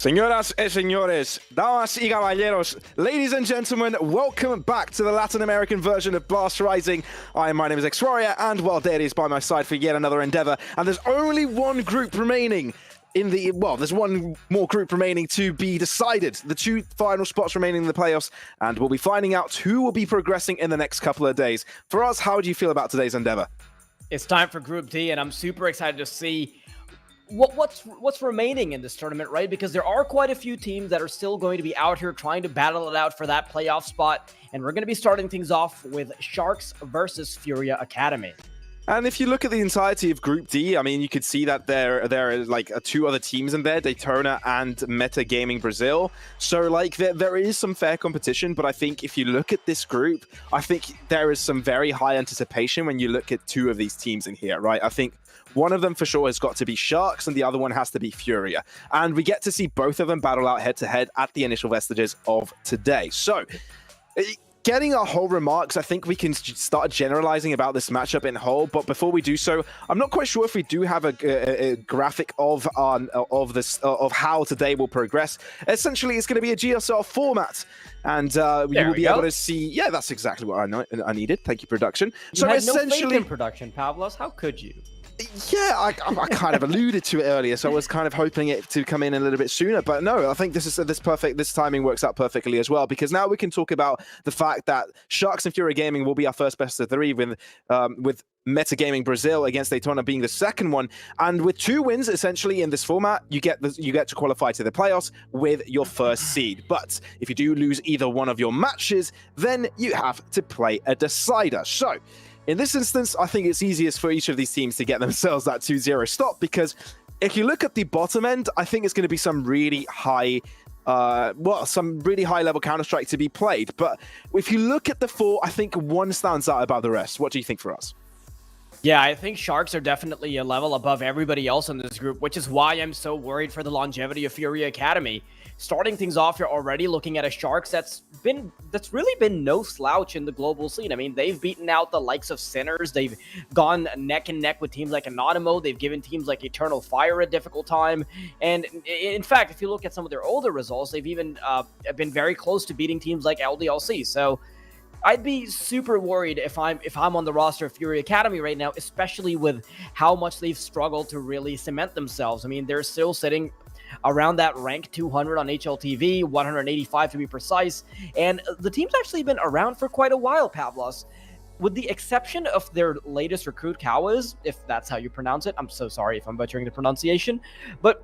Señoras y señores, damas y caballeros, ladies and gentlemen, welcome back to the Latin American version of Blast Rising. My name is FURIA, and well, Daddy is by my side for yet another endeavor, and there's only one group remaining there's one more group remaining to be decided. The two final spots remaining in the playoffs, and we'll be finding out who will be progressing in the next couple of days. For us, how do you feel about today's endeavor? It's time for Group D, and I'm super excited to see what's remaining in this tournament, right? Because there are quite a few teams that are still going to be out here trying to battle it out for that playoff spot, and we're going to be starting things off with Sharks versus FURIA Academy. And if you look at the entirety of Group D, I mean, you could see that there are like two other teams in there, DETONA and Meta Gaming Brazil. So like there is some fair competition, but I think if you look at this group, I think there is some very high anticipation when you look at two of these teams in here, right? I think one of them for sure has got to be Sharks and the other one has to be FURIA. And we get to see both of them battle out head-to-head at the initial vestiges of today. So getting our whole remarks, I think we can start generalizing about this matchup in whole. But before we do so, I'm not quite sure if we do have a graphic of how today will progress. Essentially, it's going to be a GSL format, and you will be able to see. Yeah, that's exactly what I needed. Thank you, production. You had no faith in production, Pavlos. How could you? Yeah, I kind of alluded to it earlier, so I was kind of hoping it to come in a little bit sooner. But no, I think this timing works out perfectly as well, because now we can talk about the fact that Sharks and FURIA Gaming will be our first best of three, with Meta Gaming Brazil against DETONA being the second one. And with 2 wins essentially in this format, you get to qualify to the playoffs with your first seed. But if you do lose either one of your matches, then you have to play a decider. So in this instance, I think it's easiest for each of these teams to get themselves that 2-0 stop, because if you look at the bottom end, I think it's going to be some really high level Counter-Strike to be played. But if you look at the 4, I think one stands out above the rest. What do you think for us? Yeah, I think Sharks are definitely a level above everybody else in this group, which is why I'm so worried for the longevity of FURIA Academy. Starting things off, you're already looking at a Sharks that's really been no slouch in the global scene. I mean, they've beaten out the likes of Sinners. They've gone neck and neck with teams like Anonymous. They've given teams like Eternal Fire a difficult time. And in fact, if you look at some of their older results, they've even been very close to beating teams like LDLC. So I'd be super worried if I'm on the roster of FURIA Academy right now, especially with how much they've struggled to really cement themselves. I mean, they're still sitting around that rank 200 on HLTV, 185 to be precise, and the team's actually been around for quite a while, Pavlos. With the exception of their latest recruit, Kawaz, if that's how you pronounce it. I'm so sorry if I'm butchering the pronunciation, but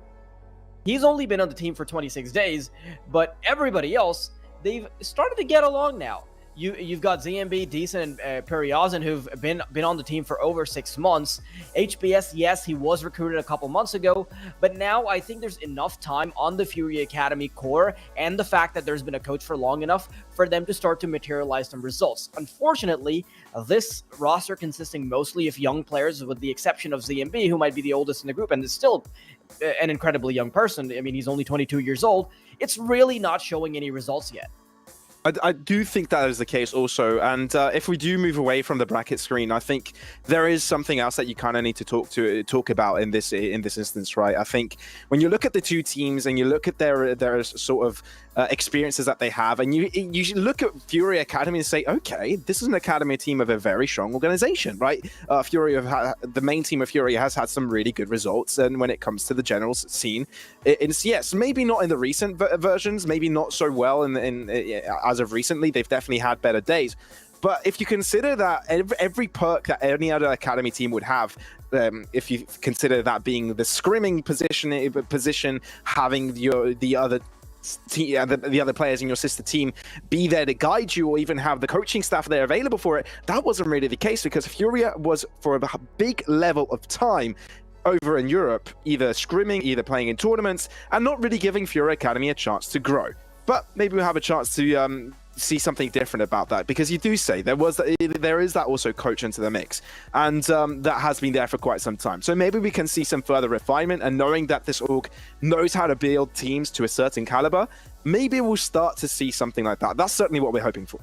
he's only been on the team for 26 days, but everybody else, they've started to get along now. You've got ZMB, Decent, and Periozan, who've been on the team for over 6 months. HBS, yes, he was recruited a couple months ago, but now I think there's enough time on the FURIA Academy core and the fact that there's been a coach for long enough for them to start to materialize some results. Unfortunately, this roster consisting mostly of young players, with the exception of ZMB, who might be the oldest in the group and is still an incredibly young person. I mean, he's only 22 years old. It's really not showing any results yet. I do think that is the case also, and if we do move away from the bracket screen, I think there is something else that you kind of need to talk about in this instance, right? I think when you look at the two teams and you look at their sort of experiences that they have, and you look at FURIA Academy and say, okay, this is an academy team of a very strong organization, right? The main team of FURIA has had some really good results, and when it comes to the general scene, it's yes, maybe not in the recent versions, maybe not so well as of recently. They've definitely had better days. But if you consider that every perk that any other academy team would have, if you consider that being the scrimming position, having the other players in your sister team be there to guide you, or even have the coaching staff there available for it, that wasn't really the case, because FURIA was for a big level of time over in Europe, either scrimming, either playing in tournaments, and not really giving FURIA Academy a chance to grow. But maybe we'll have a chance to see something different about that, because you do say there is that also coach into the mix, and that has been there for quite some time. So maybe we can see some further refinement, and knowing that this org knows how to build teams to a certain caliber, maybe we'll start to see something like that. That's certainly what we're hoping for.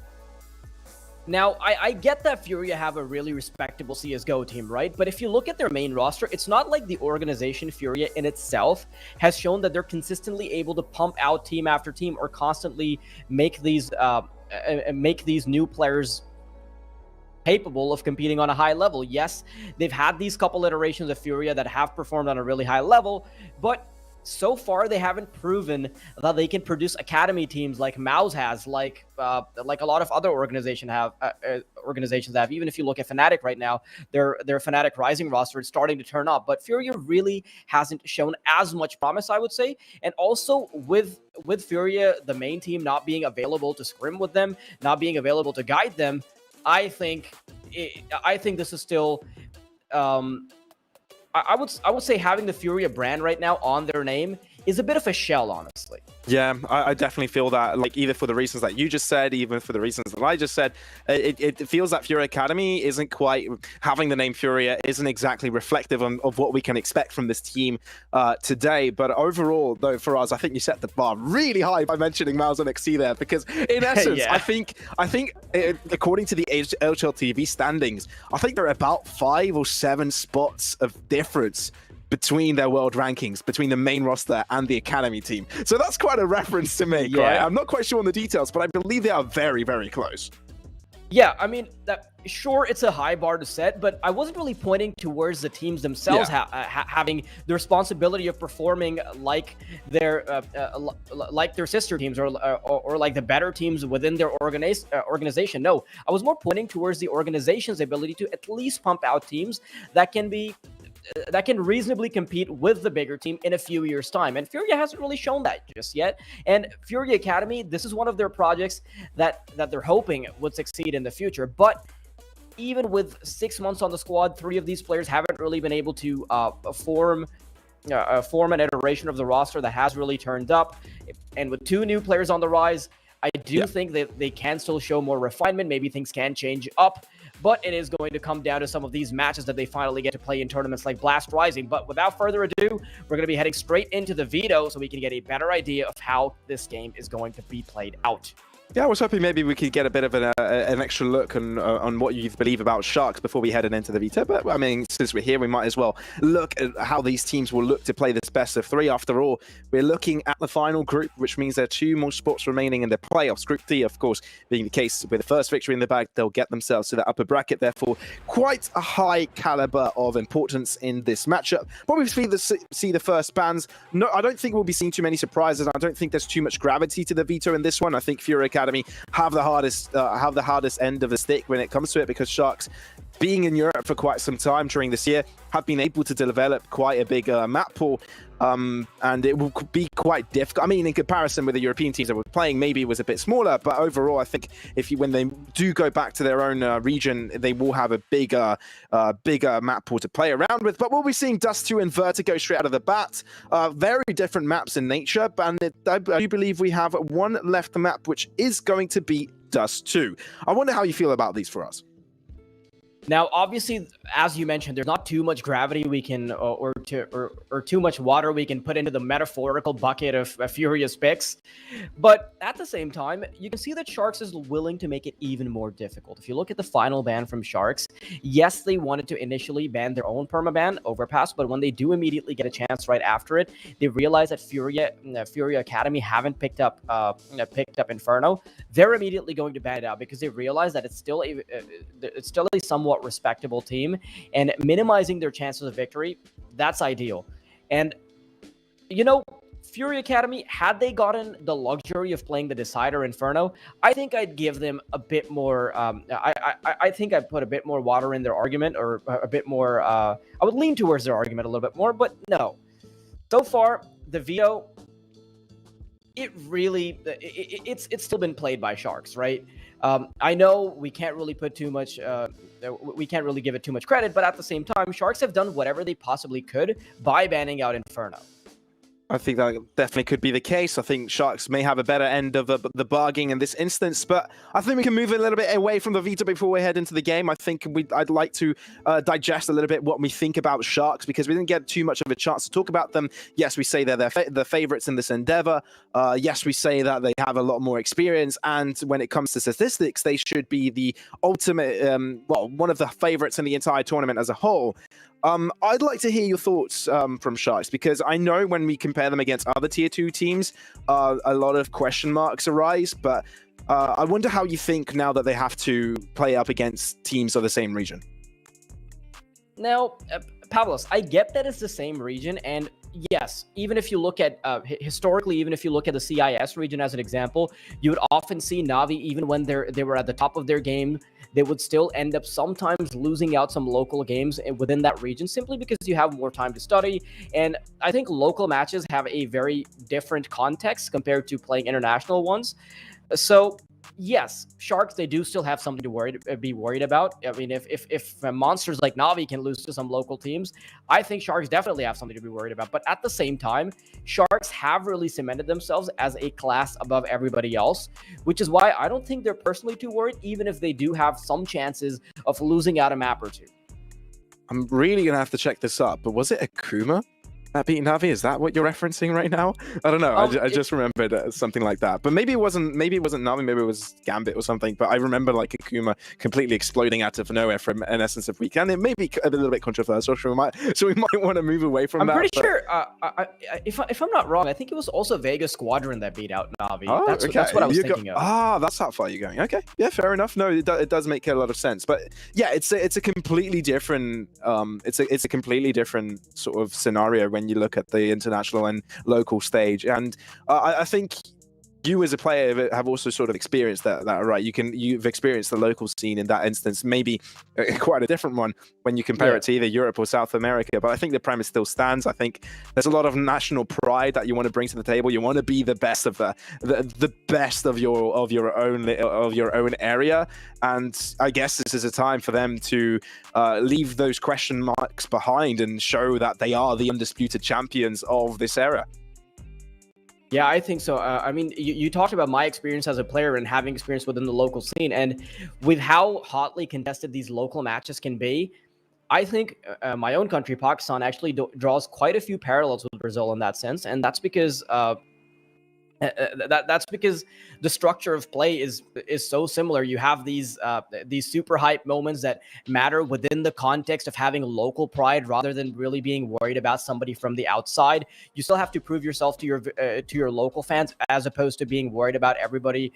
Now, I get that Furia have a really respectable CSGO team, right? But if you look at their main roster, it's not like the organization Furia in itself has shown that they're consistently able to pump out team after team or constantly make these new players capable of competing on a high level. Yes, they've had these couple iterations of Furia that have performed on a really high level, but so far they haven't proven that they can produce academy teams like Mouse has, like a lot of other organizations have. Even if you look at Fnatic right now, their Fnatic Rising roster is starting to turn up, but Furia really hasn't shown as much promise, I would say. And also with Furia, the main team not being available to scrim with them, not being available to guide them, I think this is still. I would say having the Furia brand right now on their name is a bit of a shell, honestly. Yeah, I definitely feel that, like, either for the reasons that you just said, even for the reasons that I just said, it feels that Furia Academy isn't quite, having the name Furia isn't exactly reflective of what we can expect from this team today. But overall, though, for us, I think you set the bar really high by mentioning Miles and XC there, because in essence, Yeah. I think according to the HLTV standings, I think there are about 5 or 7 spots of difference between their world rankings, between the main roster and the academy team. So that's quite a reference to make, Yeah. right? I'm not quite sure on the details, but I believe they are very, very close. Yeah, I mean, sure, it's a high bar to set, but I wasn't really pointing towards the teams themselves having the responsibility of performing like their sister teams or like the better teams within their organization. No, I was more pointing towards the organization's ability to at least pump out teams that can reasonably compete with the bigger team in a few years' time. And Furia hasn't really shown that just yet. And Furia Academy, this is one of their projects that they're hoping would succeed in the future. But even with 6 months on the squad, 3 of these players haven't really been able to form an iteration of the roster that has really turned up. And with 2 new players on the rise, I do think that they can still show more refinement. Maybe things can change up. But it is going to come down to some of these matches that they finally get to play in tournaments like Blast Rising. But without further ado, we're going to be heading straight into the veto so we can get a better idea of how this game is going to be played out. Yeah, I was hoping maybe we could get a bit of an extra look on what you believe about Sharks before we head into the veto. But I mean, since we're here, we might as well look at how these teams will look to play this best of 3. After all, we're looking at the final group, which means there are 2 more spots remaining in the playoffs. Group D, of course, being the case with the first victory in the bag, they'll get themselves to that upper bracket. Therefore, quite a high caliber of importance in this matchup. Probably see the first bans. No, I don't think we'll be seeing too many surprises. I don't think there's too much gravity to the veto in this one. I think Furia Academy have the hardest end of the stick when it comes to it, because Sharks, being in Europe for quite some time during this year, have been able to develop quite a big map pool, and it will be quite difficult. I mean, in comparison with the European teams that were playing, maybe it was a bit smaller, but overall, I think when they do go back to their own region, they will have a bigger map pool to play around with. But we'll be seeing Dust 2 and Vertigo straight out of the bat. Very different maps in nature, and I do believe we have one left map, which is going to be Dust 2. I wonder how you feel about these for us. Now, obviously, as you mentioned, there's not too much gravity we can, or too much water we can put into the metaphorical bucket of Furious picks. But at the same time, you can see that Sharks is willing to make it even more difficult. If you look at the final ban from Sharks, yes, they wanted to initially ban their own permaban, Overpass, but when they do immediately get a chance right after it, they realize that Furia Academy haven't picked up Inferno. They're immediately going to ban it out because they realize that it's still a somewhat respectable team, and minimizing their chances of victory, that's ideal. And Furia Academy, had they gotten the luxury of playing the Decider Inferno, I think I'd give them a bit more I think I'd put a bit more water in their argument, or a bit more I would lean towards their argument a little bit more. But no, so far the veto, it's still been played by Sharks, right? I know we can't really put too much, we can't really give it too much credit, but at the same time, Sharks have done whatever they possibly could by banning out Inferno. I think that definitely could be the case. I think Sharks may have a better end of the bargain in this instance, but I think we can move a little bit away from the veto before we head into the game. I think I'd like to digest a little bit what we think about Sharks, because we didn't get too much of a chance to talk about them. Yes, we say they're the favorites in this endeavor. Yes, we say that they have a lot more experience, and when it comes to statistics, they should be the ultimate, one of the favorites in the entire tournament as a whole. I'd like to hear your thoughts from Sharks, because I know when we compare them against other tier 2 teams, a lot of question marks arise, but I wonder how you think now that they have to play up against teams of the same region. Now, Pavlos, I get that it's the same region, and yes, even if you look at historically, even if you look at the CIS region as an example, you would often see Navi, even when they were at the top of their game, they would still end up sometimes losing out some local games within that region, simply because you have more time to study. And I think local matches have a very different context compared to playing international ones. So yes, Sharks, they do still have something to be worried about. I mean, if monsters like Navi can lose to some local teams, I think Sharks definitely have something to be worried about. But at the same time, Sharks have really cemented themselves as a class above everybody else, which is why I don't think they're personally too worried, even if they do have some chances of losing out a map or two. I'm really going to have to check this up, but was it Akuma that beat Navi? Is that what you're referencing right now? I don't know. I just remembered something like that. But maybe it wasn't Navi, maybe it was Gambit or something. But I remember like Akuma completely exploding out of nowhere from an essence of weekend. It may be a little bit controversial, so we might want to move away from that. I'm pretty sure, if I'm not wrong, I think it was also Vega Squadron that beat out Navi. Oh, that's what I was thinking of. That's how far you're going. Okay, yeah, fair enough. No, it does make a lot of sense. But yeah, it's a completely different it's a completely different sort of scenario when you look at the international and local stage. And I think you as a player have also sort of experienced that, right? You've experienced the local scene in that instance, maybe quite a different one when you compare it to either Europe or South America. But I think the premise still stands. I think there's a lot of national pride that you want to bring to the table. You want to be the best of the best of your own area. And I guess this is a time for them to leave those question marks behind and show that they are the undisputed champions of this era. Yeah, I think so. I mean, you talked about my experience as a player and having experience within the local scene, and with how hotly contested these local matches can be, I think my own country, Pakistan, actually draws quite a few parallels with Brazil in that sense, and that's because that's because the structure of play is so similar. You have these super hype moments that matter within the context of having local pride rather than really being worried about somebody from the outside. You still have to prove yourself to your local fans, as opposed to being worried about everybody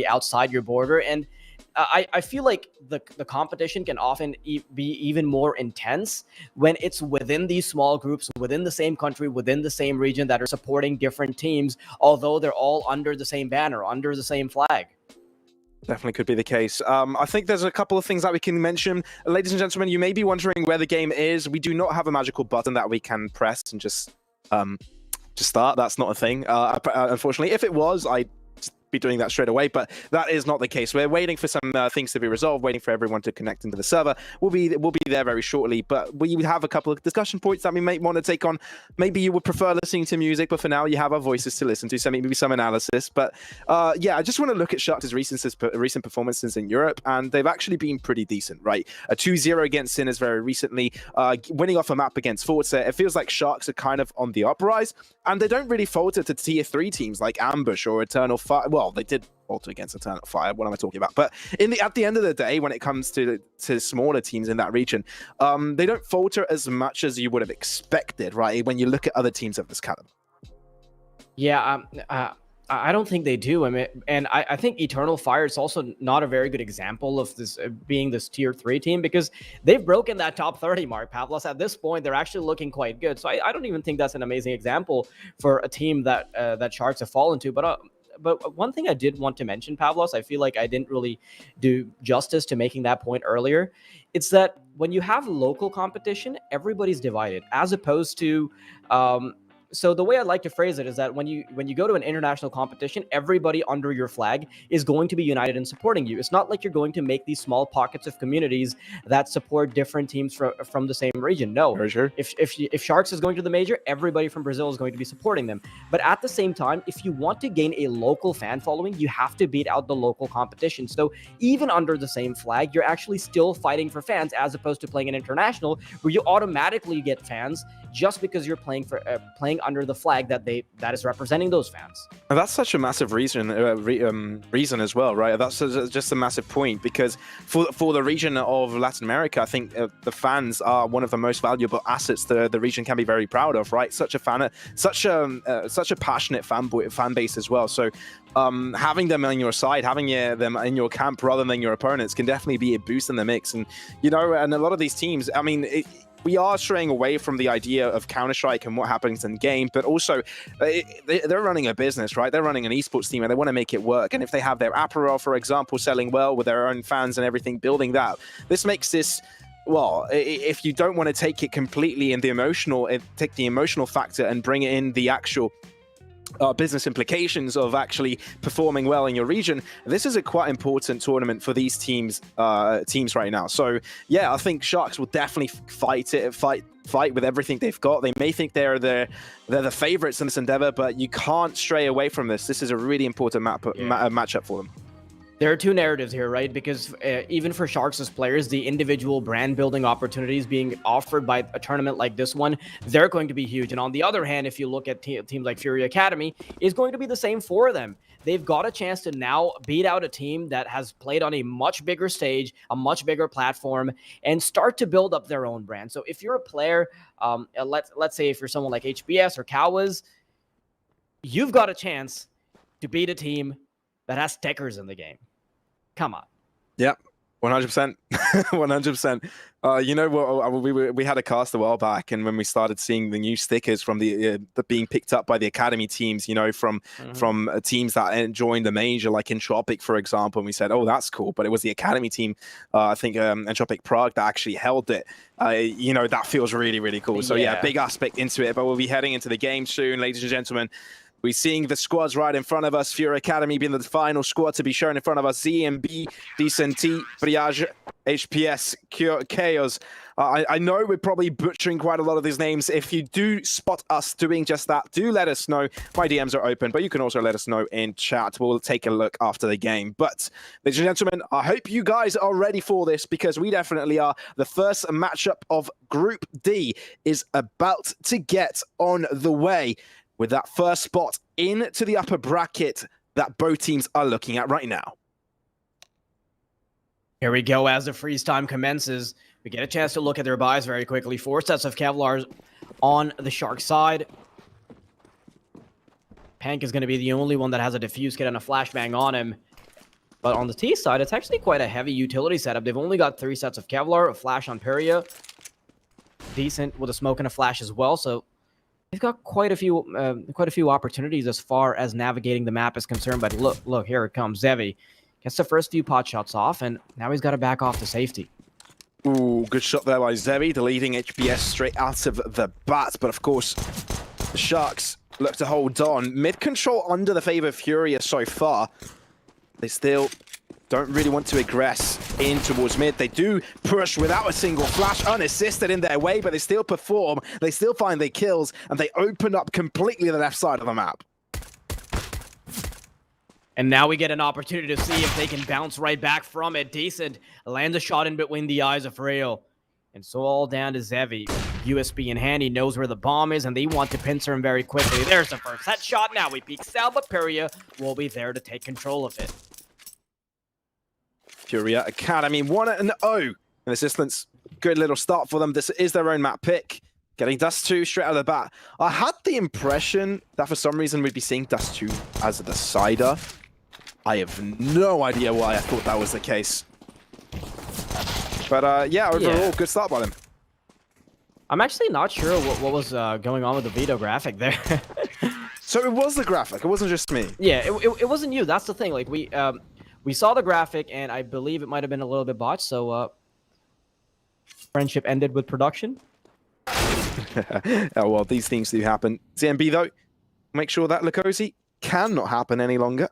outside your border. And I feel like the competition can often be even more intense when it's within these small groups, within the same country, within the same region, that are supporting different teams, although they're all under the same banner, under the same flag. Definitely could be the case. I think there's a couple of things that we can mention. Ladies and gentlemen, you may be wondering where the game is. We do not have a magical button that we can press and just start. That's not a thing. Unfortunately, if it was, I'd be doing that straight away, but that is not the case. We're waiting for some things to be resolved, waiting for everyone to connect into the server. We'll be there very shortly, but we have a couple of discussion points that we may want to take on. Maybe you would prefer listening to music, but for now you have our voices to listen to, so maybe some analysis. But yeah, I just want to look at Sharks' recent performances in Europe, and they've actually been pretty decent, right? A 2-0 against Sinners very recently, winning off a map against Forza. It feels like Sharks are kind of on the uprise, and they don't really falter to tier 3 teams like Ambush or Eternal Fire. Well, they did falter against Eternal Fire. What am I talking about? But at the end of the day, when it comes to smaller teams in that region, they don't falter as much as you would have expected, right? When you look at other teams of this caliber. Yeah, I don't think they do. I mean, and I think Eternal Fire is also not a very good example of this being this tier 3 team, because they've broken that top 30 mark, Pavlos. At this point, they're actually looking quite good. So I don't even think that's an amazing example for a team that Sharks have fallen to. But one thing I did want to mention, Pavlos, I feel like I didn't really do justice to making that point earlier. It's that when you have local competition, everybody's divided, as opposed to So the way I like to phrase it is that when you go to an international competition, everybody under your flag is going to be united in supporting you. It's not like you're going to make these small pockets of communities that support different teams from the same region. No. Very sure. If Sharks is going to the major, everybody from Brazil is going to be supporting them. But at the same time, if you want to gain a local fan following, you have to beat out the local competition. So even under the same flag, you're actually still fighting for fans, as opposed to playing an international where you automatically get fans just because you're playing under the flag that is representing those fans. And that's such a massive reason as well, right? That's just a massive point, because for the region of Latin America, I think the fans are one of the most valuable assets the region can be very proud of, right? Such a passionate fan base as well. So having them on your side, having them in your camp rather than your opponents can definitely be a boost in the mix. And and a lot of these teams, I mean, we are straying away from the idea of Counter-Strike and what happens in game, but also they're running a business, right? They're running an esports team and they want to make it work. And if they have their apparel, for example, selling well with their own fans and everything, building that, this makes this, well, if you don't want to take it completely in take the emotional factor and bring it in the actual business implications of actually performing well in your region, this is a quite important tournament for these teams right now. So yeah, I think Sharks will definitely fight with everything they've got. They may think they're the favorites in this endeavor, but you can't stray away from this. This is a really important matchup for them. There are two narratives here, right? Because even for Sharks as players, the individual brand building opportunities being offered by a tournament like this one, they're going to be huge. And on the other hand, if you look at teams like FURIA Academy, is going to be the same for them. They've got a chance to now beat out a team that has played on a much bigger stage, a much bigger platform, and start to build up their own brand. So if you're a player, let's say if you're someone like HBS or Cowas, you've got a chance to beat a team that has stickers in the game. Come on. Yeah, 100%. 100%. You know what? We had a cast a while back, and when we started seeing the new stickers from the being picked up by the academy teams, from teams that joined the major, like Entropic, for example, and we said, oh, that's cool. But it was the academy team, I think Entropic Prague, that actually held it. That feels really, really cool. So yeah, big aspect into it. But we'll be heading into the game soon, ladies and gentlemen. We're seeing the squads right in front of us. FURIA Academy being the final squad to be shown in front of us. ZMB, DCNT, Briage, HPS, Chaos. I know we're probably butchering quite a lot of these names. If you do spot us doing just that, do let us know. My DMs are open, but you can also let us know in chat. We'll take a look after the game. But, ladies and gentlemen, I hope you guys are ready for this, because we definitely are. The first matchup of Group D is about to get on the way, with that first spot into the upper bracket that both teams are looking at right now. Here we go. As the freeze time commences, we get a chance to look at their buys very quickly. 4 sets of Kevlars on the Shark side. Pank is going to be the only one that has a diffuse kit and a flashbang on him. But on the T side, it's actually quite a heavy utility setup. They've only got 3 sets of Kevlar, a flash on Peria, decent with a smoke and a flash as well. So they've got quite a few opportunities as far as navigating the map is concerned. But look, here it comes. Zevi gets the first few pot shots off, and now he's got to back off to safety. Ooh, good shot there by Zevi, deleting HBS straight out of the bat. But of course, the Sharks look to hold on. Mid control under the favor of FURIA so far. They still don't really want to aggress in towards mid. They do push without a single flash, unassisted in their way, but they still perform. They still find their kills, and they open up completely the left side of the map. And now we get an opportunity to see if they can bounce right back from it. Decent lands a shot in between the eyes of Rail. And so all down to Zevi. USB in hand, he knows where the bomb is, and they want to pincer him very quickly. There's the first headshot. Now we peek Sal, but Peria will be there to take control of it. FURIA Academy 1-0 in assistance. Good little start for them. This is their own map pick. Getting Dust 2 straight out of the bat. I had the impression that for some reason we'd be seeing Dust 2 as a decider. I have no idea why I thought that was the case. But yeah, overall, good start by them. I'm actually not sure what was going on with the Vito graphic there. So it was the graphic, it wasn't just me. Yeah, it wasn't you. That's the thing. Like we saw the graphic, and I believe it might have been a little bit botched, so friendship ended with production. Oh, well, these things do happen. ZMB, though, make sure that Lukosi cannot happen any longer.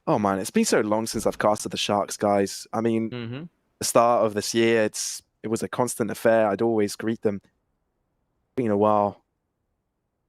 Oh, man, it's been so long since I've casted the Sharks, guys. I mean, the start of this year, it was a constant affair. I'd always greet them. It's been a while.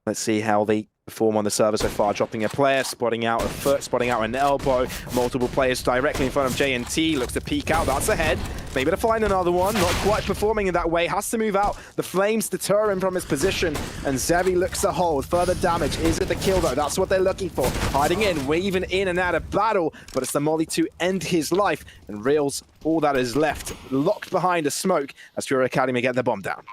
Let's see how they perform on the server so far. Dropping a player, spotting out a foot, spotting out an elbow. Multiple players directly in front of JNT. Looks to peek out. That's ahead. Maybe to find another one. Not quite performing in that way. Has to move out. The flames deter him from his position. And Zevi looks to hold. Further damage. Is it the kill, though? That's what they're looking for. Hiding in, weaving in and out of battle. But it's the molly to end his life. And Real's all that is left. Locked behind a smoke as FURIA Academy get the bomb down.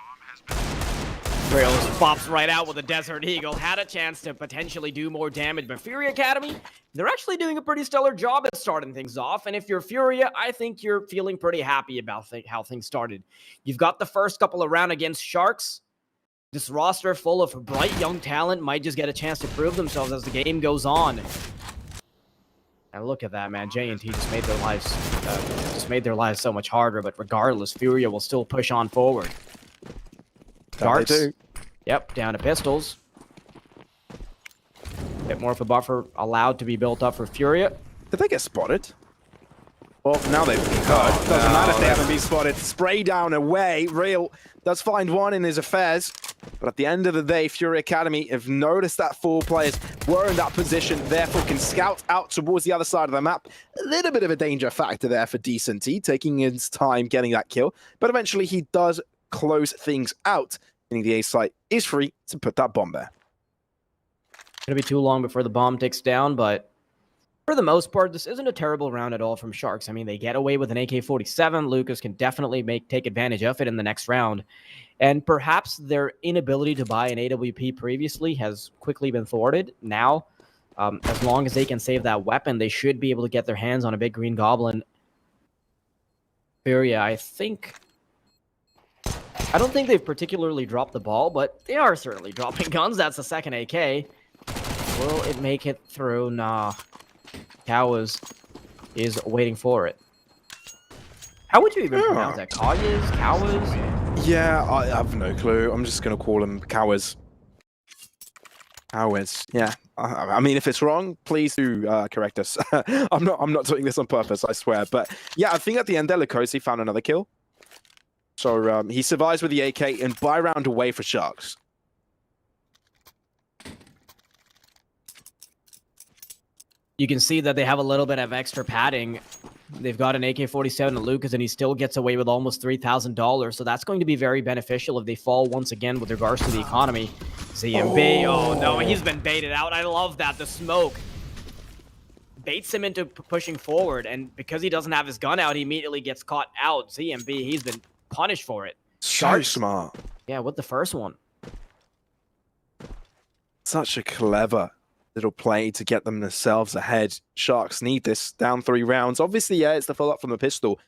Rails pops right out with a Desert Eagle. Had a chance to potentially do more damage, but FURIA Academy, they're actually doing a pretty stellar job at starting things off. And if you're FURIA, I think you're feeling pretty happy about how things started. You've got the first couple of rounds against Sharks. This roster full of bright young talent might just get a chance to prove themselves as the game goes on. And look at that, man. JNT just made their lives so much harder. But regardless, FURIA will still push on forward. Darts. Yep, down to pistols. Bit more of a buffer allowed to be built up for FURIA. Did they get spotted? Well, now they've been hurt. Doesn't matter if they haven't been spotted. Spray down away. Real does find one in his affairs. But at the end of the day, FURIA Academy have noticed that 4 players were in that position, therefore can scout out towards the other side of the map. A little bit of a danger factor there for DCT, taking his time getting that kill. But eventually he does close things out, meaning the A site is free to put that bomb there. Gonna be too long before the bomb ticks down, but for the most part, this isn't a terrible round at all from Sharks. I mean, they get away with an AK-47. Lucas can definitely take advantage of it in the next round. And perhaps their inability to buy an AWP previously has quickly been thwarted. Now, as long as they can save that weapon, they should be able to get their hands on a big green goblin. FURIA, I don't think they've particularly dropped the ball, but they are certainly dropping guns. That's the second AK. Will it make it through? Nah. Cowas is waiting for it. How would you even pronounce that? Cowas? Yeah, I have no clue. I'm just going to call him Cowas. Cowas. Yeah. I mean, if it's wrong, please do correct us. I'm not doing this on purpose, I swear. But yeah, I think at the end there, Lukosi found another kill. So he survives with the AK and buy round away for Sharks. You can see that they have a little bit of extra padding. They've got an AK-47 to Lucas, and he still gets away with almost $3,000. So that's going to be very beneficial if they fall once again with regards to the economy. ZMB, oh no, he's been baited out. I love that. The smoke baits him into pushing forward, and because he doesn't have his gun out, he immediately gets caught out. ZMB, he's been punished for it. So smart. Yeah, with the first one. Such a clever little play to get themselves ahead. Sharks need this down 3 rounds. Obviously, yeah, it's the follow-up from the pistol.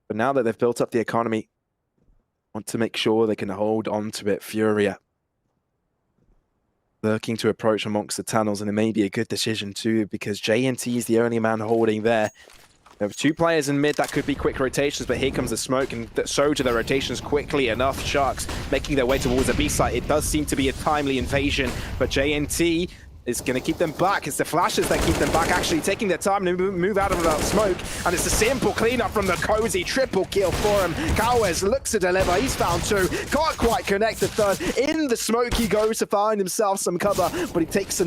But now that they've built up the economy, want to make sure they can hold on to it. FURIA lurking to approach amongst the tunnels, and it may be a good decision too, because JNT is the only man holding there. There are 2 players in mid that could be quick rotations, but here comes the smoke, and so do the rotations quickly enough. Sharks making their way towards the B site. It does seem to be a timely invasion, but JNT is going to keep them back. It's the flashes that keep them back, actually taking their time to move out of that smoke. And it's a simple cleanup from the Cozy. Triple kill for him. Cowas looks to deliver. He's found 2. Can't quite connect the 3rd. In the smoke he goes to find himself some cover, but he takes a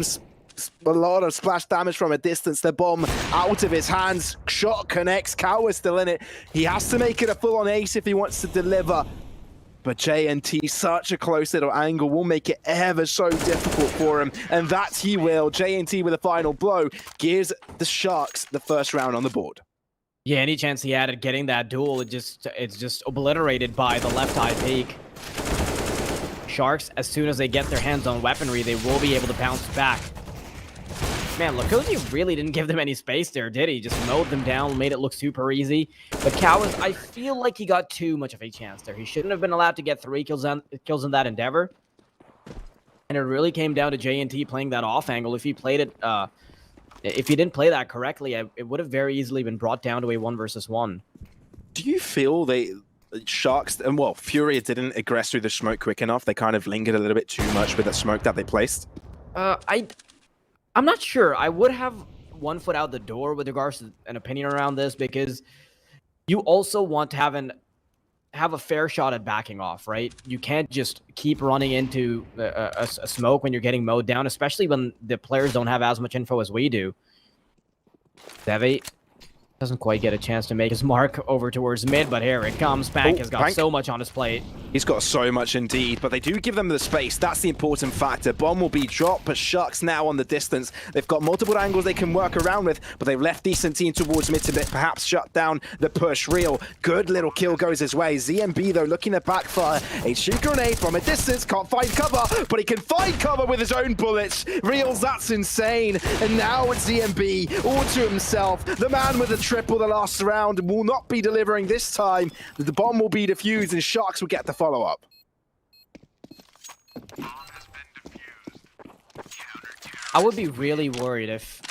lot of splash damage from a distance. The bomb out of his hands. Shot connects. Cowas still in it. He has to make it a full-on ace if he wants to deliver. But JNT, such a close little angle, will make it ever so difficult for him. And that he will. JNT with a final blow gives the Sharks the first round on the board. Yeah, any chance he had at getting that duel, it's just obliterated by the left eye peak. Sharks, as soon as they get their hands on weaponry, they will be able to bounce back. Man, Lukosi really didn't give them any space there, did he? Just mowed them down, made it look super easy. But Cowas, I feel like he got too much of a chance there. He shouldn't have been allowed to get 3 kills in that endeavor. And it really came down to JNT playing that off angle. If he played it, if he didn't play that correctly, it would have very easily been brought down to a 1 versus 1. Do you feel Sharks, and well, FURIA didn't aggress through the smoke quick enough. They kind of lingered a little bit too much with that smoke that they placed. I'm not sure. I would have one foot out the door with regards to an opinion around this, because you also want to have a fair shot at backing off, right? You can't just keep running into a smoke when you're getting mowed down, especially when the players don't have as much info as we do. Devi doesn't quite get a chance to make his mark over towards mid, but here it comes. Pank has got so much on his plate. He's got so much indeed, but they do give them the space. That's the important factor. Bomb will be dropped, but Sharks now on the distance. They've got multiple angles they can work around with, but they've left decent team towards mid to perhaps shut down the push. Real, good little kill goes his way. ZMB, though, looking to backfire. A shoot grenade from a distance, can't find cover, but he can find cover with his own bullets. Reals, that's insane. And now it's ZMB, all to himself. The man with the triple the last round will not be delivering this time. The bomb will be defused and Sharks will get the follow-up. I would be really worried if...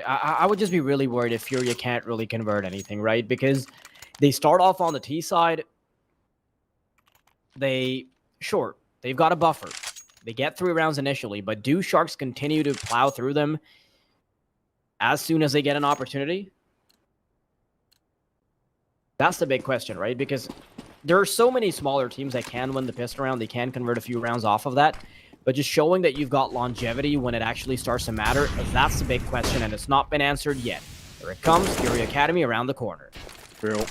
I would just be really worried if FURIA can't really convert anything, right? Because they start off on the T side. They've got a buffer. They get 3 rounds initially, but do Sharks continue to plow through them as soon as they get an opportunity? That's the big question, right? Because there are so many smaller teams that can win the pistol round. They can convert a few rounds off of that. But just showing that you've got longevity when it actually starts to matter, that's the big question, and it's not been answered yet. Here it comes, FURIA Academy around the corner. Real.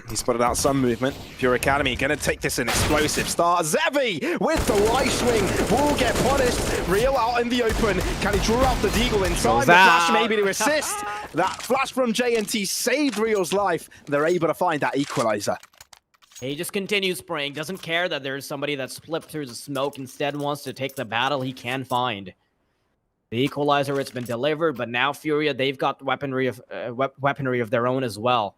He spotted out some movement. FURIA Academy gonna take this an explosive start. Zevi with the right swing will get punished. Real out in the open. Can he draw out the deagle in time? The flash maybe to assist. That flash from JNT saved Real's life. They're able to find that equalizer. He just continues spraying. Doesn't care that there's somebody that's flipped through the smoke. Instead wants to take the battle he can find. The equalizer, it's been delivered, but now FURIA, they've got weaponry of their own as well.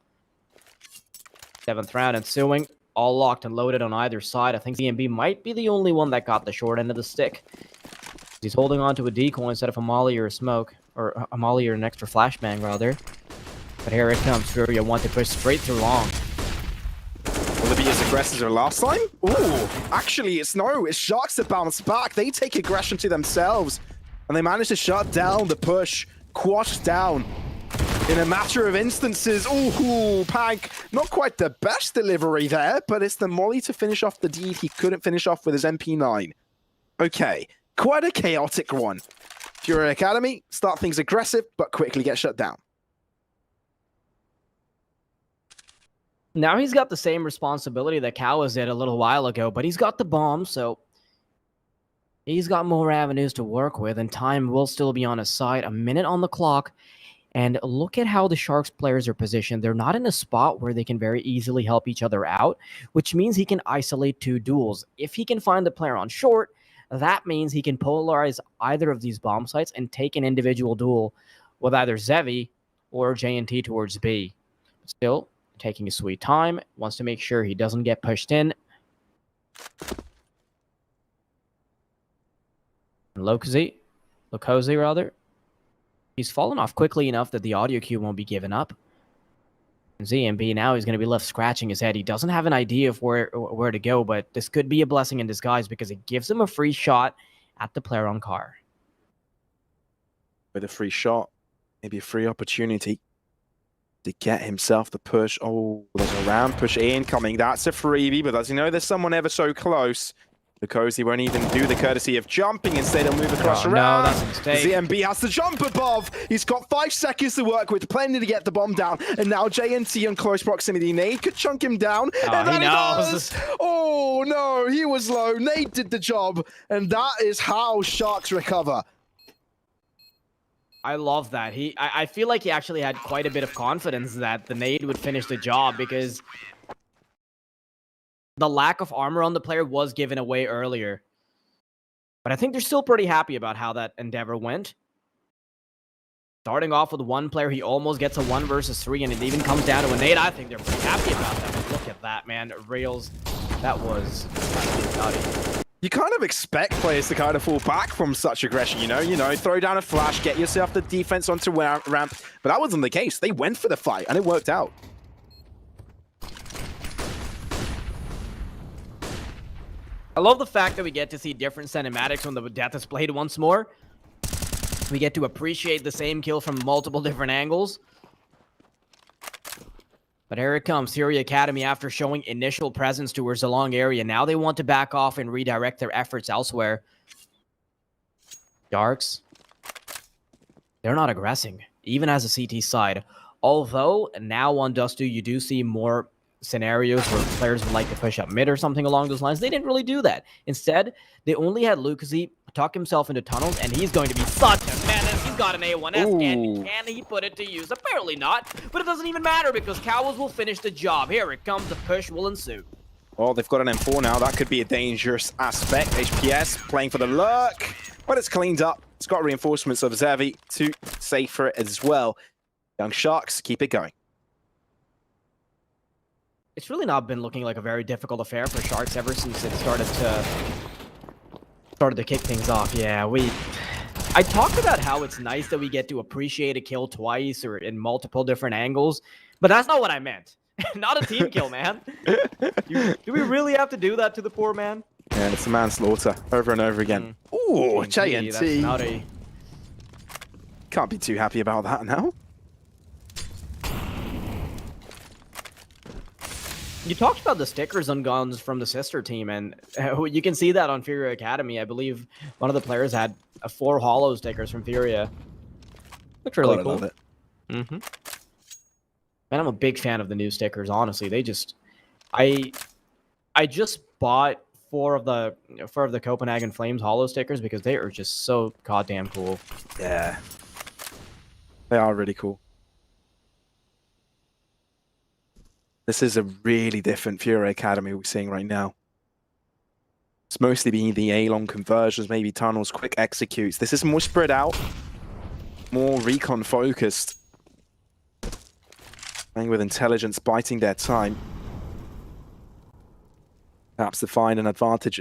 7th round ensuing, all locked and loaded on either side. I think ZMB might be the only one that got the short end of the stick. He's holding on to a decoy instead of a molly or a smoke, or a molly or an extra flashbang rather. But here it comes. FURIA want to push straight through long. Will it be as aggressive as last time? Ooh, actually it's Sharks that bounce back. They take aggression to themselves, and they manage to shut down the push, quash down. In a matter of instances. Ooh, Pank, not quite the best delivery there, but it's the molly to finish off the deed he couldn't finish off with his MP9. Okay, quite a chaotic one. FURIA Academy start things aggressive, but quickly get shut down. Now he's got the same responsibility that Kawas did a little while ago, but he's got the bomb, so he's got more avenues to work with, and time will still be on his side. A minute on the clock. And look at how the Sharks players are positioned. They're not in a spot where they can very easily help each other out, which means he can isolate 2 duels. If he can find the player on short, that means he can polarize either of these bomb sites and take an individual duel with either Zevi or JNT towards B. Still, taking his sweet time, wants to make sure he doesn't get pushed in. Lokozy rather. He's fallen off quickly enough that the audio cue won't be given up. ZMB now he's going to be left scratching his head. He doesn't have an idea of where to go, but this could be a blessing in disguise because it gives him a free shot at the player on car. With a free shot, maybe a free opportunity to get himself the push. Oh, there's a round push incoming. That's a freebie, but as you know, there's someone ever so close. Because he won't even do the courtesy of jumping. Instead, he'll move across around. No, that's a mistake. ZMB has to jump above. He's got 5 seconds to work with, plenty to get the bomb down. And now JNT in close proximity. Nade could chunk him down. And then he does. Oh, no, he was low. Nade did the job. And that is how Sharks recover. I love that. I feel like he actually had quite a bit of confidence that the nade would finish the job because the lack of armor on the player was given away earlier. But I think they're still pretty happy about how that endeavor went. Starting off with 1 player, he almost gets a 1 versus 3, and it even comes down to a nade. I think they're pretty happy about that. But look at that, man. Reals, that was nutty. You kind of expect players to kind of fall back from such aggression, you know, throw down a flash, get yourself the defense onto ramp. But that wasn't the case. They went for the fight, and it worked out. I love the fact that we get to see different cinematics when the death is played once more. We get to appreciate the same kill from multiple different angles. But here it comes, FURIA Academy, after showing initial presence towards the long area. Now they want to back off and redirect their efforts elsewhere. Sharks, they're not aggressing, even as a CT side. Although, now on Dustu, you do see more scenarios where players would like to push up mid or something along those lines. They didn't really do that. Instead, they only had Lucasy tuck himself into tunnels, and he's going to be such a menace. He's got an A1S, and can he put it to use? Apparently not, but it doesn't even matter because Cows will finish the job. Here it comes, the push will ensue. Well, they've got an M4 now. That could be a dangerous aspect. HPS playing for the lurk, but it's cleaned up. It's got reinforcements of Zevi to save for it as well. Young Sharks, keep it going. It's really not been looking like a very difficult affair for Sharks ever since it started to kick things off. Yeah, I talked about how it's nice that we get to appreciate a kill twice or in multiple different angles, but that's not what I meant. Not a team kill, man. Do we really have to do that to the poor man? Yeah, it's a manslaughter over and over again. Ooh, JNT. Can't be too happy about that now. You talked about the stickers on guns from the sister team, and you can see that on FURIA Academy. I believe one of the players had 4 hollow stickers from FURIA. Looked really cool. I love it. And I'm a big fan of the new stickers, honestly. They just... I just bought 4 of the Copenhagen Flames hollow stickers because they are just so goddamn cool. Yeah. They are really cool. This is a really different FURIA Academy we're seeing right now. It's mostly being the A-long conversions, maybe tunnels, quick executes. This is more spread out, more recon focused. Playing with intelligence, biting their time. Perhaps to find an advantage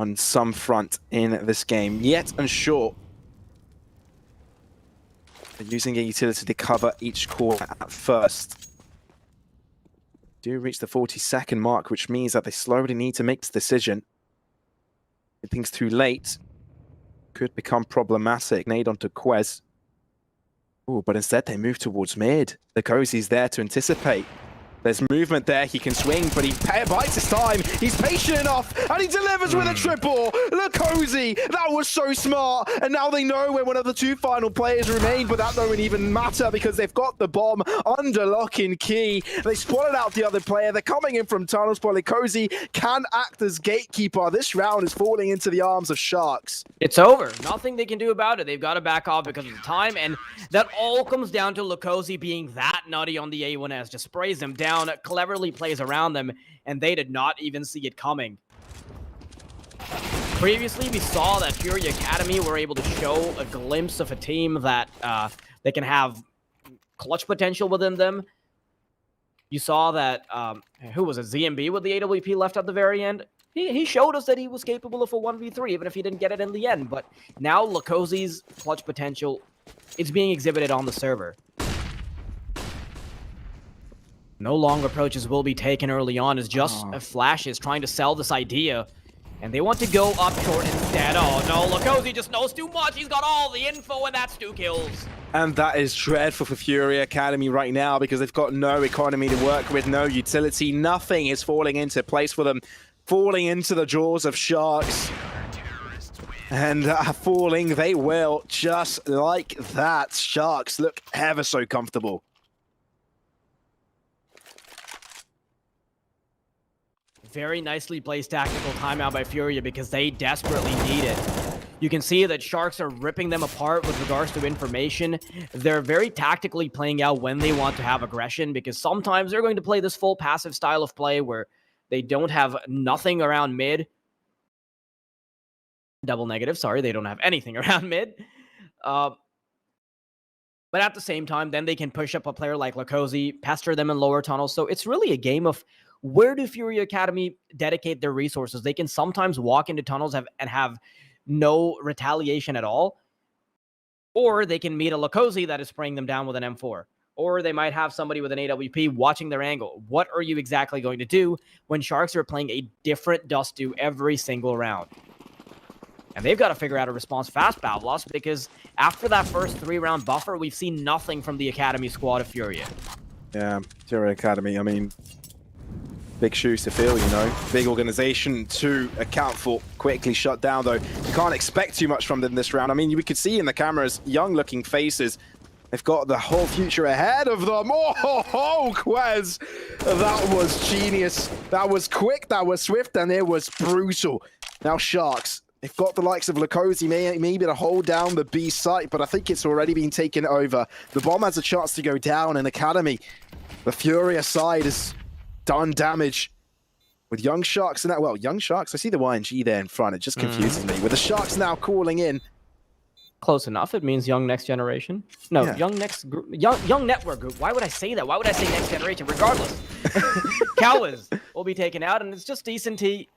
on some front in this game. Yet unsure. They're using a utility to cover each core at first. Do reach the 40-second mark, which means that they slowly need to make this decision. If things too late, could become problematic. Nade onto Quez. Ooh, but instead they move towards mid. The Cozy's there to anticipate. There's movement there, he can swing, but he bites his time. He's patient enough, and he delivers with a triple. Look, Cozy, that was so smart. And now they know where one of the 2 final players remain, but that don't even matter because they've got the bomb under lock and key. They spotted out the other player. They're coming in from tunnels. Probably Cozy can act as gatekeeper. This round is falling into the arms of Sharks. It's over. Nothing they can do about it. They've got to back off because of the time, and that all comes down to Lukosi being that nutty on the A1S. Just sprays them down. Cleverly plays around them, and they did not even see it coming. Previously, we saw that FURIA Academy were able to show a glimpse of a team that they can have clutch potential within them. You saw that, who was it, ZMB with the AWP left at the very end? He showed us that he was capable of a 1v3, even if he didn't get it in the end. But now Lukosi's clutch potential, it's being exhibited on the server. No long approaches will be taken early on as just Flashes trying to sell this idea. And they want to go up short instead. Oh no, Lukosi just knows too much. He's got all the info, and that's 2 kills. And that is dreadful for FURIA Academy right now because they've got no economy to work with, no utility. Nothing is falling into place for them. Falling into the jaws of Sharks. And falling they will, just like that. Sharks look ever so comfortable. Very nicely placed tactical timeout by FURIA because they desperately need it. You can see that Sharks are ripping them apart with regards to information. They're very tactically playing out when they want to have aggression because sometimes they're going to play this full passive style of play where they don't have nothing around mid. Double negative, sorry, they don't have anything around mid. But at the same time, then they can push up a player like Lukosi, pester them in lower tunnels. So it's really a game of where do FURIA Academy dedicate their resources? They can sometimes walk into tunnels and have no retaliation at all. Or they can meet a Lukosi that is spraying them down with an M4. or they might have somebody with an AWP watching their angle. What are you exactly going to do when Sharks are playing a different Dust 2 every single round? And they've got to figure out a response fast, Pavlos, because after that first 3-round buffer, we've seen nothing from the Academy squad of FURIA. Yeah, FURIA Academy, I mean, big shoes to fill, you know. Big organization to account for. Quickly shut down, though. You can't expect too much from them this round. I mean, we could see in the cameras, young-looking faces. They've got the whole future ahead of them. Oh, Quez! That was genius. That was quick, that was swift, and it was brutal. Now, Sharks, they've got the likes of Lakosi maybe to hold down the B site, but I think it's already been taken over. The bomb has a chance to go down in Academy. The FURIA side has done damage. With Young Sharks and that, well, Young Sharks, I see the YNG there in front. It just confuses me. With the Sharks now calling in. Close enough. It means Young Next Generation. No, yeah. Young Network Group. Why would I say that? Why would I say Next Generation? Regardless. Cowards will be taken out, and it's just Decent T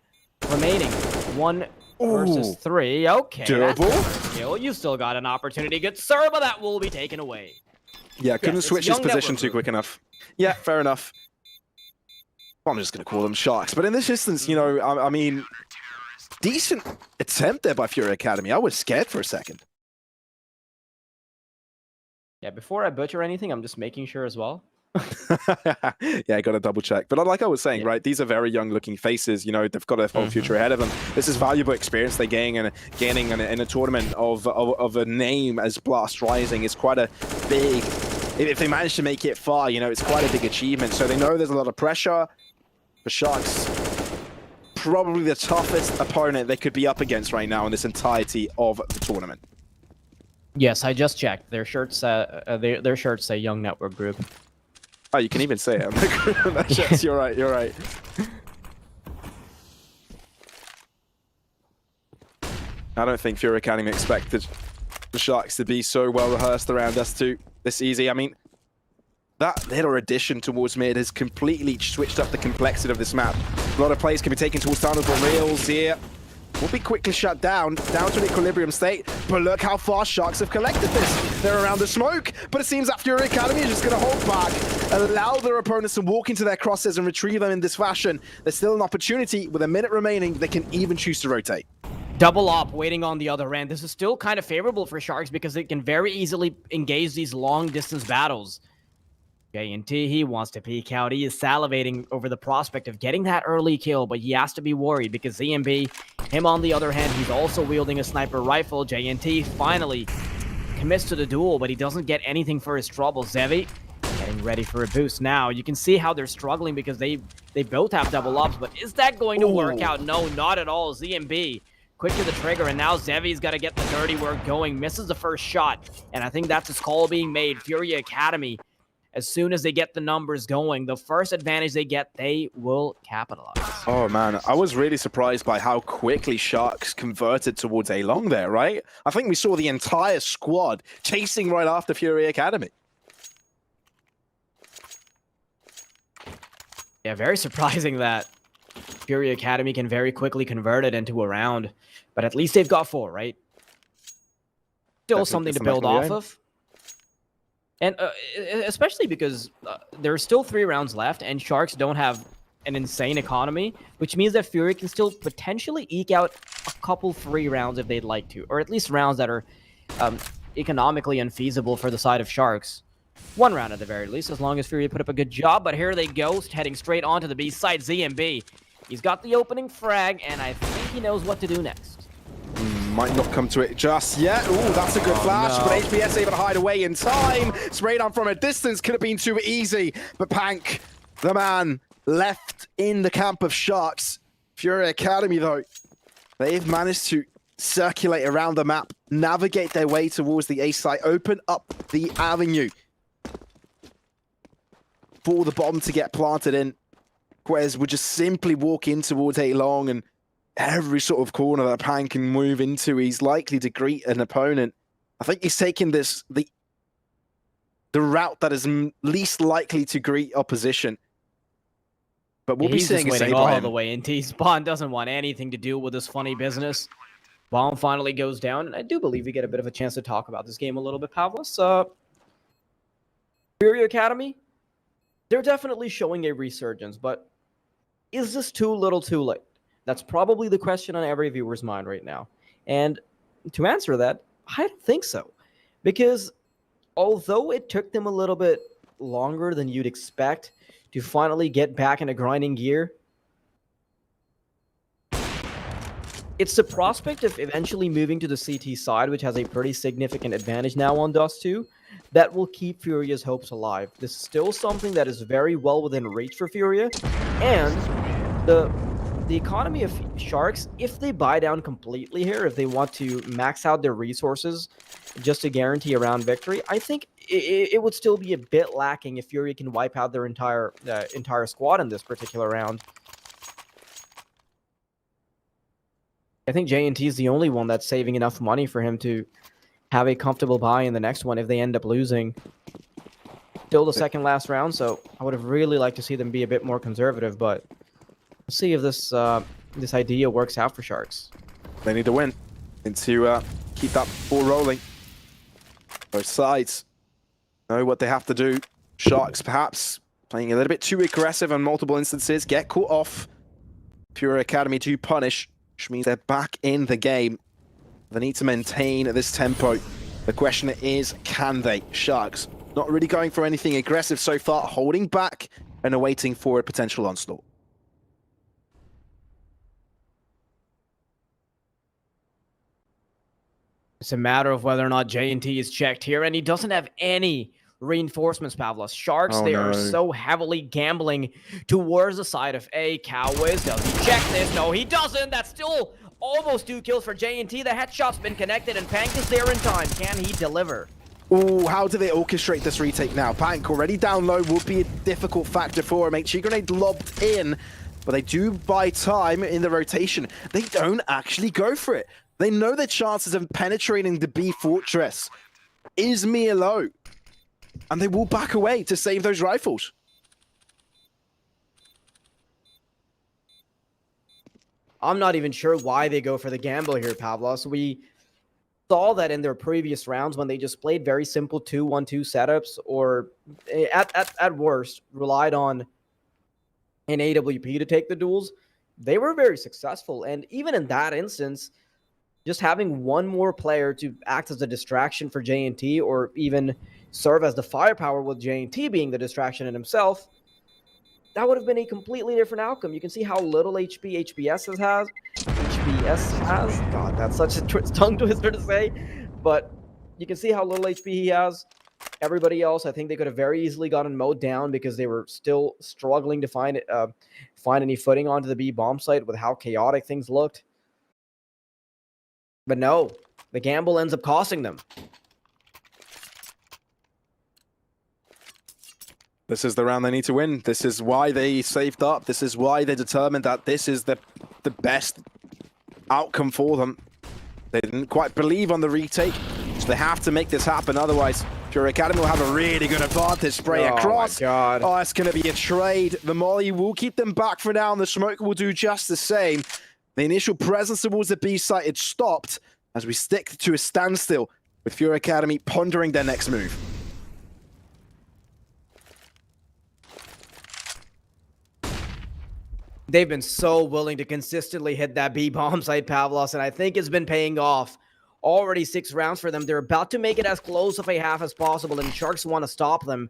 remaining. 1 versus 3. Okay. Durable. Kill. You still got an opportunity. Good sir, but that will be taken away. Yeah, couldn't switch his position too quick enough. Yeah, fair enough. I'm just going to call them Sharks. But in this instance, you know, I mean, decent attempt there by FURIA Academy. I was scared for a second. Yeah, before I butcher anything, I'm just making sure as well. Yeah, I got to double check. But like I was saying, right, these are very young looking faces. You know, they've got a whole future ahead of them. This is valuable experience they're gaining in a tournament of a name as Blast Rising. It's quite a big, if they manage to make it far, you know, it's quite a big achievement. So they know there's a lot of pressure. The Sharks, probably the toughest opponent they could be up against right now in this entirety of the tournament. Yes, I just checked. Their shirts say Young Network Group. Oh, you can even say it on the group. Yes, you're right, you're right. I don't think FURIA Academy expected the Sharks to be so well rehearsed around us too this easy. I mean, that little addition towards mid has completely switched up the complexity of this map. A lot of plays can be taken towards vulnerable reels here. Will be quickly shut down to an equilibrium state. But look how fast Sharks have collected this. They're around the smoke, but it seems that FURIA Academy is just going to hold back, allow their opponents to walk into their crosses and retrieve them in this fashion. There's still an opportunity. With a minute remaining, they can even choose to rotate. Double op waiting on the other end. This is still kind of favorable for Sharks because they can very easily engage these long-distance battles. JNT, he wants to peek out. He is salivating over the prospect of getting that early kill, but he has to be worried because ZMB, him on the other hand, he's also wielding a sniper rifle. JNT finally commits to the duel, but he doesn't get anything for his trouble. Zevi getting ready for a boost now. You can see how they're struggling because they both have double ops, but is that going to work out? No, not at all. ZMB quick to the trigger, and now Zevi's got to get the dirty work going. Misses the first shot, and I think that's his call being made. FURIA Academy, as soon as they get the numbers going, the first advantage they get, they will capitalize. Oh, man. I was really surprised by how quickly Sharks converted towards A-Long there, right? I think we saw the entire squad chasing right after FURIA Academy. Yeah, very surprising that FURIA Academy can very quickly convert it into a round. But at least they've got 4, right? Still something to build off of. And especially because there's still 3 rounds left, and Sharks don't have an insane economy, which means that FURIA can still potentially eke out a couple 3 rounds if they'd like to, or at least rounds that are economically unfeasible for the side of Sharks. 1 round at the very least, as long as FURIA put up a good job. But here they go, heading straight onto the B side. ZMB, he's got the opening frag, and I think he knows what to do next. Might not come to it just yet. Ooh, that's a good flash, no. But HBS able to hide away in time. Sprayed on from a distance, could have been too easy. But Pank, the man, left in the camp of Sharks. FURIA Academy, though, they've managed to circulate around the map, navigate their way towards the A site, open up the avenue for the bomb to get planted in. Quez would just simply walk in towards A-Long, and every sort of corner that Pan can move into, he's likely to greet an opponent. I think he's taking this the route that is least likely to greet opposition. But we'll be seeing waiting all the way into Spawn. Doesn't want anything to do with this funny business. Bomb finally goes down, and I do believe we get a bit of a chance to talk about this game a little bit, Pavlos. FURIA Academy, they're definitely showing a resurgence, but is this too little too late? That's probably the question on every viewer's mind right now. And to answer that, I don't think so. Because although it took them a little bit longer than you'd expect to finally get back in a grinding gear, it's the prospect of eventually moving to the CT side, which has a pretty significant advantage now on Dust 2, that will keep Furia's hopes alive. This is still something that is very well within reach for Furia, and the economy of Sharks, if they buy down completely here, if they want to max out their resources just to guarantee a round victory, I think it would still be a bit lacking if Furia can wipe out their entire squad in this particular round. I think J&T is the only one that's saving enough money for him to have a comfortable buy in the next one if they end up losing. Still the second last round, so I would have really liked to see them be a bit more conservative, but we'll see if this idea works out for Sharks. They need to win and to keep that ball rolling. Both sides know what they have to do. Sharks perhaps playing a little bit too aggressive on multiple instances, get caught off. FURIA Academy to punish, which means they're back in the game. They need to maintain this tempo. The question is, can they? Sharks not really going for anything aggressive so far, holding back and awaiting for a potential onslaught. It's a matter of whether or not J&T is checked here, and he doesn't have any reinforcements, Pavlos. Sharks, they are so heavily gambling towards the side of A. Cowboys. Does he check this? No, he doesn't. That's still almost 2 kills for J&T. The headshot's been connected, and Pank is there in time. Can he deliver? Ooh, how do they orchestrate this retake now? Pank already down low would be a difficult factor for him. HE grenade lobbed in, but they do buy time in the rotation. They don't actually go for it. They know their chances of penetrating the B fortress is mere low. And they will back away to save those rifles. I'm not even sure why they go for the gamble here, Pavlos. We saw that in their previous rounds when they just played very simple 2-1-2 setups, or at worst relied on an AWP to take the duels. They were very successful, and even in that instance, just having one more player to act as a distraction for J&T, or even serve as the firepower with J&T being the distraction in himself, that would have been a completely different outcome. You can see how little HP HBS has. God, that's such a tongue twister to say. But you can see how little HP he has. Everybody else, I think they could have very easily gotten mowed down because they were still struggling to find any footing onto the B bomb site with how chaotic things looked. But no, the gamble ends up costing them. This is the round they need to win. This is why they saved up. This is why they determined that this is the best outcome for them. They didn't quite believe on the retake, so they have to make this happen. Otherwise, FURIA Academy will have a really good advantage. Spray across. My God. Oh, it's going to be a trade. The molly will keep them back for now, and the smoke will do just the same. The initial presence towards the B site, it stopped as we stick to a standstill with FURIA Academy pondering their next move. They've been so willing to consistently hit that B bomb site, Pavlos, and I think it's been paying off. Already 6 rounds for them. They're about to make it as close of a half as possible, and Sharks want to stop them.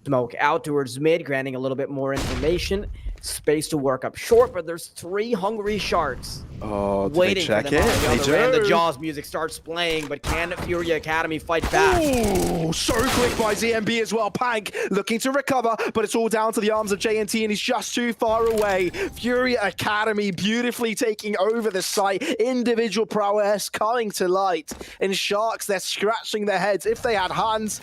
Smoke out towards mid, granting a little bit more information. Space to work up short, but there's 3 hungry Sharks waiting for them on the other end. The Jaws music starts playing, but can FURIA Academy fight back? Ooh, so quick by ZMB as well. Pank looking to recover, but it's all down to the arms of J&T, and he's just too far away. FURIA Academy beautifully taking over the site. Individual prowess coming to light. And Sharks, they're scratching their heads. If they had hands,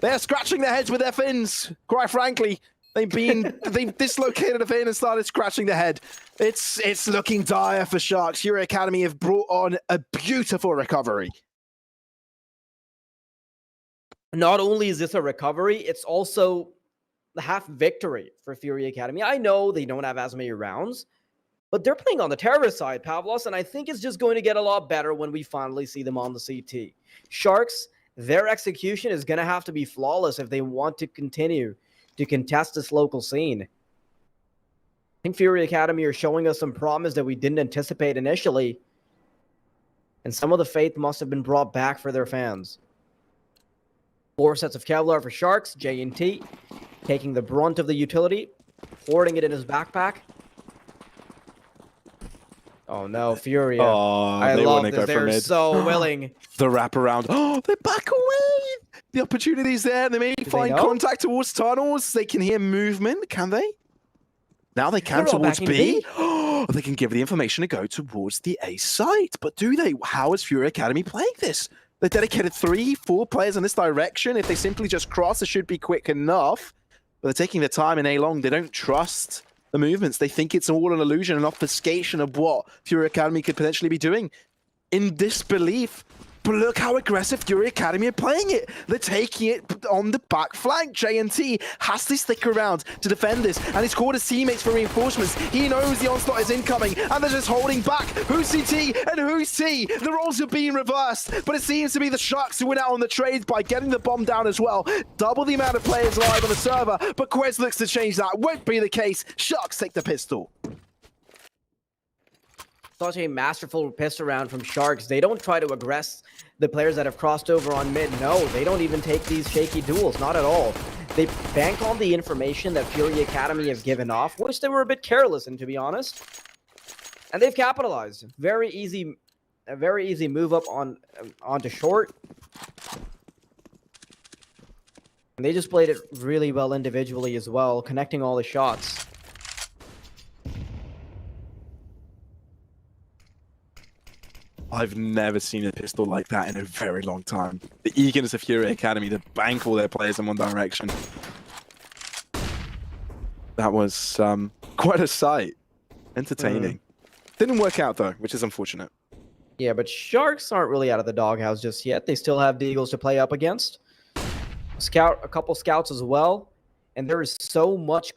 they're scratching their heads with their fins, quite frankly. They've dislocated a fin and started scratching their head. It's looking dire for Sharks. FURIA Academy have brought on a beautiful recovery. Not only is this a recovery, it's also the half victory for FURIA Academy. I know they don't have as many rounds, but they're playing on the terrorist side, Pavlos, and I think it's just going to get a lot better when we finally see them on the CT. Sharks, their execution is going to have to be flawless if they want to continue to contest this local scene. I think Fury Academy are showing us some promise that we didn't anticipate initially, and some of the faith must have been brought back for their fans. 4 sets of Kevlar for Sharks. J&T taking the brunt of the utility, hoarding it in his backpack. Oh no, Furia. Oh, I they love want to this. go for They're mid. so willing. The wraparound. Oh, they're back away. The opportunity's there. They may find contact towards tunnels. They can hear movement. Can they? Now they can towards B. Oh, they can give the information to go towards the A site. But do they? How is Fury Academy playing this? They dedicated 3-4 players in this direction. If they simply just cross, it should be quick enough. But they're taking their time in A long. They don't trust the movements. They think it's all an illusion, an obfuscation of what Fury Academy could potentially be doing. In disbelief. But look how aggressive Fury Academy are playing it. They're taking it on the back flank. J&T has to stick around to defend this, and he's called his teammates for reinforcements. He knows the onslaught is incoming, and they're just holding back. Who's CT and who's T? The roles are being reversed, but it seems to be the Sharks who win out on the trades by getting the bomb down as well. Double the amount of players live on the server, but Quez looks to change that. Won't be the case. Sharks take the pistol. Such a masterful piss around from Sharks. They don't try to aggress the players that have crossed over on mid. No, they don't even take these shaky duels. Not at all. They bank on the information that Fury Academy have given off, which they were a bit careless in, to be honest. And they've capitalized. A very easy move up onto short. And they just played it really well individually as well, connecting all the shots. I've never seen a pistol like that in a very long time. The eagerness of Fury Academy to bank all their players in one direction. That was quite a sight. Entertaining. Didn't work out though, which is unfortunate. Yeah, but Sharks aren't really out of the doghouse just yet. They still have the Eagles to play up against. A couple scouts as well. And there is so much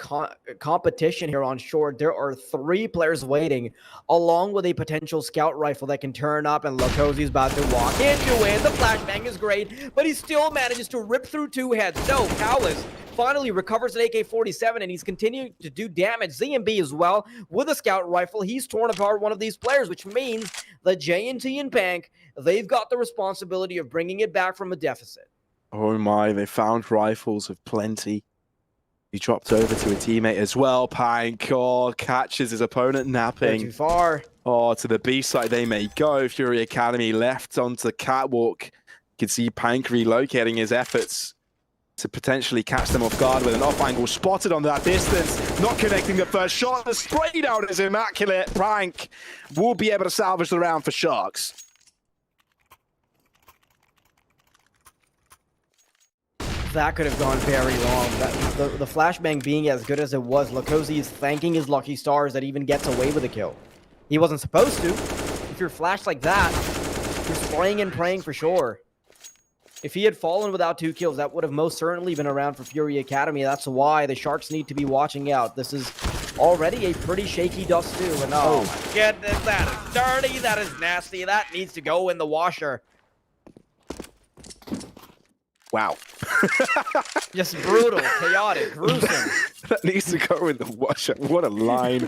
competition here on short. There are 3 players waiting, along with a potential scout rifle that can turn up, and Lokozi's about to walk into it. The flashbang is great, but he still manages to rip through 2 heads. No, Cowlis finally recovers an AK-47, and he's continuing to do damage. ZMB as well, with a scout rifle. He's torn apart one of these players, which means the J&T and Bank, they've got the responsibility of bringing it back from a deficit. Oh my, they found rifles of plenty. He dropped over to a teammate as well. Pank catches his opponent napping. Too far. Oh, to the B side they may go. Fury Academy left onto the catwalk. You can see Pank relocating his efforts to potentially catch them off guard with an off angle spotted on that distance. Not connecting the first shot. The spray down is immaculate. Pank will be able to salvage the round for Sharks. That could have gone very wrong. The flashbang being as good as it was, Lokozi is thanking his lucky stars that even gets away with a kill. He wasn't supposed to. If you're flashed like that, you're spraying and praying for sure. If he had fallen without 2 kills, that would have most certainly been around for Fury Academy. That's why the Sharks need to be watching out. This is already a pretty shaky dust too. And oh my goodness, that is dirty, that is nasty, that needs to go in the washer. Wow. Just brutal, chaotic, gruesome. That needs to go in the washer. What a line.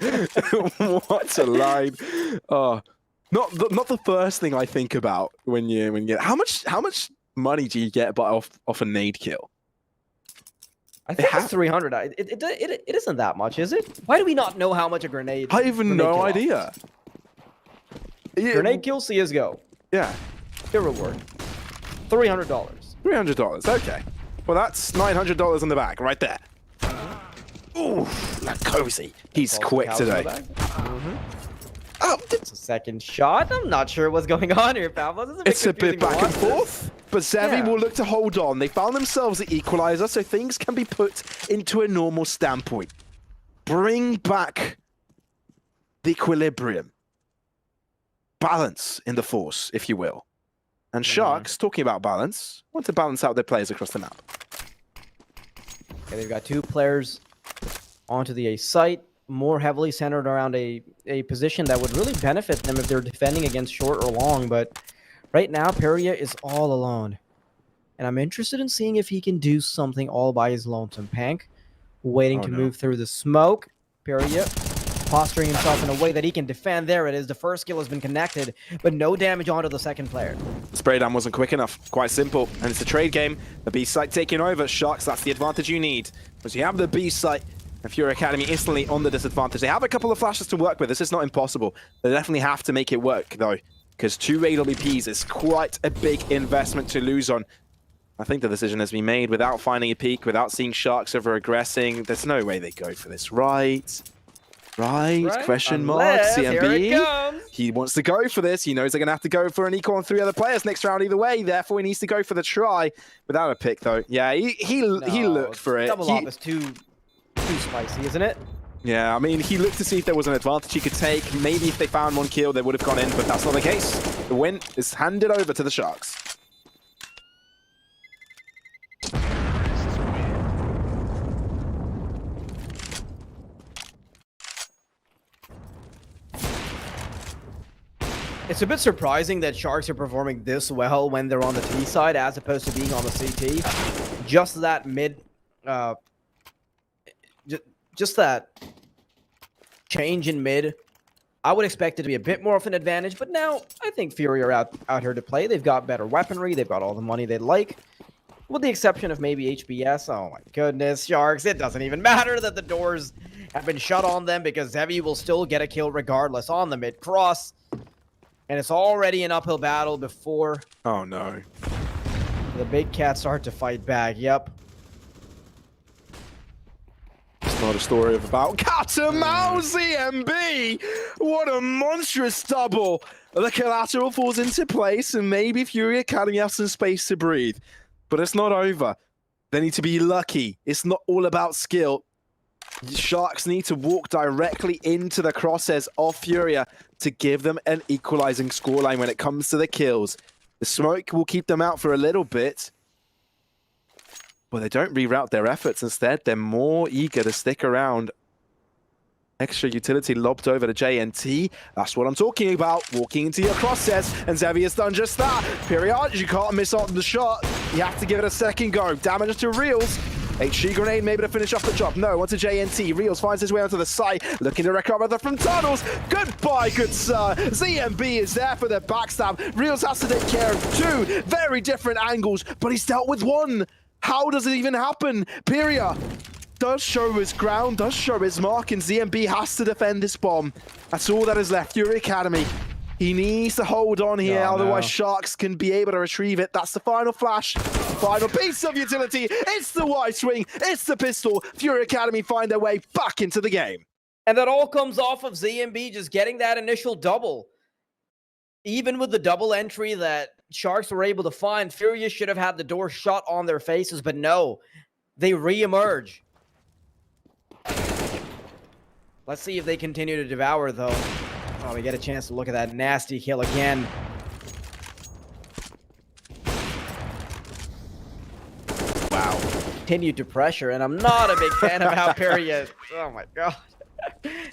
What a line. Not the first thing I think about when you how much money do you get off a nade kill? I think it's 300. It isn't that much, is it? Why do we not know how much a grenade? I have no idea. Grenade kill CSGO. Yeah. Good reward. $300. $300. Okay. Well, that's $900 on the back right there. Ooh, that cozy. He's quick today. Oh, it's a second shot. I'm not sure what's going on here, Pavlos. It's a bit back and forth, but Zevi will look to hold on. They found themselves at equalizer, so things can be put into a normal standpoint. Bring back the equilibrium. Balance in the force, if you will. And Sharks, talking about balance, want to balance out their players across the map. Okay, they've got 2 players onto the A site, more heavily centered around a position that would really benefit them if they're defending against short or long. But right now, Furia is all alone. And I'm interested in seeing if he can do something all by his lonesome. Pank waiting to move through the smoke. FURIA posturing himself in a way that he can defend. There it is. The first kill has been connected, but no damage onto the second player. The spray down wasn't quick enough. Quite simple. And it's a trade game. The B site taking over. Sharks, that's the advantage you need. Because you have the B site, and FURIA Academy instantly on the disadvantage. They have a couple of flashes to work with. This is not impossible. They definitely have to make it work, though. Because 2 AWPs is quite a big investment to lose on. I think the decision has been made without finding a peak, without seeing Sharks over-aggressing. There's no way they go for this, right? Right? Question mark, CMB. He wants to go for this. He knows they're going to have to go for an equal on 3 other players next round either way. Therefore, he needs to go for the try without a pick, though. Yeah, he looked for it. Double op is too spicy, isn't it? Yeah, I mean, he looked to see if there was an advantage he could take. Maybe if they found 1 kill, they would have gone in, but that's not the case. The win is handed over to the Sharks. It's a bit surprising that Sharks are performing this well when they're on the T side as opposed to being on the CT. Just that just that change in mid, I would expect it to be a bit more of an advantage, but now I think FURIA are out here to play. They've got better weaponry, they've got all the money they'd like, with the exception of maybe HBS. Oh my goodness, Sharks, it doesn't even matter that the doors have been shut on them because Heavy will still get a kill regardless on the mid cross. And it's already an uphill battle before... Oh, no. The big cats start to fight back. Yep. It's not a story of about cat and mouse, CMB! What a monstrous double! The collateral falls into place, and maybe FURIA Academy have some space to breathe. But it's not over. They need to be lucky. It's not all about skill. Sharks need to walk directly into the crosshairs of FURIA to give them an equalizing scoreline when it comes to the kills. The smoke will keep them out for a little bit, but they don't reroute their efforts. Instead, they're more eager to stick around. Extra utility lobbed over to JNT. That's what I'm talking about. Walking into your crosshairs, and Xavier's done just that. FURIA, you can't miss on the shot. You have to give it a second go. Damage to Reels. HG grenade maybe to finish off the job. No, onto JNT. Reels finds his way onto the side, looking to recover from tunnels. Goodbye, good sir. ZMB is there for the backstab. Reels has to take care of 2 very different angles, but he's dealt with 1. How does it even happen? FURIA does show his ground, does show his mark, and ZMB has to defend this bomb. That's all that is left. FURIA Academy. He needs to hold on here, otherwise Sharks can be able to retrieve it. That's the final flash, final piece of utility. It's the wide swing, it's the pistol. FURIA Academy find their way back into the game. And that all comes off of ZMB just getting that initial double. Even with the double entry that Sharks were able to find, FURIA should have had the door shut on their faces, but no, they re-emerge. Let's see if they continue to devour, though. Oh, we get a chance to look at that nasty kill again. Wow. Continued to pressure, and I'm not a big fan of how FURIA... Oh my god.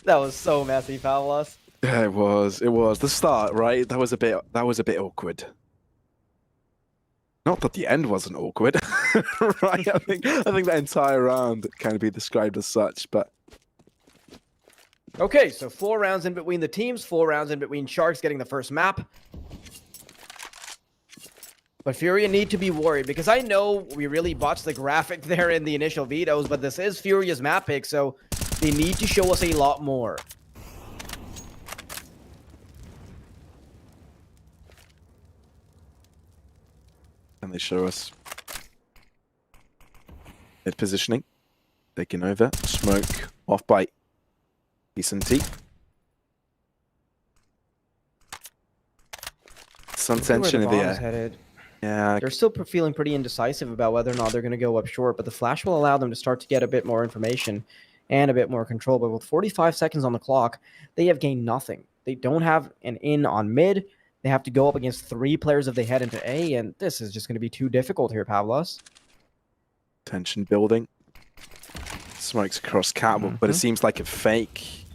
That was so messy, Pavlos. Yeah, it was. It was. The start, right? That was a bit awkward. Not that the end wasn't awkward. Right? I think that entire round can be described as such, but okay, so 4 rounds in between the teams, 4 rounds in between Sharks getting the first map. But FURIA need to be worried, because I know we really botched the graphic there in the initial vetoes, but this is FURIA's map pick, so they need to show us a lot more. Can they show us mid positioning? Taking over. Smoke. Off bite. Decent T. Some tension in the air. Headed. Yeah. They're still feeling pretty indecisive about whether or not they're going to go up short, but the flash will allow them to start to get a bit more information and a bit more control. But with 45 seconds on the clock, they have gained nothing. They don't have an in on mid. They have to go up against 3 players if they head into A, and this is just going to be too difficult here, Pavlos. Tension building. Smokes across catwalk, but it seems like a fake.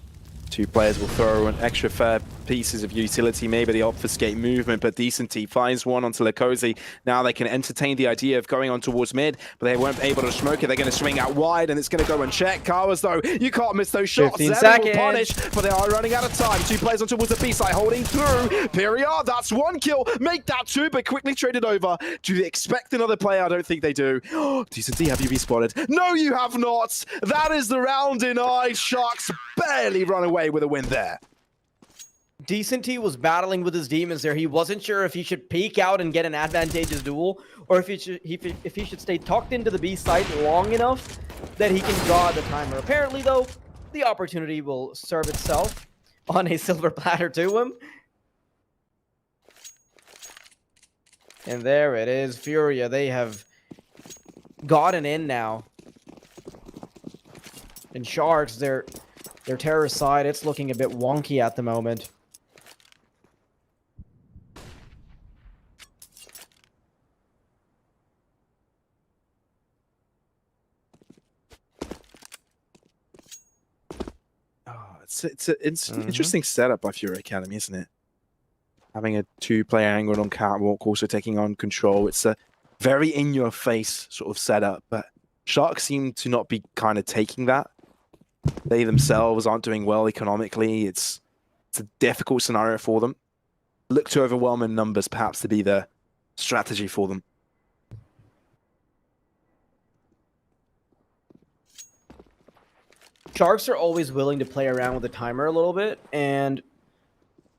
2 players will throw an extra fair pieces of utility, maybe the obfuscate movement, but Decenty finds one onto Lakosi. Now they can entertain the idea of going on towards mid, but they weren't able to smoke it. They're going to swing out wide, and it's going to go unchecked. Kawas, though, you can't miss those shots. 15 Zevin will seconds. punish, but they are running out of time. 2 players on towards the B side, holding through. FURIA, that's 1 kill. Make that 2, but quickly traded over. Do they expect another player? I don't think they do. Decenty, have you been spotted? No, you have not. That is the round in eyes. Sharks barely run away with a win there. Decenty was battling with his demons there. He wasn't sure if he should peek out and get an advantageous duel, or if he should stay tucked into the B site long enough that he can draw the timer. Apparently, though, the opportunity will serve itself on a silver platter to him. And there it is, FURIA. They have gotten in now. And Sharks, their terror side, it's looking a bit wonky at the moment. It's an interesting setup by FURIA Academy, isn't it? Having a 2-player angle on catwalk, also taking on control. It's a very in-your-face sort of setup, but Sharks seem to not be kind of taking that. They themselves aren't doing well economically. It's a difficult scenario for them. Look to overwhelm in numbers, perhaps, to be the strategy for them. Sharks are always willing to play around with the timer a little bit, and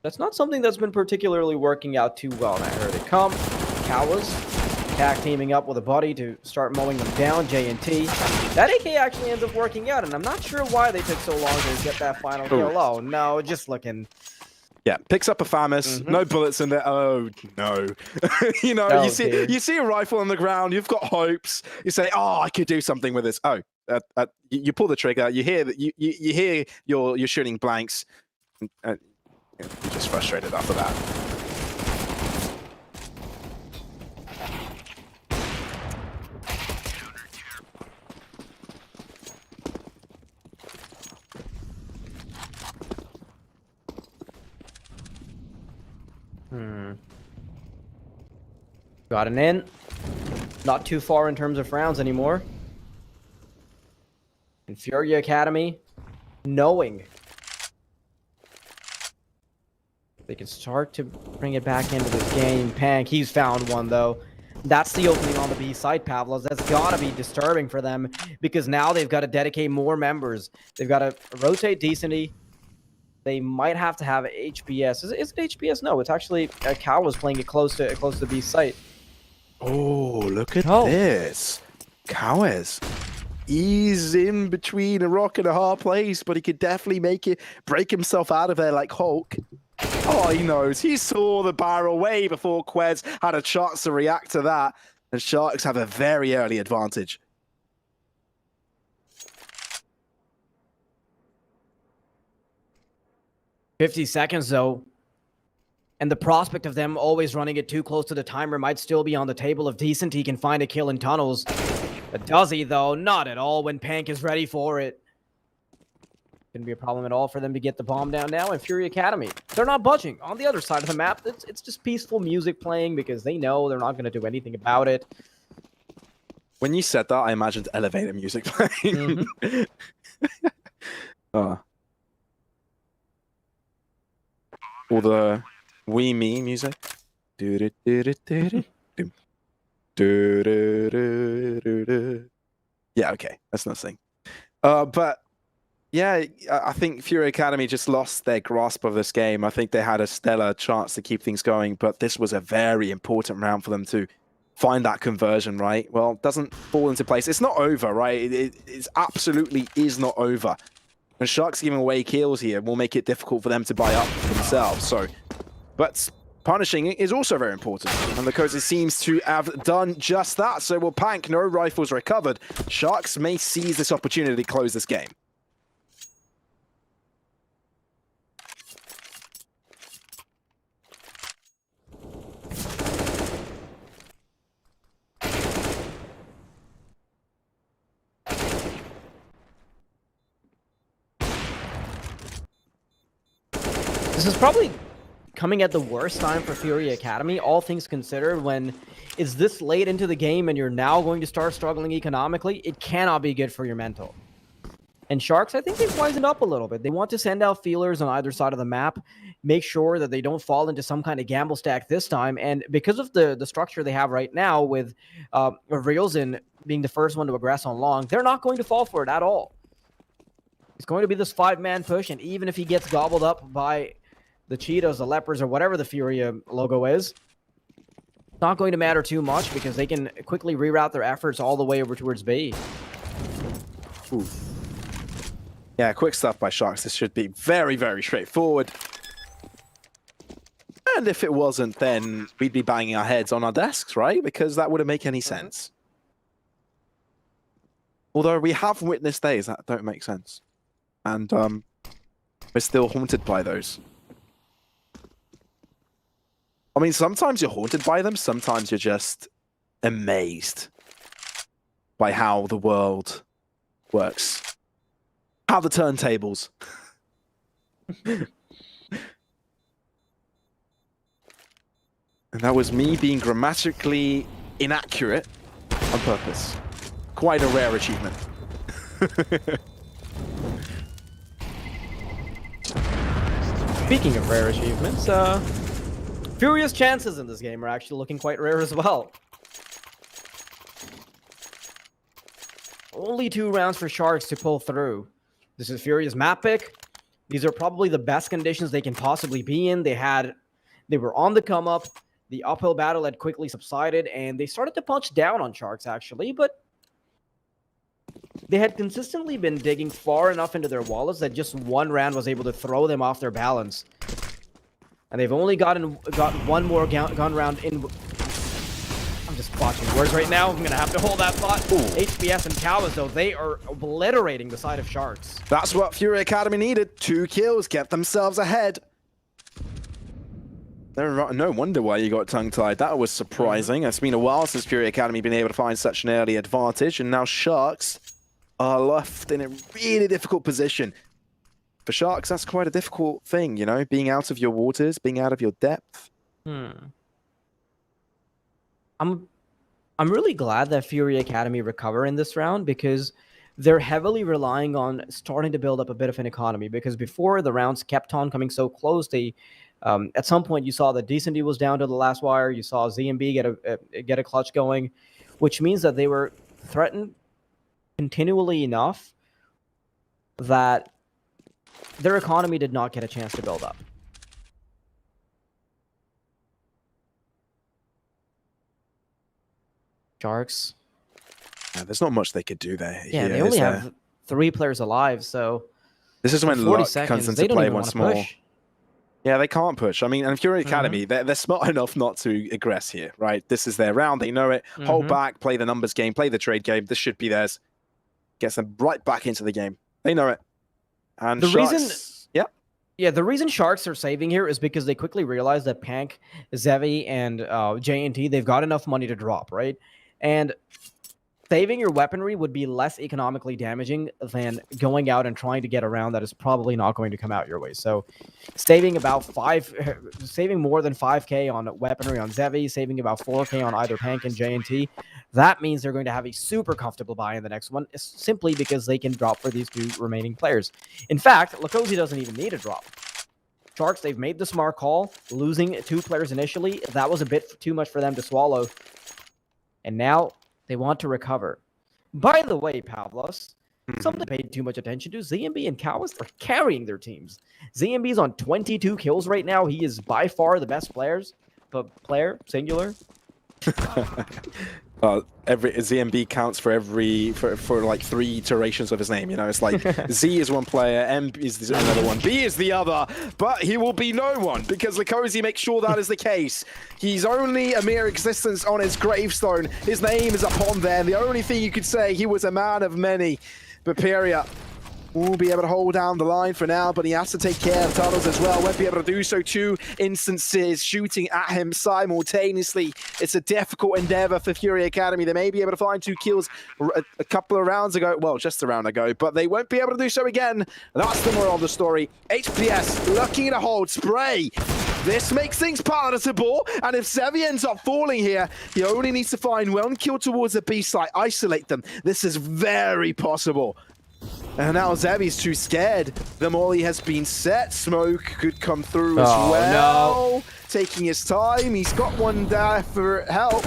that's not something that's been particularly working out too well. And I heard it come. Kawas tag teaming up with a buddy to start mowing them down. J&T. That AK actually ends up working out, and I'm not sure why they took so long to get that final kill. Oh no, just looking. Yeah, picks up a FAMAS, no bullets in there. Oh no. You know, you see a rifle on the ground, you've got hopes. You say, oh, I could do something with this. Oh, you pull the trigger, you hear that you hear you're shooting blanks. You're just frustrated after that. Got an in. Not too far in terms of rounds anymore. And FURIA Academy, knowing they can start to bring it back into this game. Pank, he's found one though. That's the opening on the B side, Pavlos. That's gotta be disturbing for them because now they've got to dedicate more members. They've got to rotate Decenty. They might have to have HBS. Is it HBS? No, it's actually Cal was playing it close to the B site. Oh, look at this. Kawes. He's in between a rock and a hard place, but he could definitely break himself out of there like Hulk. Oh, he knows. He saw the barrel way before Quez had a chance to react to that. And Sharks have a very early advantage. "50 seconds, though. And the prospect of them always running it too close to the timer might still be on the table if Decenty can find a kill in tunnels. But does he, though? Not at all when Pank is ready for it. Couldn't be a problem at all for them to get the bomb down now. And FURIA Academy, they're not budging. On the other side of the map, it's just peaceful music playing because they know they're not going to do anything about it. When you said that, I imagined elevator music playing. Oh. Or the We Me music. Yeah, okay, that's nothing. But yeah, I think FURIA Academy just lost their grasp of this game. I think they had a stellar chance to keep things going, but this was a very important round for them to find that conversion, right? Well, it doesn't fall into place. It's not over, right? It absolutely is not over. When Sharks giving away kills here will make it difficult for them to buy up themselves. So, but punishing is also very important. And the Cozy seems to have done just that. So will Pank, no rifles recovered. Sharks may seize this opportunity to close this game. This is probably coming at the worst time for FURIA Academy, all things considered. When it's this late into the game and you're now going to start struggling economically, it cannot be good for your mental. And Sharks, I think they've wisened up a little bit. They want to send out feelers on either side of the map, make sure that they don't fall into some kind of gamble stack this time. And because of the structure they have right now with Reelzin being the first one to aggress on long, they're not going to fall for it at all. It's going to be this 5-man push, and even if he gets gobbled up by the Cheetahs, the Leopards, or whatever the FURIA logo is, it's not going to matter too much because they can quickly reroute their efforts all the way over towards B. Ooh. Yeah, quick stuff by Sharks. This should be very, very straightforward. And if it wasn't, then we'd be banging our heads on our desks, right? Because that wouldn't make any sense. Although we have witnessed days that don't make sense. And we're still haunted by those. I mean, sometimes you're haunted by them. Sometimes you're just amazed by how the world works. How the turntables. And that was me being grammatically inaccurate on purpose. Quite a rare achievement. Speaking of rare achievements, FURIA's chances in this game are actually looking quite rare as well. Only 2 rounds for Sharks to pull through. This is FURIA's map pick. These are probably the best conditions they can possibly be in. They were on the come up. The uphill battle had quickly subsided, and they started to punch down on Sharks, actually, but they had consistently been digging far enough into their wallets that just 1 round was able to throw them off their balance. And they've only got 1 more gun round in. I'm just watching words right now. I'm going to have to hold that thought. Ooh. HBS and Cowas, though, they are obliterating the side of Sharks. That's what FURIA Academy needed. 2 kills, get themselves ahead. No wonder why you got tongue-tied. That was surprising. It's been a while since FURIA Academy been able to find such an early advantage, and now Sharks are left in a really difficult position. For Sharks, that's quite a difficult thing, you know, being out of your waters, being out of your depth. I'm really glad that FURIA Academy recover in this round because they're heavily relying on starting to build up a bit of an economy, because before the rounds kept on coming so close, they at some point you saw that Decent was down to the last wire, you saw ZMB get a clutch going, which means that they were threatened continually enough that their economy did not get a chance to build up. Sharks. Yeah, there's not much they could do there. Yeah, they only have 3 players alive, so this is when luck comes into play once more. Push. Yeah, they can't push. I mean, and FURIA Academy, they're smart enough not to aggress here, right? This is their round. They know it. Hold back, play the numbers game, play the trade game. This should be theirs. Gets them right back into the game. They know it. And the Sharks, reason... Yeah, the reason Sharks are saving here is because they quickly realized that Pank, Zevi, and JNT, they've got enough money to drop, right? And saving your weaponry would be less economically damaging than going out and trying to get around that is probably not going to come out your way. So saving more than 5k on weaponry on Zevi, saving about 4k on either Pank and JNT, that means they're going to have a super comfortable buy in the next one, simply because they can drop for these 2 remaining players. In fact, Lakosi doesn't even need a drop. Sharks, they've made the smart call, losing 2 players initially. That was a bit too much for them to swallow. And now they want to recover. By the way, Pavlos, something paid too much attention to. ZMB and Cowas are carrying their teams. ZMB's on 22 kills right now. He is by far the best player, singular. Every ZMB counts for like 3 iterations of his name. You know, it's like Z is one player, M is another one, B is the other, but he will be no one because Lakosi makes sure that is the case. He's only a mere existence on his gravestone. His name is upon there. The only thing you could say, he was a man of many. But Furia, will be able to hold down the line for now, but he has to take care of tunnels as well. Won't be able to do so. 2 instances shooting at him simultaneously. It's a difficult endeavor for FURIA Academy. They may be able to find 2 kills a couple of rounds ago. Well, just a round ago, but they won't be able to do so again. That's the moral of the story. HPS looking to hold Spray. This makes things palatable, and if Zevi ends up falling here, he only needs to find 1 kill towards the B site, isolate them. This is very possible. And now Zevi's too scared. The molly has been set. Smoke could come through as well. No. Taking his time. He's got one there for help.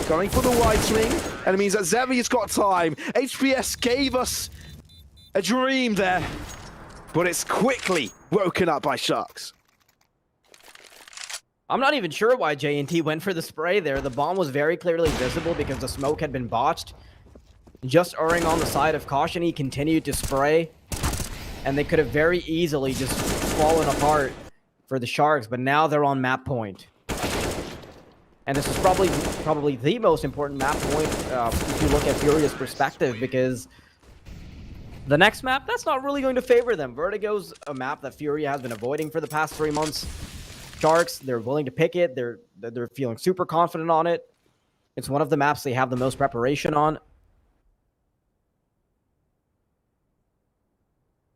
Going for the wide swing. And it means that Zevi's got time. HPS gave us a dream there. But it's quickly woken up by Sharks. I'm not even sure why J&T went for the spray there. The bomb was very clearly visible because the smoke had been botched. Just erring on the side of caution, he continued to spray. And they could have very easily just fallen apart for the Sharks, but now they're on map point. And this is probably the most important map point if you look at Furia's perspective, because the next map, that's not really going to favor them. Vertigo's a map that Furia has been avoiding for the past 3 months. Sharks, they're willing to pick it. They're feeling super confident on it. It's one of the maps they have the most preparation on.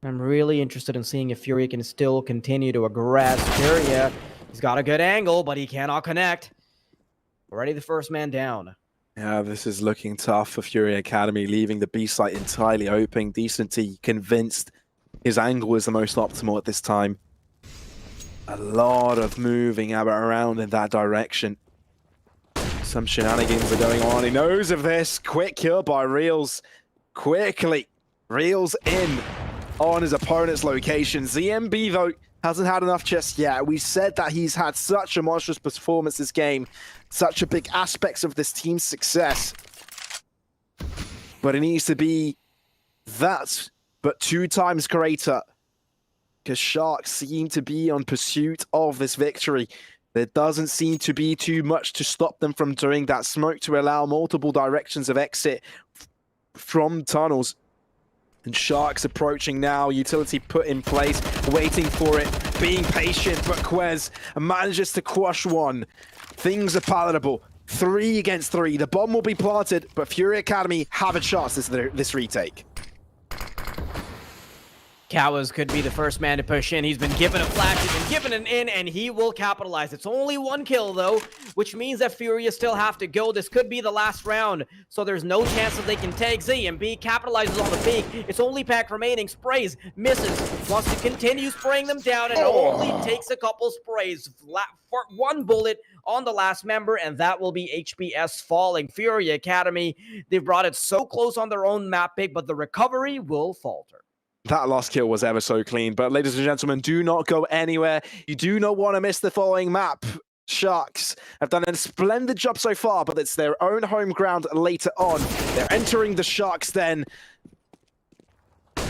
I'm really interested in seeing if Furia can still continue to aggress. Furia, he's got a good angle, but he cannot connect. Already the first man down. Yeah, this is looking tough for FURIA Academy, leaving the B site entirely open. Decency convinced his angle is the most optimal at this time. A lot of moving around in that direction. Some shenanigans are going on. He knows of this. Quick kill by Reels. Quickly. Reels in on his opponent's location. ZMB, though, hasn't had enough just yet. We said that he's had such a monstrous performance this game. Such a big aspects of this team's success. But it needs to be that, but 2 times greater. Because Sharks seem to be on pursuit of this victory. There doesn't seem to be too much to stop them from doing that. Smoke to allow multiple directions of exit from tunnels. And Sharks approaching now. Utility put in place, waiting for it, being patient. But Quez manages to crush one. Things are palatable. 3 against 3. The bomb will be planted, but FURIA Academy have a chance this retake. Kawas could be the first man to push in. He's been given a flash, he's been given an in, and he will capitalize. It's only 1 kill, though, which means that Furia still have to go. This could be the last round, so there's no chance that they can take ZMB. Capitalizes on the peak. It's only pack remaining. Sprays, misses, wants to continue spraying them down, and only takes a couple sprays. For 1 bullet on the last member, and that will be HPS falling. FURIA Academy, they've brought it so close on their own map pick, but the recovery will falter. That last kill was ever so clean, but ladies and gentlemen, do not go anywhere. You do not want to miss the following map. Sharks have done a splendid job so far, but it's their own home ground later on. They're entering the Sharks then.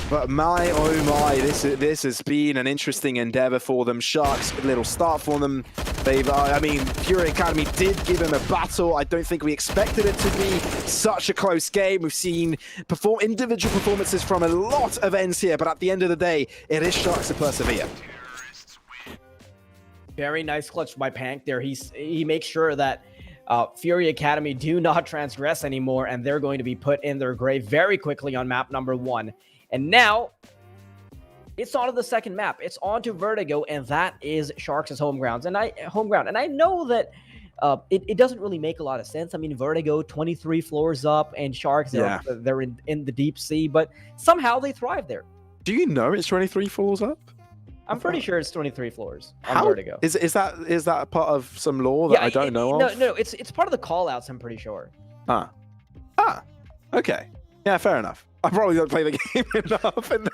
But my, oh my, this has been an interesting endeavor for them. Sharks, a little start for them. They've, I mean, FURIA Academy did give them a battle. I don't think we expected it to be such a close game. We've seen individual performances from a lot of ends here, but at the end of the day, it is Sharks to persevere. Very nice clutch by Pank there. He makes sure that FURIA Academy do not transgress anymore, and they're going to be put in their grave very quickly on map number 1. And now, it's on to the second map. It's on to Vertigo, and that is Sharks' home ground. And I know that it doesn't really make a lot of sense. I mean, Vertigo, 23 floors up, and Sharks, they're in the deep sea, but somehow they thrive there. Do you know it's 23 floors up? I'm pretty sure it's 23 floors on Vertigo. Is that part of some lore that I don't know of? No, it's part of the call-outs, I'm pretty sure. Okay. Yeah, fair enough. I probably don't play the game enough, and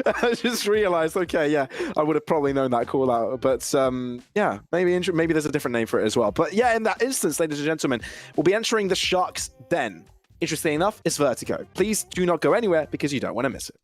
I just realized, okay, yeah, I would have probably known that call out, but yeah, maybe there's a different name for it as well. But yeah, in that instance, ladies and gentlemen, we'll be entering the Sharks Den. Interesting enough, it's Vertigo. Please do not go anywhere because you don't want to miss it.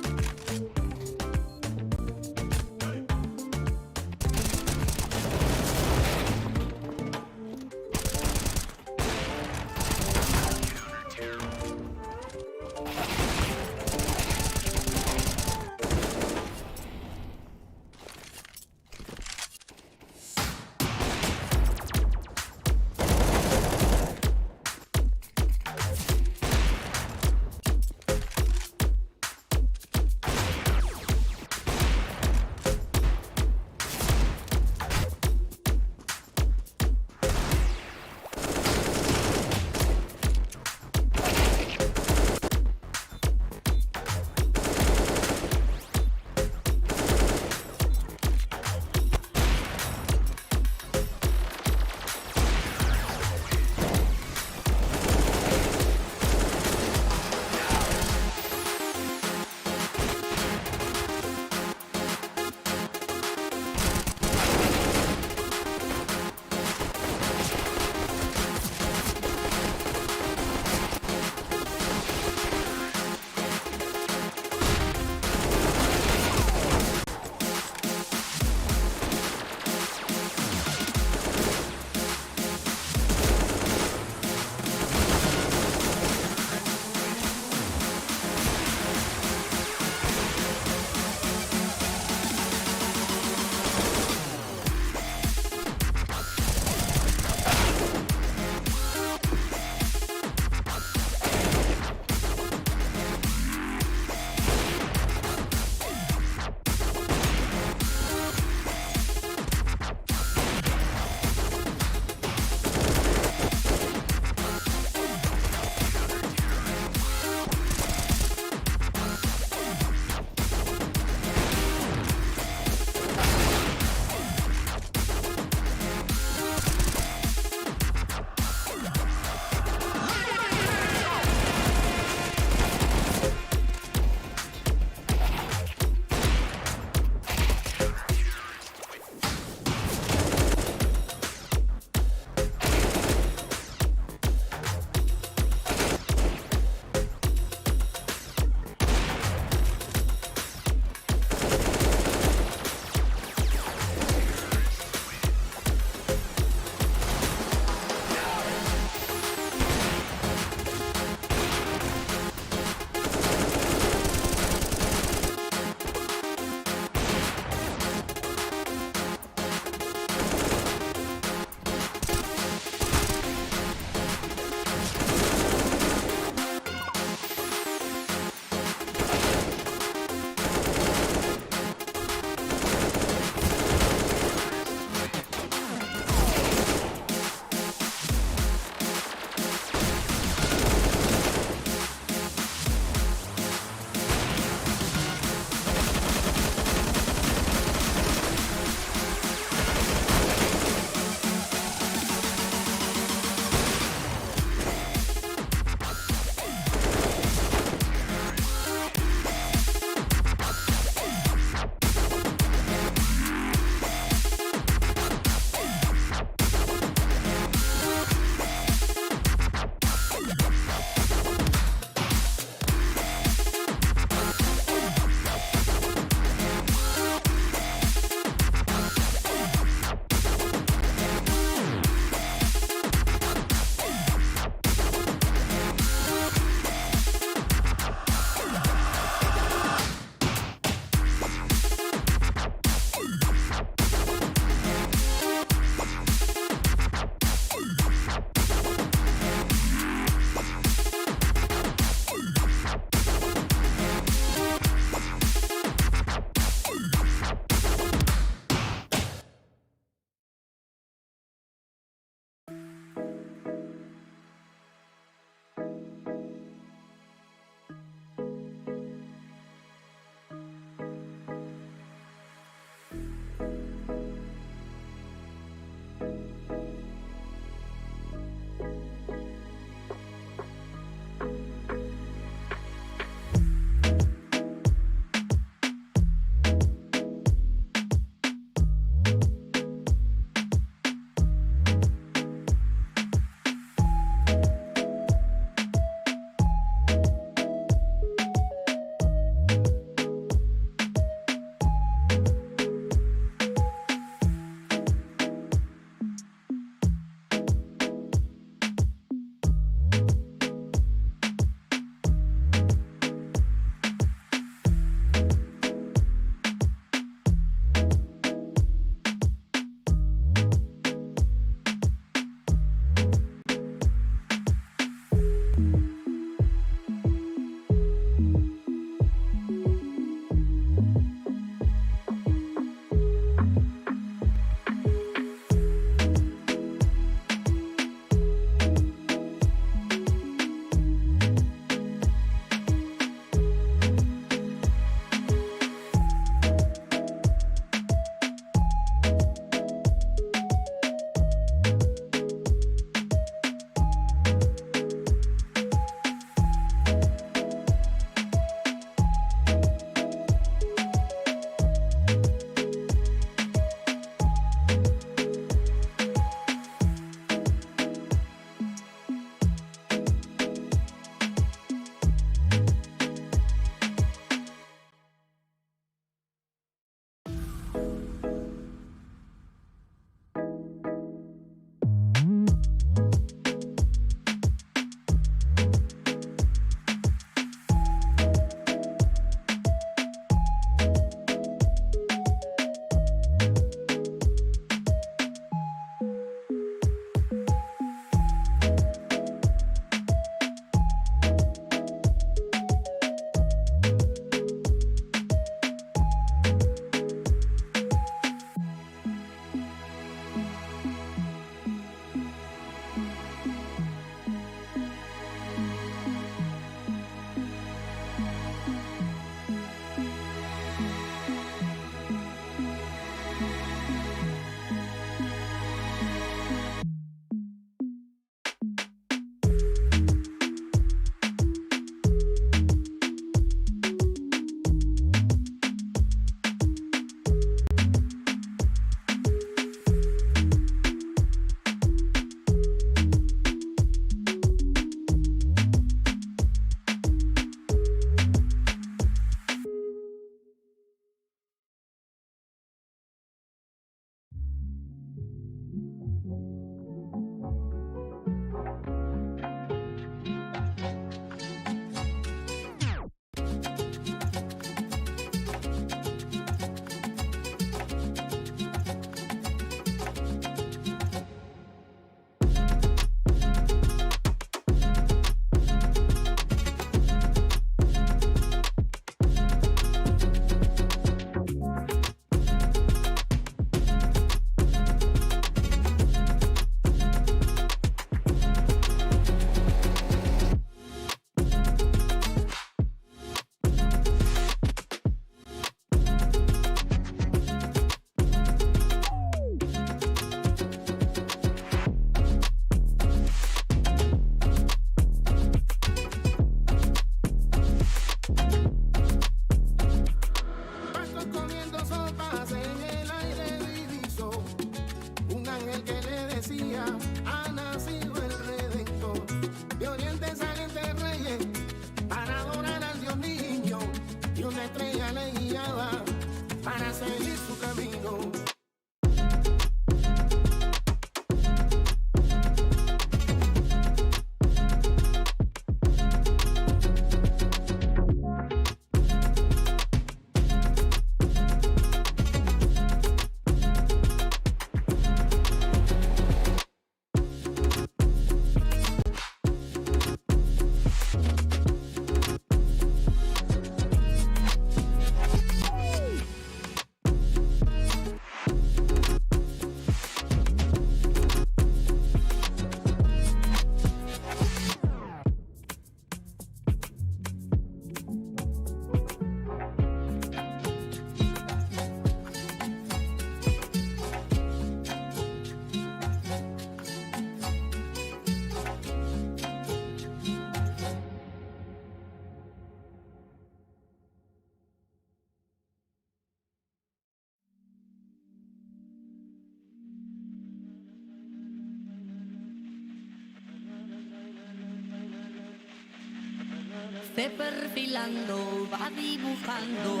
Se perfilando, va dibujando,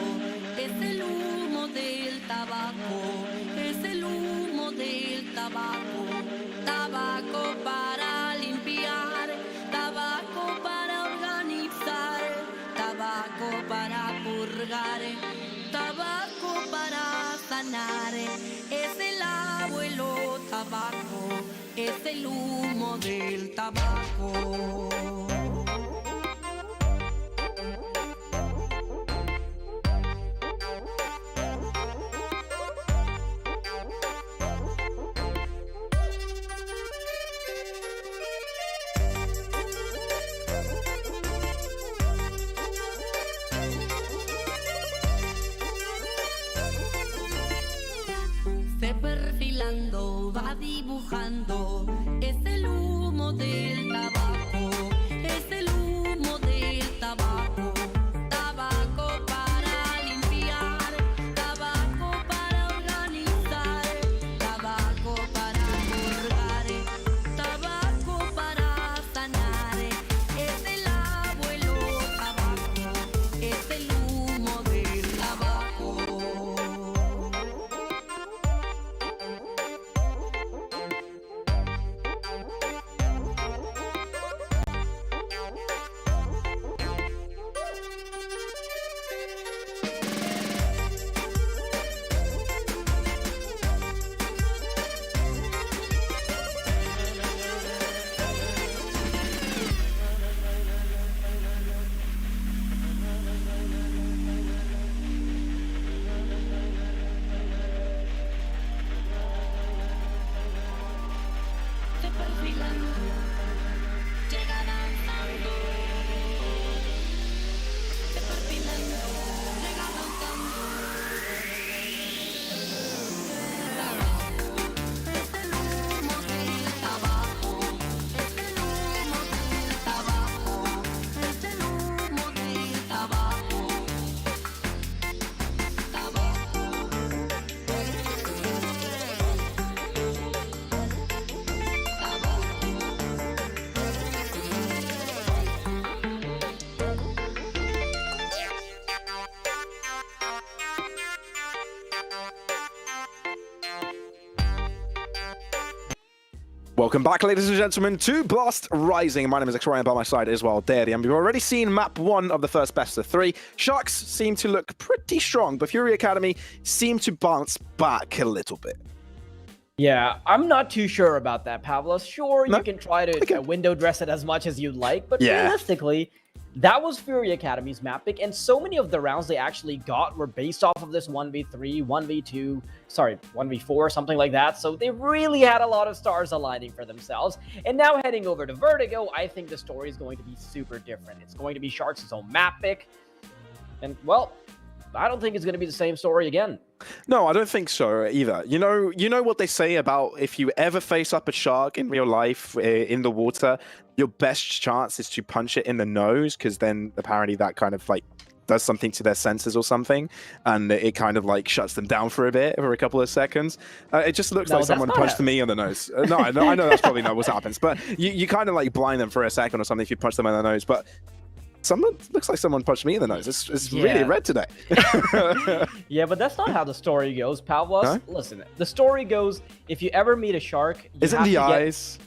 es el humo del tabaco, es el humo del tabaco, tabaco para limpiar, tabaco para organizar, tabaco para purgar, tabaco para sanar, es el abuelo tabaco, es el humo del tabaco. Se perfilando, va dibujando, es el humo del tabaco, es el humo del tabaco, tabaco para limpiar, tabaco para organizar, tabaco para purgar, tabaco para sanar, es el abuelo tabaco, es el humo del tabaco. Welcome back, ladies and gentlemen, to Blast Rising. My name is X-Ryan, by my side as well, Daddy. And we've already seen map 1 of the first best of 3. Sharks seem to look pretty strong, but Fury Academy seem to bounce back a little bit. Yeah, I'm not too sure about that, Pavlos. Sure, you can try to window dress it as much as you'd like, but realistically, that was Fury Academy's map pick, and so many of the rounds they actually got were based off of this 1v3, 1v2, sorry, 1v4, something like that, so they really had a lot of stars aligning for themselves. And now heading over to Vertigo, I think the story is going to be super different. It's going to be Sharks' own map pick, and, well, I don't think it's going to be the same story again. No, I don't think so either. You know what they say about if you ever face up a shark in real life in the water, your best chance is to punch it in the nose, because then apparently that kind of like does something to their senses or something, and it kind of like shuts them down for a bit, for a couple of seconds. It just looks like someone punched me on the nose. No, I know that's probably not what happens, but you kind of like blind them for a second or something if you punch them in the nose, but looks like someone punched me in the nose. It's really red today. Yeah, but that's not how the story goes, Pavlos. No? Listen, the story goes, if you ever meet a shark, isn't the eyes?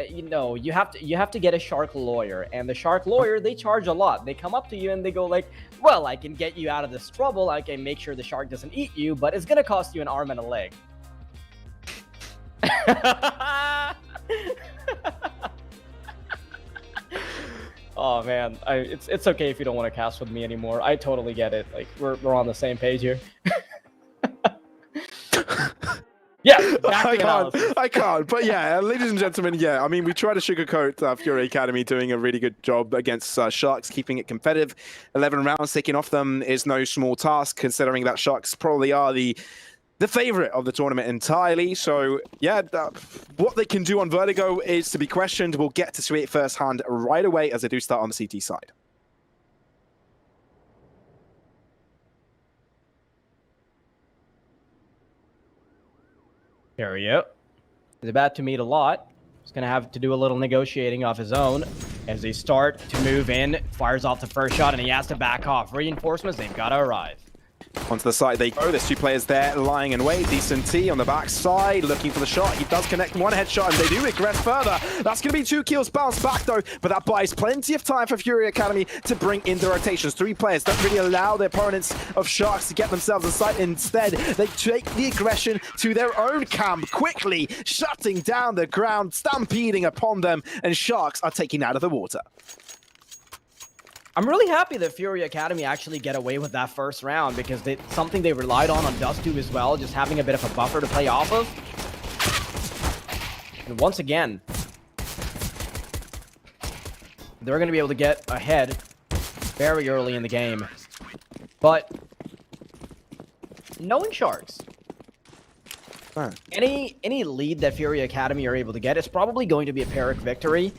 You have to get a shark lawyer, and the shark lawyer, they charge a lot. They come up to you and they go like, well, I can get you out of this trouble. I can make sure the shark doesn't eat you, but it's gonna cost you an arm and a leg. Oh man, it's okay if you don't want to cast with me anymore. I totally get it. Like we're on the same page here. Yeah, I can't. But yeah, ladies and gentlemen, yeah, I mean, we try to sugarcoat Fury Academy doing a really good job against Sharks, keeping it competitive. 11 rounds taking off them is no small task, considering that Sharks probably are the favorite of the tournament entirely. So yeah, what they can do on Vertigo is to be questioned. We'll get to see it firsthand right away as they do start on the CT side. FURIA is about to meet a lot. He's going to have to do a little negotiating off his own as they start to move in. Fires off the first shot, and he has to back off. Reinforcements, they've got to arrive. Onto the side they go. There's 2 players there lying in wait. Decent T on the back side looking for the shot. He does connect 1 headshot, and they do regress further. That's going to be 2 kills bounced back though, but that buys plenty of time for Fury Academy to bring in the rotations. 3 players don't really allow their opponents of Sharks to get themselves a sight. Instead, they take the aggression to their own camp, quickly shutting down the ground, stampeding upon them, and Sharks are taken out of the water. I'm really happy that Fury Academy actually get away with that first round, because something they relied on Dust 2 as well, just having a bit of a buffer to play off of. And once again, they're going to be able to get ahead very early in the game. But knowing Sharks, any lead that Fury Academy are able to get is probably going to be a Pyrrhic victory.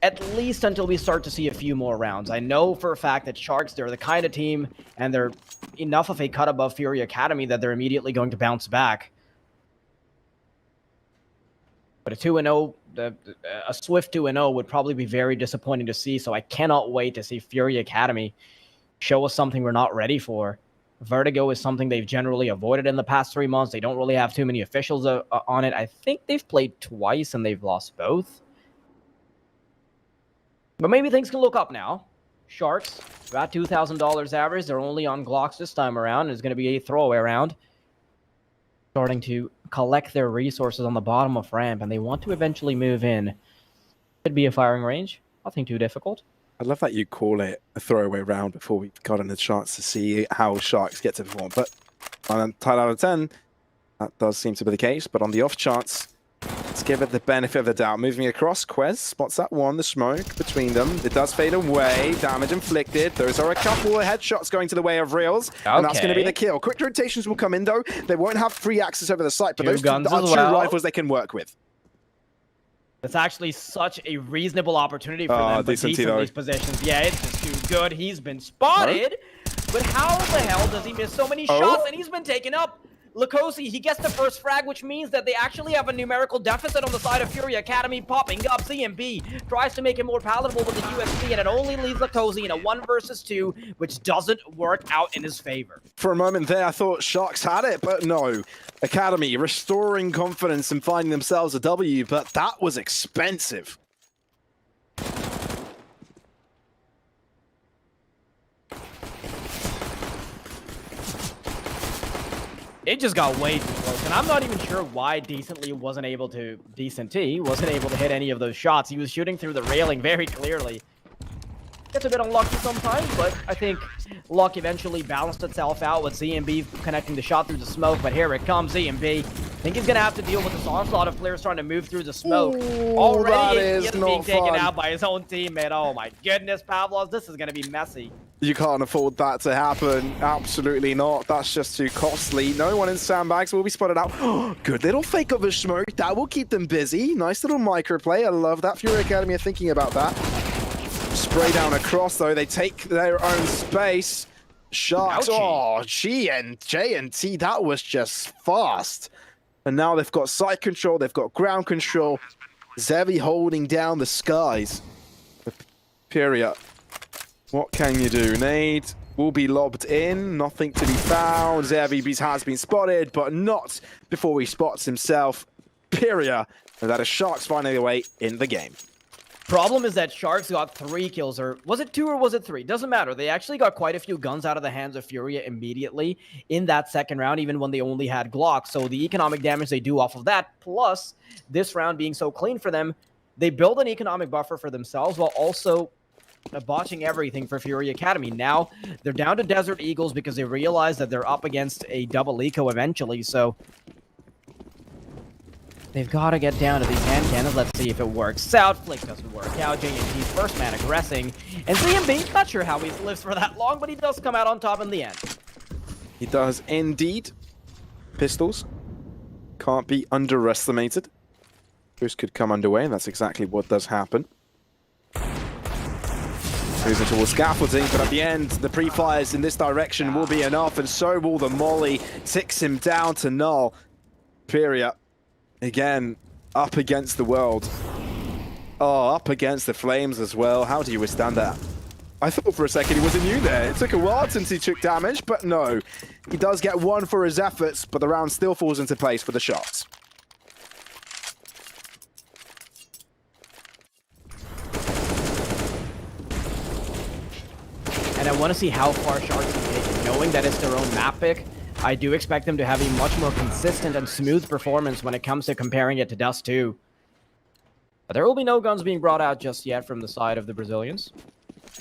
At least until we start to see a few more rounds. I know for a fact that Sharks, they're the kind of team, and they're enough of a cut above Fury Academy that they're immediately going to bounce back. But a 2-0, a swift 2-0 would probably be very disappointing to see, so I cannot wait to see Fury Academy show us something we're not ready for. Vertigo is something they've generally avoided in the past 3 months. They don't really have too many officials on it. I think they've played twice, and they've lost both. But maybe things can look up now. Sharks, about $2,000 average. They're only on Glocks this time around. It's going to be a throwaway round. Starting to collect their resources on the bottom of ramp, and they want to eventually move in. Could be a firing range. Nothing too difficult. I love that you call it a throwaway round before we've gotten a chance to see how Sharks get to perform. But on a 10 out of 10, that does seem to be the case. But on the off chance, let's give it the benefit of the doubt. Moving across, Quez spots that one, the smoke between them. It does fade away, damage inflicted. Those are a couple of headshots going to the way of Reels, and that's going to be the kill. Quick rotations will come in though. They won't have free access over the site, but those are two rifles they can work with. That's actually such a reasonable opportunity for them, but decent in these positions. Yeah, it's just too good. He's been spotted, but how the hell does he miss so many shots? And he's been taken up. Lakosi, he gets the first frag, which means that they actually have a numerical deficit on the side of FURIA Academy. Popping up, CMB tries to make it more palatable with the USP, and it only leaves Lakosi in a 1 versus 2, which doesn't work out in his favor. For a moment there, I thought Sharks had it, but no. Academy restoring confidence and finding themselves a W, but that was expensive. It just got way too close, and I'm not even sure why Decent wasn't able to hit any of those shots. He was shooting through the railing very clearly. Gets a bit unlucky sometimes, but I think luck eventually balanced itself out with ZMB connecting the shot through the smoke, but here it comes, ZMB. I think he's going to have to deal with this onslaught of players trying to move through the smoke. Ooh, Already he is being taken out by his own teammate. Oh my goodness, Pavlos, this is going to be messy. You can't afford that to happen. Absolutely not. That's just too costly. No one in sandbags will be spotted out. Good little fake of a smoke. That will keep them busy. Nice little microplay. I love that. FURIA Academy are thinking about that. Spray down across, though. They take their own space. Sharks. Ouchie. Oh, J&T. That was just fast. And now they've got side control. They've got ground control. Zevi holding down the skies. FURIA. What can you do? Nade will be lobbed in. Nothing to be found. Zevi has been spotted, but not before he spots himself. FURIA. And that is Sharks finding their way in the game. Problem is that Sharks got 3 kills, or was it 2 or was it 3? Doesn't matter. They actually got quite a few guns out of the hands of FURIA immediately in that second round, even when they only had Glocks. So the economic damage they do off of that, plus this round being so clean for them, they build an economic buffer for themselves while also botching everything for FURIA Academy. Now they're down to Desert Eagles because they realize that they're up against a double eco eventually, so they've got to get down to these hand cannons. Let's see if it works out. Flick doesn't work out. J&T's first man aggressing. And ZMB, not sure how he lives for that long, but he does come out on top in the end. He does indeed. Pistols can't be underestimated. Boost could come underway, and that's exactly what does happen. Moving towards scaffolding, but at the end, the pre-fires in this direction will be enough, and so will the molly. Ticks him down to null. FURIA, again, up against the world. Oh, up against the flames as well. How do you withstand that? I thought for a second he was immune there. It took a while since he took damage, but no. He does get 1 for his efforts, but the round still falls into place for the shots. And I want to see how far Sharks can take it. Knowing that it's their own map pick, I do expect them to have a much more consistent and smooth performance when it comes to comparing it to Dust 2. But there will be no guns being brought out just yet from the side of the Brazilians.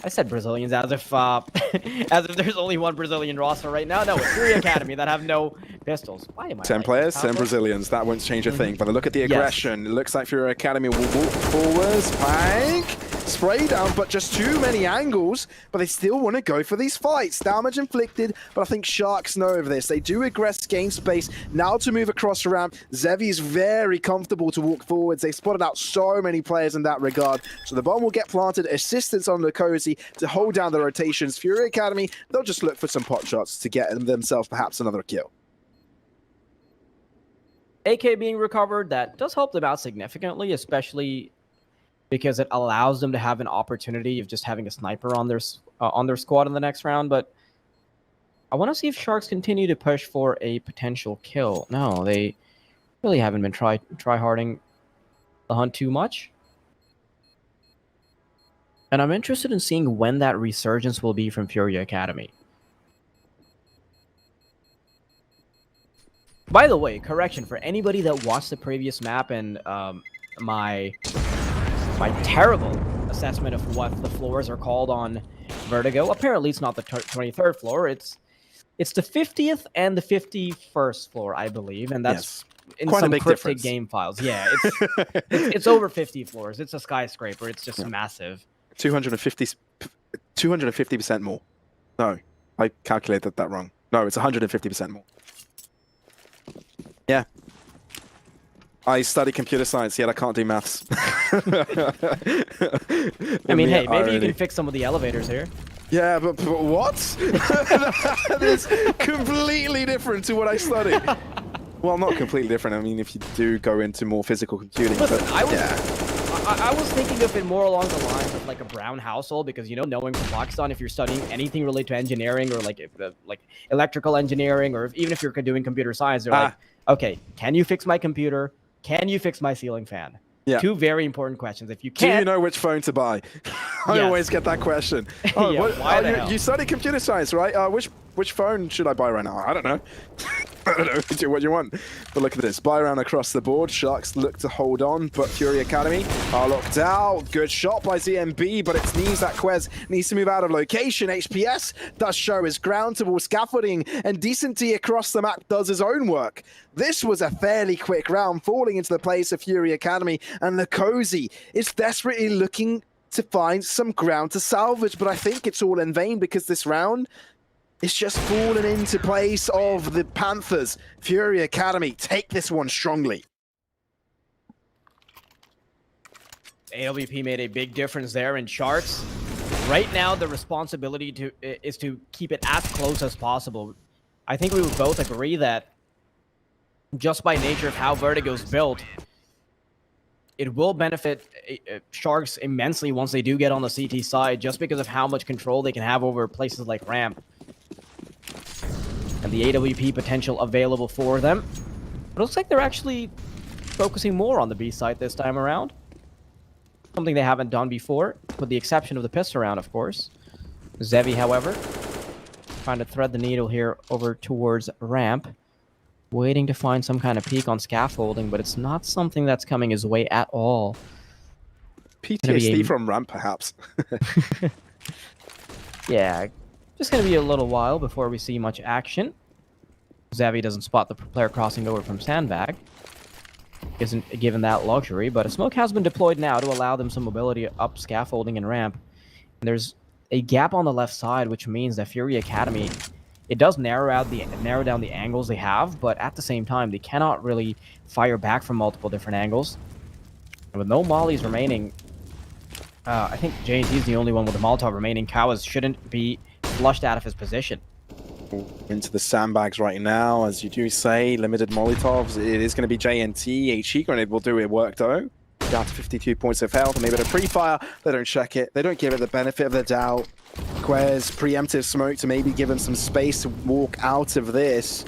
I said Brazilians as if as if there's only one Brazilian roster right now. No, it's FURIA Academy that have no pistols. Why am I 10 like players, this? 10 Brazilians. That won't change a thing. But look at the Yes. aggression. It looks like FURIA Academy will walk forwards. Plank. Spray down, but just too many angles. But they still want to go for these fights. Damage inflicted, but I think Sharks know of this. They do aggress, gain space. Now to move across the ramp. Zevi is very comfortable to walk forwards. They spotted out so many players in that regard. So the bomb will get planted. Assistance on Lakosi to hold down the rotations. FURIA Academy, they'll just look for some pot shots to get themselves perhaps another kill. AK being recovered, that does help them out significantly, especially because it allows them to have an opportunity of just having a sniper on their squad in the next round. But I want to see if Sharks continue to push for a potential kill. No, they really haven't been try-harding the hunt too much. And I'm interested in seeing when that resurgence will be from FURIA Academy. By the way, correction for anybody that watched the previous map and my terrible assessment of what the floors are called on Vertigo. Apparently, it's not the 23rd floor. It's the 50th and the 51st floor, I believe, and that's in quite some a big cryptic difference. game files. Yeah, it's over 50 floors. It's a skyscraper. It's just massive. 250% more. No, I calculated that wrong. No, it's 150% more. Yeah. I study computer science, yet I can't do maths. I mean, hey, maybe you can fix some of the elevators here. Yeah, but what? That is completely different to what I studied. Well, not completely different. I mean, if you do go into more physical computing. Listen, but, I was thinking of it more along the lines of like a brown household, because, you know, knowing from Pakistan, if you're studying anything related to engineering or like electrical engineering, or even if you're doing computer science, they're like, okay, can you fix my computer? Can you fix my ceiling fan? Yeah. Two very important questions. If you Do can't, you know which phone to buy? I Yes. always get that question. Oh, Yeah, why the hell? You study computer science, right? Which phone should I buy right now? I don't know. I don't know. Do what you want. But look at this. Buy around across the board. Sharks look to hold on, but Fury Academy are locked out. Good shot by ZMB, but it means that Quez needs to move out of location. HPS does show his ground towards scaffolding, and Decenty across the map does his own work. This was a fairly quick round, falling into the place of Fury Academy, and Lakosi is desperately looking to find some ground to salvage, but I think it's all in vain because this round is just fallen into place of the Panthers. Fury Academy take this one strongly. AWP made a big difference there in Sharks. Right now, the responsibility is to keep it as close as possible. I think we would both agree that just by nature of how Vertigo's built, it will benefit Sharks immensely once they do get on the CT side, just because of how much control they can have over places like Ramp. And the AWP potential available for them. It looks like they're actually focusing more on the B side this time around. Something they haven't done before, with the exception of the pistol round, of course. Zevi, however, trying to thread the needle here over towards Ramp. Waiting to find some kind of peak on scaffolding, but it's not something that's coming his way at all. PTSD from Ramp, perhaps. Yeah, just going to be a little while before we see much action. Zevi doesn't spot the player crossing over from Sandbag. Isn't given that luxury, but a smoke has been deployed now to allow them some mobility up scaffolding and Ramp. And there's a gap on the left side, which means that Fury Academy, it does narrow down the angles they have, but at the same time, they cannot really fire back from multiple different angles. And with no mollies remaining, I think JNT is the only one with a Molotov remaining. Kawas shouldn't be flushed out of his position. Into the sandbags right now, as you do say, limited Molotovs. It is going to be JNT. HE Grenade will do it work, though. Down to 52 points of health, maybe a pre-fire. They don't check it. They don't give it the benefit of the doubt. Quez, preemptive smoke to maybe give him some space to walk out of this.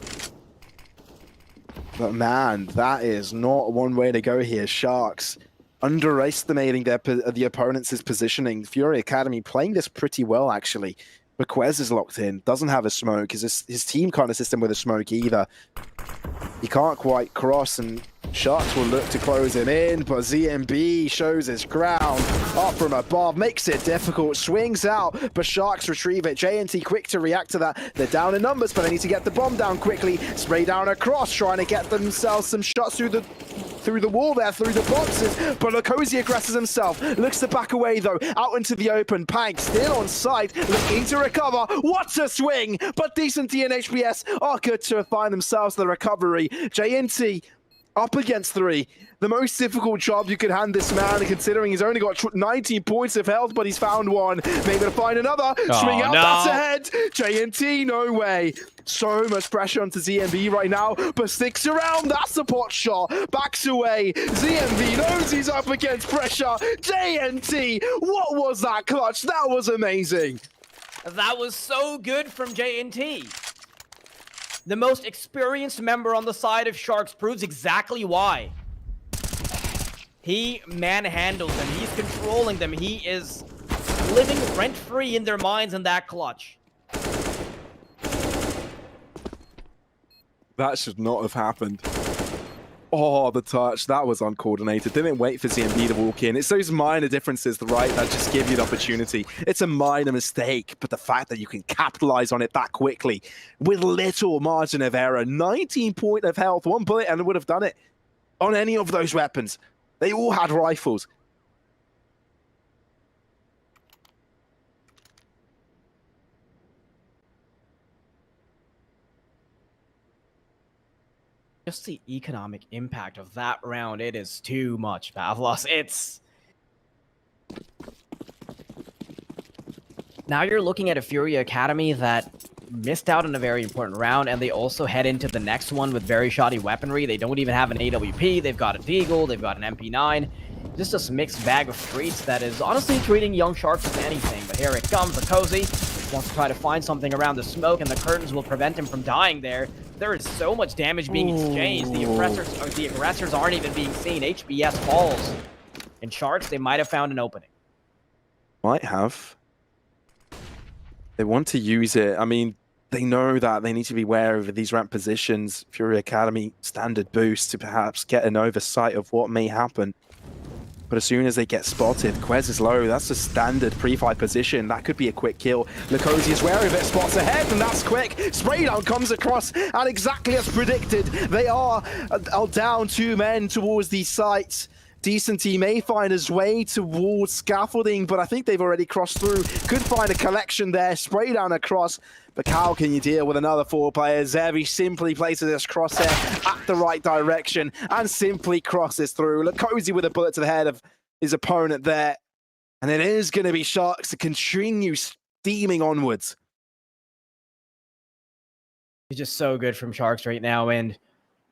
But man, that is not one way to go here. Sharks underestimating the opponent's positioning. Fury Academy playing this pretty well, actually. But Quez is locked in, doesn't have a smoke. His team can't assist him with a smoke either. He can't quite cross, and Sharks will look to close him in, but ZMB shows his ground up from above, makes it difficult, swings out, but Sharks retrieve it. JNT quick to react to that. They're down in numbers, but they need to get the bomb down quickly. Spray down across, trying to get themselves some shots through the wall there, through the boxes, but Lakosi aggresses himself, looks to back away though, out into the open. Pank still on site, looking to recover. What a swing! But Decenty and HBS are good to find themselves the recovery. JNT up against 3. The most difficult job you could hand this man, considering he's only got 19 points of health, but he's found one. Maybe to find another. Swing out, that's ahead. JNT, no way. So much pressure onto ZMB right now, but sticks around. That's a pot shot. Backs away. ZMB knows he's up against pressure. JNT, what was that clutch? That was amazing. That was so good from JNT. The most experienced member on the side of Sharks proves exactly why. He manhandles them. He's controlling them. He is living rent-free in their minds in that clutch. That should not have happened. Oh, the touch. That was uncoordinated. Didn't wait for ZMB to walk in. It's those minor differences, right, that just give you the opportunity. It's a minor mistake, but the fact that you can capitalize on it that quickly with little margin of error. 19 point of health, 1 bullet, and it would have done it on any of those weapons. They all had rifles. Just the economic impact of that round, it is too much, Pavlos. It's... now you're looking at a FURIA Academy that missed out on a very important round, and they also head into the next one with very shoddy weaponry. They don't even have an AWP, they've got a Deagle, they've got an MP9. Just this mixed bag of treats that is honestly treating young Sharks as anything. But here it comes, the Cozy wants to try to find something around the smoke, and the curtains will prevent him from dying there. There is so much damage being exchanged. The aggressors aren't even being seen. HBS falls. And Sharks, they might have found an opening. Might have. They want to use it. I mean, they know that they need to be aware of these ramp positions. FURIA Academy standard boost to perhaps get an oversight of what may happen. But as soon as they get spotted, Quez is low. That's a standard pre-fight position. That could be a quick kill. Lacosi is wary of it, spots ahead, and that's quick. Spray down comes across, and exactly as predicted, they are down 2 men towards the site. Decenty may find his way towards scaffolding, but I think they've already crossed through. Could find a collection there, spray down across. But how can you deal with another 4 players? Zevi simply places his crosshair at the right direction and simply crosses through. Lacosi with a bullet to the head of his opponent there. And it is going to be Sharks to continue steaming onwards. It's just so good from Sharks right now, and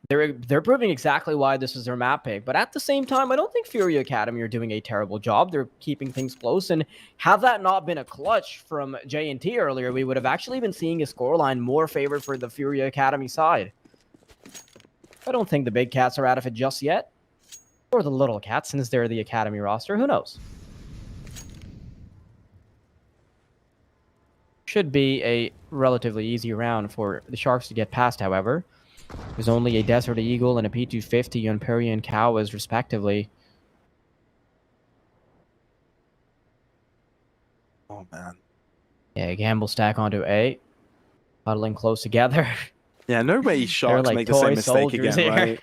they're proving exactly why this is their map pick. But at the same time, I don't think FURIA Academy are doing a terrible job. They're keeping things close, and had that not been a clutch from J&T earlier, we would have actually been seeing a scoreline more favored for the FURIA Academy side. I don't think the big cats are out of it just yet. Or the little cats, since they're the Academy roster. Who knows? Should be a relatively easy round for the Sharks to get past, however. There's only a Desert Eagle and a P250 on Perry and Cowas, respectively. Oh, man. Yeah, Gamble stack onto A. Huddling close together. Yeah, no way Sharks like make the same mistake soldiers again, here.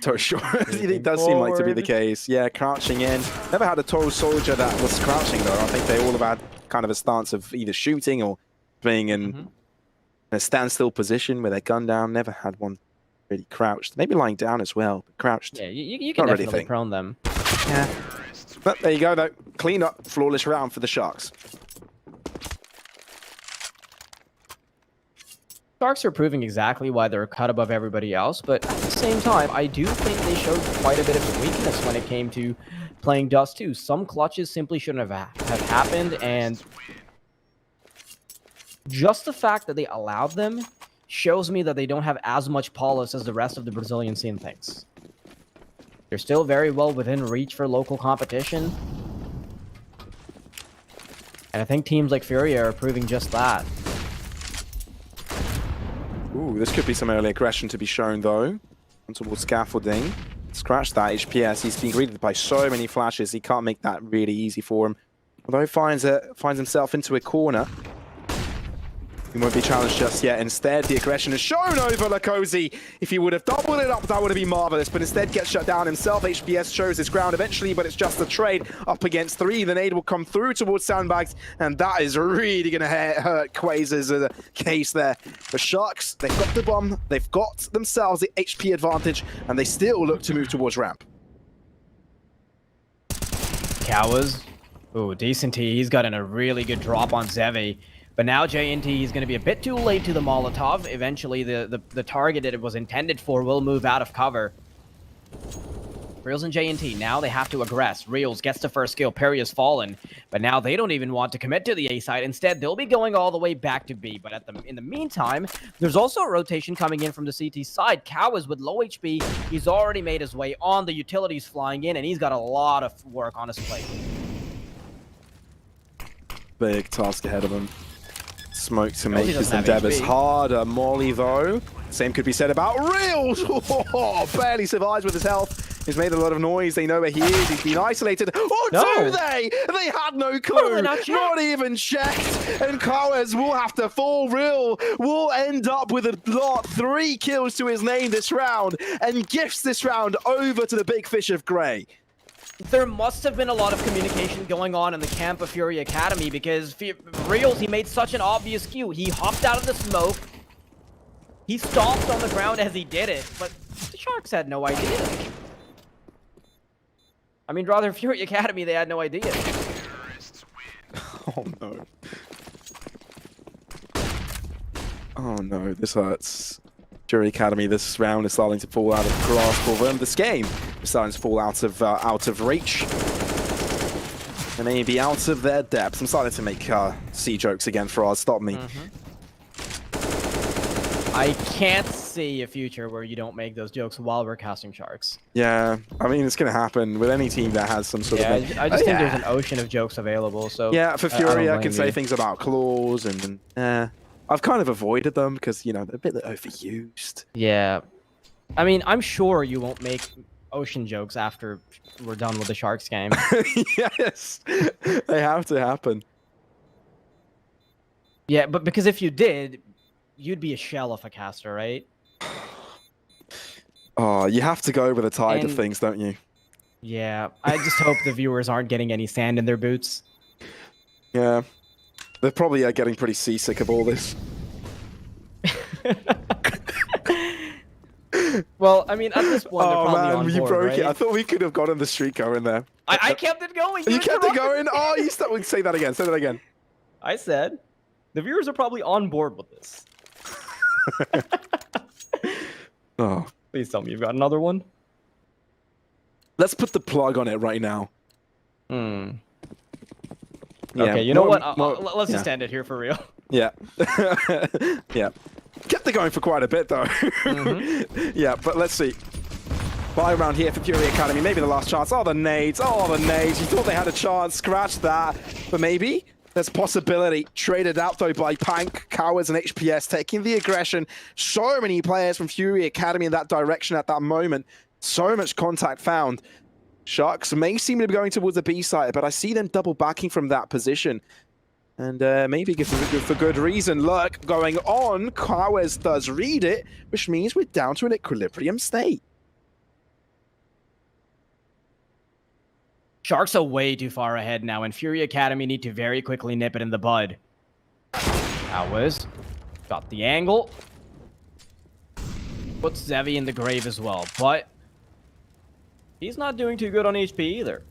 right? Sure, it does seem like to be the case. Yeah, crouching in. Never had a total soldier that was crouching, though. I think they all have had kind of a stance of either shooting or being in a standstill position with their gun down. Never had one really crouched. Maybe lying down as well, but crouched. Yeah, you can definitely prone them. Yeah. But there you go, though. Clean up, flawless round for the Sharks. Sharks are proving exactly why they're cut above everybody else, but at the same time, I do think they showed quite a bit of a weakness when it came to playing Dust 2. Some clutches simply shouldn't have happened, and just the fact that they allowed them shows me that they don't have as much polish as the rest of the Brazilian scene thinks. They're still very well within reach for local competition, and I think teams like FURIA are proving just that. Ooh, this could be some early aggression to be shown, though. On towards scaffolding. Scratch that HPS. He's being greeted by so many flashes. He can't make that really easy for him. Although he finds himself into a corner. He won't be challenged just yet. Instead, the aggression is shown over Lacosi. If he would have doubled it up, that would have been marvelous. But instead, gets shut down himself. HPS shows his ground eventually, but it's just a trade up against 3. The nade will come through towards Sandbags, and that is really going to hurt Quasar's case there. The Sharks, they've got the bomb. They've got themselves the HP advantage, and they still look to move towards ramp. Cowas. Ooh, Decenty. He's gotten a really good drop on Zevi. But now J&T is going to be a bit too late to the Molotov. Eventually, the target that it was intended for will move out of cover. Reels and J&T, now they have to aggress. Reels gets the first kill. Perry has fallen. But now they don't even want to commit to the A side. Instead, they'll be going all the way back to B. But in the meantime, there's also a rotation coming in from the CT side. Cowas with low HP. He's already made his way on. The utilities flying in, and he's got a lot of work on his plate. Big task ahead of him. Smoke to make his endeavors harder. Molly, though. Same could be said about Reels. Oh, barely survives with his health. He's made a lot of noise. They know where he is. He's been isolated. Oh, no. Do they? They had no clue. Not even checked. And Cowas will have to fall. Real will end up with a lot. 3 kills to his name this round and gifts this round over to the big fish of Grey. There must have been a lot of communication going on in the camp of FURIA Academy, because Reels, he made such an obvious cue. He hopped out of the smoke. He stomped on the ground as he did it, but the Sharks had no idea. I mean, rather, FURIA Academy, they had no idea. Oh, no. Oh no, this hurts. Furia Academy, this round is starting to fall out of grasp of them. This game is starting to fall out of reach. And maybe out of their depth. I'm starting to make C jokes again for us. Stop me. I can't see a future where you don't make those jokes while we're casting Sharks. Yeah, I mean, it's going to happen with any team that has some sort of... I just think there's an ocean of jokes available, so... Yeah, for Furia, I can say you. things about claws and I've kind of avoided them because, you know, they're a bit overused. Yeah. I mean, I'm sure you won't make ocean jokes after we're done with the Sharks game. Yes, they have to happen. Yeah, but because if you did, you'd be a shell of a caster, right? Oh, you have to go with the tide of And- things, don't you? Yeah, I just hope the viewers aren't getting any sand in their boots. Yeah. They're probably getting pretty seasick of all this. Well, I mean, at this point, they're Oh probably man, on you board, broke right? it. I thought we could have gotten the streak going there. I kept it going. You kept it going? Oh, you still say that again. Say that again. I said, the viewers are probably on board with this. Oh. Please tell me you've got another one. Let's put the plug on it right now. Hmm. Yeah, Okay, you know more- what? more- Let's yeah. just end it here for real. Yeah. Yeah. Kept it going for quite a bit, though. Yeah, but let's see. Buy round here for Furia Academy. Maybe the last chance. Oh, the nades. Oh, the nades. You thought they had a chance. Scratch that. But maybe there's possibility. Traded out, though, by Pank, Cowards, and HPS, taking the aggression. So many players from Furia Academy in that direction at that moment. So much contact found. Sharks may seem to be going towards the B side, but I see them double backing from that position. And maybe for good reason. Lurk going on. Cowards does read it, which means we're down to an equilibrium state. Sharks are way too far ahead now, and Fury Academy need to very quickly nip it in the bud. Hours got the angle. Puts Zevi in the grave as well, but he's not doing too good on HP either.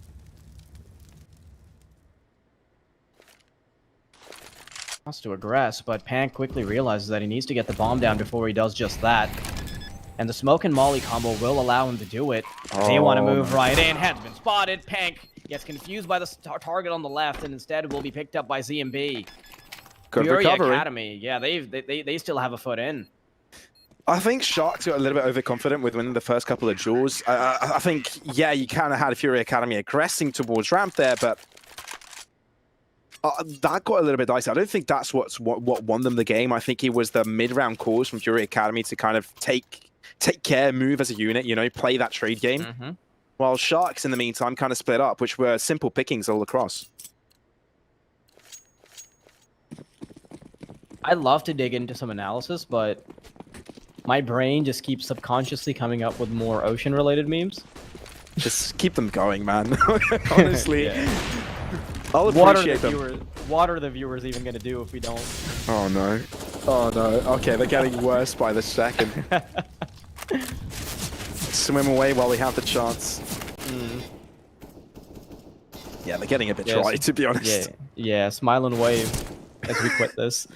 Wants to aggress, but Pan quickly realizes that he needs to get the bomb down before he does just that. And the smoke and molly combo will allow him to do it. They want to move right in. Has been spotted. Pank gets confused by the target on the left, and instead will be picked up by ZMB. Good Fury recovery. Academy, yeah, they still have a foot in. I think Sharks got a little bit overconfident with winning the first couple of duels. I think, yeah, you kind of had Fury Academy aggressing towards ramp there, but that got a little bit dicey. I don't think that's what won them the game. I think it was the mid-round calls from Fury Academy to kind of take care, move as a unit, you know, play that trade game. While Sharks, in the meantime, kind of split up, which were simple pickings all across. I'd love to dig into some analysis, but my brain just keeps subconsciously coming up with more ocean-related memes. Just keep them going, man. Honestly. Yeah. I'll What are appreciate the them. viewers? What are the viewers even going to do if we don't? Oh, no. Oh, no. Okay, they're getting worse by the second. Swim away while we have the chance. Yeah, they're getting a bit dry, to be honest. Yeah, smile and wave as we quit this.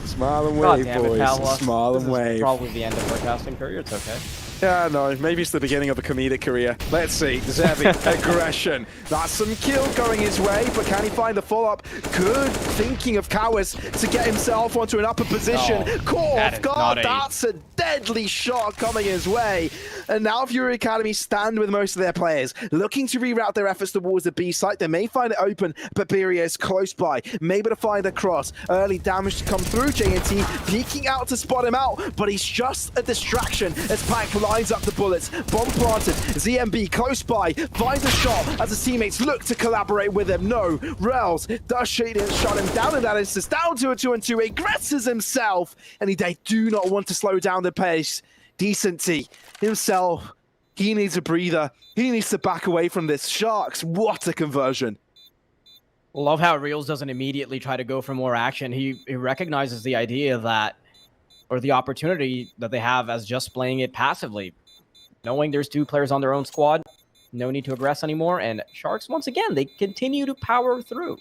Smile and God wave, damn it, boys. Palwa. Smile This and is wave. probably the end of our casting career. It's okay. Yeah, no, maybe it's the beginning of a comedic career. Let's see. Zevi, aggression. That's some kill going his way, but can he find the follow-up? Good thinking of Cowards to get himself onto an upper position. No, Caught that off is guard. not a- That's a deadly shot coming his way. And now Fury Academy stand with most of their players, looking to reroute their efforts towards the B site. They may find it open, but Beria is close by, maybe to find a cross. Early damage to come through. JNT peeking out to spot him out, but he's just a distraction as Pack lines up the bullets. Bomb planted. ZMB close by, finds a shot as his teammates look to collaborate with him. No, Rels does shut him down in that instance. Down to a 2-on-2, aggresses himself, and they do not want to slow down the pace. Decency himself, he needs a breather. He needs to back away from this. Sharks, what a conversion. Love how Reels doesn't immediately try to go for more action. He recognizes the idea that, or the opportunity that they have as just playing it passively. Knowing there's two players on their own squad, no need to aggress anymore, and Sharks, once again, they continue to power through.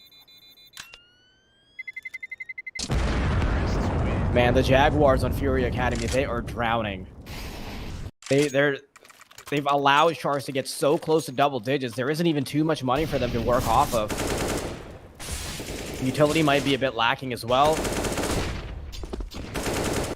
Man, the Jaguars on Fury Academy, they are drowning. They've allowed Sharks to get so close to double digits. There isn't even too much money for them to work off of. Utility might be a bit lacking as well.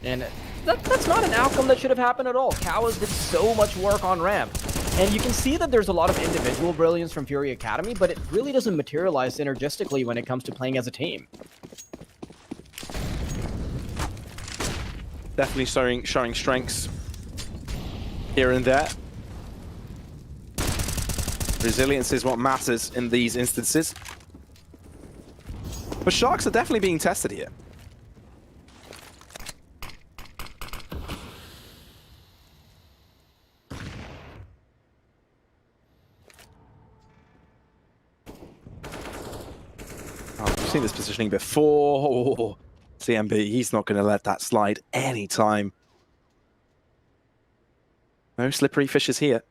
And that's not an outcome that should have happened at all. Cows did so much work on ramp. And you can see that there's a lot of individual brilliance from Fury Academy, but it really doesn't materialize synergistically when it comes to playing as a team. Definitely showing strengths here and there. Resilience is what matters in these instances. But Sharks are definitely being tested here. Oh, we've seen this positioning before. Oh, CMB, he's not going to let that slide anytime. No slippery fishes here.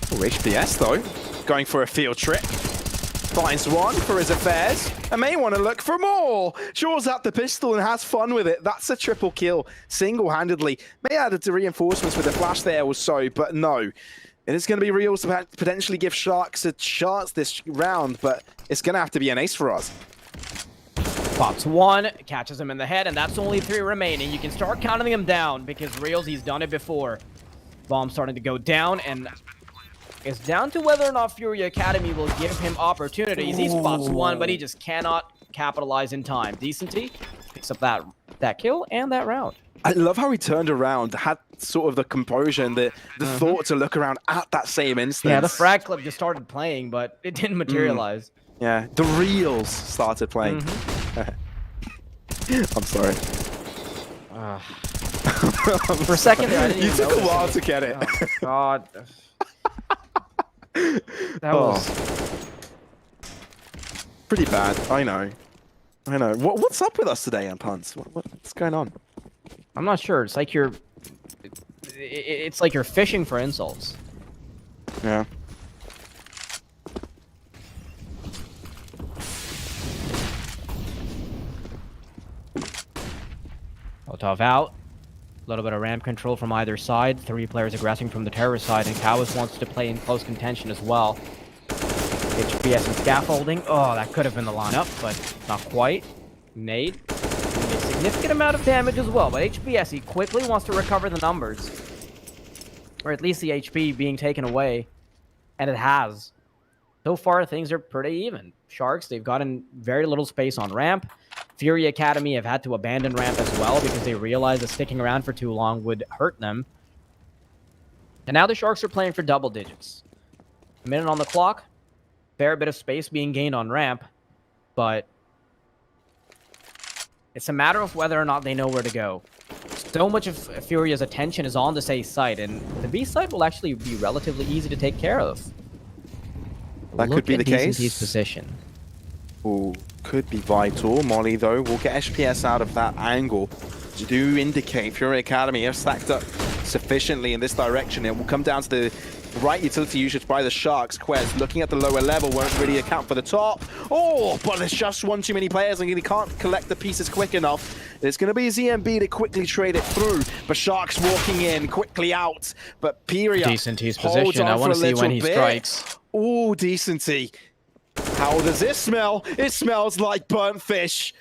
Oh, HPS though, going for a field trip. Finds one for his affairs, and may want to look for more. Draws out the pistol and has fun with it. That's a triple kill, single-handedly. May add to reinforcements with a flash there or so, but no. It is going to be real to potentially give Sharks a chance this round, but it's going to have to be an ace for us. Pops one, catches him in the head, and that's only 3 remaining. You can start counting them down because Reals, he's done it before. Bomb starting to go down, and it's down to whether or not Fury Academy will give him opportunities. He spots one, but he just cannot capitalize in time. Decenty picks up that kill and that round. I love how he turned around, had sort of the composure and the thought to look around at that same instance. Yeah, the frag clip just started playing, but it didn't materialize. Yeah, the reels started playing. I'm sorry. For a second there, I didn't You even took a notice while it. to get it. Oh, God. That was pretty bad. I know. What's up with us today, Punts? What's going on? I'm not sure. It's like it's like you're fishing for insults. Yeah. Molotov out. A little bit of ramp control from either side. 3 players aggressing from the terrorist side, and Cowas wants to play in close contention as well. HBS and scaffolding. Oh, that could have been the lineup, but not quite. Nade. A significant amount of damage as well, but HBS, he quickly wants to recover the numbers. Or at least the HP being taken away. And it has. So far, things are pretty even. Sharks, they've gotten very little space on ramp. Fury Academy have had to abandon ramp as well because they realized that sticking around for too long would hurt them. And now the Sharks are playing for double digits. A minute on the clock. Fair bit of space being gained on ramp. But it's a matter of whether or not they know where to go. So much of Furia's attention is on this A site, and the B site will actually be relatively easy to take care of. That could be the case. His position. Ooh, could be vital. Molly, though, will get HPS out of that angle. To do indicate Fury Academy have stacked up sufficiently in this direction. It will come down to the right utility usage by the Sharks. Quez looking at the lower level, won't really account for the top. Oh, but there's just one too many players and he can't collect the pieces quick enough. It's going to be ZMB to quickly trade it through, but Sharks walking in, quickly out. But Furia Decent his holds position. on I want for to a see when he little bit. strikes. Oh, Decenty. How does this smell? It smells like burnt fish.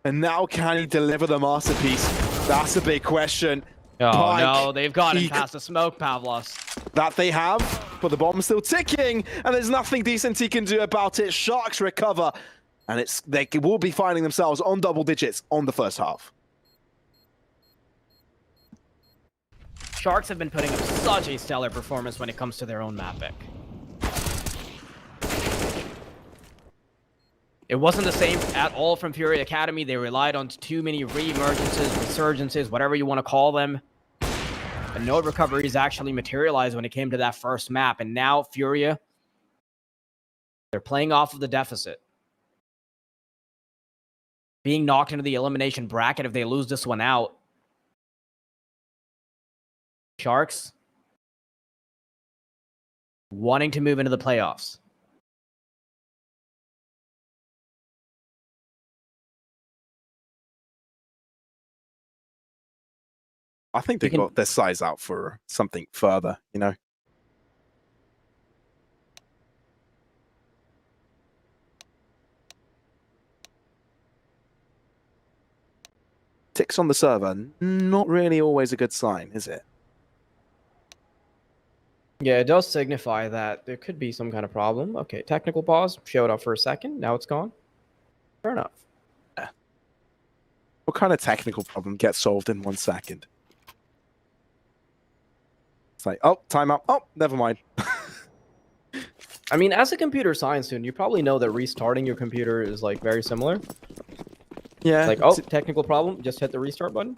And now can he deliver the masterpiece? That's a big question. Oh, Pike, no, they've gotten past the smoke, Pavlos. that they have, but the bomb's still ticking, and there's nothing decent he can do about it. Sharks recover, and they will be finding themselves on double digits on the first half. Sharks have been putting up such a stellar performance when it comes to their own map pick. It wasn't the same at all from Fury Academy. They relied on too many re-emergences, resurgences, whatever you want to call them. And no recoveries actually materialized when it came to that first map. And now Furia, they're playing off of the deficit. Being knocked into the elimination bracket if they lose this one out. Sharks wanting to move into the playoffs. I think they got their size out for something further, you know. Ticks on the server, not really always a good sign, is it? Yeah, it does signify that there could be some kind of problem. Okay, technical pause. Showed up for a second. Now it's gone. Fair enough. Yeah. What kind of technical problem gets solved in 1 second? It's like, oh, time up. Oh, never mind. I mean, as a computer science student, you probably know that restarting your computer is like very similar. Yeah. Like, oh, technical problem. Just hit the restart button.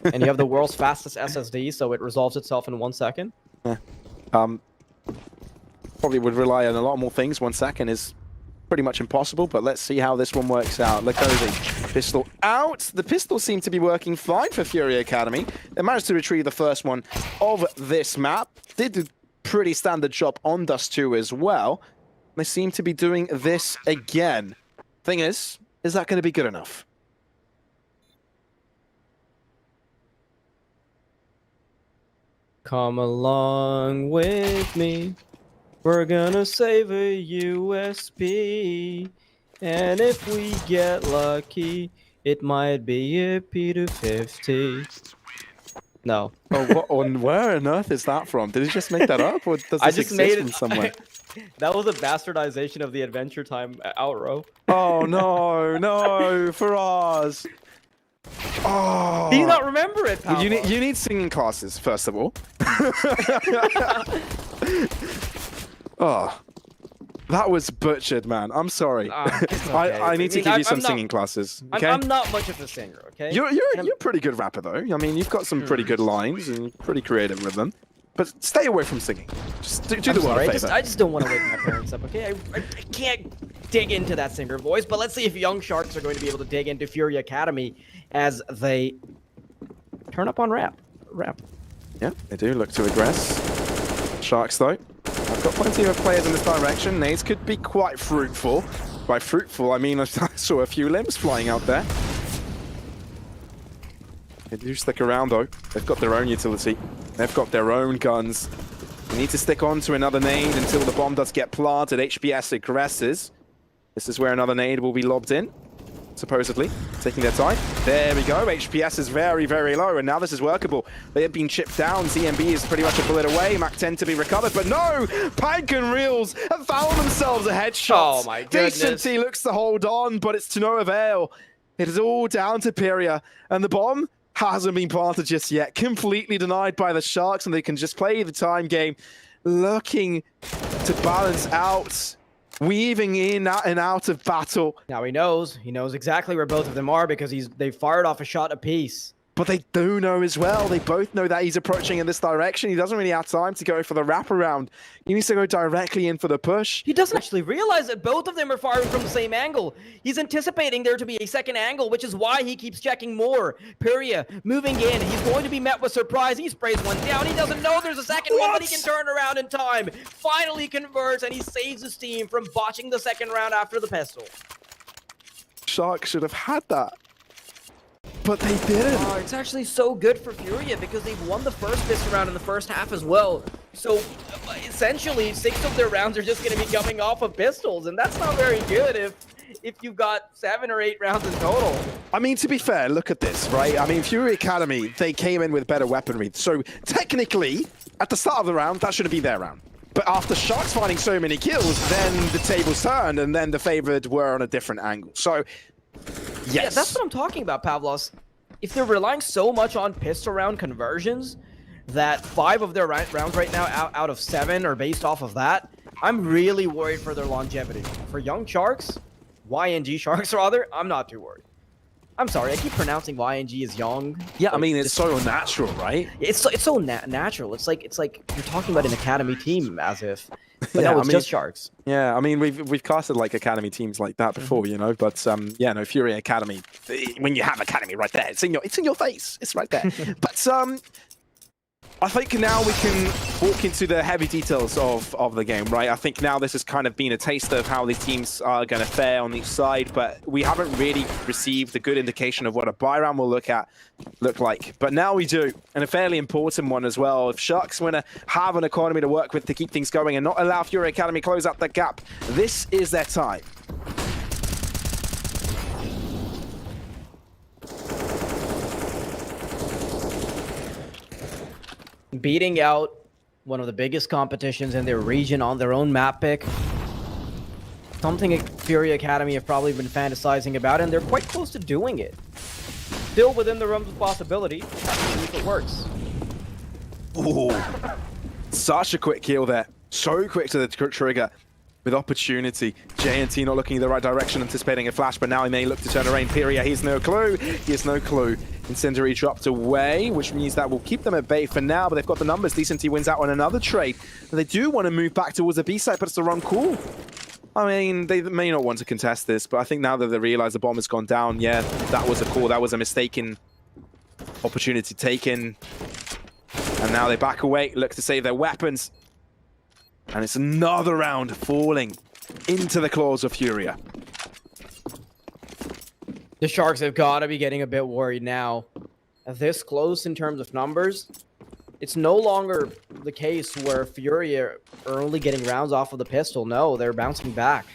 And you have the world's fastest SSD, so it resolves itself in 1 second. Yeah. Probably would rely on a lot more things. 1 second is pretty much impossible, but let's see how this one works out. Lakozi, pistol out. The pistol seemed to be working fine for FURIA Academy. They managed to retrieve the first one of this map. Did a pretty standard job on Dust 2 as well. They seem to be doing this again. Thing is that going to be good enough? Come along with me. We're gonna save a USB. And if we get lucky, it might be a P250. No. Oh, what on where on earth is that from? Did he just make that up, or does this exist from somewhere? That was a bastardization of the Adventure Time outro. Oh no, no, for us. Oh. Do you not remember it, Well, Pablo? you need singing classes, first of all. Oh, that was butchered, man. I'm sorry. It's okay. I need to give you some I'm not- singing classes. Okay? I'm not much of a singer, okay? You're a pretty good rapper, though. I mean, you've got some pretty good lines and you're pretty creative with them. But stay away from singing. Just do the world a favor. I just don't want to wake my parents up, okay? I can't dig into that singer voice, but let's see if young Sharks are going to be able to dig into FURIA Academy as they turn up on rap. Yeah, they do look to aggress. Sharks, though, I've got plenty of players in this direction. Nades could be quite fruitful. By fruitful, I mean I saw a few limbs flying out there. They do stick around, though. They've got their own utility. They've got their own guns. They need to stick on to another nade until the bomb does get planted. HBS aggresses. This is where another nade will be lobbed in, supposedly. Taking their time. There we go. HPS is very, very low, and now this is workable. They have been chipped down. ZMB is pretty much a bullet away. Mac 10 to be recovered, but no! Pank and Reels have found themselves a headshot. Oh my goodness. Decency looks to hold on, but it's to no avail. It is all down to Pyria, and the bomb hasn't been planted just yet. Completely denied by the Sharks, and they can just play the time game, looking to balance out, weaving in and out of battle. Now he knows exactly where both of them are because they fired off a shot apiece. But they do know as well. They both know that he's approaching in this direction. He doesn't really have time to go for the wraparound. He needs to go directly in for the push. He doesn't actually realize that both of them are firing from the same angle. He's anticipating there to be a second angle, which is why he keeps checking more. Pyria moving in. He's going to be met with surprise. He sprays one down. He doesn't know there's a second one, but he can turn around in time. Finally converts, and he saves his team from botching the second round after the pistol. Shark should have had that, but they didn't. Oh, it's actually so good for FURIA because they've won the first pistol round in the first half as well. So essentially, 6 of their rounds are just going to be coming off of pistols, and that's not very good if you've got 7 or 8 rounds in total. I mean, to be fair, look at this, right? I mean, FURIA Academy, they came in with better weaponry. So technically, at the start of the round, that shouldn't be their round. But after Sharks finding so many kills, then the tables turned, and then the favored were on a different angle. So yes. Yeah, that's what I'm talking about, Pavlos. If they're relying so much on pistol round conversions that 5 of their rounds right now out of 7 are based off of that, I'm really worried for their longevity. For young Sharks, YNG Sharks rather, I'm not too worried. I'm sorry, I keep pronouncing YNG as young. Yeah, I Like, mean, it's so unnatural, right? It's so natural. It's like you're talking about an academy team as if, but Yeah, no, it's I mean- just Sharks. Yeah, I mean, we've casted like academy teams like that before, you know. But yeah, no, FURIA Academy. When you have academy right there, it's in your face. It's right there. But I think now we can walk into the heavy details of the game, right? I think now this has kind of been a taste of how these teams are going to fare on each side, but we haven't really received a good indication of what a buy round will look like. But now we do, and a fairly important one as well. If Sharks want to have an economy to work with to keep things going and not allow FURIA Academy close out that gap, this is their time. Beating out one of the biggest competitions in their region on their own map pick. Something FURIA Academy have probably been fantasizing about, and they're quite close to doing it. Still within the realms of possibility. Let's see if it works. Ooh, such a quick kill there. So quick to the trigger. With opportunity. JNT not looking in the right direction, anticipating a flash, but now he may look to turn around. FURIA, he has no clue. He has no clue. Incendiary dropped away, which means that will keep them at bay for now, but they've got the numbers. DETONA wins out on another trade. But they do want to move back towards the B side, but it's the wrong call. I mean, they may not want to contest this, but I think now that they realize the bomb has gone down, yeah, that was a call. That was a mistaken opportunity taken. And now they back away, look to save their weapons. And it's another round falling into the claws of FURIA. The Sharks have got to be getting a bit worried now. This close in terms of numbers, it's no longer the case where FURIA are only getting rounds off of the pistol. No, they're bouncing back.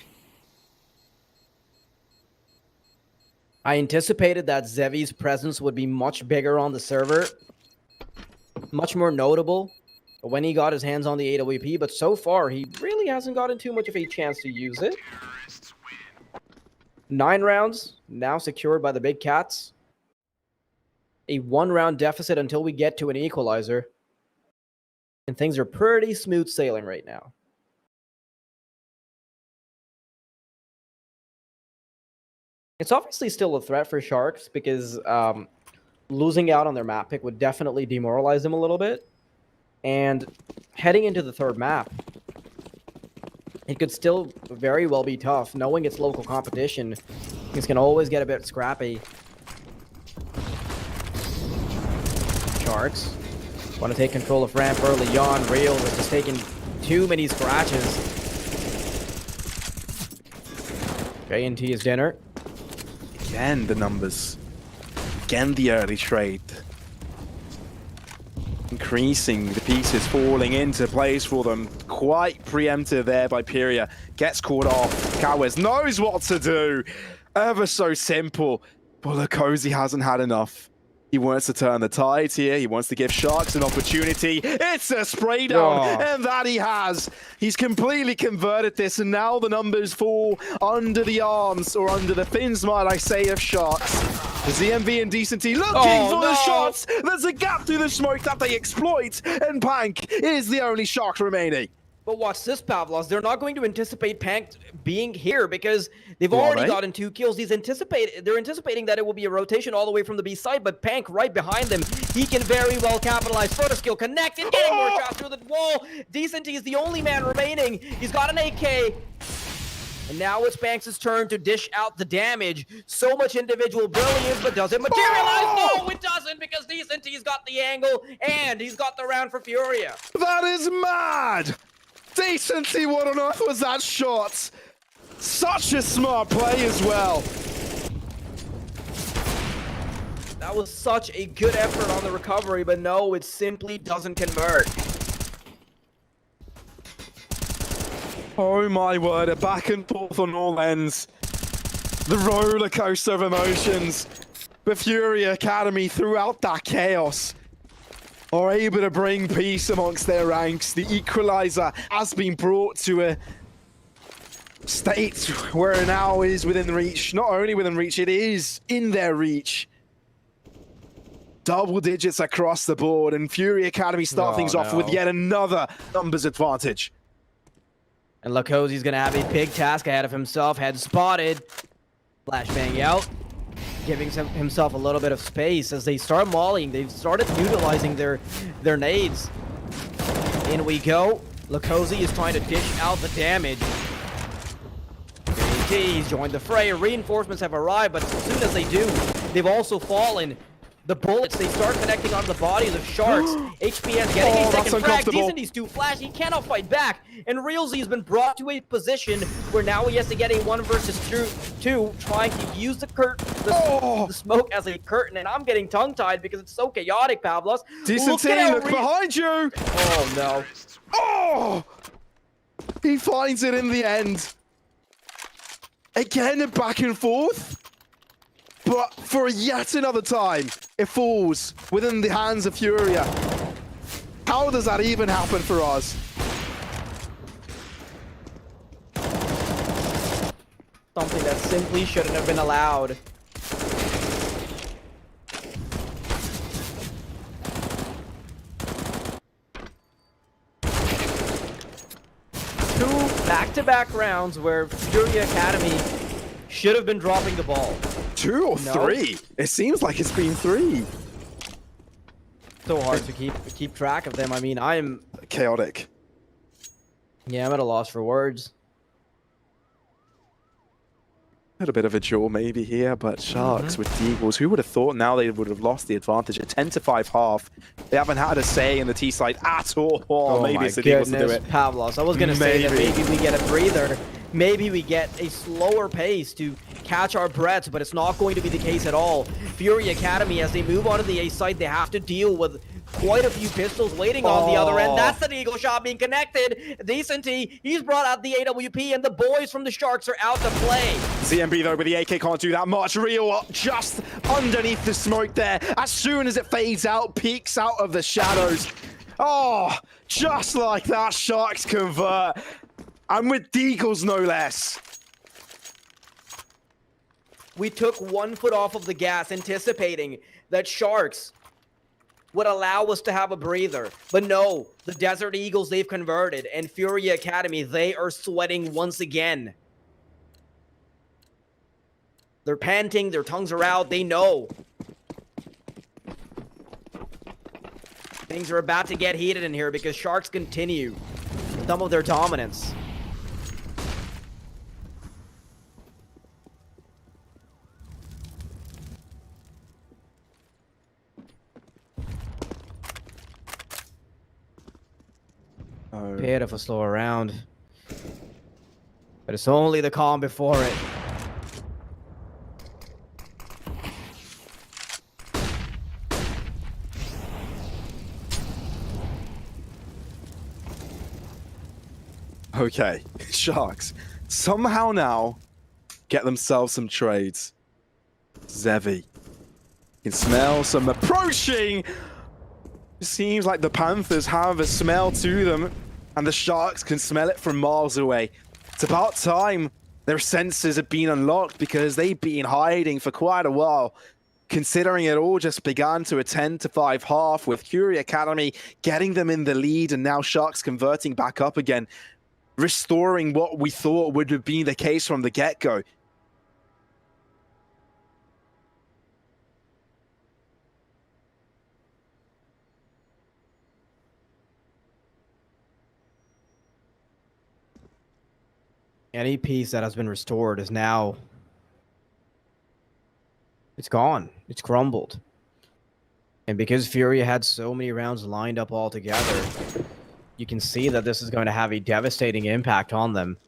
I anticipated that Zevi's presence would be much bigger on the server, much more notable when he got his hands on the AWP, but so far he really hasn't gotten too much of a chance to use it. 9 rounds now secured by the Big Cats. A 1-round deficit until we get to an equalizer. And things are pretty smooth sailing right now. It's obviously still a threat for Sharks because losing out on their map pick would definitely demoralize them a little bit. And heading into the third map, it could still very well be tough. Knowing it's local competition, things can always get a bit scrappy. Sharks want to take control of ramp early on. Real is just taking too many scratches. JNT is dinner. Again, the numbers. Again, the early trade. Increasing the pieces falling into place for them. Quite preemptive there by FURIA. Gets caught off. Cowes knows what to do. Ever so simple. But Lakosi hasn't had enough. He wants to turn the tides here. He wants to give Sharks an opportunity. It's a spray down, and that he has. He's completely converted this, and now the numbers fall under the arms, or under the fins, might I say, of Sharks. ZMV and DETONA looking for the shots. There's a gap through the smoke that they exploit, and Pank is the only Shark remaining. But watch this, Pavlos. They're not going to anticipate Pank being here because they've already gotten 2 kills. They're anticipating that it will be a rotation all the way from the B side, but Pank right behind them. He can very well capitalize. First skill connected, getting more shots through the wall. DETONA is the only man remaining. He's got an AK. And now it's Banks' turn to dish out the damage. So much individual brilliance, but does it materialize? No, it doesn't, because DETONA's got the angle, and he's got the round for FURIA. That is mad! DETONA, what on earth was that shot? Such a smart play as well. That was such a good effort on the recovery, but no, it simply doesn't convert. Oh my word, a back and forth on all ends. The roller coaster of emotions. But FURIA Academy, throughout that chaos, are able to bring peace amongst their ranks. The equalizer has been brought to a state where it now is within reach. Not only within reach, it is in their reach. Double digits across the board, and FURIA Academy start things off with yet another numbers advantage. And Lakosi's gonna have a big task ahead of himself. Head spotted. Flashbang out. Giving himself a little bit of space as they start mauling. They've started utilizing their nades. In we go. Lakosi is trying to dish out the damage. JT, he's joined the fray. Reinforcements have arrived, but as soon as they do, they've also fallen. The bullets, they start connecting onto the bodies of Sharks. HPS getting a that's second frag. uncomfortable. He's too flashy. He cannot fight back. And Realzy has been brought to a position where now he has to get a 1 versus 2, trying to use the smoke as a curtain. And I'm getting tongue-tied because it's so chaotic, Pavlos. Decent team, look behind you! Oh, no. Oh! He finds it in the end. Again, back and forth. But for yet another time, it falls within the hands of Furia. How does that even happen for us? Something that simply shouldn't have been allowed. Two back-to-back rounds where Furia Academy should have been dropping the ball. 2 or 3? It seems like it's been 3. So hard to keep track of them. I mean, I'm Chaotic. at a loss for words. Had a bit of a jaw maybe here, but Sharks with Deagles, who would have thought now they would have lost the advantage? A 10-5 half. They haven't had a say in the T side at all. Oh Maybe my it's the Deagles to do goodness, it. Pavlos. I was going to say that Maybe. maybe we get a breather. Maybe we get a slower pace to catch our breaths, but it's not going to be the case at all. Fury Academy, as they move on to the A side, they have to deal with quite a few pistols waiting on the other end. That's an eagle shot being connected. Decent T, he's brought out the AWP, and the boys from the Sharks are out to play. ZMB though with the AK can't do that much. Real just underneath the smoke there. As soon as it fades out, peeks out of the shadows. Oh, just like that, Sharks convert. And with Deagles no less. We took 1 foot off of the gas, anticipating that Sharks would allow us to have a breather. But no, the Desert Eagles, they've converted. And Fury Academy, they are sweating once again. They're panting, their tongues are out, they know. Things are about to get heated in here because Sharks continue some of their dominance. Pitiful slow around. But it's only the calm before it. Okay, Sharks somehow now get themselves some trades. Zevi can smell some approaching. Seems like the Panthers have a smell to them, and the Sharks can smell it from miles away. It's about time their senses have been unlocked because they've been hiding for quite a while. Considering it all just began to a 10-5 half with Fury Academy getting them in the lead, and now Sharks converting back up again, restoring what we thought would have been the case from the get-go. Any piece that has been restored is now... it's gone. It's crumbled. And because Furia had so many rounds lined up all together, you can see that this is going to have a devastating impact on them.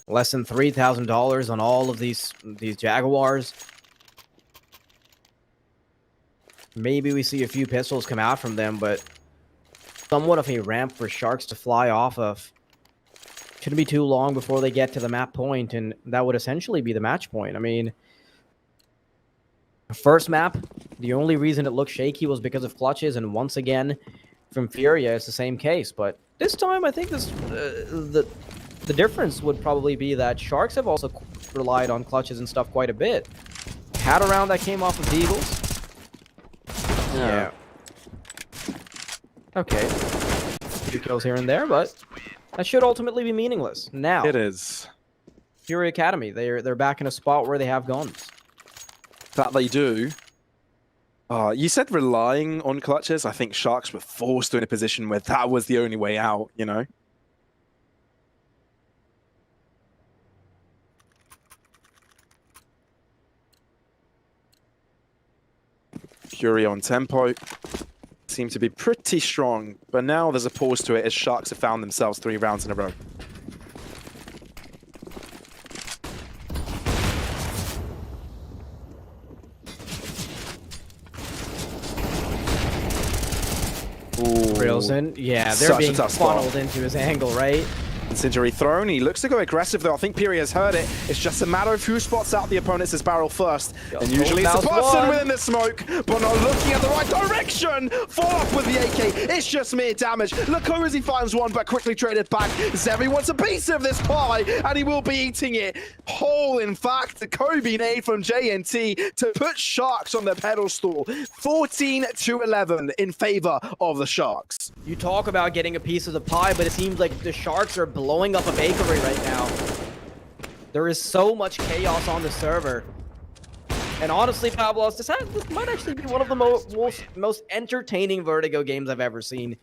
Less than $3,000 on all of these Jaguars. Maybe we see a few pistols come out from them, but somewhat of a ramp for Sharks to fly off of. Shouldn't be too long before they get to the map point, and that would essentially be the match point. I mean, first map, the only reason it looked shaky was because of clutches, and once again, from Furia, it's the same case. But this time, I think the difference would probably be that Sharks have also relied on clutches and stuff quite a bit. Had a round that came off of Eagles. Yeah. Okay. A few kills here and there, but that should ultimately be meaningless. Now, It is. Fury Academy, they're back in a spot where they have guns. That they do. You said relying on clutches. I think Sharks were forced in a position where that was the only way out, you know? FURIA on tempo. Seem to be pretty strong, but now there's a pause to it as Sharks have found themselves 3 rounds in a row. Reelson, yeah, they're Such a being tough spot. funneled into his angle, right? Incendiary thrown. He looks to go aggressive though. I think Piria's heard it. It's just a matter of who spots out the opponent's barrel first. And usually it's the person within the smoke, but not looking at the right direction. Fall off with the AK. It's just mere damage. Lakozi finds one, but quickly traded back. Zevi wants a piece of this pie, and he will be eating it whole. In fact, the Kobe nade from JNT to put Sharks on the pedestal. 14-11 in favor of the Sharks. You talk about getting a piece of the pie, but it seems like the Sharks are blowing up a bakery right now. There is so much chaos on the server. And honestly, Pablos, this might actually be one of the most entertaining Vertigo games I've ever seen.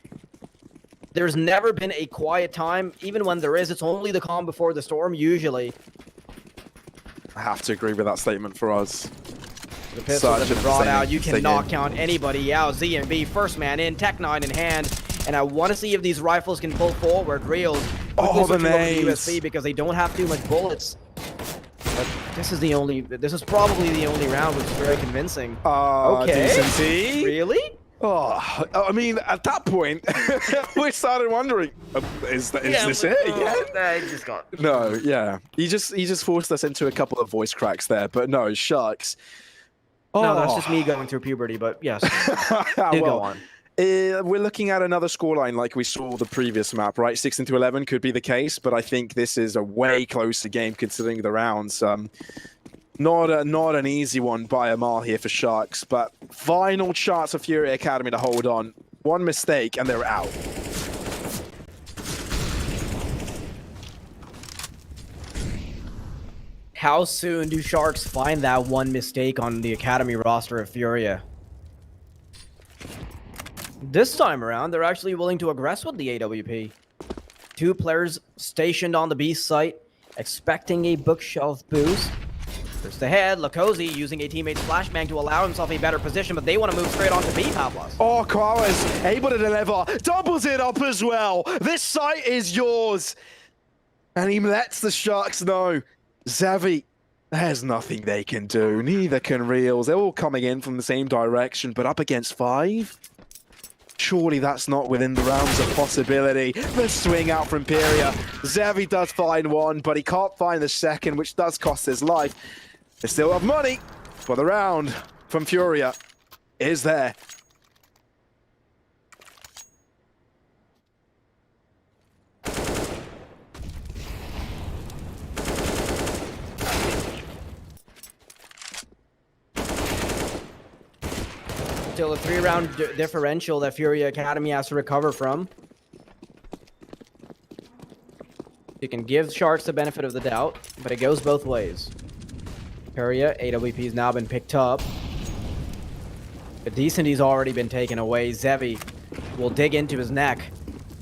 There's never been a quiet time. Even when there is, it's only the calm before the storm, usually. I have to agree with that statement for us. The pistols have been brought out. You cannot count anybody out. ZMB, first man in, Tech 9 in hand. And I want to see if these rifles can pull forward. Reels. Oh, the nades. USB because they don't have too much bullets. But this is probably the only round, which is very convincing. Okay. Decency. Really? Oh, I mean, at that point, we started wondering, is this it? Yeah, just got. No, yeah. He just forced us into a couple of voice cracks there, but no, Sharks. No, that's just me going through puberty, but yes. Do go on. We're looking at another scoreline like we saw the previous map, right? 16-11 could be the case, but I think this is a way closer game considering the rounds. Not an easy one by a mile here for Sharks, but final chance for FURIA Academy to hold on. One mistake and they're out. How soon do Sharks find that one mistake on the Academy roster of FURIA? This time around, they're actually willing to aggress with the AWP. 2 players stationed on the B site, expecting a bookshelf boost. First ahead, Lakozi using a teammate's flashbang to allow himself a better position, but they want to move straight on to B, Pavlos. Oh, Kara's able to deliver, doubles it up as well. This site is yours. And he lets the Sharks know. Xavi, there's nothing they can do. Neither can Reels. They're all coming in from the same direction, but up against 5? Surely that's not within the realms of possibility. The swing out from Furia. Xavi does find one, but he can't find the second, which does cost his life. They still have money, but the round from Furia is there. Still a 3-round differential that FURIA Academy has to recover from. You can give Sharks the benefit of the doubt, but it goes both ways. FURIA, AWP has now been picked up. But Decenty's already been taken away. Zevi will dig into his neck.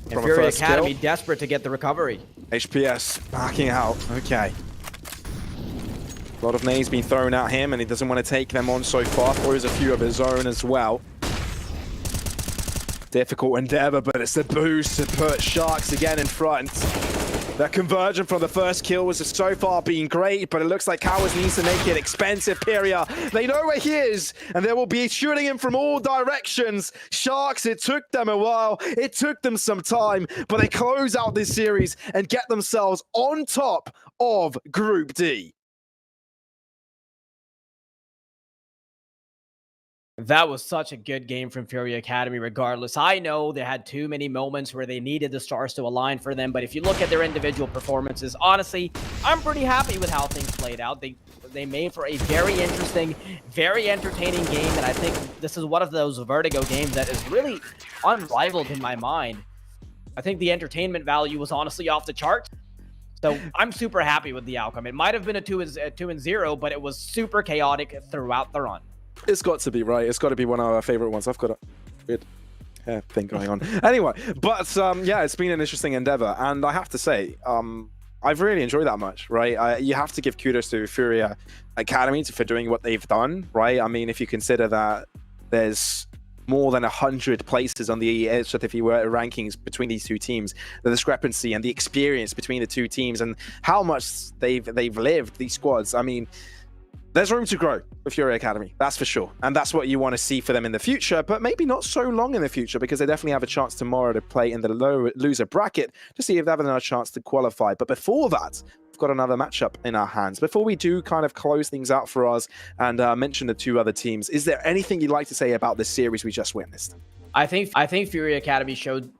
And From a FURIA first Academy kill. desperate to get the recovery. HPS backing out. Okay. A lot of nades being thrown at him, and he doesn't want to take them on so far. Throws a few of his own as well. Difficult endeavor, but it's a boost to put Sharks again in front. That conversion from the first kill was so far been great, but it looks like Cowards needs to make it expensive. Furia, they know where he is, and they will be shooting him from all directions. Sharks, it took them a while. It took them some time, but they close out this series and get themselves on top of Group D. That was such a good game from FURIA Academy regardless. I know they had too many moments where they needed the stars to align for them, but if you look at their individual performances, honestly, I'm pretty happy with how things played out. They made for a very interesting, very entertaining game, and I think this is one of those Vertigo games that is really unrivaled in my mind. I think the entertainment value was honestly off the charts. So I'm super happy with the outcome. It might have been a 2-0, but it was super chaotic throughout the run. It's got to be, right? It's got to be one of our favorite ones. I've got a weird hair thing going on. Anyway, but yeah, it's been an interesting endeavor. And I have to say, I've really enjoyed that much, right? You have to give kudos to FURIA Academy for doing what they've done, right? I mean, if you consider that there's more than 100 places on the FURIA rankings between these two teams. The discrepancy and the experience between the two teams and how much they've lived, these squads. I mean, there's room to grow with FURIA Academy, that's for sure. And that's what you want to see for them in the future, but maybe not so long in the future, because they definitely have a chance tomorrow to play in the loser bracket to see if they have another chance to qualify. But before that, we've got another matchup in our hands. Before we do kind of close things out for us and mention the two other teams, is there anything you'd like to say about this series we just witnessed? I think FURIA Academy showed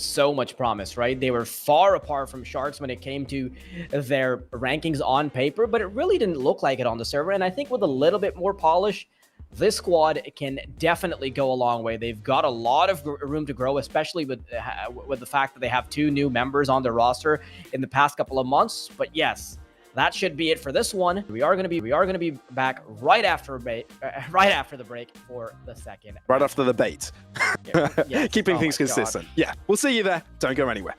so much promise, right? They were far apart from Sharks when it came to their rankings on paper, but it really didn't look like it on the server. And I think with a little bit more polish, this squad can definitely go a long way. They've got a lot of room to grow, especially with the fact that they have 2 new members on their roster in the past couple of months. But yes, that should be it for this one. We are going to be back right after the break for the second. Right after the bait. Yes. Keeping things consistent. God. Yeah, we'll see you there. Don't go anywhere.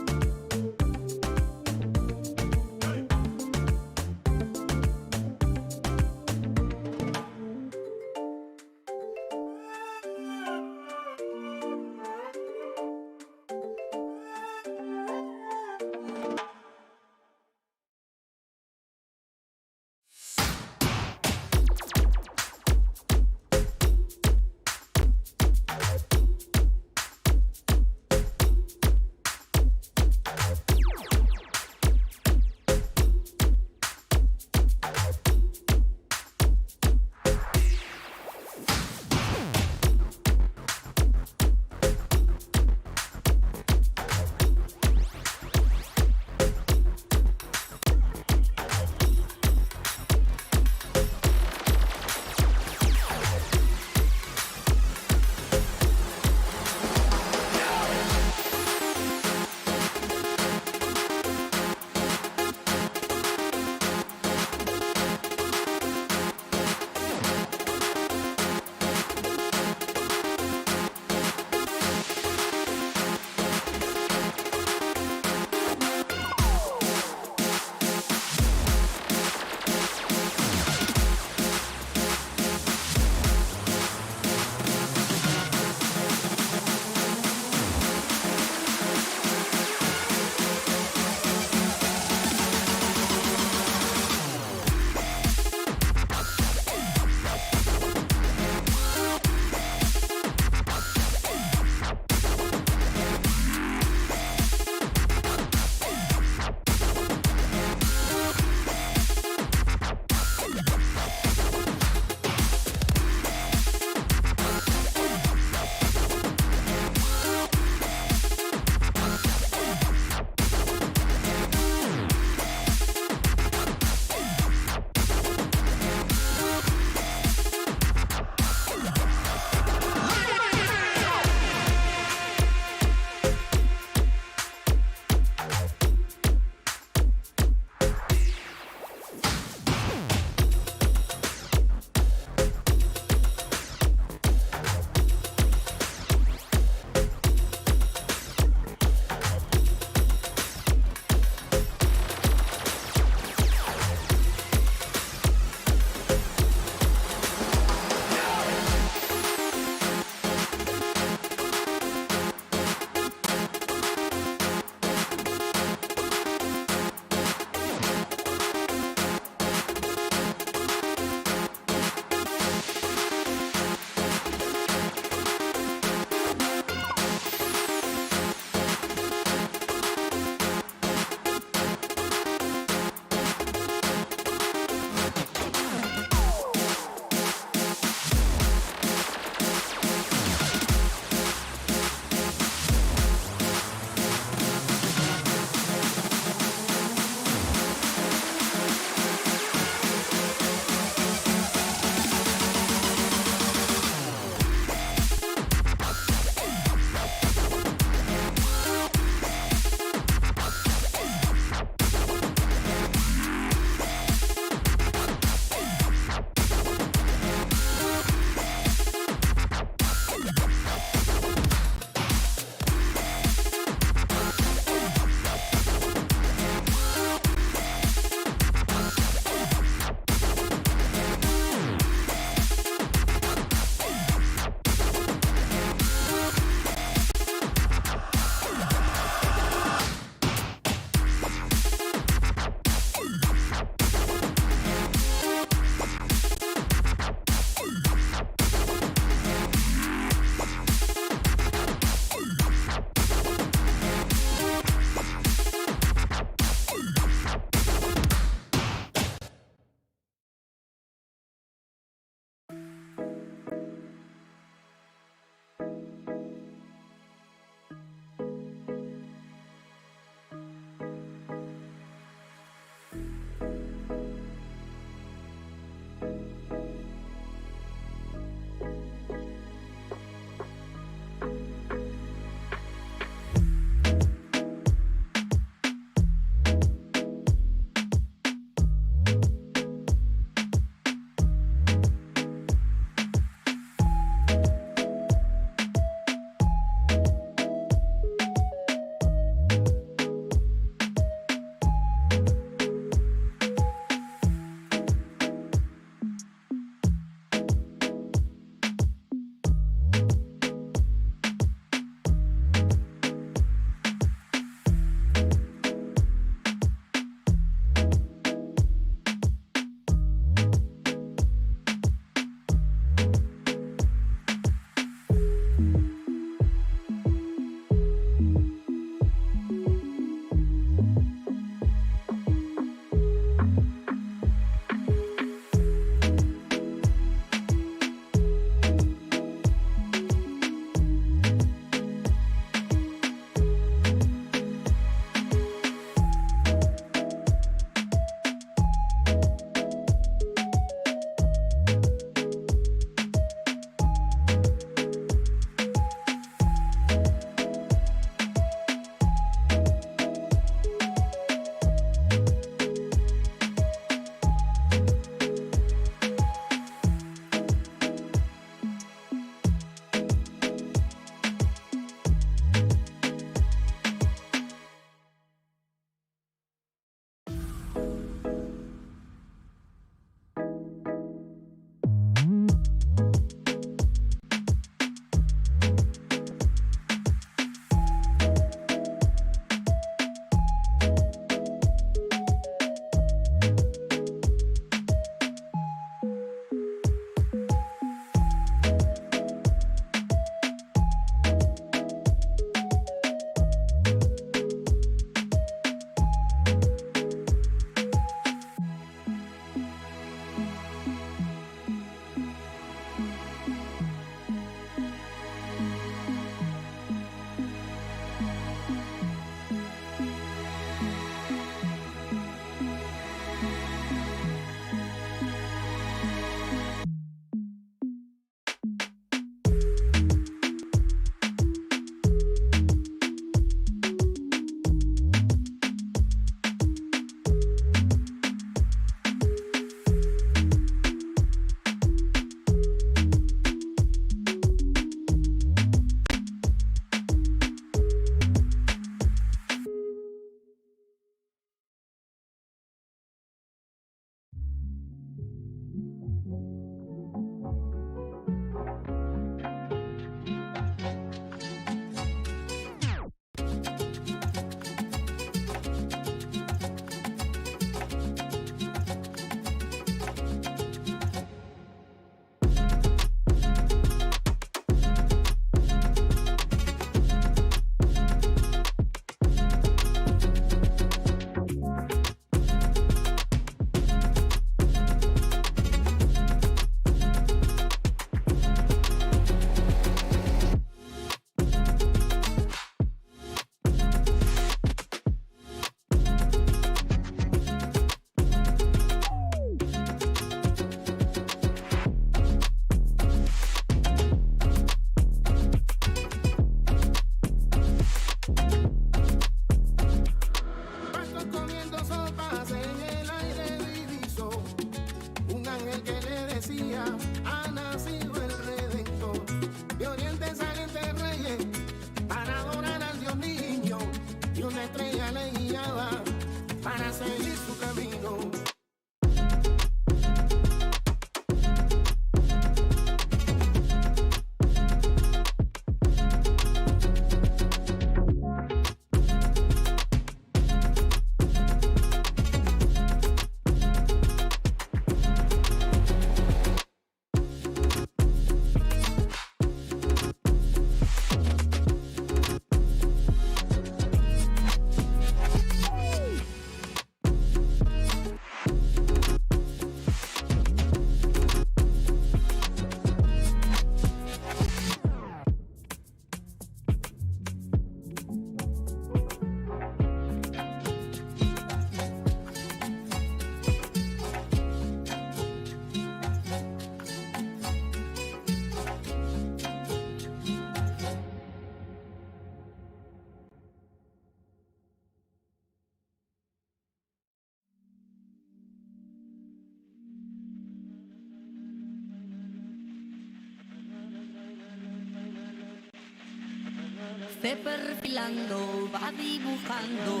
Se perfilando, va dibujando,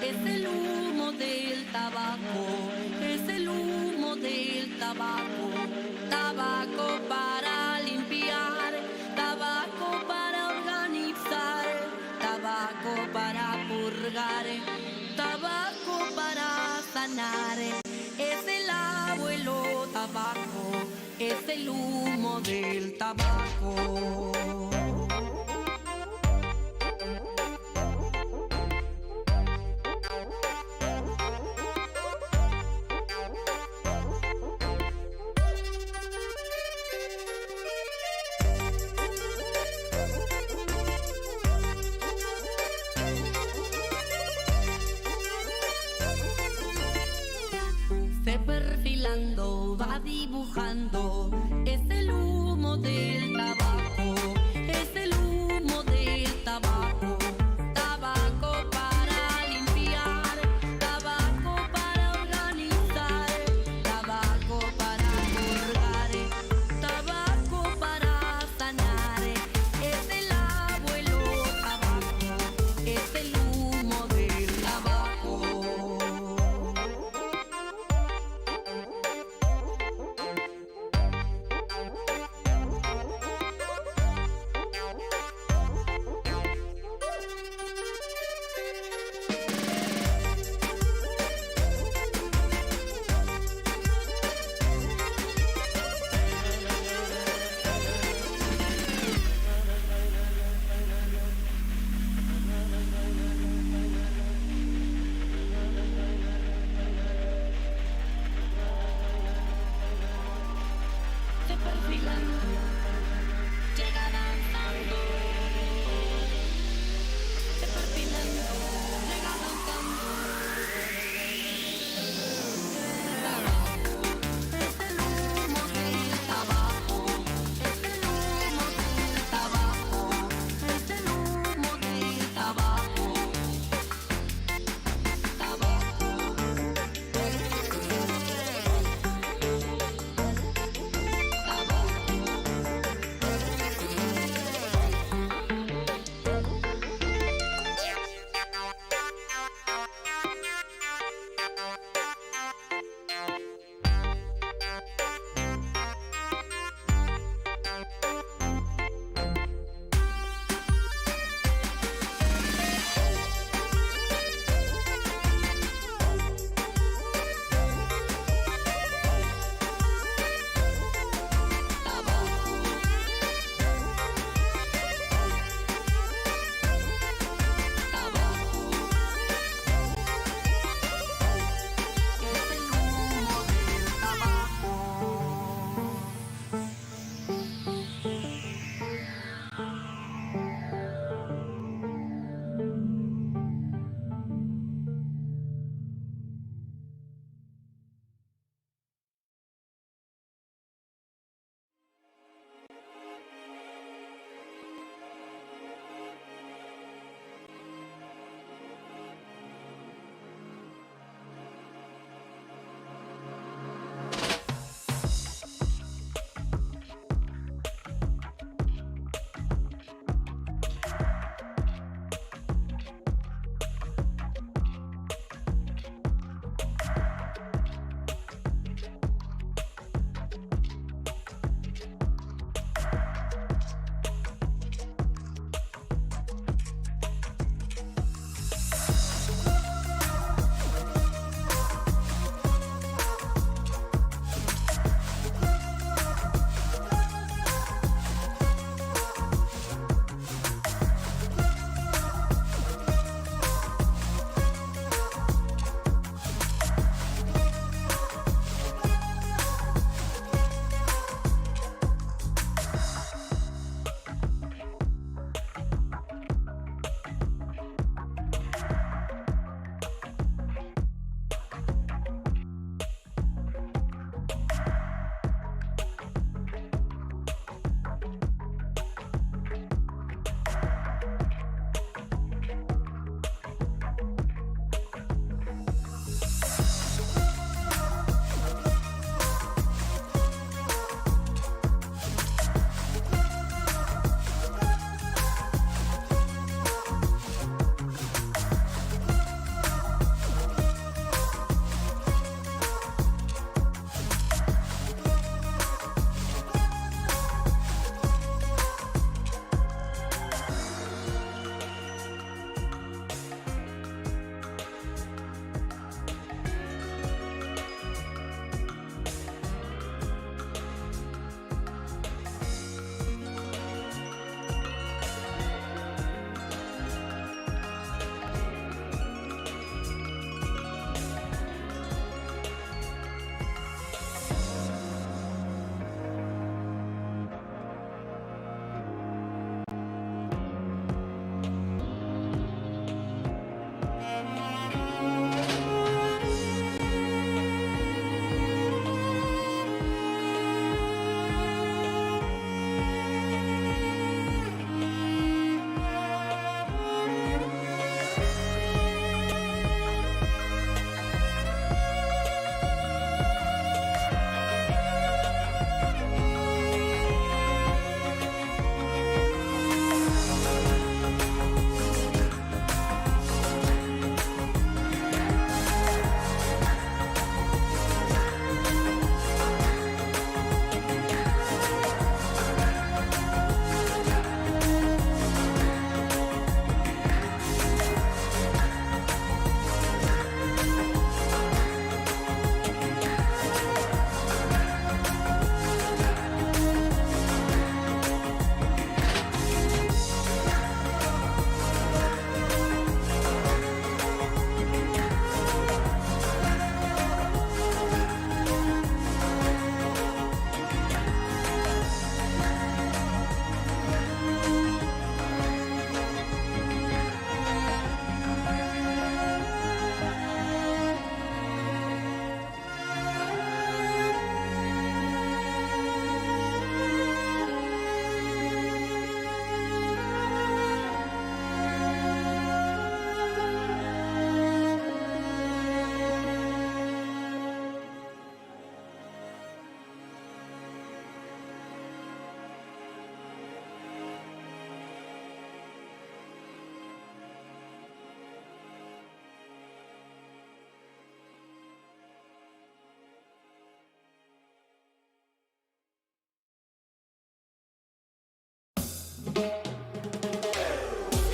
es el humo del tabaco, es el humo del tabaco. Tabaco para limpiar, tabaco para organizar, tabaco para purgar, tabaco para sanar. Es el abuelo tabaco, es el humo del tabaco. Se perfilando, va dibujando, es el humo del tabaco, es el humo del tabaco. Tabaco para limpiar, tabaco para organizar, tabaco para purgar, tabaco para sanar. Es el abuelo tabaco, es el humo del tabaco.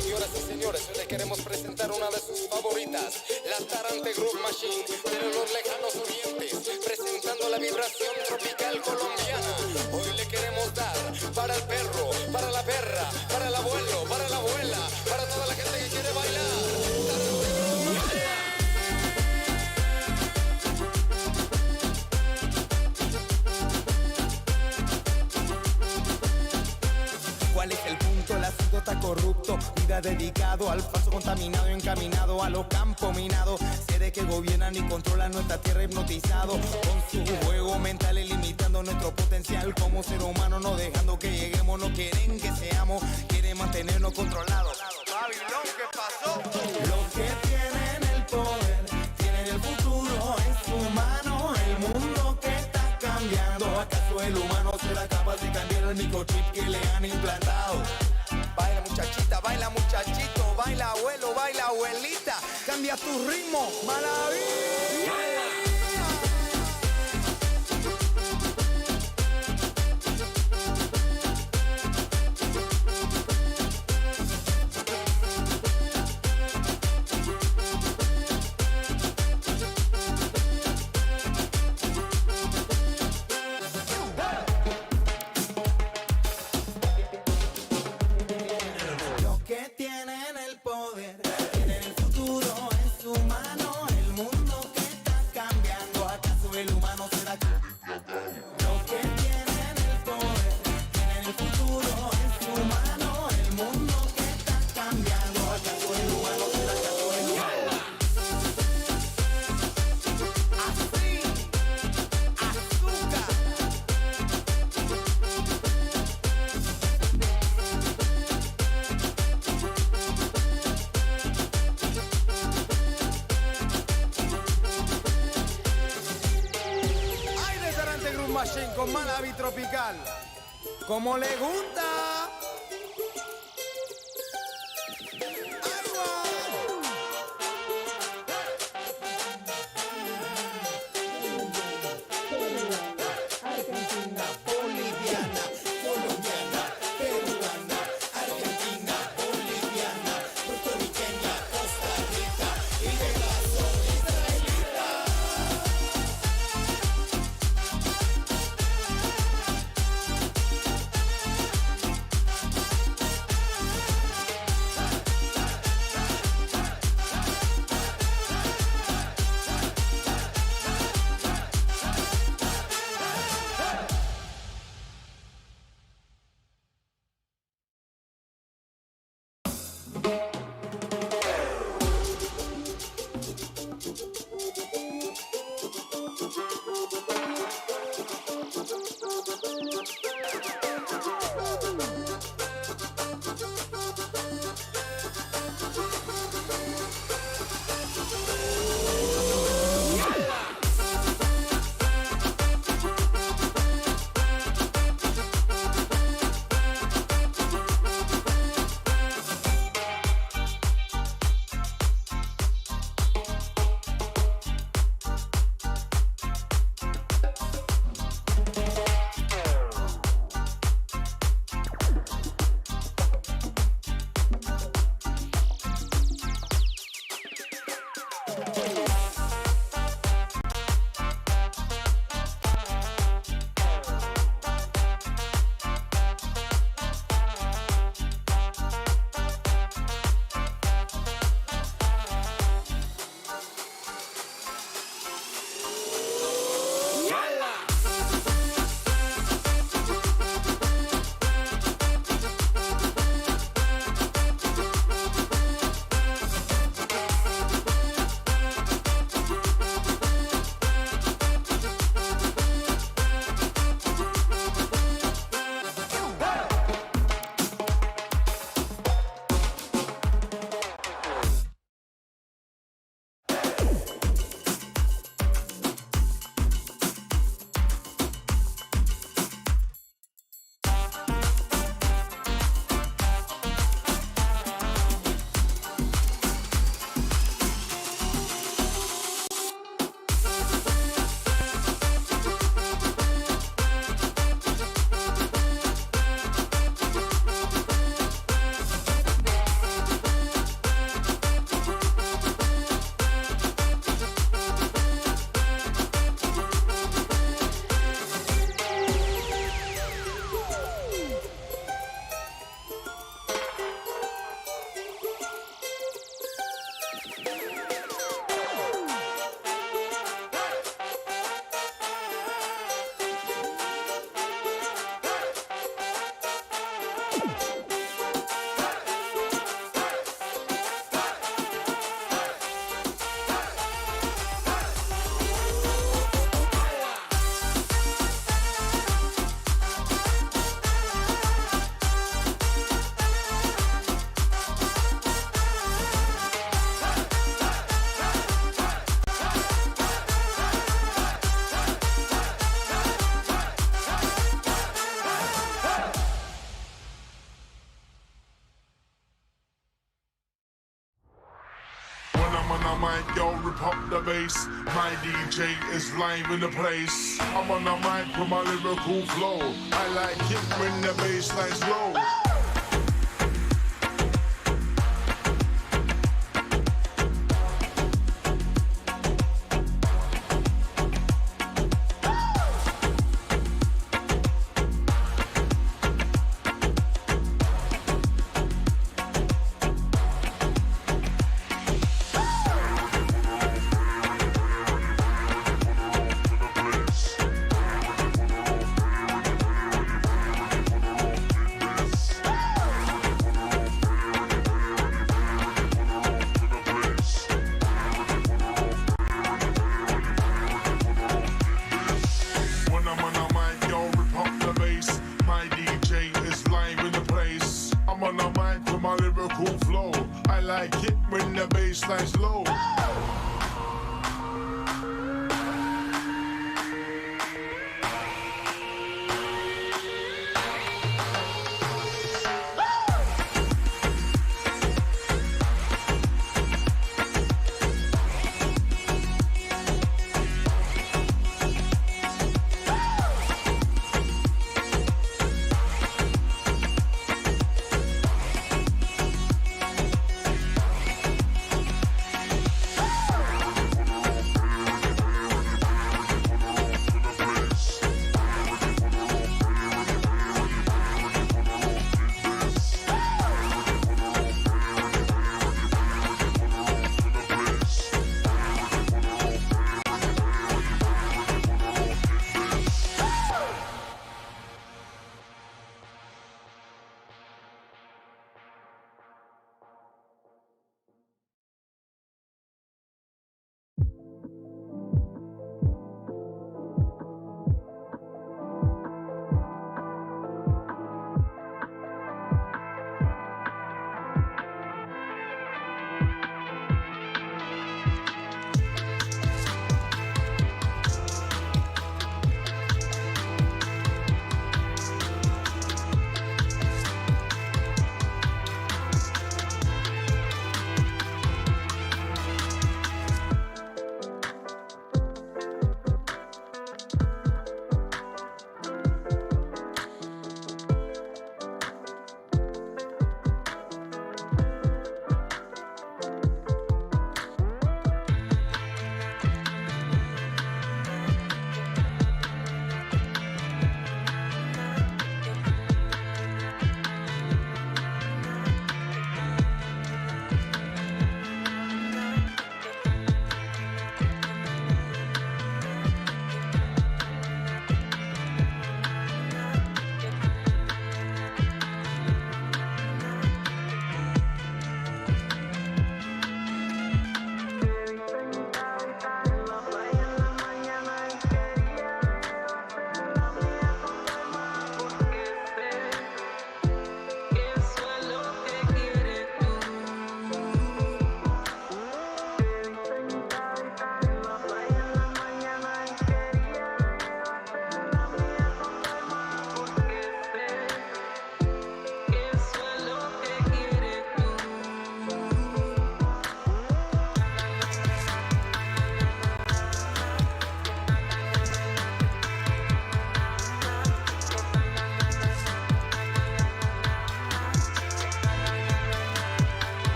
Señoras y señores, hoy les queremos presentar una de sus favoritas, LATAM Group Machine, de los lejanos orientes, presentando la vibración tropical colombiana. Hoy le queremos dar para el perro, para la perra, para el abuelo, para la abuela, para toda la gente que quiere bailar. ¿Cuál es el punto? El asunto está corrupto. Vida dedicado al falso contaminado, encaminado a los campos minados. Seres que gobiernan y controlan nuestra tierra hipnotizado con su juego mental, limitando nuestro potencial como ser humano, no dejando que lleguemos. No quieren que seamos, quieren mantenernos controlados. Babilón, ¿qué pasó? Los que tienen el poder tienen el futuro en su mano. El mundo que está cambiando, ¿acaso el humano será capaz de cambiar el microchip que le han implantado? Baila muchachita, baila muchachito, baila abuelo, baila abuelita, cambia tu ritmo, maravilla. Con Malavi tropical, como le gusta. Argentina, boliviana, colombiana, peruana, Argentina, boliviana, puertorriqueña, Costa Rica y de paso israelita. mic, yo, rip up the bass. My DJ is live in the place. I'm on the mic with my lyrical flow. I like it when the bass line's low. I'm on the mic with my lyrical flow. I like it when the bass line's low.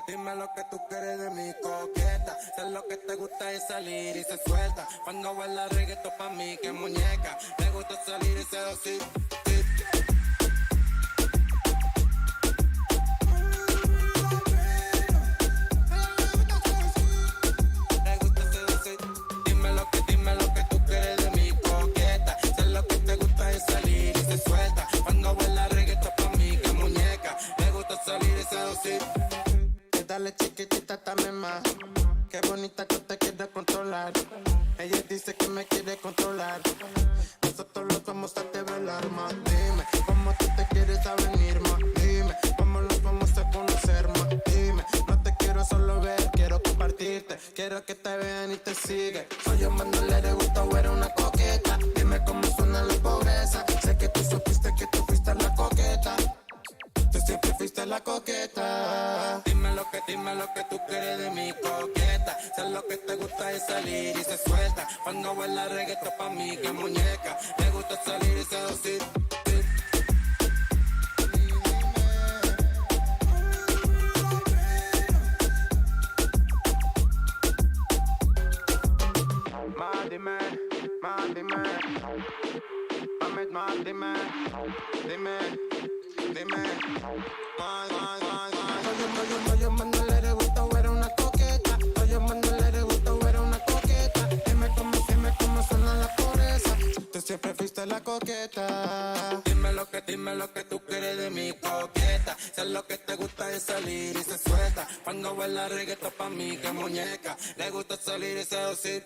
Dime lo que tú quieres de mi coqueta. Sé lo que te gusta es salir y se suelta. Cuando baila reggaetón pa' mí que muñeca. Le gusta salir y seducir. Le gusta seducir. Dime lo que tú quieres de mi coqueta. Sé lo que te gusta es salir y se suelta. Cuando baila reggaetón pa' mí que muñeca. Le gusta salir y seducir. Dale chiquitita, dame más. Qué bonita que te quiere controlar. Ella dice que me quiere controlar. Nosotros los vamos a develar más. Dime, ¿cómo tú te quieres a venir más? Dime, ¿cómo los vamos a conocer más? Dime, no te quiero solo ver, quiero compartirte. Quiero que te vean y te sigan. Soy un bandolero, le gusta ver una coqueta. Dime cómo suena la pobreza. Sé que tú supiste que tú fuiste la coqueta. Tú siempre fuiste la coqueta. Dime lo que tú quieres de mi coqueta. Sé lo que te gusta es salir y se suelta. Cuando baila reggaetón pa' mí que muñeca. Le gusta salir y seducir. Más dime, más dime, dime, Oye, mano, le gusta ver una coqueta. Oye, mano, le gusta ver una coqueta. Dime cómo suena la pobreza. Tú siempre fuiste la coqueta. Dime lo que tú quieres de mi coqueta. Sé lo que te gusta es salir y se suelta. Cuando baila reggaetón pa' mí que muñeca. Le gusta salir y seducir.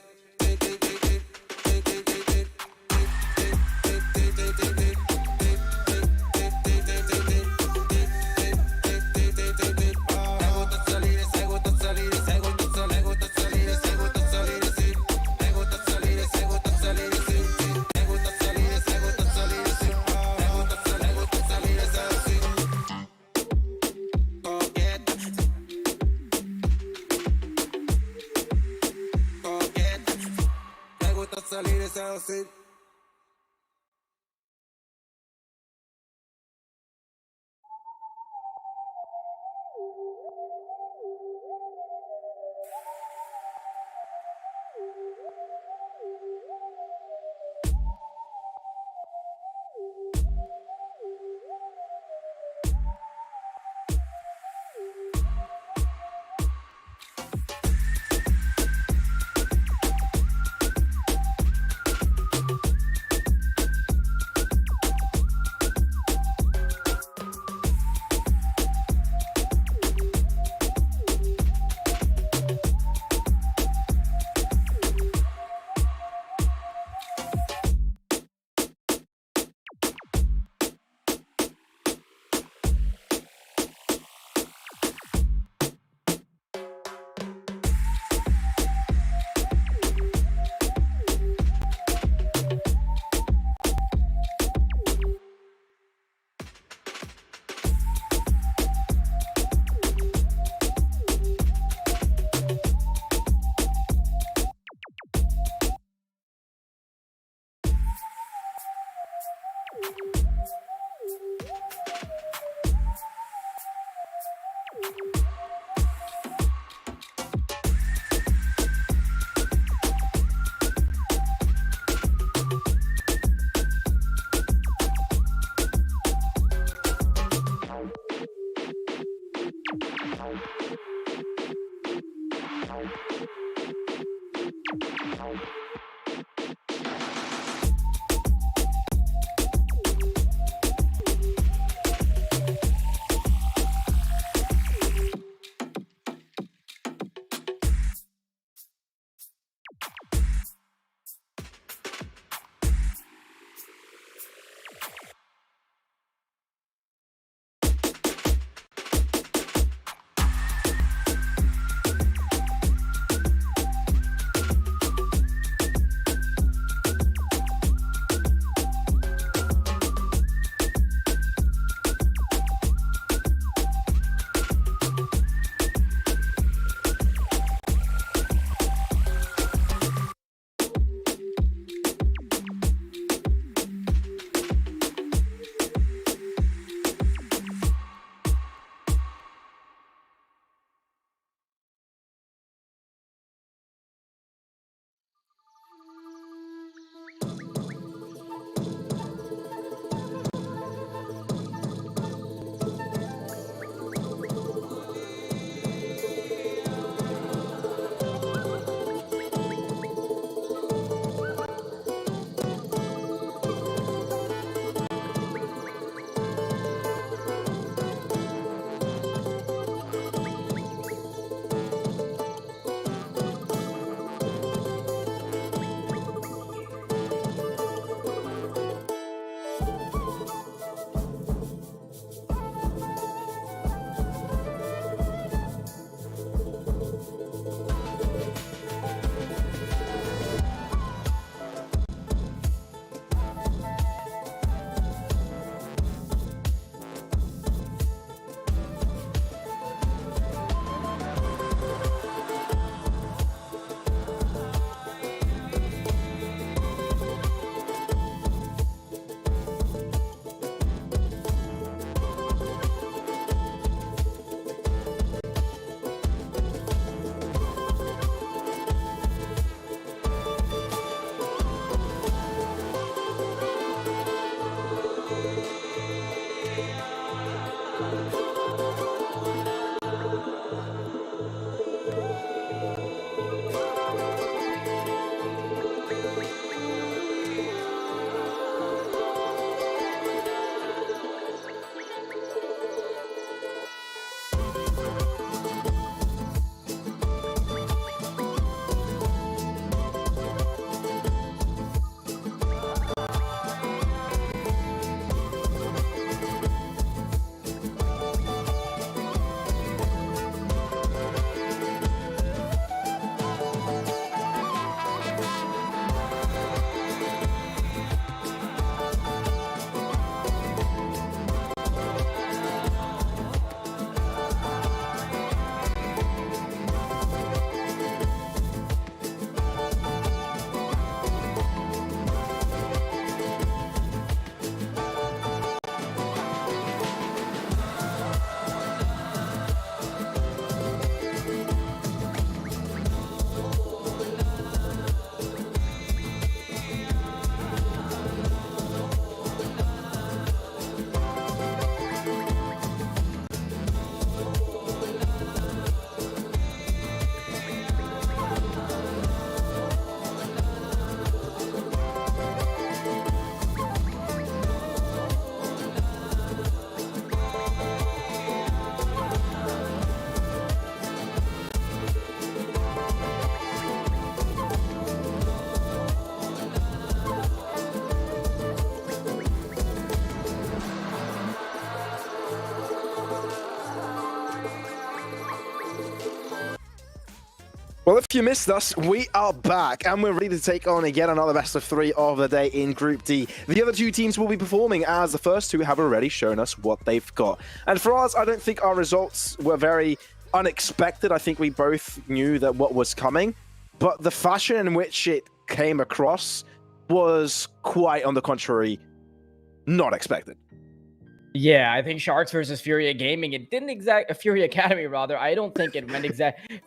Salir y seducir. Well, if you missed us, we are back and we're ready to take on again another best of 3 of the day in Group D. The other 2 teams will be performing as the first 2 have already shown us what they've got. And for us, I don't think our results were very unexpected. I think we both knew that what was coming, but the fashion in which it came across was quite on the contrary, not expected. Yeah, I think Sharks versus Furia Gaming, it didn't Furia Academy rather. I don't think it went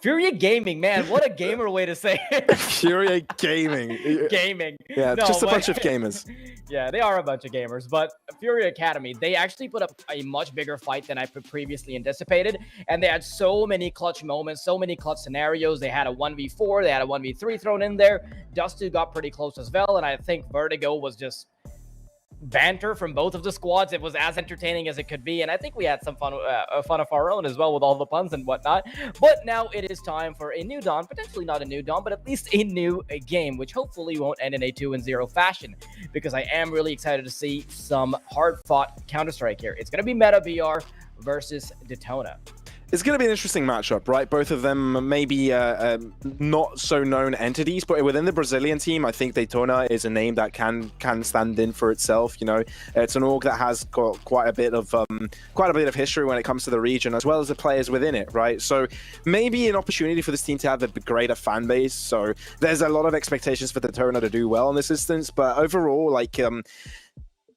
Furia Gaming, man, what a gamer way to say it. Furia Gaming. Gaming. Yeah, no, just a bunch of gamers. Yeah, they are a bunch of gamers, but Furia Academy, they actually put up a much bigger fight than I previously anticipated, and they had so many clutch moments, so many clutch scenarios. They had a 1v4, they had a 1v3 thrown in there. Dust2 got pretty close as well, and I think Vertigo was just banter from both of the squads. It was as entertaining as it could be, and I think we had some fun of our own as well with all the puns and whatnot. But now it is time for a new dawn, potentially not a new dawn, but at least a new game, which hopefully won't end in a 2-0 fashion, because I am really excited to see some hard-fought Counter-Strike here. It's going to be Meta BR versus DETONA. It's going to be an interesting matchup, right? Both of them maybe not so known entities, but within the Brazilian team, I think DETONA is a name that can stand in for itself. You know, it's an org that has got quite a bit of history when it comes to the region, as well as the players within it, right? So maybe an opportunity for this team to have a greater fan base. So there's a lot of expectations for DETONA to do well in this instance, but overall, like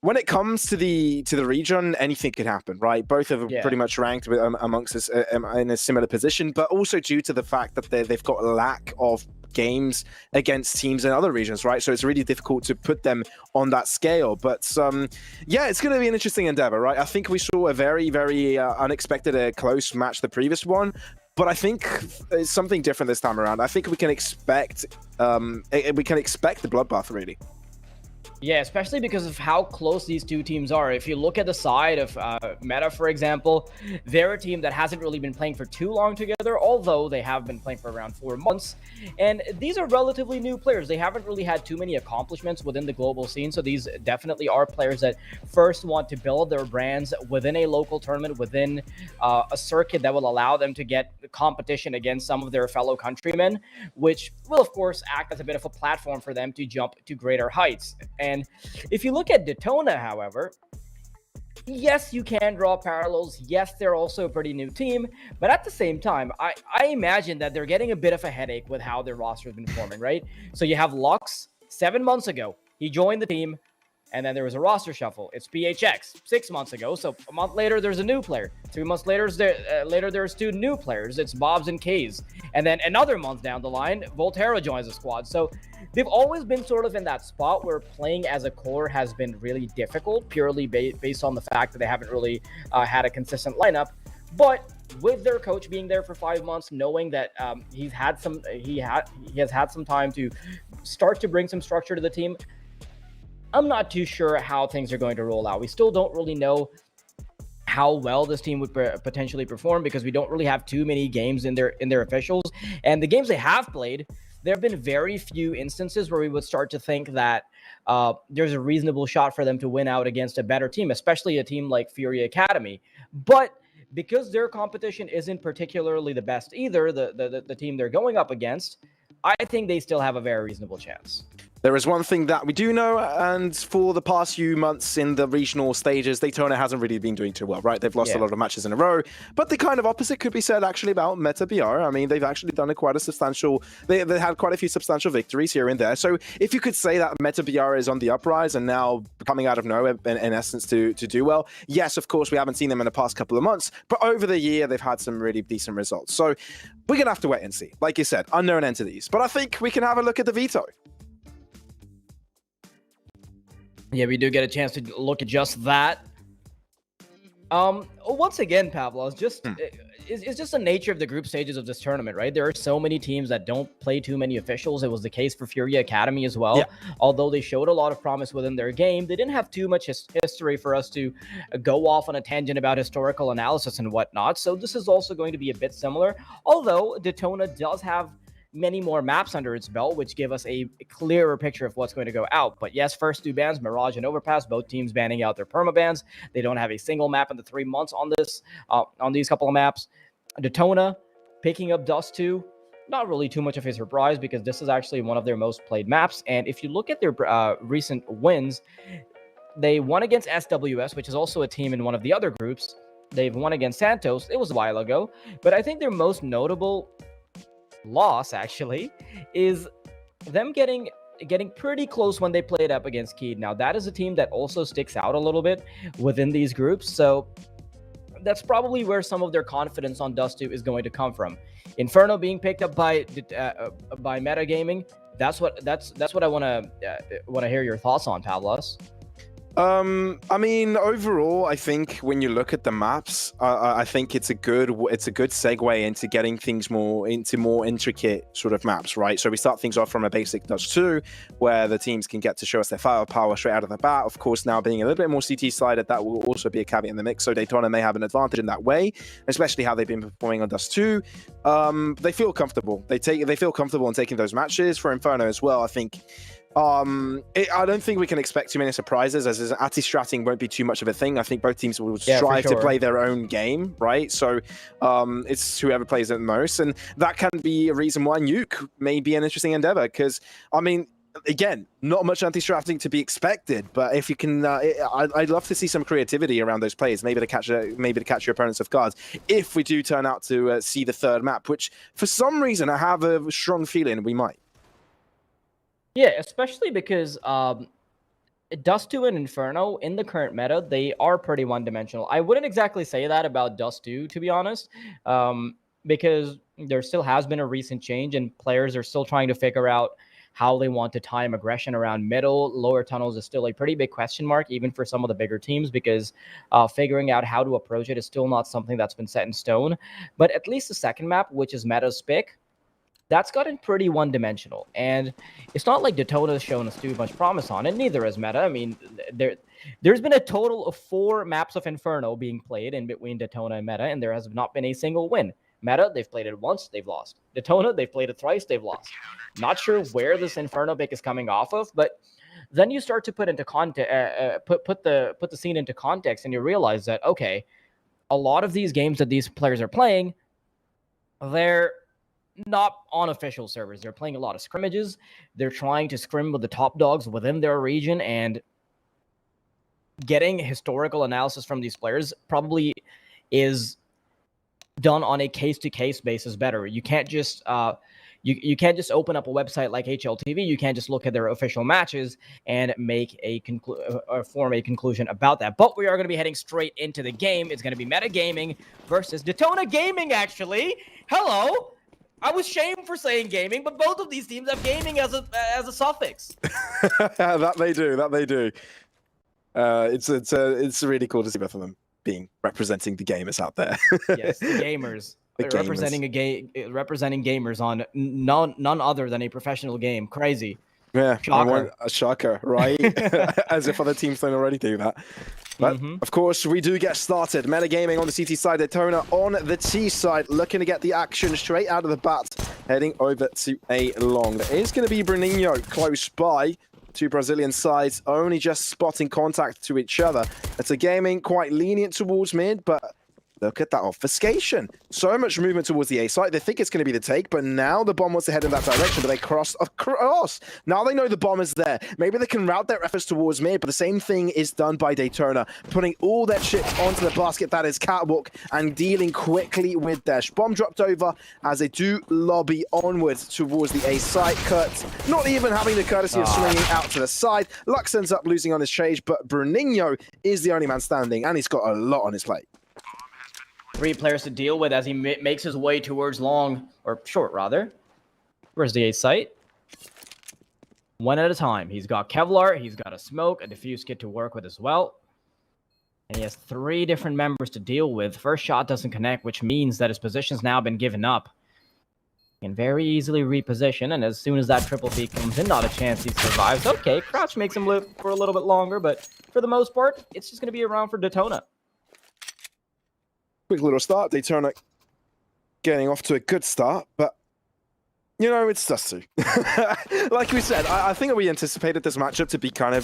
when it comes to the region, anything could happen, right? Both of them pretty much ranked amongst us in a similar position, but also due to the fact that they've got a lack of games against teams in other regions, right? So it's really difficult to put them on that scale. But yeah, it's going to be an interesting endeavor, right? I think we saw a very, very unexpected close match the previous one. But I think it's something different this time around. I think we can expect the bloodbath, really. Yeah, especially because of how close these two teams are. If you look at the side of Meta, for example, they're a team that hasn't really been playing for too long together, although they have been playing for around 4 months. And these are relatively new players. They haven't really had too many accomplishments within the global scene, so these definitely are players that first want to build their brands within a local tournament, within a circuit that will allow them to get competition against some of their fellow countrymen, which will, of course, act as a bit of a platform for them to jump to greater heights. And if you look at DETONA, however, yes, you can draw parallels. Yes, they're also a pretty new team. But at the same time, I imagine that they're getting a bit of a headache with how their roster has been forming, right? So you have Lux 7 months ago. He joined the team, and then there was a roster shuffle. It's PHX 6 months ago. So a month later, there's a new player. 3 months later, there's 2 new players. It's Bobs and K's. And then another month down the line, Volterra joins the squad. So they've always been sort of in that spot where playing as a core has been really difficult, purely based on the fact that they haven't really had a consistent lineup. But with their coach being there for 5 months, knowing that he has had some time to start to bring some structure to the team, I'm not too sure how things are going to roll out. We still don't really know how well this team would potentially perform because we don't really have too many games in their officials. And the games they have played, there have been very few instances where we would start to think that there's a reasonable shot for them to win out against a better team, especially a team like FURIA Academy. But because their competition isn't particularly the best either, the team they're going up against, I think they still have a very reasonable chance. There is one thing that we do know, and for the past few months in the regional stages, Daytona hasn't really been doing too well, right? They've lost a lot of matches in a row, but the kind of opposite could be said actually about Meta BR. I mean, they've actually done quite a substantial, they had quite a few substantial victories here and there. So if you could say that Meta BR is on the uprise and now coming out of nowhere, in essence, to do well, yes, of course, we haven't seen them in the past couple of months, but over the year, they've had some really decent results. So we're going to have to wait and see. Like you said, unknown entities, but I think we can have a look at the veto. Yeah, we do get a chance to look at just that. Once again, Pavlo, it's just the nature of the group stages of this tournament, right? There are so many teams that don't play too many officials. It was the case for FURIA Academy as well. Yeah. Although they showed a lot of promise within their game, they didn't have too much history for us to go off on a tangent about historical analysis and whatnot. So this is also going to be a bit similar. Although Detona does have many more maps under its belt, which give us a clearer picture of what's going to go out. But yes, first two bans, Mirage and Overpass, both teams banning out their permabans. They don't have a single map in the 3 months on this, on these couple of maps. Detona picking up Dust 2, not really too much of a surprise because this is actually one of their most played maps. And if you look at their recent wins, they won against SWS, which is also a team in one of the other groups. They've won against Santos. It was a while ago. But I think their most notable loss actually is them getting pretty close when they played up against Keed. Now that is a team that also sticks out a little bit within these groups, so that's probably where some of their confidence on Dust 2 is going to come from. Inferno being picked up by Metagaming, that's what I want to hear your thoughts on, Pavlos. I mean, overall, I think when you look at the maps, I think it's a good segue into getting things more intricate sort of maps, right? So we start things off from a basic Dust 2, where the teams can get to show us their firepower straight out of the bat. Of course, now being a little bit more CT sided, that will also be a caveat in the mix. So Daytona may have an advantage in that way, especially how they've been performing on Dust 2. They feel comfortable. They feel comfortable in taking those matches. For Inferno as well, I think. I don't think we can expect too many surprises, as anti-stratting won't be too much of a thing. I think both teams will strive to play their own game, right? So it's whoever plays it the most, and that can be a reason why Nuke may be an interesting endeavor, because, I mean, again, not much anti-stratting to be expected, but if you can, I'd love to see some creativity around those plays, maybe to catch your opponents off guard, if we do turn out to see the third map, which for some reason I have a strong feeling we might. Yeah, especially because Dust 2 and Inferno, in the current meta, they are pretty one-dimensional. I wouldn't exactly say that about Dust 2, to be honest, because there still has been a recent change, and players are still trying to figure out how they want to time aggression around middle. Lower tunnels is still a pretty big question mark, even for some of the bigger teams, because figuring out how to approach it is still not something that's been set in stone. But at least the second map, which is Meta's pick, that's gotten pretty one-dimensional, and it's not like Detona has shown us too much promise on it. Neither has Meta. I mean, there's been a total of 4 maps of Inferno being played in between Detona and Meta, and there has not been a single win. Meta, they've played it once, they've lost. Detona, they've played it thrice, they've lost. Not sure where this Inferno pick is coming off of, but then you start to put into put the scene into context, and you realize that, okay, a lot of these games that these players are playing, they're not on official servers. They're playing a lot of scrimmages. They're trying to scrim with the top dogs within their region, and getting historical analysis from these players probably is done on a case-to-case basis better. You can't just you can't just open up a website like HLTV. You can't just look at their official matches and make a form a conclusion about that. But we are going to be heading straight into the game. It's going to be Metagaming versus Detona Gaming, actually. Hello. I was shamed for saying gaming, but both of these teams have gaming as a suffix. That they do. It's really cool to see both of them. being representing the gamers out there. Yes, the gamers. The gamers. Representing gamers on none other than a professional game. Crazy. Yeah, Shocker. A shocker, right? As if other teams don't already do that. But of course, we do get started. Metagaming on the CT side, Detona on the T side, looking to get the action straight out of the bat, heading over to A long. There is going to be Bruninho close by. Two Brazilian sides only just spotting contact to each other. It's a gaming quite lenient towards mid, but look at that obfuscation. So much movement towards the A site. They think it's going to be the take, but now the bomb wants to head in that direction, but they cross across. Now they know the bomb is there. Maybe they can route their efforts towards mid, but the same thing is done by Detona, putting all their chips onto the basket that is Catwalk and dealing quickly with Dash. Bomb dropped over as they do lobby onwards towards the A site. Kurt not even having the courtesy of swinging out to the side. Lux ends up losing on his chase, but Bruninho is the only man standing, and he's got a lot on his plate. 3 players to deal with as he makes his way towards long, or short rather. Where's the A site? One at a time. He's got Kevlar, he's got a smoke, a diffuse kit to work with as well. And he has 3 different members to deal with. First shot doesn't connect, which means that his position's now been given up. He can very easily reposition, and as soon as that triple peek comes in, not a chance he survives. Okay, Crouch makes him live for a little bit longer, but for the most part, it's just going to be around for Detona. Quick little start. Detona getting off to a good start, but you know, it's us two. Like we said, I think we anticipated this matchup to be kind of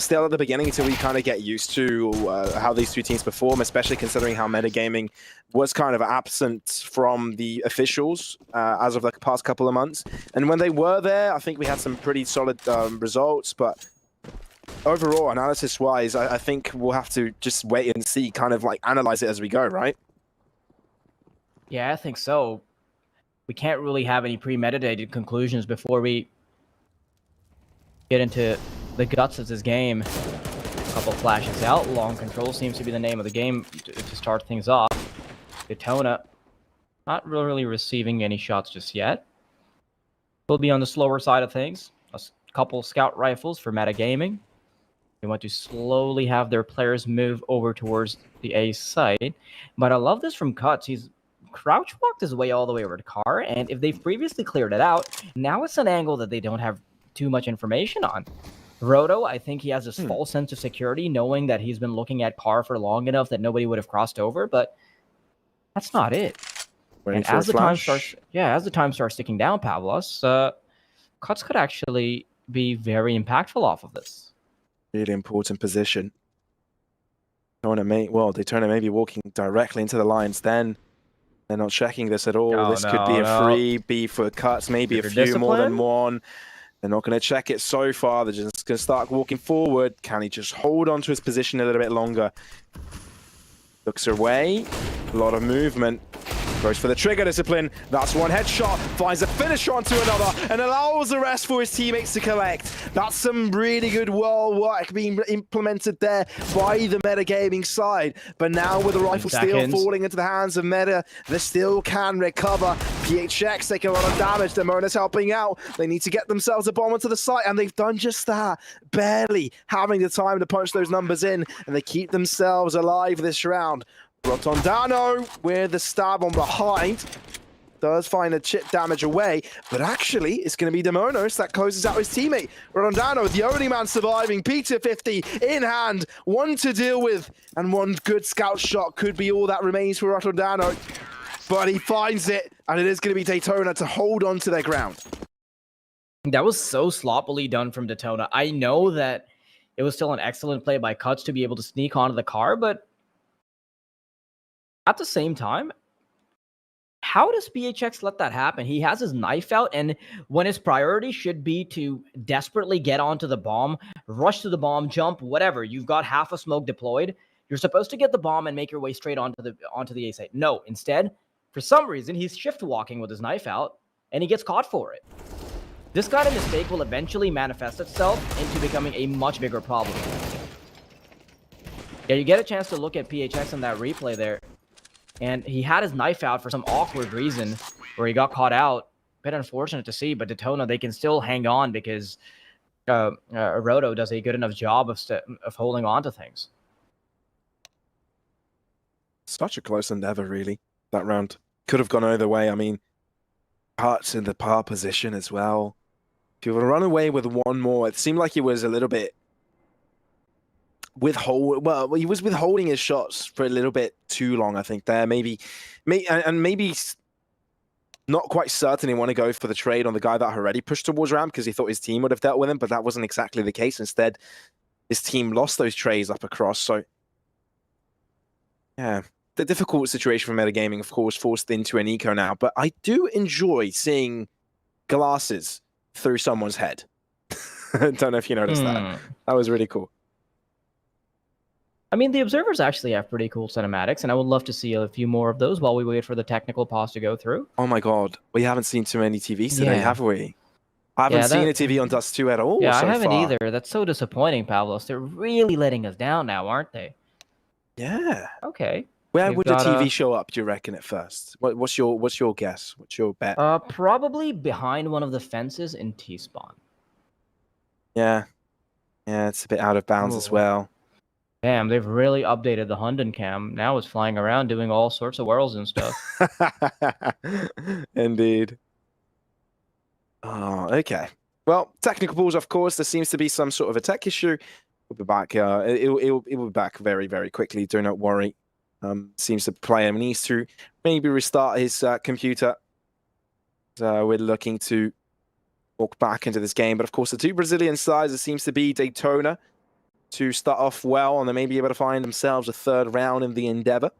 still at the beginning until we kind of get used to how these two teams perform, especially considering how metagaming was kind of absent from the officials as of the past couple of months. And when they were there, I think we had some pretty solid results, but overall, analysis-wise, I think we'll have to just wait and see, kind of like analyze it as we go, right? Yeah, I think so. We can't really have any premeditated conclusions before we get into the guts of this game. A couple flashes out. Long control seems to be the name of the game to start things off. Detona not really receiving any shots just yet. Will be on the slower side of things. A couple scout rifles for metagaming. They want to slowly have their players move over towards the A site. But I love this from Cuts. He's crouch walked his way all the way over to Car, and if they've previously cleared it out, now it's an angle that they don't have too much information on. Roto, I think he has this false sense of security, knowing that he's been looking at Car for long enough that nobody would have crossed over, but that's not it. And as the time starts ticking down, Pavlos, Cuts could actually be very impactful off of this. Really important position. Detona may be walking directly into the lines then. They're not checking this at all. This could be a free B for Cuts, maybe a few more than one. They're not going to check it so far. They're just going to start walking forward. Can he just hold on to his position a little bit longer? Looks away. A lot of movement. Goes for the trigger discipline. That's one headshot. Finds a finisher onto another and allows the rest for his teammates to collect. That's some really good wall work being implemented there by the metagaming side. But now with the rifle steel falling into the hands of Meta, they still can recover. PHX taking a lot of damage. Demona's helping out. They need to get themselves a bomb onto the site, and they've done just that. Barely having the time to punch those numbers in, and they keep themselves alive this round. Rotondano with the stab on behind. Does find a chip damage away, but actually it's going to be Demonos that closes out his teammate. Rotondano, the only man surviving. Peter 50 in hand, one to deal with, and one good scout shot could be all that remains for Rotondano. But he finds it, and it is going to be Detona to hold on to their ground. That was so sloppily done from Detona. I know that it was still an excellent play by Cuts to be able to sneak onto the car, but at the same time, how does BHX let that happen? He has his knife out, and when his priority should be to desperately get onto the bomb, rush to the bomb, jump, whatever, you've got half a smoke deployed, you're supposed to get the bomb and make your way straight onto the A site. No, instead, for some reason, he's shift walking with his knife out, and he gets caught for it. This kind of mistake will eventually manifest itself into becoming a much bigger problem. Yeah, you get a chance to look at PHX in that replay there. And he had his knife out for some awkward reason where he got caught out. Bit unfortunate to see, but Detona, they can still hang on because Roto does a good enough job of holding on to things. Such a close endeavor, really, that round. Could have gone either way. I mean, Parts in the par position as well. If you were to run away with one more, it seemed like he was a little bit he was withholding his shots for a little bit too long, I think, there. Maybe not quite certain he want to go for the trade on the guy that already pushed towards ramp because he thought his team would have dealt with him, but that wasn't exactly the case. Instead, his team lost those trades up across, so yeah. The difficult situation for metagaming, of course, forced into an eco now, but I do enjoy seeing glasses through someone's head. Don't know if you noticed that. That was really cool. I mean, the observers actually have pretty cool cinematics, and I would love to see a few more of those while we wait for the technical pause to go through. Oh my god, we haven't seen too many TVs today, Yeah. have we? I haven't seen a TV on Dust 2 at all Yeah, so I haven't far. either. That's so disappointing, Pavlos. They're really letting us down now, aren't they? Yeah. Okay. Where We've would the got, TV show up, do you reckon, at first? What's your guess? What's your bet? Probably behind one of the fences in T-spawn. Yeah. Yeah, it's a bit out of bounds as Ooh. well. Damn, they've really updated the Hunden cam. Now it's flying around doing all sorts of whirls and stuff. Indeed. Oh, okay. Well, technical pause, of course. There seems to be some sort of a tech issue. We'll be back. It will be back very, very quickly. Do not worry. Seems the player needs to maybe restart his computer. So we're looking to walk back into this game. But of course, the two Brazilian sides, it seems to be DETONA to start off well, and they may be able to find themselves a third round in the endeavor.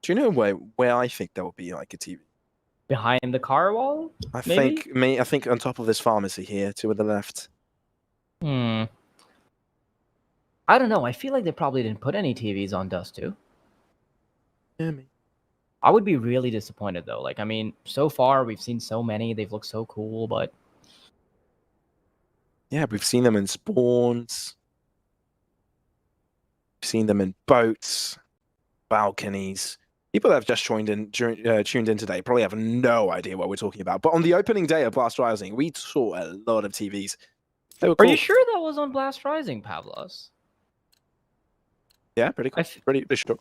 Do you know where I think there will be like a TV? Behind the car wall? I maybe? think on top of this pharmacy here, to the left. I don't know. I feel like they probably didn't put any TVs on Dust 2. Yeah, I would be really disappointed, though. Like, I mean, so far, we've seen so many. They've looked so cool, but... Yeah, we've seen them in spawns. We've seen them in boats, balconies. People that have just tuned in today probably have no idea what we're talking about. But on the opening day of Blast Rising, we saw a lot of TVs. They were Are cool. you sure that was on Blast Rising, Pavlos? Yeah, pretty cool. Pretty sure.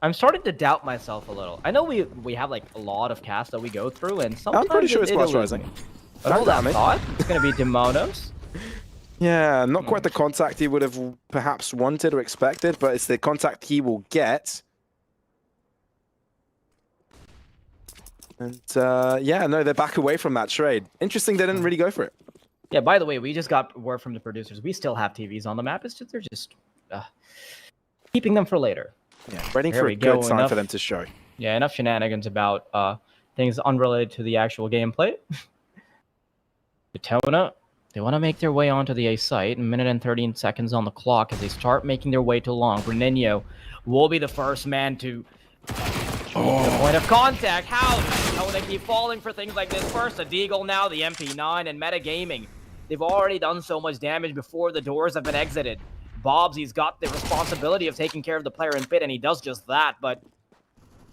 I'm starting to doubt myself a little. I know we have like a lot of casts that we go through, and sometimes I'm pretty sure it's Blast eludes Rising. me. But hold that thought, it's going to be Demonos. Yeah, not quite the contact he would have perhaps wanted or expected, but it's the contact he will get. And yeah, no, they're back away from that trade. Interesting, they didn't really go for it. Yeah, by the way, we just got word from the producers. We still have TVs on the map. It's just they're just keeping them for later. Yeah, waiting There for we a good go, time for enough. them to show. Yeah, enough shenanigans about things unrelated to the actual gameplay. DETONA, they want to make their way onto the A site. A minute and 13 seconds on the clock as they start making their way to long. Bruninho will be the first man to the point of contact. How will they keep falling for things like this? First, a Deagle, now the MP9 and metagaming. They've already done so much damage before the doors have been exited. Bob's, he's got the responsibility of taking care of the player in pit, and he does just that, but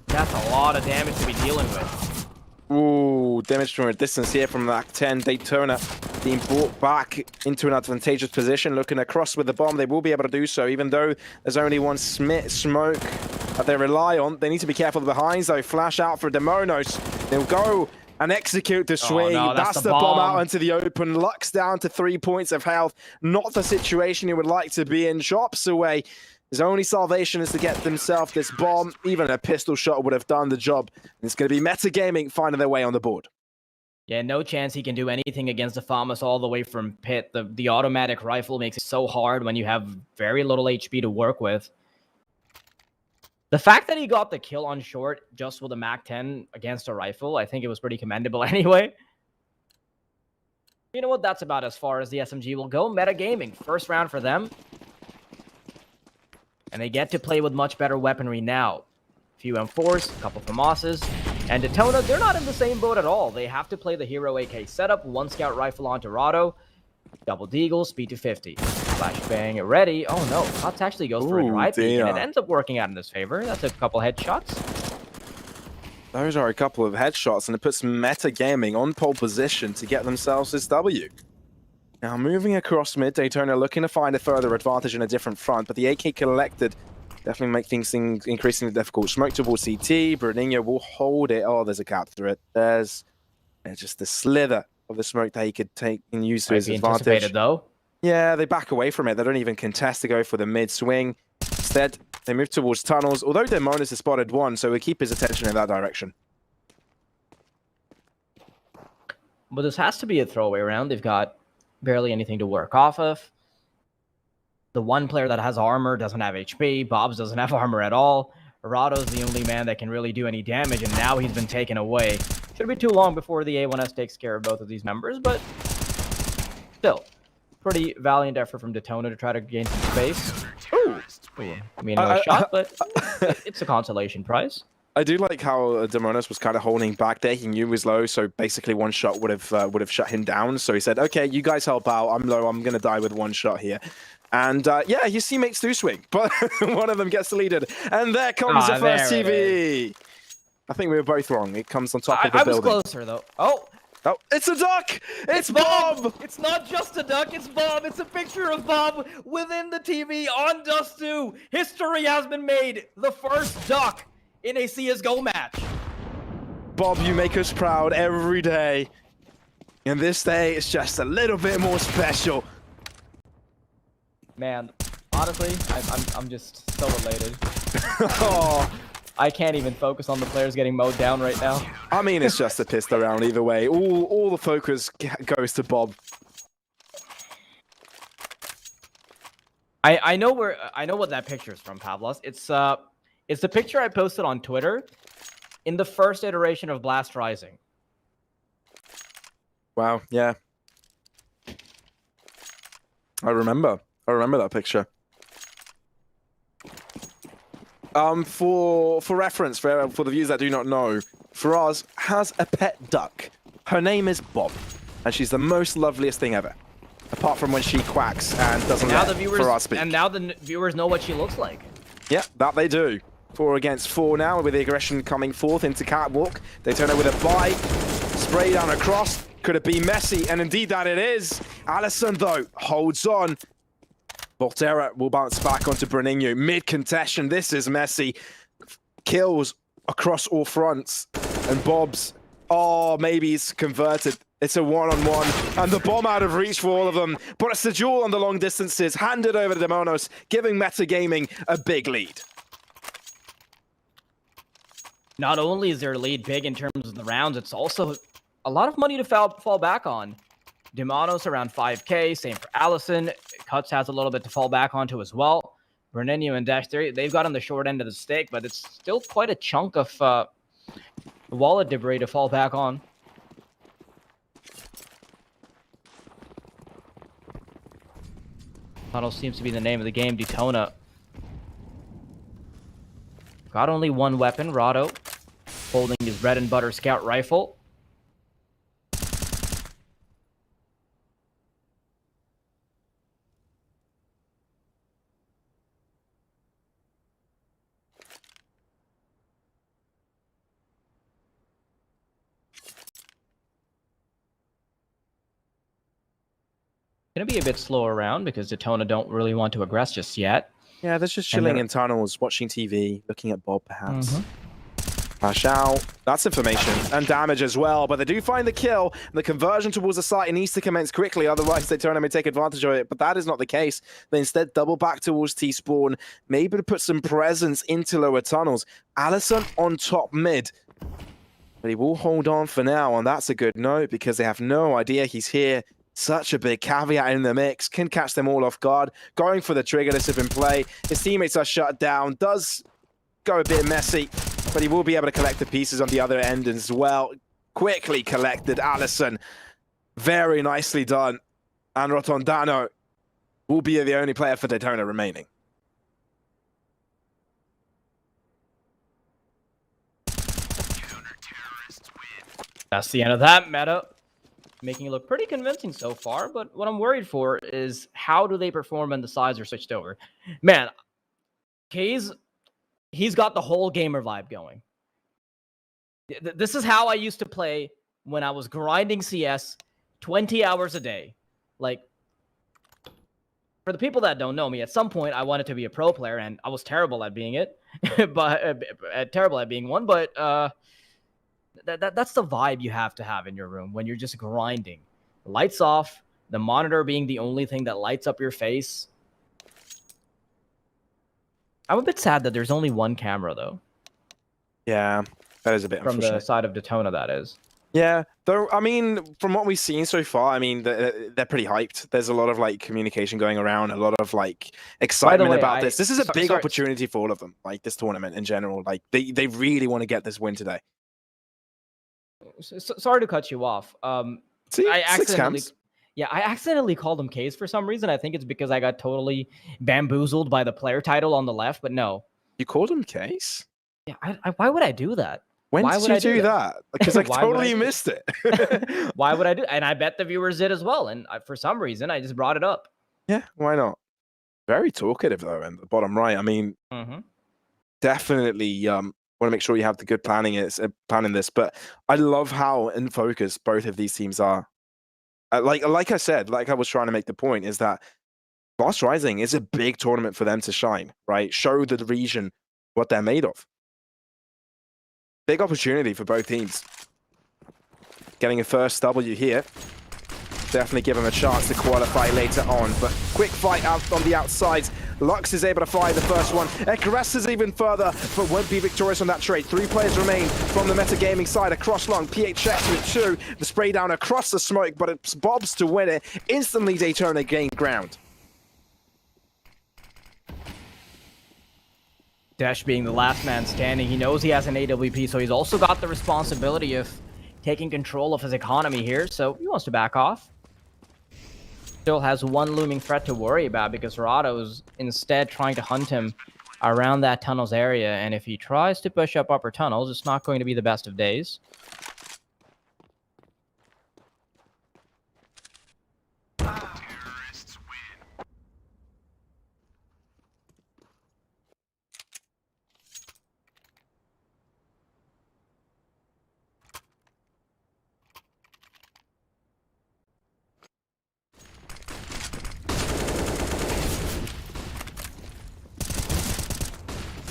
that's a lot of damage to be dealing with. Ooh, damage from a distance here from Act 10. DETONA being brought back into an advantageous position. Looking across with the bomb, they will be able to do so, even though there's only one smoke that they rely on. They need to be careful of the behinds, though. Flash out for Demonos. They'll go and execute the swing. No, that's the bomb out into the open. Lux down to 3 points of health. Not the situation he would like to be in. Chops away. His only salvation is to get themselves this bomb. Even a pistol shot would have done the job. It's going to be metagaming finding their way on the board. Yeah, no chance he can do anything against the FAMAS all the way from pit. The automatic rifle makes it so hard when you have very little HP to work with. The fact that he got the kill on short just with a MAC-10 against a rifle, I think it was pretty commendable anyway. You know what? That's about as far as the SMG will go. Metagaming, first round for them. And they get to play with much better weaponry now. A few M4s, a couple FAMASs. And DETONA, they're not in the same boat at all. They have to play the Hero AK setup, one scout rifle on Dorado, double deagle, speed to 50. Flashbang ready. Oh no, Potts actually goes for a dry peek, and it ends up working out in his favor. That's a couple headshots. Those are a couple of headshots, and it puts metagaming on pole position to get themselves this W. Now moving across mid, Daytona looking to find a further advantage in a different front, but the AK collected definitely make things increasingly difficult. Smoke towards CT, Bruninho will hold it. Oh, there's a cap through it. There's just a slither of the smoke that he could take and use to his advantage. Anticipated, though. Yeah, they back away from it. They don't even contest to go for the mid swing. Instead, they move towards tunnels, although Demonis has spotted one, so we keep his attention in that direction. But this has to be a throwaway round. They've got barely anything to work off of. The one player that has armor doesn't have HP. Bob's doesn't have armor at all. Rado's the only man that can really do any damage, and now he's been taken away. Shouldn't be too long before the A1S takes care of both of these members, but still, pretty valiant effort from Detona to try to gain some space. Ooh. I mean, no shot, but it's a consolation prize. I do like how Demonis was kind of holding back there. He knew he was low, so basically one shot would have shut him down. So he said, "Okay, you guys help out. I'm low. I'm gonna die with one shot here." And yeah, his teammates do swing, but one of them gets deleted, and there comes the first TV. I think we were both wrong. It comes on top of the building. I was closer though. Oh, it's a duck! It's Bob! It's not just a duck, it's Bob. It's a picture of Bob within the TV on Dust 2. History has been made. The first duck in a CSGO match. Bob, you make us proud every day. And this day, it's just a little bit more special. Man, honestly, I'm just so elated. Oh, I can't even focus on the players getting mowed down right now. I mean, it's just a pistol round either way. All the focus goes to Bob. I know what that picture is from, Pavlos. It's the picture I posted on Twitter in the first iteration of Blast Rising. Wow, yeah. I remember that picture. For reference, for the viewers that do not know, Faraz has a pet duck. Her name is Bob, and she's the most loveliest thing ever. Apart from when she quacks and doesn't let Faraz speak. And now the viewers know what she looks like. Yeah, that they do. 4 against 4 now, with the aggression coming forth into Catwalk. Daytona with a buy. Spray down across. Could it be messy? And indeed that it is. Allison, though, holds on. Volterra will bounce back onto Bruninho. Mid-contestion. This is messy. Kills across all fronts. And Bob's... Oh, maybe he's converted. It's a one-on-one. And the bomb out of reach for all of them. But it's the duel on the long distances. Handed over to Demonos, giving Metagaming a big lead. Not only is their lead big in terms of the rounds, it's also a lot of money to fall back on. Demonos around 5K, same for Allison. Cuts has a little bit to fall back onto as well. Bruninho and Dexter, they've got on the short end of the stick, but it's still quite a chunk of wallet debris to fall back on. Tunnel seems to be the name of the game. Detona got only one weapon, Rado, holding his bread and butter scout rifle. Gonna be a bit slower around because Detona don't really want to aggress just yet. Yeah, they're just chilling in tunnels, watching TV, looking at Bob, perhaps. Flash out. That's information and damage as well, but they do find the kill. The conversion towards the site needs to commence quickly, otherwise Daytona may take advantage of it, but that is not the case. They instead double back towards T-Spawn, maybe to put some presence into lower tunnels. Allison on top mid. But he will hold on for now, and that's a good note because they have no idea he's here. Such a big caveat in the mix. Can catch them all off guard. Going for the trigger discipline play. His teammates are shut down. Does go a bit messy, but he will be able to collect the pieces on the other end as well. Quickly collected, Allison. Very nicely done. And Rotondano will be the only player for Daytona remaining. That's the end of that meta. Making it look pretty convincing so far, but what I'm worried for is how do they perform when the sides are switched over? Man, he's got the whole gamer vibe going. This is how I used to play when I was grinding CS 20 hours a day. Like, for the people that don't know me, at some point I wanted to be a pro player, and I was terrible at being it, but terrible at being one. But that's the vibe you have to have in your room when you're just grinding. Lights off, the monitor being the only thing that lights up your face. I'm a bit sad that there's only one camera, though. Yeah, that is a bit From unfortunate. the side of Detona, that is. Yeah, though, I mean, from what we've seen so far, I mean, they're pretty hyped. There's a lot of, like, communication going around, a lot of, like, excitement way, about this. This is a big sorry. opportunity for all of them, like, this tournament in general. Like, they really want to get this win today. Sorry to cut you off. See, I 6 accidentally... cams. Yeah, I accidentally called him Case for some reason. I think it's because I got totally bamboozled by the player title on the left, but no. You called him Case? Yeah, why would I do that? When Why did would you I do do that? that? Because I Why would I totally do missed it. Why would I do? And I bet the viewers did as well. And for some reason, I just brought it up. Yeah, why not? Very talkative, though, in the bottom right. I mean, definitely want to make sure you have the good planning this. But I love how in focus both of these teams are. Like I said, like I was trying to make the point, is that Lost Rising is a big tournament for them to shine, right? Show the region what they're made of. Big opportunity for both teams. Getting a first W here. Definitely give them a chance to qualify later on. But quick fight out on the outsides. Lux is able to fire the first one. Ecaresses even further, but won't be victorious on that trade. 3 players remain from the metagaming side. Across long, PHX with 2. The spray down across the smoke, but it's Bobs to win it. Instantly, Daytona gained ground. Dash being the last man standing. He knows he has an AWP, so he's also got the responsibility of taking control of his economy here, so he wants to back off. Still has one looming threat to worry about because Rado's instead trying to hunt him around that tunnels area, and if he tries to push up upper tunnels, it's not going to be the best of days.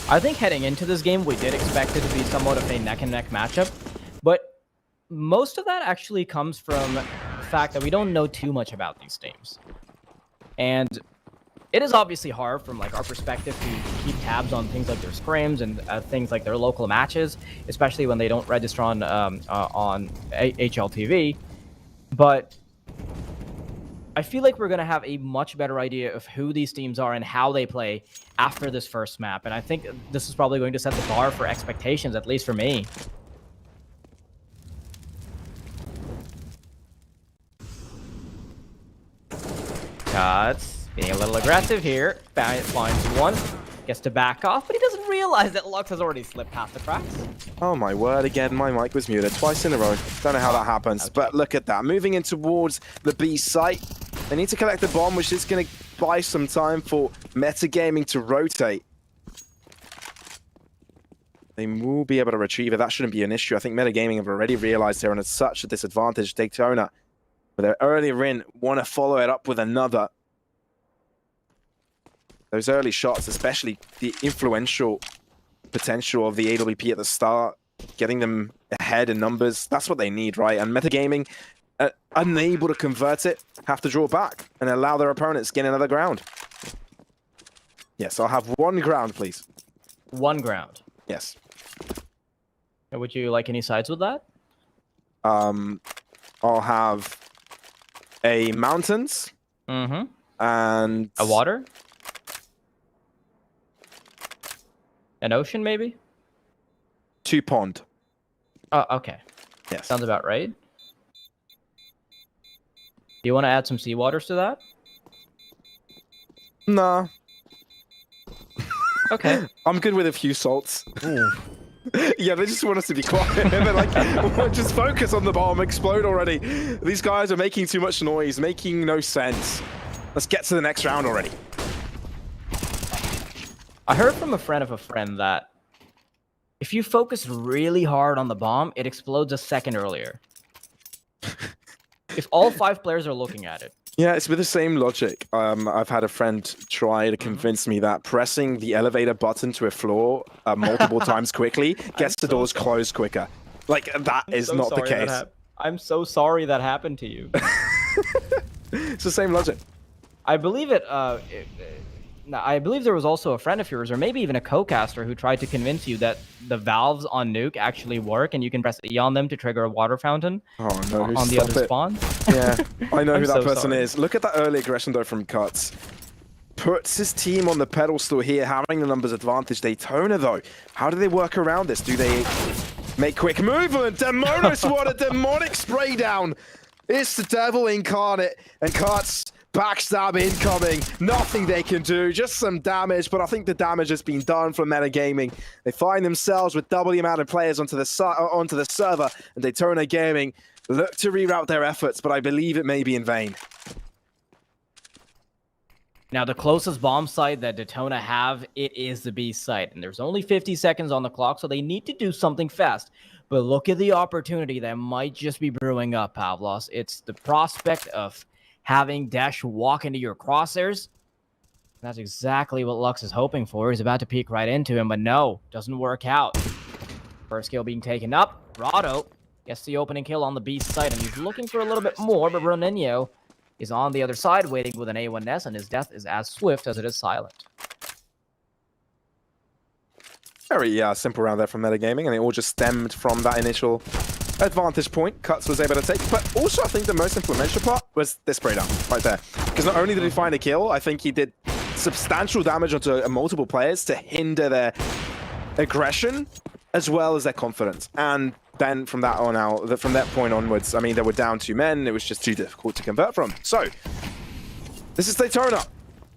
I think heading into this game, we did expect it to be somewhat of a neck-and-neck matchup, but most of that actually comes from the fact that we don't know too much about these teams. And it is obviously hard from like our perspective to keep tabs on things like their scrims and things like their local matches, especially when they don't register on HLTV. But I feel like we're going to have a much better idea of who these teams are and how they play after this first map. And I think this is probably going to set the bar for expectations, at least for me. Cuts, being a little aggressive here. Finds one, gets to back off, but he doesn't realize that Lux has already slipped past the cracks. Oh my word, again, my mic was muted twice in a row. Don't know how that happens, but look at that. Moving in towards the B site. They need to collect the bomb, which is going to buy some time for Metagaming to rotate. They will be able to retrieve it. That shouldn't be an issue. I think Metagaming have already realized they're on such a disadvantage. Daytona, but they're earlier in, want to follow it up with another. Those early shots, especially the influential potential of the AWP at the start, getting them ahead in numbers, that's what they need, right? And Metagaming, unable to convert it, have to draw back and allow their opponents to gain another ground. Yes, I'll have 1 ground, please. 1 ground. Yes. Would you like any sides with that? I'll have a mountains. Mm-hmm. And a water? An ocean, maybe? 2 pond. Oh, okay. Yes. Sounds about right. Do you want to add some seawaters to that? No. Okay. I'm good with a few salts. Yeah, they just want us to be quiet. They're like, just focus on the bomb, explode already. These guys are making too much noise, making no sense. Let's get to the next round already. I heard from a friend of a friend that if you focus really hard on the bomb, it explodes a second earlier. If all 5 players are looking at it, Yeah, it's with the same logic. I've had a friend try to convince me that pressing the elevator button to a floor multiple times quickly gets the doors closed quicker. Like, that is not the case. I'm so sorry that happened to you. It's the same logic. I believe I believe there was also a friend of yours, or maybe even a co-caster, who tried to convince you that the valves on Nuke actually work, and you can press E on them to trigger a water fountain Oh no, on the other spawn. Yeah, I know I'm who that so person sorry. is. Look at that early aggression though from Cuts. Puts his team on the pedestal here, having the numbers advantage. Daytona though, how do they work around this? Do they make quick movement? Demonis, what a demonic spray down! It's the devil incarnate, and Cuts backstab incoming. Nothing they can do, just some damage, but I think the damage has been done from Metagaming. They find themselves with double the amount of players onto the server, and Daytona Gaming look to reroute their efforts, but I believe it may be in vain. Now, the closest bomb site that Detona have, it is the B site, and there's only 50 seconds on the clock, so they need to do something fast. But look at the opportunity that might just be brewing up, Pavlos. It's the prospect of having Dash walk into your crosshairs. That's exactly what Lux is hoping for. He's about to peek right into him, but no, doesn't work out. First kill being taken up. Rado gets the opening kill on the B site, and he's looking for a little bit more, but Ronninho is on the other side waiting with an A1S, and his death is as swift as it is silent. Very simple round there from Metagaming, and it all just stemmed from that initial advantage point Cuts was able to take. But also, I think the most influential part was this spray down right there. Because not only did he find a kill, I think he did substantial damage onto multiple players to hinder their aggression as well as their confidence. And then from that on out, from that point onwards, I mean, they were down 2 men. It was just too difficult to convert from. So, this is Daytona.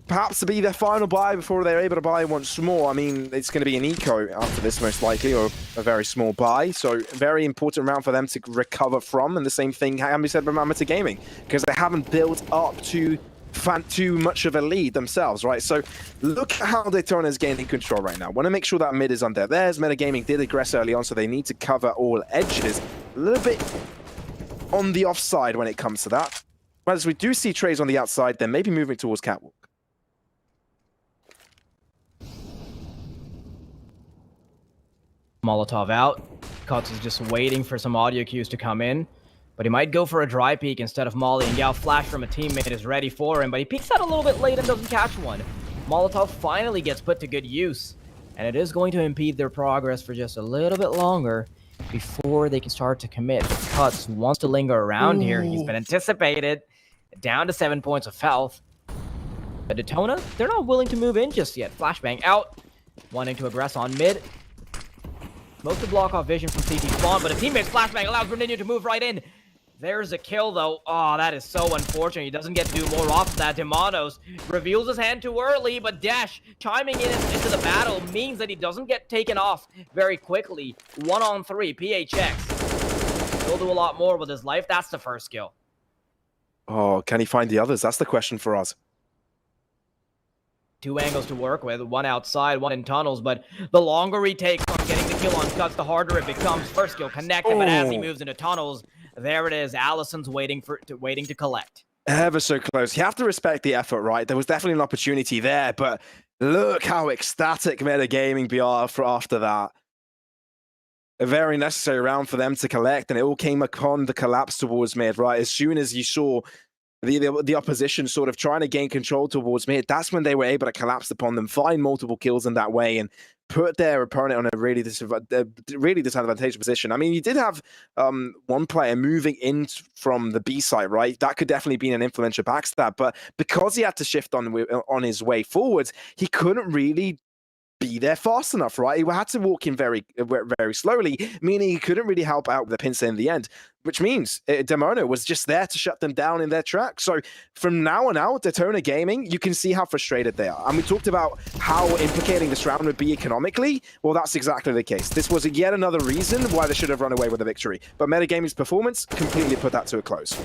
Perhaps to be their final buy before they're able to buy once more. I mean, it's going to be an eco after this, most likely, or a very small buy. So, very important round for them to recover from. And the same thing can be said about Metagaming, because they haven't built up too much of a lead themselves, right? So, look at how Daytona is gaining control right now. Want to make sure that mid is under theirs. Metagaming did aggress early on, so they need to cover all edges. A little bit on the offside when it comes to that. But as we do see Trays on the outside, they're maybe moving towards Catwalk. Molotov out. Cuts is just waiting for some audio cues to come in, but he might go for a dry peek instead of Molly, and Gal flash from a teammate is ready for him, but he peeks out a little bit late and doesn't catch one. Molotov finally gets put to good use, and it is going to impede their progress for just a little bit longer before they can start to commit. Cuts wants to linger around here. He's been anticipated. Down to 7 points of health. But Detona, they're not willing to move in just yet. Flashbang out, wanting to aggress on mid. Most to block off vision from CT spawn, but a teammate's flashbang allows Ronninho to move right in. There's a kill, though. Oh, that is so unfortunate. He doesn't get to do more off of that. Demonos reveals his hand too early, but Dash chiming in into the battle means that he doesn't get taken off very quickly. 1-on-3, PHX. He'll do a lot more with his life. That's the first kill. Oh, can he find the others? That's the question for us. 2 angles to work with, one outside, one in tunnels, but the longer he takes on getting the kill on Cuts, the harder it becomes. First kill connected, but as he moves into tunnels, there it is. Allison's waiting to collect. Ever so close. You have to respect the effort, right? There was definitely an opportunity there, but look how ecstatic Metagaming BR for after that. A very necessary round for them to collect, and it all came upon the collapse towards mid, right? As soon as you saw the opposition sort of trying to gain control towards mid, that's when they were able to collapse upon them, find multiple kills in that way, and put their opponent on a really disadvantageous position. I mean, you did have one player moving in from the B side, right? That could definitely be an influential backstab, but because he had to shift on his way forwards, he couldn't really be there fast enough, right? He had to walk in very, very slowly, meaning he couldn't really help out with the pincer in the end, which means Demono was just there to shut them down in their tracks. So from now on out, Detona Gaming, you can see how frustrated they are. And we talked about how implicating this round would be economically. Well, that's exactly the case. This was yet another reason why they should have run away with a victory. But Metagaming's performance completely put that to a close.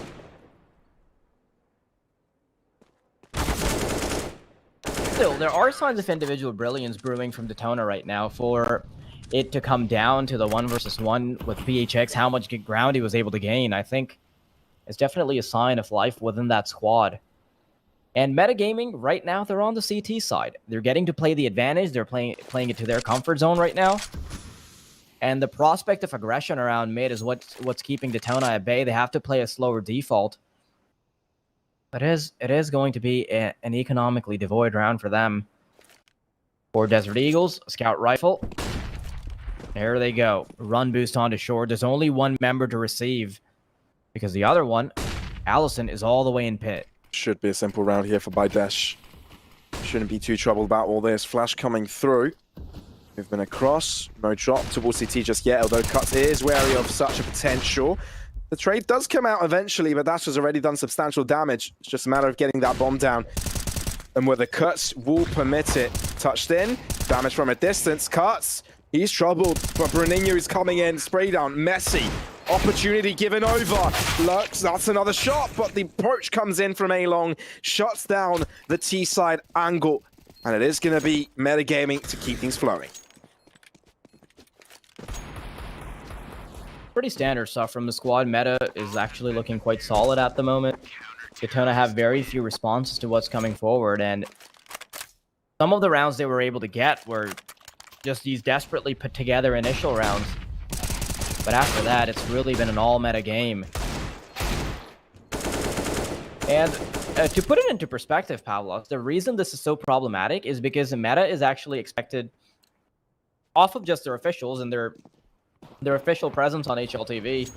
Still, there are signs of individual brilliance brewing from Detona right now. For it to come down to the 1 versus 1 with PHX, how much ground he was able to gain, I think It's definitely a sign of life within that squad. And metagaming, right now, they're on the CT side. They're getting to play the advantage. They're playing it to their comfort zone right now. And the prospect of aggression around mid is what's keeping DETONA at bay. They have to play a slower default. But it is going to be an economically devoid round for them. For Desert Eagles, Scout Rifle. There they go. Run boost onto shore. There's only one member to receive. Because the other one, Allison, is all the way in pit. Should be a simple round here for Baidesh. Shouldn't be too troubled about all this. Flash coming through. Movement across. No drop towards CT just yet, although Cuts is wary of such a potential. The trade does come out eventually, but Dash has already done substantial damage. It's just a matter of getting that bomb down. And whether Cuts will permit it. Touched in. Damage from a distance. Cuts. He's troubled, but Bruninho is coming in. Spray down. Messy. Opportunity given over. Lurks, that's another shot, but the approach comes in from A-Long, shuts down the T-side angle, and it is going to be metagaming to keep things flowing. Pretty standard stuff from the squad. Meta is actually looking quite solid at the moment. DETONA have very few responses to what's coming forward, and some of the rounds they were able to get were just these desperately put together initial rounds. But after that, it's really been an all-meta game. And to put it into perspective, Pavlos, the reason this is so problematic is because the meta is actually expected, off of just their officials and their official presence on HLTV,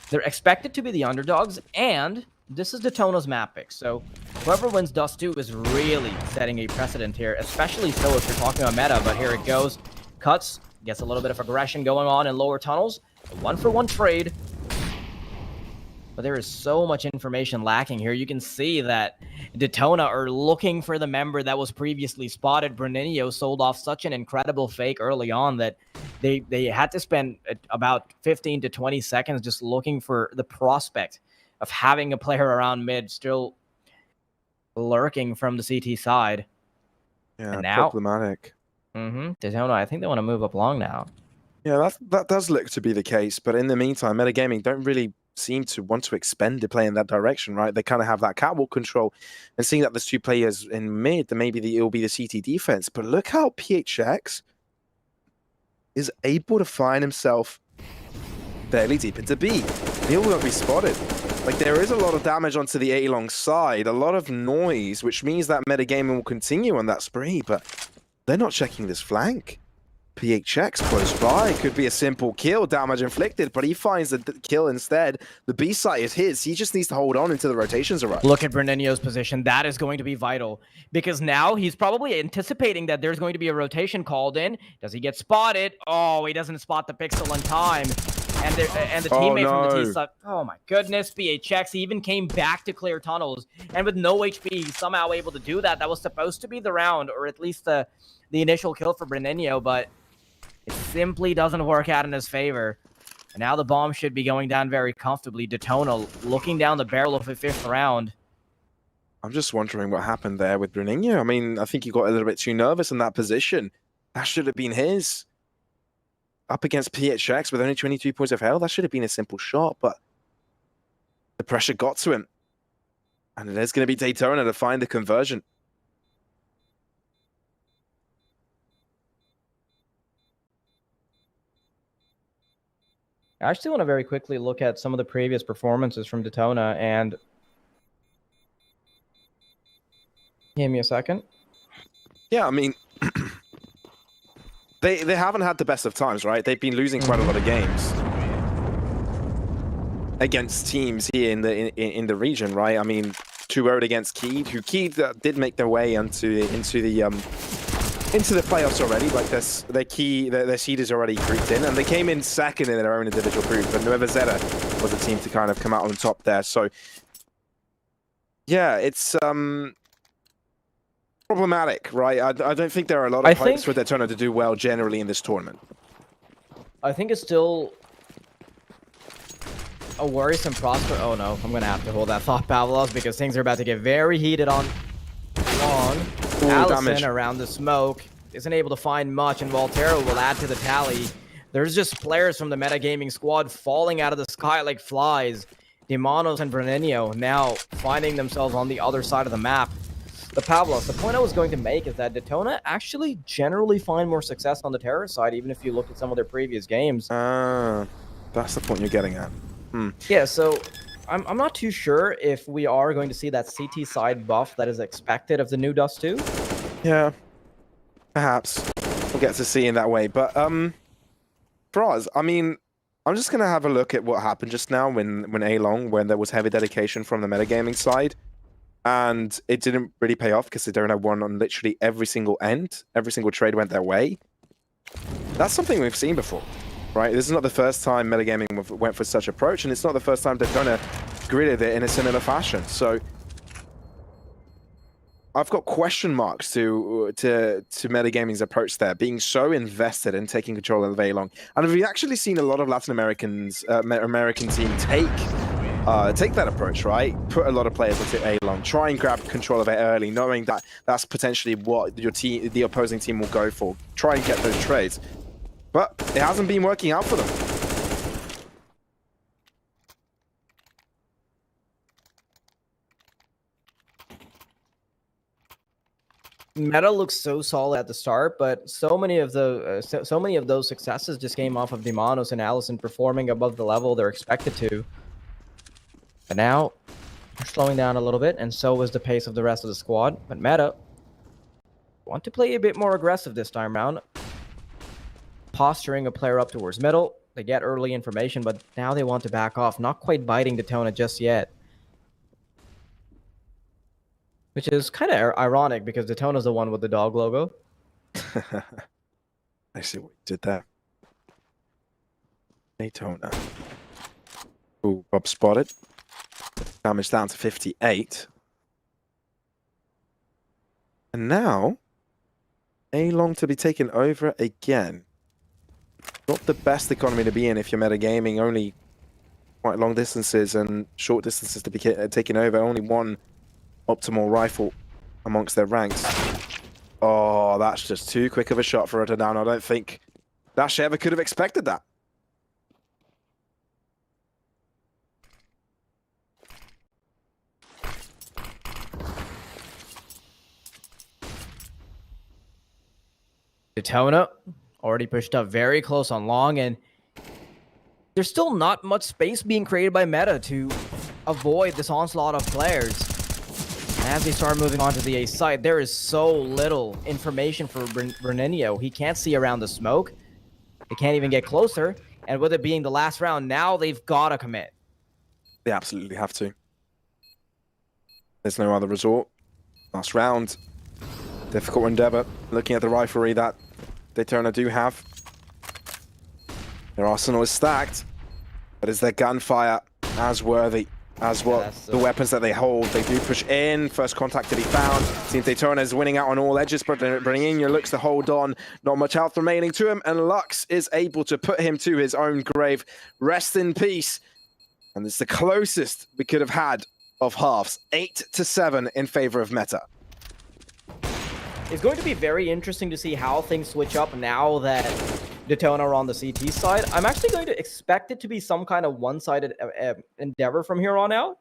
they're expected to be the underdogs, and this is DETONA's map pick. So whoever wins Dust 2 is really setting a precedent here, especially so if you're talking about meta, but here it goes. Cuts, gets a little bit of aggression going on in lower tunnels. A 1-for-1 trade. But there is so much information lacking here. You can see that DETONA are looking for the member that was previously spotted. Bruninho sold off such an incredible fake early on that they had to spend about 15 to 20 seconds just looking for the prospect of having a player around mid still lurking from the CT side. Yeah, and now, problematic. DETONA, I think they want to move up long now. Yeah, that does look to be the case, but in the meantime, metagaming don't really seem to want to expend the play in that direction, right? They kind of have that catwalk control, and seeing that there's two players in mid, then maybe it'll be the CT defense. But look how PHX is able to find himself fairly deep into B. He won't be spotted. Like, there is a lot of damage onto the A-long side, a lot of noise, which means that metagaming will continue on that spree, but they're not checking this flank. PHX close by, could be a simple kill, damage inflicted, but he finds the kill instead. The B site is his. He just needs to hold on until the rotations arrive. Look at Bruninho's position. That is going to be vital because now he's probably anticipating that there's going to be a rotation called in. Does he get spotted? Oh, he doesn't spot the pixel in time. And the teammate from the T side. Oh my goodness, PHX. He even came back to clear tunnels, and with no HP, he's somehow able to do that. That was supposed to be the round, or at least the initial kill for Bruninho, but it simply doesn't work out in his favor. And now the bomb should be going down very comfortably. DETONA looking down the barrel of a 5th round. I'm just wondering what happened there with Bruninho. I mean, I think he got a little bit too nervous in that position. That should have been his. Up against PHX with only 22 points of health, that should have been a simple shot, but the pressure got to him. And it is going to be DETONA to find the conversion. I actually want to very quickly look at some of the previous performances from DETONA, and give me a second. Yeah, I mean, they haven't had the best of times, right? They've been losing quite a lot of games against teams here in the region, right? I mean, 2-0 against Keed, who Keed did make their way into the playoffs already. Like their seed is already creeped in, and they came in second in their own individual group. But Nueva Zeta was the team to kind of come out on top there. So yeah, it's problematic, right? I don't think there are a lot of hopes for DETONA to do well generally in this tournament. I think it's still a worrisome prospect. Oh no, I'm gonna have to hold that thought, Pavlos, because things are about to get very heated on long. Allison damage around the smoke isn't able to find much, and Volterra will add to the tally. There's just players from the metagaming squad falling out of the sky like flies, Demonos and Brenenio now finding themselves on the other side of the map. The Pavlos, the point I was going to make is that Detona actually generally find more success on the terror side, even if you look at some of their previous games. That's the point you're getting at. Yeah, so I'm not too sure if we are going to see that CT side buff that is expected of the new Dust 2. Yeah, perhaps we'll get to see in that way. But for us, I mean, I'm just gonna have a look at what happened just now when when there was heavy dedication from the metagaming side, and it didn't really pay off because they don't have one on literally every single end. Every single trade went their way. That's something we've seen before, right? This is not the first time metagaming went for such approach, and it's not the first time Detona gridded it in a similar fashion. So I've got question marks to metagaming's approach there, being so invested in taking control of the Veilong. And we've actually seen a lot of Latin American team take that approach, right? Put a lot of players into Veilong, try and grab control of it early, knowing that that's potentially what the opposing team will go for. Try and get those trades. But it hasn't been working out for them. Meta looks so solid at the start, but so many of those successes just came off of Demonos and Allison performing above the level they're expected to. But now they're slowing down a little bit, and so was the pace of the rest of the squad. But Meta want to play a bit more aggressive this time around, posturing a player up towards middle. They get early information, but now they want to back off, not quite biting Detona just yet. Which is kind of ironic because Detona's the one with the dog logo. I see what you did there. Detona. Ooh, Bob spotted. Damage down to 58. And now, A-Long to be taken over again. Not the best economy to be in if you're metagaming. Only quite long distances and short distances to be taken over. Only one optimal rifle amongst their ranks. Oh, that's just too quick of a shot for her to down. I don't think Dash ever could have expected that. Detona already pushed up very close on long, and there's still not much space being created by Meta to avoid this onslaught of players. As they start moving on to the A site, there is so little information for Brenenio. He can't see around the smoke. They can't even get closer. And with it being the last round, now they've got to commit. They absolutely have to. There's no other resort. Last round. Difficult endeavor. Looking at the riflery that Detona do have. Their arsenal is stacked. But is their gunfire as worthy as what the weapons that they hold? They do push in. First contact to be found. Seems Detona is winning out on all edges, but Brenenio looks to hold on. Not much health remaining to him, and Lux is able to put him to his own grave. Rest in peace. And it's the closest we could have had of halves. 8-7 in favor of Meta. It's going to be very interesting to see how things switch up now that Detona are on the CT side. I'm actually going to expect it to be some kind of one-sided endeavor from here on out.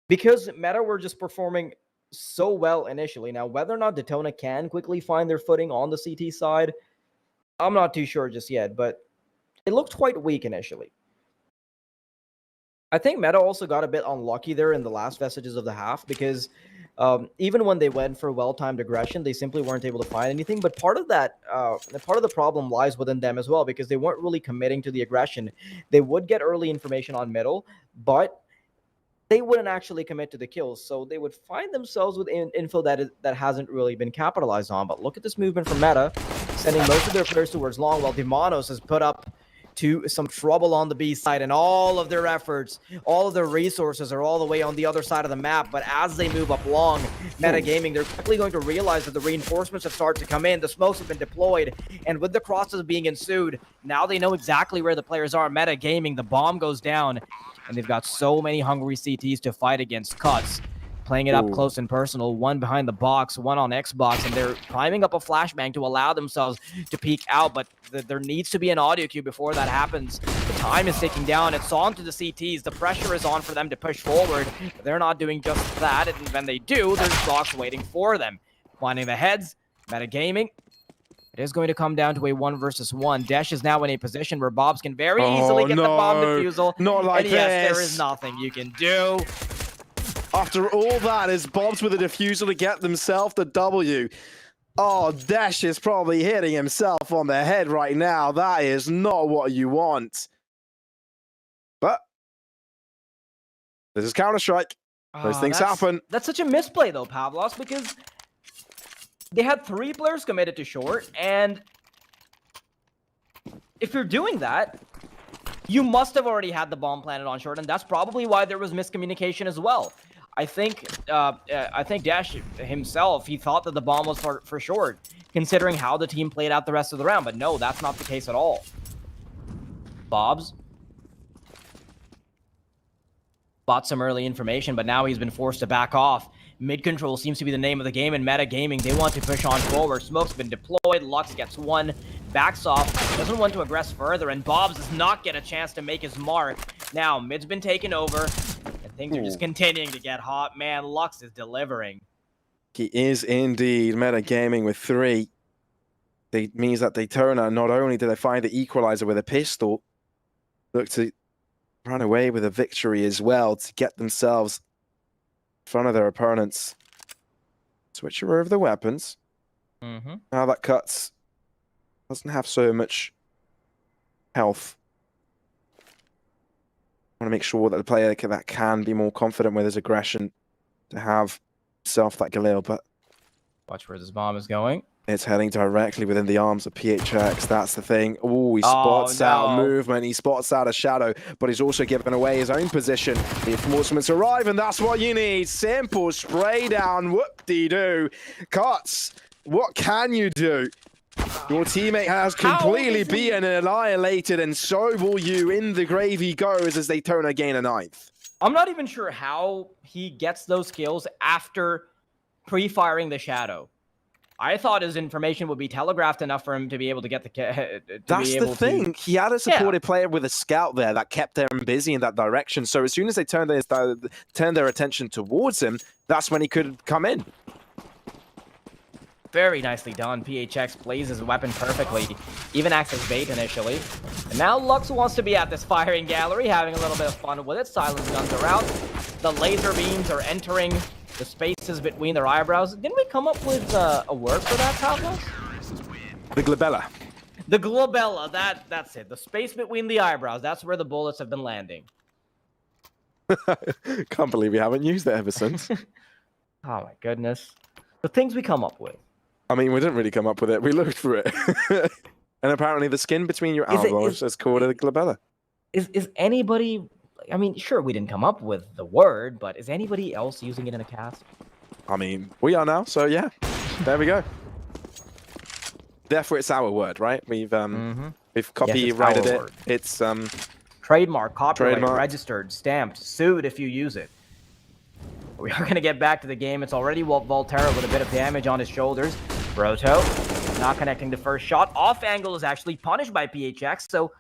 Because Meta were just performing so well initially. Now, whether or not Detona can quickly find their footing on the CT side, I'm not too sure just yet, but it looked quite weak initially. I think Meta also got a bit unlucky there in the last vestiges of the half because even when they went for well-timed aggression, they simply weren't able to find anything. But part of that, part of the problem lies within them as well because they weren't really committing to the aggression. They would get early information on middle, but they wouldn't actually commit to the kills. So they would find themselves with info that hasn't really been capitalized on. But look at this movement from Meta, sending most of their players towards long, while Demonos has put up to some trouble on the B side, and all of their efforts, all of their resources are all the way on the other side of the map. But as they move up long, metagaming, they're quickly going to realize that the reinforcements have started to come in, the smokes have been deployed, and with the crosses being ensued, now they know exactly where the players are. Metagaming, the bomb goes down, and they've got so many hungry CTs to fight against. Cuts playing it up Ooh. close and personal, one behind the box, one on Xbox, and they're priming up a flashbang to allow themselves to peek out, but there needs to be an audio cue before that happens. The time is ticking down. It's on to the CTs. The pressure is on for them to push forward. They're not doing just that, and when they do, there's blocks waiting for them. Finding the heads, metagaming. It is going to come down to a 1 versus 1. Desh is now in a position where Bobs can very easily get the bomb defusal. Not like and yes, this. there is nothing you can do. After all that, is Bobs with a defusal to get themselves the W. Oh, Dash is probably hitting himself on the head right now. That is not what you want. But this is Counter-Strike. Those things happen. That's such a misplay, though, Pavlos, because they had 3 players committed to short, and if you're doing that, you must have already had the bomb planted on short, and that's probably why there was miscommunication as well. I think Dash himself, he thought that the bomb was for short, considering how the team played out the rest of the round, but no, that's not the case at all. Bobs bought some early information, but now he's been forced to back off. Mid control seems to be the name of the game in metagaming. They want to push on forward. Smoke's been deployed. Lux gets one, backs off, doesn't want to aggress further, and Bobs does not get a chance to make his mark. Now, mid's been taken over, and things are just continuing to get hot. Man, Lux is delivering. He is indeed metagaming with 3. It means that DETONA, not only did they find the equalizer with a pistol, look to run away with a victory as well to get themselves in front of their opponents. Switcher of the weapons. Now that Cuts doesn't have so much health. I want to make sure that the player that can be more confident with his aggression to have himself that Galil, but Watch where this bomb is going. it's heading directly within the arms of PHX. That's the thing. Oh, he spots out movement. He spots out a shadow, but he's also given away his own position. Reinforcements arrive, and that's what you need. Simple spray down. Whoop-de-doo. Cuts. What can you do? Your teammate has completely been annihilated, and so will you. In the grave he goes as DETONA gain a 9th. I'm not even sure how he gets those kills after pre-firing the shadow. I thought his information would be telegraphed enough for him to be able to get the That's the thing. He had a supported player with a scout there that kept them busy in that direction. So as soon as they turned their attention towards him, that's when he could come in. Very nicely done. PHX plays his weapon perfectly. Even acts as bait initially. And now Lux wants to be at this firing gallery, having a little bit of fun with it. Silence guns are out. The laser beams are entering the spaces between their eyebrows. Didn't we come up with a word for that, Pablo? The glabella. The glabella. That's it. The space between the eyebrows. That's where the bullets have been landing. Can't believe we haven't used it ever since. Oh my goodness. The things we come up with. I mean, we didn't really come up with it. We looked for it. And apparently the skin between your eyebrows is called a glabella. Is anybody... I mean, sure, we didn't come up with the word, but is anybody else using it in a cast? I mean, we are now, so yeah. There we go. Therefore, it's our word, right? We've copyrighted it. Word. It's Trademark, copyright, Trademark. Registered, stamped, sued if you use it. We are going to get back to the game. It's already Volterra with a bit of damage on his shoulders. Broto not connecting the first shot. Off angle is actually punished by PHX, so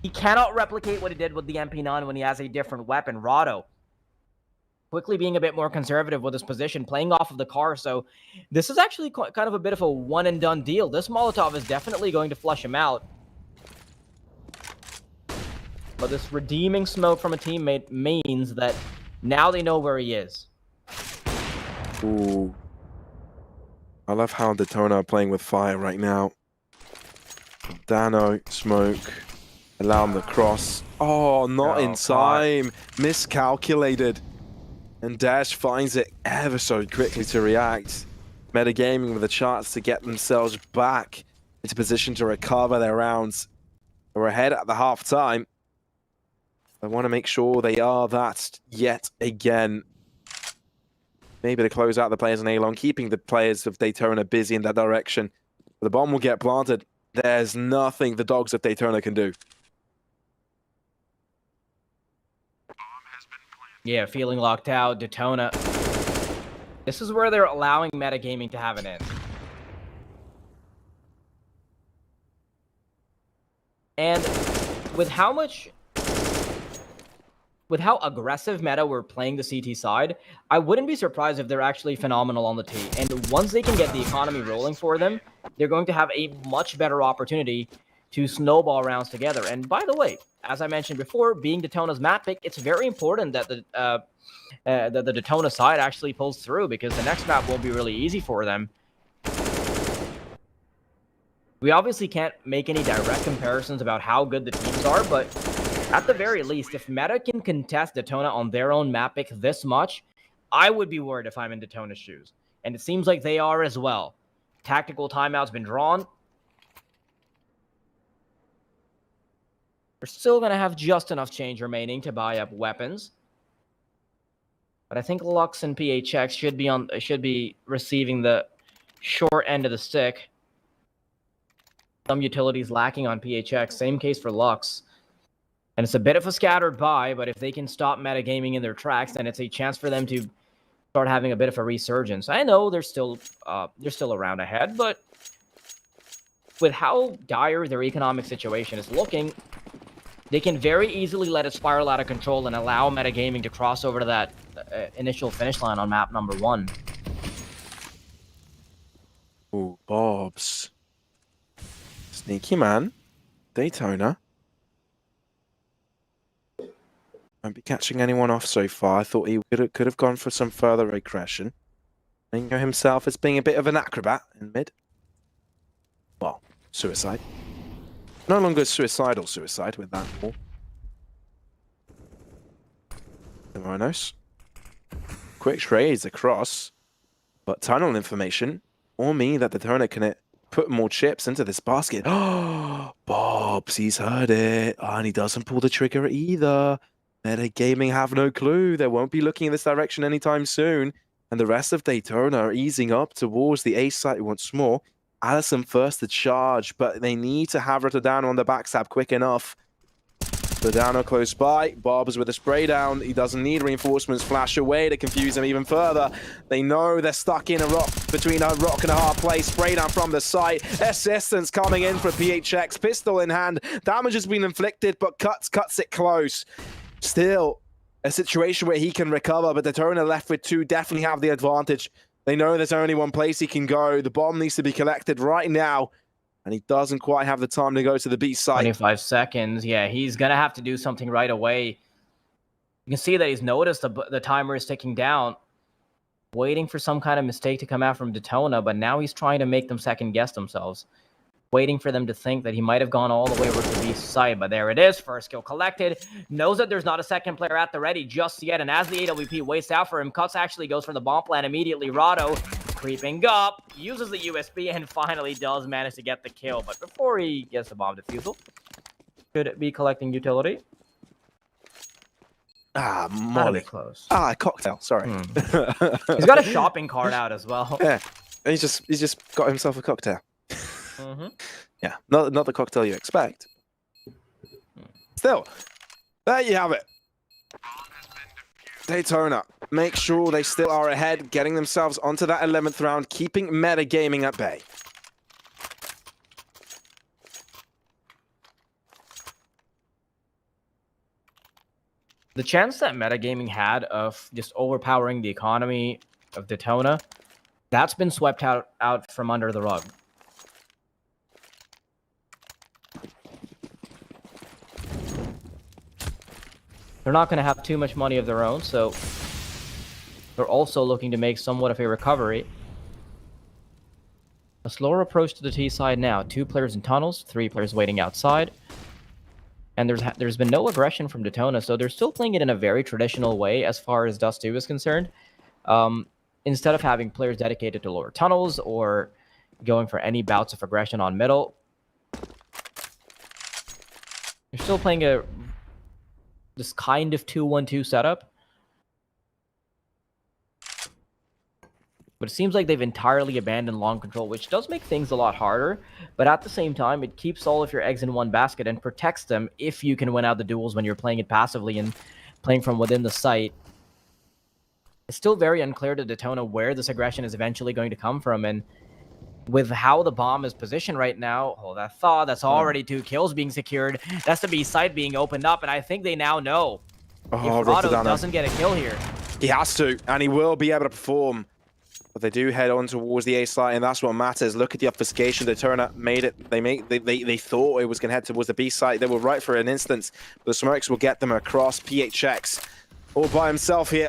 he cannot replicate what he did with the MP9 when he has a different weapon. Rado quickly being a bit more conservative with his position, playing off of the car, so this is actually kind of a bit of a one-and-done deal. This Molotov is definitely going to flush him out. But this redeeming smoke from a teammate means that now they know where he is. ooh. I love how DETONA are playing with fire right now. Dano, smoke, allow him to cross. Oh, not in time. Miscalculated. And Dash finds it ever so quickly to react. Metagaming with a chance to get themselves back into position to recover their rounds. They're ahead at the half time. They want to make sure they are that yet again. Maybe to close out the players in A-Long, keeping the players of DETONA busy in that direction. The bomb will get planted. There's nothing the dogs of DETONA can do. Yeah, feeling locked out. DETONA This is where they're allowing metagaming to have an end. And with how aggressive meta we're playing the CT side, I wouldn't be surprised if they're actually phenomenal on the T. And once they can get the economy rolling for them, they're going to have a much better opportunity to snowball rounds together. And by the way, as I mentioned before, being Detona's map pick, it's very important that the Detona side actually pulls through, because the next map won't be really easy for them. We obviously can't make any direct comparisons about how good the teams are, but at the very least, if Meta can contest Detona on their own map pick this much, I would be worried if I'm in Detona's shoes. And it seems like they are as well. Tactical timeout's been drawn. We're still going to have just enough change remaining to buy up weapons. But I think Lux and PHX should be receiving the short end of the stick. Some utilities lacking on PHX. Same case for Lux. And it's a bit of a scattered buy, but if they can stop metagaming in their tracks, then it's a chance for them to start having a bit of a resurgence. I know they're still around ahead, but with how dire their economic situation is looking, they can very easily let it spiral out of control and allow metagaming to cross over to that initial finish line on map number 1. Ooh, Bobs. Sneaky man. Detona. Won't be catching anyone off so far. I thought he could have gone for some further aggression. Thinking of himself as being a bit of an acrobat in mid. Well, suicide. No longer suicidal suicide with that ball. Monos. Quick trades across. But tunnel information. Or me that the Detona can put more chips into this basket. Oh, Bobs, he's heard it. Oh, and he doesn't pull the trigger either. Metagaming have no clue. They won't be looking in this direction anytime soon. And the rest of Detona are easing up towards the A site once more. Allison first to charge, but they need to have Rotterdam on the backstab quick enough. Rotterdam close by. Bobs with a spray down. He doesn't need reinforcements. Flash away to confuse him even further. They know they're stuck in a rock, between a rock and a hard place. Spray down from the site. Assistance coming in for PHX. Pistol in hand. Damage has been inflicted, but cuts it close. Still, a situation where he can recover, but Detona left with 2 definitely have the advantage. They know there's only one place he can go. The bomb needs to be collected right now, and he doesn't quite have the time to go to the B site. 25 seconds. Yeah, he's going to have to do something right away. You can see that he's noticed the timer is ticking down, waiting for some kind of mistake to come out from Detona, but now he's trying to make them second-guess themselves. Waiting for them to think that he might have gone all the way over to the B side, but there it is. First kill collected. Knows that there's not a second player at the ready just yet, and as the AWP waits out for him, Cuts actually goes for the bomb plan immediately. Rado creeping up, uses the USB, and finally does manage to get the kill. But before he gets the bomb defusal, should be collecting utility. Ah, Molly. Close. Ah, cocktail, sorry. He's got a shopping cart out as well. Yeah, he's just got himself a cocktail. Yeah, not the cocktail you expect. Still, there you have it. Detona, make sure they still are ahead, getting themselves onto that 11th round, keeping metagaming at bay. The chance that metagaming had of just overpowering the economy of Detona, that's been swept out from under the rug. They're not going to have too much money of their own, so they're also looking to make somewhat of a recovery. A slower approach to the T side now. 2 players in tunnels, 3 players waiting outside. And there's been no aggression from Detona, so they're still playing it in a very traditional way as far as Dust 2 is concerned. Instead of having players dedicated to lower tunnels or going for any bouts of aggression on middle, they're still playing this kind of 2-1-2 setup. But it seems like they've entirely abandoned long control, which does make things a lot harder. But at the same time, it keeps all of your eggs in one basket and protects them if you can win out the duels when you're playing it passively and playing from within the site. It's still very unclear to Detona where this aggression is eventually going to come from, and with how the bomb is positioned right now, hold that thought, that's already 2 kills being secured. That's the B site being opened up, and I think they now know if Rado doesn't get a kill here. He has to, and he will be able to perform. But they do head on towards the A site, and that's what matters. Look at the obfuscation. Detona made it. They thought it was going to head towards the B site. They were right for an instance. The smokes will get them across. PHX all by himself here.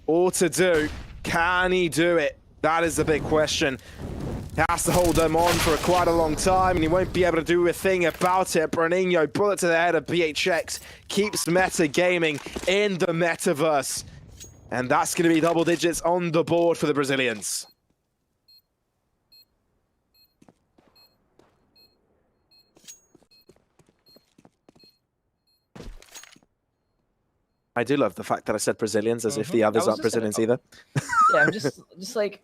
All to do. Can he do it? That is the big question. He has to hold them on for quite a long time, and he won't be able to do a thing about it. Bruninho, bullet to the head of PHX, keeps meta gaming in the metaverse. And that's going to be double digits on the board for the Brazilians. I do love the fact that I said Brazilians as if the others aren't Brazilians either. Yeah, I'm just like,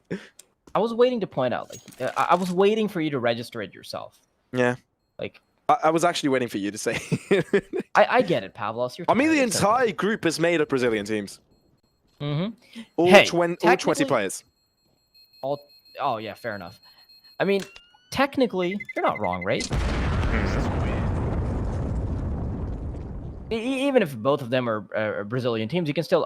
I was waiting to point out, like, I was waiting for you to register it yourself. Yeah. Like, I was actually waiting for you to say. I get it, Pavlos. I mean, the entire group is made of Brazilian teams. All, Hey, 20 players. Oh, yeah, fair enough. I mean, technically, you're not wrong, right? Even if both of them are Brazilian teams, you can still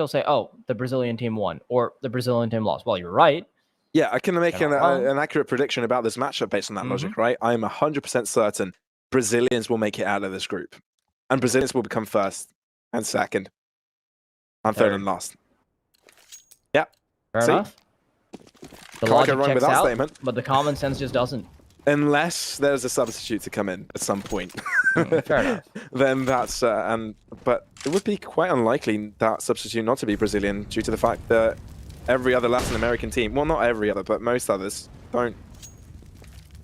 say, oh, the Brazilian team won, or the Brazilian team lost. Well, you're right. Yeah, I can make an accurate prediction about this matchup based on that logic, right? I'm 100% certain Brazilians will make it out of this group. And Brazilians will become first and second. And third and last. Yeah. Fair enough. The Can't logic go wrong checks with that out, statement. but the common sense just doesn't. Unless there's a substitute to come in at some point. Fair enough. Then that's but it would be quite unlikely that substitute not to be Brazilian due to the fact that every other Latin American team, well, not every other, but most others don't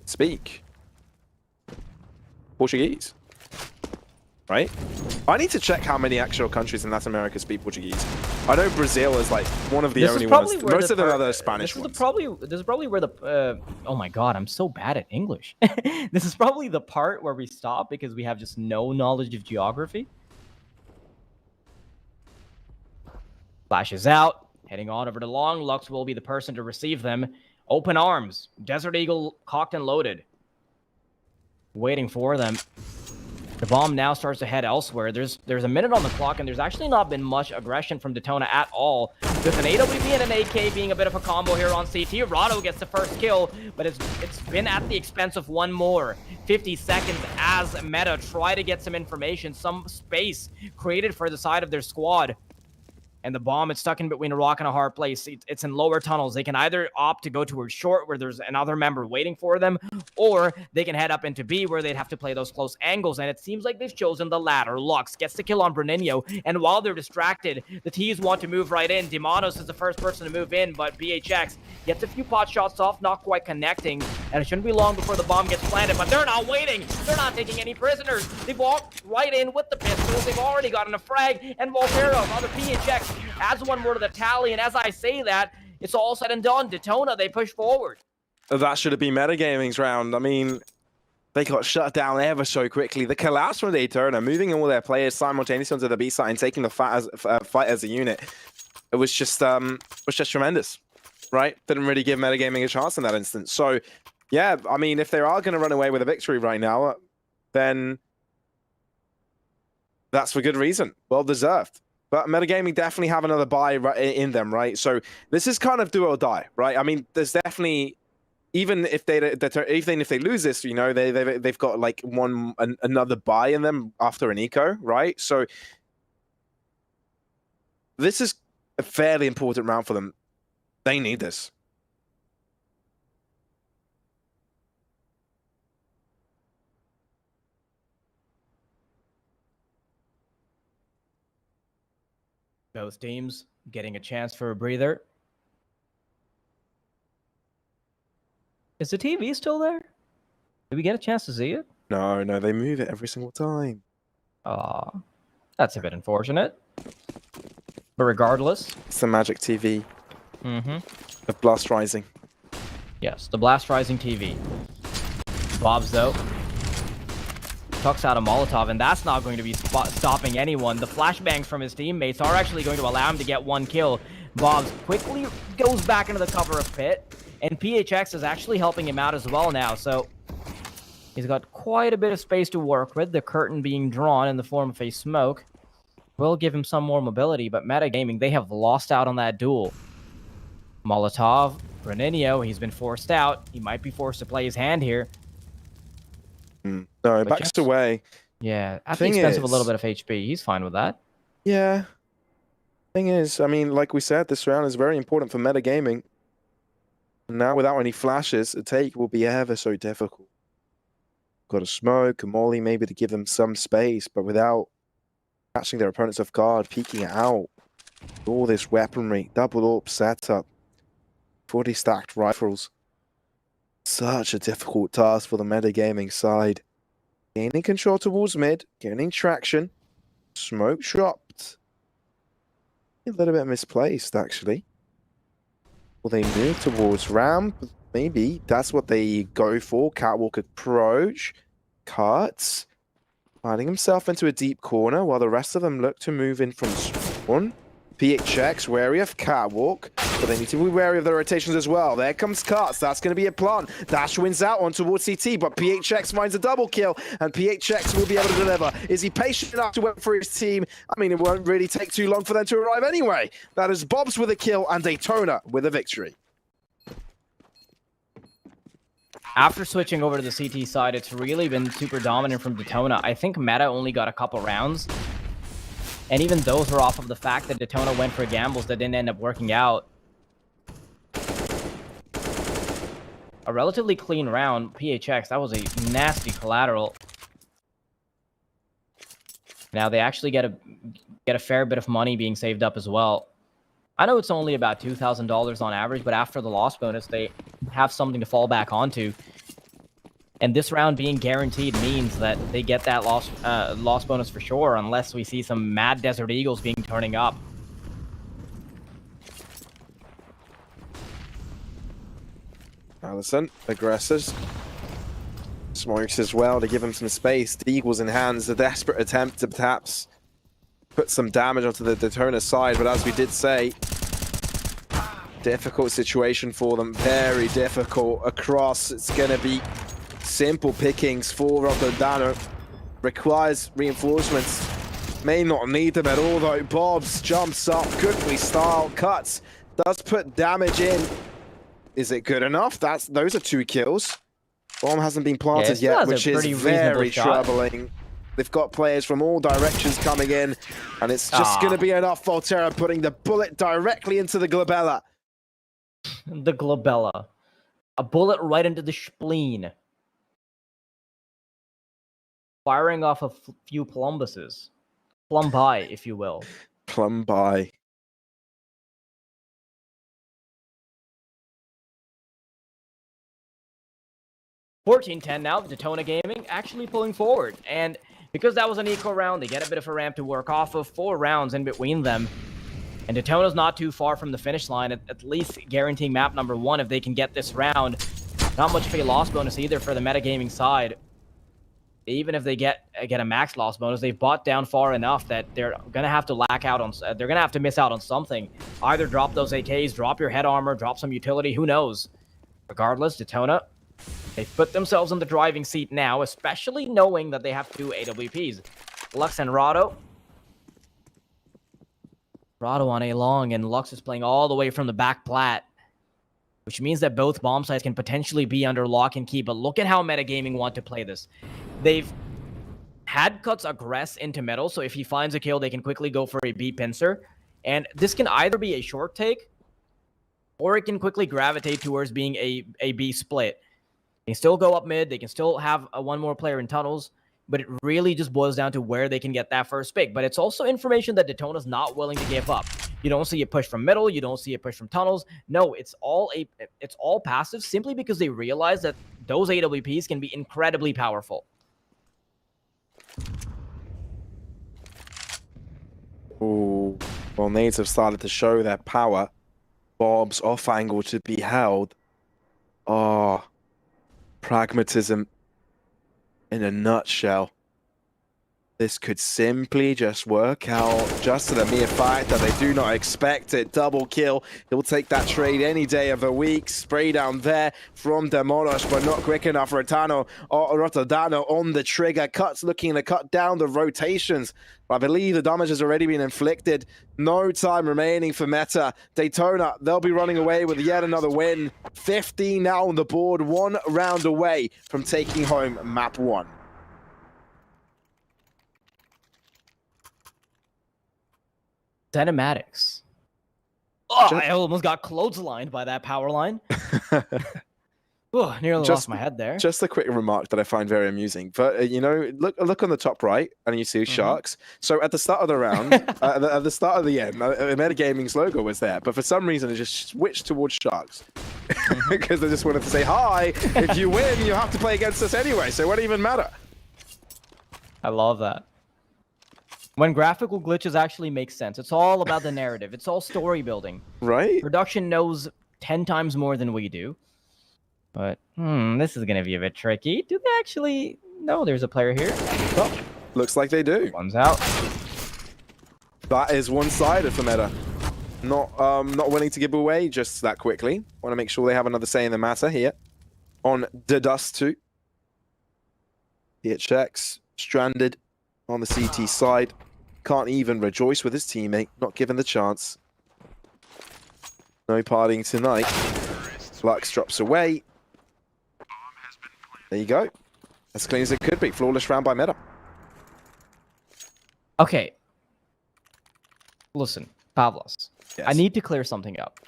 speak Portuguese. Right? I need to check how many actual countries in Latin America speak Portuguese. I know Brazil is like one of the only ones. Most of them are the Spanish ones. This is probably where the oh my god, I'm so bad at English. This is probably the part where we stop because we have just no knowledge of geography. Flashes out, heading on over to long. Lux will be the person to receive them. Open arms. Desert Eagle cocked and loaded. Waiting for them. The bomb now starts to head elsewhere. There's a minute on the clock, and there's actually not been much aggression from Detona at all. With an AWP and an AK being a bit of a combo here on CT, Rado gets the first kill, but it's been at the expense of one more. 50 seconds as Meta try to get some information, some space created for the side of their squad. And the bomb is stuck in between a rock and a hard place. It's in lower tunnels. They can either opt to go towards short, where there's another member waiting for them, or they can head up into B, where they'd have to play those close angles. And it seems like they've chosen the latter. Lux gets the kill on Bruninho, and while they're distracted, the T's want to move right in. Demanos is the first person to move in, but BHX gets a few pot shots off, not quite connecting. And it shouldn't be long before the bomb gets planted, but they're not waiting. They're not taking any prisoners. They walked right in with the pistols. They've already gotten a frag, and Volterra, other PHX, adds one more to the tally, and as I say that, it's all said and done. Detona, they push forward. That should have been metagaming's round. I mean, they got shut down ever so quickly. The collapse from Detona, moving all their players simultaneously onto the B side and taking the fight as a unit, it was just tremendous, right? Didn't really give metagaming a chance in that instance. So, yeah, I mean, if they are going to run away with a victory right now, then that's for good reason. Well deserved. But metagaming definitely have another buy in them, right? So this is kind of do or die, right? I mean, there's definitely, even if they lose this, you know, they've got like another buy in them after an eco, right? So this is a fairly important round for them. They need this. Both teams getting a chance for a breather. Is the TV still there? Did we get a chance to see it? No, they move it every single time. Aw, that's a bit unfortunate. But regardless. It's the magic TV of Blast Rising. Yes, the Blast Rising TV. Bobs, though, tucks out a Molotov, and that's not going to be stopping anyone. The flashbangs from his teammates are actually going to allow him to get one kill. Bobs quickly goes back into the cover of pit, and PHX is actually helping him out as well now, so he's got quite a bit of space to work with. The curtain being drawn in the form of a smoke will give him some more mobility, but Metagaming, they have lost out on that duel. Molotov, Greninho, he's been forced out. He might be forced to play his hand here. No, But backs just- away. Yeah, at the Thing expense of a little is- bit of HP. He's fine with that. Yeah. Thing is, I mean, like we said, this round is very important for metagaming. Now, without any flashes, a take will be ever so difficult. Got a smoke, a molly, maybe to give them some space, but without catching their opponents off guard, peeking out. All this weaponry, double up setup, 40 stacked rifles. Such a difficult task for the metagaming side. Gaining control towards mid, gaining traction. Smoke dropped. A little bit misplaced, actually. Will they move towards ramp? Maybe. That's what they go for. Catwalk approach. Cuts. Finding himself into a deep corner while the rest of them look to move in from spawn. PHX wary of Catwalk, but they need to be wary of the rotations as well. There comes Cuts. That's going to be a plant. Dash wins out on towards CT, but PHX finds a double kill, and PHX will be able to deliver. Is he patient enough to wait for his team? I mean, it won't really take too long for them to arrive anyway. That is Bobs with a kill and DETONA with a victory. After switching over to the CT side, it's really been super dominant from DETONA. I think Meta only got a couple rounds, and even those were off of the fact that DETONA went for gambles that didn't end up working out. A relatively clean round. PHX, that was a nasty collateral. Now they actually get a fair bit of money being saved up as well. I know it's only about $2,000 on average, but after the loss bonus, they have something to fall back onto. And this round being guaranteed means that they get that loss bonus for sure, unless we see some mad Desert Eagles turning up. Allison aggresses. Smokes as well to give him some space. The Eagles in hands, a desperate attempt to perhaps put some damage onto the DETONA side, but as we did say, difficult situation for them, very difficult across. It's going to be simple pickings for Rotterdam. Requires reinforcements. May not need them at all though. Bobs jumps up, quickly style, cuts, does put damage in. Is it good enough? Those are 2 kills. Bomb hasn't been planted Yeah, yet, which is very troubling. They've got players from all directions coming in, and it's just going to be enough. Volterra putting the bullet directly into the glabella. The glabella. A bullet right into the spleen. Firing off a few plumbuses. Plumbi, if you will. Plumbi. $14-10 now, DETONA Gaming actually pulling forward. And because that was an eco round, they get a bit of a ramp to work off of. 4 rounds in between them. And DETONA's not too far from the finish line, at least guaranteeing map number 1 if they can get this round. Not much of a loss bonus either for the metagaming side. Even if they get a max loss bonus, they've bought down far enough that they're gonna have to they're gonna have to miss out on something. Either drop those AKs, drop your head armor, drop some utility, who knows? Regardless, DETONA, they've put themselves in the driving seat now, especially knowing that they have 2 AWPs. Lux and Rado. Rado on A long, and Lux is playing all the way from the back plat, which means that both bomb sites can potentially be under lock and key. But look at how metagaming want to play this. They've had Cuts aggress into middle, so if he finds a kill, they can quickly go for a B pincer. And this can either be a short take, or it can quickly gravitate towards being a B split. They can still go up mid, they can still have one more player in tunnels, but it really just boils down to where they can get that first pick. But it's also information that DETONA's not willing to give up. You don't see a push from middle, you don't see a push from tunnels. No, it's all passive simply because they realize that those AWPs can be incredibly powerful. Ooh, well, nades have started to show their power. Bob's off angle to be held. Oh, pragmatism in a nutshell. This could simply just work out just to the mere fact that they do not expect it. Double kill. He'll take that trade any day of the week. Spray down there from Demolish, but not quick enough. Rotterdam on the trigger. Cuts looking to cut down the rotations. I believe the damage has already been inflicted. No time remaining for Meta. Daytona, they'll be running away with yet another win. 15 now on the board. 1 round away from taking home map 1. Cinematics. Oh, I almost got clotheslined by that power line. Oh, nearly lost my head there. Just a quick remark that I find very amusing. But you know, look on the top right, and you see Sharks. So at the start of the round, at the start of the end, Metagaming's logo was there, but for some reason it just switched towards Sharks because they just wanted to say hi. If you win, you have to play against us anyway. So what even matter? I love that. When graphical glitches actually make sense, it's all about the narrative. It's all story building. Right? Production knows 10 times more than we do. But, this is going to be a bit tricky. Do they actually... No, there's a player here. Oh, looks like they do. One's out. That is one-sided for Meta. Not willing to give away just that quickly. Want to make sure they have another say in the matter here. On the Dust 2. Here checks. Stranded on the CT side. Can't even rejoice with his teammate. Not given the chance. No partying tonight. Lux drops away. There you go. As clean as it could be. Flawless round by Meta. Okay. Listen, Pavlos. Yes. I need to clear something up.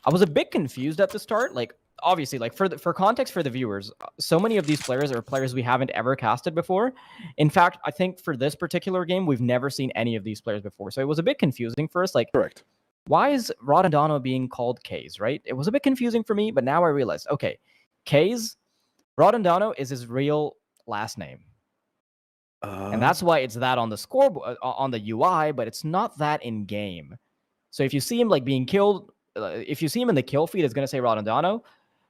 I was a bit confused at the start. Like, obviously, like for context for the viewers, so many of these players are players we haven't ever casted before. In fact, I think for this particular game, we've never seen any of these players before. So it was a bit confusing for us. Like, correct. Why is Rotterdam being called Kays, right? It was a bit confusing for me, but now I realized, okay, Kays, Rotterdam is his real last name. And that's why it's that on the scoreboard, on the UI, but it's not that in game. So if you see him like being killed, if you see him in the kill feed, it's going to say Rotterdam,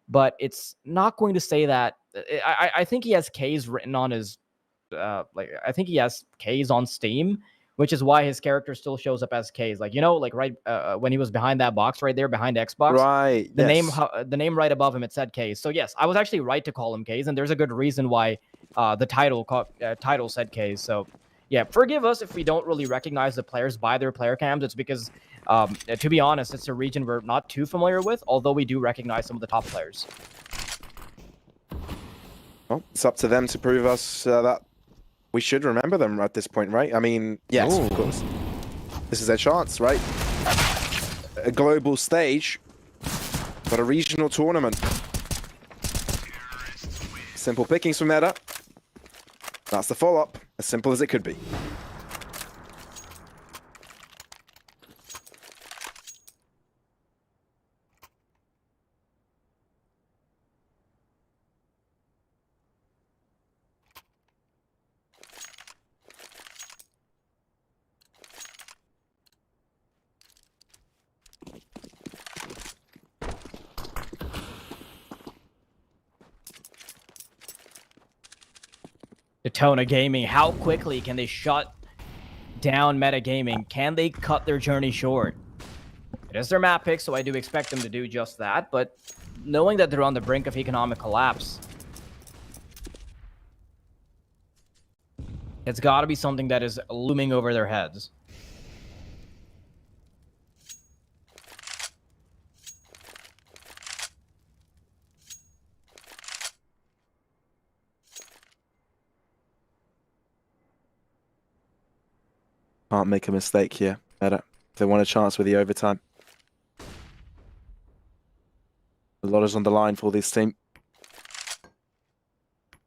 but it's not going to say that. I think he has K's written on his, I think he has K's on Steam, which is why his character still shows up as K's. Like, you know, like right when he was behind that box right there behind Xbox. Right. The name right above him, it said K's. So yes, I was actually right to call him K's, and there's a good reason why the title said K's. So yeah, forgive us if we don't really recognize the players by their player cams. It's because, to be honest, it's a region we're not too familiar with, although we do recognize some of the top players. Well, it's up to them to prove us that we should remember them at this point, right? I mean, yes, of course. This is their chance, right? A global stage, but a regional tournament. Simple pickings from Meta. That's the follow-up, as simple as it could be. DETONA Gaming, how quickly can they shut down Meta Gaming? Can they cut their journey short? It is their map pick, so I do expect them to do just that, but knowing that they're on the brink of economic collapse, it's got to be something that is looming over their heads. Can't make a mistake here, Meta. They want a chance with the overtime. A lot is on the line for this team.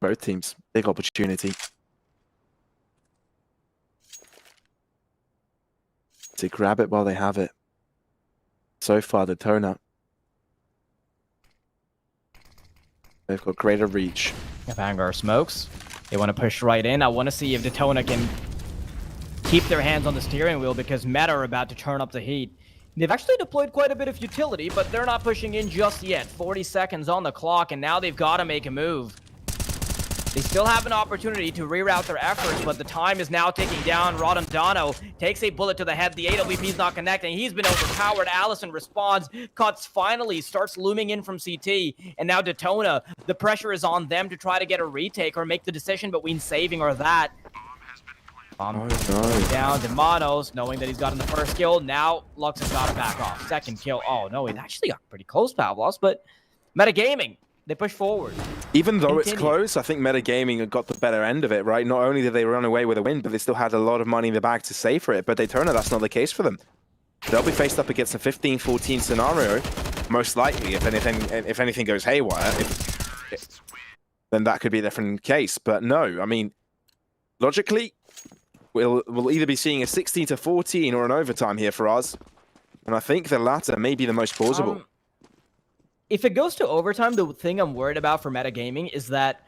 Both teams, big opportunity to grab it while they have it. So far, DETONA, they've got greater reach. If Vanguard smokes, they want to push right in. I want to see if DETONA can keep their hands on the steering wheel, because Meta are about to turn up the heat. They've actually deployed quite a bit of utility, but they're not pushing in just yet. 40 seconds on the clock, and now they've got to make a move. They still have an opportunity to reroute their efforts, but the time is now ticking down. Rodondano takes a bullet to the head. The AWP's not connecting. He's been overpowered. Allison responds. Cuts finally starts looming in from CT. And now DETONA, the pressure is on them to try to get a retake or make the decision between saving or that. No. Down to Manos, knowing that he's gotten the first kill. Now Lux has got to back off. Second kill. Oh, no, it actually got pretty close, Pavlos, but Metagaming, they push forward. Even though it's close, I think Metagaming got the better end of it, right? Not only did they run away with a win, but they still had a lot of money in the bag to save for it. But DETONA, that's not the case for them. They'll be faced up against a 15-14 scenario, most likely, if anything goes haywire. Then that could be a different case. But no, I mean, logically, we'll either be seeing a 16-14 or an overtime here for us. And I think the latter may be the most plausible. If it goes to overtime, the thing I'm worried about for Metagaming is that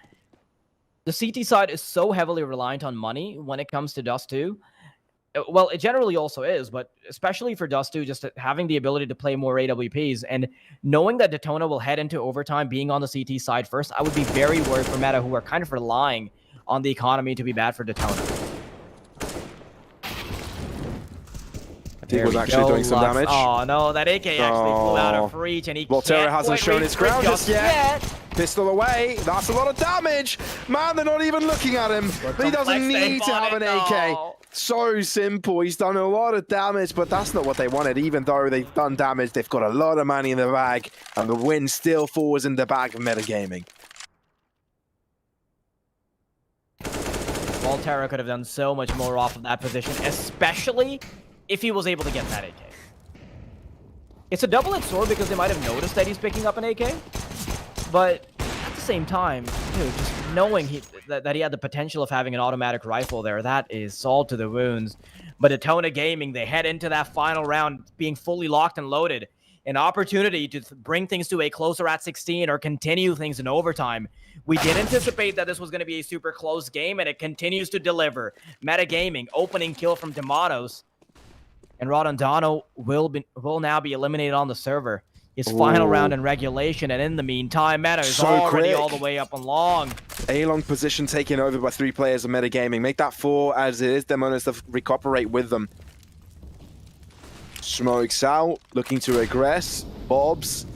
the CT side is so heavily reliant on money when it comes to Dust 2. Well, it generally also is, but especially for Dust 2, just having the ability to play more AWPs and knowing that DETONA will head into overtime being on the CT side first, I would be very worried for Meta, who are kind of relying on the economy to be bad for DETONA. He was actually doing some damage. Oh no, that AK actually flew out of reach, and he Volterra hasn't shown his ground just yet. yet. Pistol away. That's a lot of damage. Man, they're not even looking at him. He doesn't need to have an AK. So simple. He's done a lot of damage, but that's not what they wanted. Even though they've done damage, they've got a lot of money in the bag, and the win still falls in the bag of Metagaming. Volterra could have done so much more off of that position, especially if he was able to get that AK. It's a double-edged sword because they might have noticed that he's picking up an AK, but at the same time, dude, just knowing that he had the potential of having an automatic rifle there, that is salt to the wounds. But DETONA Gaming, they head into that final round being fully locked and loaded. An opportunity to bring things to a closer at 16 or continue things in overtime. We did anticipate that this was going to be a super close game, and it continues to deliver. Metagaming, opening kill from Demanos. And Rodondano will now be eliminated on the server. His final round in regulation, and in the meantime, Meta is already all the way up and long. A-long position taken over by 3 players of Metagaming. Make that 4 as it is. Demonis to recuperate with them. Smokes out, looking to aggress. Bobs.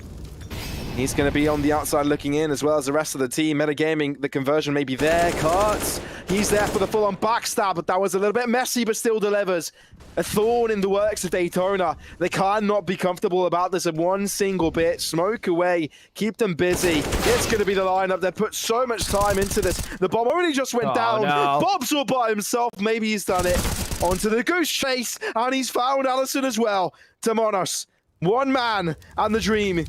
He's going to be on the outside looking in, as well as the rest of the team. Metagaming, the conversion may be there. Cuts. He's there for the full-on backstab, but that was a little bit messy, but still delivers. A thorn in the works of DETONA. They cannot be comfortable about this in one single bit. Smoke away. Keep them busy. It's going to be the lineup. They put so much time into this. The bomb only just went down. No. Bob's all by himself. Maybe he's done it. Onto the goose chase, and he's found Allison as well. Demonos. One man and the dream.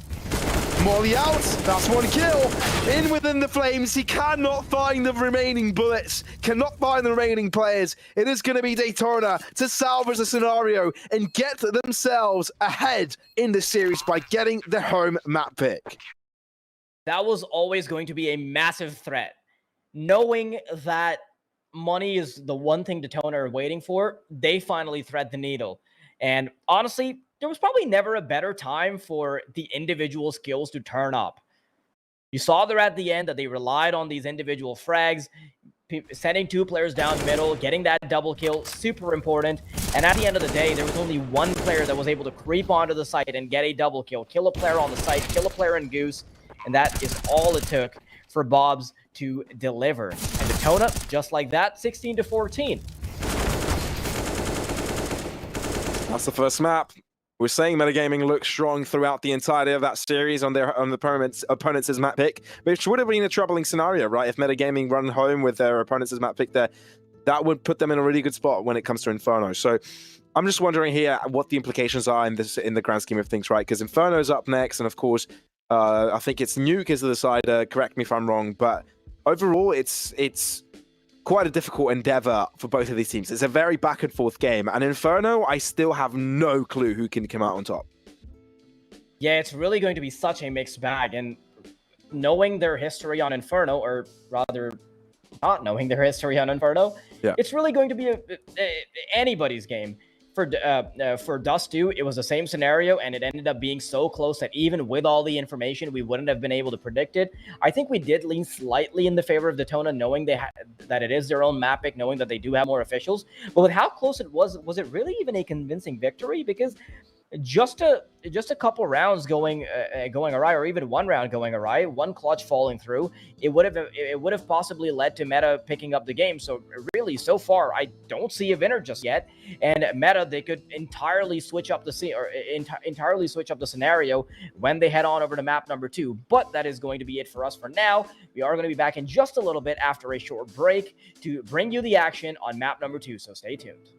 Molly out, that's 1 kill. In within the flames, he cannot find the remaining bullets, cannot find the remaining players. It is going to be DETONA to salvage the scenario and get themselves ahead in the series by getting the home map pick. That was always going to be a massive threat. Knowing that money is the one thing DETONA are waiting for, they finally thread the needle. And honestly, there was probably never a better time for the individual skills to turn up. You saw there at the end that they relied on these individual frags, sending 2 players down middle, getting that double kill, super important. And at the end of the day, there was only 1 player that was able to creep onto the site and get a double kill, kill a player on the site, kill a player in Goose, and that is all it took for Bobs to deliver. And DETONA, just like that, 16-14. That's the first map. We're saying Metagaming looks strong throughout the entirety of that series on the opponents' map pick, which would have been a troubling scenario, right? If Metagaming run home with their opponents' map pick there, that would put them in a really good spot when it comes to Inferno. So I'm just wondering here what the implications are in the grand scheme of things, right? Because Inferno's up next, and of course, I think it's Nuke is the decider. Correct me if I'm wrong, but overall, it's quite a difficult endeavor for both of these teams. It's a very back and forth game, and Inferno, I still have no clue who can come out on top. Yeah, it's really going to be such a mixed bag, and knowing their history on Inferno, or rather not knowing their history on Inferno, it's really going to be anybody's game. for Dust 2, it was the same scenario, and it ended up being so close that even with all the information, we wouldn't have been able to predict it. I think we did lean slightly in the favor of DETONA, knowing that it is their own map pick, knowing that they do have more officials. But with how close it was it really even a convincing victory? Because just a couple rounds going awry, or even one round going awry, one clutch falling through, it would have possibly led to Meta picking up the game. So really, so far, I don't see a winner just yet. And Meta, they could entirely switch up the scenario when they head on over to map number 2. But that is going to be it for us for now. We are going to be back in just a little bit after a short break to bring you the action on map number 2. So stay tuned.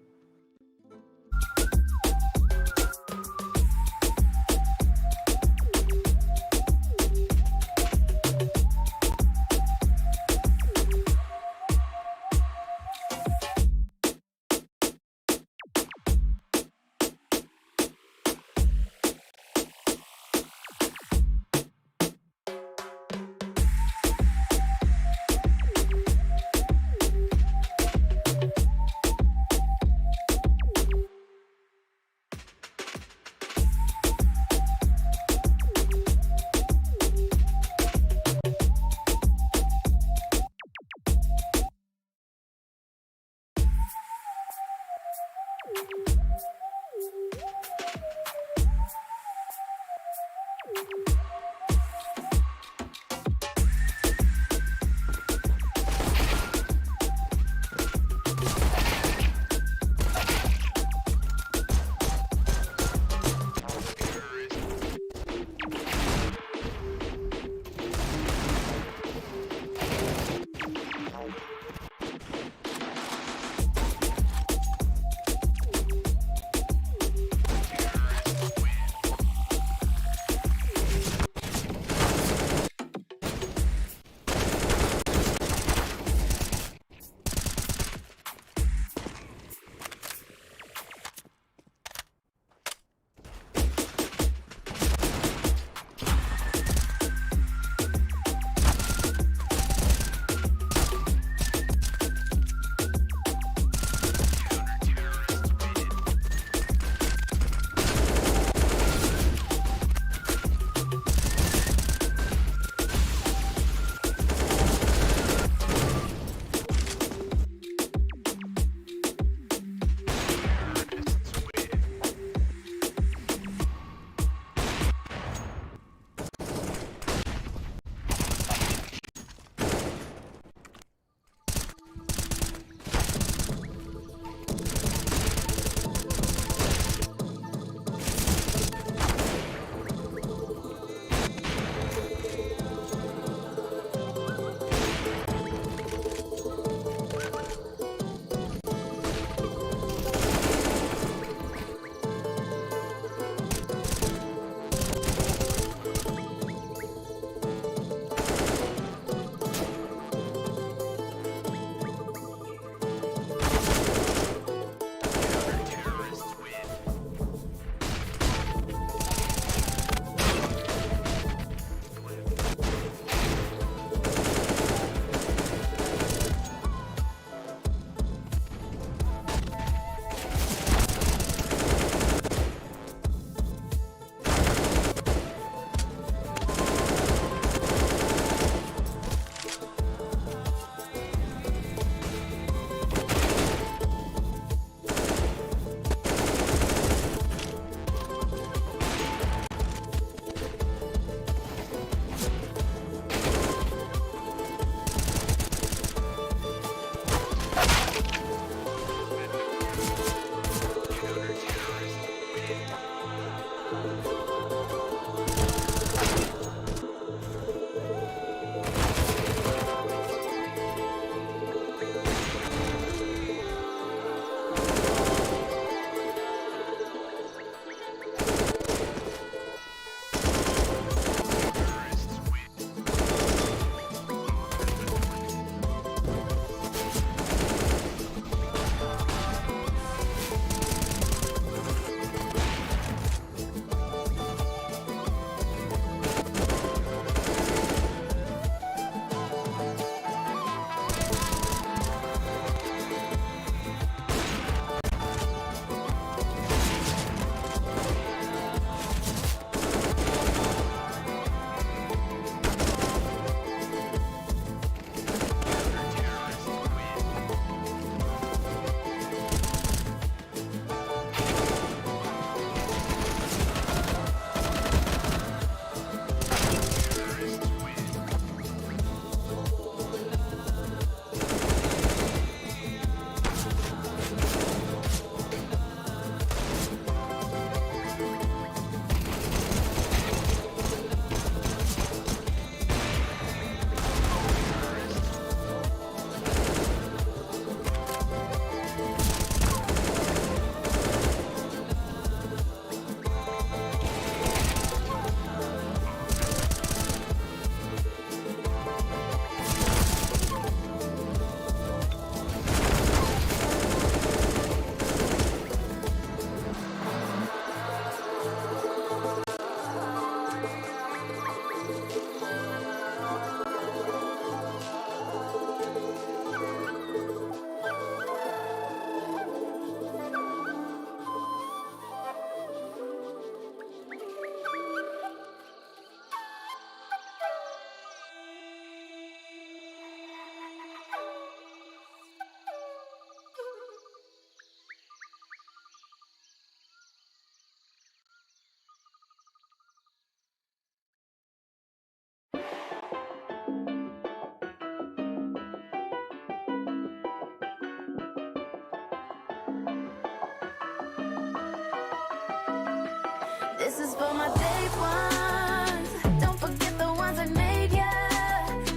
This is for my day ones. Don't forget the ones that made ya.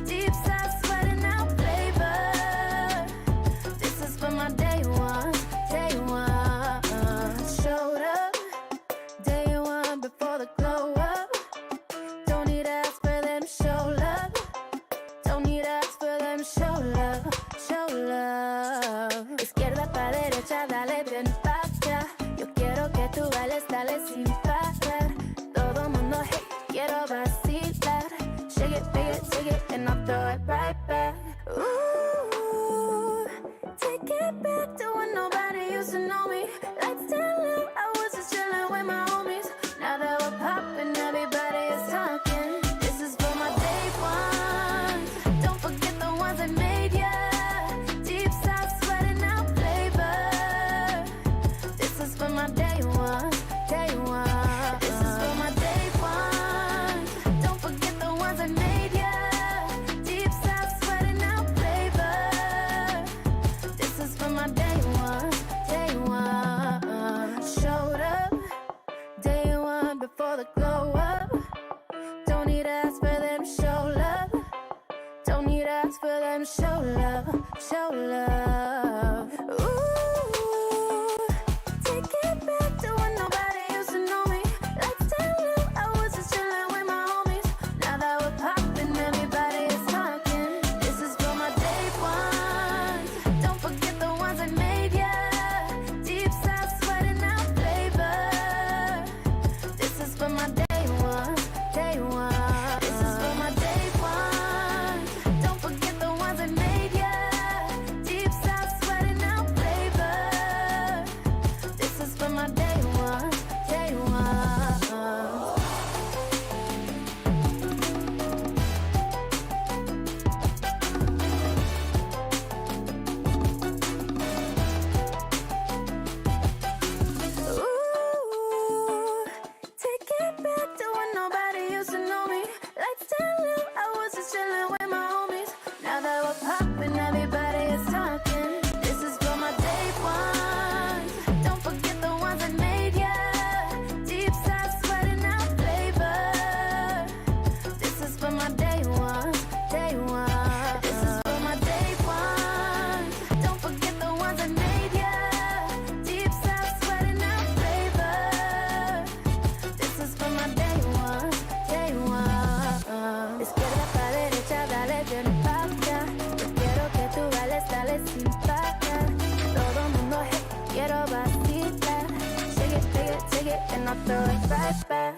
Deep side sweating out flavor. This is for my day ones. Day one. Showed up. Day one before the glow up. Don't need to ask for them show love. Don't need to ask for them show love. Show love. Izquierda pa' derecha, dale bien pa' acá. Yo quiero que tú bailes, dale sin parar. Todo mundo hey, quiero vacilar. Shake it, and I'll throw it right back. Ooh, take it back to when nobody used to know me. Let's tell them I was just chilling with my homies. Now that we're popping, everybody is talking. This is for my day ones. Don't forget the ones that made ya. Deep side sweating out flavor. This is for my day ones. Day one. This is for my day ones. Don't forget the ones that made ya. Deep side sweating out flavor. This is for my day ones. Day one. Showed up. Day one before the glow up. Don't need to ask for them show love. Don't need to ask for them show love. Show love. Ooh, take it back to when nobody used to know me. Let's tell them I was just chilling with my homies. Now that we're popping, everybody is talking. This is for my day ones. Don't forget the ones that made ya. Deep side sweating out flavor. This is for my day ones. Day one. This is for my day ones. Don't forget the ones that made ya. Deep side sweating out flavor. This is for my day ones. Day one. Ooh, take it back to when nobody used to know me. Let's tell them I was just chilling with my homies. Now that we're popping, everybody is talking. This is for my day ones. Don't forget the ones that made ya. Deep side sweating out flavor. This is for my day ones. Day one. This is for my day ones. Don't forget the ones that made ya. Deep side sweating out flavor. This is for my day ones. Day one. Izquierda pa' derecha, dale bien pa' acá. Yo quiero que tú bailes, dale sin parar. Todo mundo hey, quiero vacilar. Shake it, and I'll throw it right back.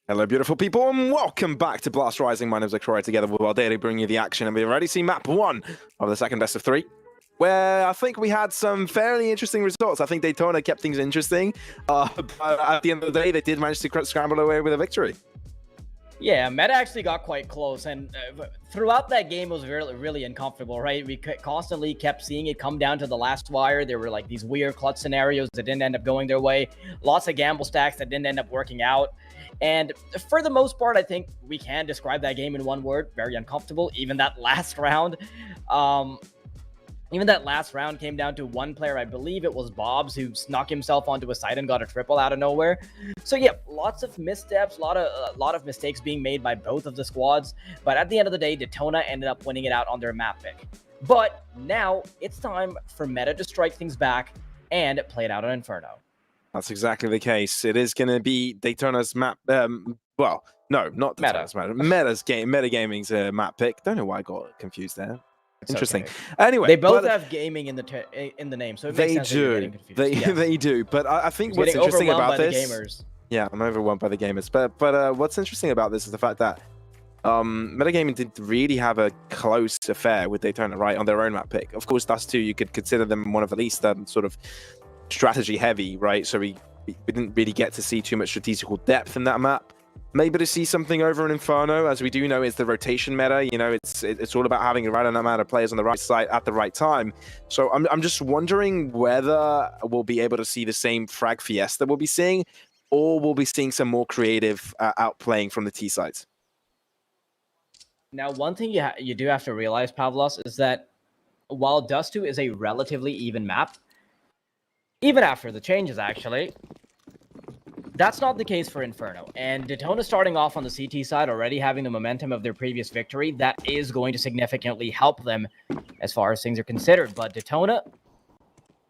Hello, beautiful people, and welcome back to Blast Rising. My name is Victoria, together with our daily bringing you the action, and we've already seen map 1 of the second best of 3, where I think we had some fairly interesting results. I think Daytona kept things interesting, but at the end of the day, they did manage to scramble away with a victory. Yeah, Meta actually got quite close, and throughout that game, it was really uncomfortable, right? We constantly kept seeing it come down to the last wire. There were like these weird clutch scenarios that didn't end up going their way, lots of gamble stacks that didn't end up working out. And for the most part, I think we can describe that game in one word: very uncomfortable. Even that last round, came down to one player. I believe it was Bob's, who snuck himself onto a site and got a triple out of nowhere. So yeah, lots of missteps, a lot of mistakes being made by both of the squads. But at the end of the day, Detona ended up winning it out on their map pick. But now it's time for Meta to strike things back and play it out on Inferno. That's exactly the case. It is going to be Daytona's map. Well, no, not Daytona's map. Meta Gaming's map pick. Don't know why I got confused there. It's Interesting. okay. Anyway, They both have gaming in the name, so it makes sense that you're getting confused. They do. But I think He's what's getting interesting overwhelmed about by this. the gamers. Yeah, I'm overwhelmed by the gamers. But what's interesting about this is the fact that Metagaming didn't really have a close affair with Daytona, right, on their own map pick. Of course, Dust 2, you could consider them one of the least sort of strategy heavy, right? So we didn't really get to see too much strategical depth in that map. Maybe to see something over in Inferno, as we do know, is the rotation meta. You know, it's all about having the right amount of players on the right side at the right time. So I'm just wondering whether we'll be able to see the same frag fiesta we'll be seeing, or we'll be seeing some more creative outplaying from the T sides. Now, one thing you do have to realize, Pavlos, is that while Dust 2 is a relatively even map, even after the changes, actually, that's not the case for Inferno. And Detona starting off on the CT side, already having the momentum of their previous victory, that is going to significantly help them as far as things are considered. But Detona,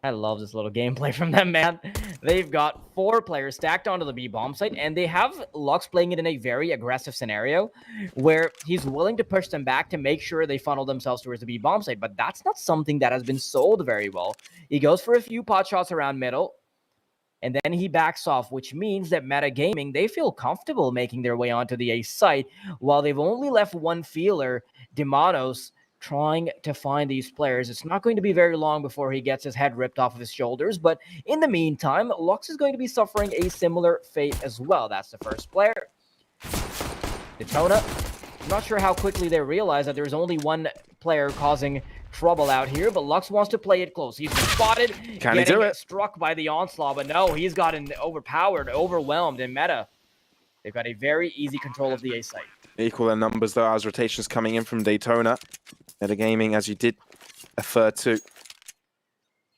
I love this little gameplay from them, man. They've got 4 players stacked onto the B bomb site, and they have Lux playing it in a very aggressive scenario where he's willing to push them back to make sure they funnel themselves towards the B bomb site. But that's not something that has been sold very well. He goes for a few pot shots around middle, and then he backs off, which means that Meta Gaming, they feel comfortable making their way onto the A site, while they've only left one feeler, Demanos, trying to find these players. It's not going to be very long before he gets his head ripped off of his shoulders, but in the meantime, Lux is going to be suffering a similar fate as well. That's the first player. Detona, I'm not sure how quickly they realize that there's only one player causing trouble out here, but Lux wants to play it close. He's been spotted, Can he do it? struck by the onslaught, but no, he's gotten overwhelmed in Meta. They've got a very easy control of the A site. Equal in numbers, though, as rotations coming in from Daytona. Metagaming, as you did refer to,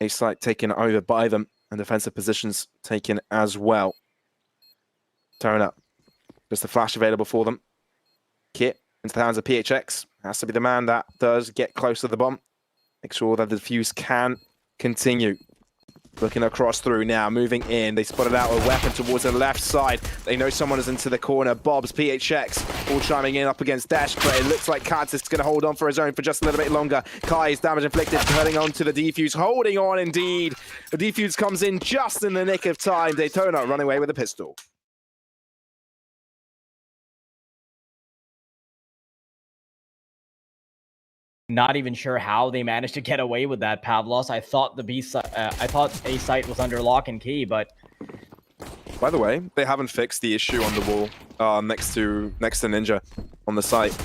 A site taken over by them, and defensive positions taken as well. Daytona, just the flash available for them. Kit into the hands of PHX. Has to be the man that does get close to the bomb. Make sure that the defuse can continue. Looking across through now, moving in. They spotted out a weapon towards the left side. They know someone is into the corner. Bob's, PHX, all chiming in up against Dash, but it looks like Katz is going to hold on for his own for just a little bit longer. Kai's damage inflicted, turning on to the defuse, holding on indeed. The defuse comes in just in the nick of time. Daytona running away with a pistol. Not even sure how they managed to get away with that, Pavlos. I thought I thought A site was under lock and key, but By the way, they haven't fixed the issue on the wall next to Ninja on the site.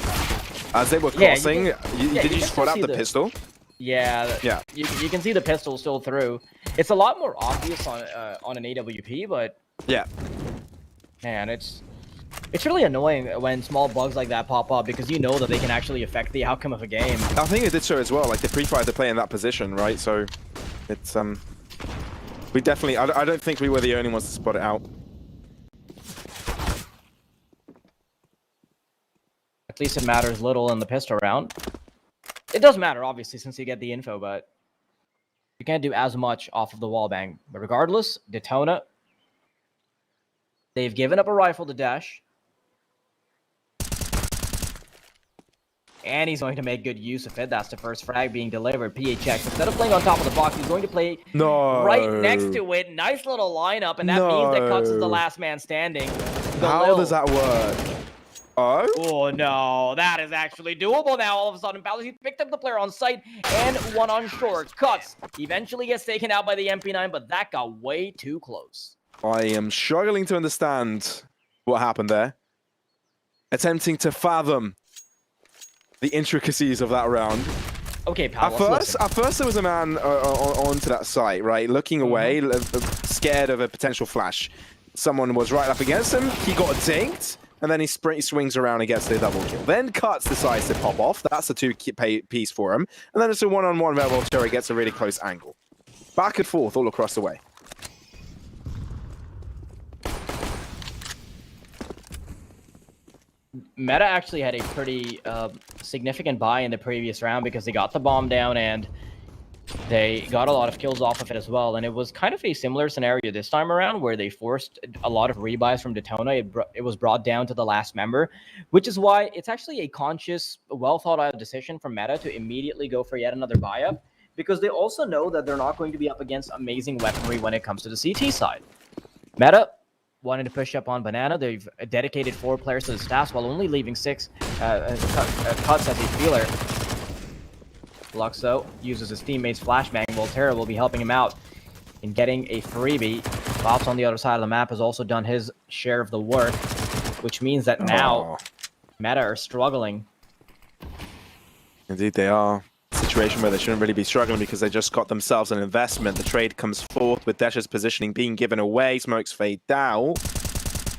As they were crossing, did you spot out the pistol? Yeah, You can see the pistol still through. It's a lot more obvious on an AWP, but Yeah. man, it's really annoying when small bugs like that pop up, because you know that they can actually affect the outcome of a game. I think it did so as well. Like, they pre-fired to play in that position, right? So it's we definitely. I don't think we were the only ones to spot it out. At least it matters little in the pistol round. It does matter, obviously, since you get the info, but you can't do as much off of the wall bang. But regardless, Detona, they've given up a rifle to Dash. And he's going to make good use of it. That's the first frag being delivered. PHX, instead of playing on top of the box, he's going to play right next to it. Nice little lineup, and that means that Cuts is the last man standing. How does that work? Oh? Oh no, that is actually doable now. All of a sudden, Palace, he picked up the player on site and one on short. Cuts. Eventually gets taken out by the MP9, but that got way too close. I am struggling to understand what happened there. Attempting to fathom the intricacies of that round. Okay, Palace, At first there was a man onto that site, right? Looking away, scared of a potential flash. Someone was right up against him. He got dinked. And then he swings around and gets the double kill. Then Cuts decides to pop off. That's a two-piece for him. And then it's a one-on-one where Volterra gets a really close angle. Back and forth all across the way. Meta actually had a pretty significant buy in the previous round because they got the bomb down and they got a lot of kills off of it as well. And it was kind of a similar scenario this time around where they forced a lot of rebuys from DETONA. It was brought down to the last member, which is why it's actually a conscious, well-thought-out decision from Meta to immediately go for yet another buy-up, because they also know that they're not going to be up against amazing weaponry when it comes to the CT side. Meta wanted to push up on Banana. They've dedicated 4 players to the staffs while only leaving 6 Cuts as a feeler. Luxo uses his teammate's flashbang. Volterra will be helping him out in getting a freebie. Bops on the other side of the map has also done his share of the work, which means that now Meta are struggling. Indeed they are. Situation where they shouldn't really be struggling because they just got themselves an investment. The trade comes forth with Dash's positioning being given away. Smokes fade down.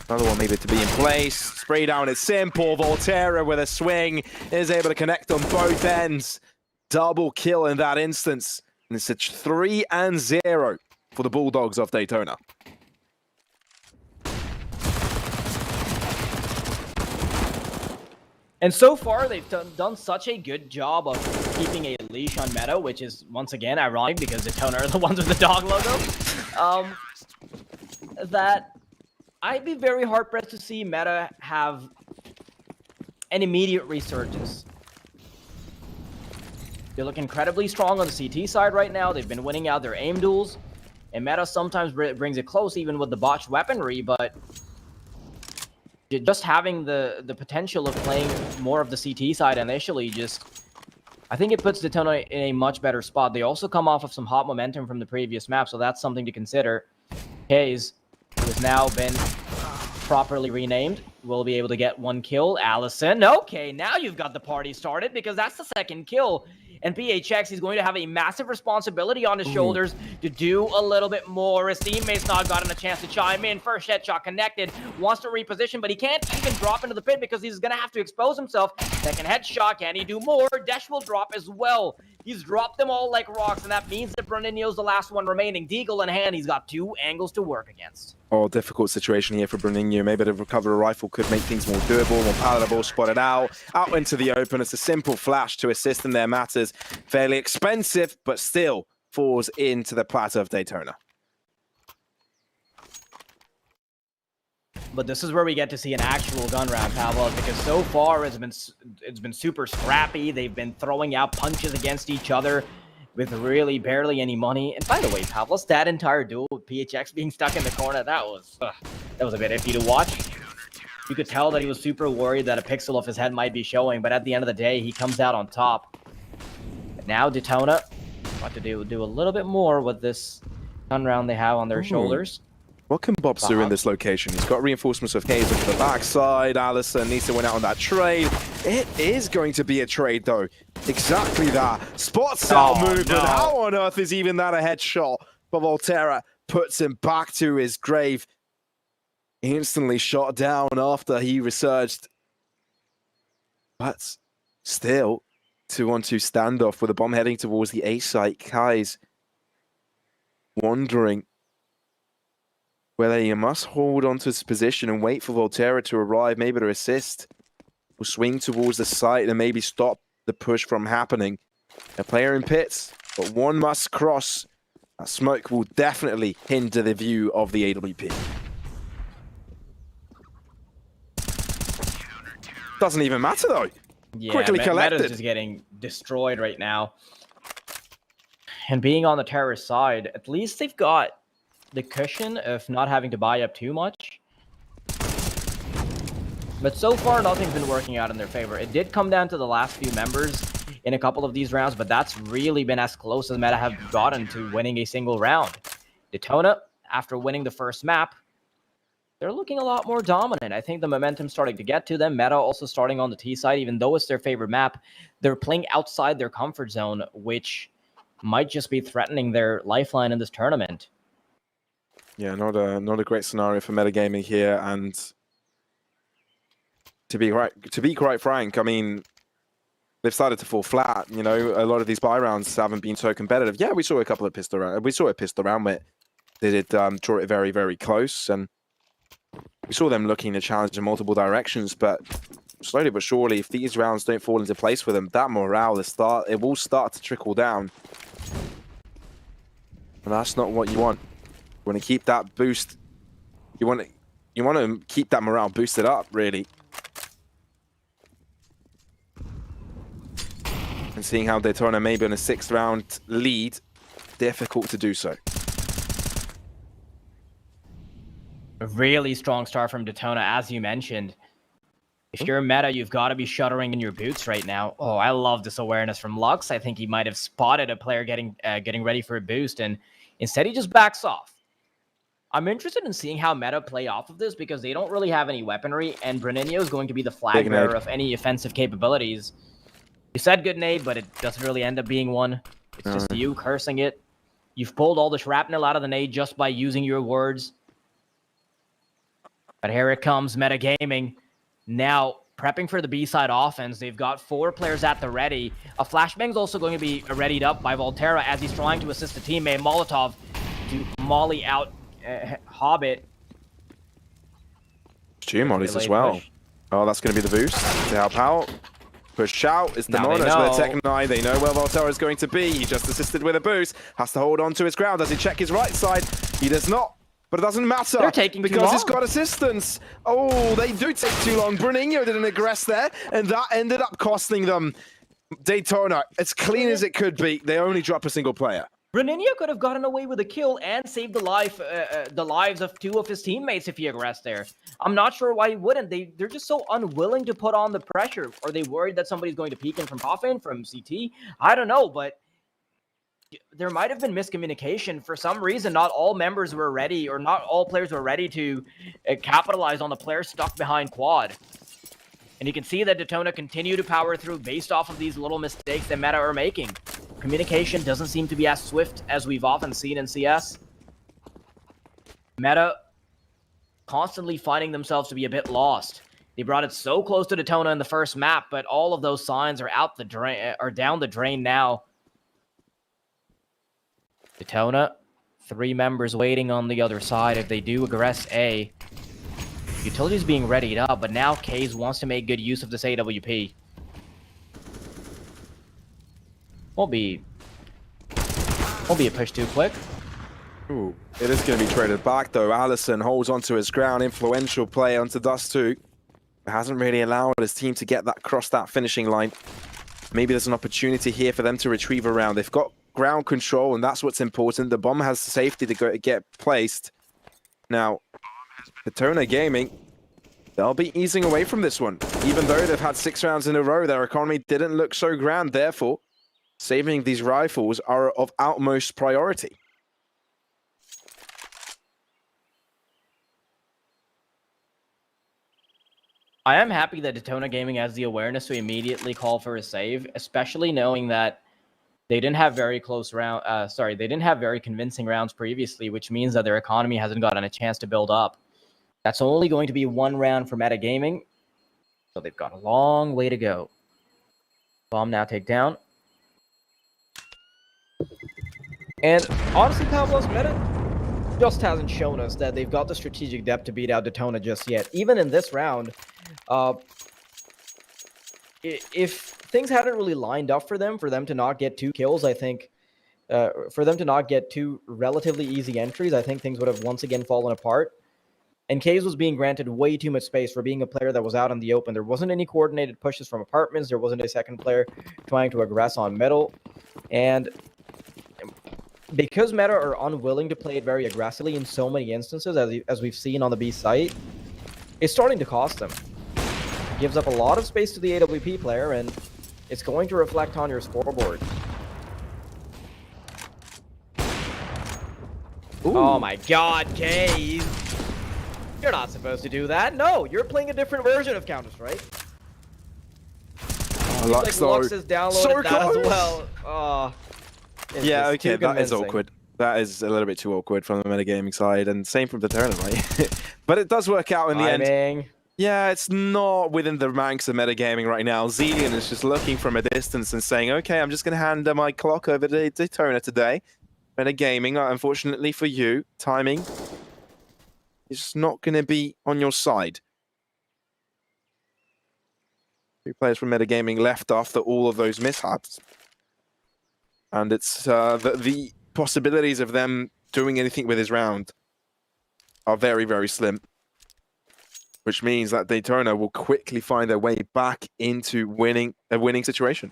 Another one maybe to be in place. Spray down is simple. Volterra with a swing is able to connect on both ends. Double kill in that instance. And it's a 3-0 for the Bulldogs of Daytona. And so far, they've done such a good job of keeping a leash on Meta, which is, once again, ironic because DETONA are the ones with the dog logo. That I'd be very hard-pressed to see Meta have an immediate resurgence. They look incredibly strong on the CT side right now. They've been winning out their aim duels. And Meta sometimes brings it close even with the botched weaponry, but just having the potential of playing more of the CT side initially I think it puts DETONA in a much better spot. They also come off of some hot momentum from the previous map, so that's something to consider. Hayes, who has now been properly renamed, will be able to get 1 kill. Allison, okay, now you've got the party started because that's the 2nd kill. And PHX is going to have a massive responsibility on his shoulders to do a little bit more. His teammate's not gotten a chance to chime in. First headshot connected. Wants to reposition, but he can't even drop into the pit because he's going to have to expose himself. Second headshot. Can he do more? Desh will drop as well. He's dropped them all like rocks, and that means that Bruninho's the last one remaining. Deagle in hand. He's got 2 angles to work against. Oh, difficult situation here for Bruninho. Maybe the recover rifle could make things more doable, more palatable. Spotted out into the open. It's a simple flash to assist in their matters. Fairly expensive, but still falls into the platter of Daytona. But this is where we get to see an actual gun round, Pavel, because so far it's been super scrappy. They've been throwing out punches against each other with really barely any money. And by the way, Pavlos, that entire duel with PHX being stuck in the corner, that was a bit iffy to watch. You could tell that he was super worried that a pixel of his head might be showing, but at the end of the day, he comes out on top. But now DETONA want to do a little bit more with this gun round they have on their shoulders. What can Bobs do in this location? He's got reinforcements of Hayes to the backside. Allison needs to win out on that trade. It is going to be a trade, though. Exactly that. Spots out movement. No. How on earth is even that a headshot? But Volterra puts him back to his grave. Instantly shot down after he resurged. But still, 2-on-2 standoff with a bomb heading towards the A site. Kai's wondering whether he must hold onto his position and wait for Volterra to arrive, maybe to assist, or swing towards the site and maybe stop the push from happening. A player in pits, but one must cross. That smoke will definitely hinder the view of the AWP. Doesn't even matter though. Yeah, quickly collected. Meta's just getting destroyed right now. And being on the terrorist side, at least they've got the cushion of not having to buy up too much. But so far, nothing's been working out in their favor. It did come down to the last few members in a couple of these rounds, but that's really been as close as Meta have gotten to winning a single round. DETONA, after winning the first map, they're looking a lot more dominant. I think the momentum's starting to get to them. Meta also starting on the T side, even though it's their favorite map, they're playing outside their comfort zone, which might just be threatening their lifeline in this tournament. Yeah, not a great scenario for metagaming here, and to be quite frank, I mean, they've started to fall flat. You know, a lot of these buy rounds haven't been so competitive. Yeah, we saw a couple of pistol rounds. We saw a pistol round where they did draw it very, very close, and we saw them looking to challenge in multiple directions. But slowly but surely, if these rounds don't fall into place for them, that morale it will start to trickle down, and that's not what you want. You want to keep that boost. You want to keep that morale boosted up, really. And seeing how DETONA may be on a 6th round lead, difficult to do so. A really strong start from DETONA, as you mentioned. If you're Meta, you've got to be shuddering in your boots right now. Oh, I love this awareness from Lux. I think he might have spotted a player getting ready for a boost, and instead he just backs off. I'm interested in seeing how Meta play off of this, because they don't really have any weaponry, and Breninho is going to be the flag bearer of any offensive capabilities. You said good nade, but it doesn't really end up being one. It's just you cursing it. You've pulled all the shrapnel out of the nade just by using your words. But here it comes, Metagaming. Now, prepping for the B-side offense. They've got 4 players at the ready. A flashbang's also going to be readied up by Volterra as he's trying to assist a teammate, Molotov, to molly out Hobbit. 2 mollies as well. Oh, that's going to be the boost to help out. Push out is the Monos with Tech9. They know where Volterra is going to be. He just assisted with a boost. Has to hold on to his ground. Does he check his right side? He does not. But it doesn't matter. They're taking because he's got assistance. Oh, they do take too long. Breninho didn't aggress there, and that ended up costing them. DETONA, as clean as it could be, they only drop a single player. Breninho could have gotten away with a kill and saved the lives of 2 of his teammates if he aggressed there. I'm not sure why he wouldn't. They're just so unwilling to put on the pressure. Are they worried that somebody's going to peek in from Coffin, from CT? I don't know, but there might have been miscommunication. For some reason, not all members were ready, or not all players were ready to capitalize on the player stuck behind quad. And you can see that DETONA continue to power through based off of these little mistakes that Meta are making. Communication doesn't seem to be as swift as we've often seen in CS. Meta constantly finding themselves to be a bit lost. They brought it so close to DETONA in the first map, but all of those signs are out the drain, are down the drain now. DETONA, 3 members waiting on the other side. If they do aggress A, Utility's being readied up, but now Kaze wants to make good use of this AWP. Won't be a push too quick. Ooh, it is going to be traded back though. Allison holds onto his ground. Influential play onto Dust2. Hasn't really allowed his team to get that across that finishing line. Maybe there's an opportunity here for them to retrieve a round. They've got ground control, and that's what's important. The bomb has safety to get placed. Now, DETONA Gaming, they'll be easing away from this one. Even though they've had 6 rounds in a row, their economy didn't look so grand. Therefore, saving these rifles are of utmost priority. I am happy that DETONA Gaming has the awareness to immediately call for a save, especially knowing that they didn't have very they didn't have very convincing rounds previously, which means that their economy hasn't gotten a chance to build up. That's only going to be 1 round for Metagaming, so they've got a long way to go. Bomb now take down. And honestly, Pavlos, Meta just hasn't shown us that they've got the strategic depth to beat out DETONA just yet. Even in this round, if things hadn't really lined up for them to not get 2 kills, I think, for them to not get 2 relatively easy entries, I think things would have once again fallen apart. And Kaze was being granted way too much space for being a player that was out in the open. There wasn't any coordinated pushes from apartments. There wasn't a second player trying to aggress on middle. And because Meta are unwilling to play it very aggressively in so many instances, as we've seen on the B site, it's starting to cost them. gives up a lot of space to the AWP player, and it's going to reflect on your scoreboard. Oh my god, Case! You're not supposed to do that. No, you're playing a different version of Counter-Strike. Lux, Like Lux has downloaded so that as close. well. Oh, Yeah, It's okay, too that is convincing. awkward. That is a little bit too awkward from the metagaming side, and same from the tournament, right? But it does work out in the end. Timing. Yeah, it's not within the ranks of metagaming right now. Zelian is just looking from a distance and saying, okay, I'm just going to hand my clock over to Detona today. Metagaming, unfortunately for you, timing is just not going to be on your side. 2 players from metagaming left after all of those mishaps. And it's the possibilities of them doing anything with his round are very, very slim. Which means that Detona will quickly find their way back into a winning situation.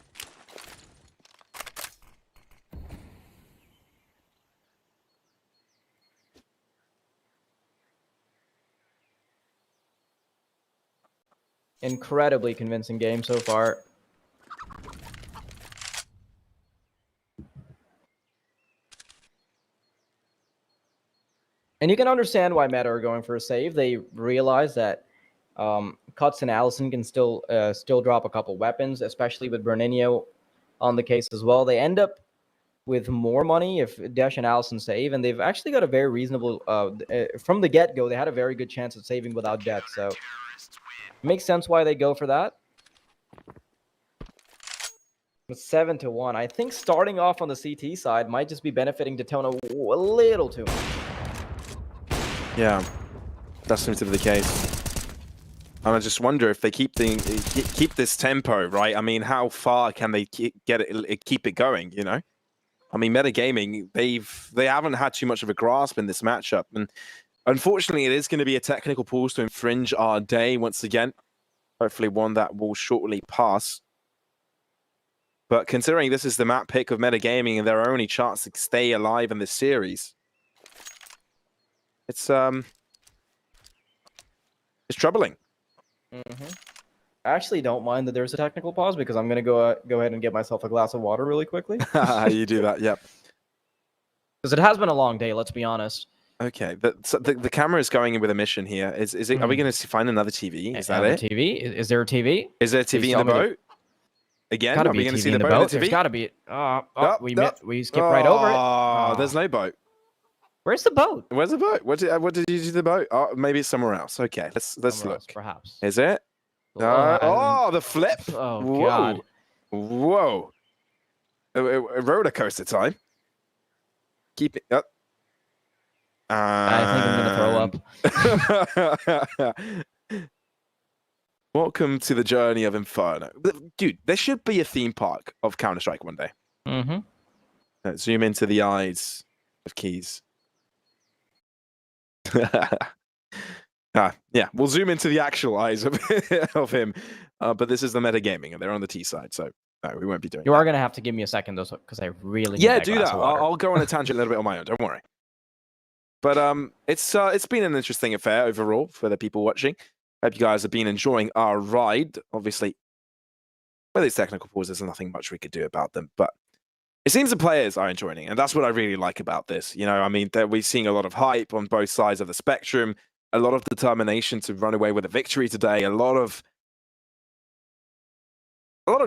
Incredibly convincing game so far. And you can understand why Meta are going for a save. They realize that Cuts and Allison can still drop a couple weapons, especially with Bernino on the case as well. They end up with more money if Dash and Allison save, and they've actually got a very reasonable from the get-go. They had a very good chance at saving without death, so it makes sense why they go for that. With 7-1, I think starting off on the CT side might just be benefiting Detona a little too much. Yeah, that seems to be the case. And I just wonder if they keep this tempo, right? I mean, how far can they keep it going, you know? I mean, metagaming, they haven't had too much of a grasp in this matchup. And unfortunately, it is going to be a technical pause to infringe our day once again. Hopefully one that will shortly pass. But considering this is the map pick of metagaming and their only chance to stay alive in this series, it's troubling. I actually don't mind that there's a technical pause because I'm going to go ahead and get myself a glass of water really quickly. You do that, yep. Because it has been a long day, let's be honest. Okay, the camera is going in with a mission here. Is it? Are we going to find another TV? Is that Another it? TV? Is there a TV? Is there a TV in the boat? Again, Gotta are be we a going to TV see in the the boat? boat. And the There's TV? got to be. We skipped right over it. Oh, there's no boat. Where's the boat? Where's the boat? What did you do to the boat? Oh, maybe it's somewhere else. Okay, let's Somewhere look. else, perhaps. Is it? Oh, the flip! Oh, Whoa. God. Whoa! A roller coaster time. Keep it up. I think I'm gonna throw up. Welcome to the journey of Inferno. Dude, there should be a theme park of Counter-Strike one day. Zoom into the eyes of Keys. Yeah, we'll zoom into the actual eyes of him. But this is the metagaming, and they're on the T side, so no, we won't be doing You that. are gonna have to give me a second though, because I really need Yeah, that do glass that. of water. I'll go on a tangent a little bit on my own. Don't worry. But it's been an interesting affair overall for the people watching. Hope you guys have been enjoying our ride. Obviously, with these technical pauses, there's nothing much we could do about them. But it seems the players are enjoying it, and that's what I really like about this. You know, I mean, we're seeing a lot of hype on both sides of the spectrum, a lot of determination to run away with a victory today, a lot of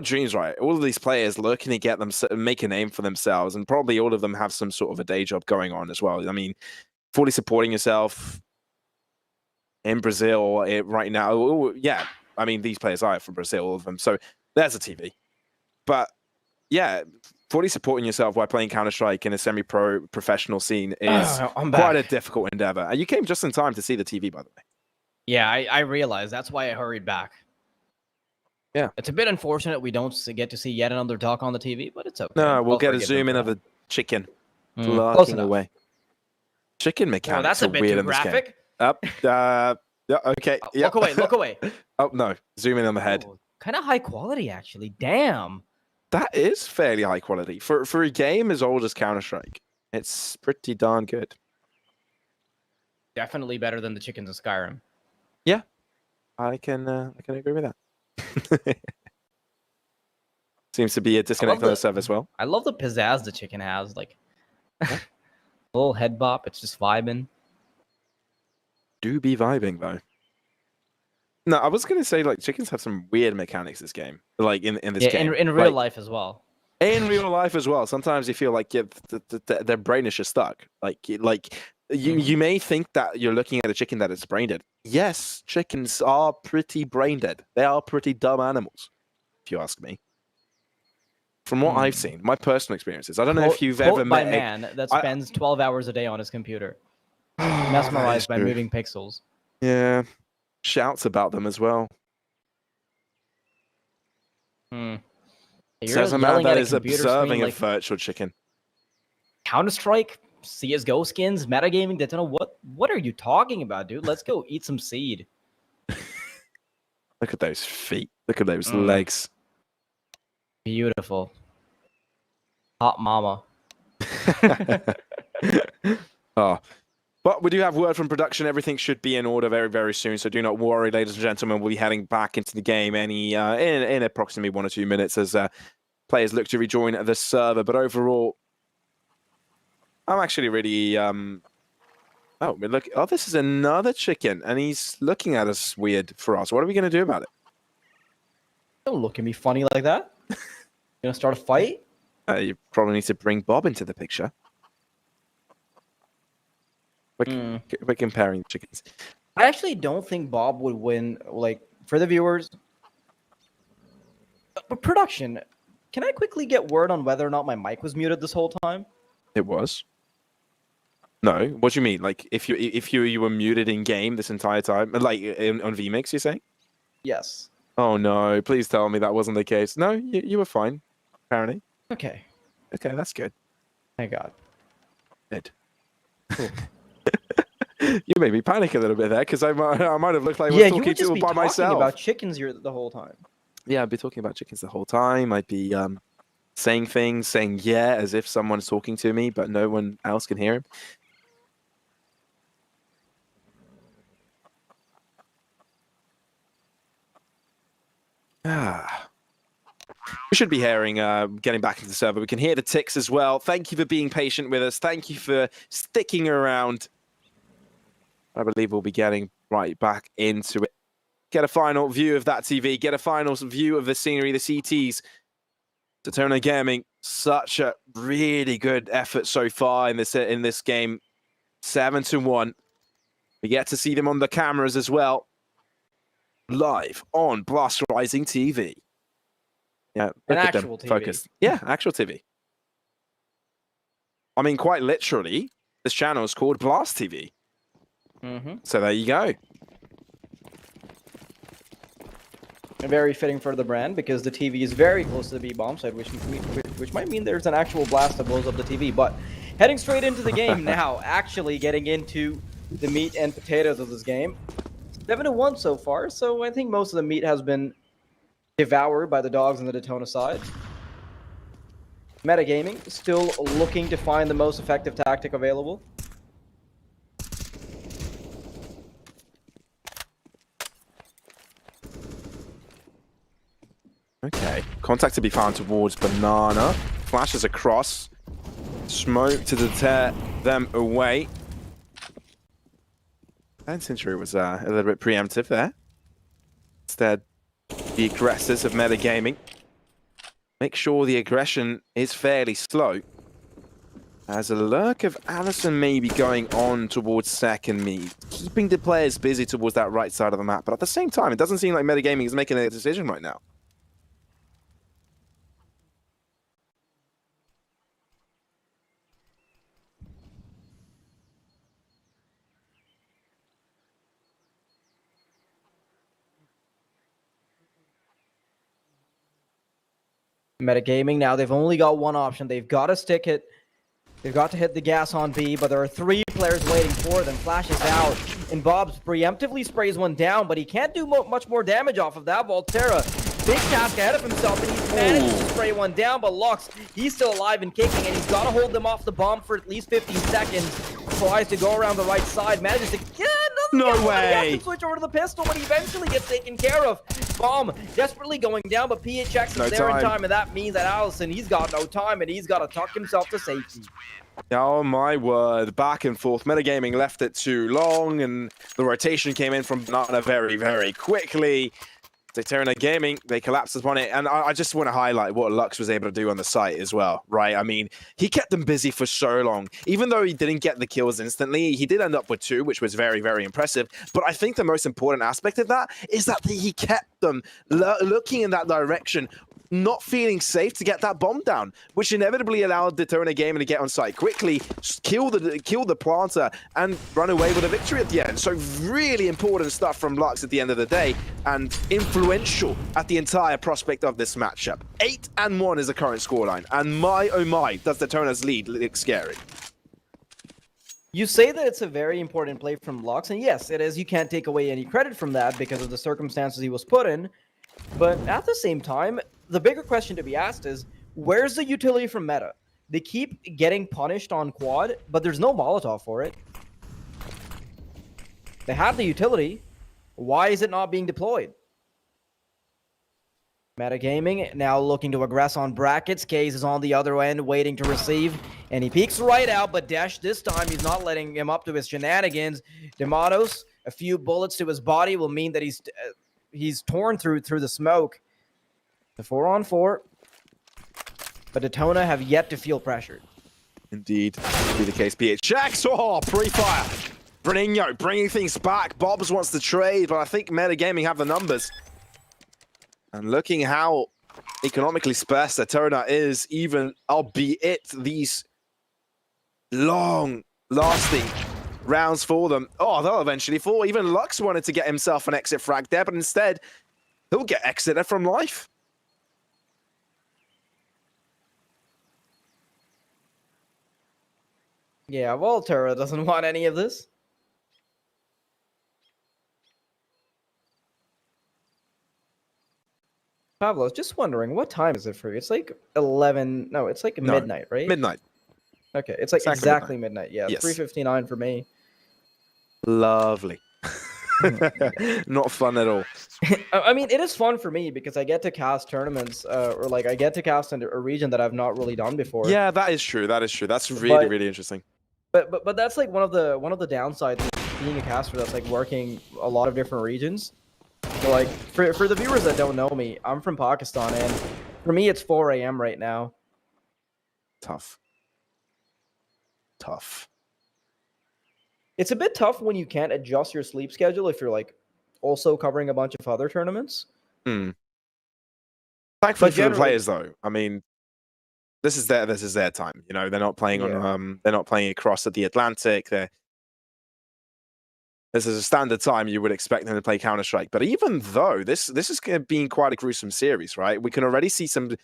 dreams, right? All of these players looking to get them make a name for themselves, and probably all of them have some sort of a day job going on as well. I mean, fully supporting yourself in Brazil right now. Yeah, I mean, these players are from Brazil, all of them. So there's a TV. But yeah, fully supporting yourself while playing Counter-Strike in a semi-pro professional scene is quite a difficult endeavor. And you came just in time to see the TV, by the way. Yeah, I realized. That's why I hurried back. Yeah. It's a bit unfortunate we don't get to see yet another talk on the TV, but it's okay. No, we'll I'll get a forgive zoom them in for of the chicken close lurking enough. away. Chicken mechanics that's a bit weird too in this game. graphic. Up, yeah, okay. Look Yep. away, look away. Oh, no. Zoom in on the head. Kind of high quality, actually. Damn. That is fairly high quality. For a game as old as Counter-Strike, it's pretty darn good. Definitely better than the chickens in Skyrim. Yeah, I can agree with that. Seems to be a disconnect on the serve as well. I love the pizzazz the chicken has. Like, little head bop. It's just vibing. Do be vibing though. No, I was gonna say like chickens have some weird mechanics this game. Like in this game. In real life as well. In real life as well. Sometimes you feel like their brain is just stuck. Like you may think that you're looking at a chicken that is brain dead. Yes, chickens are pretty brain dead. They are pretty dumb animals, if you ask me. From what I've seen, my personal experiences. I don't know if you've ever met a man that spends 12 hours a day on his computer, mesmerized by moving pixels. Yeah, shouts about them as well. Says a man that is observing a virtual chicken. Counter-Strike, CSGO skins, metagaming, Detona. What are you talking about, dude? Let's go eat some seed. Look at those feet. Look at those legs. Beautiful. Hot mama. Oh. But we do have word from production. Everything should be in order very, very soon. So do not worry, ladies and gentlemen. We'll be heading back into the game in approximately 1 or 2 minutes as players look to rejoin the server. But overall, I'm actually really... this is another chicken, and he's looking at us weird for us. What are we going to do about it? Don't look at me funny like that. You gonna start a fight? You probably need to bring Bob into the picture. We're comparing chickens. I actually don't think Bob would win, like, for the viewers. But production, can I quickly get word on whether or not my mic was muted this whole time? It was. No, what do you mean? Like, if you were muted in game this entire time, like on vMix, you're saying? Yes. Oh no! Please tell me that wasn't the case. No, you were fine. Apparently. Okay. Okay, that's good. Thank God. Good. Cool. You made me panic a little bit there because I might have looked like I was talking to by myself. About chickens here the whole time. Yeah, I'd be talking about chickens the whole time. I'd be saying things, saying yeah, as if someone's talking to me, but no one else can hear him. We should be hearing getting back into the server. We can hear the ticks as well. Thank you for being patient with us. Thank you for sticking around. I believe we'll be getting right back into it. Get a final view of that TV. Get a final view of the scenery, the CTs. DETONA Gaming, such a really good effort so far in this game. 7-1. We get to see them on the cameras as well. Live on Blast Rising TV. Yeah, an actual TV. Focus. Yeah, actual TV. I mean, quite literally, this channel is called Blast TV. So there you go. Very fitting for the brand because the TV is very close to the B-bomb side, which might mean there's an actual blast that blows up the TV. But heading straight into the game now, actually getting into the meat and potatoes of this game. 7-1 so far, so I think most of the meat has been devoured by the dogs on the DETONA side. Metagaming still looking to find the most effective tactic available. Okay, contact to be found towards Banana. Flashes across. Smoke to deter them away. And Century was a little bit preemptive there. Instead, the aggressors of metagaming make sure the aggression is fairly slow. As a lurk of Allison may be going on towards second meat, keeping the players busy towards that right side of the map. But at the same time, it doesn't seem like metagaming is making a decision right now. Metagaming now, they've only got one option. They've got to stick it. They've got to hit the gas on B, but there are 3 players waiting for them. Flashes out, and Bobs preemptively sprays one down, but he can't do much more damage off of that. Volterra, big task ahead of himself, and he's managed to spray one down, but Lux, he's still alive and kicking, and he's got to hold them off the bomb for at least 15 seconds. Tries to go around the right side, manages to get No He way. has to switch over to the pistol, but he eventually gets taken care of. Bomb desperately going down, but PHX is No there in time. time, and that means that Allison, he's got no time, and he's got to tuck himself to safety. Oh my word, back and forth. Metagaming left it too long, and the rotation came in from Banana very, very quickly. DETONA Gaming, they collapsed upon it, and I just want to highlight what Lux was able to do on the site as well, right? I mean, he kept them busy for so long. Even though he didn't get the kills instantly, he did end up with 2, which was very, very impressive. But I think the most important aspect of that is that he kept them looking in that direction, not feeling safe to get that bomb down, which inevitably allowed DETONA Gaming to get on site quickly, kill the planter, and run away with a victory at the end. So really important stuff from Lux at the end of the day, and influential at the entire prospect of this matchup. 8-1 is the current scoreline, and my oh my, does DETONA's lead look scary. You say that it's a very important play from Lux, and yes, it is. You can't take away any credit from that because of the circumstances he was put in. But at the same time, the bigger question to be asked is, where's the utility from meta? They keep getting punished on quad, but there's no Molotov for it. They have the utility. Why is it not being deployed? Metagaming now looking to aggress on brackets. Kaze is on the other end waiting to receive, and he peeks right out, but Dash this time he's not letting him up to his shenanigans. Dematos, a few bullets to his body will mean that he's torn through the smoke. The 4-on-4, but DETONA have yet to feel pressured. Indeed, be the case. PHX, oh, pre-fire. Bruninho bringing things back. Bobs wants to trade, but I think Metagaming have the numbers. And looking how economically sparse DETONA is, even albeit these long-lasting rounds for them. Oh, they'll eventually fall. Even Lux wanted to get himself an exit frag there, but instead, he'll get exited from life. Yeah, Volterra doesn't want any of this. Pavlos, just wondering, what time is it for you? It's like 11, no, it's like midnight, right? Midnight. Okay, it's like exactly midnight. Yeah, yes. 3:59 for me. Lovely. Not fun at all. I mean, it is fun for me because I get to cast tournaments, or like I get to cast in a region that I've not really done before. Yeah, that is true. That is true. That's really, really interesting. But that's like one of the downsides of being a caster that's like working a lot of different regions. So like for the viewers that don't know me, I'm from Pakistan, and for me it's 4 a.m. right now. Tough. It's a bit tough when you can't adjust your sleep schedule if you're like also covering a bunch of other tournaments. Thankfully for the players though, I mean, this is their time. You know, they're not playing on they're not playing across at the Atlantic. This is a standard time you would expect them to play Counter-Strike. But even though this is being quite a gruesome series, right? We can already see some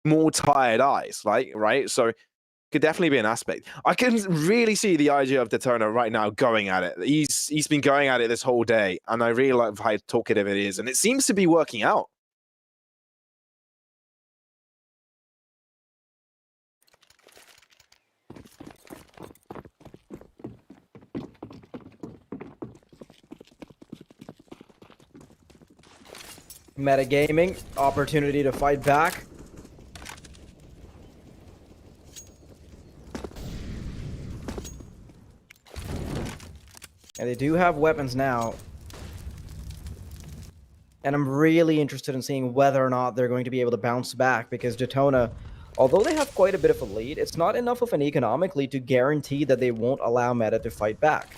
more tired eyes, right? So could definitely be an aspect. I can really see the idea of DETONA right now going at it. He's been going at it this whole day, and I really like how talkative it is, and it seems to be working out. Metagaming, opportunity to fight back. And they do have weapons now. And I'm really interested in seeing whether or not they're going to be able to bounce back, because DETONA, although they have quite a bit of a lead, it's not enough of an economic lead to guarantee that they won't allow Meta to fight back.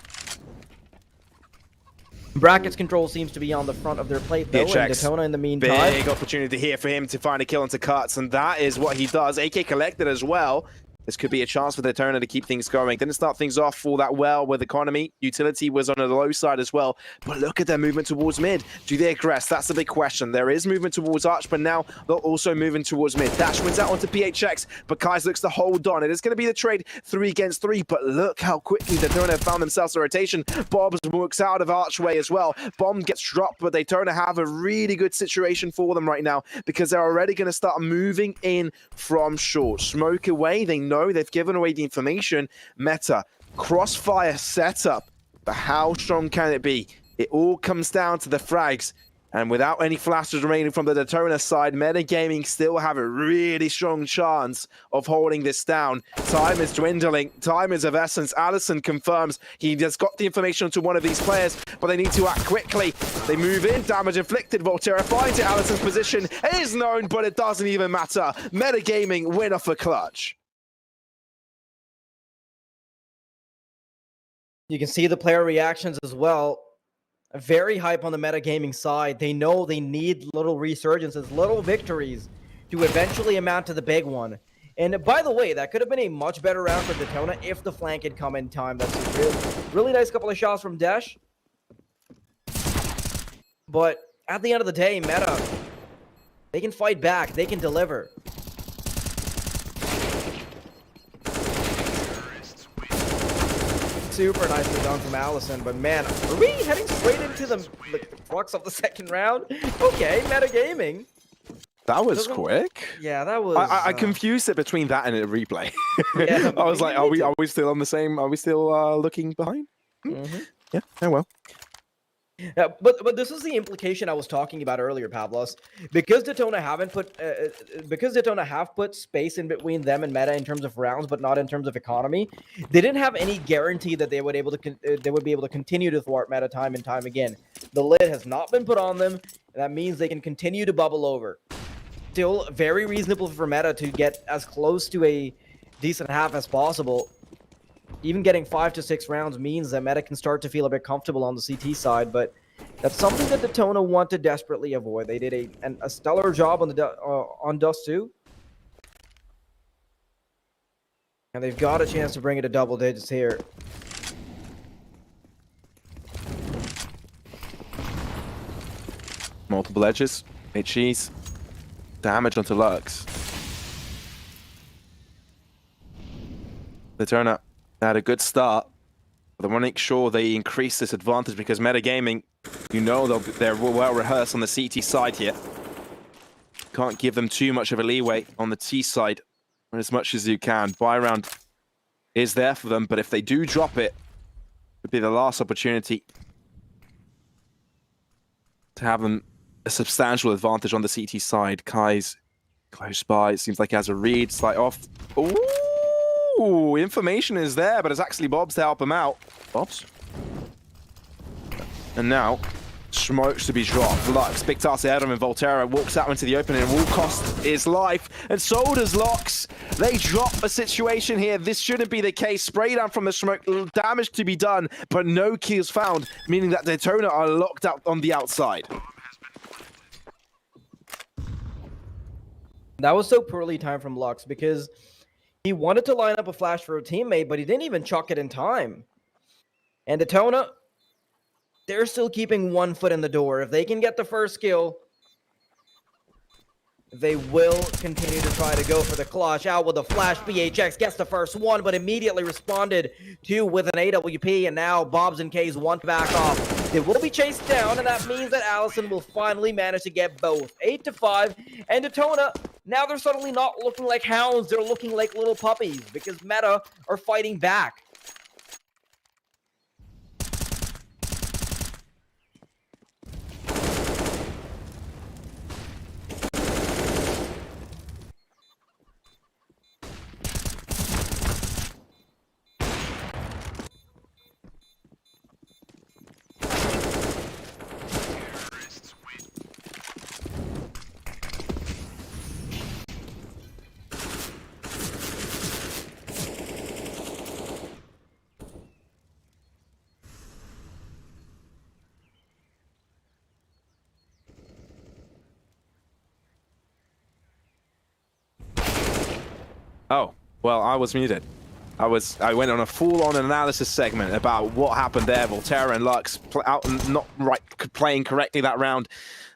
Brackets control seems to be on the front of their plate, though, and DETONA in the meantime. Big opportunity here for him to find a kill into Cuts, and that is what he does. AK collected as well. This could be a chance for DETONA to keep things going. Didn't start things off all that well with economy. Utility was on the low side as well. But look at their movement towards mid. Do they aggress? That's the big question. There is movement towards Arch, but now they're also moving towards mid. Dash wins out onto PHX, but Kai's looks to hold on. It is going to be the trade 3 against 3, but look how quickly DETONA found themselves a rotation. Bobs works out of Archway as well. Bomb gets dropped, but DETONA have a really good situation for them right now because they're already going to start moving in from short. Smoke away. They know they've given away the information. Meta, crossfire setup. But how strong can it be? It all comes down to the frags. And without any flashes remaining from the DETONA side, Metagaming still have a really strong chance of holding this down. Time is dwindling. Time is of essence. Allison confirms he has got the information to one of these players, but they need to act quickly. They move in. Damage inflicted. Volterra finds it. Allison's position is known, but it doesn't even matter. Metagaming winner for clutch. You can see the player reactions as well. Very hype on the metagaming side. They know they need little resurgences, little victories to eventually amount to the big one. And by the way, that could have been a much better round for DETONA if the flank had come in time. That's a really nice couple of shots from Dash. But at the end of the day, Meta, they can fight back. They can deliver. Super nicely done from Allison, but man, are we heading straight into the crux of the second round? Okay, metagaming. That was quick. Yeah, that was. I confused it between that and a replay. Yeah, I was like, are we still on the same? Are we still looking behind? Yeah. Oh well. Yeah, but this is the implication I was talking about earlier, Pavlos. Because DETONA have put space in between them and Meta in terms of rounds, but not in terms of economy. They didn't have any guarantee that they would be able to continue to thwart Meta time and time again. The lid has not been put on them, and that means they can continue to bubble over. Still very reasonable for Meta to get as close to a decent half as possible. Even getting 5 to 6 rounds means that Meta can start to feel a bit comfortable on the CT side, but that's something that DETONA want to desperately avoid. They did a stellar job on Dust 2. And they've got a chance to bring it to double digits here. Multiple edges, HEs, damage onto Lux. DETONA had a good start. But they want to make sure they increase this advantage because Metagaming, you know, they're well rehearsed on the CT side here. Can't give them too much of a leeway on the T side as much as you can. Buy round is there for them, but if they do drop it, it would be the last opportunity to have them a substantial advantage on the CT side. Kai's close by. It seems like he has a read. Slight off. Ooh, information is there, but it's actually Bob's to help him out. Bob's. And now, smokes to be dropped. Lux picked us Adam and Volterra walks out into the open and will cost his life. And so does Lux. They drop a situation here. This shouldn't be the case. Spray down from the smoke. Damage to be done, but no kills found, meaning that DETONA are locked out on the outside. That was so poorly timed from Lux because he wanted to line up a flash for a teammate, but he didn't even chuck it in time. And DETONA, they're still keeping one foot in the door. If they can get the first kill, they will continue to try to go for the clutch. Out with a flash, BHX gets the first one, but immediately responded to with an AWP, and now Bobs and K's want to back off. They will be chased down, and that means that Allison will finally manage to get both. 8-5, and DETONA, now they're suddenly not looking like hounds, they're looking like little puppies, because Meta are fighting back. Oh, well, I was muted. I went on a full-on analysis segment about what happened there. Volterra and Lux out and not right playing correctly that round.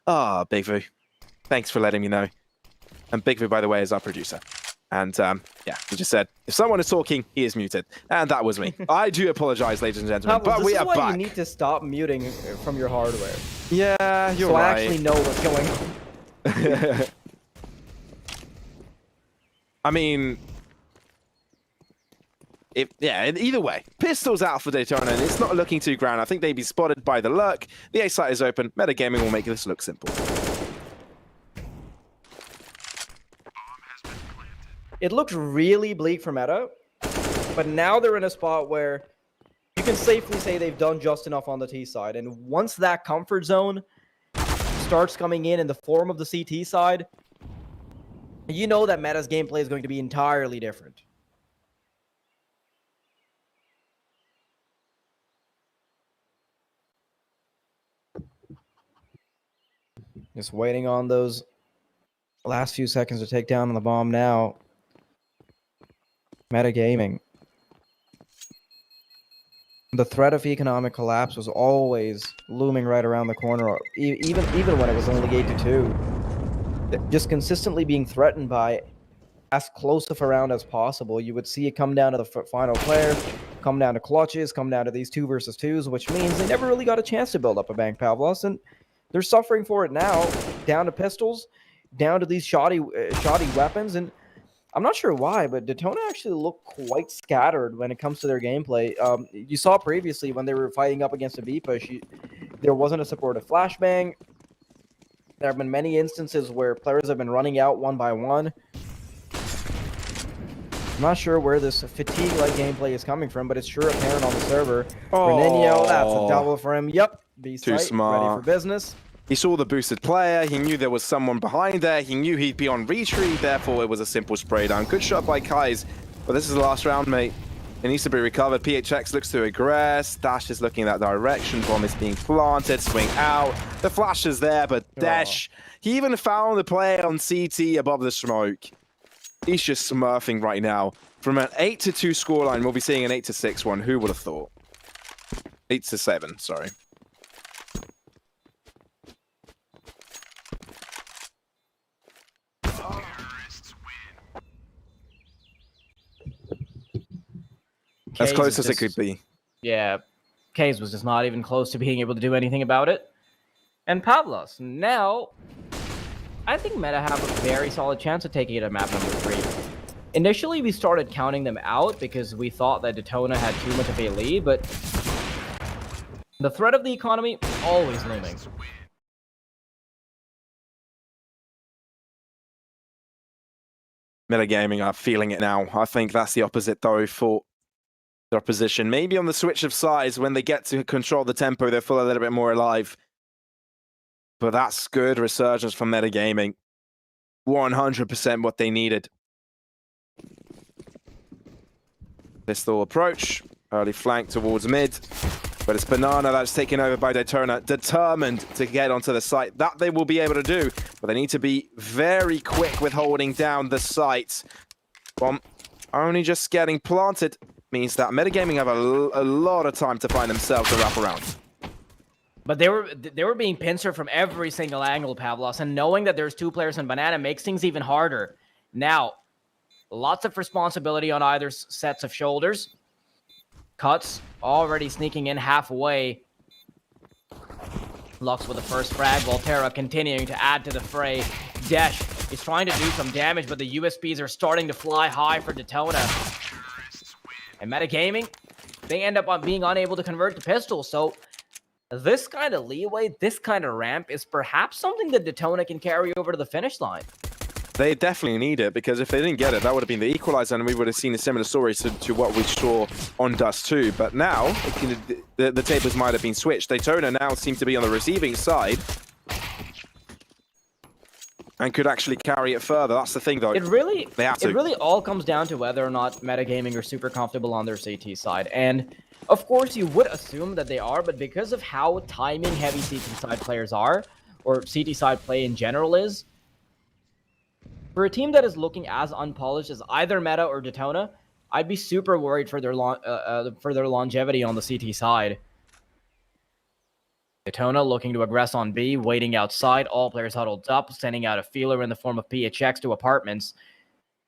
Ah, Big Vu. Thanks for letting me know. And Big Vu, by the way, is our producer. And yeah, he just said, if someone is talking, he is muted. And that was me. I do apologize, ladies and gentlemen, but we are back. This is why you need to stop muting from your hardware. Yeah, you're right. So I right. actually know what's going on. I mean, Either way, pistols out for Daytona, and it's not looking too grand. I think they'd be spotted by the lurk. The A site is open. Metagaming will make this look simple. It looked really bleak for Meta, but now they're in a spot where you can safely say they've done just enough on the T side. And once that comfort zone starts coming in the form of the CT side, you know that Meta's gameplay is going to be entirely different. Just waiting on those last few seconds to take down on the bomb now. Metagaming. The threat of economic collapse was always looming right around the corner, even when it was only 8-2. Just consistently being threatened by as close of a round as possible. You would see it come down to the final player, come down to clutches, come down to these 2 versus 2s, which means they never really got a chance to build up a bank, Pavlos, and they're suffering for it now, down to pistols, down to these shoddy weapons, and I'm not sure why, but DETONA actually looked quite scattered when it comes to their gameplay. You saw previously when they were fighting up against a B-push, there wasn't a supportive flashbang. There have been many instances where players have been running out one by one. I'm not sure where this fatigue-like gameplay is coming from, but it's sure apparent on the server. Reninho, that's a double for him. Yep, B-site, ready for business. He saw the boosted player, he knew there was someone behind there, he knew he'd be on retreat, therefore it was a simple spray down. Good shot by Kais, but this is the last round, mate. It needs to be recovered. PHX looks to aggress, Dash is looking that direction, bomb is being planted, swing out. The flash is there, but Dash, he even found the player on CT above the smoke. He's just smurfing right now. From an 8-2 scoreline, we'll be seeing an 8-6 one. Who would have thought? 8-7, sorry. As close as it could be. Yeah, Kaze was just not even close to being able to do anything about it. And Pavlos, now, I think Meta have a very solid chance of taking it at map number 3. Initially, we started counting them out because we thought that DETONA had too much of a lead, but the threat of the economy, always looming. Metagaming are feeling it now. I think that's the opposite, though, for their position. Maybe on the switch of sides, when they get to control the tempo, they feel a little bit more alive. But that's good resurgence from Metagaming. 100% what they needed. Pistol approach. Early flank towards mid. But it's Banana that's taken over by DETONA. Determined to get onto the site. That they will be able to do. But they need to be very quick with holding down the site. Bomb only just getting planted means that Metagaming have a lot of time to find themselves a wraparound. But they were being pincered from every single angle, Pavlos, and knowing that there's 2 players in Banana makes things even harder. Now, lots of responsibility on either sets of shoulders. Cuts already sneaking in halfway. Lux with the first frag. Volterra continuing to add to the fray. Desh is trying to do some damage, but the USBs are starting to fly high for DETONA. And Metagaming, they end up being unable to convert to pistols. So this kind of leeway, this kind of ramp is perhaps something that DETONA can carry over to the finish line. They definitely need it, because if they didn't get it, that would have been the equalizer, and we would have seen a similar story to what we saw on Dust 2. But now, the tables might have been switched. DETONA now seem to be on the receiving side and could actually carry it further. That's the thing, though. It really all comes down to whether or not Metagaming are super comfortable on their CT side. And of course, you would assume that they are, but because of how timing-heavy CT side players are, or CT side play in general is, for a team that is looking as unpolished as either Meta or DETONA, I'd be super worried for their longevity on the CT side. DETONA looking to aggress on B, waiting outside, all players huddled up, sending out a feeler in the form of PHX to apartments.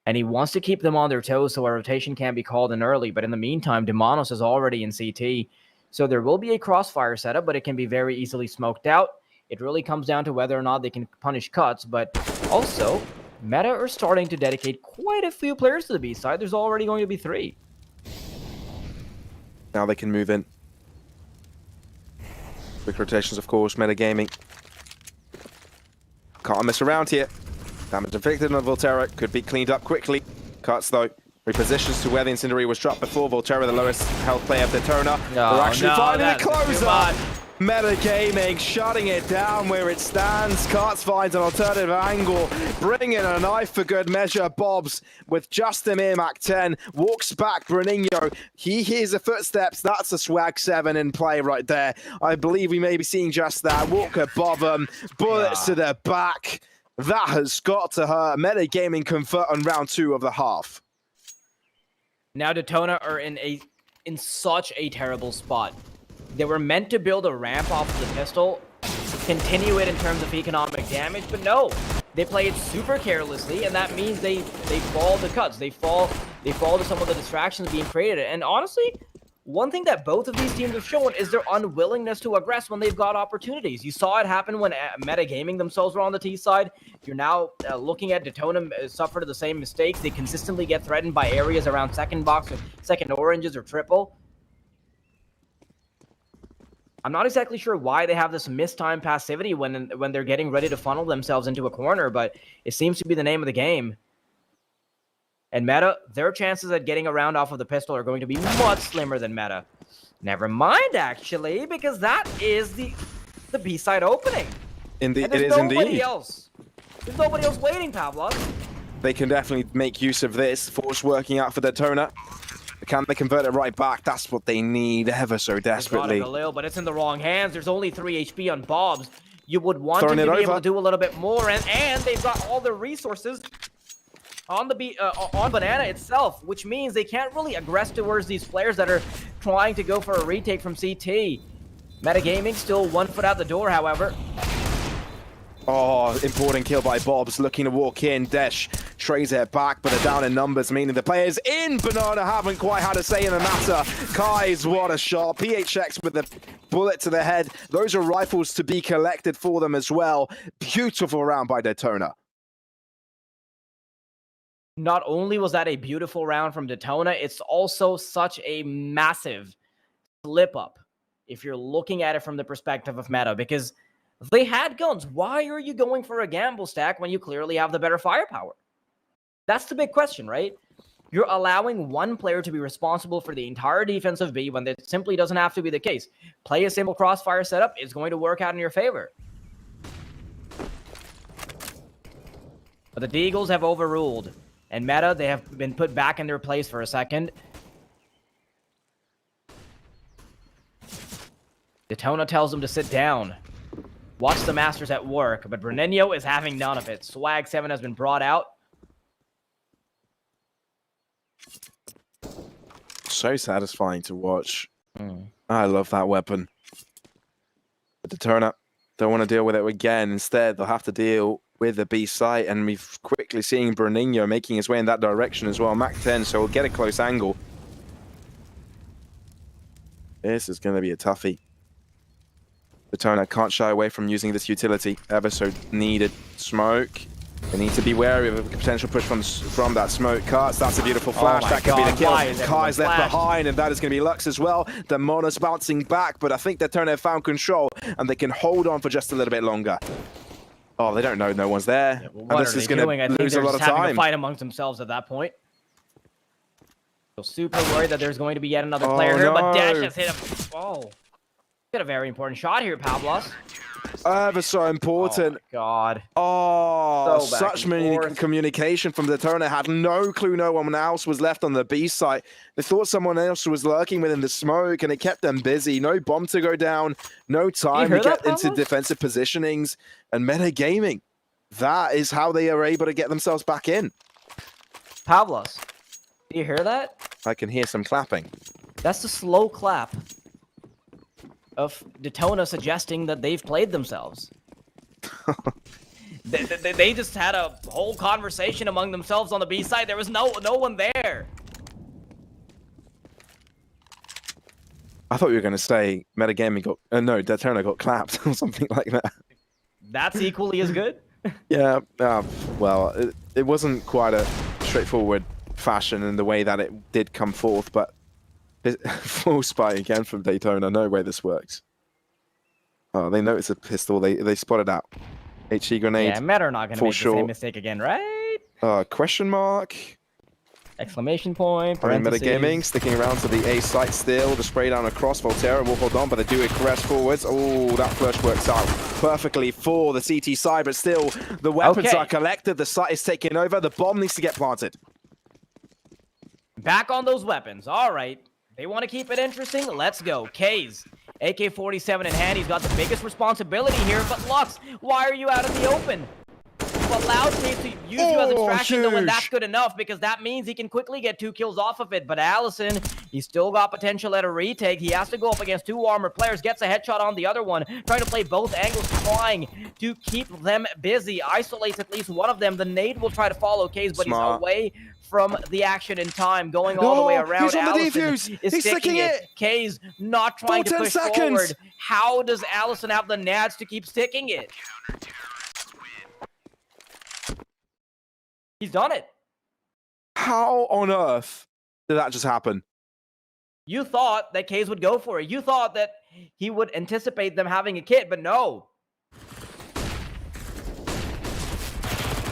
And he wants to keep them on their toes so a rotation can be called in early. But in the meantime, Demonos is already in CT. So there will be a crossfire setup, but it can be very easily smoked out. It really comes down to whether or not they can punish cuts. But also, Meta are starting to dedicate quite a few players to the B side. There's already going to be 3. Now they can move in. Quick rotations, of course, metagaming. Can't mess around here. Damage inflicted on Volterra, could be cleaned up quickly. Cuts though. Repositions to where the Incendiary was dropped before. Volterra, the lowest health player of Detona. They're actually finding the closer. Metagaming, shutting it down where it stands. Karts finds an alternative angle, bringing a knife for good measure. Bobs with just a mere Mach 10, walks back. Bruninho, he hears the footsteps. That's a swag 7 in play right there. I believe we may be seeing just that. Walk above him, bullets to the back. That has got to hurt. Metagaming convert on round 2 of the half. Now Detona are in such a terrible spot. They were meant to build a ramp off of the pistol, continue it in terms of economic damage, but no. They play it super carelessly, and that means they fall to cuts. They fall to some of the distractions being created. And honestly, one thing that both of these teams have shown is their unwillingness to aggress when they've got opportunities. You saw it happen when Metagaming themselves were on the T side. You're now looking at Detona suffer the same mistakes. They consistently get threatened by areas around second box or second oranges or triple. I'm not exactly sure why they have this mistime passivity when they're getting ready to funnel themselves into a corner, but it seems to be the name of the game. And Meta, their chances at getting around off of the pistol are going to be much slimmer than Meta. Never mind, actually, because that is the B-side opening. Indeed, and there's it is nobody indeed. else. There's nobody else waiting, Pavlos. They can definitely make use of this. Force working out for Detona. Can they convert it right back? That's what they need ever so desperately. Galil, but it's in the wrong hands. There's only 3 HP on Bobs. You would want Throwing him to it be able over. to do a little bit more, and they've got all the resources on on Banana itself, which means they can't really aggress towards these players that are trying to go for a retake from CT. Metagaming still 1 foot out the door, however. Oh, important kill by Bobs, looking to walk in. Desh trays it back, but they're down in numbers, meaning the players in Banana haven't quite had a say in the matter. Kai's, what a shot. PHX with the bullet to the head. Those are rifles to be collected for them as well. Beautiful round by Detona. Not only was that a beautiful round from Detona, it's also such a massive slip up if you're looking at it from the perspective of Meta, because they had guns. Why are you going for a gamble stack when you clearly have the better firepower? That's the big question, right? You're allowing one player to be responsible for the entire defense of B when it simply doesn't have to be the case. Play a simple crossfire setup. It's going to work out in your favor. But the Deagles have overruled. And Meta, they have been put back in their place for a second. Detona tells them to sit down. Watch the Masters at work, but Bruninho is having none of it. Swag 7 has been brought out. So satisfying to watch. I love that weapon. But Detona don't want to deal with it again. Instead, they'll have to deal with the B site, and we've quickly seen Bruninho making his way in that direction as well. Mach 10, so we'll get a close angle. This is going to be a toughie. Detona can't shy away from using this utility. Ever so needed. Smoke. They need to be wary of a potential push from that smoke. Karts, that's a beautiful flash. That could be the kill. Kai's left behind, and that is going to be Lux as well. Demona's bouncing back, but I think Detona have found control, and they can hold on for just a little bit longer. Oh, they don't know no one's there. Yeah, well, and this is going to lose a lot of having time. to fight amongst themselves at that point. So super worried that there's going to be yet another player here, but Dash has hit him. Oh. Got a very important shot here, Pavlos. Ever so important. Oh, God. Oh, So back such and many forth. communication from Detona. Had no clue no one else was left on the B site. They thought someone else was lurking within the smoke, and it kept them busy. No bomb to go down. No time to get into defensive positionings. And Metagaming, that is how they are able to get themselves back in. Pavlos, do you hear that? I can hear some clapping. That's the slow clap of Detona suggesting that they've played themselves. They just had a whole conversation among themselves on the B side. There was no one there. I thought you were going to say Metagaming got... no, Detona got clapped or something like that. That's equally as good. Yeah, well, it wasn't quite a straightforward fashion in the way that it did come forth, but Full spy again from Daytona. No way this works. Oh, they noticed a pistol. They spotted out. HE grenade. Yeah, Meta are not going to for make the sure. same mistake again, right? Question mark. Exclamation point, I mean, parentheses. Metagaming sticking around to the A site still. The spray down across. Volterra will hold on, but they do it crest forwards. Oh, that flush works out perfectly for the CT side, but still, the weapons Okay. are collected. The site is taken over. The bomb needs to get planted. Back on those weapons. All right. They want to keep it interesting. Let's go. K's. AK-47 in hand. He's got the biggest responsibility here. But Lux, why are you out in the open? But allows K's to use you as a distraction, though, and that's huge. good enough because that means he can quickly get 2 kills off of it. But Allison, he's still got potential at a retake. He has to go up against 2 armored players, gets a headshot on the other one, trying to play both angles, trying to keep them busy. Isolates at least one of them. The nade will try to follow K's, but Smart. he's away from the action in time, going all the way around. He's on the Allison defuse. is He's sticking sticking it. K's not trying to Full 10 push seconds. forward. How does Allison have the nads to keep sticking it? He's done it. How on earth did that just happen? You thought that K's would go for it. You thought that he would anticipate them having a kit, but no.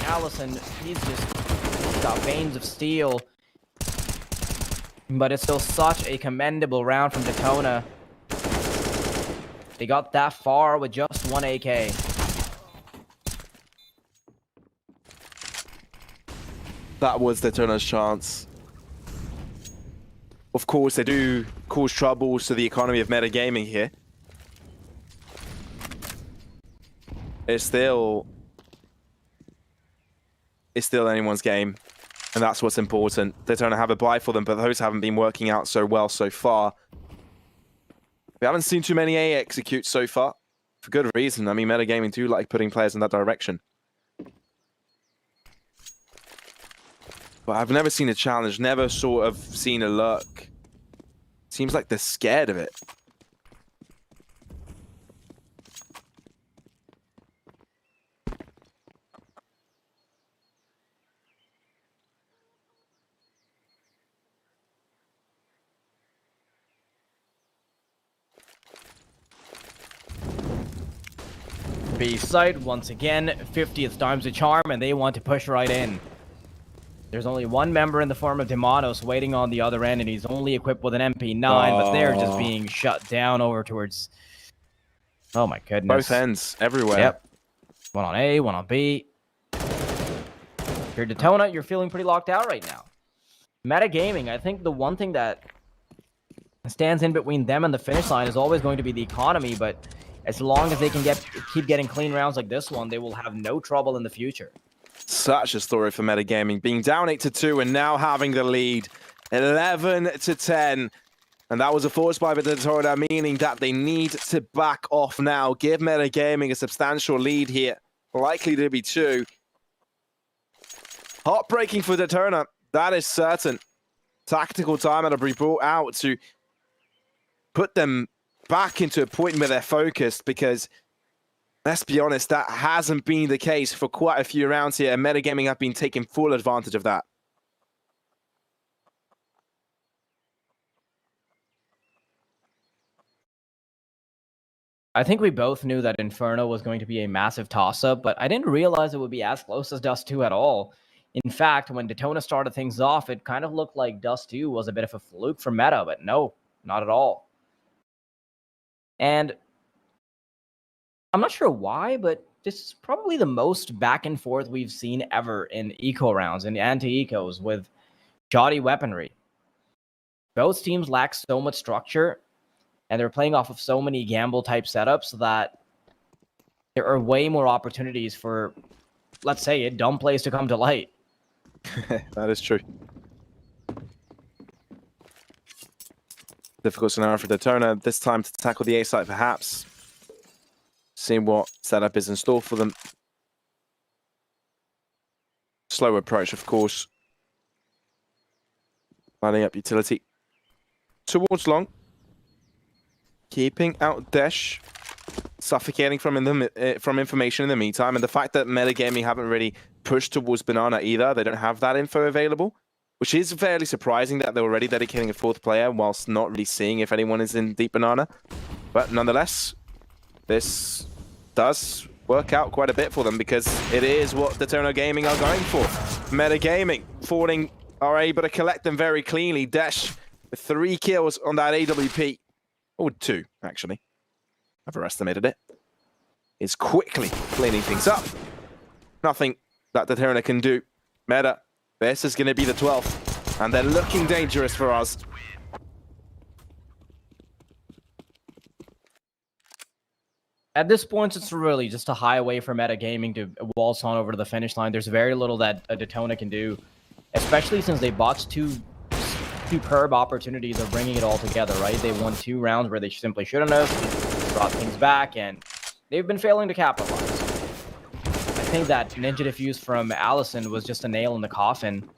Allison, he's got veins of steel. But it's still such a commendable round from Detona. They got that far with just 1 AK. That was Daytona's chance. Of course, they do cause troubles to the economy of metagaming here. It's still anyone's game, and that's what's important. Daytona have a buy for them, but those haven't been working out so well so far. We haven't seen too many A execute so far, for good reason. I mean, metagaming do like putting players in that direction. But I've never seen a challenge, never sort of seen a lurk. Seems like they're scared of it. B site, once again, 50th time's a charm, and they want to push right in. There's only one member in the form of Demonos waiting on the other end, and he's only equipped with an MP9, but they're just being shut down over towards... Oh my goodness. Both ends, everywhere. Yep. One on A, one on B. If you're Detona, you're feeling pretty locked out right now. Metagaming, I think the one thing that stands in between them and the finish line is always going to be the economy, but as long as they can keep getting clean rounds like this one, they will have no trouble in the future. Such a story for metagaming, being down 8-2 and now having the lead 11-10. And that was a force by the Detona, meaning that they need to back off now. Give metagaming a substantial lead here, likely to be 2. Heartbreaking for Detona, that is certain. Tactical time to be brought out to put them back into a point where they're focused, because let's be honest, that hasn't been the case for quite a few rounds here, and metagaming have been taking full advantage of that. I think we both knew that Inferno was going to be a massive toss-up, but I didn't realize it would be as close as Dust 2 at all. In fact, when Detona started things off, it kind of looked like Dust 2 was a bit of a fluke for meta, but no, not at all. And I'm not sure why, but this is probably the most back and forth we've seen ever in eco rounds and anti-ecos with shoddy weaponry. Both teams lack so much structure, and they're playing off of so many gamble-type setups that there are way more opportunities for, let's say, dumb plays to come to light. That is true. Difficult scenario for Detona. This time to tackle the A site, perhaps. Seeing what setup is in store for them. Slow approach, of course. Lining up utility. Towards long. Keeping out Desh. Suffocating from information in the meantime. And the fact that metagaming haven't really pushed towards Banana either. They don't have that info available. which is fairly surprising that they're already dedicating a fourth player whilst not really seeing if anyone is in deep banana. But nonetheless, this does work out quite a bit for them because it is what DETONA Gaming are going for. Meta Gaming, Falling are able to collect them very cleanly. Dash with 3 kills on that AWP. Or 2, actually. I've overestimated it. Is quickly cleaning things up. Nothing that DETONA can do. Meta, this is going to be the 12th. And they're looking dangerous for us. At this point, it's really just a highway for Meta Gaming to waltz on over to the finish line. There's very little that DETONA can do, especially since they botched 2 superb opportunities of bringing it all together, right? They won 2 rounds where they simply shouldn't have, brought things back, and they've been failing to capitalize. I think that Ninja Diffuse from Allison was just a nail in the coffin.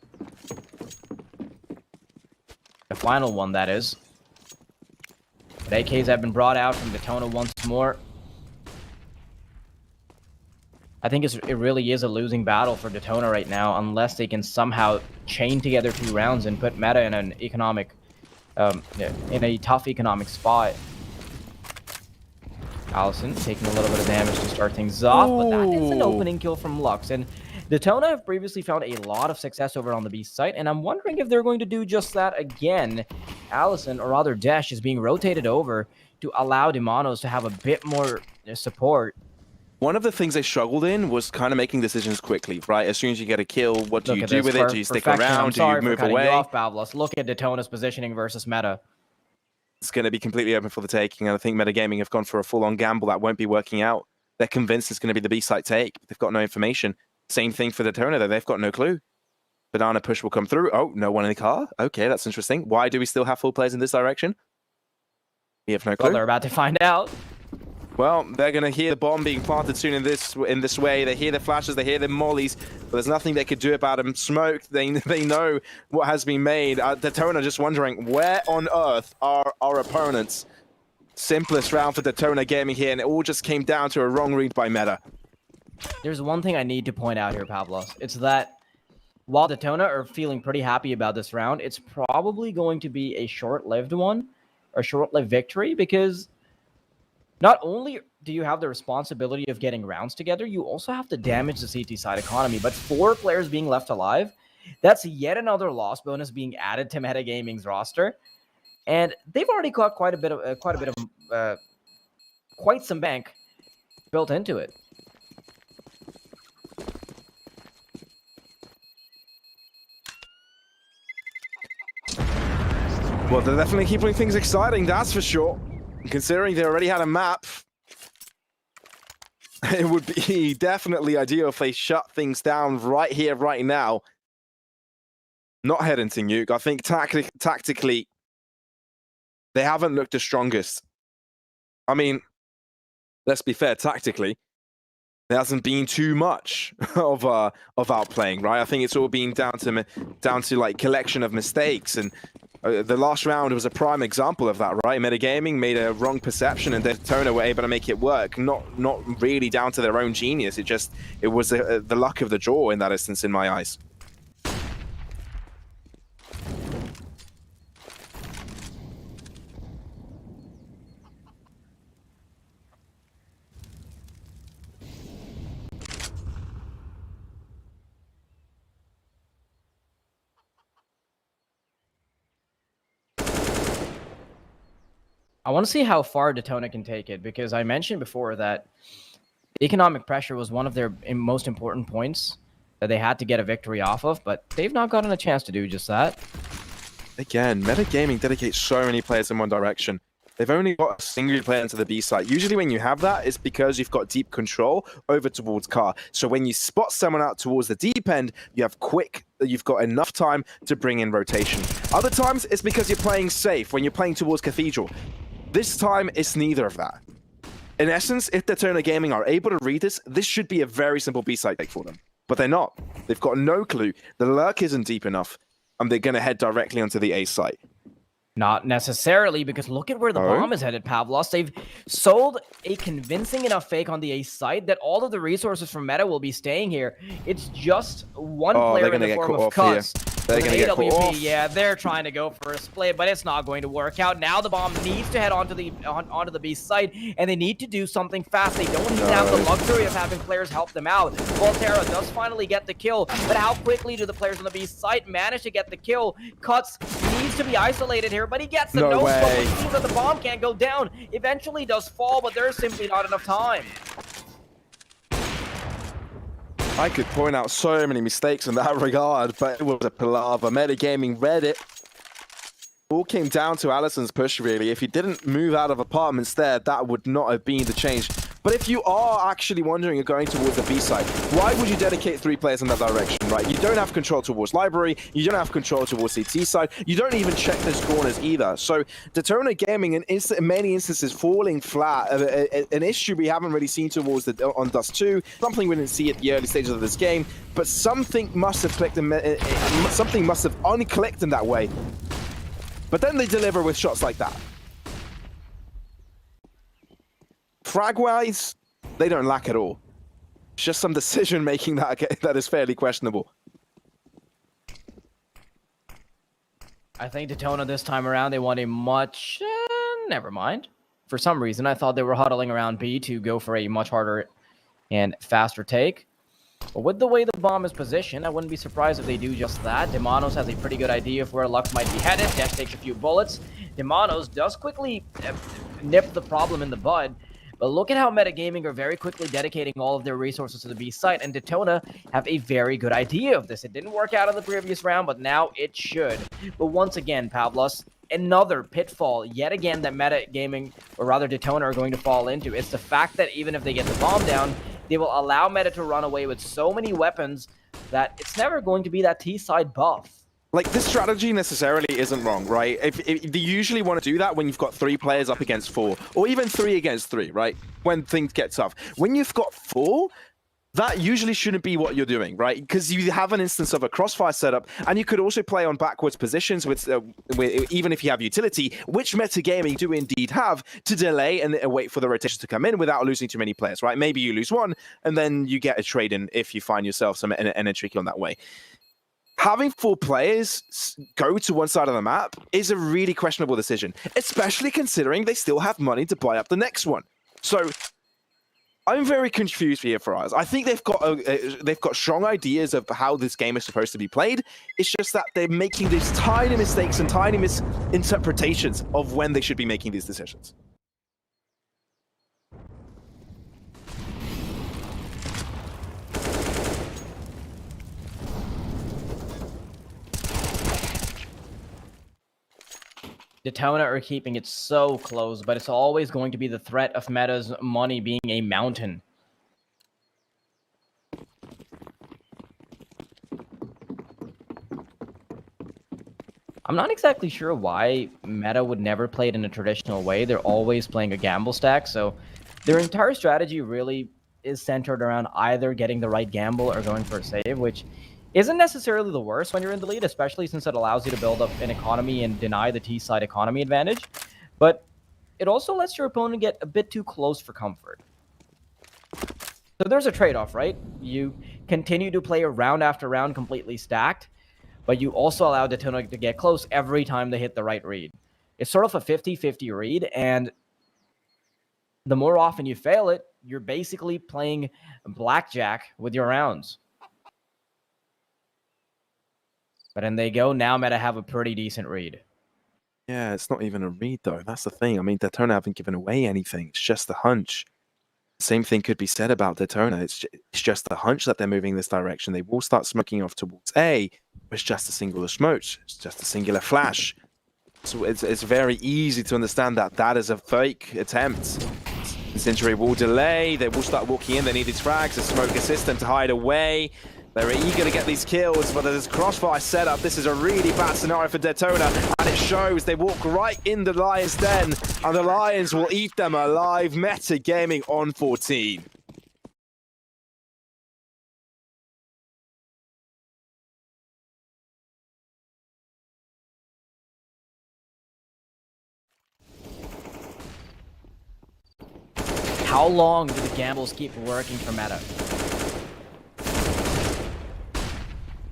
The final one, that is. But AKs have been brought out from DETONA once more. I think it really is a losing battle for DETONA right now, unless they can somehow chain together 2 rounds and put Meta in an economic, in a tough economic spot. Allison taking a little bit of damage to start things off, but that is an opening kill from Lux. And DETONA have previously found a lot of success over on the B site, and I'm wondering if they're going to do just that again. Allison, or rather Dash, is being rotated over to allow Demonos to have a bit more support. One of the things they struggled in was kind of making decisions quickly, right? As soon as you get a kill, what do you do with it? Do you stick around? Do you move away? Off, Pavlos. Look at DETONA's positioning versus Meta. It's going to be completely open for the taking, and I think Meta Gaming have gone for a full-on gamble that won't be working out. They're convinced it's going to be the B-site take. They've got no information. Same thing for DETONA, though. They've got no clue. Banana push will come through. Oh, no one in the car? Okay, that's interesting. Why do we still have 4 players in this direction? We have no clue. Well, they're about to find out. Well, they're going to hear the bomb being planted soon in this way. They hear the flashes, they hear the mollies, but there's nothing they could do about them. Smoke, they know what has been made. DETONA just wondering, where on earth are our opponents? Simplest round for DETONA Gaming here, and it all just came down to a wrong read by Meta. There's one thing I need to point out here, Pavlos. It's that while DETONA are feeling pretty happy about this round, it's probably going to be a short-lived one, or short-lived victory, because not only do you have the responsibility of getting rounds together, you also have to damage the CT side economy. But 4 players being left alive, that's yet another loss bonus being added to Meta Gaming's roster. And they've already got quite some bank built into it. Well, they're definitely keeping things exciting, that's for sure. Considering they already had a map, it would be definitely ideal if they shut things down right here, right now. Not heading to Nuke. I think tactically, they haven't looked the strongest. I mean, let's be fair, tactically, there hasn't been too much of outplaying, right? I think it's all been down to like collection of mistakes, and the last round was a prime example of that, right? Meta Gaming made a wrong perception, and DETONA were able to make it work. Not really down to their own genius. It was the luck of the draw in that instance, in my eyes. I want to see how far DETONA can take it, because I mentioned before that economic pressure was one of their most important points that they had to get a victory off of, but they've not gotten a chance to do just that. Again, Meta Gaming dedicates so many players in one direction. They've only got a single player into the B site. Usually when you have that, it's because you've got deep control over towards car. So when you spot someone out towards the deep end, you've got enough time to bring in rotation. Other times, it's because you're playing safe when you're playing towards Cathedral. This time, it's neither of that. In essence, if DETONA Gaming are able to read this should be a very simple B-side take for them. But they're not. They've got no clue. The lurk isn't deep enough, and they're going to head directly onto the A site. Not necessarily, because look at where the bomb is headed, Pavlos. They've sold a convincing enough fake on the A site that all of the resources from Meta will be staying here. It's just one player in the form of Cuts. They're going to get caught off. Yeah, they're trying to go for a split, but it's not going to work out. Now the bomb needs to head onto the B site, and they need to do something fast. They don't even have the luxury of having players help them out. Volterra does finally get the kill, but how quickly do the players on the B site manage to get the kill? Cuts needs to be isolated here, but he gets the no scope, which means that the bomb can't go down. Eventually does fall, but there's simply not enough time. I could point out so many mistakes in that regard, but it was a palaver. Metagaming read it. All came down to Alison's push, really. If he didn't move out of apartments there, that would not have been the change. But if you are actually wondering you're going towards the B side, why would you dedicate 3 players in that direction, right? You don't have control towards library, you don't have control towards the T side, you don't even check those corners either. So DETONA Gaming, in many instances, falling flat, an issue we haven't really seen towards on Dust 2, something we didn't see at the early stages of this game, but something must have clicked, something must have unclicked in that way. But then they deliver with shots like that. Frag-wise, they don't lack at all. It's just some decision-making that is fairly questionable. I think DETONA this time around, they want a much... never mind. For some reason, I thought they were huddling around B to go for a much harder and faster take. But with the way the bomb is positioned, I wouldn't be surprised if they do just that. Demonos has a pretty good idea of where Lux might be headed. Dex takes a few bullets. Demonos does quickly nip the problem in the bud. But look at how Metagaming are very quickly dedicating all of their resources to the B site, and DETONA have a very good idea of this. It didn't work out in the previous round, but now it should. But once again, Pavlos, another pitfall, yet again, that Metagaming, or rather DETONA, are going to fall into. It's the fact that even if they get the bomb down, they will allow Meta to run away with so many weapons that it's never going to be that T-side buff. Like, this strategy necessarily isn't wrong, right? If they usually want to do that when you've got 3 players up against 4, or even 3 against 3, right? When things get tough. When you've got 4, that usually shouldn't be what you're doing, right? Because you have an instance of a crossfire setup, and you could also play on backwards positions with even if you have utility, which Metagaming do indeed have, to delay and wait for the rotation to come in without losing too many players, right? Maybe you lose 1, and then you get a trade in if you find yourself some energy on that way. Having 4 players go to one side of the map is a really questionable decision, especially considering they still have money to buy up the next one. So I'm very confused here for us. I think they've got strong ideas of how this game is supposed to be played. It's just that they're making these tiny mistakes and tiny misinterpretations of when they should be making these decisions. DETONA are keeping it so close, but it's always going to be the threat of Meta's money being a mountain. I'm not exactly sure why Meta would never play it in a traditional way. They're always playing a gamble stack, so their entire strategy really is centered around either getting the right gamble or going for a save, which isn't necessarily the worst when you're in the lead, especially since it allows you to build up an economy and deny the T-side economy advantage. But it also lets your opponent get a bit too close for comfort. So there's a trade-off, right? You continue to play round after round completely stacked, but you also allow DETONA to get close every time they hit the right read. It's sort of a 50-50 read, and the more often you fail it, you're basically playing blackjack with your rounds. But in they go, now Meta have a pretty decent read. Yeah, it's not even a read, though. That's the thing. I mean, DETONA haven't given away anything. It's just a hunch. Same thing could be said about DETONA. It's just a hunch that they're moving this direction. They will start smoking off towards A. It's just a singular smoke. It's just a singular flash. So it's very easy to understand that that is a fake attempt. This injury will delay. They will start walking in. They need these frags, a smoke assist them to hide away. They're eager to get these kills, but there's crossfire setup. This is a really bad scenario for DETONA, and it shows. They walk right in the Lions' den, and the Lions will eat them alive. Metagaming on 14. how long do the gambles keep working for Meta?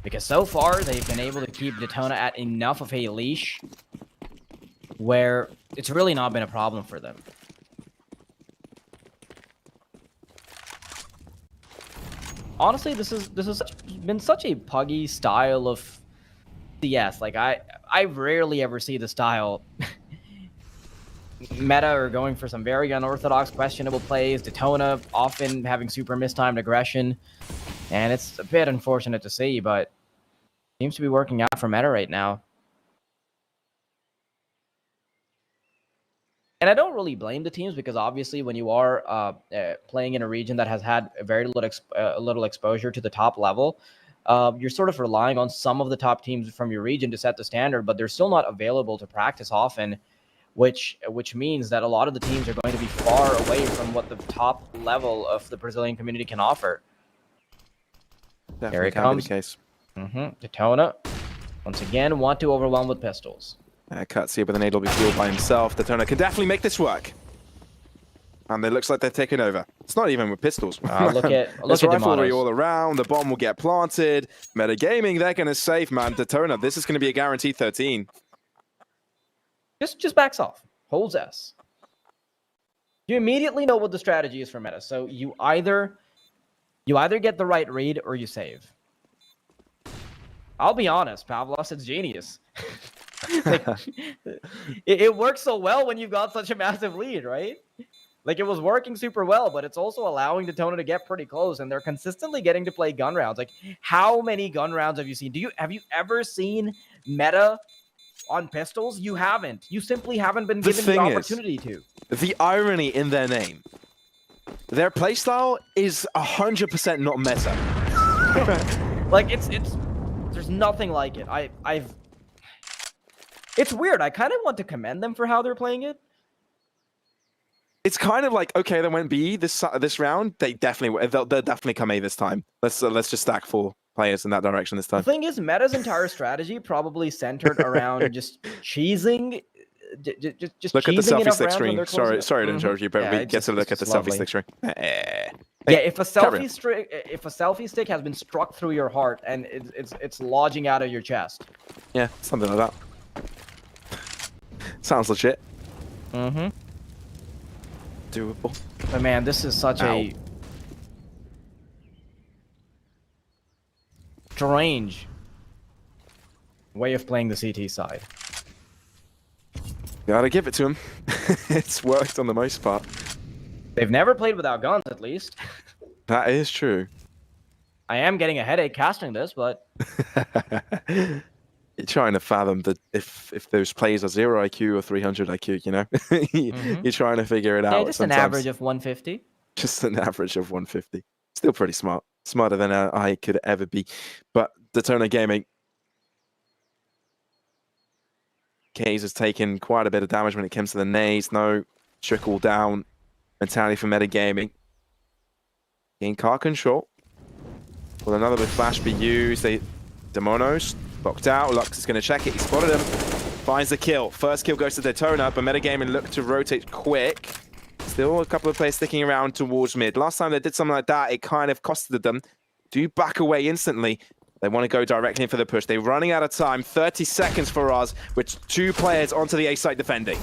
Because so far, they've been able to keep DETONA at enough of a leash where it's really not been a problem for them. Honestly, this has been such a puggy style of CS. Like, I rarely ever see the style Meta are going for some very unorthodox, questionable plays. DETONA often having super mistimed aggression. And it's a bit unfortunate to see, but seems to be working out for Meta right now. And I don't really blame the teams because obviously when you are playing in a region that has had very little exposure to the top level, you're sort of relying on some of the top teams from your region to set the standard, but they're still not available to practice often, which means that a lot of the teams are going to be far away from what the top level of the Brazilian community can offer. Definitely Here it can be comes. the case. DETONA, once again, want to overwhelm with pistols. Cuts here with an AWP by himself. DETONA can definitely make this work. And it looks like they're taking over. It's not even with pistols. Look at riflery Demonos. all around. The bomb will get planted. Metagaming, they're going to save, man. DETONA, this is going to be a guaranteed 13. Just backs off. Holds S. You immediately know what the strategy is for Meta. So you either get the right read or you save. I'll be honest, Pavlos, it's genius. Like, it works so well when you've got such a massive lead, right? Like, it was working super well, but it's also allowing DETONA to get pretty close, and they're consistently getting to play gun rounds. Like, how many gun rounds have you seen? Have you ever seen Meta on pistols? You haven't. You simply haven't been given the opportunity to. The irony in their name. Their playstyle is 100% not Meta. Like, there's nothing like it. It's weird. I kind of want to commend them for how they're playing it. It's kind of like, okay, they went B this round. They'll definitely come A this time. Let's just stack 4 players in that direction this time. The thing is, Meta's entire strategy probably centered around just cheesing. Just look at the cheesing selfie enough stick rounds when screen. they're close. Sorry to interrupt you, but Yeah, we get to look at the selfie lovely. stick screen. Yeah, if a selfie stick has been struck through your heart and it's lodging out of your chest. Yeah, something like that. Sounds legit. Mm-hmm. Doable. But man, this is such a strange way of playing the CT side. Gotta give it to him. It's worked on the most part. They've never played without guns, at least. That is true. I am getting a headache casting this, but You're trying to fathom that if those plays are 0 IQ or 300 IQ, you know? You're trying to figure it out. yeah, just sometimes. an average of 150. Just an average of 150. Still pretty smart. Smarter than I could ever be. But DETONA Gaming. Kaze has taken quite a bit of damage when it comes to the nades. No trickle down mentality for Metagaming. Gain car control. Will another big flash be used? Demonos locked out. Lux is going to check it. He spotted him. Finds the kill. First kill goes to DETONA, but Metagaming look to rotate quick. Still a couple of players sticking around towards mid. Last time they did something like that, it kind of costed them. Do back away instantly. They want to go directly in for the push. They're running out of time. 30 seconds for us, with 2 players onto the A site defending.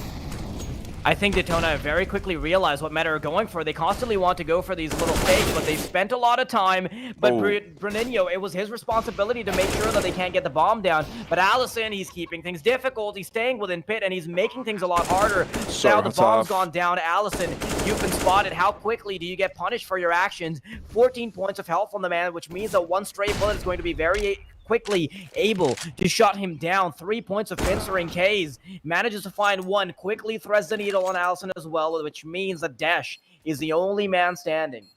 I think DETONA very quickly realized what Meta are going for. They constantly want to go for these little fakes, but they spent a lot of time. But Bruninho, it was his responsibility to make sure that they can't get the bomb down. But Allison, he's keeping things difficult. He's staying within pit, and he's making things a lot harder. Now the bomb's gone down. Allison, you've been spotted. How quickly do you get punished for your actions? 14 points of health on the man, which means that one stray bullet is going to be very quickly able to shut him down. 3 points of pincering. Kaze manages to find one, quickly threads the needle on Allison as well, which means that Dash is the only man standing.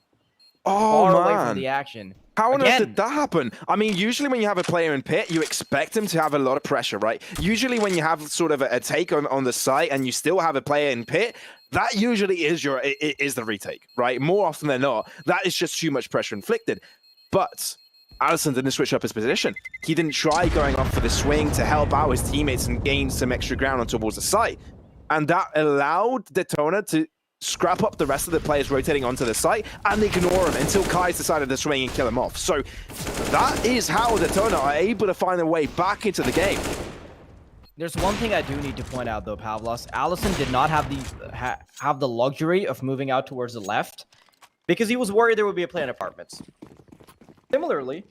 Oh, far away from the action. How on earth did that happen? I mean, usually when you have a player in pit, you expect him to have a lot of pressure, right? Usually when you have sort of a take on the site and you still have a player in pit, that usually is the retake, right? More often than not, that is just too much pressure inflicted. But Allison didn't switch up his position. He didn't try going off for the swing to help out his teammates and gain some extra ground on towards the site. And that allowed DETONA to scrap up the rest of the players rotating onto the site and ignore him until Kai's decided to swing and kill him off. So that is how DETONA are able to find their way back into the game. There's one thing I do need to point out though, Pavlos. Allison did not have the luxury of moving out towards the left because he was worried there would be a play in apartments. Similarly,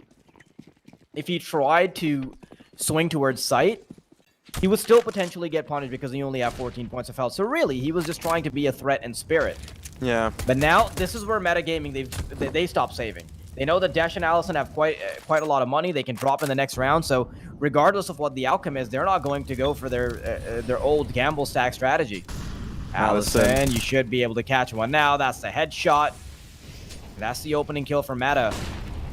if he tried to swing towards site, he would still potentially get punished because he only have 14 points of health. So really, he was just trying to be a threat in spirit. Yeah. But now, this is where metagaming, they stop saving. They know that Dash and Allison have quite a lot of money. They can drop in the next round. So regardless of what the outcome is, they're not going to go for their old gamble stack strategy. Allison, you should be able to catch one now. That's the headshot. That's the opening kill for Meta.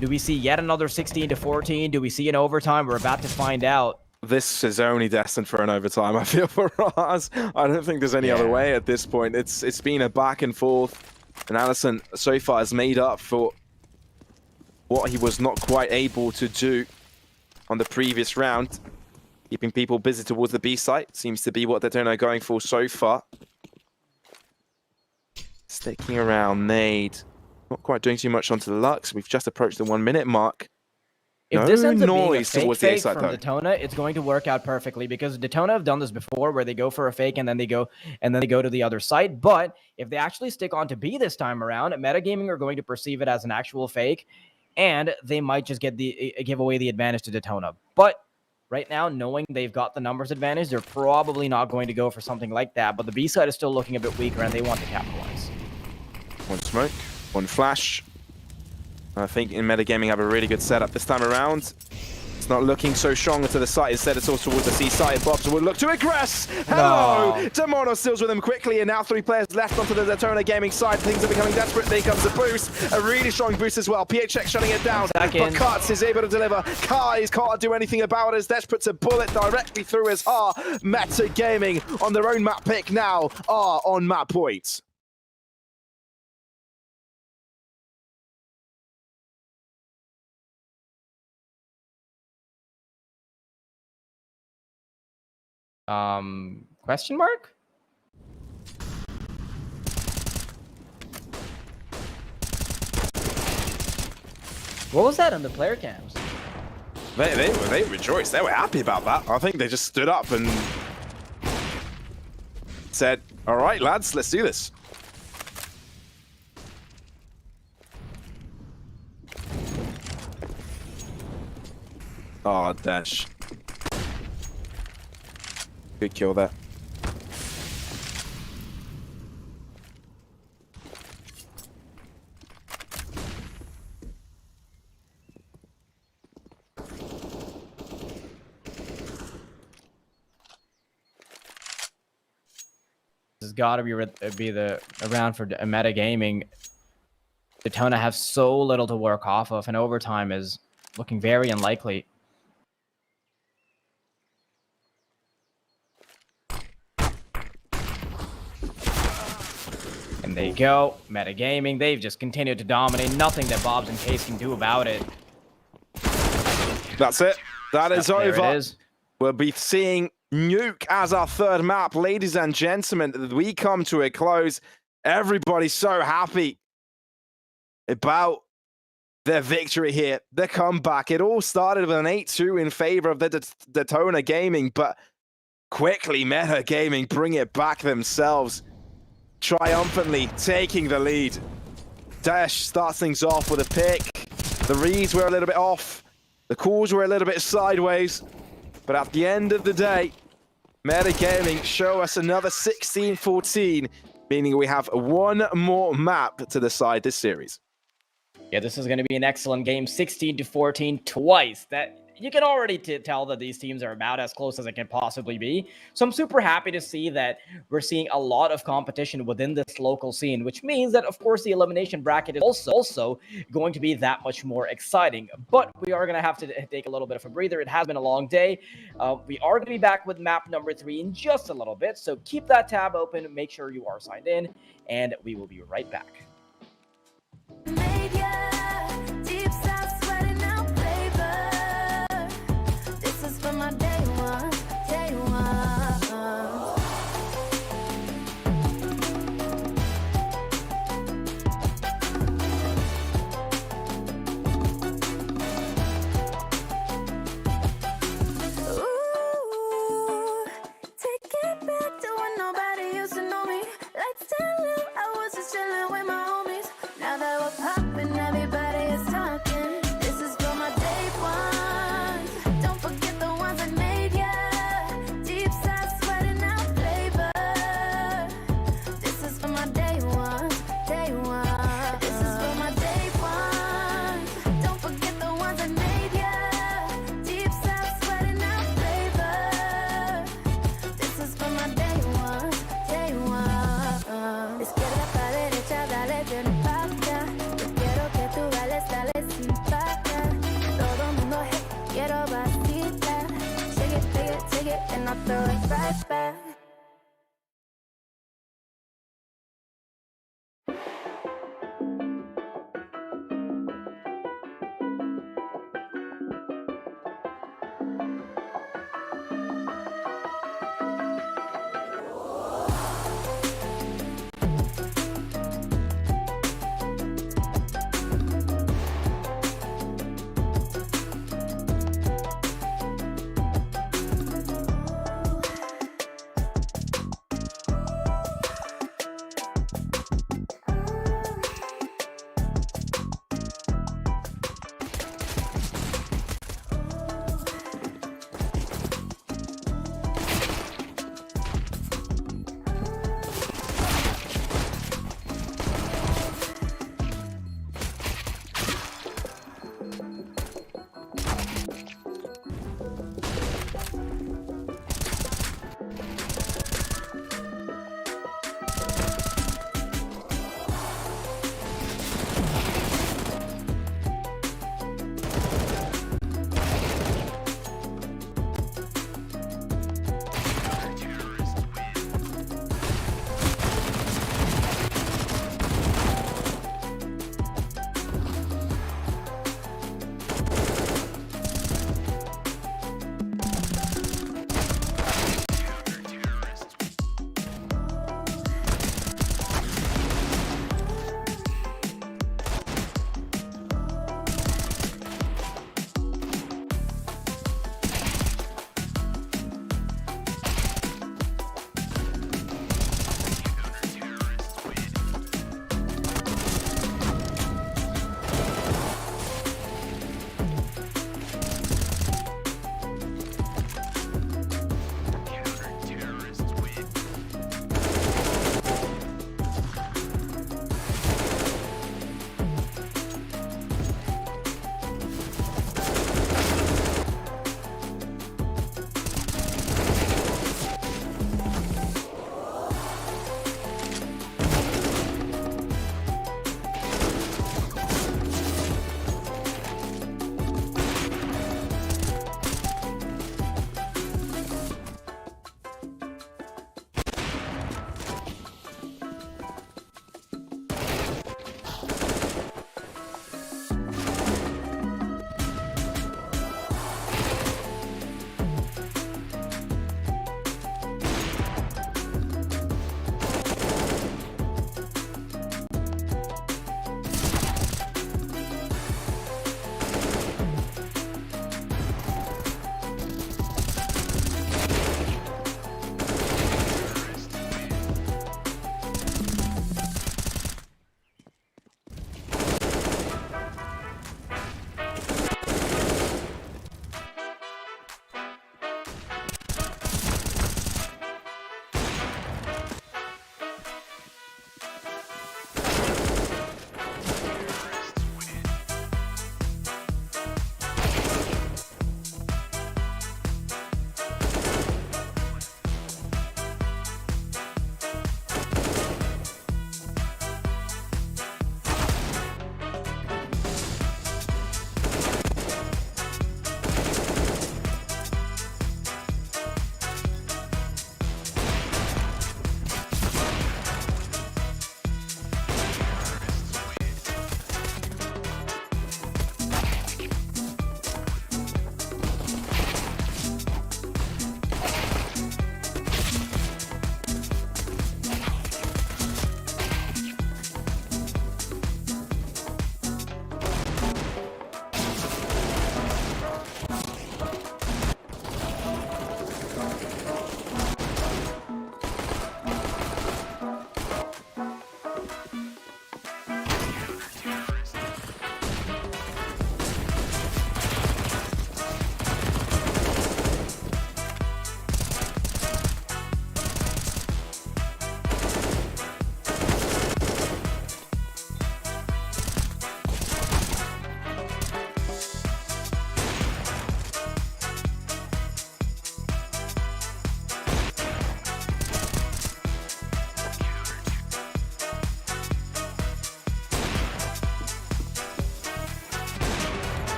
Do we see yet another 16-14? Do we see an overtime? We're about to find out. This is only destined for an overtime, I feel, for us. I don't think there's any other way at this point. It's been a back and forth, and Allison so far has made up for what he was not quite able to do on the previous round. Keeping people busy towards the B site seems to be what DETONA are going for so far. Sticking around, nade. Not quite doing too much onto the Lux. We've just approached the 1 minute mark. If this ends up being a towards the fake A side, from DETONA, it's going to work out perfectly because DETONA have done this before where they go for a fake and then they go to the other side. But if they actually stick on to B this time around, metagaming are going to perceive it as an actual fake and they might just give away the advantage to DETONA. But right now, knowing they've got the numbers advantage, they're probably not going to go for something like that. But the B side is still looking a bit weaker and they want to capitalize. One smoke, one flash. I think in metagaming have a really good setup this time around. It's not looking so strong to the side. Instead, it's all towards the C side. Bobs will look to aggress. Hello! No. Demono steals with him quickly, and now 3 players left onto the DETONA gaming side. Things are becoming desperate. There comes the boost. A really strong boost as well. PHX shutting it down. But Cuts is able to deliver. Kai's can't do anything about it as Desh puts a bullet directly through his heart. Metagaming on their own map pick now are on map points. Question mark? What was that on the player cams? They rejoiced. They were happy about that. I think they just stood up and said, all right, lads, let's do this. Oh, Dash. Good kill there. This has got to be the round for metagaming. DETONA have so little to work off of, and overtime is looking very unlikely. And there you go, metagaming. They've just continued to dominate. Nothing that Bobs and Case can do about it. That's it. That is over. There it is. We'll be seeing Nuke as our third map. Ladies and gentlemen, we come to a close. Everybody's so happy about their victory here, their comeback. It all started with an 8-2 in favor of the DETONA Gaming, but quickly metagaming bring it back themselves, triumphantly taking the lead. Dash starts things off with a pick. The reads were a little bit off. The calls were a little bit sideways. But at the end of the day, metagaming show us another 16-14, meaning we have one more map to decide this series. Yeah, this is going to be an excellent game. 16-14 twice. That you can already tell that these teams are about as close as it can possibly be. So I'm super happy to see that we're seeing a lot of competition within this local scene, which means that, of course, the elimination bracket is also going to be that much more exciting. But we are going to have to take a little bit of a breather. It has been a long day. We are going to be back with map number 3 in just a little bit. So keep that tab open. Make sure you are signed in, and we will be right back. I'll throw it right back.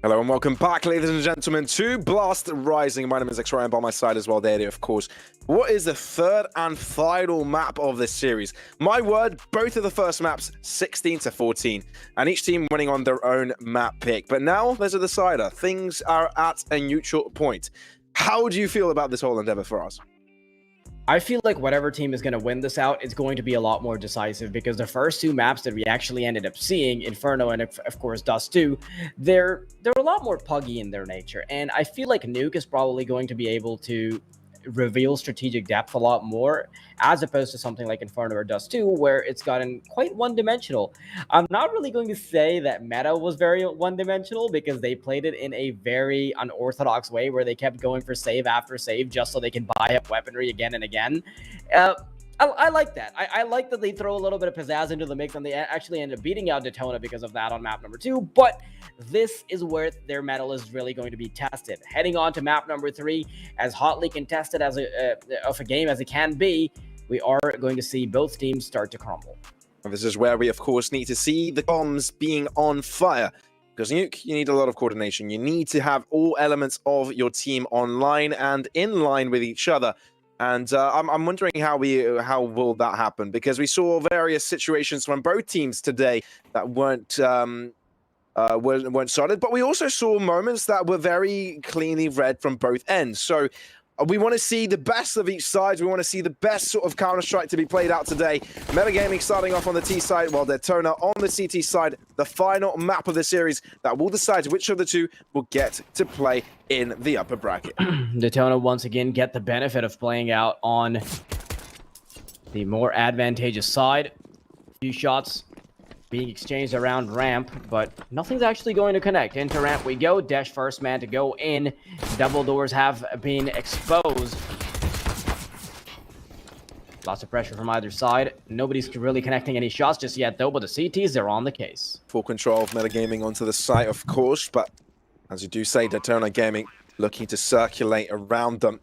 Hello and welcome back, ladies and gentlemen, to Blast Rising. My name is X-Ryan, by my side as well there, of course. What is the third and final map of this series? My word, both of the first maps 16-14, and each team winning on their own map pick. But now there's a decider. Things are at a neutral point. How do you feel about this whole endeavor for us? I feel like whatever team is going to win this out is going to be a lot more decisive, because the first two maps that we actually ended up seeing, Inferno and of course Dust 2, they're a lot more puggy in their nature, and I feel like Nuke is probably going to be able to reveal strategic depth a lot more, as opposed to something like Inferno or Dust 2, where it's gotten quite one-dimensional. I'm not really going to say that meta was very one-dimensional, because they played it in a very unorthodox way, where they kept going for save after save just so they can buy up weaponry again and again. I like that. I like that they throw a little bit of pizzazz into the mix, and they actually ended up beating out DETONA because of that on map number 2. But this is where their mettle is really going to be tested. Heading on to map number 3, as hotly contested as a game as it can be, we are going to see both teams start to crumble. And this is where we, of course, need to see the bombs being on fire. Because Nuke, you need a lot of coordination. You need to have all elements of your team online and in line with each other. And I'm wondering how will that happen, because we saw various situations from both teams today that weren't solid, but we also saw moments that were very cleanly read from both ends. So we want to see the best of each side. We want to see the best sort of Counter-Strike to be played out today. Metagaming starting off on the T side, while DETONA on the CT side, the final map of the series that will decide which of the two will get to play in the upper bracket. DETONA once again get the benefit of playing out on the more advantageous side. A few shots being exchanged around ramp, but nothing's actually going to connect. Into ramp we go. Dash first man to go in. Double doors have been exposed. Lots of pressure from either side. Nobody's really connecting any shots just yet, though, but the CTs, they're on the case. Full control of Metagaming onto the site, of course, but as you do say, DETONA Gaming looking to circulate around them.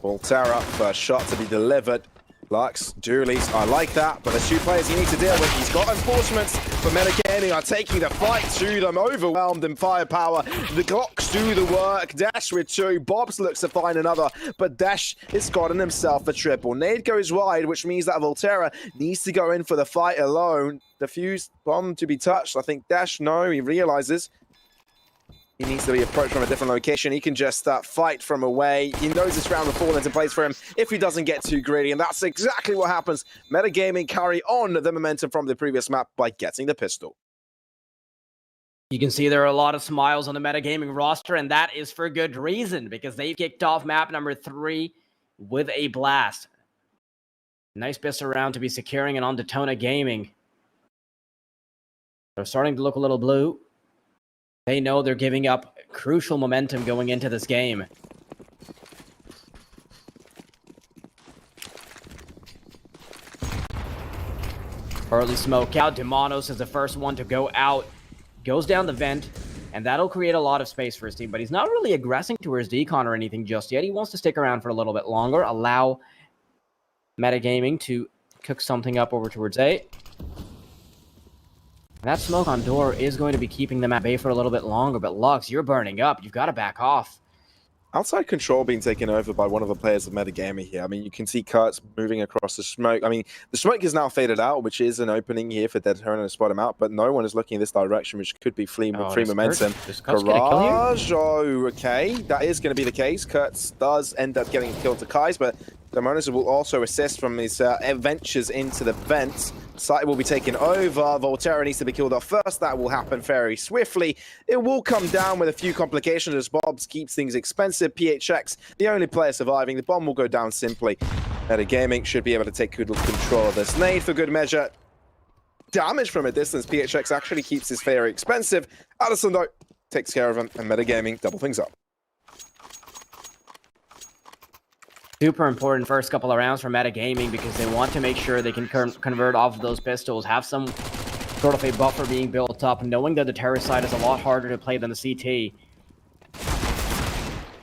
Volterra, first shot to be delivered. Lux, Dooley's, I like that, but there's two players you need to deal with. He's got enforcements, but Metagaming are taking the fight to them, overwhelmed in firepower. The Glocks do the work. Dash with 2, Bobs looks to find another, but Dash has gotten himself a triple. Nade goes wide, which means that Volterra needs to go in for the fight alone. Defused bomb to be touched. I think Dash, no, he realizes he needs to be approached from a different location. He can just fight from away. He knows this round will fall into place for him if he doesn't get too greedy, and that's exactly what happens. Metagaming carry on the momentum from the previous map by getting the pistol. You can see there are a lot of smiles on the Metagaming roster, and that is for good reason, because they kicked off map number 3 with a blast. Nice pistol round to be securing, and on DETONA Gaming, they're starting to look a little blue. They know they're giving up crucial momentum going into this game. Early smoke out. Demonos is the first one to go out. Goes down the vent, and that'll create a lot of space for his team. But he's not really aggressing towards decon or anything just yet. He wants to stick around for a little bit longer, allow Metagaming to cook something up over towards A. That smoke on door is going to be keeping them at bay for a little bit longer, but Lux, you're burning up. You've got to back off. Outside control being taken over by one of the players of Metagaming here. I mean, you can see Kurtz moving across the smoke. I mean, the smoke is now faded out, which is an opening here for DETONA to spot him out, but no one is looking in this direction, which could be free momentum. Garage, oh, okay. That is going to be the case. Kurtz does end up getting killed to Kais, but Demonis will also assist from his ventures into the vents. Site will be taken over. Volterra needs to be killed off first. That will happen very swiftly. It will come down with a few complications as Bobs keeps things expensive. PHX, the only player surviving. The bomb will go down simply. Metagaming should be able to take good control of this nade for good measure. Damage from a distance. PHX actually keeps this very expensive. Addison, though, takes care of him, and Metagaming double things up. Super important first couple of rounds for Metagaming, because they want to make sure they can convert off of those pistols, have some sort of a buffer being built up, knowing that the terrorist side is a lot harder to play than the CT.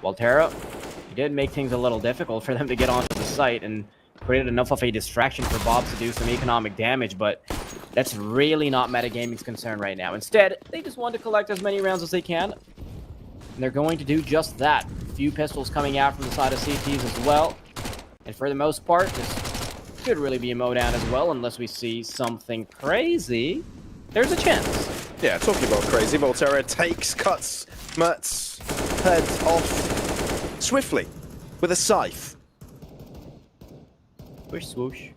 Volterra, he did make things a little difficult for them to get onto the site and created enough of a distraction for Bob to do some economic damage, but that's really not Metagaming's concern right now. Instead, they just want to collect as many rounds as they can, And they're going to do just that. A few pistols coming out from the side of CTs as well. And for the most part, this could really be a mowdown as well, unless we see something crazy. There's a chance. Yeah, talking about crazy, Volterra takes, cuts Mert's head off swiftly with a scythe. Swoosh, swoosh.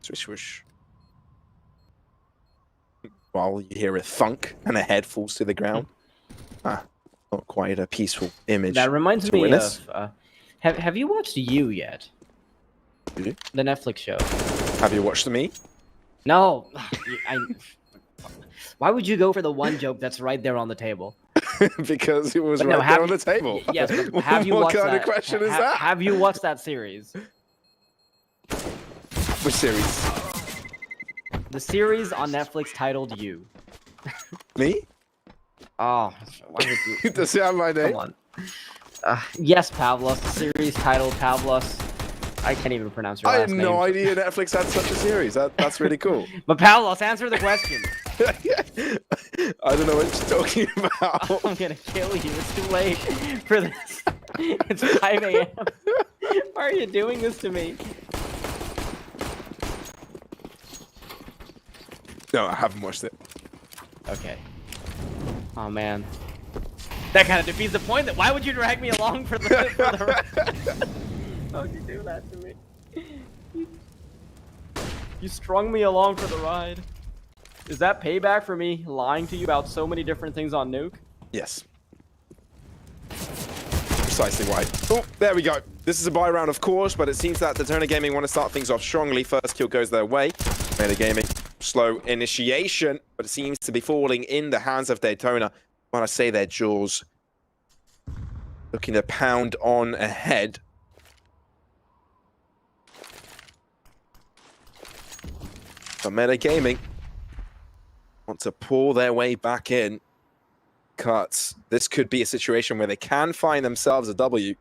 Swish, swish. While you hear a thunk and a head falls to the ground. Not quite a peaceful image. That reminds to me witness. of... have you watched You yet? Did The Netflix show. Have you watched me? No. Why would you go for the one joke that's right there on the table? Because it was But right no, there on the table. Yes, but have you what watched kind that? of question is that? Have you watched that series? Which series? The series on Netflix titled You. Me? Oh, why would you? Does it have my name? Come on. Yes, Pavlos. The series titled Pavlos. I can't even pronounce your I last had name. no idea Netflix had such a series. That's really cool. But Pavlos, answer the question. I don't know what you're talking about. I'm gonna kill you. It's too late for this. It's 5 a.m. Why are you doing this to me? No, I haven't watched it. Okay. Oh man. That kind of defeats the point. That why would you drag me along for the ride? How would you do that to me? You strung me along for the ride. Is that payback for me lying to you about so many different things on Nuke? Yes. Precisely right. Oh, there we go. This is a buy round, of course, but it seems that DETONA Gaming want to start things off strongly. First kill goes their way. Meta Gaming, slow initiation, but it seems to be falling in the hands of DETONA. When I say their jaws, looking to pound on ahead. But Meta Gaming want to pull their way back in. Cuts. This could be a situation where they can find themselves a W.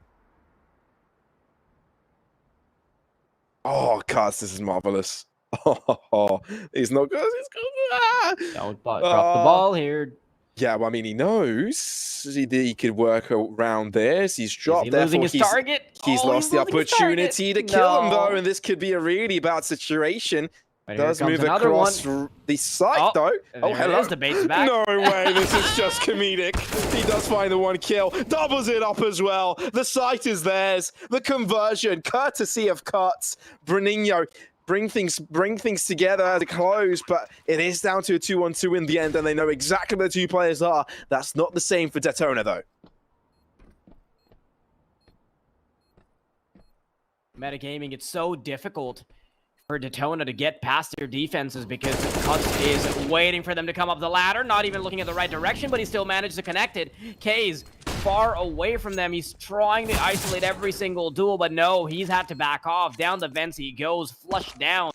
Oh, Cuts, this is marvelous. Oh, he's not good. He's good. Ah! Don't drop the ball here. Yeah, well, I mean, he knows he could work around this. He's dropped. Is he losing therefore his target? He's Oh, lost the losing his target. opportunity to kill him, No. though, and this could be a really bad situation. But here Does comes move another across one. the site, though. There Oh, it hello. is, the bait's back. No way, this is just comedic. He does find the one kill, doubles it up as well. The site is theirs. The conversion, courtesy of Cuts. Bruninho, bring things together at the close, but it is down to a 2-on-2 in the end, and they know exactly where the two players are. That's not the same for DETONA, though. Metagaming, it's so difficult for DETONA to get past their defenses because Cuts is waiting for them to come up the ladder, not even looking at the right direction, but he still managed to connect it. K's far away from them. He's trying to isolate every single duel, but no, he's had to back off. Down the vents he goes, flushed down.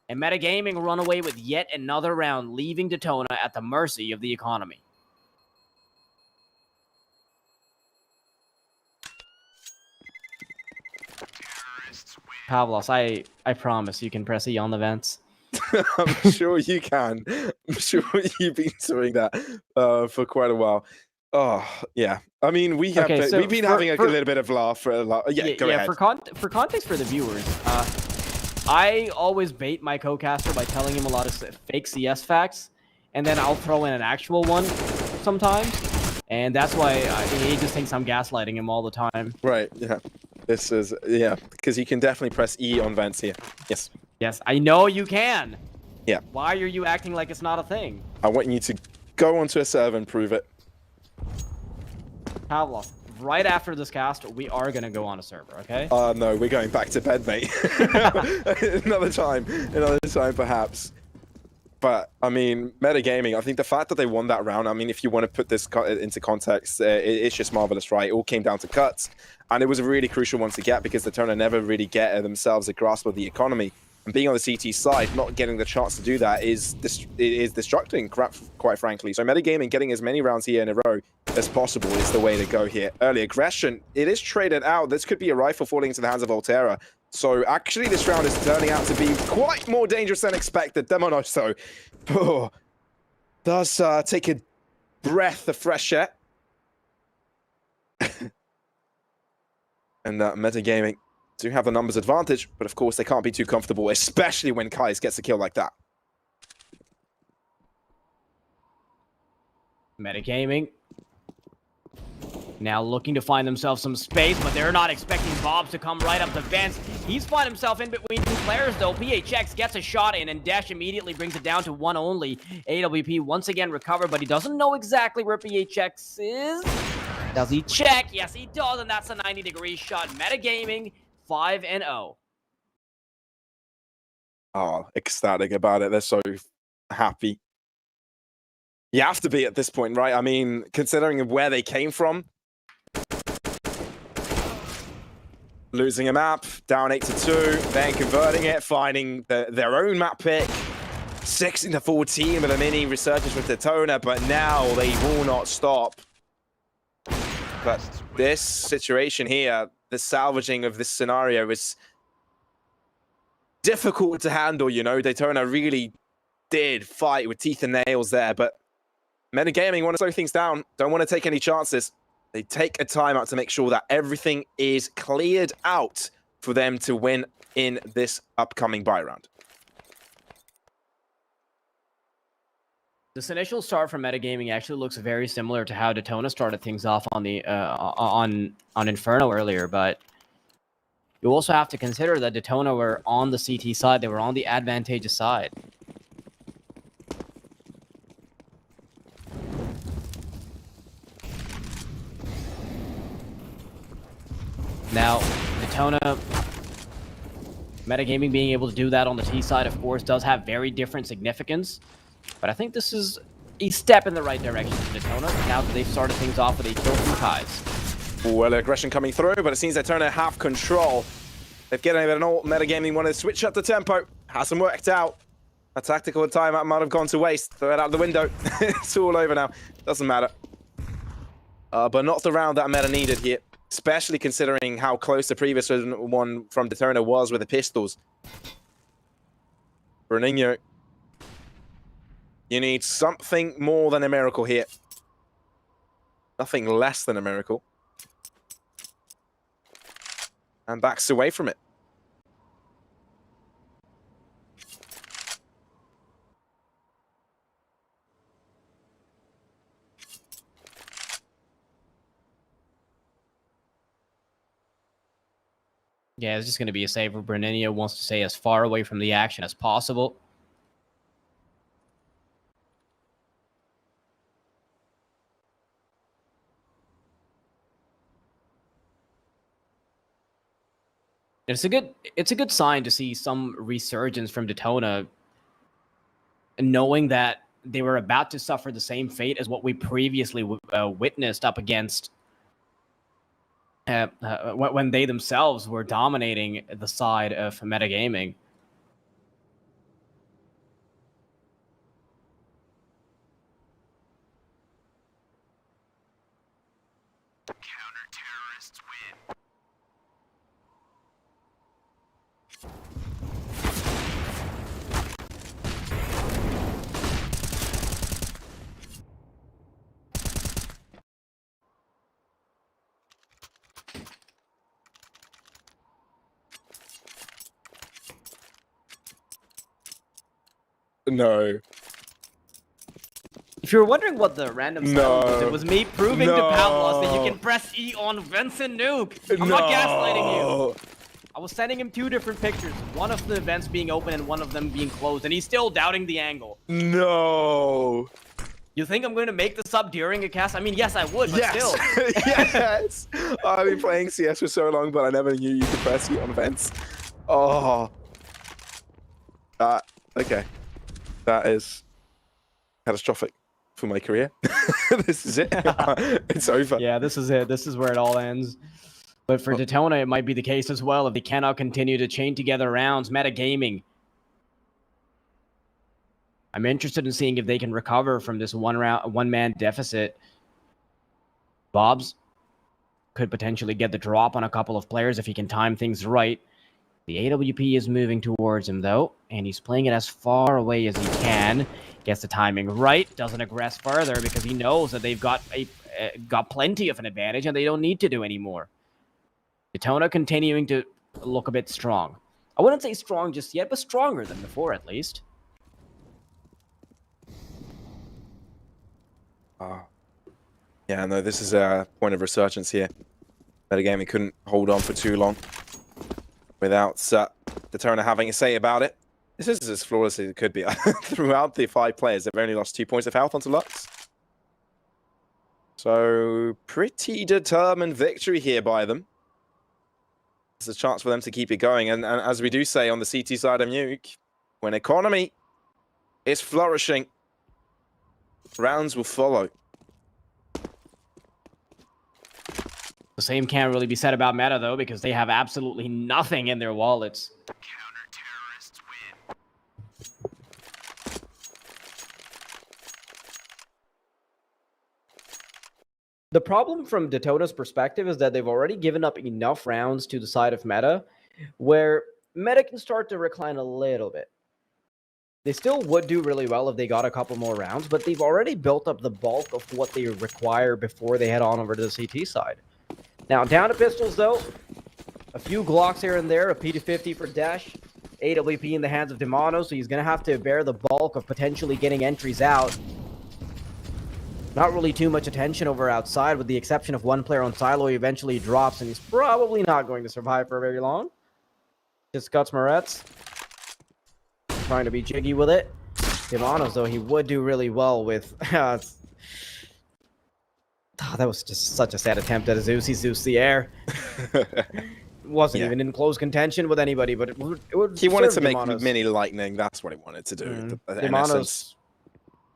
And Metagaming run away with yet another round, leaving DETONA at the mercy of the economy. Pavlos, I promise you can press E on the vents. I'm sure you can. I'm sure you've been doing that for quite a while. Oh, yeah. I mean, we've been having a little bit of laugh for a lot. Yeah, go ahead. For context for the viewers, I always bait my co-caster by telling him a lot of fake CS facts, and then I'll throw in an actual one sometimes, and that's why he just thinks I'm gaslighting him all the time. Right, yeah. This is, yeah, because you can definitely press E on vents here. Yes. Yes, I know you can. Yeah. Why are you acting like it's not a thing? I want you to go onto a server and prove it. Pavlov, right after this cast, we are going to go on a server, okay? No, we're going back to bed, mate. Another time perhaps. But, I mean, Metagaming, I think the fact that they won that round, I mean, if you want to put this into context, it's just marvelous, right? It all came down to Cuts, and it was a really crucial one to get because DETONA never really get themselves a grasp of the economy. And being on the CT side, not getting the chance to do that is destructing, quite frankly. So Metagaming getting as many rounds here in a row as possible is the way to go here. Early aggression, it is traded out. This could be a rifle falling into the hands of Volterra. So actually this round is turning out to be quite more dangerous than expected. Demonoso does take a breath of fresh air. And Metagaming do have the numbers advantage, but of course they can't be too comfortable, especially when Kais gets a kill like that. Metagaming now looking to find themselves some space, but they're not expecting Bobs to come right up the vents. He's found himself in between two players, though. PHX gets a shot in, and Dash immediately brings it down to one only. AWP once again recovered, but he doesn't know exactly where PHX is. Does he check? Yes, he does, and that's a 90-degree shot. Metagaming, 5-0. Oh, ecstatic about it. They're so happy. You have to be at this point, right? I mean, considering where they came from. Losing a map, down 8-2, then converting it, finding their own map pick. 16-14 with a mini resurgence with DETONA, but now they will not stop. But this situation here, the salvaging of this scenario is difficult to handle, you know. DETONA really did fight with teeth and nails there, but Metagaming want to slow things down, don't want to take any chances. They take a timeout to make sure that everything is cleared out for them to win in this upcoming buy round. This initial start from Metagaming actually looks very similar to how DETONA started things off on the on Inferno earlier, but you also have to consider that DETONA were on the CT side; they were on the advantageous side. Now, DETONA, Metagaming being able to do that on the T side, of course, does have very different significance. But I think this is a step in the right direction for DETONA, now that they've started things off with a kill from Kais. Well, aggression coming through, but it seems DETONA have control. They've getting an old Metagaming wanted to switch up the tempo. Hasn't worked out. A tactical timeout might have gone to waste. Throw it out the window. It's all over now. Doesn't matter. But not the round that Meta needed here. Especially considering how close the previous one from DETONA was with the pistols. Bruninho, you need something more than a miracle here. Nothing less than a miracle. And backs away from it. Yeah, it's just going to be a save. Bruninho wants to stay as far away from the action as possible. It's a good sign to see some resurgence from DETONA, knowing that they were about to suffer the same fate as what we previously witnessed up against when they themselves were dominating the side of Metagaming. Counter-terrorists win. No. If you're wondering what the random sound was, it was me proving to Pavlos that you can press E on vents and nuke. I'm not gaslighting you. I was sending him two different pictures, one of the vents being open and one of them being closed, and he's still doubting the angle. No. You think I'm going to make this up during a cast? I mean, yes, I would, but still. Yes. I've been playing CS for so long, but I never knew you could press E on vents. Oh. Okay. That is catastrophic for my career. This is it. It's over. Yeah, this is it. This is where it all ends. But for DETONA, it might be the case as well if they cannot continue to chain together rounds. Metagaming, I'm interested in seeing if they can recover from this one-man deficit. Bobs could potentially get the drop on a couple of players if he can time things right. The AWP is moving towards him, though, and he's playing it as far away as he can. Gets the timing right, doesn't aggress further because he knows that they've got got plenty of an advantage, and they don't need to do anymore. DETONA continuing to look a bit strong. I wouldn't say strong just yet, but stronger than before, at least. Yeah, no, this is a point of resurgence here. Metagaming couldn't hold on for too long without DETONA having a say about it. This is as flawless as it could be. Throughout the 5 players, they've only lost 2 points of health onto Lux. So, pretty determined victory here by them. There's a chance for them to keep it going. And as we do say on the CT side of Nuke, when economy is flourishing, rounds will follow. The same can't really be said about Meta, though, because they have absolutely nothing in their wallets. The problem from DETONA's perspective is that they've already given up enough rounds to the side of Meta, where Meta can start to recline a little bit. They still would do really well if they got a couple more rounds, but they've already built up the bulk of what they require before they head on over to the CT side. Now, down to pistols, though. A few Glocks here and there, a P250 for Dash, AWP in the hands of Demano, so he's going to have to bear the bulk of potentially getting entries out. Not really too much attention over outside, with the exception of one player on silo. He eventually drops, and he's probably not going to survive for very long. Just Guts Moretz trying to be jiggy with it. Demano's, though, he would do really well with... that was just such a sad attempt at a Zeus. He Zeus the air. Wasn't even in close contention with anybody, but it would he wanted to make Demano's. mini lightning. That's what he wanted to do. Demano's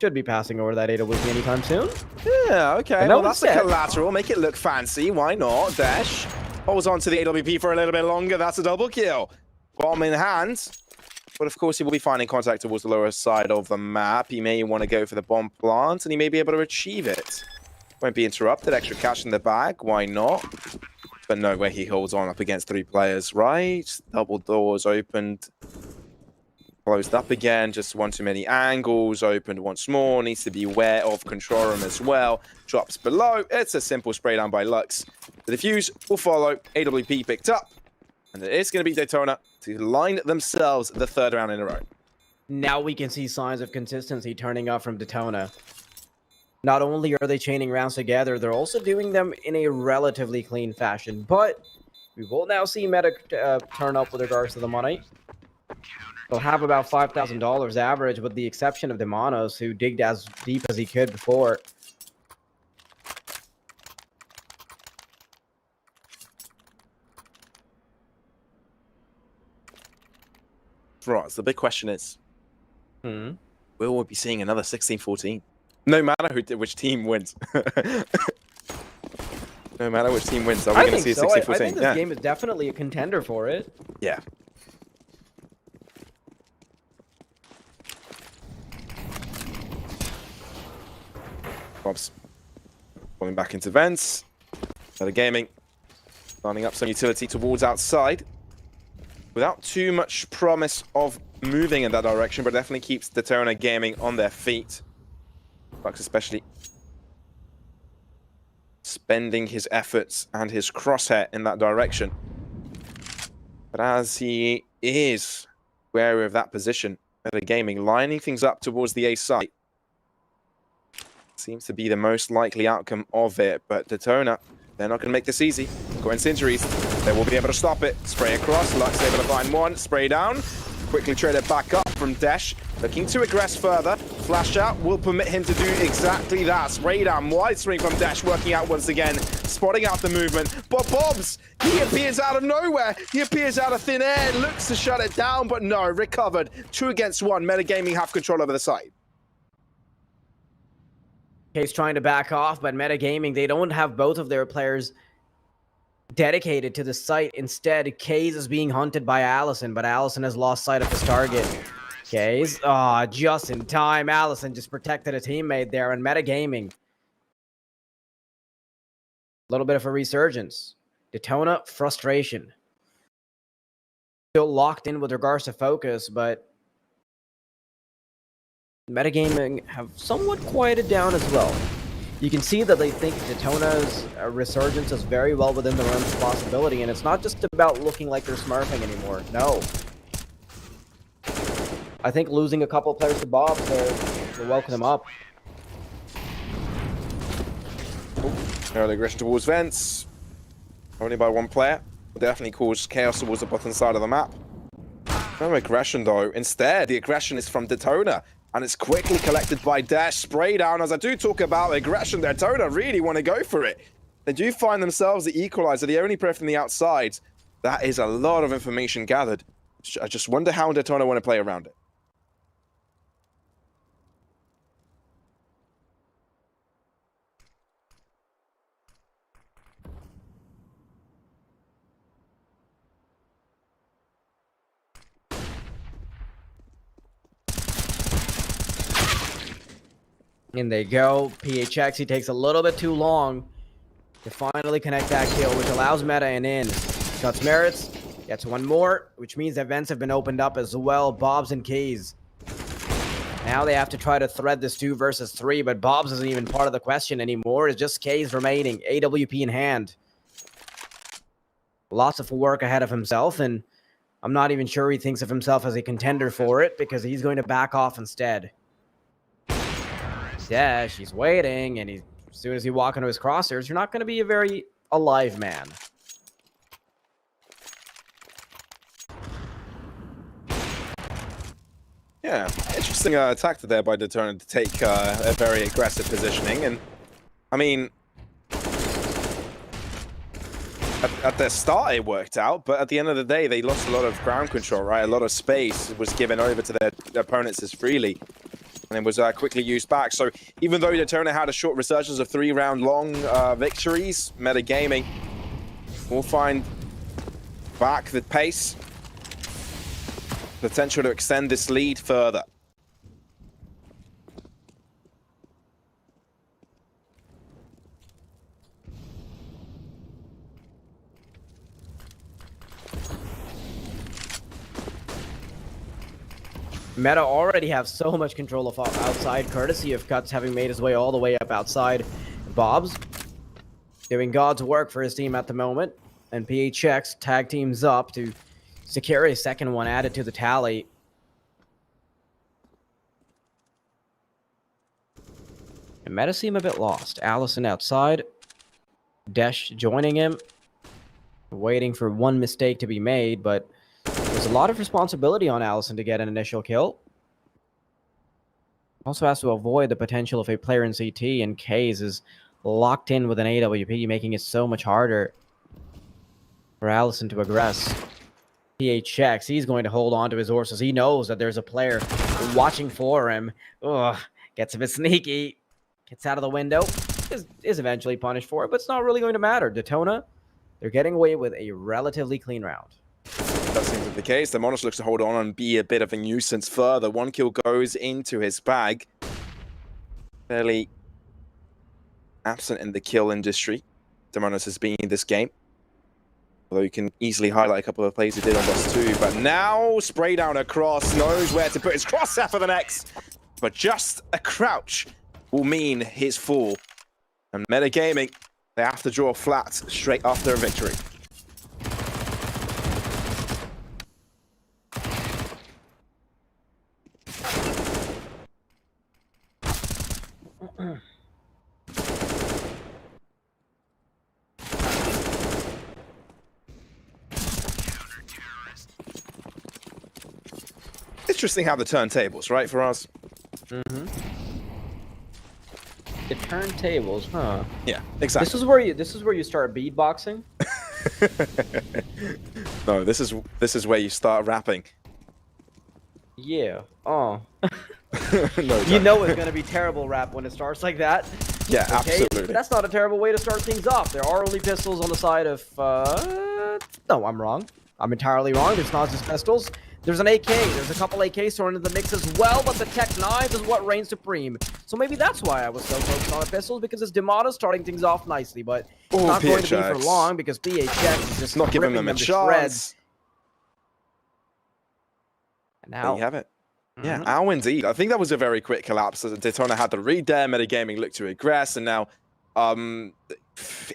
should be passing over that AWP anytime soon. Yeah, okay. No, Well, that's the collateral. Make it look fancy. Why not? Dash holds on to the AWP for a little bit longer. That's a double kill. Bomb in hand. But of course, he will be finding contact towards the lower side of the map. He may want to go for the bomb plant, and he may be able to achieve it. Won't be interrupted. Extra cash in the bag. Why not? But no way he holds on up against 3 players, right? Double doors opened. Closed up again. Just one too many angles. Opened once more. Needs to be aware of control room as well. Drops below. It's a simple spray down by Lux. The defuse will follow. AWP picked up. And it is going to be DETONA to line themselves the 3rd round in a row. Now we can see signs of consistency turning up from DETONA. Not only are they chaining rounds together, they're also doing them in a relatively clean fashion. But we will now see Meta turn up with regards to the money. They'll have about $5,000 average, with the exception of Demanos, who digged as deep as he could before. Right, so the big question is, will we be seeing another 16-14? No matter which team wins. No matter which team wins, are we going to see a 16-14? I think this game is definitely a contender for it. Yeah. Bob's falling back into vents. Another gaming. Lining up some utility towards outside. Without too much promise of moving in that direction, but definitely keeps DETONA gaming on their feet. Bucks especially spending his efforts and his crosshair in that direction. But as he is wary of that position, Meta Gaming lining things up towards the A site seems to be the most likely outcome of it. But DETONA, they're not going to make this easy. Going injuries, they will be able to stop it. Spray across, Lux able to find one, spray down. Quickly trade it back up from Desh. Looking to aggress further. Flash out will permit him to do exactly that. Spray down, wide swing from Desh, working out once again. Spotting out the movement. But Bobs, he appears out of nowhere. He appears out of thin air. Looks to shut it down, but no, recovered. 2 against 1. Meta Gaming have control over the site. Case trying to back off, but Meta Gaming, they don't have both of their players dedicated to the site. Instead, Case is being hunted by Allison, but Allison has lost sight of his target. Case, just in time. Allison just protected a teammate there, and Meta Gaming. A little bit of a resurgence. DETONA, frustration. Still locked in with regards to focus, but Meta Gaming have somewhat quieted down as well. You can see that they think Detona's resurgence is very well within their own possibility, and it's not just about looking like they're smurfing anymore. No. I think losing a couple of players to Bob, they'll welcome them up. Early aggression towards vents. Only by one player. Will definitely cause chaos towards the bottom side of the map. No aggression though. Instead, the aggression is from Detona. And it's quickly collected by Dash. Spray down. As I do talk about aggression, Detona really want to go for it. They do find themselves the equalizer, the only player from the outside. That is a lot of information gathered. I just wonder how Detona want to play around it. In they go. PHX, he takes a little bit too long to finally connect that kill, which allows Meta an in. Cuts Merits, gets one more, which means events have been opened up as well. Bobs and Keys. Now they have to try to thread this 2 versus 3, but Bobs isn't even part of the question anymore. It's just Keys remaining, AWP in hand. Lots of work ahead of himself, and I'm not even sure he thinks of himself as a contender for it, because he's going to back off instead. Yeah, she's waiting, and as soon as you walk into his crosshairs, you're not going to be a very alive man. Yeah, interesting attack there by Detona to take a very aggressive positioning. And, I mean, at the start it worked out, but at the end of the day, they lost a lot of ground control, right? A lot of space was given over to their opponents as freely. And it was quickly used back. So even though Detona had a short resurgence of 3-round-long victories, Metagaming will find back the pace. Potential to extend this lead further. Meta already have so much control of outside, courtesy of Cuts having made his way all the way up outside. Bob's doing God's work for his team at the moment, and PHX tag teams up to secure a second one added to the tally. And Meta seem a bit lost. Allison outside, Desh joining him, waiting for one mistake to be made, but there's a lot of responsibility on Allison to get an initial kill. Also has to avoid the potential of a player in CT, and Kaze is locked in with an AWP, making it so much harder for Allison to aggress. PHX, he's going to hold on to his horses. He knows that there's a player watching for him. Ugh, gets a bit sneaky. Gets out of the window. Is eventually punished for it, but it's not really going to matter. Detona, they're getting away with a relatively clean round. That seems to be the case. The Monos looks to hold on and be a bit of a nuisance further. One kill goes into his bag. Fairly absent in the kill industry. Demonos has been in this game. Although you can easily highlight a couple of plays he did on Boss 2. But now, spray down across, knows where to put his crosshair for the next. But just a crouch will mean his fall. And Metagaming, they have to draw flat straight after a victory. Interesting how the turntables, right, for us? Mm-hmm. The turntables, huh? Yeah, exactly. This is where you start beatboxing. No, this is where you start rapping. Yeah. Oh. No, You know it's gonna be terrible rap when it starts like that. Yeah, Okay, absolutely. that's not a terrible way to start things off. There are only pistols on the side of. No, I'm wrong. I'm entirely wrong. There's not just pistols. There's an AK. There's a couple AKs thrown into the mix as well, but the Tech 9 is what reigns supreme. So maybe that's why I was so focused on the pistols, because it's Demata starting things off nicely, but it's not going to be for long because PHX is just not giving them a to chance. shreds. And There now you have it. Yeah, ow indeed. I think that was a very quick collapse. Detona had the read there, Metagaming looked to aggress, and now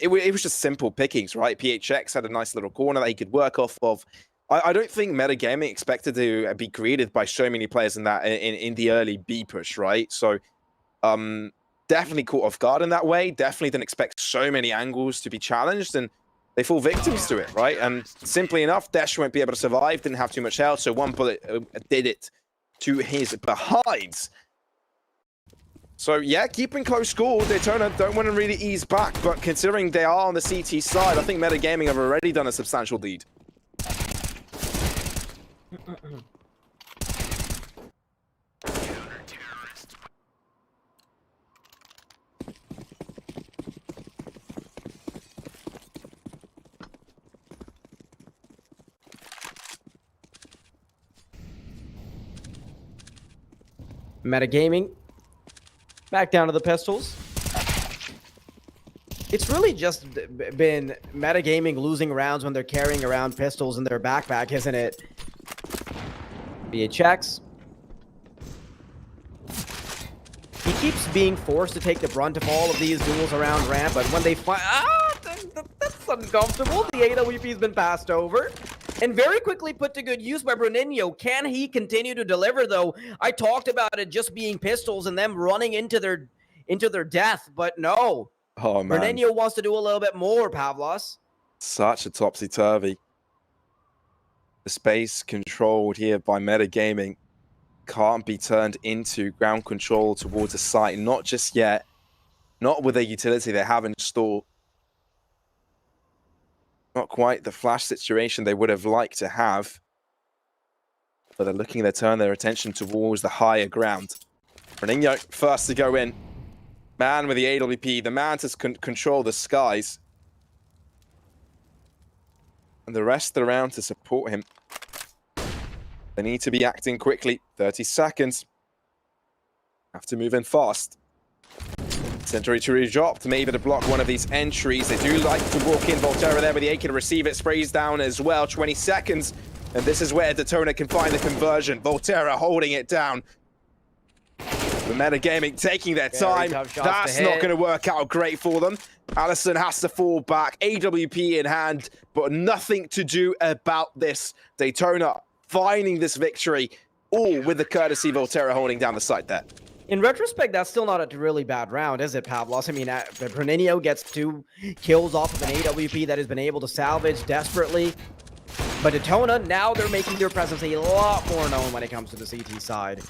it was just simple pickings, right? PHX had a nice little corner that he could work off of. I don't think Metagaming expected to be greeted by so many players in that in the early B push, right? So definitely caught off guard in that way. Definitely didn't expect so many angles to be challenged, and they fall victims to it, right? And simply enough, Dash won't be able to survive, didn't have too much health, so one bullet did it to his behinds. So yeah, keeping close score. Detona don't want to really ease back, but considering they are on the CT side, I think Metagaming have already done a substantial lead. Metagaming. Back down to the pistols. It's really just been Metagaming losing rounds when they're carrying around pistols in their backpack, isn't it? VHX. He keeps being forced to take the brunt of all of these duels around ramp, but when they find... that's uncomfortable. The AWP's been passed over. And very quickly put to good use by Bruninho. Can he continue to deliver, though? I talked about it just being pistols and them running into their death, but no. Oh, man. Bruninho wants to do a little bit more, Pavlos. Such a topsy-turvy. The space controlled here by Metagaming can't be turned into ground control towards a site. Not just yet. Not with the utility they have in store. Not quite the flash situation they would have liked to have. But they're looking to turn their attention towards the higher ground. Bruninho first to go in. Man with the AWP, the man to control the skies. And the rest around to support him. They need to be acting quickly. 30 seconds. Have to move in fast. Century to redropped, maybe to block one of these entries. They do like to walk in. Volterra there with the A to receive it. Sprays down as well. 20 seconds. And this is where Detona can find the conversion. Volterra holding it down. The Metagaming taking their time. That's not going to work out great for them. Allison has to fall back. AWP in hand, but nothing to do about this. Detona finding this victory, all with the courtesy of Volterra holding down the site there. In retrospect, that's still not a really bad round, is it, Pavlos? I mean, Bruninho gets 2 kills off of an AWP that has been able to salvage desperately. But Detona, now they're making their presence a lot more known when it comes to the CT side.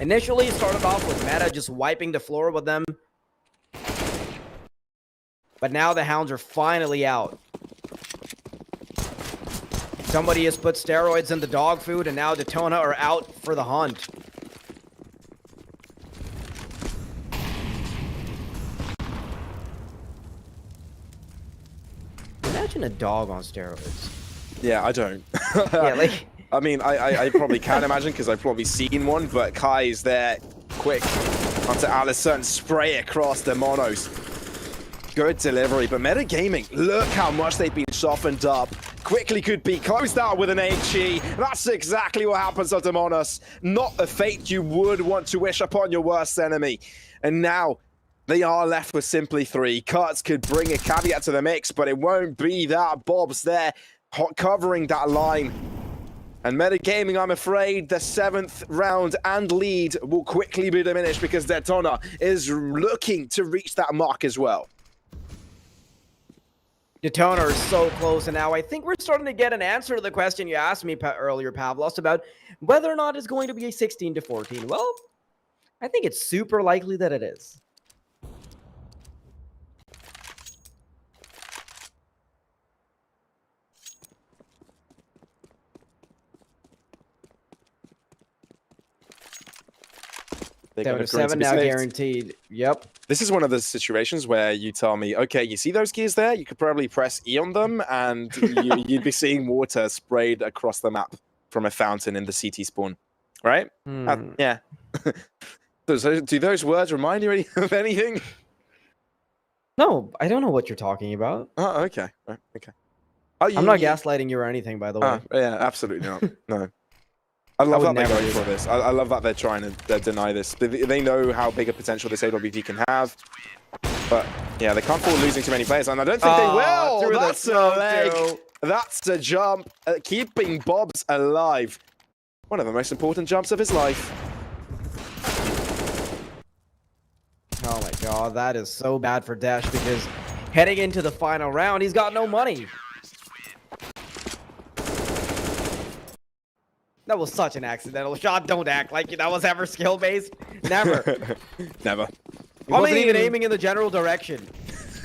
Initially, it started off with Meta just wiping the floor with them. But now the Hounds are finally out. Somebody has put steroids in the dog food, and now Detona are out for the hunt. Imagine a dog on steroids. Yeah, I don't. Yeah, like... I mean, I probably can imagine because I've probably seen one, but Kai is there quick onto Allison, spray across the monos. Good delivery, but Metagaming, look how much they've been softened up. Quickly could be closed out with an HE. That's exactly what happens to Demonos. Not a fate you would want to wish upon your worst enemy. And now they are left with simply 3. Kurtz could bring a caveat to the mix, but it won't be that. Bob's there covering that line. And Metagaming, I'm afraid, the 7th round and lead will quickly be diminished because Detona is looking to reach that mark as well. Detona is so close, and now I think we're starting to get an answer to the question you asked me earlier, Pavlos, about whether or not it's going to be a 16-14. Well, I think it's super likely that it is. Down to 7 now guaranteed. Yep. This is one of the situations where you tell me, okay, you see those gears there? You could probably press E on them and you'd be seeing water sprayed across the map from a fountain in the CT spawn, right? Yeah. Do those words remind you of anything? No, I don't know what you're talking about. Oh, okay. Okay. Oh, I'm not gaslighting you or anything, by the way. Yeah, absolutely not. No. I love would that they're never going do for this. I love that they're trying to deny this. They know how big a potential this AWP can have. But yeah, they can't afford losing too many players, and I don't think they will. Through the That's a smoke, leg. too. That's a jump. Keeping Bobs alive. One of the most important jumps of his life. Oh my god, that is so bad for Dash because heading into the final round, he's got no money. That was such an accidental shot. Don't act like that was ever skill-based. Never. Never. He wasn't even aiming in the general direction.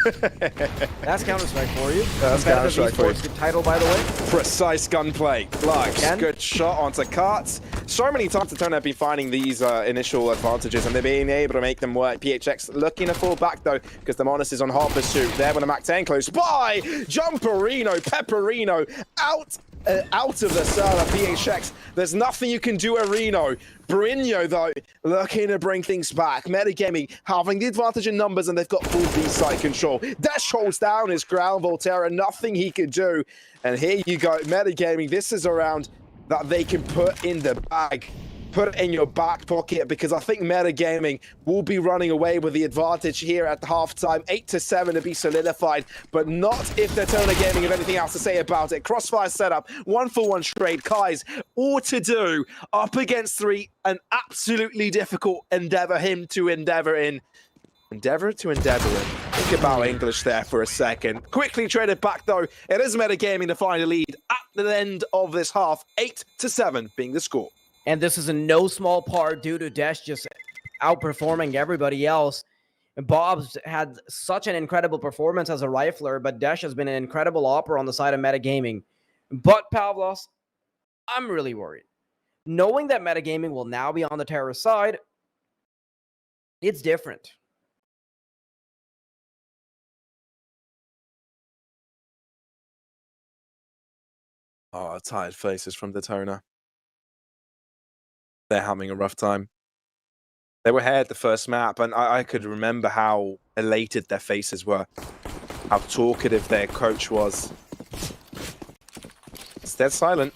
That's Counter-Strike for you. That's Counter-Strike for you. Esports title, by the way. Precise gunplay. Lux, Again? good shot onto Karts. So many times DETONA have been finding these initial advantages and they're being able to make them work. PHX looking to fall back though because the Monas is on hard pursuit. There when the Mac 10 close by. Jumperino, Pepperino out of the server. PHX, there's nothing you can do, Reno. Brino, though, looking to bring things back. Metagaming having the advantage in numbers, and they've got full B-side control. Dash holds down his ground, Volterra, nothing he could do. And here you go, Metagaming, this is a round that they can put in the bag. Put it in your back pocket, because I think Metagaming will be running away with the advantage here at the halftime. 8-7 to be solidified, but not if DETONA Gaming have anything else to say about it. Crossfire setup, 1-for-1 trade. Kai's all to do up against 3. An absolutely difficult endeavor him to endeavor in. Endeavor to endeavor in. Think about English there for a second. Quickly traded back though. It is Metagaming to find a lead at the end of this half. 8-7 being the score. And this is in no small part due to Dash just outperforming everybody else. Bob's had such an incredible performance as a rifler, but Dash has been an incredible opera on the side of Metagaming. But Pavlos, I'm really worried. Knowing that Metagaming will now be on the terrorist side, it's different. Oh, tired faces from DETONA. They're having a rough time. They were ahead the first map, and I could remember how elated their faces were, how talkative their coach was. It's dead silent.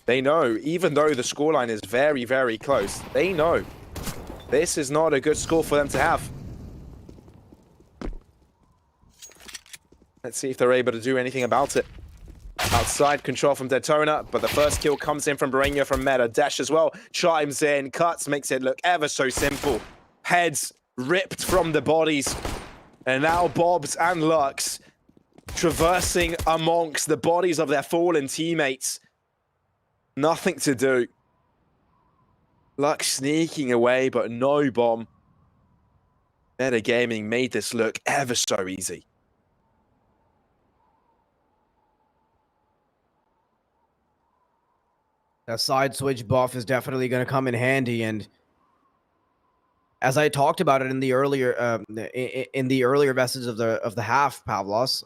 They know, even though the scoreline is very, very close, they know this is not a good score for them to have. Let's see if they're able to do anything about it. Outside control from DETONA, but the first kill comes in from Barreño from Meta. Dash as well chimes in, cuts, makes it look ever so simple. Heads ripped from the bodies. And now Bobs and Lux traversing amongst the bodies of their fallen teammates. Nothing to do. Lux sneaking away, but no bomb. Metagaming made this look ever so easy. That side switch buff is definitely going to come in handy, and as I talked about it in the earlier message of the half, Pavlos,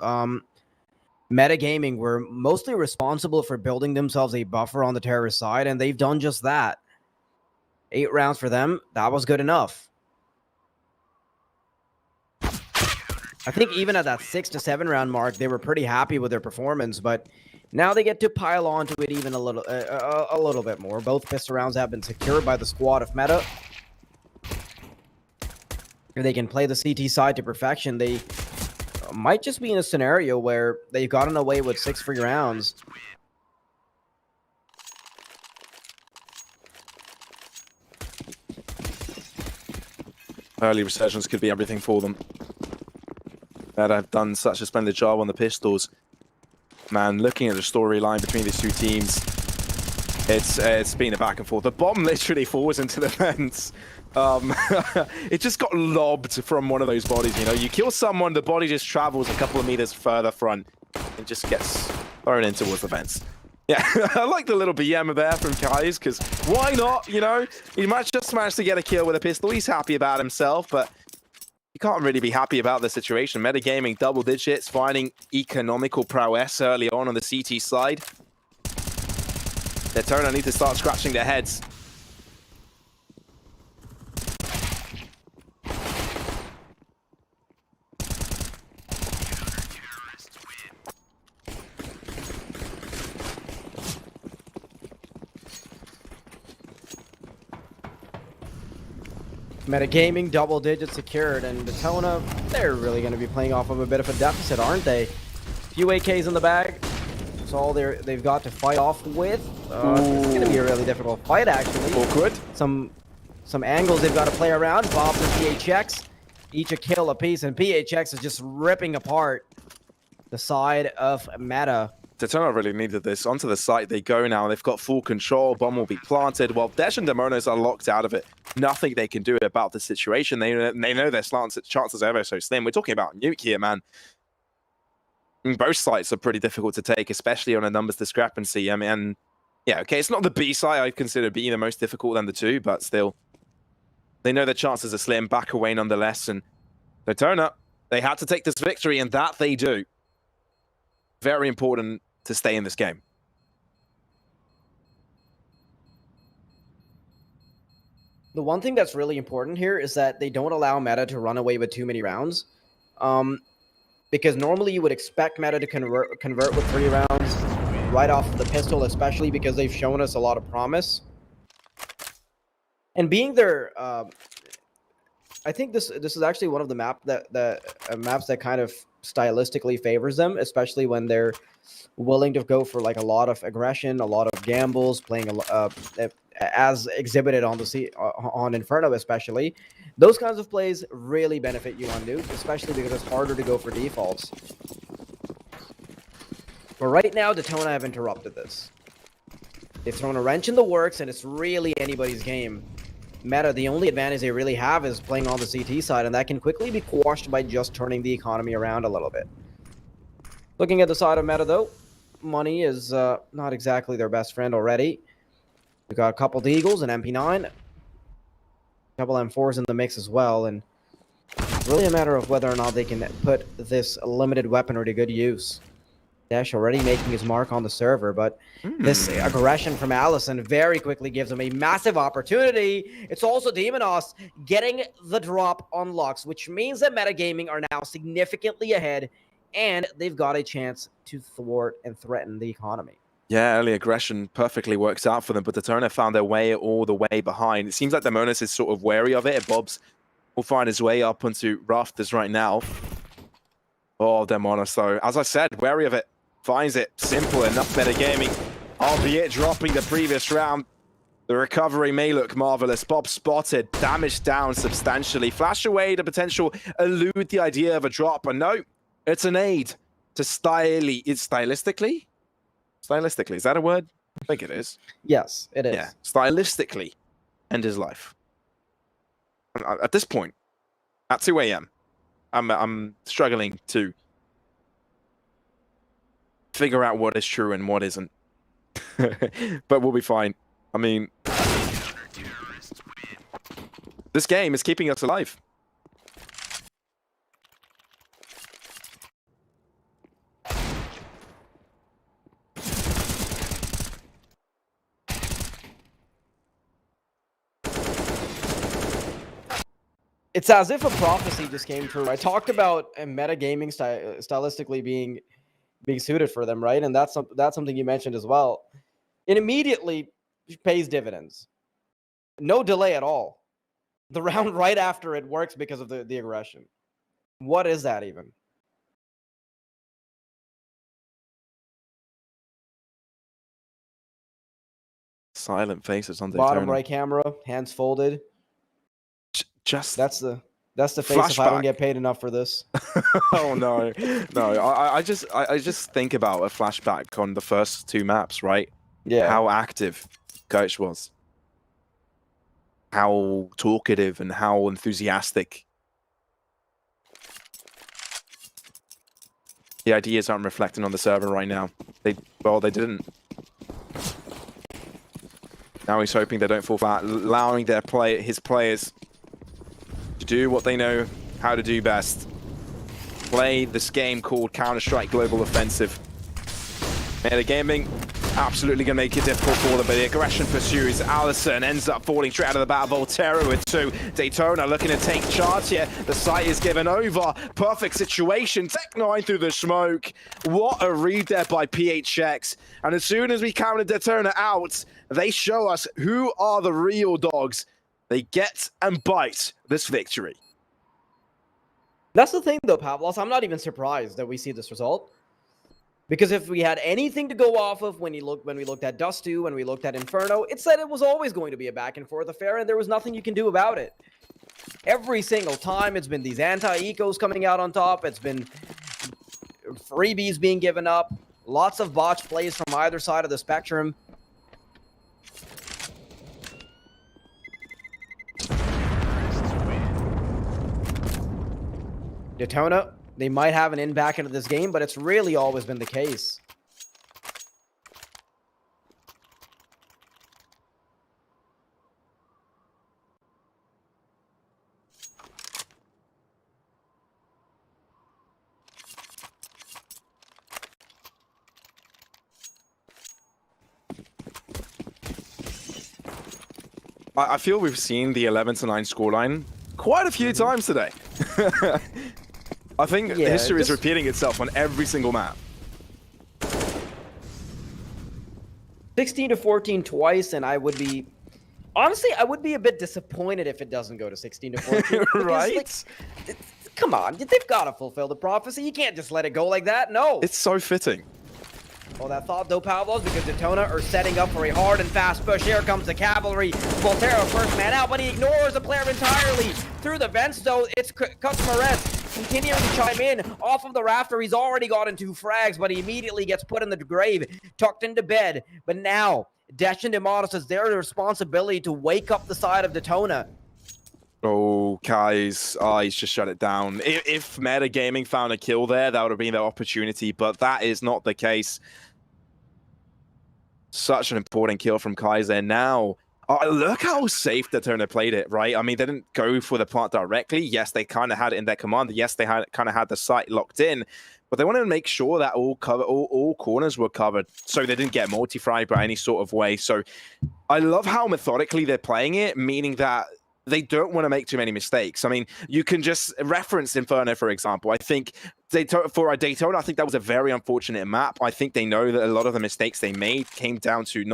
Metagaming were mostly responsible for building themselves a buffer on the terrorist side, and they've done just that. 8 rounds for them, that was good enough. I think even at that 6 to 7 round mark, they were pretty happy with their performance, but now they get to pile onto it even a little bit more. Both pistol rounds have been secured by the squad of Meta. If they can play the CT side to perfection, they might just be in a scenario where they've gotten away with 6 free rounds. Early resurgence could be everything for them. Meta have done such a splendid job on the pistols. Man, looking at the storyline between these two teams, it's been a back and forth. The bomb literally falls into the fence. It just got lobbed from one of those bodies, you know? You kill someone, the body just travels a couple of meters further front and just gets thrown in towards the fence. Yeah, I like the little BM there from Kai's, because why not, you know? He might just manage to get a kill with a pistol. He's happy about himself, but you can't really be happy about the situation. Metagaming double digits, finding economical prowess early on the CT side. DETONA need to start scratching their heads. Metagaming, double digits secured, and DETONA, they're really going to be playing off of a bit of a deficit, aren't they? Few AKs in the bag. That's all they've got to fight off with. It's going to be a really difficult fight, actually. Awkward. Some angles they've got to play around. Bob and PHX, each a kill apiece, and PHX is just ripping apart the side of Meta. DETONA really needed this. Onto the site they go now. They've got full control. Bomb will be planted. While Desh and Demonos are locked out of it. Nothing they can do about the situation. They know their chances are ever so slim. We're talking about nuke here, man. And both sites are pretty difficult to take, especially on a numbers discrepancy. I mean, yeah, okay, it's not the B site. I'd consider B the most difficult than the two, but still. They know their chances are slim. Back away nonetheless. And DETONA, they had to take this victory, and that they do. Very important to stay in this game. The one thing that's really important here is that they don't allow Meta to run away with too many rounds. Because normally you would expect Meta to convert with 3 rounds right off of the pistol, especially because they've shown us a lot of promise. And being their... I think this is actually one of the maps that kind of stylistically favors them, especially when they're willing to go for like a lot of aggression, a lot of gambles, playing as exhibited on on Inferno especially. Those kinds of plays really benefit you on Nuke, especially because it's harder to go for defaults. But right now, DETONA have interrupted this. They've thrown a wrench in the works, and it's really anybody's game. Meta, the only advantage they really have is playing on the CT side, and that can quickly be quashed by just turning the economy around a little bit. Looking at the side of Meta, though, money is not exactly their best friend already. We've got a couple Deagles, an MP9, a couple M4s in the mix as well, and it's really a matter of whether or not they can put this limited weaponry to good use. Dash already making his mark on the server, but this aggression from Allison very quickly gives him a massive opportunity. It's also Demonos getting the drop on Lux, which means that Metagaming are now significantly ahead, and they've got a chance to thwart and threaten the economy. Yeah, early aggression perfectly works out for them, but DETONA found their way all the way behind. It seems like Demonos is sort of wary of it. Bob's will find his way up onto rafters right now. Oh, Demonos, though, as I said, wary of it. Finds it simple enough. Metagaming, albeit dropping the previous round. The recovery may look marvelous. Bob spotted, damage down substantially. Flash away the potential, elude the idea of a drop, but no, it's an aid to stylistically? Stylistically, is that a word? I think it is. Yes, it is. Yeah, stylistically end his life. At this point, at 2 a.m., I'm struggling to figure out what is true and what isn't. But we'll be fine. I mean, this game is keeping us alive. It's as if a prophecy just came true. I talked about metagaming stylistically being suited for them, right? And that's something you mentioned as well. It immediately pays dividends. No delay at all. The round right after it works because of the aggression. What is that even? Silent faces on the Bottom right camera, hands folded. Just that's the face if I don't get paid enough for this. Oh no. I just think about a flashback on the first 2 maps, right? Yeah. How active Coach was. How talkative and how enthusiastic. The ideas aren't reflecting on the server right now. They didn't. Now he's hoping they don't fall flat, allowing his players to do what they know how to do best. Play this game called Counter-Strike Global Offensive. Metagaming absolutely going to make it difficult for them, but the aggression pursues. Allison ends up falling straight out of the battle. Volterra with 2. DETONA looking to take charge here. The site is given over. Perfect situation. Tech9 through the smoke. What a read there by PHX. And as soon as we counted DETONA out, they show us who are the real dogs. they get and bite this victory. That's the thing, though, Pavlos. I'm not even surprised that we see this result. Because if we had anything to go off of when we looked at Dust 2, when we looked at Inferno, it said it was always going to be a back and forth affair, and there was nothing you can do about it. Every single time, it's been these anti-ecos coming out on top. It's been freebies being given up. Lots of botch plays from either side of the spectrum. DETONA, they might have an in back into this game, but it's really always been the case. I feel we've seen the 11-9 scoreline quite a few times today. I think history is repeating itself on every single map. 16-14 twice, and I would be... Honestly, I would be a bit disappointed if it doesn't go to 16-14. Right? Like, come on, they've got to fulfill the prophecy. You can't just let it go like that. No. It's so fitting. Well, that thought, though, Pavlos, because DETONA are setting up for a hard and fast push. Here comes the cavalry. Volterra first man out, but he ignores the player entirely. Through the vents, though, it's Customer Rest continuing to chime in. Off of the rafter, he's already gotten 2 frags, but he immediately gets put in the grave, tucked into bed. But now, Desh and Dematis, it's their responsibility to wake up the side of DETONA. Oh, Kai's he's just shut it down. If Metagaming found a kill there, that would have been their opportunity, but that is not the case. Such an important kill from Kai's there now. Look how safe DETONA played it, right? I mean, they didn't go for the plant directly. Yes, they kind of had it in their command. Yes, they kind of had the site locked in, but they wanted to make sure that all corners were covered, so they didn't get multi-fried by any sort of way. So I love how methodically they're playing it, meaning that they don't want to make too many mistakes. I mean, you can just reference Inferno, for example. I think for a Daytona, I think that was a very unfortunate map. I think they know that a lot of the mistakes they made came down to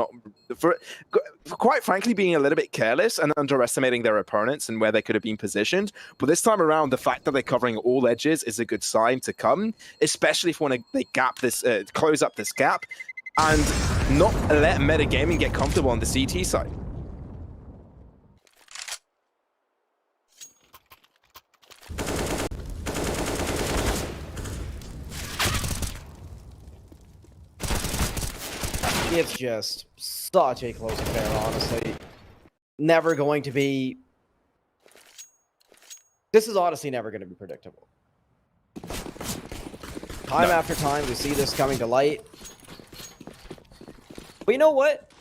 quite frankly, being a little bit careless and underestimating their opponents and where they could have been positioned. But this time around, the fact that they're covering all edges is a good sign to come, especially if they close up this gap and not let Metagaming get comfortable on the CT side. It's just such a close affair, honestly. Never going to be... This is honestly never going to be predictable. Time after time, we see this coming to light. But you know what?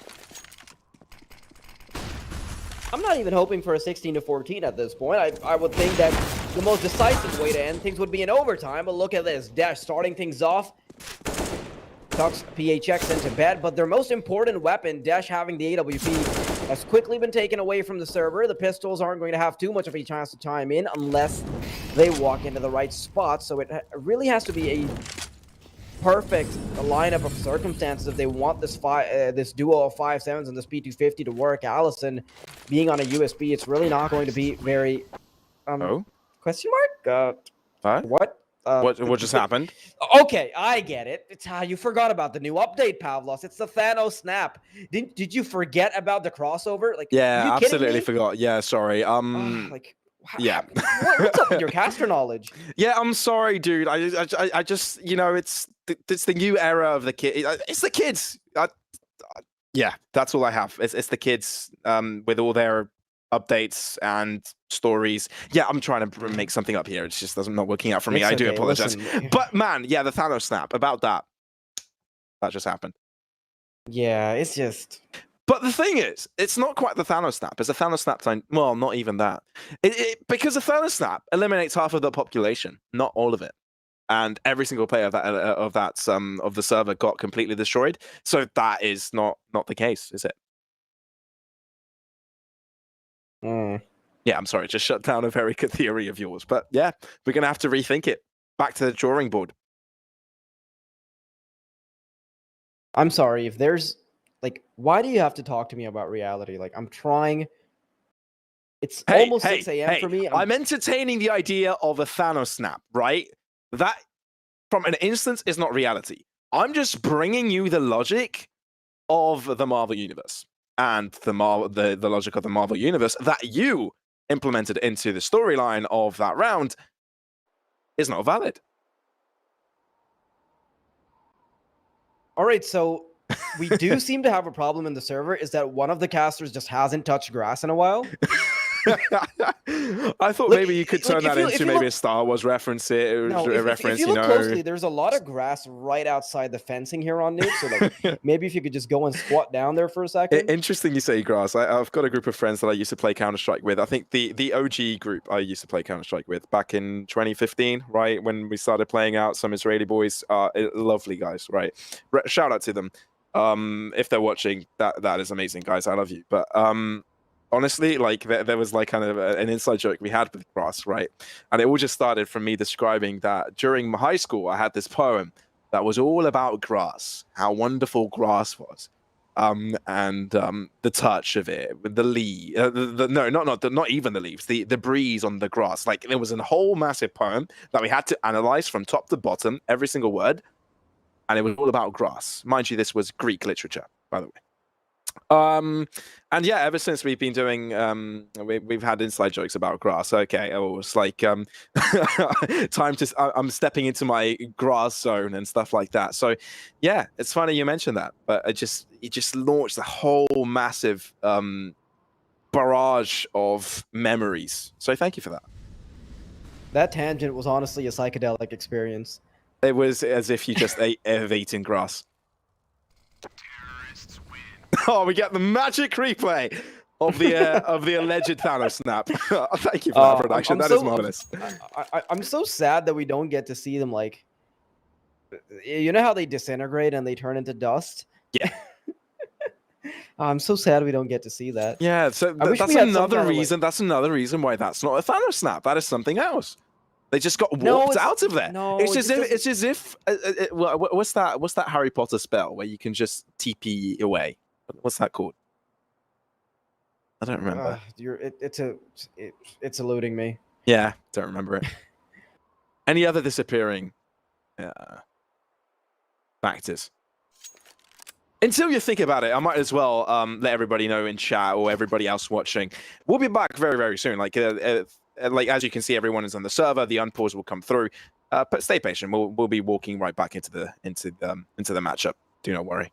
I'm not even hoping for a 16-14 at this point. I would think that the most decisive way to end things would be in overtime. But look at this. Dash starting things off. Tucks PHX into bed, but their most important weapon, Desh having the AWP, has quickly been taken away from the server. The pistols aren't going to have too much of a chance to chime in unless they walk into the right spot, so it really has to be a perfect lineup of circumstances if they want this duo of 5.7s and this P250 to work. Allison being on a USB, it's really not going to be very... Question mark? What? What just happened? Okay, I get it. It's how you forgot about the new update, Pavlos. It's the Thanos snap. Did you forget about the crossover? Like, yeah, absolutely forgot. Yeah, sorry. Yeah. What's up with your caster knowledge? Yeah, I'm sorry, dude. I just, you know, it's the new era of the kid. It's the kids. Yeah, that's all I have. It's the kids with all their updates and stories. Yeah, I'm trying to make something up here. It's just not working out for me. I do apologize. Listen. But man, yeah, the Thanos snap, about that just happened. Yeah, it's just... But the thing is, it's not quite the Thanos snap. It's a Thanos snap time. Well, not even that. Because the Thanos snap eliminates half of the population, not all of it. And every single player of the server got completely destroyed. So that is not the case, is it? Yeah, I'm sorry, just shut down a very good theory of yours. But yeah, we're going to have to rethink it. Back to the drawing board. I'm sorry, if there's... Like, why do you have to talk to me about reality? Like, I'm trying It's Hey, almost hey, 6 a.m. hey, for me. I'm entertaining the idea of a Thanos snap, right? That, from an instance, is not reality. I'm just bringing you the logic of the Marvel Universe and the logic of the Marvel Universe that you implemented into the storyline of that round is not valid. All right, so we do seem to have a problem in the server. Is that one of the casters just hasn't touched grass in a while? I thought Like, maybe you could like, turn if that you- if into you maybe look- a Star Wars reference. No, if you You look know. closely, there's a lot of grass right outside the fencing here on Nuke. So like, maybe if you could just go and squat down there for a second. Interesting you say grass. I've got a group of friends that I used to play Counter-Strike with. I think the OG group I used to play Counter-Strike with back in 2015, right? When we started playing out, some Israeli boys, lovely guys, right? Shout out to them. If they're watching, that is amazing, guys. I love you. But honestly, like there was like kind of an inside joke we had with grass, right? And it all just started from me describing that during high school, I had this poem that was all about grass, how wonderful grass was. And the touch of it, the leaf, not even the leaves, the breeze on the grass. Like there was a whole massive poem that we had to analyze from top to bottom, every single word, and it was all about grass. Mind you, this was Greek literature, by the way. And yeah, ever since we've been doing, we've had inside jokes about grass. Okay, it's like time to. I'm stepping into my grass zone and stuff like that. So, yeah, it's funny you mentioned that, but it just launched a whole massive barrage of memories. So thank you for that. That tangent was honestly a psychedelic experience. It was as if you just have eaten grass. Oh, we get the magic replay of the alleged Thanos snap. Thank you for that production. That is marvelous. I'm so sad that we don't get to see them. Like, you know how they disintegrate and they turn into dust? Yeah. I'm so sad we don't get to see that. Yeah, so wish that's we had some another kind of, reason. That's another reason why that's not a Thanos snap. That is something else. They just got warped out of there. No, it's as if what's that Harry Potter spell where you can just TP away? What's that called? I don't remember. It's eluding me. Yeah, don't remember it. Any other disappearing factors? Until you think about it, I might as well let everybody know in chat or everybody else watching. We'll be back very, very soon. Like as you can see, everyone is on the server. The unpause will come through. But stay patient. We'll be walking right back into the matchup. Do not worry.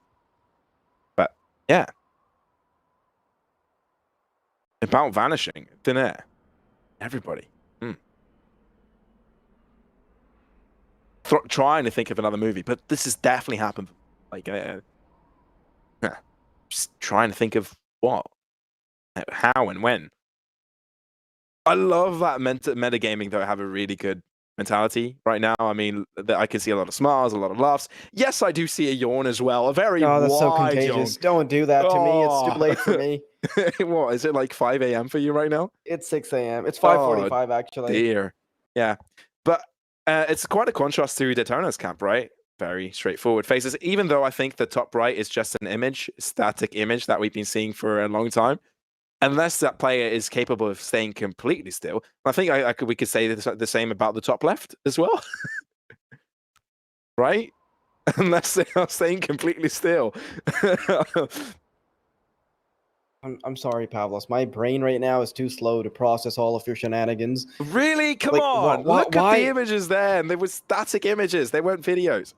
But yeah, about vanishing thin air. Everybody. Trying to think of another movie, but this has definitely happened. Like, just trying to think of what, how, and when. I love that metagaming, though. Have a really good mentality right now. I mean, I can see a lot of smiles, a lot of laughs. Yes, I do see a yawn as well. A very that's wide so contagious. yawn. Don't do that to me. It's too late for me. What is it, like 5 a.m. for you right now? It's 6 a.m. It's 5:45 actually. Dear, yeah, but it's quite a contrast to Detona's camp, right? Very straightforward faces. Even though I think the top right is just an image, static image that we've been seeing for a long time. Unless that player is capable of staying completely still, I think we could say the same about the top left as well, right? Unless they are staying completely still. I'm sorry, Pavlos. My brain right now is too slow to process all of your shenanigans. Really? Come Like, on! Look at the images there. And they were static images. They weren't videos.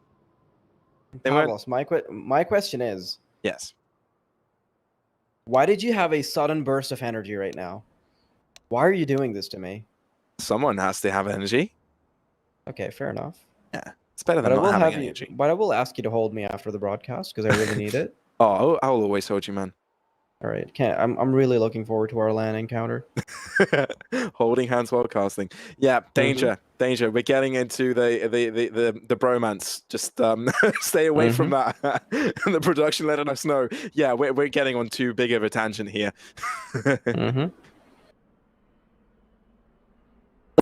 Pavlos, my question is, yes. Why did you have a sudden burst of energy right now? Why are you doing this to me? Someone has to have energy. Okay, fair enough. Yeah, it's better than not having energy. But I will ask you to hold me after the broadcast because I really need it. Oh, I'll always hold you, man. All right, I'm really looking forward to our LAN encounter. Holding hands while casting. Yeah, danger. We're getting into the bromance. Just stay away from that. And the production letting us know. Yeah, we're getting on too big of a tangent here.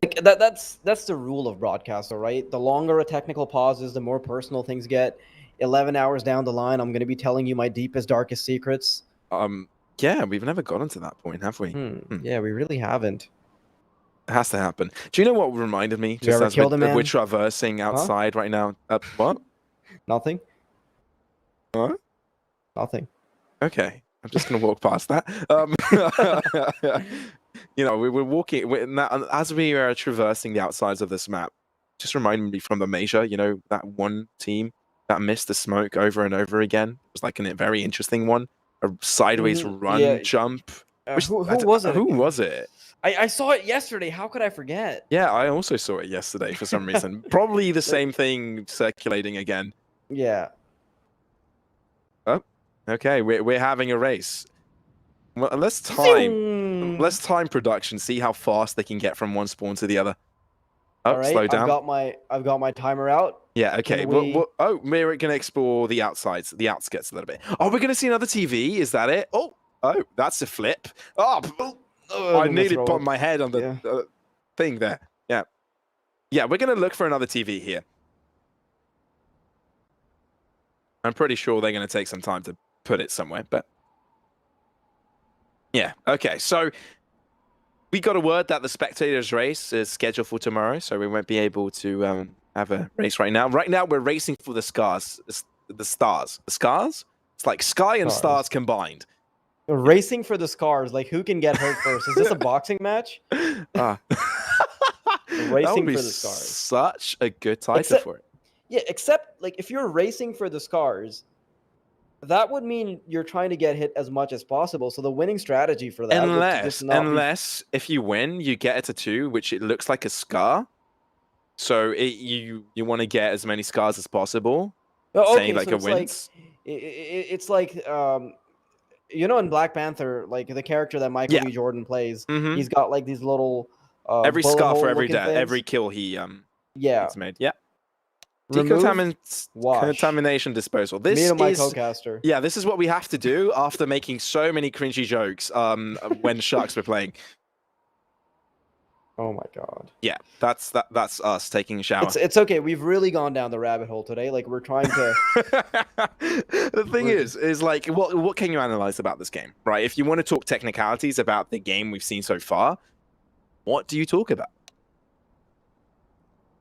Like that's the rule of broadcast, all right? The longer a technical pause is, the more personal things get. 11 hours down the line, I'm going to be telling you my deepest, darkest secrets. Yeah, we've never gotten to that point, have we? Yeah, we really haven't. It has to happen. Do you know what reminded me? You ever killed a man? We're traversing outside right now. What? Nothing. What? Nothing. Okay, I'm just gonna walk past that. You know, we're walking as we are traversing the outsides of this map. Just reminded me from the major. You know, that one team that missed the smoke over and over again. It was like a very interesting one. A sideways run yeah. jump. Who was it? Who again? was it? I saw it yesterday. How could I forget? Yeah, I also saw it yesterday for some reason. Probably the same thing circulating again. Yeah. Oh, okay. We're having a race. Well, let's time production. See how fast they can get from one spawn to the other. Oh, All right, slow down. I've got my timer out. Yeah. Okay. Oh, we're gonna explore the outsides, the outskirts a little bit. Oh, we're gonna see another TV. Is that it? Oh, that's a flip. I nearly bumped my head on the thing there. Yeah. Yeah, we're going to look for another TV here. I'm pretty sure they're going to take some time to put it somewhere, but... Yeah, okay. So, we got a word that the Spectators race is scheduled for tomorrow, so we won't be able to have a race right now. Right now, we're racing for the stars. The stars. The scars? It's like sky and stars combined. Racing for the scars, like who can get hurt first? Is this a boxing match? Racing for the scars. Such a good title for it. Yeah, except like if you're racing for the scars, that would mean you're trying to get hit as much as possible. So the winning strategy for that unless if you win, you get it to 2, which it looks like a scar. So you want to get as many scars as possible. Saying like a wins. It's like you know, in Black Panther, like the character that Michael B. Jordan plays, he's got like these little every scar for every death, every kill he it's made. Yeah. Remove, Contamination disposal. This me and my is co-caster. Yeah, this is what we have to do after making so many cringy jokes when Sharks were playing. Oh my god. Yeah, that's us taking a shower. It's okay. We've really gone down the rabbit hole today. Like we're trying to. The thing is like what can you analyze about this game, right? If you want to talk technicalities about the game we've seen so far, what do you talk about?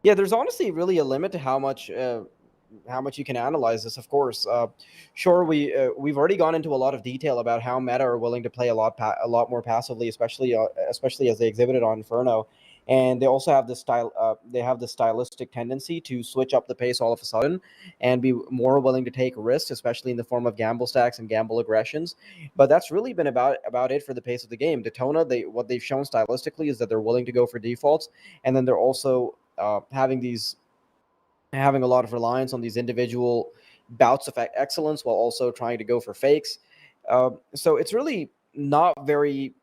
Yeah, there's honestly really a limit to how much you can analyze this. Of course, sure, we've already gone into a lot of detail about how Meta are willing to play a lot more passively, especially as they exhibited on Inferno, and they also have this stylistic tendency to switch up the pace all of a sudden and be more willing to take risks, especially in the form of gamble stacks and gamble aggressions. But that's really been about it for the pace of the game. Detona, what they've shown stylistically is that they're willing to go for defaults, and then they're also having a lot of reliance on these individual bouts of excellence while also trying to go for fakes. So it's really not very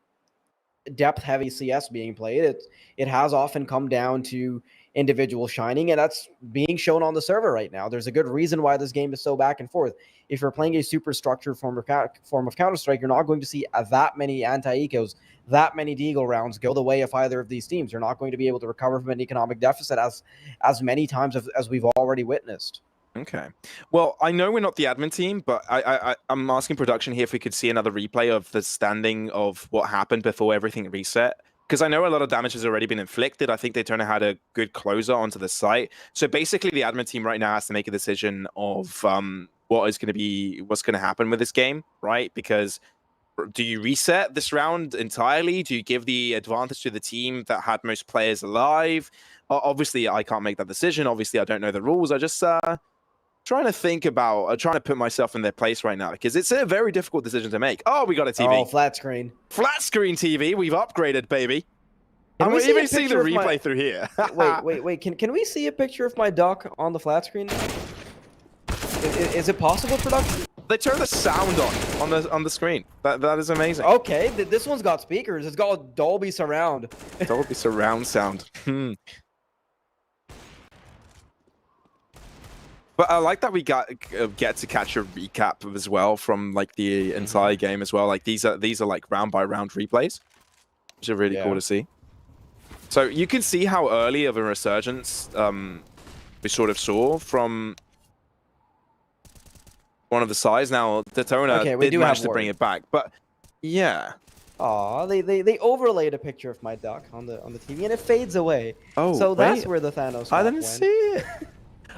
depth-heavy CS being played. It has often come down to individual shining, and that's being shown on the server right now. There's a good reason why this game is so back and forth. If you're playing a super structured form of Counter-Strike, you're not going to see that many anti-ecos, that many deagle rounds go the way of either of these teams. You're not going to be able to recover from an economic deficit as many times as we've already witnessed. Okay. Well, I know we're not the admin team, but I'm asking production here if we could see another replay of the standing of what happened before everything reset. Because I know a lot of damage has already been inflicted. I think Detona had a good closer onto the site. So basically, the admin team right now has to make a decision of what's going to happen with this game, right? Because do you reset this round entirely? Do you give the advantage to the team that had most players alive? Obviously, I can't make that decision. Obviously, I don't know the rules. I just trying to put myself in their place right now because it's a very difficult decision to make. Oh, we got a TV. Oh, flat screen. Flat screen TV. We've upgraded, baby. And we're even seeing the replay through here. wait. Can we see a picture of my duck on the flat screen? Is it possible, production? They turn the sound on the screen. That is amazing. Okay, this one's got speakers. It's got Dolby Surround. Dolby Surround sound. But I like that we get to catch a recap as well from like the entire game as well. Like these are like round by round replays, which are really cool to see. So you can see how early of a resurgence we sort of saw from one of the sides. Now Detona did manage to bring it back, but Yeah. Aw, they overlaid a picture of my duck on the TV and it fades away. Oh, So that's wait. where the Thanos I map didn't went. see it.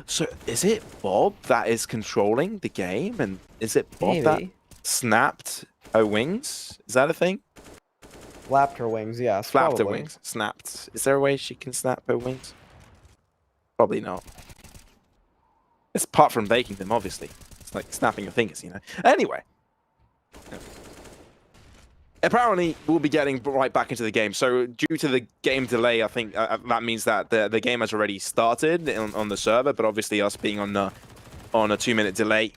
So is it Bob that is controlling the game? And is it Bob that Maybe. snapped her wings? Is that a thing? Flapped her wings, yes. Flapped her probably. wings. Snapped. Is there a way she can snap her wings? Probably not. It's apart from baking them, obviously. It's like snapping your fingers, you know. Anyway. Apparently, we'll be getting right back into the game. So, due to the game delay, I think that means that the game has already started on the server. But obviously, us being on a 2-minute delay,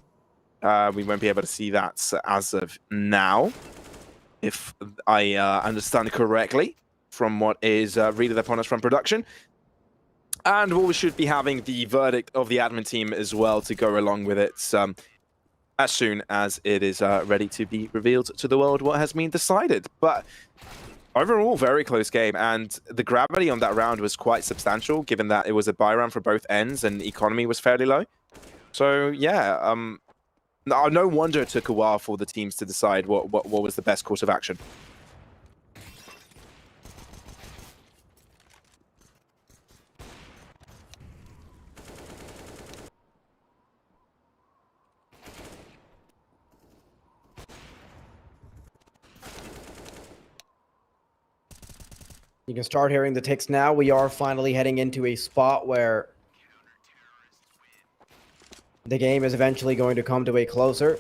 we won't be able to see that as of now, if I understand correctly from what is readed upon us from production. And we should be having the verdict of the admin team as well to go along with it. As soon as it is ready to be revealed to the world what has been decided. But overall, very close game, and the gravity on that round was quite substantial, given that it was a buy round for both ends and economy was fairly low. So yeah, no wonder it took a while for the teams to decide what was the best course of action. You can start hearing the ticks now. We are finally heading into a spot where the game is eventually going to come to a closer.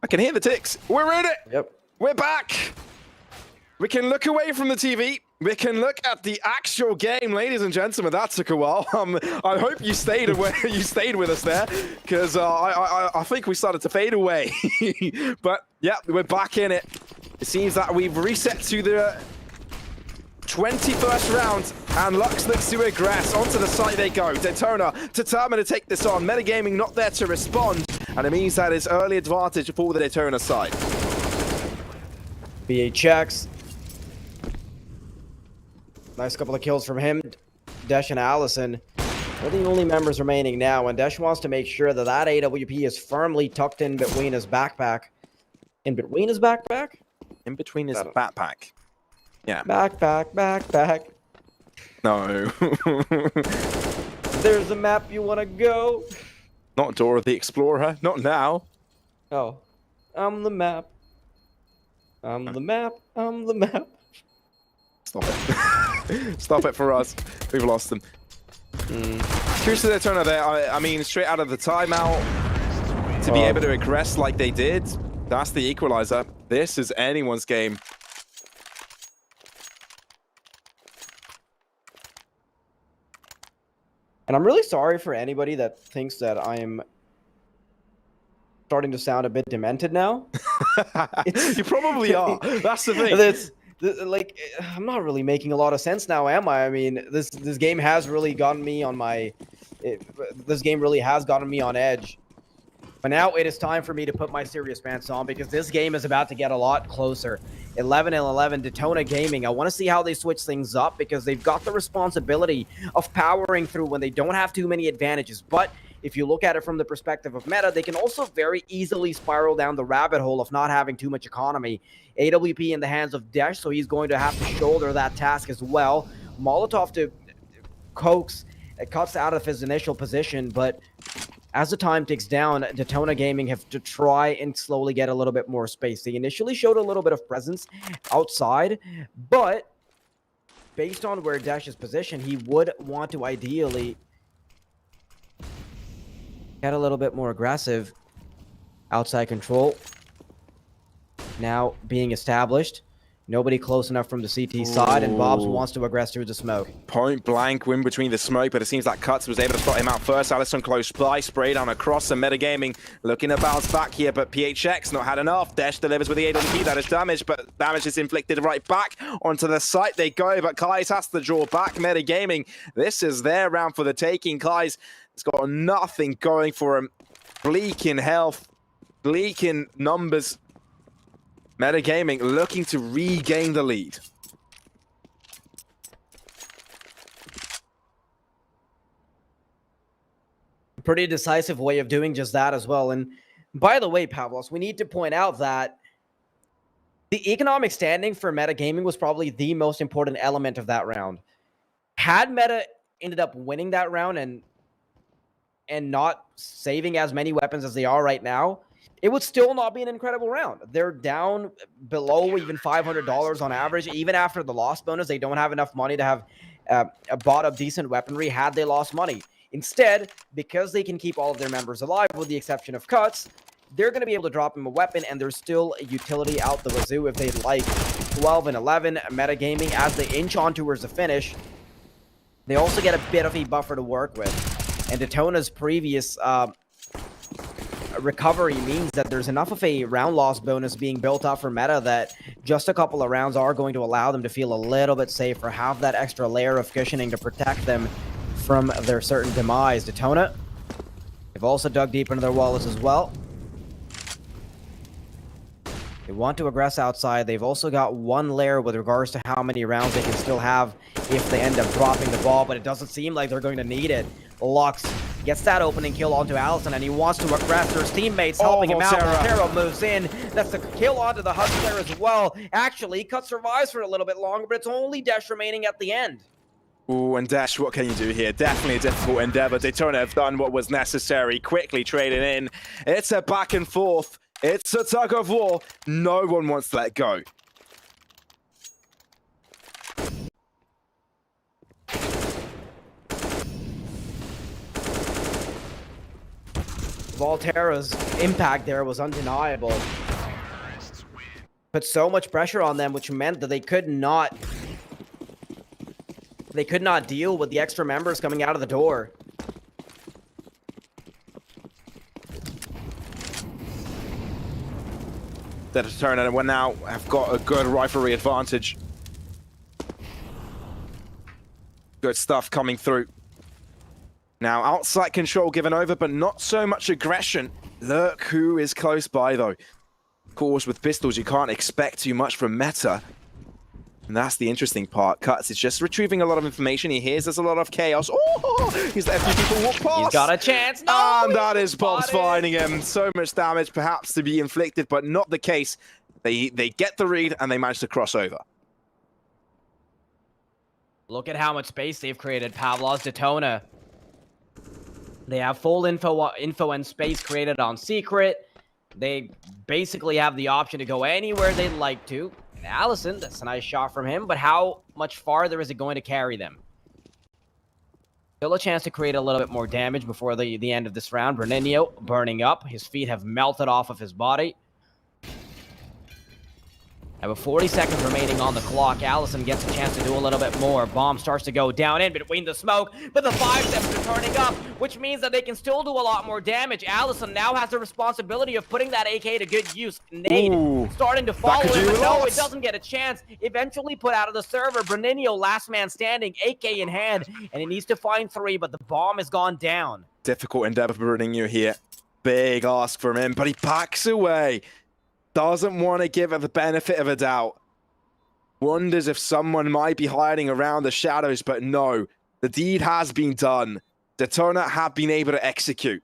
I can hear the ticks. We're in it. Yep. We're back. We can look away from the TV. We can look at the actual game, ladies and gentlemen. That took a while. I hope you stayed away. You stayed with us there, because I think we started to fade away. But yeah, we're back in it. It seems that we've reset to the 21st round, and Lux looks to aggress. Onto the site they go. DETONA determined to take this on. Metagaming not there to respond, and it means that it's early advantage for the DETONA side. BA checks. Nice couple of kills from him. Desh and Allison are the only members remaining now, and Desh wants to make sure that that AWP is firmly tucked in between his backpack. In between his backpack? In between his backpack. Yeah. Backpack. No. There's a map you want to go. Not Dora the Explorer. Not now. Oh. I'm the map. I'm the map. I'm the map. Stop it. Stop it for us. We've lost them. Curious to their turner there. I mean, straight out of the timeout, to be able to aggress like they did, that's the equalizer. This is anyone's game. And I'm really sorry for anybody that thinks that I'm starting to sound a bit demented now. You probably are. That's the thing. Like, I'm not really making a lot of sense now, am I? I mean, this game has really gotten me on my... this game really has gotten me on edge. But now it is time for me to put my serious pants on, because this game is about to get a lot closer. 11-11, DETONA Gaming. I want to see how they switch things up, because they've got the responsibility of powering through when they don't have too many advantages. But if you look at it from the perspective of meta, they can also very easily spiral down the rabbit hole of not having too much economy. AWP in the hands of Desh, so he's going to have to shoulder that task as well. Molotov to coax, it cuts out of his initial position, but as the time ticks down, DETONA Gaming have to try and slowly get a little bit more space. They initially showed a little bit of presence outside, but based on where Dash is positioned, he would want to ideally get a little bit more aggressive. Outside control now being established. Nobody close enough from the CT side, and Bobs wants to aggress through the smoke. Point blank win between the smoke, but it seems like Cuts was able to spot him out first. Allison close by, sprayed on across, and Metagaming looking to bounce back here, but PHX not had enough. Desh delivers with the AWP, that is damage, but damage is inflicted right back onto the site they go, but Kais has to draw back. Metagaming, this is their round for the taking. Kais has got nothing going for him. Bleak in health, bleak in numbers. Metagaming looking to regain the lead. Pretty decisive way of doing just that as well. And By the way, Pavlos, we need to point out that the economic standing for metagaming was probably the most important element of that round. Had Meta ended up winning that round and not saving as many weapons as they are right now, it would still not be an incredible round. They're down below even $500 on average. Even after the loss bonus, they don't have enough money to have bought up decent weaponry had they lost money. Instead, because they can keep all of their members alive with the exception of Cuts, they're going to be able to drop him a weapon, and there's still a utility out the wazoo if they'd like. 12 and 11 metagaming as they inch on towards the finish. They also get a bit of a buffer to work with. And DETONA's previous recovery means that there's enough of a round loss bonus being built up for Meta that just a couple of rounds are going to allow them to feel a little bit safer, have that extra layer of cushioning to protect them from their certain demise. DETONA, they've also dug deep into their wallets as well. They want to aggress outside. They've also got one layer with regards to how many rounds they can still have if they end up dropping the ball, but it doesn't seem like they're going to need it. Lux gets that opening kill onto Allison, and he wants to aggress. There's teammates helping him out. Volterra moves in. That's the kill onto the Hutch there as well. Actually, Cut survives for a little bit longer, but it's only Desh remaining at the end. Ooh, and Dash, what can you do here? Definitely a difficult endeavor. DETONA have done what was necessary, quickly trading in. It's a back and forth. It's a tug of war. No one wants to let go. Volterra's impact there was undeniable. Put so much pressure on them, which meant that they could not deal with the extra members coming out of the door. The DETONA now have got a good rivalry advantage. Good stuff coming through. Now, outside control given over, but not so much aggression. Look who is close by, though. Of course, with pistols, you can't expect too much from Meta. And that's the interesting part. Cuts is just retrieving a lot of information. He hears there's a lot of chaos. Oh, he's let a few people walk past. He's got a chance. No, and that is Bombs finding him. So much damage perhaps to be inflicted, but not the case. They get the read and they manage to cross over. Look at how much space they've created, Pavlos. DETONA. They have full info and space created on Secret. They basically have the option to go anywhere they'd like to. And Allison, that's a nice shot from him, but how much farther is it going to carry them? Still a chance to create a little bit more damage before the end of this round. Bernino burning up. His feet have melted off of his body. And with 40 seconds remaining on the clock, Allison gets a chance to do a little bit more. Bomb starts to go down in between the smoke, but the 5 steps are turning up, which means that they can still do a lot more damage. Allison now has the responsibility of putting that AK to good use. Nade starting to follow him, but no, it doesn't get a chance. Eventually put out of the server. Bernino, last man standing, AK in hand, and he needs to find 3, but the bomb has gone down. Difficult endeavor for Bernino here. Big ask from him, but he backs away. Doesn't want to give it the benefit of a doubt. Wonders if someone might be hiding around the shadows, but no. The deed has been done. DETONA have been able to execute.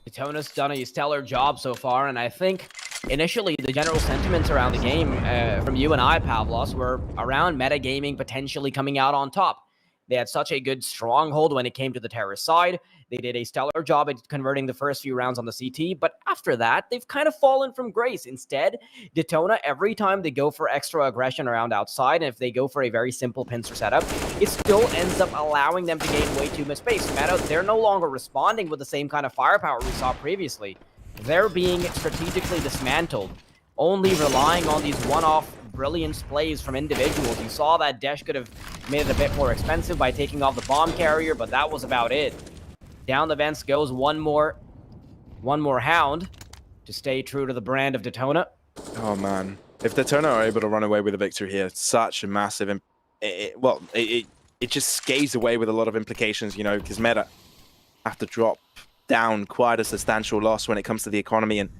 DETONA's done a stellar job so far, and I think initially the general sentiments around the game from you and I, Pavlos, were around metagaming potentially coming out on top. They had such a good stronghold when it came to the terrorist side. They did a stellar job at converting the first few rounds on the CT, but after that, they've kind of fallen from grace. Instead, DETONA, every time they go for extra aggression around outside, and if they go for a very simple pincer setup, it still ends up allowing them to gain way too much space. Meta, they're no longer responding with the same kind of firepower we saw previously. They're being strategically dismantled, only relying on these one-off brilliant plays from individuals. You saw that Desh could have made it a bit more expensive by taking off the bomb carrier, but that was about it. Down the vents goes one more Hound to stay true to the brand of DETONA. Oh man, if DETONA are able to run away with a victory here, it's such a massive, it just skates away with a lot of implications, you know, because Meta have to drop down quite a substantial loss when it comes to the economy. And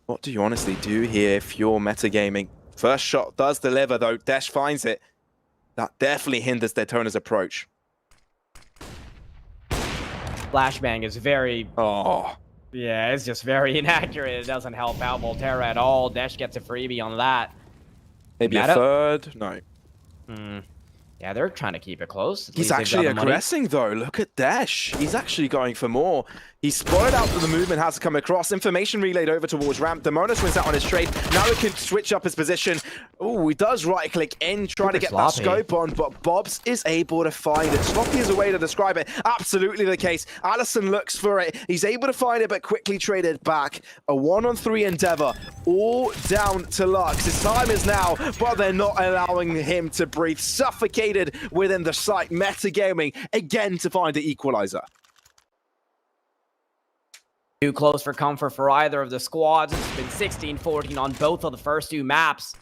what do you honestly do here if you're metagaming? First shot does deliver, though. Dash finds it. That definitely hinders Detona's approach. Flashbang is very... Oh. Yeah, it's just very inaccurate. It doesn't help out Volterra at all. Dash gets a freebie on that. Maybe Meta? a third? No. Yeah, they're trying to keep it close. At He's least they've actually got the money. aggressing, though. Look at Dash. He's actually going for more. He's spotted out that the movement has to come across. Information relayed over towards ramp. Demonis wins out on his trade. Now he can switch up his position. Oh, he does right-click in, trying to get that scope on, but Bobs is able to find it. Sloppy is a way to describe it. Absolutely the case. Allison looks for it. He's able to find it, but quickly traded back. A 1-on-3 endeavor, all down to Lux. His time is now, but they're not allowing him to breathe. Suffocated within the site. Metagaming again to find the equalizer. Too close for comfort for either of the squads. It's been 16-14 on both of the first two maps.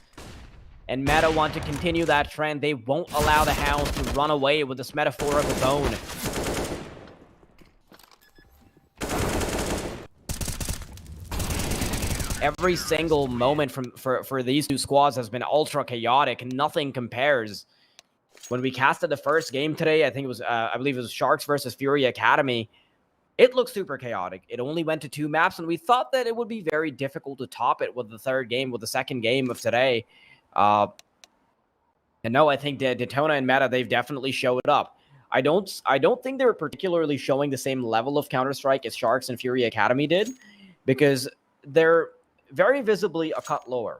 And Meta want to continue that trend. They won't allow the Hounds to run away with this metaphorical bone. Every single moment for these two squads has been ultra chaotic. Nothing compares. When we casted the first game today, I think it was, I believe it was Sharks versus FURIA Academy. It looked super chaotic. It only went to 2 maps, and we thought that it would be very difficult to top it with the third game, with the second game of today. And no, I think Detona and Meta, they've definitely showed up. I don't think they were particularly showing the same level of Counter-Strike as Sharks and FURIA Academy did, because they're very visibly a cut lower.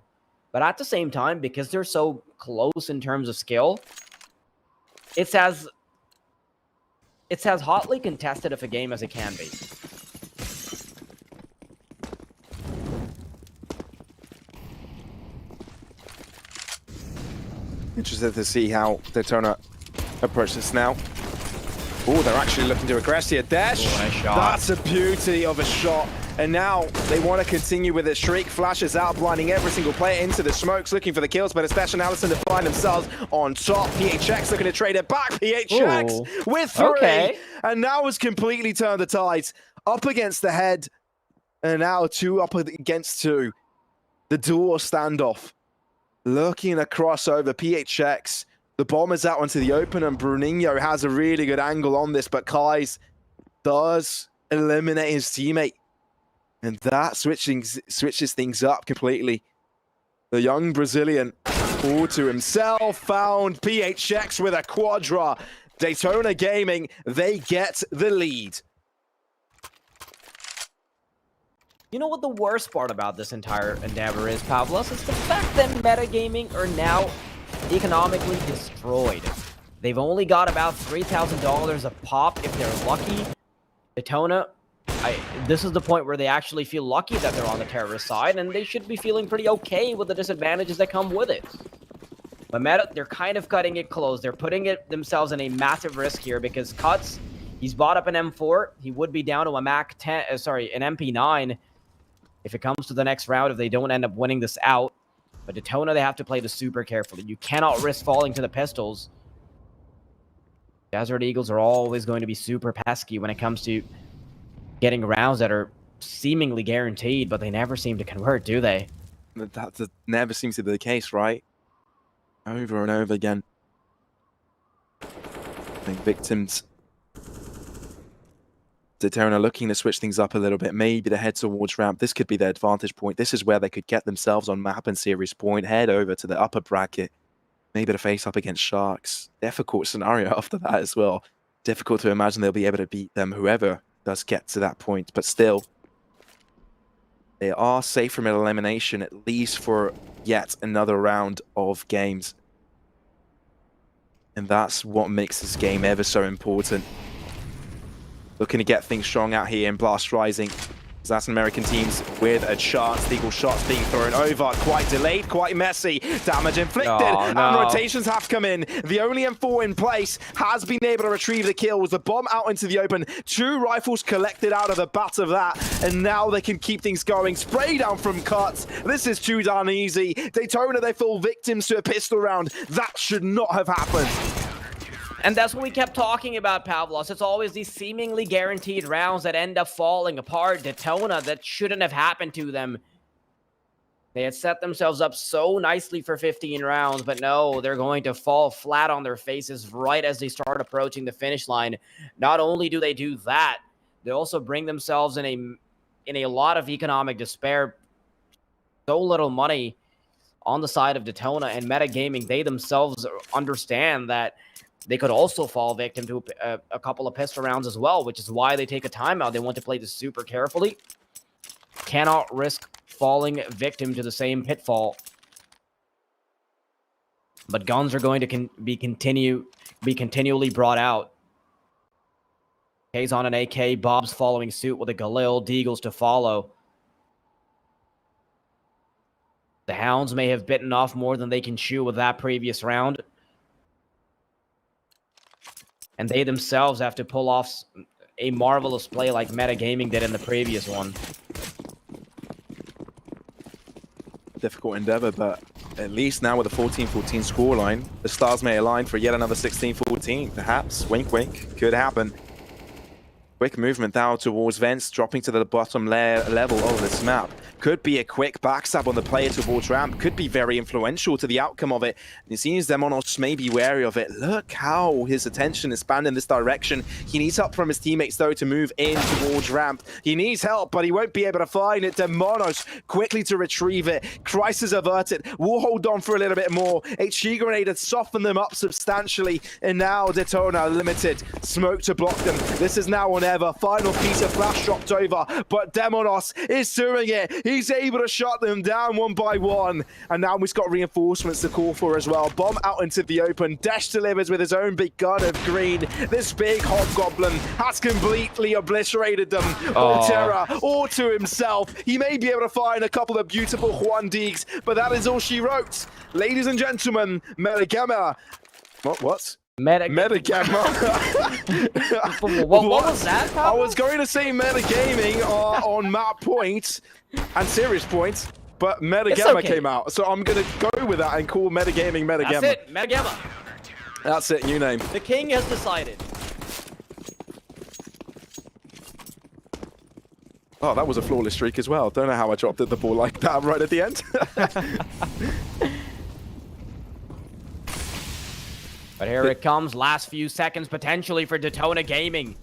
But at the same time, because they're so close in terms of skill, it's as hotly contested of a game as it can be. Interested to see how Detona approach this now. Oh, they're actually looking to aggress here. Dash! Ooh, nice shot. That's a beauty of a shot. And now they want to continue with it. Shriek flashes out, blinding every single player into the smokes, looking for the kills, but it's Dash and Allison to find themselves on top. PHX looking to trade it back. PHX Ooh. with 3. Okay. And now has completely turned the tides. Up against the head. And now 2 up against 2. The duel standoff. Looking across over PHX. The bomb is out onto the open, and Bruninho has a really good angle on this, but Kais does eliminate his teammate. And that switches things up completely. The young Brazilian, all to himself, found PHX with a quadra. Detona Gaming, they get the lead. You know what the worst part about this entire endeavor is, Pavlos? It's the fact that metagaming are now economically destroyed. They've only got about $3,000 a pop if they're lucky. Detona, this is the point where they actually feel lucky that they're on the terrorist side, and they should be feeling pretty okay with the disadvantages that come with it. But Meta, they're kind of cutting it close. They're putting themselves in a massive risk here, because Cuts, he's bought up an M4. He would be down to a Mac 10, an MP9 if it comes to the next round, if they don't end up winning this out. But Detona, they have to play this super carefully. You cannot risk falling to the pistols. Desert Eagles are always going to be super pesky when it comes to getting rounds that are seemingly guaranteed, but they never seem to convert, do they? That never seems to be the case, right? Over and over again. I think victims. Detona looking to switch things up a little bit. Maybe to head towards ramp. This could be their advantage point. This is where they could get themselves on map and series point. Head over to the upper bracket. Maybe to face up against Sharks. Difficult scenario after that as well. Difficult to imagine they'll be able to beat them, whoever does get to that point. But still, they are safe from elimination, at least for yet another round of games. And that's what makes this game ever so important. Looking to get things strong out here in Blast Rising. Latin American teams with a chance. Eagle shots being thrown over. Quite delayed, quite messy. Damage inflicted. Oh, no. And rotations have come in. The only M4 in place has been able to retrieve the kills. The bomb out into the open. 2 rifles collected out of the bat of that. And now they can keep things going. Spray down from Cuts. This is too darn easy. Detona, they fall victims to a pistol round. That should not have happened. And that's what we kept talking about, Pavlos. It's always these seemingly guaranteed rounds that end up falling apart. DETONA, that shouldn't have happened to them. They had set themselves up so nicely for 15 rounds, but no, they're going to fall flat on their faces right as they start approaching the finish line. Not only do they do that, they also bring themselves in a lot of economic despair. So little money on the side of DETONA and Metagaming. They themselves understand that they could also fall victim to a couple of pistol rounds as well, which is why they take a timeout. They want to play this super carefully. Cannot risk falling victim to the same pitfall. But guns are going to be continually brought out. K's on an AK, Bob's following suit with a Galil, Deagles to follow. The Hounds may have bitten off more than they can chew with that previous round. And they themselves have to pull off a marvelous play like Metagaming did in the previous one. Difficult endeavor, but at least now with a 14-14 scoreline, the stars may align for yet another 16-14. Perhaps, wink wink, could happen. Quick movement now towards Vents, dropping to the bottom level of this map. Could be a quick backstab on the player towards ramp. Could be very influential to the outcome of it. It seems Demonos may be wary of it. Look how his attention is spanned in this direction. He needs help from his teammates, though, to move in towards ramp. He needs help, but he won't be able to find it. Demonos quickly to retrieve it. Crisis averted. Will hold on for a little bit more. HG grenade had softened them up substantially. And now DETONA limited. Smoke to block them. This is now or never. Final piece of flash dropped over, but Demonos is doing it. He's able to shut them down one by one. And now we've got reinforcements to call for as well. Bomb out into the open. Desh delivers with his own big gun of green. This big hobgoblin has completely obliterated them. Altera, all to himself. He may be able to find a couple of beautiful Juan Deeks, but that is all she wrote. Ladies and gentlemen, Metagamma. What? Metagamma. What was that, I was going to say Metagaming on map point and serious points, but Metagamma came out. So I'm going to go with that and call Metagaming Metagamma. That's it, Metagamma. That's it, new name. The king has decided. Oh, that was a flawless streak as well. Don't know how I dropped the ball like that right at the end. But here it comes, last few seconds potentially for DETONA Gaming.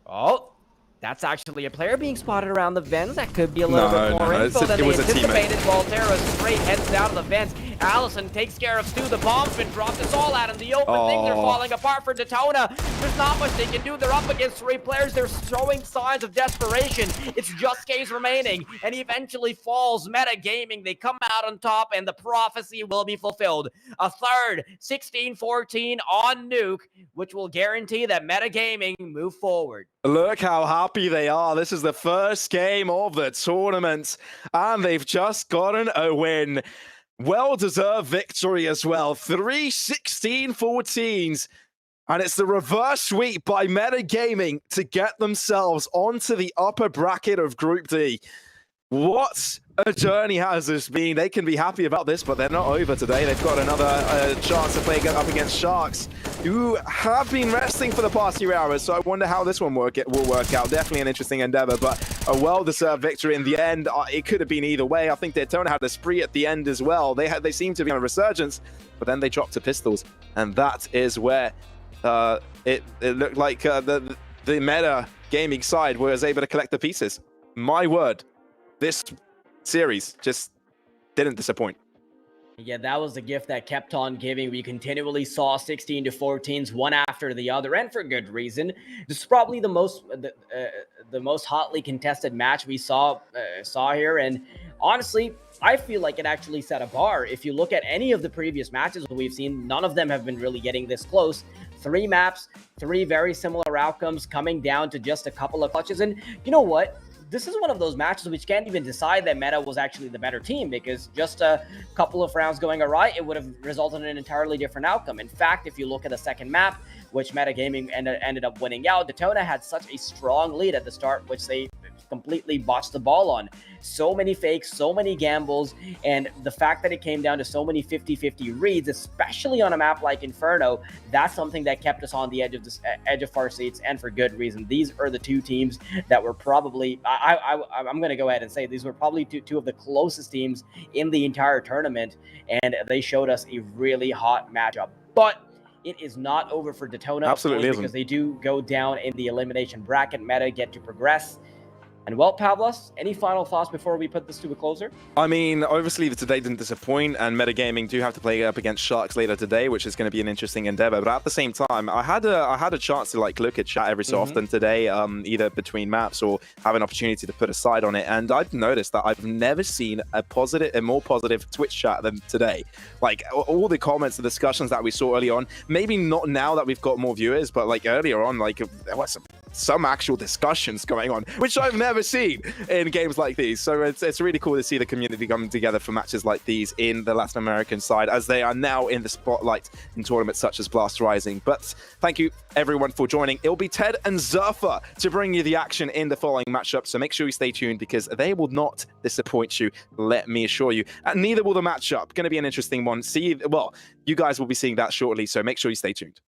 Oh, that's actually a player being spotted around the vents. That could be a little bit more info than they anticipated. Volterra straight heads down to the vents. Allison takes care of Stu. The bomb's been dropped. It's all out in the open. Things are falling apart for DETONA. There's not much they can do. They're up against 3 players. They're showing signs of desperation. It's just K's remaining, and he eventually falls. Metagaming, they come out on top, and the prophecy will be fulfilled. A third 16-14 on Nuke, which will guarantee that Metagaming move forward. Look how happy they are. This is the first game of the tournament, and they've just gotten a win. Well-deserved victory as well. 3 16-14s. And it's the reverse sweep by Metagaming to get themselves onto the upper bracket of Group D. What a journey has this been. They can be happy about this, but they're not over today. They've got another chance to play up against Sharks, who have been resting for the past few hours. So I wonder how this one will work out. Definitely an interesting endeavor, but a well-deserved victory in the end. It could have been either way. I think DETONA had a spree at the end as well. They seem to be on a resurgence, but then they dropped to pistols, and that is where it looked like the meta gaming side was able to collect the pieces. My word. This series just didn't disappoint. Yeah, that was the gift that kept on giving. We continually saw 16-14s one after the other, and for good reason. This is probably the most hotly contested match we saw here, and honestly, I feel like it actually set a bar. If you look at any of the previous matches we've seen, none of them have been really getting this close. 3 maps, 3 very similar outcomes, coming down to just a couple of clutches, and you know what? This is one of those matches which can't even decide that Meta was actually the better team, because just a couple of rounds going awry, it would have resulted in an entirely different outcome. In fact, if you look at the second map, which Metagaming ended up winning out, DETONA had such a strong lead at the start, which they completely botched the ball on. So many fakes, so many gambles, and the fact that it came down to so many 50-50 reads, especially on a map like Inferno, that's something that kept us on the edge of our seats, and for good reason. These are the two teams that were probably, I'm going to go ahead and say, these were probably two of the closest teams in the entire tournament, and they showed us a really hot matchup. But it is not over for DETONA, Absolutely of course, because they do go down in the elimination bracket meta, get to progress. And well, Pavlos, any final thoughts before we put this to a closer? I mean, obviously today didn't disappoint, and Metagaming do have to play up against Sharks later today, which is going to be an interesting endeavor. But at the same time, I had a chance to like look at chat every so often today, either between maps or have an opportunity to put a side on it. And I've noticed that I've never seen a more positive Twitch chat than today. Like all the comments, the discussions that we saw early on, maybe not now that we've got more viewers, but like earlier on, like there was some actual discussions going on, which I've never seen in games like these. So it's really cool to see the community coming together for matches like these in the Latin American side, as they are now in the spotlight in tournaments such as Blast Rising. But thank you everyone for joining. It'll be Ted and Zerfa to bring you the action in the following matchup, so make sure you stay tuned because they will not disappoint you, let me assure you. And neither will the matchup. Going to be an interesting one. Well, you guys will be seeing that shortly, so make sure you stay tuned.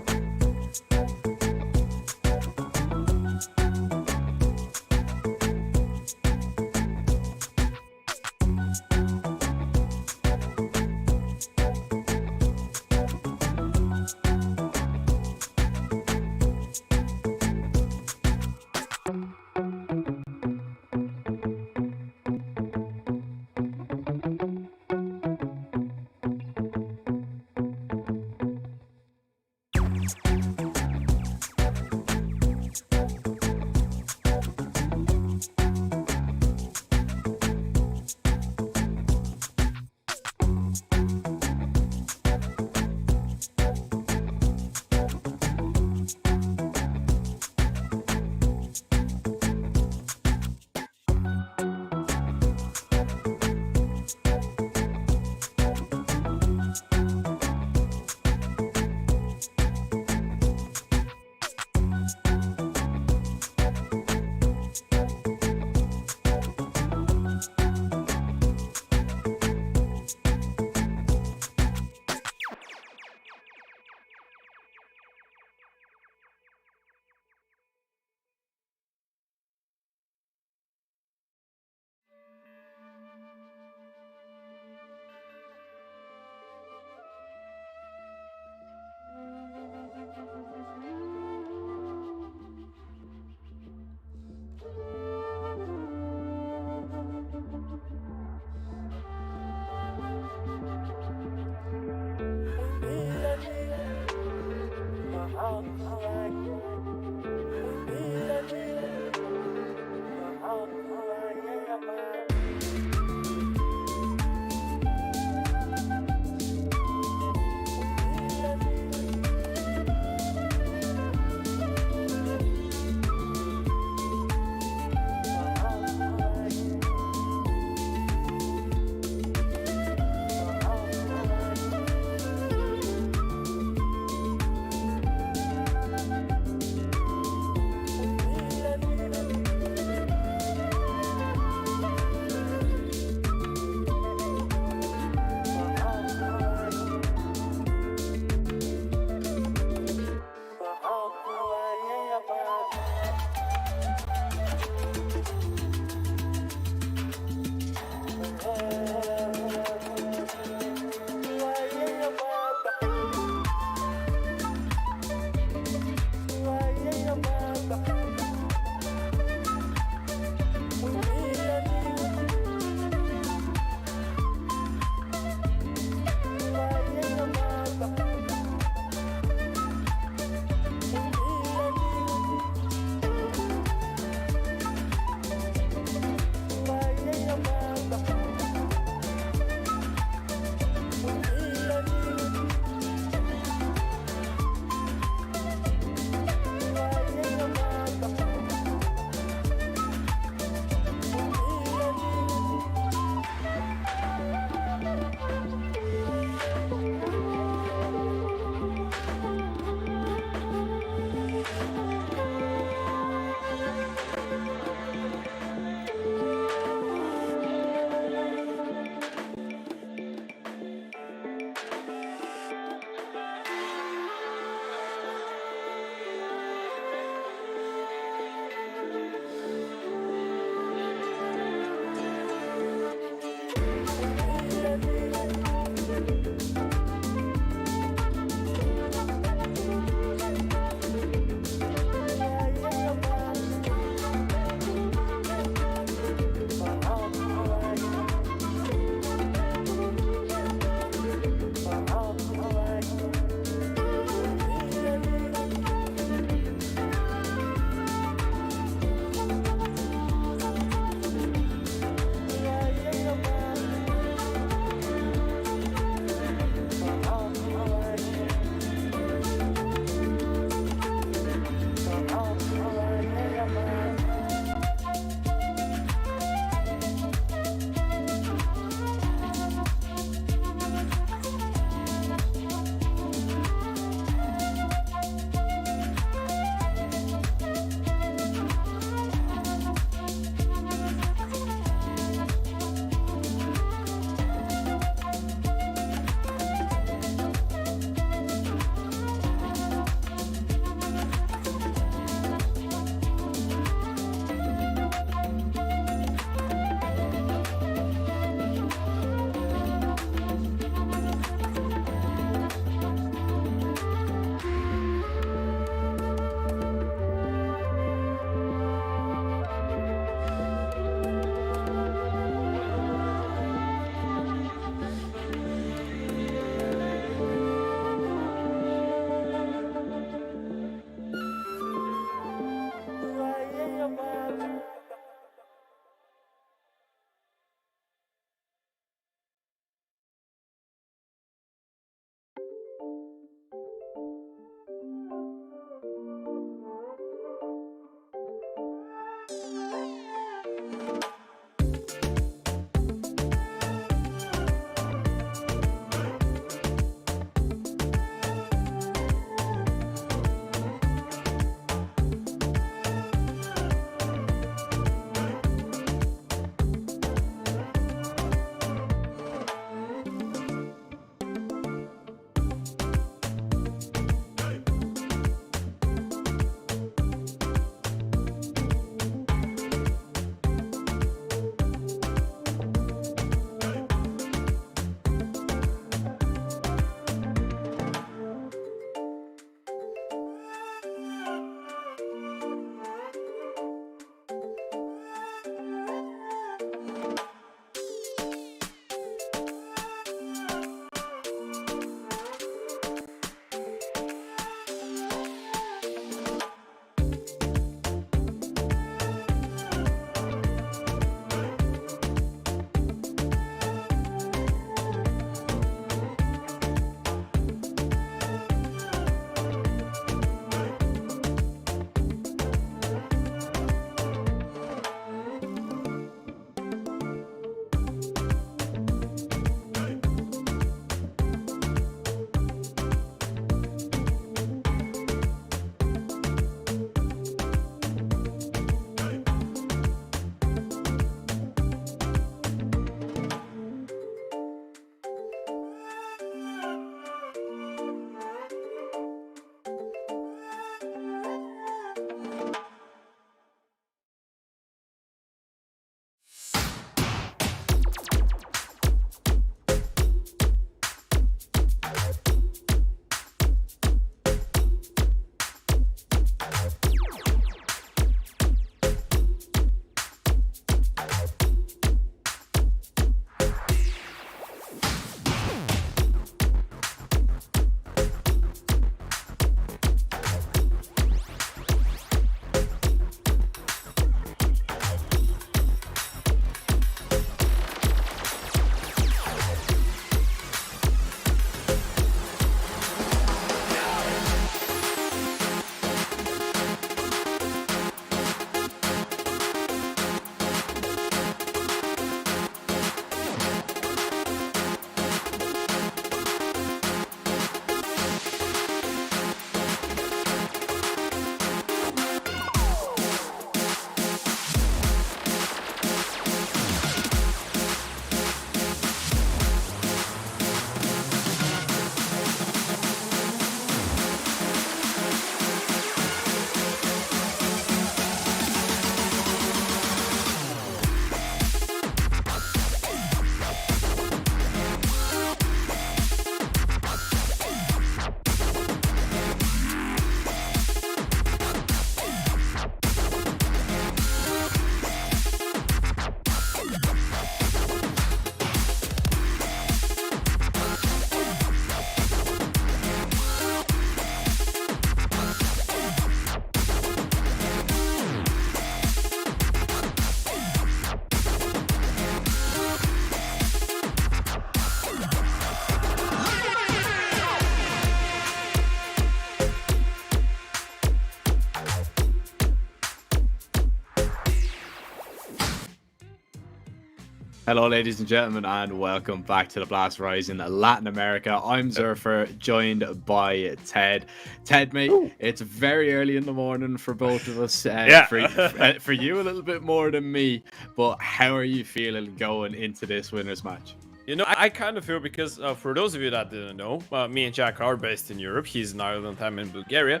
Hello, ladies and gentlemen, and welcome back to the Blast Rising Latin America. I'm Zurfer, joined by Ted. Ted, mate, it's very early in the morning for both of us. For you, a little bit more than me. But how are you feeling going into this winners match? You know, I kind of feel because for those of you that didn't know, me and Jack are based in Europe. He's in Ireland, I'm in Bulgaria.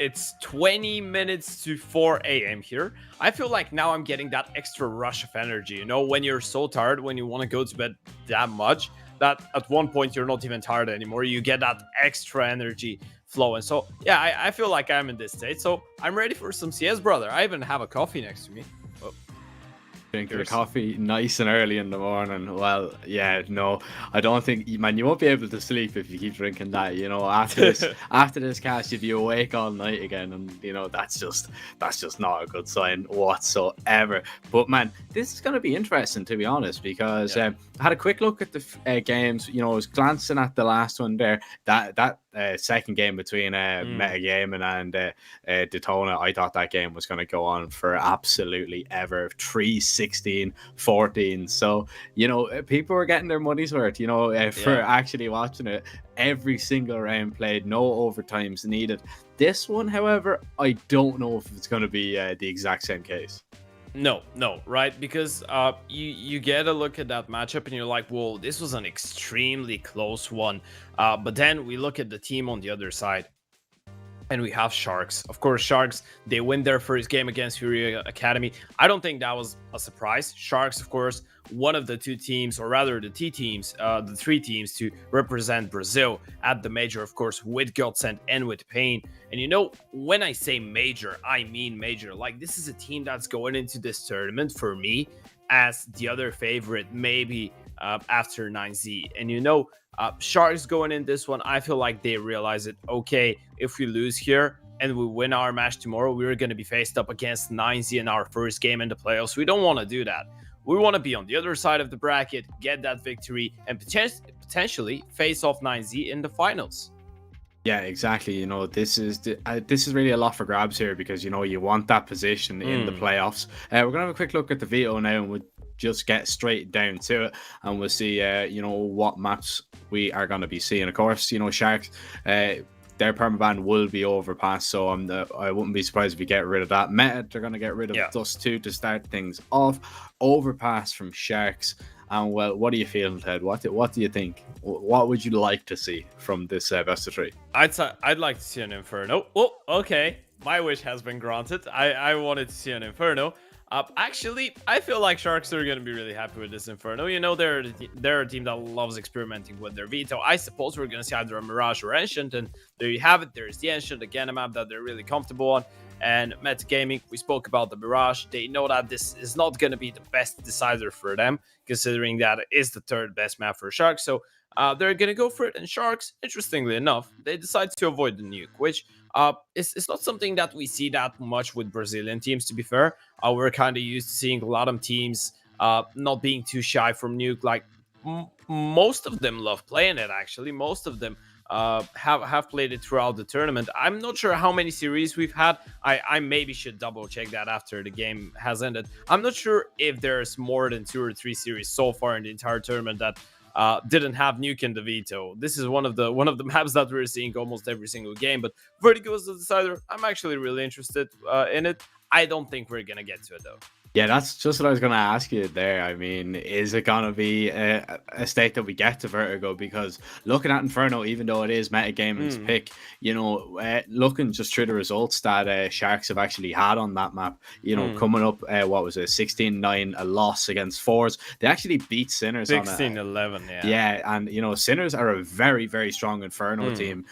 It's 20 minutes to 4 a.m. here. I feel like now I'm getting that extra rush of energy. You know, when you're so tired, when you want to go to bed that much, that at one point you're not even tired anymore. You get that extra energy flowing. So yeah, I feel like I'm in this state. So I'm ready for some CS, brother. I even have a coffee next to me. Drinking the coffee nice and early in the morning. Well, yeah, no, I don't think, man, you won't be able to sleep if you keep drinking that. You know, after this cast, you'll be awake all night again, and you know that's just not a good sign whatsoever. But man, this is going to be interesting, to be honest, because I had a quick look at the games. You know, I was glancing at the last one there. That second game between Metagaming and DETONA, I thought that game was going to go on for absolutely ever. 3-16-14. So, you know, people were getting their money's worth, you know, for actually watching it. Every single round played, no overtimes needed. This one, however, I don't know if it's going to be the exact same case. No, right? Because you get a look at that matchup and you're like, whoa, this was an extremely close one. But then we look at the team on the other side. And we have Sharks. Of course, Sharks, they win their first game against FURIA Academy. I don't think that was a surprise. Sharks, of course, one of the two teams, or rather the the three teams to represent Brazil at the major, of course, with Godsend and with Pain. And you know, when I say major, I mean major. Like, this is a team that's going into this tournament for me as the other favorite, maybe after 9Z. And you know, Sharks going in this one, I feel like they realize it. Okay, if we lose here and we win our match tomorrow, we're going to be faced up against 9Z in our first game in the playoffs. We don't want to do that. We want to be on the other side of the bracket, get that victory, and potentially face off 9Z in the finals. Yeah, exactly. You know, this is really a lot for grabs here, because you know you want that position in the playoffs. We're gonna have a quick look at the veto now, and we'll just get straight down to it, and we'll see you know what maps we are going to be seeing. Of course, you know, Sharks, their permaban will be overpass, so I wouldn't be surprised if we get rid of that. Meta, they're going to get rid of Dust 2 to start things off. Overpass from Sharks. And well, what are you feeling, Ted? What do you think? What would you like to see from this best of three? I'd like to see an Inferno. Oh, okay. My wish has been granted. I wanted to see an Inferno. Actually, I feel like Sharks are going to be really happy with this Inferno. You know, they're a team that loves experimenting with their veto. I suppose we're going to see either a Mirage or Ancient, and there you have it. There's the Ancient, again, a map that they're really comfortable on. And Metagaming, we spoke about the Mirage. They know that this is not going to be the best decider for them, considering that it is the third best map for Sharks. So they're going to go for it. And Sharks, interestingly enough, they decide to avoid the nuke, which it's not something that we see that much with Brazilian teams, to be fair. We're kind of used to seeing LATAM teams not being too shy from nuke. Like, most of them love playing it, actually. Most of them have played it throughout the tournament. I'm not sure how many series we've had. I maybe should double check that after the game has ended. I'm not sure if there's more than 2 or 3 series so far in the entire tournament that didn't have nuke in the veto. This is one of the maps that we're seeing almost every single game. But Vertigo is the decider. I'm actually really interested in it. I don't think we're gonna get to it though. Yeah, that's just what I was going to ask you there. I mean, is it going to be a state that we get to Vertigo? Because looking at Inferno, even though it is Metagaming's pick, you know, looking just through the results that Sharks have actually had on that map, you know, coming up, what was it, 16-9, a loss against Fours. They actually beat Sinners 16-11, yeah. Yeah, and, you know, Sinners are a very, very strong Inferno team.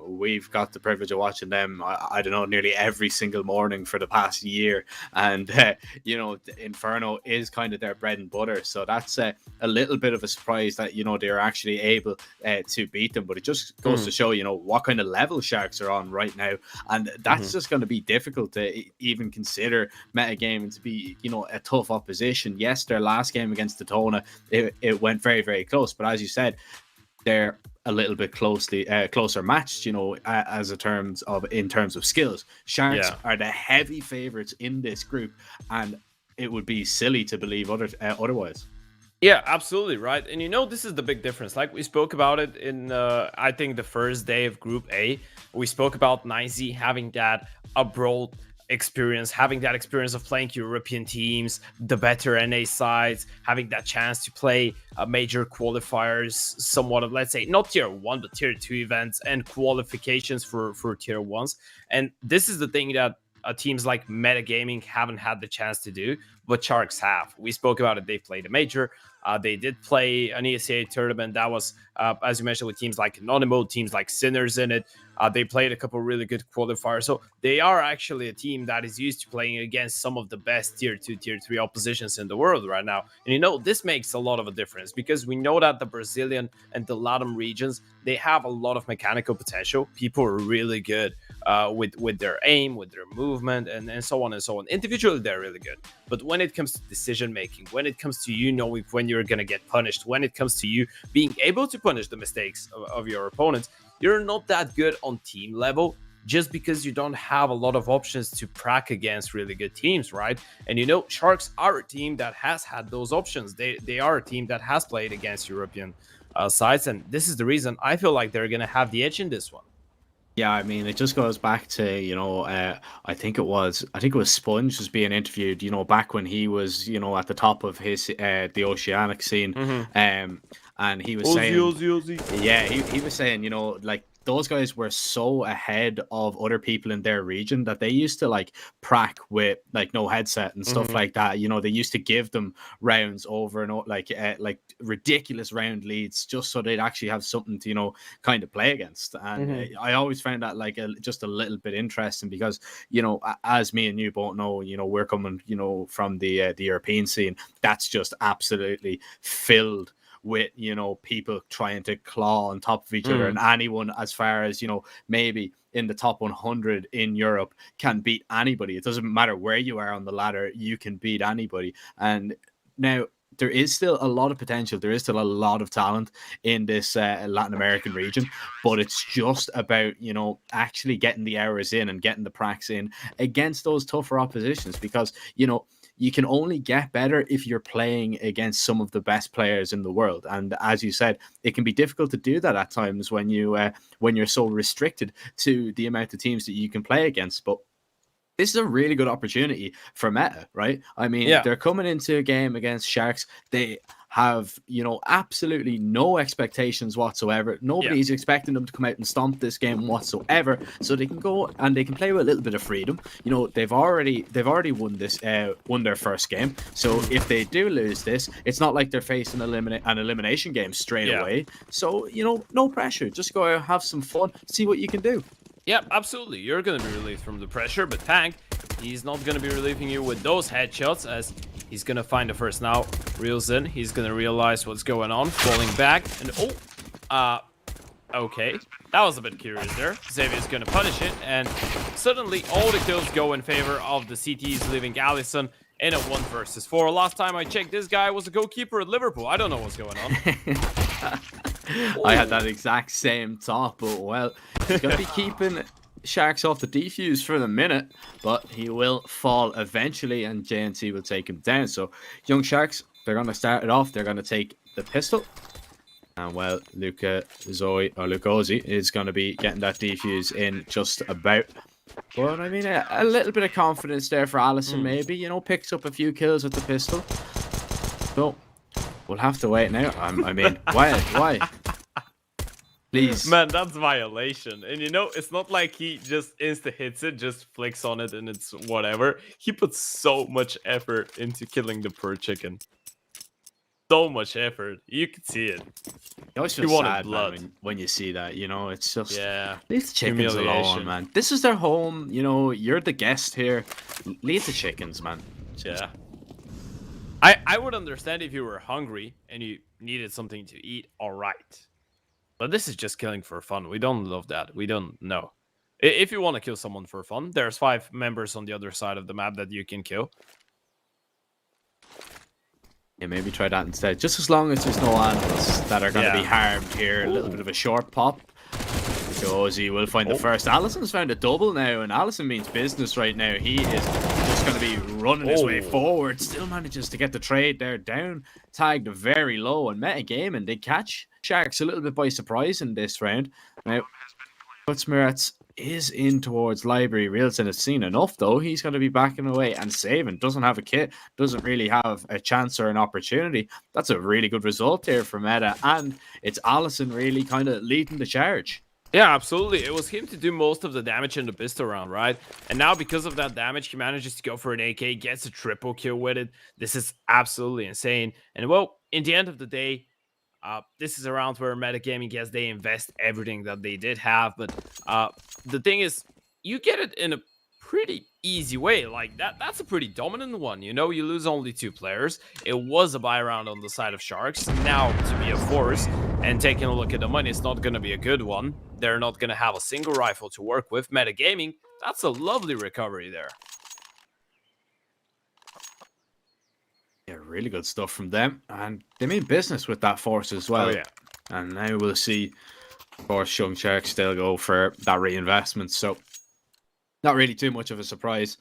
We've got the privilege of watching them, I don't know, nearly every single morning for the past year. And, you know, Inferno is kind of their bread and butter, so that's a little bit of a surprise that, you know, they're actually able to beat them. But it just goes to show, you know, what kind of level Sharks are on right now, and that's just going to be difficult to even consider Metagaming to be, you know, a tough opposition. Yes, their last game against DETONA, it went very, very close, but as you said, they're a little bit closer matched, you know, in terms of skills. Sharks are the heavy favorites in this group, and it would be silly to believe otherwise. Yeah, absolutely right. And you know, this is the big difference. Like we spoke about it in, I think, the first day of Group A. We spoke about Nizy having that abroad experience, having that experience of playing European teams, the better NA sides, having that chance to play major qualifiers, somewhat of, let's say, not tier 1, but tier 2 events and qualifications for tier 1s. And this is the thing that teams like Metagaming haven't had the chance to do, but Sharks have. We spoke about it. They played a major. They did play an ESEA tournament that was, as you mentioned, with teams like Anonymous, teams like Sinners in it. They played a couple really good qualifiers. So they are actually a team that is used to playing against some of the best tier 2, tier 3 oppositions in the world right now. And you know, this makes a lot of a difference because we know that the Brazilian and the LATAM regions, they have a lot of mechanical potential. People are really good with their aim, with their movement, and so on and so on. Individually, they're really good. But when it comes to decision making, when it comes to you knowing when you're going to get punished, when it comes to you being able to punish the mistakes of your opponents, you're not that good on team level just because you don't have a lot of options to prac against really good teams, right? And you know, Sharks are a team that has had those options. They are a team that has played against European sides, and this is the reason I feel like they're going to have the edge in this one. Yeah, I mean, it just goes back to, you know, I think it was Sponge was being interviewed, you know, back when he was, you know, at the top of his the oceanic scene, and he was saying, yeah, he was saying, you know, like those guys were so ahead of other people in their region that they used to like prac with like no headset and stuff like that. You know, they used to give them rounds over and like ridiculous round leads just so they'd actually have something to, you know, kind of play against. And I always found that like just a little bit interesting because, you know, as me and you both know, you know, we're coming, you know, from the European scene. That's just absolutely filled with, you know, people trying to claw on top of each other, and anyone as far as, you know, maybe in the top 100 in Europe can beat anybody. It doesn't matter where you are on the ladder, you can beat anybody. And now there is still a lot of potential. There is still a lot of talent in this Latin American region, but it's just about, you know, actually getting the hours in and getting the pracs in against those tougher oppositions, because, you know, you can only get better if you're playing against some of the best players in the world. And as you said, it can be difficult to do that at times when you're so restricted to the amount of teams that you can play against. But this is a really good opportunity for Meta, right? I mean, they're coming into a game against Sharks. They have, you know, absolutely no expectations whatsoever. Nobody's expecting them to come out and stomp this game whatsoever. So they can go and they can play with a little bit of freedom. You know, they've already won this, won their first game. So if they do lose this, it's not like they're facing an elimination game straight away. So, you know, no pressure. Just go out, have some fun, see what you can do. Yeah, absolutely. You're going to be relieved from the pressure, but Tank, he's not going to be relieving you with those headshots, as he's going to find the first now. Reels in. He's going to realize what's going on. Falling back. And okay. That was a bit curious there. Xavier's going to punish it. And suddenly all the kills go in favor of the CTs, leaving Allison in a 1 versus 4. Last time I checked, this guy was a goalkeeper at Liverpool. I don't know what's going on. I had that exact same thought, but well, he's going to be keeping Sharks off the defuse for the minute, but he will fall eventually and JNC will take him down. So young Sharks, they're going to start it off. They're going to take the pistol. And well, Lukosi is going to be getting that defuse in just about. But I mean, a little bit of confidence there for Allison, maybe, you know, picks up a few kills with the pistol. So we'll have to wait now. I mean, why? Please. Man, that's violation. And you know, it's not like he just insta hits it, just flicks on it and it's whatever. He puts so much effort into killing the poor chicken. So much effort. You could see it. You always feel sad, man, when you see that, you know, it's just, leave the chickens alone, man. This is their home, you know, you're the guest here. Leave the chickens, man. Yeah. I would understand if you were hungry and you needed something to eat, all right. But this is just killing for fun. We don't love that. We don't know. If you want to kill someone for fun, there's 5 members on the other side of the map that you can kill. Yeah, maybe try that instead. Just as long as there's no animals that are going to be harmed here. A little bit of a short pop. Josie will find the first. Allison's found a double now, and Allison means business right now. He is just going to be running his way forward. Still manages to get the trade there down. Tagged very low. And Metagaming, they catch Sharks a little bit by surprise in this round. Now, Gutsmirats is in towards Library. Reelson has seen enough, though. He's going to be backing away and saving. Doesn't have a kit. Doesn't really have a chance or an opportunity. That's a really good result here for Meta. And it's Allison really kind of leading the charge. Yeah, absolutely. It was him to do most of the damage in the pistol round, right? And now because of that damage, he manages to go for an AK, gets a triple kill with it. This is absolutely insane. And well, in the end of the day, this is a round where Metagaming, yes, they invest everything that they did have. But the thing is, you get it in a pretty easy way. Like, that's a pretty dominant one. You know, you lose only 2 players. It was a buy round on the side of Sharks. Now, to be a force, and taking a look at the money, it's not going to be a good one. They're not going to have a single rifle to work with. Metagaming, that's a lovely recovery there. Yeah, really good stuff from them. And they mean business with that force as well. Oh, yeah. And now we'll see, of course, Young Sharks still go for that reinvestment. So, not really too much of a surprise.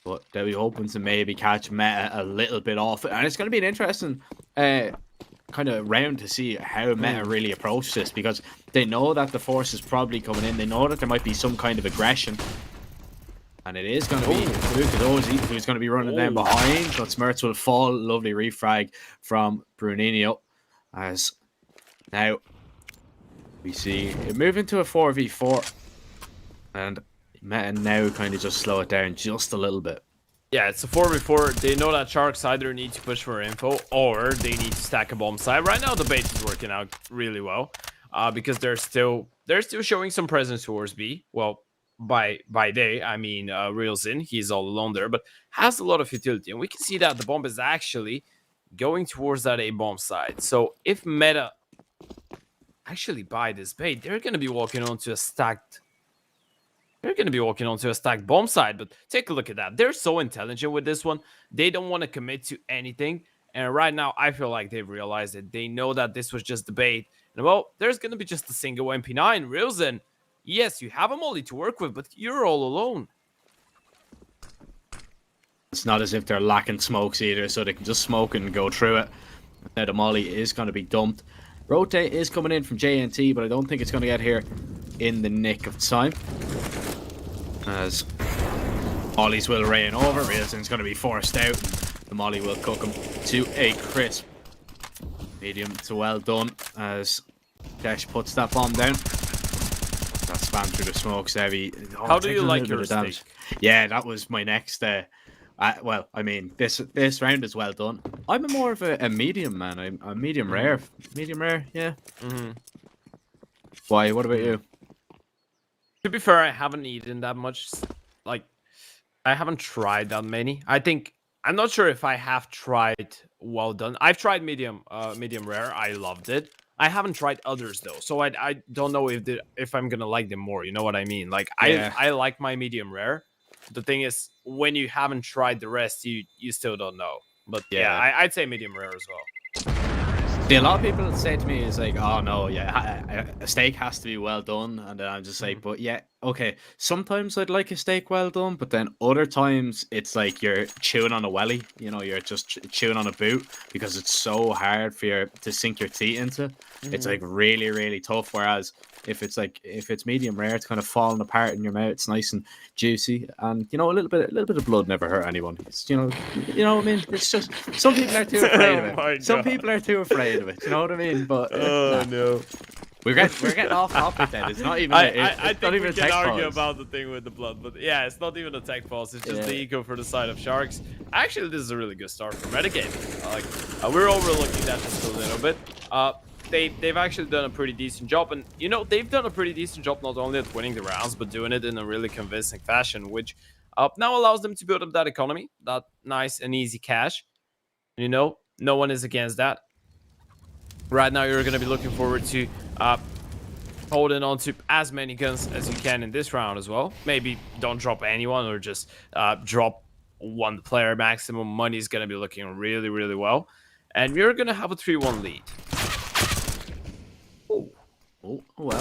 But they'll be hoping to maybe catch Meta a little bit off. And it's going to be an interesting kind of round to see how Meta really approach this. Because they know that the force is probably coming in. They know that there might be some kind of aggression. And it is going to be Lukadozi who's going to be running down behind. But Smirts will fall. Lovely refrag from Bruninho. As now we see it move into a 4v4. And Meta now kind of just slow it down just a little bit. Yeah, it's a 4v4. They know that Sharks either need to push for info or they need to stack a bomb site. Right now, the bait is working out really well because they're still showing some presence towards B. Well, by day, I mean Reelson. He's all alone there, but has a lot of utility. And we can see that the bomb is actually going towards that A bomb side. So if Meta actually buy this bait, they're going to be walking onto a stacked... They're going to be walking onto a stacked bomb side, but take a look at that. They're so intelligent with this one. They don't want to commit to anything. And right now, I feel like they've realized it. They know that this was just the bait. And well, there's going to be just a single MP9. Reelson, yes, you have a molly to work with, but you're all alone. It's not as if they're lacking smokes either, so they can just smoke and go through it. Now the molly is going to be dumped. Rotate is coming in from JNT, but I don't think it's going to get here in the nick of time. As mollies will rain over. Reelson's going to be forced out. The molly will cook him to a crisp. Medium to well done as Desh puts that bomb down. That spam through the smokes heavy. Oh, how do you like your steak? Yeah, that was my next... well, I mean, this round is well done. I'm more of a medium man. I'm a medium rare. Medium rare, yeah. Why? What about you? To be fair, I haven't eaten that much. Like, I haven't tried that many. I'm not sure if I have tried well done. I've tried medium rare. I loved it. I haven't tried others though, so I don't know if I'm gonna like them more. You know what I mean? Like, yeah. I like my medium rare. The thing is, when you haven't tried the rest, you still don't know. But yeah, I'd say medium rare as well. See, a lot of people say to me, it's like, oh no, yeah, a steak has to be well done. And then I'm just like, but yeah, okay, sometimes I'd like a steak well done, but then other times it's like you're chewing on a welly, you know, you're just chewing on a boot because it's so hard for you to sink your teeth into. It's like really, really tough. Whereas if it's medium rare, it's kind of falling apart in your mouth. It's nice and juicy, and you know, a little bit of blood never hurt anyone. It's, you know what I mean. It's just some people are too afraid of it. Some people are too afraid of it. You know what I mean? But no, we're getting off topic then. It's not even. I think we can argue about the thing with the blood, but yeah, it's not even a tech pulse. It's just the eco for the side of Sharks. Actually, this is a really good start for Metagaming. Like, we're overlooking that just a little bit. They've actually done a pretty decent job, and you know, they've done a pretty decent job not only at winning the rounds, but doing it in a really convincing fashion, which now allows them to build up that economy, that nice and easy cash. You know, no one is against that. Right now, you're going to be looking forward to holding on to as many guns as you can in this round as well. Maybe don't drop anyone, or just drop one player maximum. Money is going to be looking really, really well, and you're going to have a 3-1 lead. Oh, well.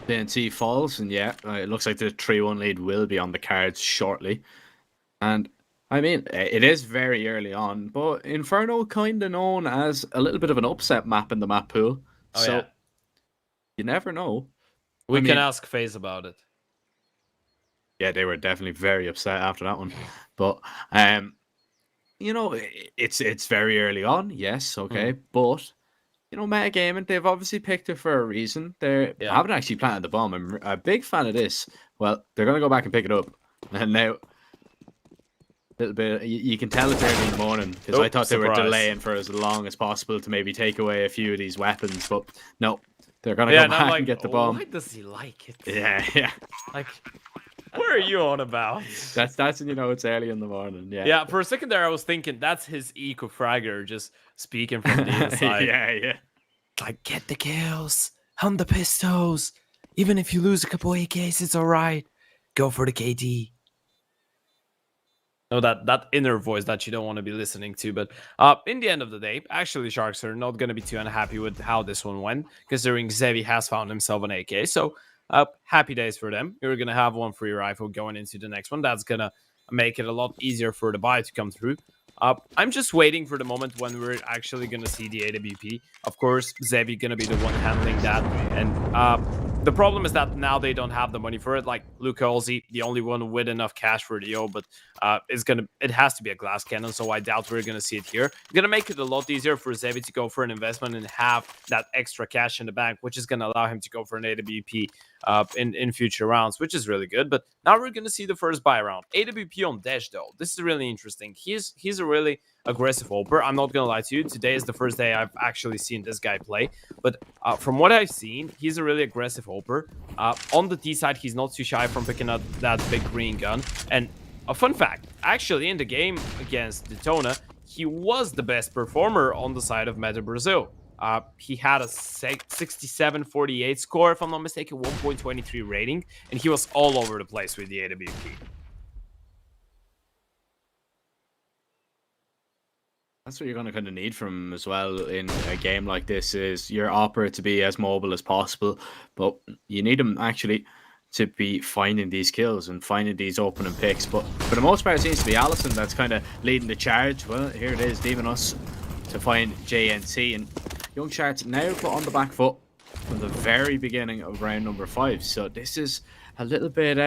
TNT falls, and yeah, it looks like the 3-1 lead will be on the cards shortly. And I mean, it is very early on, but Inferno kind of known as a little bit of an upset map in the map pool. Oh, So yeah. you never know. We I can mean, ask FaZe about it. yeah, they were definitely very upset after that one. But you know, it's very early on, yes, okay, but you know, metagaming, they've obviously picked it for a reason. They Yeah. haven't actually planted the bomb. I'm a big fan of this. Well, they're gonna go back and pick it up, and now. Little bit, you can tell it's early in the morning because I thought they were delaying for as long as possible to maybe take away a few of these weapons, but no, they're gonna go back and get the bomb. Why does he like it? Yeah. Like, what are you on about? That's when you know it's early in the morning. Yeah. Yeah, for a second there, I was thinking that's his eco fragger just speaking from the inside. yeah. Like, get the kills, hunt the pistols. Even if you lose a couple AKs, it's all right. Go for the KD. No, that inner voice that you don't want to be listening to. But in the end of the day, actually, Sharks are not going to be too unhappy with how this one went, considering Zevi has found himself an AK. So happy days for them. You're going to have one free rifle going into the next one. That's going to make it a lot easier for the buy to come through. I'm just waiting for the moment when we're actually going to see the AWP. Of course, Zevi going to be the one handling that. And the problem is that now they don't have the money for it. Like Luka Olzi, the only one with enough cash for the O, but it has to be a glass cannon, so I doubt we're going to see it here. It's going to make it a lot easier for Zevi to go for an investment and have that extra cash in the bank, which is going to allow him to go for an AWP in future rounds, which is really good. But now we're going to see the first buy round. AWP on Dash, though. This is really interesting. He's a really aggressive oper. I'm not going to lie to you. Today is the first day I've actually seen this guy play. But from what I've seen, he's a really aggressive oper. On the T side, he's not too shy from picking up that big green gun. And a fun fact, actually in the game against DETONA, he was the best performer on the side of Meta Brazil. He had a 67-48 score, if I'm not mistaken, 1.23 rating, and he was all over the place with the AWP. That's what you're going to kind of need from him as well in a game like this, is your opera to be as mobile as possible, but you need him actually to be finding these kills and finding these opening picks. But for the most part, it seems to be Allison that's kind of leading the charge. Well, here it is, leaving us to find JNC, and Young Sharks now put on the back foot from the very beginning of round number 5. So this is a little bit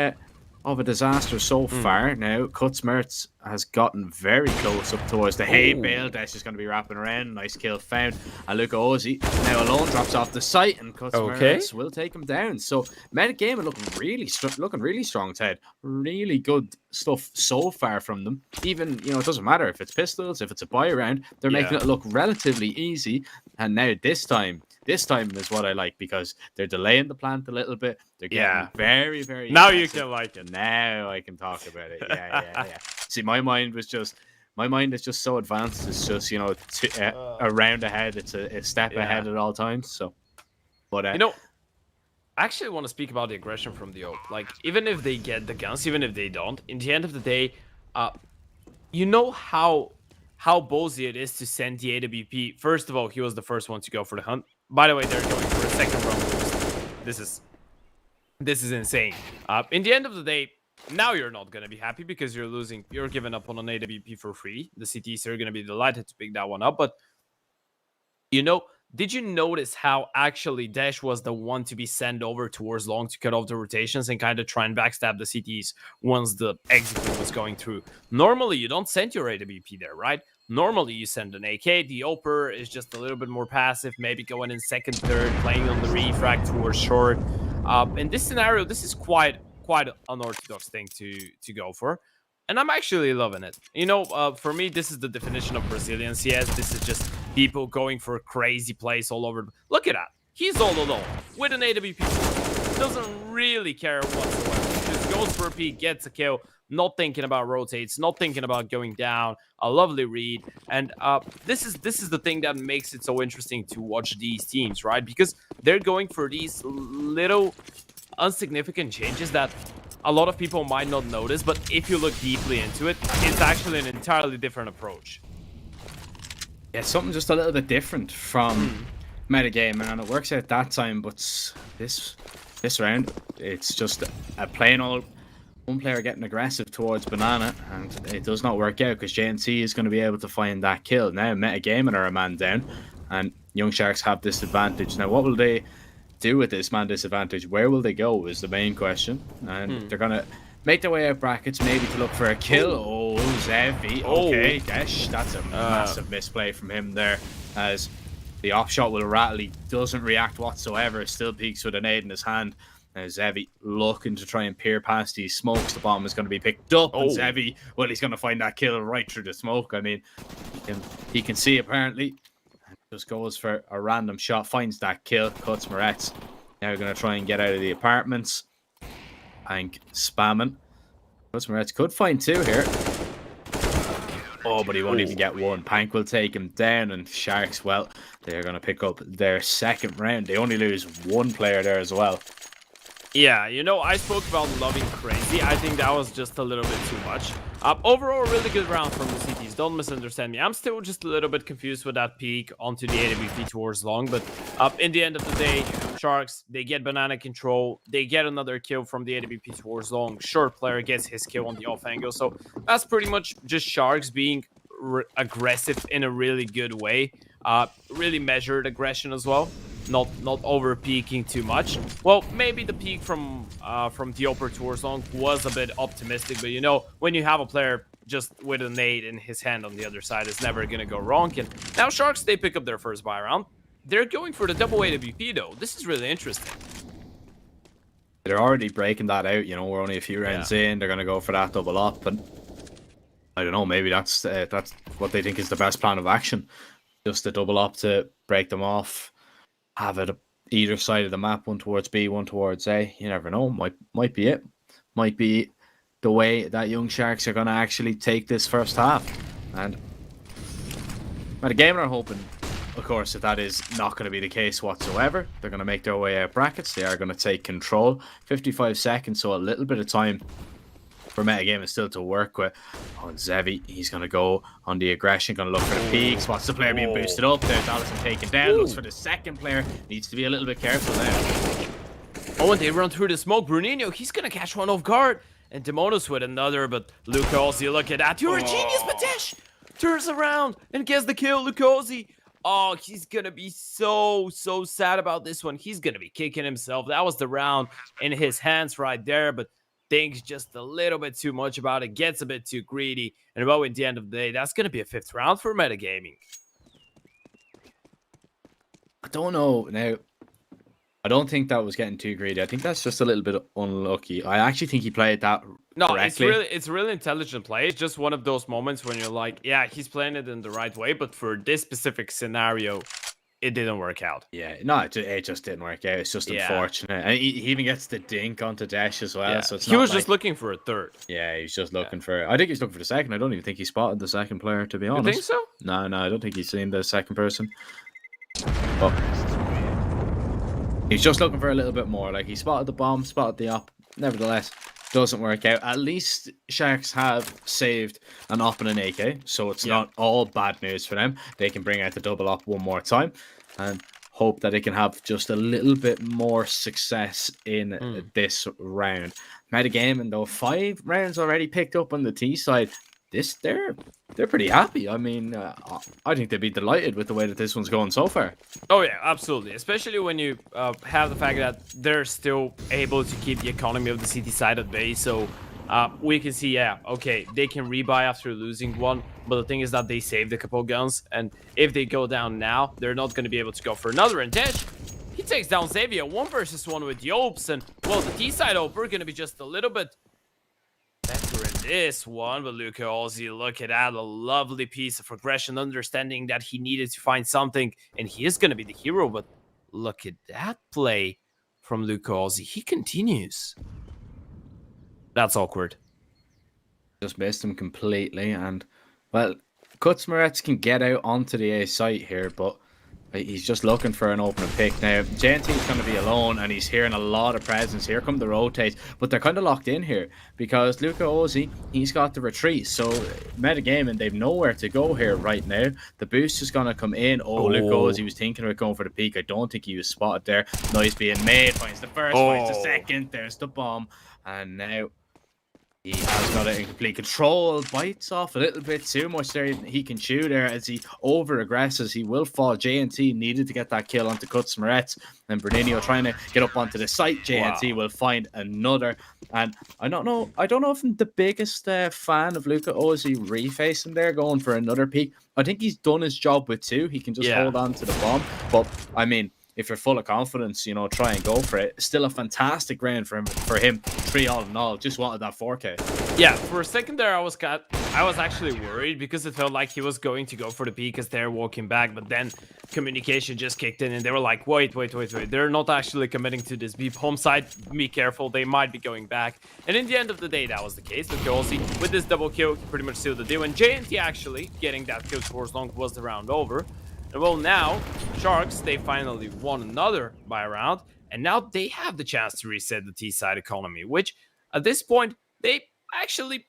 of a disaster so far. Now, Kutzmertz has gotten very close up towards the hay bale. That's just going to be wrapping around. Nice kill found. And Luka Ozzy now alone drops off the site, and Kutzmertz will take him down. So, metagaming looking really strong, Ted. Really good stuff so far from them. Even, you know, it doesn't matter if it's pistols, if it's a buy round. They're making it look relatively easy. And now this time is what I like, because they're delaying the plant a little bit. They're getting very, very now aggressive. You can like it. Now I can talk about it. Yeah. See, my mind is just so advanced. It's just, you know, a round ahead. It's a step ahead at all times. So, but you know, I actually want to speak about the aggression from the OP. Like, even if they get the guns, even if they don't, in the end of the day, you know how ballsy it is to send the AWP. First of all, he was the first one to go for the hunt. By the way, they're going for a second round boost. This is insane. In the end of the day, now you're not going to be happy because you're giving up on an AWP for free. The CTs are going to be delighted to pick that one up. But, you know, did you notice how actually Dash was the one to be sent over towards long to cut off the rotations and kind of try and backstab the CTs once the execute was going through? Normally, you don't send your AWP there, right? Normally, you send an AK. The Oper is just a little bit more passive, maybe going in second, third, playing on the refrag towards short. In this scenario, this is quite an unorthodox thing to go for. And I'm actually loving it. You know, for me, this is the definition of Brazilian CS. This is just people going for crazy plays all over. Look at that. He's all alone with an AWP. Doesn't really care whatsoever. Just goes for a peek, gets a kill, not thinking about rotates, not thinking about going down. A lovely read. And this is the thing that makes it so interesting to watch these teams, right? Because they're going for these little insignificant changes that a lot of people might not notice, but if you look deeply into it, it's actually an entirely different approach. Yeah, something just a little bit different from metagaming, and it works out that time, but this round, it's just a plain old one player getting aggressive towards Banana, and it does not work out because JNC is going to be able to find that kill. Now, Metagaming are a man down, and Young Sharks have this advantage. Now, what will they do with this man disadvantage? Where will they go is the main question. And they're going to make their way out brackets, maybe to look for a kill. Oh, Zevi. Okay, Desh. That's a massive misplay from him there, as the off shot will rattle. He doesn't react whatsoever. Still peeks with a nade in his hand. Zevi looking to try and peer past these smokes. The bomb is going to be picked up. And Zevi, well, he's going to find that kill right through the smoke. I mean, he can see apparently. And just goes for a random shot. Finds that kill. Cuts Moretz. Now going to try and get out of the apartments. Pank spamming. Cuts Moretz could find 2 here. Oh, but he won't even get 1. Pank will take him down. And Sharks, well, they're going to pick up their second round. They only lose 1 player there as well. Yeah, you know, I spoke about loving crazy. I think that was just a little bit too much. Overall, really good round from the CTs. Don't misunderstand me. I'm still just a little bit confused with that peak onto the AWP towards long. But in the end of the day, Sharks, they get banana control. They get another kill from the AWP towards long. Short player gets his kill on the off angle. So that's pretty much just Sharks being aggressive in a really good way. Really measured aggression as well. Not over peaking too much. Well, maybe the peak from the upper towards long was a bit optimistic, but you know, when you have a player just with a nade in his hand on the other side, it's never gonna go wrong. And now Sharks, they pick up their first buy round. They're going for the double AWP though. This is really interesting. They're already breaking that out. You know, we're only a few rounds in. They're gonna go for that double up, and I don't know. Maybe that's what they think is the best plan of action. Just a double up to break them off. Have it either side of the map, one towards B, one towards A. You never know. Might be it. Might be the way that Young Sharks are going to actually take this first half. And Metagaming are hoping, of course, that is not going to be the case whatsoever. They're going to make their way out brackets. They are going to take control. 55 seconds, so a little bit of time for Metagaming still to work with. On Zevi, he's going to go on the aggression, going to look for the peak. Spots the player being boosted up. There's Allison taken down. Looks for the second player. Needs to be a little bit careful now. Oh, and they run through the smoke. Bruninho, he's going to catch one off guard. And Demonos with another, but Lukosi, look at that. You're a genius, Matesh! Turns around and gets the kill, Lukosi. Oh, he's going to be so sad about this one. He's going to be kicking himself. That was the round in his hands right there, but thinks just a little bit too much about it, gets a bit too greedy, and well, at the end of the day, that's going to be a 5th round for Metagaming. I don't know. Now, I don't think that was getting too greedy. I think that's just a little bit unlucky. I actually think he played that correctly. It's really intelligent play. It's just one of those moments when you're like, yeah, he's playing it in the right way, but for this specific scenario, it didn't work out. Yeah, no, it just didn't work out. It's just unfortunate. And he even gets the dink onto Dash as well. Yeah. So he was just looking for a 3rd. Yeah, he's just looking for... I think he's looking for the second. I don't even think he spotted the second player, to be honest. You think so? No, I don't think he's seen the second person. But he's just looking for a little bit more. Like, he spotted the bomb, spotted the op. Nevertheless, doesn't work out. At least Sharks have saved an op and an AK, so it's not all bad news for them. They can bring out the double op one more time and hope that they can have just a little bit more success in this round. Metagaming, though, 5 rounds already picked up on the T side. They're pretty happy. I mean, I think they'd be delighted with the way that this one's going so far. Oh yeah, absolutely. Especially when you have the fact that they're still able to keep the economy of the city side at bay. So we can see, okay, they can rebuy after losing one. But the thing is that they saved a couple guns, and if they go down now, they're not going to be able to go for another. And Desh, he takes down Xavier 1 versus 1 with Yopes, and well, the T side Ope are going to be just a little bit better in this one, but Luka Ozzy, look at that, a lovely piece of progression, understanding that he needed to find something, and he is going to be the hero, but look at that play from Luka Ozzy. He continues. That's awkward. Just missed him completely, and, well, Kutzmaretz can get out onto the A site here, but he's just looking for an opening pick. Now, JNT's going to be alone, and he's hearing a lot of presence. Here come the rotates, but they're kind of locked in here because Luka Ozzy, he's got the retreat. So, Metagaming, they've nowhere to go here right now. The boost is going to come in. Oh, Luka Ozzy was thinking about going for the peak. I don't think he was spotted there. Noise being made. Finds the first, finds the second. There's the bomb. And now He has got it in complete control, bites off a little bit too much there. He can chew there as he over-aggresses. He will fall. JNT needed to get that kill onto Cuts Moretz. And Bernino trying to get up onto the site. JNT will find another. And I don't know if I'm the biggest fan of Luca Ozzy refacing there, going for another peak. I think he's done his job with 2. He can just hold on to the bomb. But, I mean, if you're full of confidence, you know, try and go for it. Still a fantastic round for him. 3 all in all. Just wanted that 4K. Yeah, for a second there, I was actually worried because it felt like he was going to go for the peak as they're walking back, but then communication just kicked in and they were like, wait. They're not actually committing to this B home side. Be careful. They might be going back. And in the end of the day, that was the case. Look, Ozzy, with this double kill, he pretty much sealed the deal. And JNT actually getting that kill towards long was the round over. And well, now, Sharks, they finally won another buy round, and now they have the chance to reset the T-side economy, which, at this point, they actually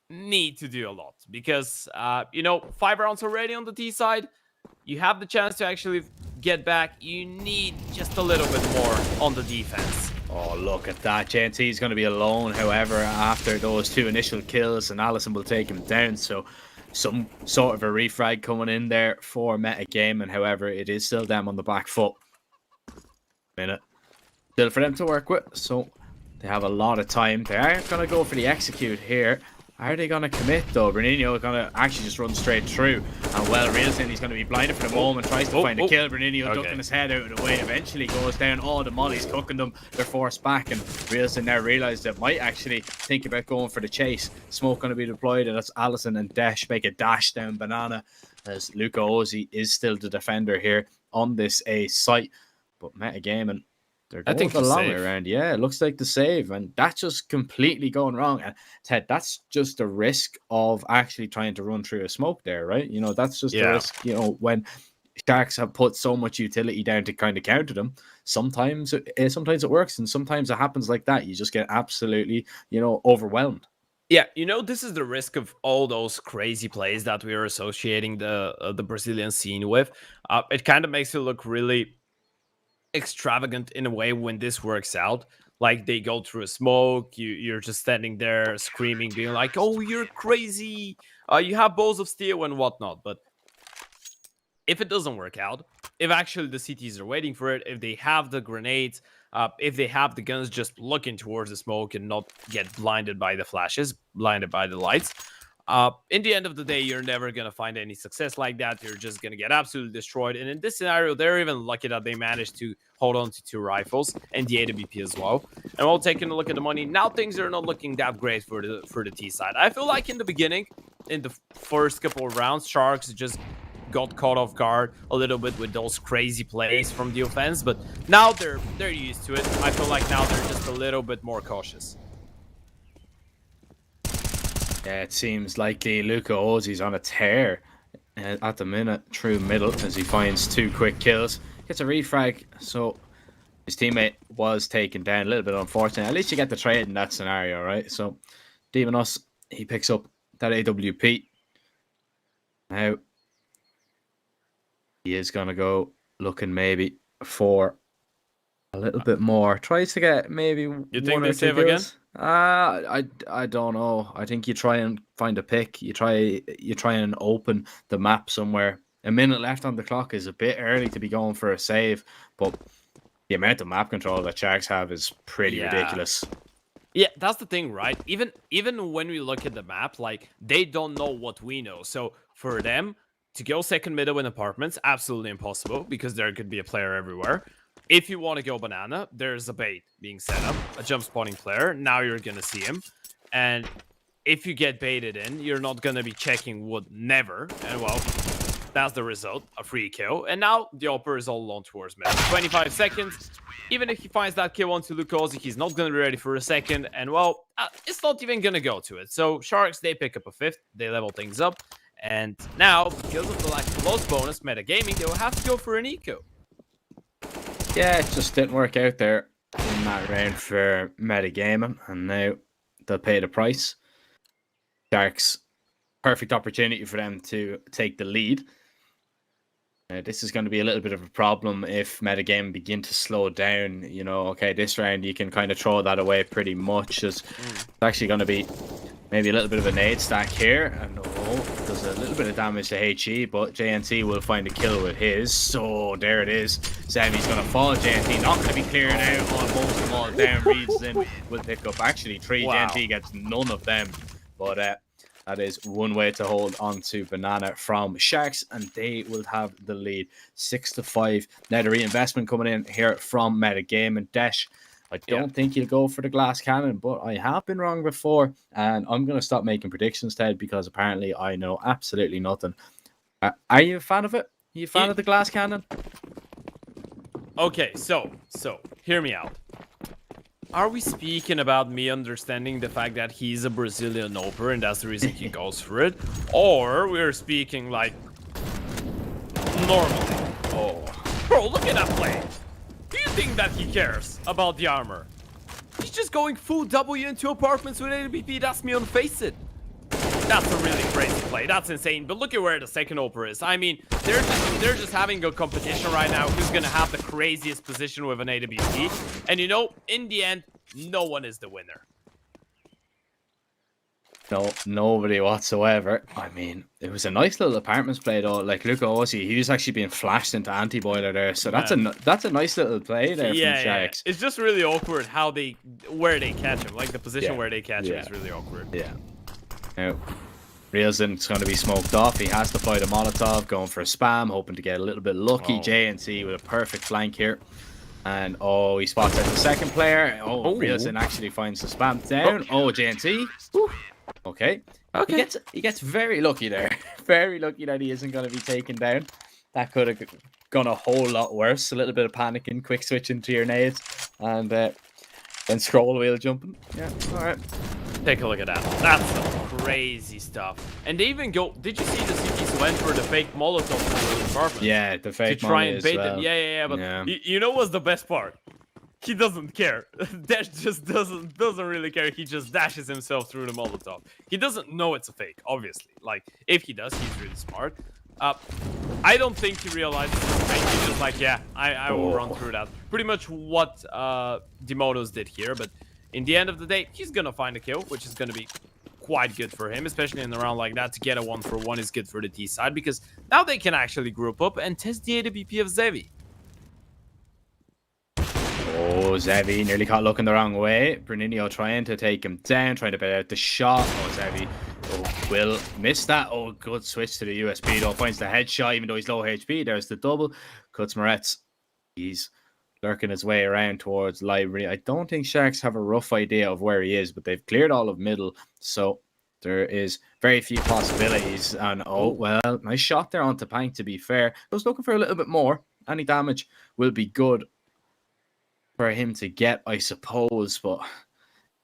need to do a lot. Because, you know, 5 rounds already on the T-side, you have the chance to actually get back. You need just a little bit more on the defense. Oh, look at that. JNT is going to be alone, however, after those 2 initial kills, and Allison will take him down, so some sort of a refrag coming in there for meta game, and however, it is still them on the back foot. Minute. Still for them to work with, so they have a lot of time. They aren't going to go for the execute here. Are they going to commit though? Bernino is going to actually just run straight through. And well, Realson, he's going to be blinded for the moment. Tries to find a kill. Bernino ducking his head out of the way. Eventually goes down. Oh, the molly's cooking them. They're forced back. And Realson now realized that might actually think about going for the chase. Smoke going to be deployed. And that's Allison and Dash make a dash down Banana. As Luca Ozzy is still the defender here on this A site. But metagaming, they're going the long way around. Yeah, it looks like the save, and that's just completely going wrong. And Ted, that's just the risk of actually trying to run through a smoke there, right? You know, that's just the risk, you know, when Sharks have put so much utility down to kind of counter them. Sometimes it works, and sometimes it happens like that. You just get absolutely, you know, overwhelmed. Yeah, you know, this is the risk of all those crazy plays that we are associating the Brazilian scene with. It kind of makes it look really extravagant in a way when this works out. Like they go through a smoke, you're just standing there screaming, being like, oh, you're crazy, you have balls of steel and whatnot. But if it doesn't work out, if actually the CTs are waiting for it, if they have the grenades, if they have the guns just looking towards the smoke and not get blinded by the flashes, blinded by the lights, in the end of the day, you're never going to find any success like that. You're just going to get absolutely destroyed. And in this scenario, they're even lucky that they managed to hold on to 2 rifles and the AWP as well. And while taking a look at the money, now things are not looking that great for the T side. I feel like in the beginning, in the first couple of rounds, Sharks just got caught off guard a little bit with those crazy plays from the offense. But now they're used to it. I feel like now they're just a little bit more cautious. Yeah, it seems likely Luca Ozzy's on a tear at the minute through middle as he finds 2 quick kills. Gets a refrag, so his teammate was taken down. A little bit unfortunate. At least you get the trade in that scenario, right? So Demonos, he picks up that AWP. Now he is going to go looking maybe for a little bit more. Tries to get maybe you think they save kills. again? I don't know. I think you try and find a pick. You try and open the map somewhere. A minute left on the clock is a bit early to be going for a save, but the amount of map control that Sharks have is pretty ridiculous. Yeah, that's the thing, right? Even when we look at the map, like they don't know what we know. So for them to go second middle in apartments, absolutely impossible because there could be a player everywhere. If you want to go banana, there's a bait being set up, a jump spawning player. Now you're going to see him. And if you get baited in, you're not going to be checking wood, never. And well, that's the result, a free kill. And now the Opera is all alone towards mid. 25 seconds. Even if he finds that kill onto Lukosi, he's not going to be ready for a second. And well, it's not even going to go to it. So Sharks, they pick up a 5th. They level things up. And now, because of the lack of loss bonus, metagaming, they will have to go for an eco. Yeah, it just didn't work out there in that round for metagaming, and now they'll pay the price. Sharks, perfect opportunity for them to take the lead. This is going to be a little bit of a problem if metagame begin to slow down. You know, okay, this round you can kind of throw that away pretty much. It's actually going to be maybe a little bit of a nade stack here. And does a little bit of damage to HE, but JNT will find a kill with his. So there it is. Zevy's going to fall. JNT not going to be clearing out almost them all down. Reads them will pick up actually 3. Wow. JNT gets none of them. But that is one way to hold on to Banana from Sharks, and they will have the lead 6-5. Now the reinvestment coming in here from Metagame and Desh. I don't think he'll go for the glass cannon, but I have been wrong before, and I'm going to stop making predictions, Ted, because apparently I know absolutely nothing. Are you a fan of it? Are you a fan of the glass cannon? Okay, so hear me out. Are we speaking about me understanding the fact that he's a Brazilian oper and that's the reason he goes for it? Or we're speaking like normally? Oh, bro, look at that play. Do you think that he cares about the armor? He's just going full W into apartments with AWP. That's me unfaced. That's a really crazy play. That's insane. But look at where the second oper is. I mean, they're just having a competition right now. Who's gonna have the craziest position with an AWP? And you know, in the end, no one is the winner. No, nobody whatsoever. I mean, it was a nice little apartments play though. Like Luca Ozzy, he was actually being flashed into anti-boiler there. So that's a nice little play there from Sharks. It's just really awkward where they catch him. Like the position where they catch him is really awkward. Yeah. Now, Reelzen's going to be smoked off. He has to fight a Molotov, going for a spam, hoping to get a little bit lucky. JNC with a perfect flank here. And, he spots out the second player. Reelzen actually finds the spam down. JNC. Woo. Okay. He gets very lucky there. Very lucky that he isn't going to be taken down. That could have gone a whole lot worse. A little bit of panicking, quick switch into your nades, and then scroll wheel jumping. Yeah, all right. Take a look at that. That's some crazy stuff. And they even go. Did you see the CTs went for the fake Molotov in the apartment? Yeah, the fake to try and bait them. Yeah. But you know what's the best part? He doesn't care. Dash just doesn't really care. He just dashes himself through the Molotov. He doesn't know it's a fake, obviously. Like, if he does, he's really smart. I don't think he realizes it's a fake. He's just like, yeah, I will run through that. Pretty much what Demotos did here. But in the end of the day, he's going to find a kill, which is going to be quite good for him, especially in a round like that. To get a 1-for-1 is good for the T side, because now they can actually group up and test the AWP of Zevi. Zevi nearly caught looking the wrong way. Bruninho trying to take him down, trying to bait out the shot. Zevi will miss that. Good switch to the USB though. Finds the headshot, even though he's low HP. There's the double. Cuts Moretz. He's lurking his way around towards library. I don't think Sharks have a rough idea of where he is, but they've cleared all of middle, so there is very few possibilities. And nice shot there onto Pank, to be fair. I was looking for a little bit more. Any damage will be good for him to get, I suppose, but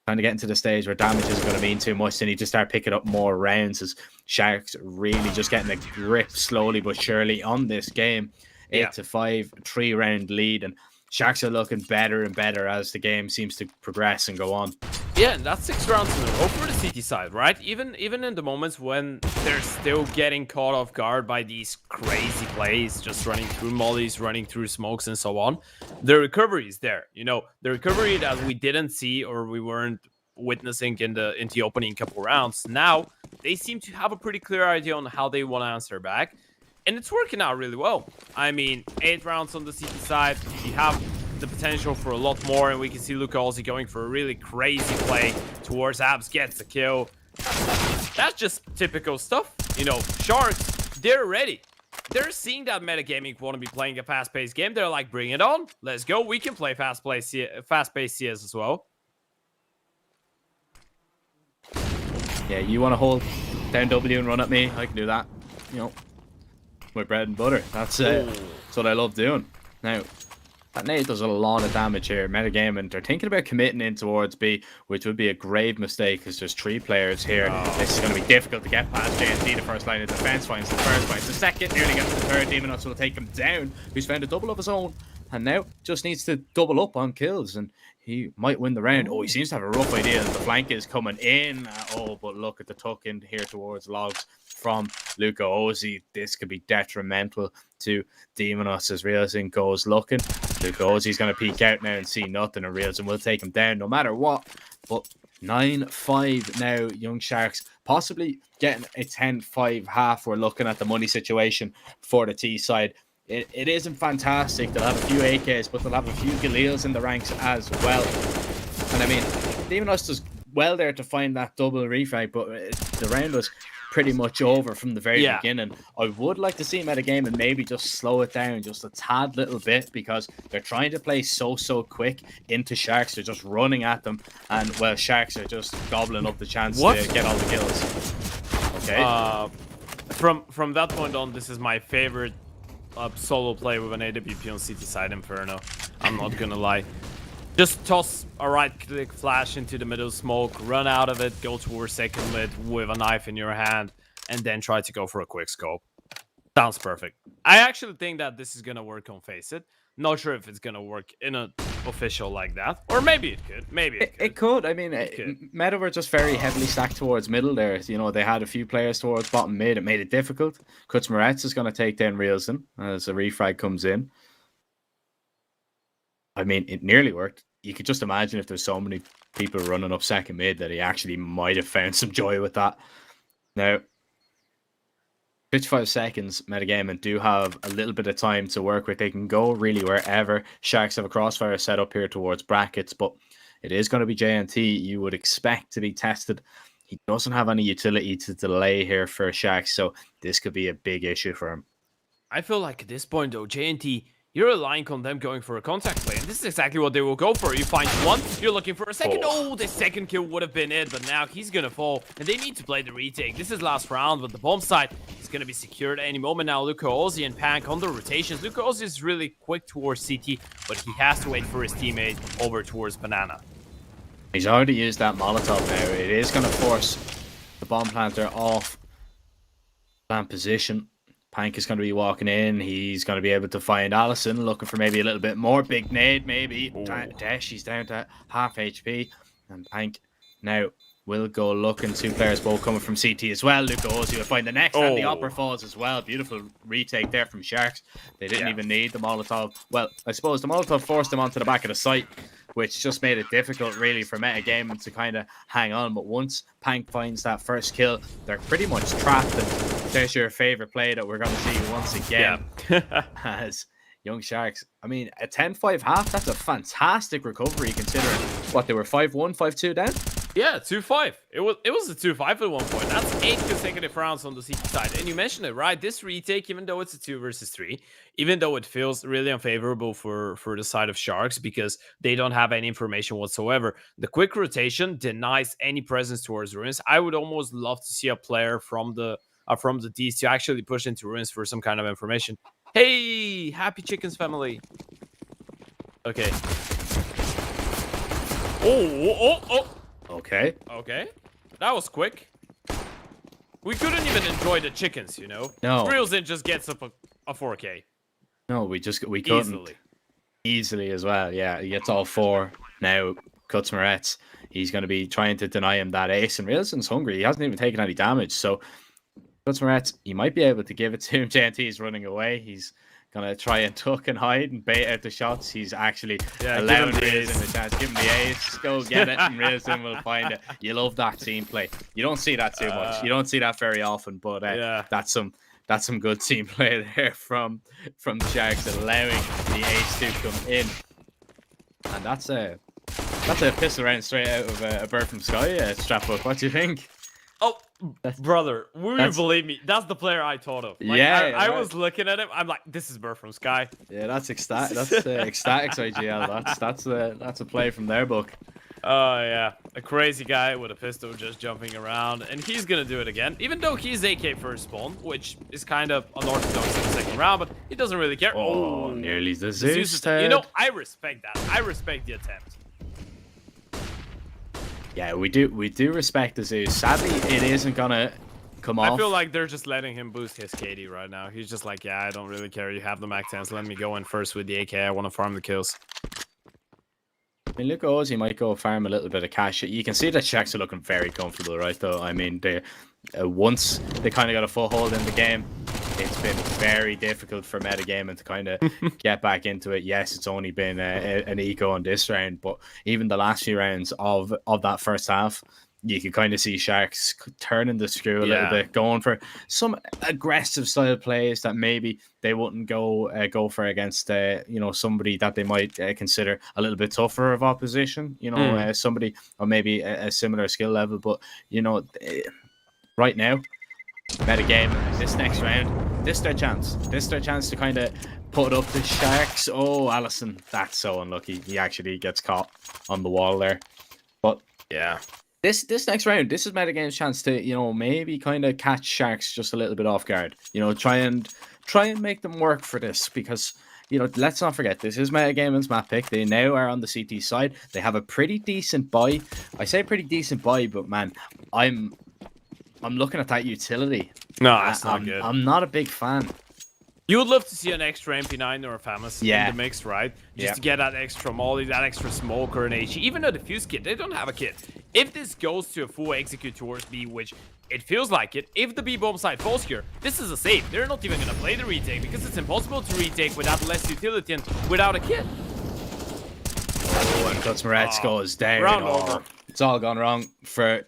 kind of getting to the stage where damage isn't going to mean too much. They need to start picking up more rounds, as Sharks really just getting a grip slowly but surely on this game. 8-5, 3-round lead, and Sharks are looking better and better as the game seems to progress and go on. Yeah, and that's 6 rounds in a row for the CT side, right? Even in the moments when they're still getting caught off guard by these crazy plays, just running through mollies, running through smokes, and so on, the recovery is there. You know, the recovery that we didn't see or we weren't witnessing in the opening couple rounds. Now they seem to have a pretty clear idea on how they want to answer back, and it's working out really well. I mean, 8 rounds on the CT side, you have the potential for a lot more, and we can see Luca also going for a really crazy play towards Abs, gets the kill. That's just typical stuff. You know, Sharks, they're ready. They're seeing that metagaming want to be playing a fast-paced game. They're like, bring it on. Let's go. We can play fast-paced CS as well. Yeah, you want to hold down W and run at me? I can do that. You know, my bread and butter. That's what I love doing. Now, that nade does a lot of damage here. Metagaming, they're thinking about committing in towards B, which would be a grave mistake because there's 3 players here. This is going to be difficult to get past JNT. The first line of defense finds the first, finds the second, nearly gets the third. Demonuts will take him down. He's found a double of his own, and now just needs to double up on kills, and he might win the round. He seems to have a rough idea that the flank is coming in. But look at the tuck in here towards logs from Luca Ozzy. This could be detrimental to Demonus as Reelson goes looking. Luke goes, he's going to peek out now and see nothing, and Reelson will take him down no matter what. But 9-5 now, Young Sharks possibly getting a 10-5 half. We're looking at the money situation for the T side. It isn't fantastic. They'll have a few AKs, but they'll have a few Galils in the ranks as well. And I mean, Demonus does well there to find that double refrag, but the round was pretty much over from the very beginning. I would like to see him at a game and maybe just slow it down just a tad little bit, because they're trying to play so quick into Sharks. They're just running at them, and well, Sharks are just gobbling up the chance to get all the kills. Okay. From that point on, this is my favorite solo play with an AWP on CT side Inferno. I'm not gonna lie. Just toss a right-click flash into the middle smoke, run out of it, go towards second mid with a knife in your hand, and then try to go for a quick scope. Sounds perfect. I actually think that this is gonna work on Face It. Not sure if it's gonna work in an official like that, or maybe it could. Maybe it could. I mean, Meta were just very heavily stacked towards middle there. You know, they had a few players towards bottom mid. It made it difficult. Kutzmaretz is going to take down Reelson as a refrag comes in. I mean, it nearly worked. You could just imagine if there's so many people running up second mid that he actually might have found some joy with that. Now, 55 seconds metagame and do have a little bit of time to work with. They can go really wherever. Sharks have a crossfire set up here towards brackets, but it is going to be JNT. You would expect to be tested. He doesn't have any utility to delay here for Sharks, so this could be a big issue for him. I feel like at this point, though, JNT, you're relying on them going for a contact play, and this is exactly what they will go for. You find one, you're looking for a second. Oh, the second kill would have been it, but now he's gonna fall, and they need to play the retake. This is last round, but the bomb site is gonna be secured at any moment now. Luka Ozzy and Pank on the rotations. Luka Ozzy is really quick towards CT, but he has to wait for his teammate over towards Banana. He's already used that Molotov now. It is gonna force the bomb planter off plant position. Pank is going to be walking in. He's going to be able to find Allison, looking for maybe a little bit more. Big nade, maybe. Dash, he's down to half HP. And Pank now will go looking. Two players both coming from CT as well. Luke Ozzy will find the next, and the Opera falls as well. Beautiful retake there from Sharks. They didn't even need the Molotov. Well, I suppose the Molotov forced them onto the back of the site, which just made it difficult, really, for Metagame to kind of hang on. But once Pank finds that first kill, they're pretty much trapped. And there's your favorite play that we're going to see once again as Young Sharks. I mean, a 10-5 half, that's a fantastic recovery considering what they were 5-1, 5-2 down. Yeah, 2-5. It was a 2-5 at one point. That's 8 consecutive rounds on the CT side. And you mentioned it, right? This retake, even though it's a 2 versus 3, even though it feels really unfavorable for the side of Sharks because they don't have any information whatsoever, the quick rotation denies any presence towards Ruins. I would almost love to see a player from the D's to actually push into Ruins for some kind of information. Hey, happy chickens family. Okay. Oh. Okay. That was quick. We couldn't even enjoy the chickens, you know? No. Reelson just gets up a 4K. No, we couldn't. Easily as well, yeah. He gets all 4 now. Kutzmaretz, he's going to be trying to deny him that ace, and Reelson's hungry. He hasn't even taken any damage, so Kutzmaretz, he might be able to give it to him. JNT is running away. He's going to try and tuck and hide and bait out the shots. He's actually allowing Reelson the chance. Give him the ace. Go get it, and Reelson will find it. You love that team play. You don't see that too much. You don't see that very often, but that's some good team play there from the Sharks, allowing the ace to come in. And that's a pistol round straight out of a bird from sky, Strapbook. What do you think? Oh, brother, will you believe me? That's the player I thought of. Like, I was looking at him. I'm like, this is Bird from Sky. Yeah, that's ecstatic. That's Ecstatics IGL. That's a play from their book. Oh yeah, a crazy guy with a pistol just jumping around, and he's gonna do it again. Even though he's AK first spawn, which is kind of unorthodox in the second round, but he doesn't really care. Oh, nearly the Zeus. You know, I respect that. I respect the attempt. Yeah, we do respect the Zeus. Sadly, it isn't gonna come off. I feel like they're just letting him boost his KD right now. He's just like, yeah, I don't really care. You have the Mac 10s. Let me go in first with the AK. I want to farm the kills. I mean, Luke Ozzy might go farm a little bit of cash. You can see that Sharks are looking very comfortable, right? Though, I mean, they once they kind of got a foothold in the game, it's been very difficult for Metagaming to kind of get back into it. Yes, it's only been an eco on this round, but even the last few rounds of that first half, you can kind of see Sharks turning the screw a little bit, going for some aggressive style plays that maybe they wouldn't go for against somebody that they might consider a little bit tougher of opposition. Somebody or maybe a similar skill level. But right now, Metagaming, this next round, this is their chance. This is their chance to kind of put up the Sharks. Oh, Allison, that's so unlucky. He actually gets caught on the wall there. But yeah. This next round, this is Metagame's chance to, maybe kind of catch Sharks just a little bit off guard. Try and make them work for this because, let's not forget, this is Metagaming's map pick. They now are on the CT side. They have a pretty decent buy. I say pretty decent buy, but man, I'm looking at that utility. No, that's not good. I'm not a big fan. You would love to see an extra MP9 or a FAMAS in Yeah. the mix, right? Just to get that extra molly, that extra smoke or an HE. Even a defuse kit, they don't have a kit. If this goes to a full execute towards B, which it feels like it, if the B bomb side falls here, this is a save. They're not even going to play the retake because it's impossible to retake without less utility and without a kit. Oh, and Gutsmaretz goes down. Round over. It's all gone wrong for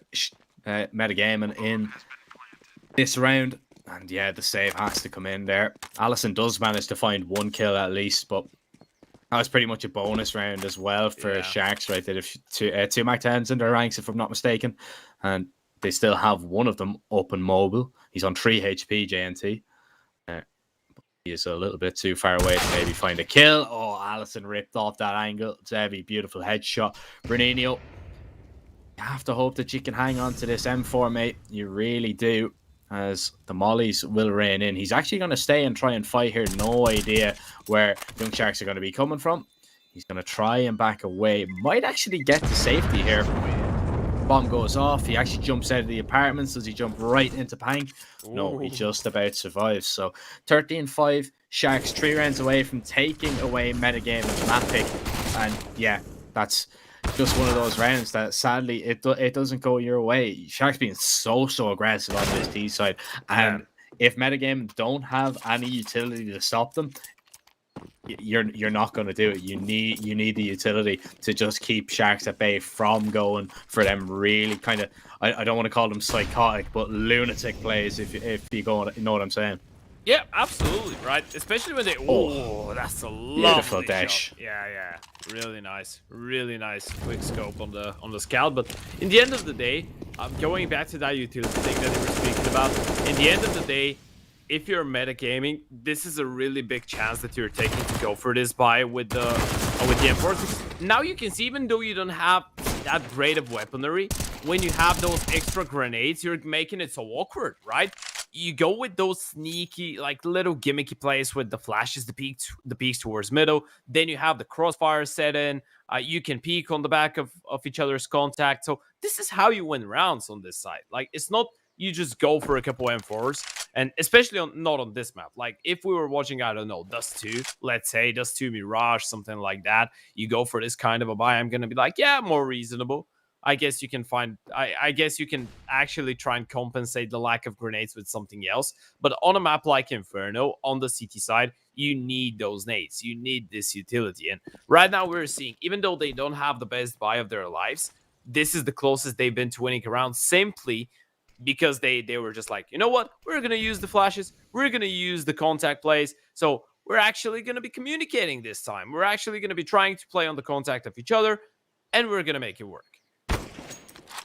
Metagaming in this round. And yeah, the save has to come in there. Allison does manage to find one kill at least, but that was pretty much a bonus round as well for Sharks, right? They have two Mac 10s in their ranks, if I'm not mistaken. And they still have one of them up and mobile. He's on 3 HP, JNT. He is a little bit too far away to maybe find a kill. Oh, Allison ripped off that angle. It's a heavy, beautiful headshot. Bernino, you have to hope that you can hang on to this M4, mate. You really do, as the mollies will rain in. He's actually going to stay and try and fight here. No idea where Young Sharks are going to be coming from. He's going to try and back away. Might actually get to safety here. Bomb goes off. He actually jumps out of the apartments. Does he jump right into Pank? No, he just about survives. So 13-5. Sharks 3 rounds away from taking away Metagaming's map pick. And yeah, that's just one of those rounds that sadly it doesn't go your way. Sharks being so aggressive on this T side, and if Metagaming don't have any utility to stop them, you're not going to do it. You need the utility to just keep Sharks at bay from going for them really kind of, I don't want to call them psychotic, but lunatic plays if you know what I'm saying. Yeah, absolutely, right? Especially when they... Oh, that's a beautiful lovely dash. shot. Yeah. Really nice. Quick scope on the scout. But in the end of the day, going back to that utility thing that we were speaking about, in the end of the day, if you're metagaming, this is a really big chance that you're taking to go for this buy with the M4. Now you can see, even though you don't have that great of weaponry, when you have those extra grenades, you're making it so awkward, right? You go with those sneaky, like little gimmicky plays with the flashes, the peaks towards middle. Then you have the crossfire set in. You can peek on the back of each other's contact. So this is how you win rounds on this side. Like, it's not you just go for a couple M4s, and especially not on this map. Like, if we were watching, I don't know, Dust 2, let's say Dust 2 Mirage, something like that. You go for this kind of a buy. I'm gonna be like, yeah, more reasonable. I guess you can find, I guess you can actually try and compensate the lack of grenades with something else. But on a map like Inferno, on the CT side, you need those nades. You need this utility. And right now we're seeing, even though they don't have the best buy of their lives, this is the closest they've been to winning around, simply because they were just like, you know what? We're going to use the flashes. We're going to use the contact plays. So we're actually going to be communicating this time. We're actually going to be trying to play on the contact of each other, and we're going to make it work.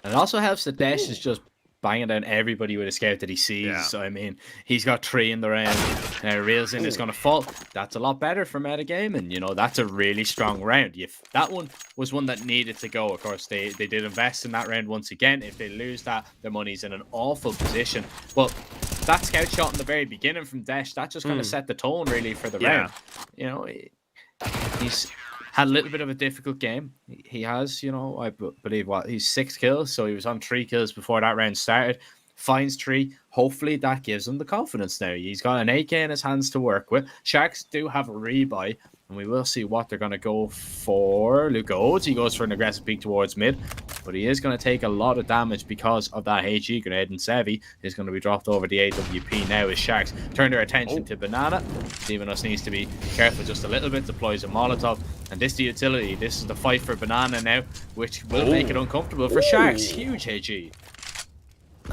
And it also helps that Dash is just banging down everybody with a scout that he sees. Yeah. So, I mean, he's got 3 in the round. Reelsin is going to fall. That's a lot better for Metagaming. You know, that's a really strong round. If that one was one that needed to go, of course, they did invest in that round once again. If they lose that, their money's in an awful position. But that scout shot in the very beginning from Dash, that just kind of set the tone, really, for the round. You know, he's had a little bit of a difficult game. He has, you know, I believe, he's 6 kills, so he was on 3 kills before that round started. Finds 3. Hopefully that gives him the confidence now. He's got an AK in his hands to work with. Sharks do have a rebuy, and we will see what they're going to go for. Luke Odes, he goes for an aggressive peek towards mid. but he is going to take a lot of damage because of that HE grenade, and Sevi is going to be dropped over the AWP now as Sharks turn their attention to Banana. Demonos needs to be careful just a little bit, deploys a Molotov, and this is the utility. This is the fight for Banana now, which will make it uncomfortable for Sharks. Huge HE.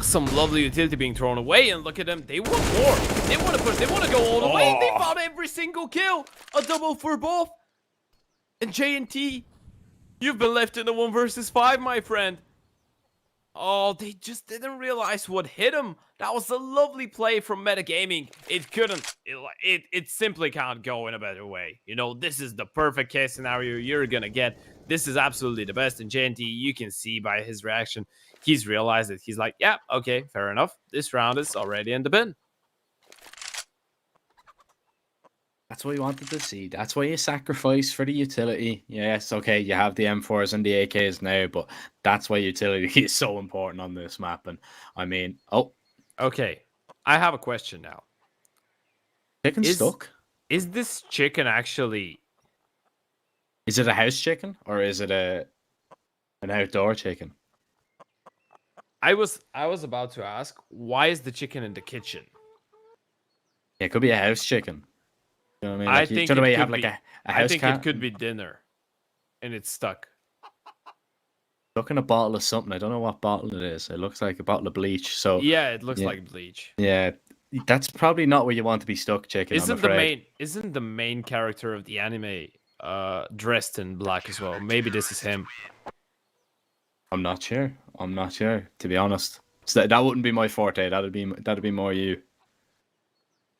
Some lovely utility being thrown away, and look at them. They want more. They want to push. They want to go all the way. They found every single kill. A double for both. And J&T, you've been left in a 1 versus 5, my friend. Oh, they just didn't realize what hit him. That was a lovely play from Metagaming. It couldn't. It simply can't go in a better way. You know, this is the perfect case scenario you're gonna get. This is absolutely the best. And J&T, you can see by his reaction, he's realized it. He's like, yeah, okay, fair enough. This round is already in the bin. That's what you wanted to see. That's why you sacrifice for the utility. Yes, okay, you have the M4s and the AKs now, but that's why utility is so important on this map. And I mean, okay, I have a question now. Chicken stuck? Is this chicken actually... Is it a house chicken or is it an outdoor chicken? I was about to ask, why is the chicken in the kitchen? Yeah, it could be a house chicken. You know what I mean? I Like, think you know the way it you have could like be- a house I think cat it could be dinner, and it's stuck. stuck in a bottle of something. I don't know what bottle it is. It looks like a bottle of bleach. So Yeah, it looks yeah. like bleach. yeah, that's probably not where you want to be stuck, chicken. I'm afraid. Isn't the main character of the anime dressed in black as well? Maybe this is him. I'm not sure. To be honest, so that wouldn't be my forte. That'd be more you.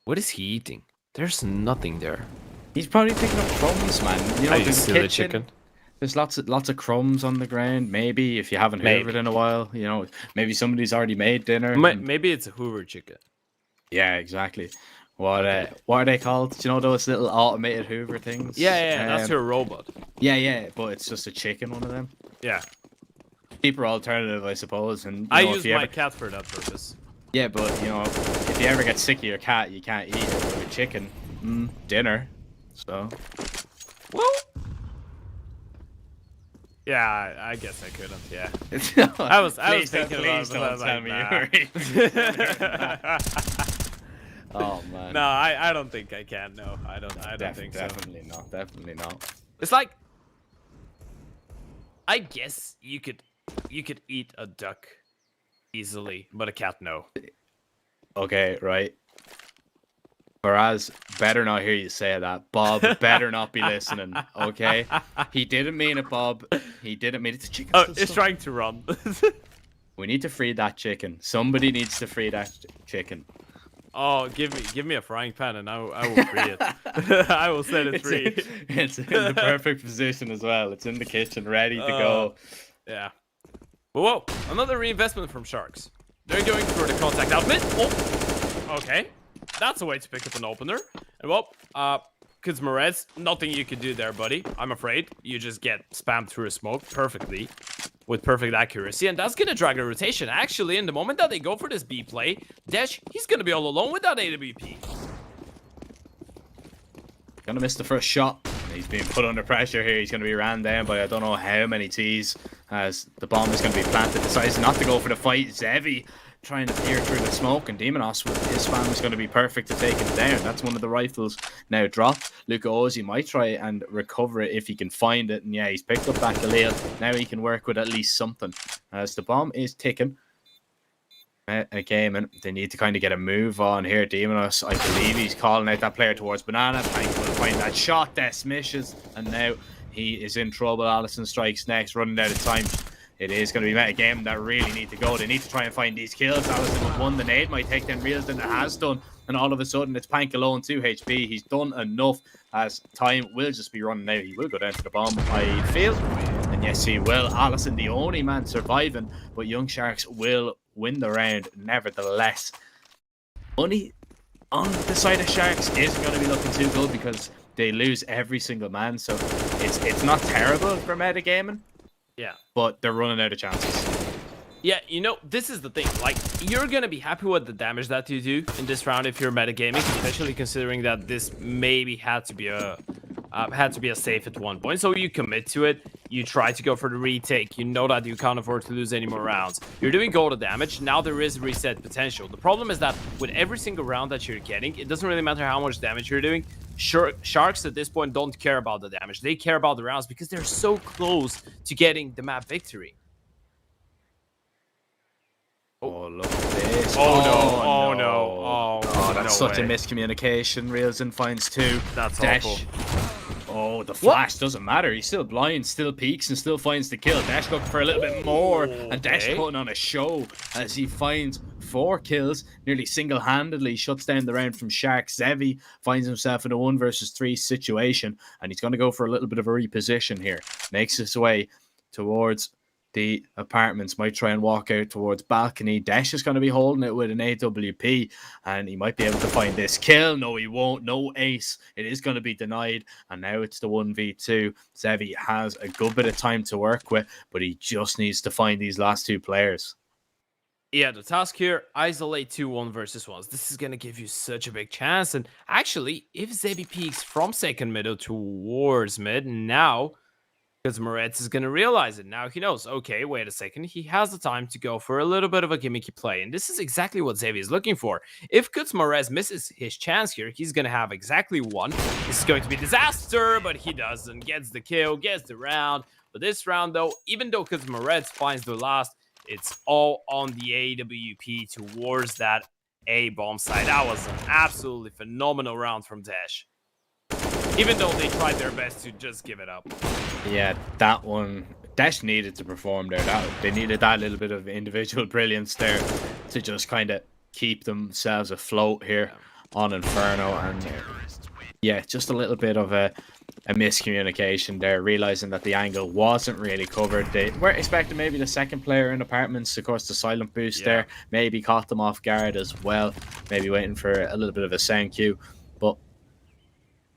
What is he eating? There's nothing there. He's probably picking up crumbs, man. You know, I there's a see the kitchen. chicken. There's lots of crumbs on the ground. Maybe if you haven't heard of it in a while, you know, maybe somebody's already made dinner. and- Maybe it's a Hoover chicken. Yeah, exactly. What are they called? Do you know those little automated Hoover things? Yeah, that's your robot. Yeah, but it's just a chicken, one of them. Yeah, Cheaper alternative, I suppose. And you I know, if use you my ever- cat for that purpose. Yeah, but you know, if you ever get sick of your cat, you can't eat it. With a chicken, dinner. So Well, yeah, I guess I couldn't. Yeah, I was thinking about it, but I was like, nah. Oh man. No, I don't think I can. No, I don't think so. Definitely not. It's like, I guess you could eat a duck easily, but a cat no. Okay, right. Whereas, better not hear you say that. Bob better not be listening, okay? He didn't mean it, Bob. He didn't mean it. The chicken. Oh, it's trying to run. We need to free that chicken. Somebody needs to free that chicken. Oh, give me a frying pan and I will free it. I will set it free. It's in the perfect position as well. It's in the kitchen, ready to go. Yeah. Whoa, another reinvestment from Sharks. They're going for the contact outfit. Oh, okay. That's a way to pick up an opener. And well, Kuzmarez, nothing you can do there, buddy. I'm afraid. You just get spammed through a smoke perfectly. With perfect accuracy, and that's gonna drag a rotation. Actually, in the moment that they go for this B play, Desh, he's gonna be all alone with that AWP. Gonna miss the first shot. He's being put under pressure here. He's gonna be ran down by I don't know how many T's as the bomb is gonna be planted. Decides not to go for the fight. Zevi trying to peer through the smoke, and Demonos with his spam is going to be perfect to take him down. That's one of the rifles now dropped. Luca Ozzy might try and recover it if he can find it, and yeah, he's picked up that Khalil. Now he can work with at least something as the bomb is ticking. Again, and they need to kind of get a move on here. Demonos, I believe he's calling out that player towards Banana. Plank will find that shot. Des misses, and now he is in trouble. Allison strikes next, running out of time. It is going to be Metagame that really need to go. They need to try and find these kills. Allison with one, the nade might take them reels than it has done. And all of a sudden, it's Pank alone, 2 HP. He's done enough as time will just be running out. He will go down to the bomb, I feel. And yes, he will. Allison, the only man surviving. But Young Sharks will win the round nevertheless. Money on the side of Sharks isn't going to be looking too good because they lose every single man. So it's not terrible for metagaming. Yeah. But they're running out of chances. Yeah, you know, this is the thing. Like, you're going to be happy with the damage that you do in this round if you're metagaming, especially considering that this maybe had to be a had to be a safe at one point. So you commit to it. You try to go for the retake. You know that you can't afford to lose any more rounds. You're doing golden damage. Now there is reset potential. The problem is that with every single round that you're getting, it doesn't really matter how much damage you're doing. Sharks at this point don't care about the damage. They care about the rounds because they're so close to getting the map victory. Oh, look at this. Oh, no. Oh, no. Oh, that's no such way. a miscommunication. Reelson finds 2. That's Dash. awful. Oh, the flash doesn't matter. He's still blind, still peeks, and still finds the kill. Dash looking for a little bit more. And Dash Okay. putting on a show as he finds 4 kills. Nearly single-handedly shuts down the round from Shark. Zevi finds himself in a 1 versus 3 situation. And he's going to go for a little bit of a reposition here. Makes his way towards the apartments, might try and walk out towards balcony. Dash is going to be holding it with an AWP, and he might be able to find this kill. No, he won't. No ace. It is going to be denied, and now it's the 1v2. Zevi has a good bit of time to work with, but he just needs to find these last 2 players. Yeah, the task here, isolate 2 1 versus 1s. This is going to give you such a big chance. And actually, if Zebi peeks from second middle towards mid, now, because Moretz is going to realize it. Now he knows, okay, wait a second. He has the time to go for a little bit of a gimmicky play. And this is exactly what Zevi is looking for. If Moretz misses his chance here, he's going to have exactly 1. This is going to be disaster, but he doesn't. Gets the kill, gets the round. But this round, though, even though Moretz finds the last, it's all on the AWP towards that A bomb side. That was an absolutely phenomenal round from Dash. Even though they tried their best to just give it up. Yeah, that one, Dash needed to perform there. They needed that little bit of individual brilliance there to just kind of keep themselves afloat here on Inferno. And yeah, just a little bit of a miscommunication there, realizing that the angle wasn't really covered. They were expecting maybe the second player in apartments, of course, the silent boost there, maybe caught them off guard as well, maybe waiting for a little bit of a sound cue. But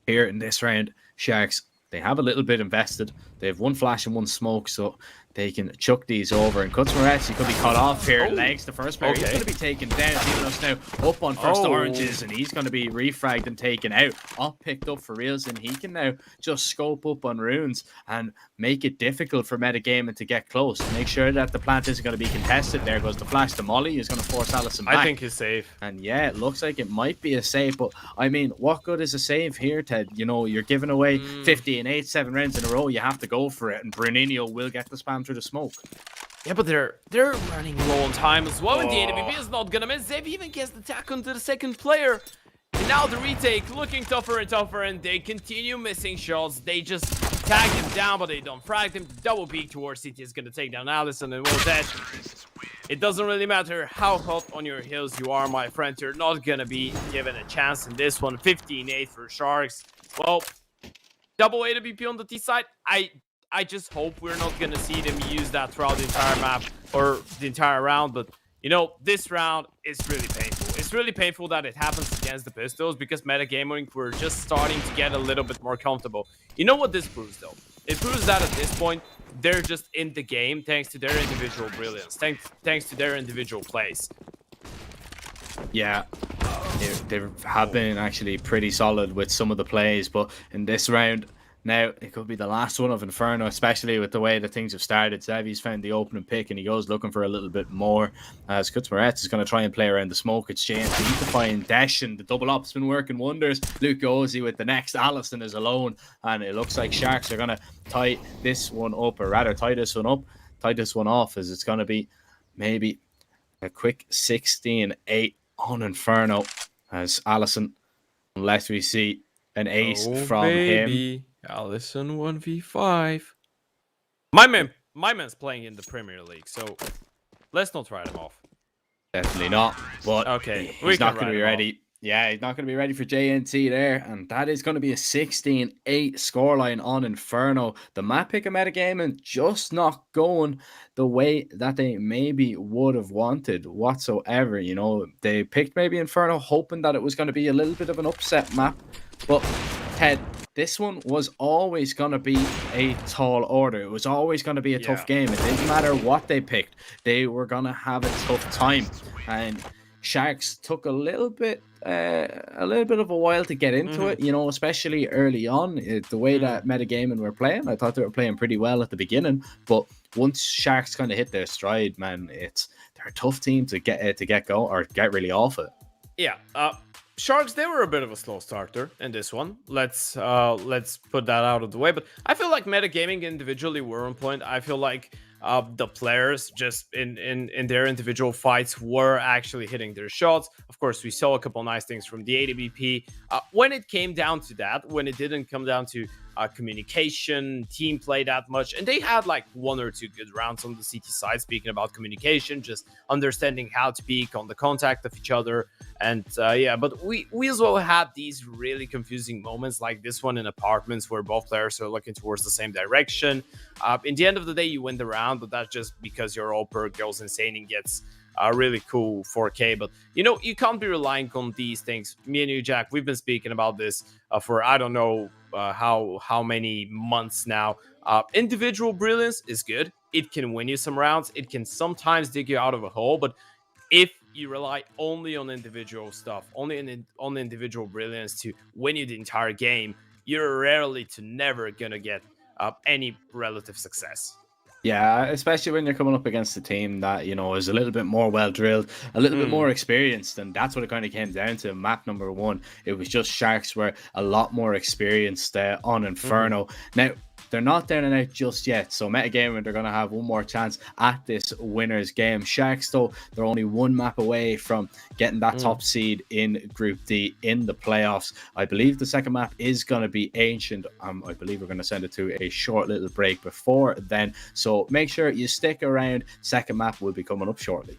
here in this round, Sharks, they have a little bit invested. They have 1 flash and 1 smoke, so they can chuck these over. And Kutsmaretz, he could be cut off here. Legs the first player. He's going to be taken down. Zelos now up on first oranges, and he's going to be refragged and taken out. All picked up for Reelson. He can now just scope up on runes and make it difficult for metagaming to get close. Make sure that the plant isn't going to be contested. There goes the flash. The molly is going to force Allison back. I think he's safe. And yeah, it looks like it might be a save, but I mean, what good is a save here, Ted? You know, you're giving away 50 and 8, 7 rounds in a row. You have to go for it, and Bruninho will get the spam through the smoke. Yeah, but they're running low on time as well, and the AWP is not gonna miss. Zev even gets the tack onto the second player. And now the retake looking tougher and tougher, and they continue missing shots. They just tag him down, but they don't frag him. Double peek towards CT is gonna take down Allison, and well, that it doesn't really matter how hot on your heels you are, my friend. You're not gonna be given a chance in this one. 15-8 for Sharks. Well, double AWP on the T side. I just hope we're not going to see them use that throughout the entire map or the entire round. But, you know, this round is really painful. It's really painful that it happens against the Pistols because metagaming, we're just starting to get a little bit more comfortable. You know what this proves, though? It proves that at this point, they're just in the game thanks to their individual brilliance, thanks to their individual plays. Yeah, they have been actually pretty solid with some of the plays, but in this round, now, it could be the last one of Inferno, especially with the way that things have started. Zevi's found the opening pick, and he goes looking for a little bit more. As Kutsmaretz is going to try and play around the smoke exchange. They need to find Dash, and the double up's been working wonders. Luke Ozzy with the next. Allison is alone, and it looks like Sharks are going to tie this one up, or rather tie this one up, tie this one off, as it's going to be maybe a quick 16-8 on Inferno, as Allison, unless we see an ace from him. Allison 1v5. My man's playing in the Premier League, so let's not write him off. Definitely not. But okay, he's not going to be ready. Yeah, he's not going to be ready for JNT there, and that is going to be a 16-8 scoreline on Inferno. The map pick and metagaming just not going the way that they maybe would have wanted whatsoever. You know, they picked maybe Inferno hoping that it was going to be a little bit of an upset map, but Ted, this one was always going to be a tall order. It was always going to be a tough game. It didn't matter what they picked. They were going to have a tough time. And Sharks took a little bit of a while to get into it, you know, especially early on. The way that metagaming were playing, I thought they were playing pretty well at the beginning, but once Sharks kind of hit their stride, man, they're a tough team to get go or get really off it. Yeah, Sharks, they were a bit of a slow starter in this one. Let's put that out of the way. But I feel like metagaming individually were on point. I feel like the players just in their individual fights were actually hitting their shots. Of course, we saw a couple nice things from the AWP. When it came down to that, when it didn't come down to communication, team play that much, and they had like 1 or 2 good rounds on the CT side. Speaking about communication, just understanding how to peek on the contact of each other, and yeah. But we as well had these really confusing moments like this one in apartments where both players are looking towards the same direction. In the end of the day, you win the round, but that's just because your all perk goes insane and gets a really cool 4K. But you know, you can't be relying on these things. Me and you, Jack, we've been speaking about this for I don't know how many months now. Individual brilliance is good. It can win you some rounds. It can sometimes dig you out of a hole. But if you rely only on individual stuff, only on individual brilliance to win you the entire game, you're rarely to never gonna get any relative success. Yeah, especially when you're coming up against a team that, you know, is a little bit more well-drilled, a little bit more experienced, and that's what it kind of came down to. Map number 1, it was just Sharks were a lot more experienced on Inferno. Now, they're not down and out just yet, so metagaming, they're going to have one more chance at this winner's game. Sharks, though, they're only 1 map away from getting that top seed in Group D in the playoffs. I believe the second map is going to be Ancient. I believe we're going to send it to a short little break before then, so make sure you stick around. Second map will be coming up shortly.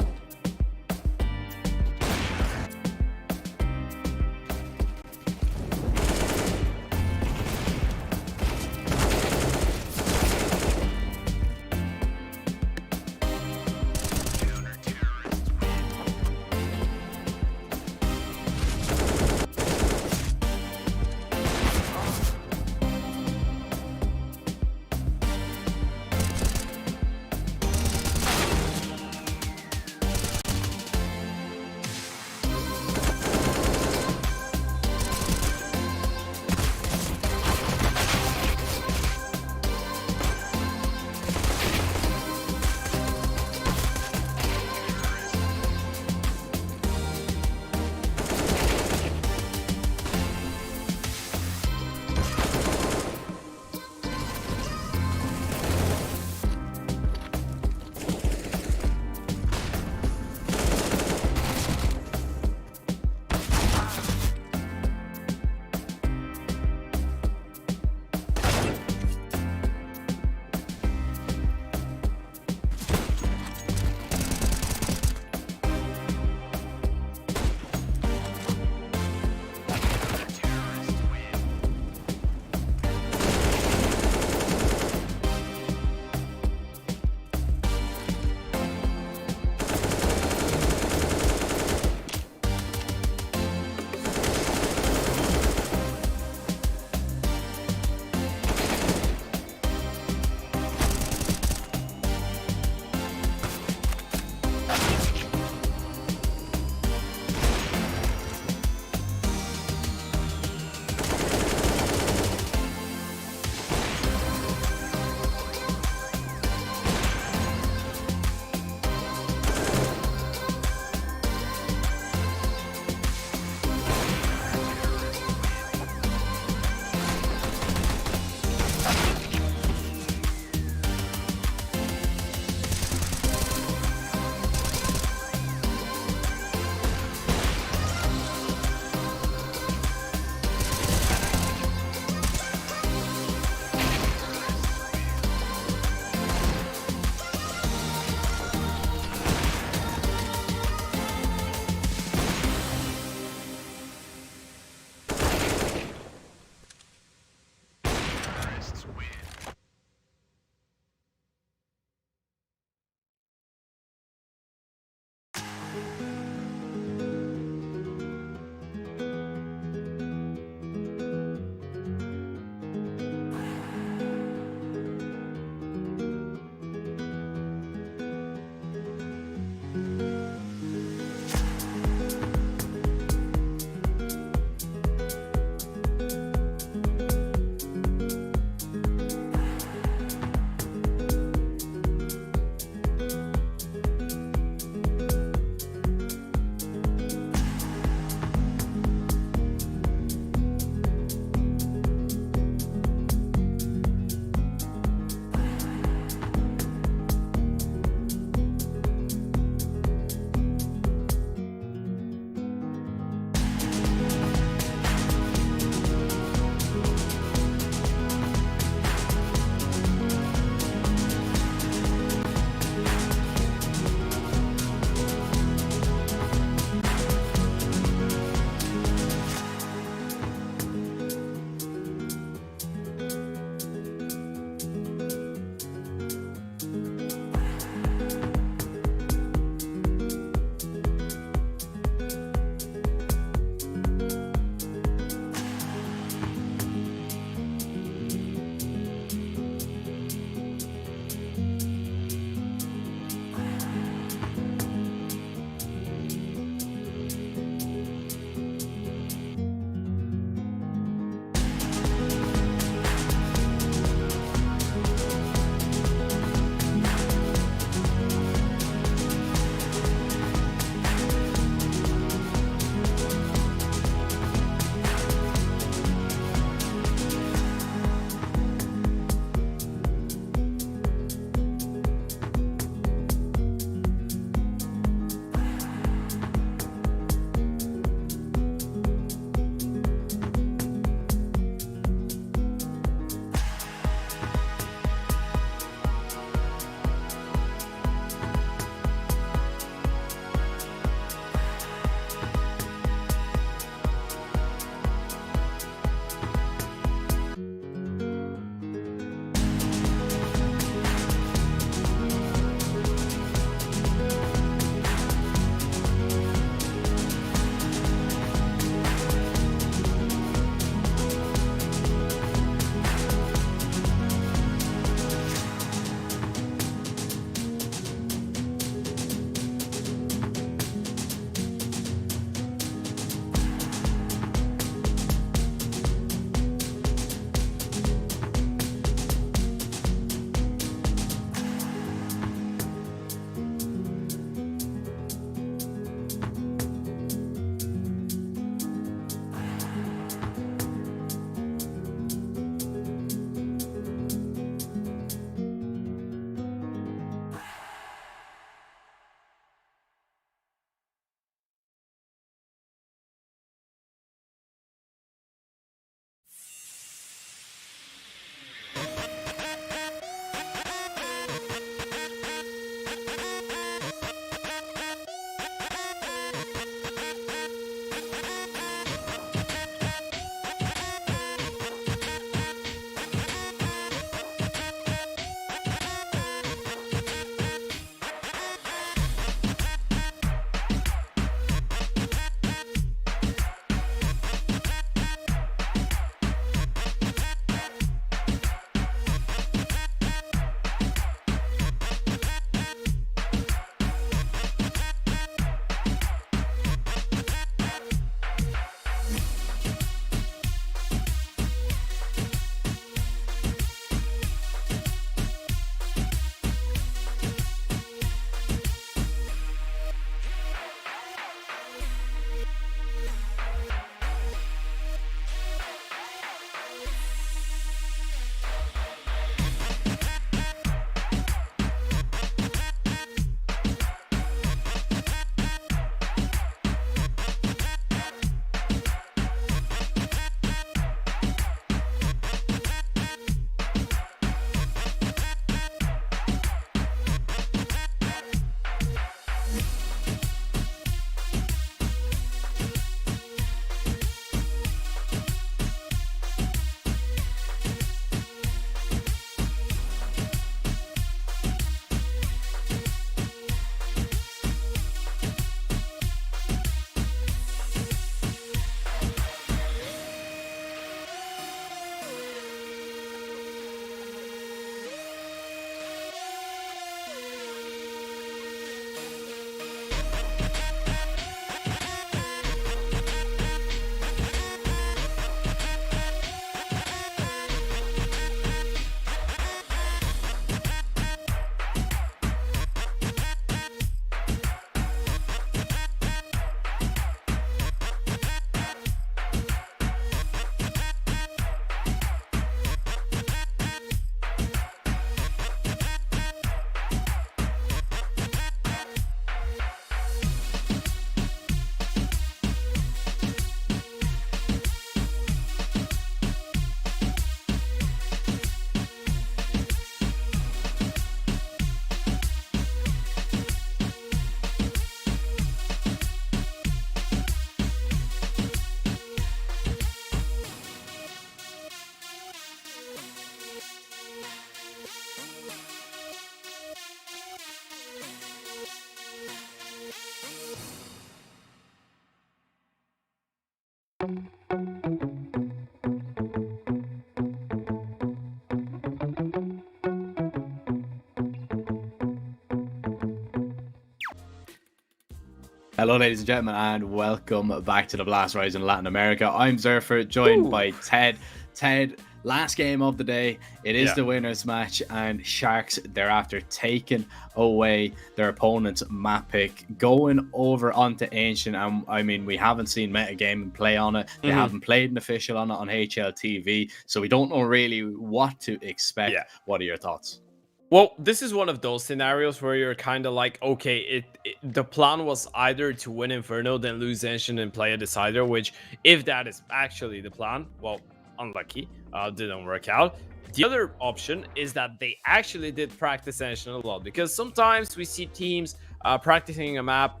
Hello, ladies and gentlemen, and welcome back to the Blast Rise in Latin America. I'm Zerfer, joined by Ted. Ted, last game of the day. It is the winners match, and Sharks thereafter taking away their opponent's map pick, going over onto Ancient. And I mean, we haven't seen Metagaming play on it. They haven't played an official on it on HLTV, so we don't know really what to expect. What are your thoughts? Well, this is one of those scenarios where you're kind of like, okay, the plan was either to win Inferno, then lose Ancient and play a decider, which, if that is actually the plan, well, unlucky, didn't work out. The other option is that they actually did practice Ancient a lot, because sometimes we see teams practicing a map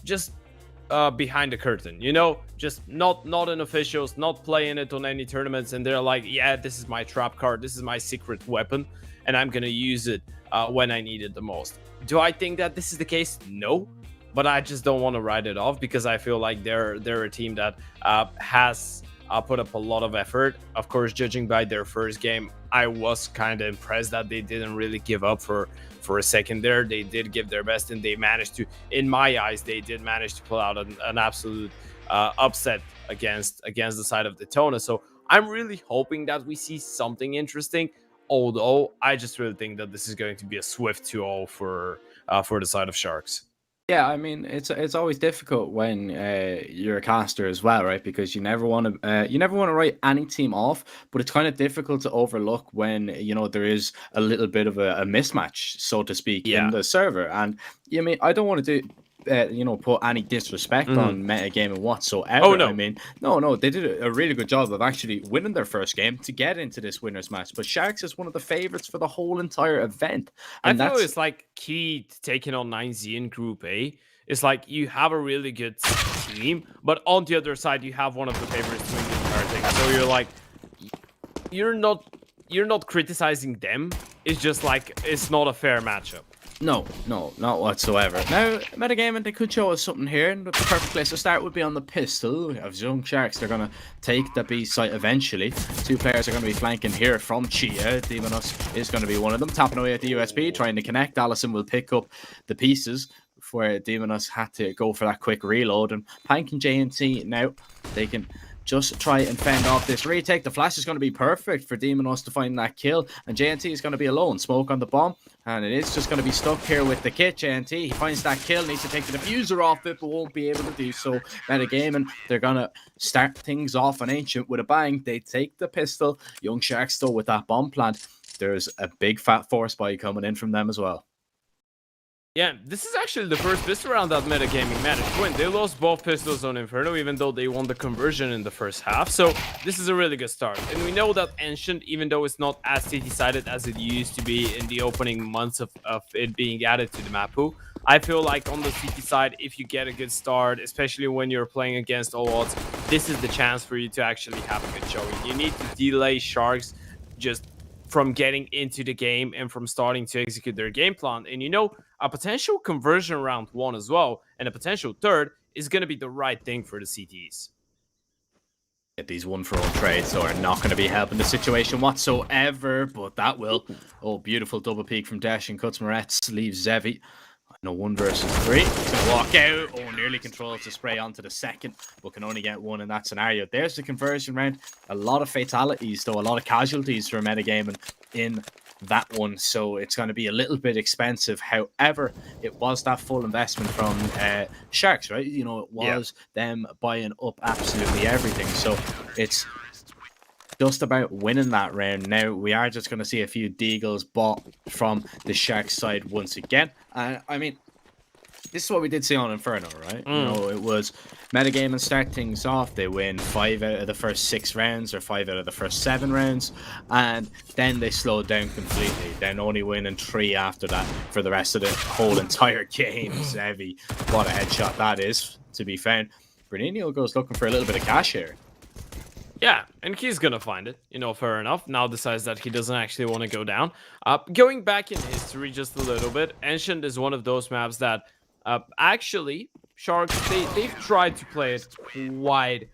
just behind the curtain, you know, just not in officials, not playing it on any tournaments, and they're like, yeah, this is my trap card, this is my secret weapon, and I'm gonna use it when I need it the most. Do I think that this is the case? No, but I just don't want to write it off, because I feel like they're a team that has put up a lot of effort. Of course, judging by their first game, I was kind of impressed that they didn't really give up for a second there. They did give their best, and they managed to, in my eyes, they did manage to pull out an absolute upset against the side of DETONA. So I'm really hoping that we see something interesting. Although I just really think that this is going to be a swift 2-0 for the side of Sharks. Yeah, I mean it's always difficult when you're a caster as well, right? Because you never want to write any team off, but it's kind of difficult to overlook when there is a little bit of a mismatch, so to speak, in Yeah. the server. And I mean, I don't want to do. Put any disrespect on metagaming whatsoever. Oh, no. I mean, no, they did a really good job of actually winning their first game to get into this winners match. But Sharks is one of the favorites for the whole entire event, I and feel that's it's like key to taking on 9Z in Group A. It's like you have a really good team, but on the other side you have one of the favorites to win the entire thing. So you're like, you're not criticizing them. It's just like it's not a fair matchup. No, not whatsoever. Now, metagaming, they could show us something here, and the perfect place to start would be on the pistol of Young Sharks. They're going to take the B site eventually. Two players are going to be flanking here from Chia. Demonus is going to be one of them, tapping away at the USB, trying to connect. Allison will pick up the pieces where Demonus had to go for that quick reload. And Pank and JNT now, they can just try and fend off this retake. The flash is going to be perfect for Demonos to find that kill, and JNT is going to be alone. Smoke on the bomb, and it is just going to be stuck here with the kit. JNT, he finds that kill, needs to take the diffuser off it, but won't be able to do so. Metagaming, they're going to start things off on Ancient with a bang. They take the pistol. Young Sharks still with that bomb plant. There's a big fat force buy coming in from them as well. Yeah, this is actually the first pistol round that Metagaming managed to win. They lost both pistols on Inferno, even though they won the conversion in the first half. So this is a really good start. And we know that Ancient, even though it's not as city-sided as it used to be in the opening months of it being added to the map pool, I feel like on the CT side, if you get a good start, especially when you're playing against all odds, this is the chance for you to actually have a good showing. You need to delay Sharks just from getting into the game and from starting to execute their game plan. And a potential conversion round 1 as well, and a potential third is going to be the right thing for the CTs. Get these one-for-one trades, so are not going to be helping the situation whatsoever, but that will. Oh, beautiful double peek from Dash and cuts Moretz, leaves Zevi. No 1 versus 3. He's going to walk out. Oh, nearly controls the spray onto the second, but can only get 1 in that scenario. There's the conversion round. A lot of fatalities, though. A lot of casualties for metagaming in that one. So it's going to be a little bit expensive. However, it was that full investment from Sharks, right? It was them buying up absolutely everything. So it's just about winning that round. Now, we are just going to see a few deagles bought from the Sharks side once again. I mean, this is what we did see on Inferno, right? It was metagaming start things off. They win 5 out of the first 6 rounds or 5 out of the first 7 rounds. And then they slowed down completely. Then only winning 3 after that for the rest of the whole entire game. Heavy. What a headshot that is, to be found. Bernino goes looking for a little bit of cash here. Yeah, and he's gonna find it, fair enough. Now decides that he doesn't actually want to go down. Going back in history just a little bit, Ancient is one of those maps that actually Sharks, they've tried to play it wide.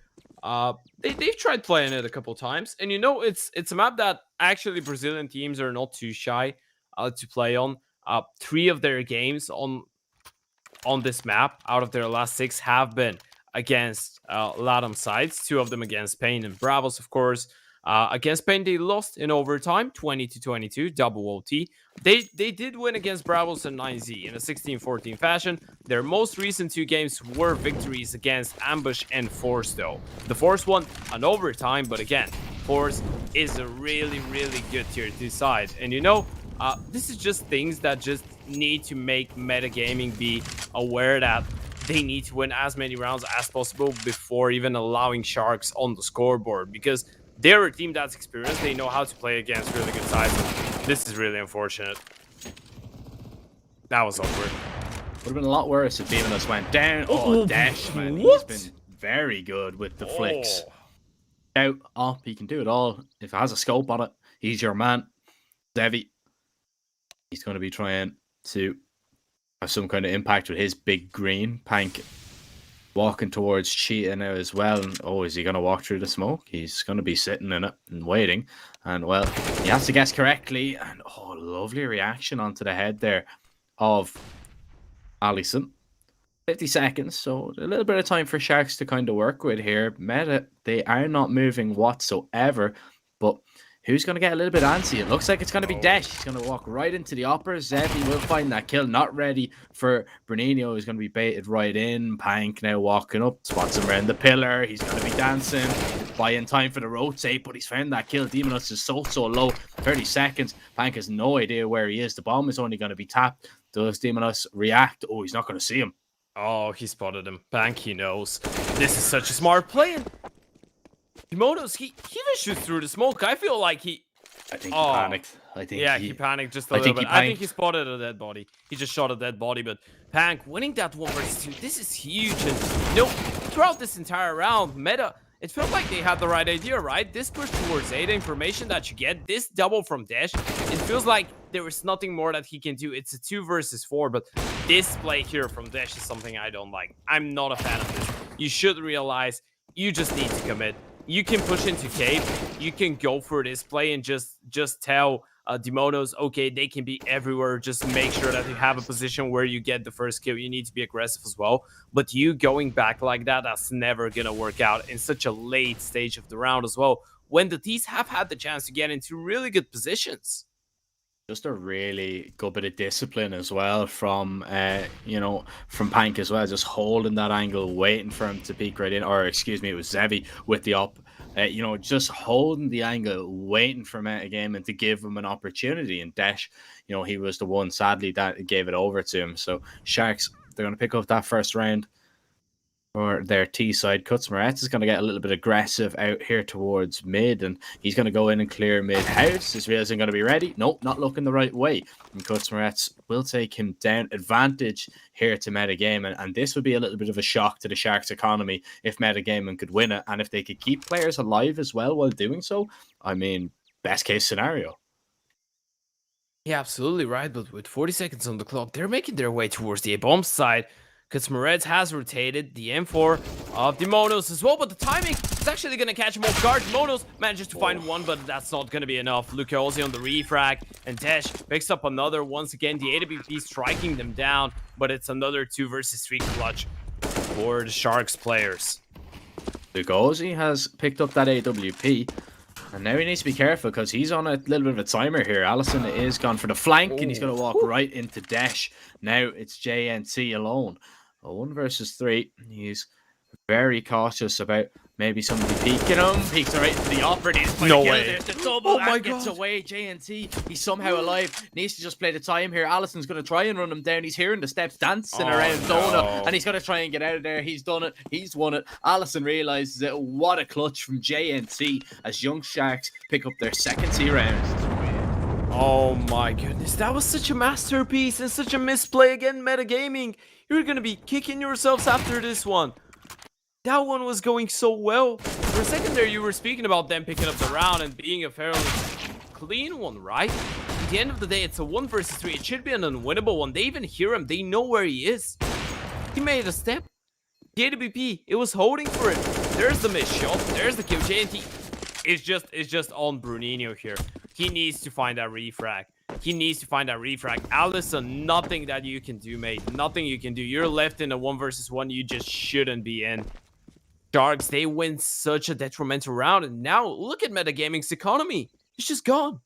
They've tried playing it a couple times, and it's a map that actually Brazilian teams are not too shy to play on. 3 of their games on this map out of their last 6 have been against LATAM sides, 2 of them against Spain and Bravos, of course. Against Spain, they lost in overtime, 20-22, double OT. They did win against Bravos and 9Z in a 16-14 fashion. Their most recent 2 games were victories against Ambush and Force, though. The Force won an overtime, but again, Force is a really, really good tier 2 side. And this is just things that just need to make metagaming be aware that they need to win as many rounds as possible before even allowing Sharks on the scoreboard, because they're a team that's experienced. They know how to play against really good sides. This is really unfortunate. That was awkward. Would have been a lot worse if Demonus went down. Oh, Dash, man. He's been very good with the flicks. Out, up, he can do it all. If it has a scope on it, he's your man. Zevi, he's going to be trying to have some kind of impact with his big green. Pank walking towards Cheetah now as well. And, is he going to walk through the smoke? He's going to be sitting in it and waiting. And, well, he has to guess correctly. And, lovely reaction onto the head there of Allison. 50 seconds, so a little bit of time for Sharks to kind of work with here. Meta, they are not moving whatsoever. But Who's going to get a little bit antsy? It looks like it's going to be Desh. He's going to walk right into the upper. Zevi will find that kill. Not ready for Bernino. He's going to be baited right in. Pank now walking up. Spots him around the pillar. He's going to be dancing. Buying time for the rotate, but he's found that kill. Demonus is so low. 30 seconds. Pank has no idea where he is. The bomb is only going to be tapped. Does Demonus react? Oh, he's not going to see him. Oh, he spotted him. Bank, he knows. This is such a smart play. And Demonus, he just shoots through the smoke. I feel like he... I think he panicked. He panicked just a little bit. I think he spotted a dead body. He just shot a dead body, but Pank winning that 1 versus 2, this is huge. And throughout this entire round, Meta, it felt like they had the right idea, right? This push towards A, the information that you get, this double from Dash, it feels like there is nothing more that he can do. It's a 2 versus 4, but this play here from Dash is something I don't like. I'm not a fan of this. You should realize you just need to commit. You can push into cave. You can go for this play and just tell Demonos, okay, they can be everywhere. Just make sure that you have a position where you get the first kill. You need to be aggressive as well. But you going back like that, that's never going to work out in such a late stage of the round as well, when the T's have had the chance to get into really good positions. Just a really good bit of discipline as well from, from Pank as well. Just holding that angle, waiting for him to peek right in. Or, excuse me, it was Zevi with the up. Just holding the angle, waiting for Metagame and to give him an opportunity. And Dash, he was the one, sadly, that gave it over to him. So, Sharks, they're going to pick up that first round for their T side. Kutzmaretz is going to get a little bit aggressive out here towards mid, and he's going to go in and clear mid house. Is Realism going to be ready? Nope, not looking the right way. And Kutzmaretz will take him down. Advantage here to Metagame, and this would be a little bit of a shock to the Sharks economy if Metagame could win it, and if they could keep players alive as well while doing so. I mean, best case scenario. Yeah, absolutely right, but with 40 seconds on the clock, they're making their way towards the A-bomb side. Kutzmaretz has rotated the M4 of Demonos as well, but the timing is actually going to catch him off guard. Demonos manages to find one, but that's not going to be enough. Luka Ozzy on the refrag, and Tesh picks up another. Once again, the AWP striking them down, but it's another 2 versus 3 clutch for the Sharks players. Luka Ozzy has picked up that AWP, and now he needs to be careful because he's on a little bit of a timer here. Allison is gone for the flank, and he's going to walk right into Dash. Now it's JNT alone. 1 versus 3. He's very cautious about maybe somebody peeking him. Peeks right into the operative. No way. There's the double. Oh my God. Gets away. JNT. He's somehow alive. Needs to just play the time here. Allison's going to try and run him down. He's hearing the steps dancing around Dona, and he's going to try and get out of there. He's done it. He's won it. Allison realizes it. What a clutch from JNT as Young Sharks pick up their second C round. Oh my goodness, that was such a masterpiece and such a misplay again, Metagaming. You're gonna be kicking yourselves after this one. That one was going so well. For a second there, you were speaking about them picking up the round and being a fairly clean one, right? At the end of the day, it's a 1 versus 3. It should be an unwinnable one. They even hear him. They know where he is. He made a step. The AWP, it was holding for it. There's the missed shot. There's the kill. JNT is just on Bruninho here. He needs to find that refrag. He needs to find that refrag. Allison, nothing that you can do, mate. Nothing you can do. You're left in a 1 versus 1 you just shouldn't be in. Sharks, they win such a detrimental round, and now look at Metagaming's economy. It's just gone.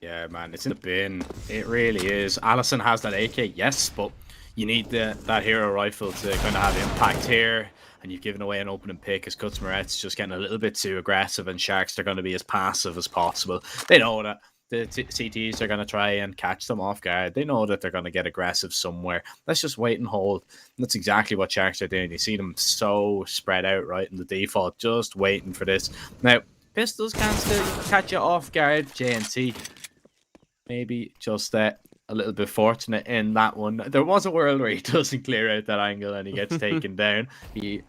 Yeah, man, it's in the bin. It really is. Allison has that AK, yes, but you need that hero rifle to kind of have impact here. And you've given away an opening pick as Kutzmaretz just getting a little bit too aggressive, and Sharks are going to be as passive as possible. They know that the CTs are going to try and catch them off guard. They know that they're going to get aggressive somewhere. Let's just wait and hold. And that's exactly what Sharks are doing. You see them so spread out right in the default, just waiting for this. Now, pistols can still catch you off guard. JNT maybe just a little bit fortunate in that one. There was a world where he doesn't clear out that angle and he gets taken down. He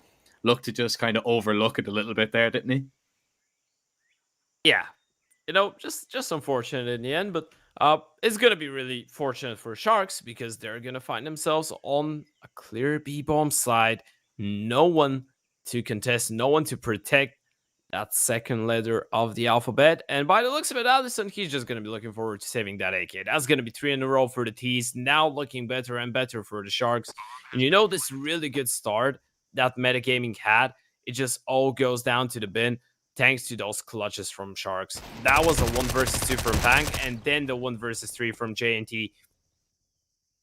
looked to just kind of overlook it a little bit there, didn't he? Yeah. Just unfortunate in the end, but it's going to be really fortunate for Sharks because they're going to find themselves on a clear B-bomb side. No one to contest, no one to protect that second letter of the alphabet. And by the looks of it, Allison, he's just going to be looking forward to saving that AK. That's going to be 3 in a row for the T's. Now looking better and better for the Sharks. And this really good start that Metagaming had, it just all goes down to the bin. thanks to those clutches from Sharks. That was a 1 versus 2 from Pank, and then the 1 versus 3 from JNT.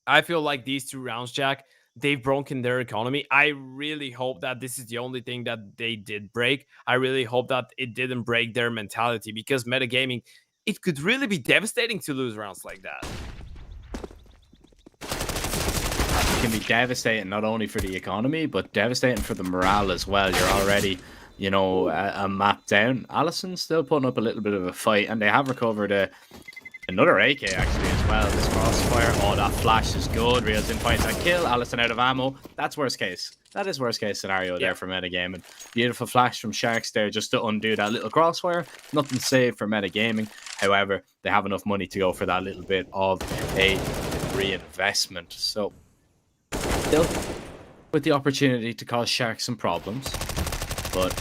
I feel like these 2 rounds, Jack, they've broken their economy. I really hope that this is the only thing that they did break. I really hope that it didn't break their mentality, because metagaming, it could really be devastating to lose rounds like that. It can be devastating not only for the economy, but devastating for the morale as well. You're already, you know, a map down. Alison's still putting up a little bit of a fight, and they have recovered another AK actually as well. This crossfire, oh, that flash is good. Realsin finds that kill. Alison out of ammo. That's worst case. That is worst case scenario there for metagaming. Beautiful flash from Sharks there just to undo that little crossfire. Nothing saved for metagaming. However, they have enough money to go for that little bit of a reinvestment. So still with the opportunity to cause Sharks some problems. But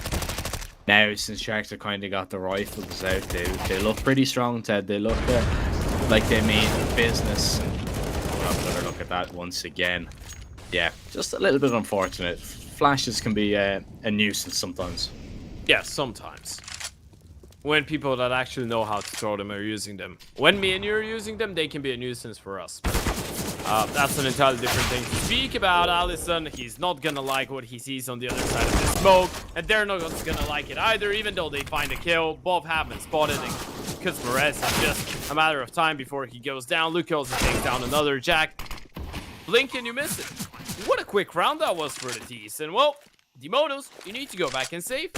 now, since Sharks have kind of got the rifles out, they look pretty strong, Ted. They look like they mean business. I'll have another look at that once again. Yeah, just a little bit unfortunate. Flashes can be a nuisance sometimes. Yeah, sometimes. When people that actually know how to throw them are using them. When me and you are using them, they can be a nuisance for us. That's an entirely different thing to speak about. Allison, he's not gonna like what he sees on the other side of the smoke, and they're not gonna like it either, even though they find a kill. Both have been spotted, and because Perez is just a matter of time before he goes down. Luke also takes down another. Jack, blink and you miss it. What a quick round that was for the T's. And well, Demonos, you need to go back and save.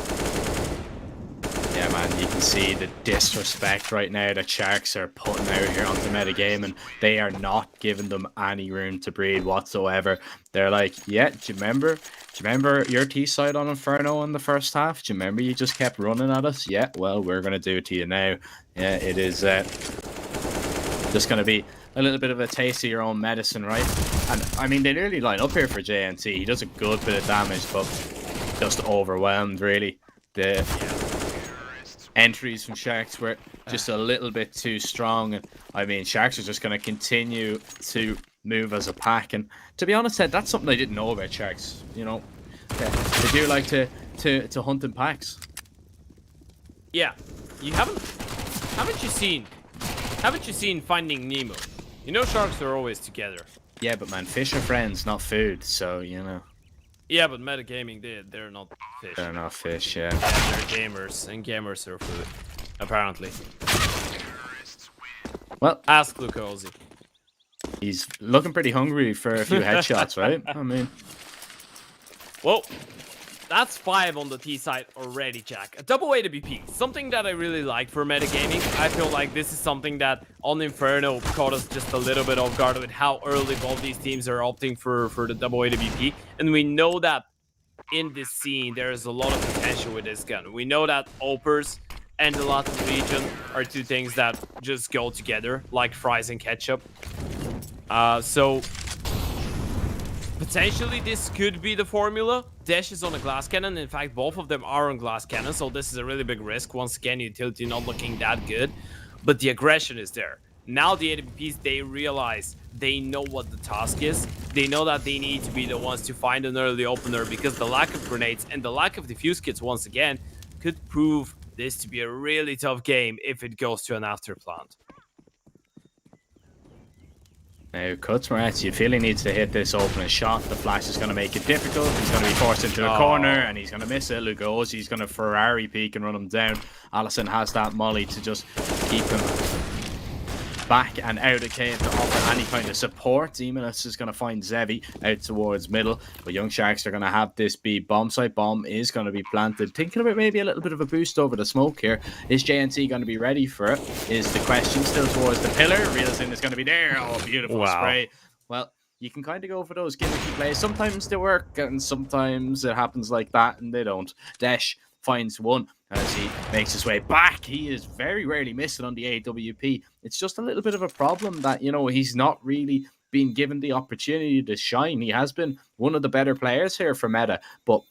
Yeah, man, you can see the disrespect right now that Sharks are putting out here onto metagame, and they are not giving them any room to breathe whatsoever. They're like, yeah, do you remember your T side on Inferno in the first half? Do you remember you just kept running at us? Yeah, well, we're going to do it to you now. Yeah, it is just going to be a little bit of a taste of your own medicine, right? And, I mean, they nearly line up here for JNT. He does a good bit of damage, but just overwhelmed, really. The entries from Sharks were just a little bit too strong. And I mean, Sharks are just going to continue to move as a pack. And to be honest, that's something I didn't know about Sharks. You know, they do like to hunt in packs. Yeah, you haven't you seen Finding Nemo? You know, Sharks are always together. Yeah, but man, fish are friends, not food. So you know. Yeah, but metagaming, they're not fish. They're not fish, yeah. They're gamers, and gamers are food, apparently. Well, ask Luke Ozzy. He's looking pretty hungry for a few headshots, right? I mean, well, that's 5 on the T side already, Jack. A double AWP, something that I really like for metagaming. I feel like this is something that on Inferno caught us just a little bit off guard with how early both these teams are opting for the double AWP. And we know that in this scene, there is a lot of potential with this gun. We know that Opers and the LATAM Legion are 2 things that just go together, like fries and ketchup. So potentially this could be the formula. Dash is on a glass cannon. In fact, both of them are on glass cannon, so this is a really big risk. Once again, utility not looking that good, but the aggression is there. Now the AWPs, they realize they know what the task is. They know that they need to be the ones to find an early opener, because the lack of grenades and the lack of defuse kits, once again, could prove this to be a really tough game if it goes to an afterplant. Now, Kutzmaretz, you feel he needs to hit this opening shot. The flash is going to make it difficult. He's going to be forced into the corner, and he's going to miss it. Lugosi's going to Ferrari peek and run him down. Allison has that molly to just keep him back and out of cave to offer any kind of support. Demonus is going to find Zevi out towards middle, but Young Sharks are going to have this be bomb site. Bomb is going to be planted. Thinking about maybe a little bit of a boost over the smoke here. Is JNT going to be ready for it? Is the question. Still towards the pillar. Realsin is going to be there. Oh, beautiful spray. Well, you can kind of go for those gimmicky plays. Sometimes they work, and sometimes it happens like that, and they don't. Dash finds one as he makes his way back. He is very rarely missing on the AWP. It's just a little bit of a problem that, you know, he's not really been given the opportunity to shine. He has been one of the better players here for meta, but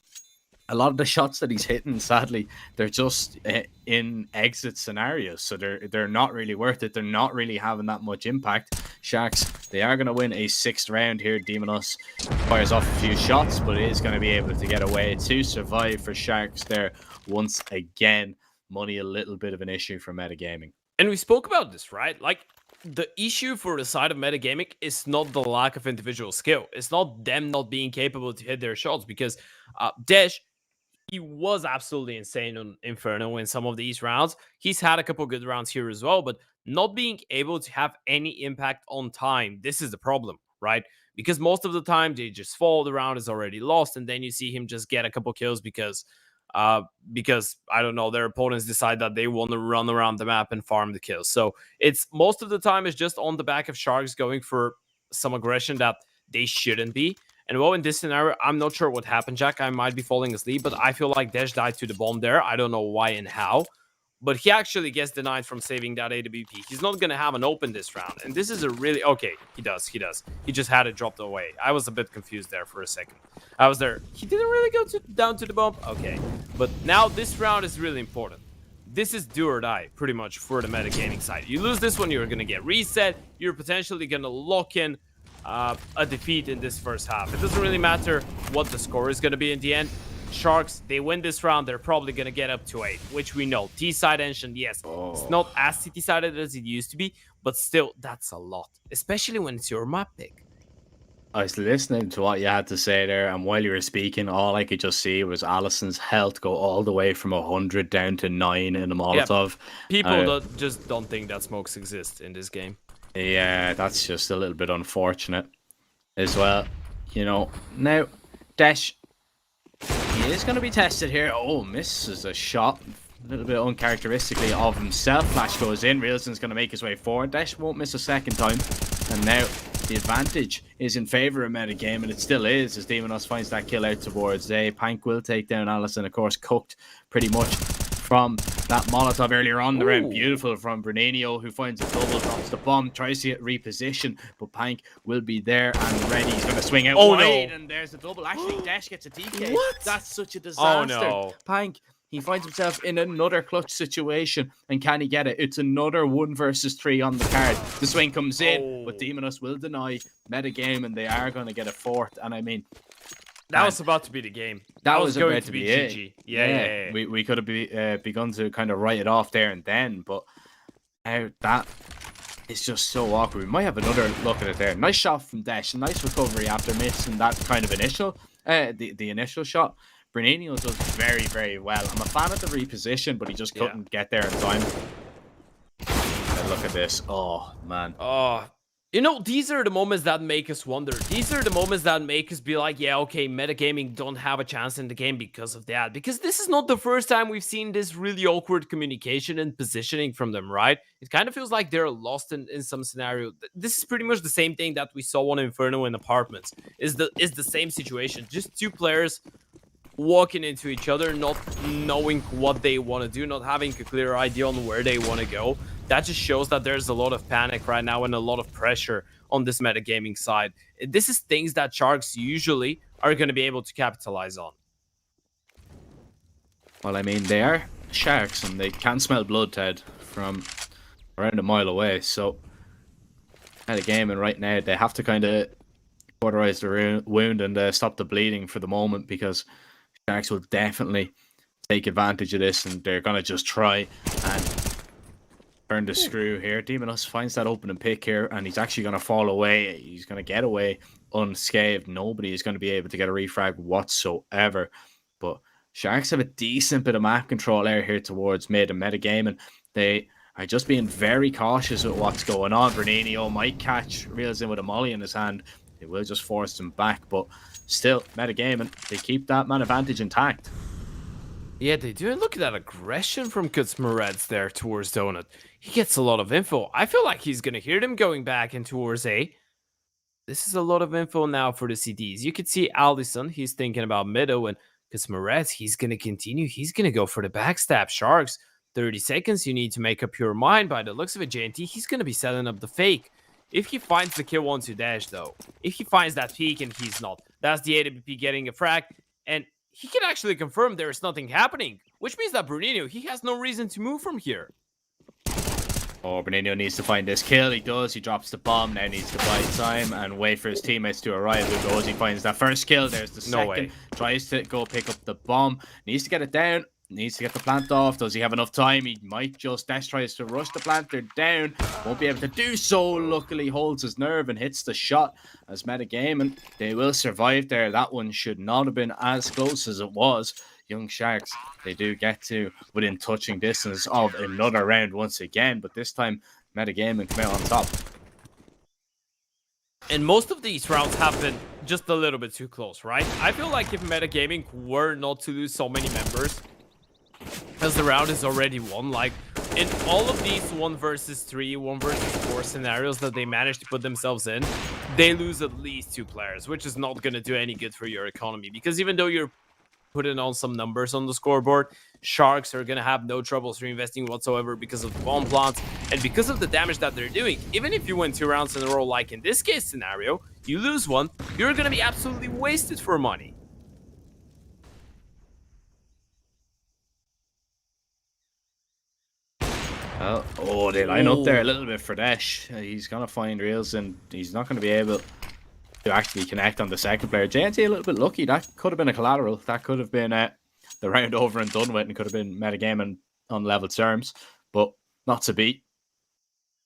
a lot of the shots that he's hitting, sadly, they're just in exit scenarios, so they're not really worth it. They're not really having that much impact. Sharks, they are going to win a 6th round here. Demonos fires off a few shots, but is going to be able to get away to survive for Sharks there once again. Money a little bit of an issue for Metagaming. And we spoke about this, right? Like, the issue for the side of Metagaming is not the lack of individual skill. It's not them not being capable to hit their shots, because Dash, he was absolutely insane on Inferno in some of these rounds. He's had a couple good rounds here as well, but not being able to have any impact on time, this is the problem, right? Because most of the time they just fall, the round is already lost, and then you see him just get a couple kills because I don't know, their opponents decide that they want to run around the map and farm the kills. So it's most of the time it's just on the back of Sharks going for some aggression that they shouldn't be. And well, in this scenario, I'm not sure what happened, Jack. I might be falling asleep, but I feel like Dash died to the bomb there. I don't know why and how, but he actually gets denied from saving that AWP. He's not going to have an open this round. And this is a really... Okay, he does. He just had it dropped away. I was a bit confused there for a second. I was there. He didn't really go down to the bomb. Okay, but now this round is really important. This is do or die, pretty much, for the metagaming side. You lose this one, you're going to get reset. You're potentially going to lock in a defeat in this first half. It doesn't really matter what the score is going to be in the end. Sharks, they win this round, they're probably going to get up to 8, which we know. T-side engine, yes, it's not as city-sided as it used to be, but still, that's a lot, especially when it's your map pick. I was listening to what you had to say there, and while you were speaking, all I could just see was Allison's health go all the way from 100 down to 9 in the Molotov. People just don't think that smokes exist in this game. Yeah, that's just a little bit unfortunate as well. You know, now, Dash, he is going to be tested here. Oh, misses a shot. A little bit uncharacteristically of himself. Flash goes in. Reelson's going to make his way forward. Dash won't miss a second time. And now the advantage is in favor of Metagame, and it still is, as Demonos finds that kill out towards A. Pank will take down Allison, of course, cooked pretty much from that Molotov earlier on the round. Beautiful from Bernino, who finds a double, drops the bomb, tries to reposition, but Pank will be there and ready. He's going to swing out wide, and there's a double. Actually, Dash gets a TK. What? That's such a disaster. Oh, no. Pank, he finds himself in another clutch situation, and can he get it? It's another 1 versus 3 on the card. The swing comes in, but Demonos will deny Metagame, and they are going to get a 4th. And I mean, that was about to be the game. That was going about to be GG. Yeah. We could have begun to kind of write it off there and then, but now that is just so awkward. We might have another look at it there. Nice shot from Dash. Nice recovery after missing that kind of initial, the initial shot. Bernino does very, very well. I'm a fan of the reposition, but he just couldn't get there in time. And look at this. Oh, man. Oh, you know, these are the moments that make us wonder. These are the moments that make us be like, yeah, okay, Metagaming don't have a chance in the game because of that. Because this is not the first time we've seen this really awkward communication and positioning from them, right? It kind of feels like they're lost in some scenario. This is pretty much the same thing that we saw on Inferno in Apartments. Is the same situation. Just 2 players walking into each other, not knowing what they want to do, not having a clear idea on where they want to go. That just shows that there's a lot of panic right now and a lot of pressure on this metagaming side. This is things that Sharks usually are going to be able to capitalize on. Well, I mean, they are Sharks, and they can smell blood, Ted, from around a mile away. So, metagaming right now, they have to kind of cauterize the wound and stop the bleeding for the moment, because Sharks will definitely take advantage of this, and they're going to just try and turn the screw here. Demonos finds that opening pick here, and he's actually going to fall away. He's going to get away unscathed. Nobody is going to be able to get a refrag whatsoever. But Sharks have a decent bit of map control here towards mid and metagame, and they are just being very cautious with what's going on. Bernino might catch Reels in with a molly in his hand. It will just force them back, but still, metagaming, they keep that man advantage intact. Yeah, they do. And look at that aggression from Kutzmareds there towards Donut. He gets a lot of info. I feel like he's going to hear them going back in towards A. This is a lot of info now for the CDs. You could see Allison, he's thinking about middle, and Kutzmareds, he's going to continue. He's going to go for the backstab. Sharks, 30 seconds. You need to make up your mind. By the looks of it, JNT, he's going to be setting up the fake. If he finds the kill onto Dash, though, if he finds that peak and he's not, that's the AWP getting a frag, and he can actually confirm there is nothing happening, which means that Bruninho, he has no reason to move from here. Oh, Bruninho needs to find this kill. He does. He drops the bomb. Now needs to buy time and wait for his teammates to arrive. Who goes? He finds that first kill. There's the second. way. Tries to go pick up the bomb. Needs to get it down. Needs to get the plant off. Does he have enough time? He might just. Desh tries to rush the planter down. Won't be able to do so. Luckily holds his nerve and hits the shot as Metagaming. They will survive there. That one should not have been as close as it was. Young Sharks, they do get to within touching distance of another round once again, but this time Metagaming come out on top. And most of these rounds have been just a little bit too close, right? I feel like if Metagaming were not to lose so many members, as the round is already won, like in all of these 1 versus 3, 1 versus 4 scenarios that they managed to put themselves in, they lose at least 2 players, which is not going to do any good for your economy, because even though you're putting on some numbers on the scoreboard, Sharks are going to have no troubles reinvesting whatsoever because of the bomb plants and because of the damage that they're doing. Even if you win 2 rounds in a row, like in this case scenario, you lose 1, you're going to be absolutely wasted for money. Oh, they line up there a little bit for Desh. He's going to find Reels and he's not going to be able to actually connect on the second player. JNT a little bit lucky. That could have been a collateral. That could have been the round over and done with, and could have been Metagaming on level terms, but not to beat.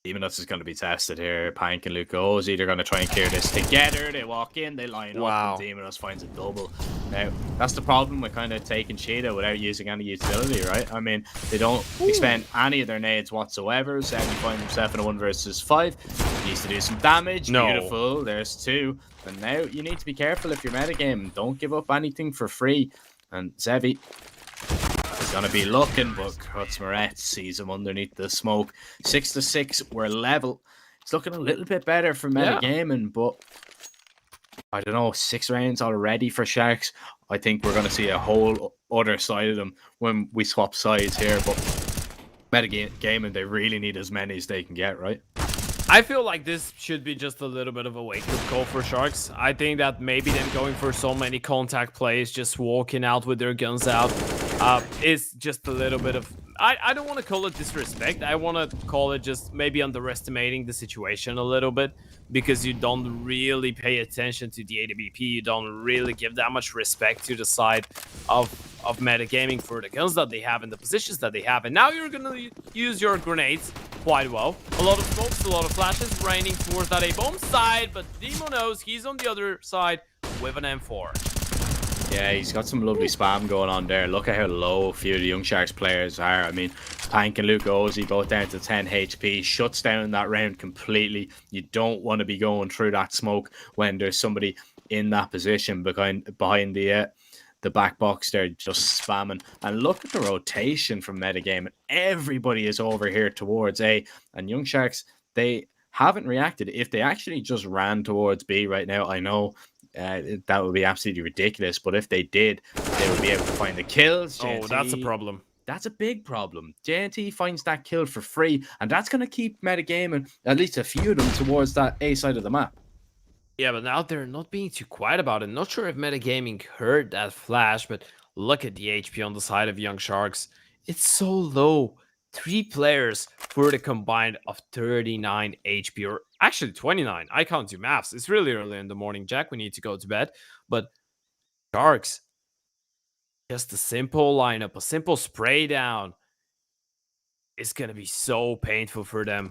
Demonus is going to be tested here. Pank and Luke Ozzy, they're going to try and clear this together. They walk in, they line up, and Demonus finds a double. Now, that's the problem with kind of taking Cheetah without using any utility, right? I mean, they don't expend any of their nades whatsoever. Zebby finds himself in a 1 versus 5. He needs to do some damage. Beautiful. There's 2. And now you need to be careful if you're metagaming. Don't give up anything for free. And Zebby is going to be looking, but Kutzmaret sees him underneath the smoke. 6-6, we're level. It's looking a little bit better for metagaming, but I don't know, 6 rounds already for Sharks. I think we're going to see a whole other side of them when we swap sides here, but metagaming, they really need as many as they can get, right? I feel like this should be just a little bit of a wake-up call for Sharks. I think that maybe them going for so many contact plays, just walking out with their guns out, is just a little bit of... I don't want to call it disrespect. I want to call it just maybe underestimating the situation a little bit, because you don't really pay attention to the AWP. You don't really give that much respect to the side of metagaming for the guns that they have and the positions that they have. And now you're going to use your grenades quite well. A lot of smokes, a lot of flashes raining towards that A-bomb side, but Demo knows he's on the other side with an M4. Yeah, he's got some lovely spam going on there. Look at how low a few of the Young Sharks players are. I mean, Pank and Luke Ozzy both down to 10 HP. Shuts down that round completely. You don't want to be going through that smoke when there's somebody in that position behind the back box there, just spamming. And look at the rotation from Metagame. Everybody is over here towards A. And Young Sharks, they haven't reacted. If they actually just ran towards B right now, I know that would be absolutely ridiculous, but if they did, they would be able to find the kills. JNT, oh, that's a problem. That's a big problem. JNT finds that kill for free, and that's going to keep metagaming at least a few of them towards that A side of the map. Yeah, but now they're not being too quiet about it. Not sure if metagaming heard that flash, but look at the HP on the side of Young Sharks. It's so low. 3 players for the combined of 39 HP, or actually 29. I can't do maths. It's really early in the morning, Jack. We need to go to bed. But Sharks, just a simple lineup, a simple spray down. It's going to be so painful for them.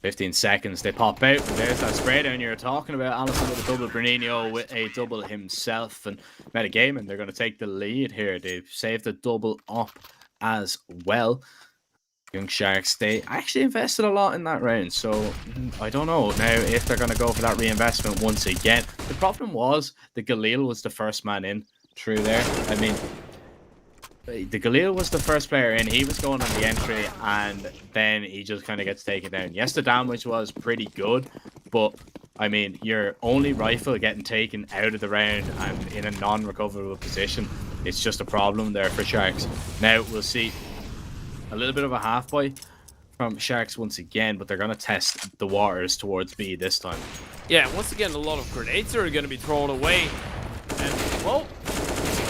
15 seconds, they pop out. There's that spray down you're talking about. Allison with a double, Bruninho with a double himself. And metagaming, they're going to take the lead here. They've saved the double up as well. Young Sharks, they actually invested a lot in that round, so I don't know now if they're going to go for that reinvestment once again. The problem was the Galil was the first man in through there. I mean, the Galil was the first player in. He was going on the entry, and then he just kind of gets taken down. Yes, the damage was pretty good, but I mean, your only rifle getting taken out of the round and in a non-recoverable position, it's just a problem there for Sharks. Now, we'll see a little bit of a half-buy from Sharks once again, but they're going to test the waters towards B this time. Yeah, once again, a lot of grenades are going to be thrown away. And well,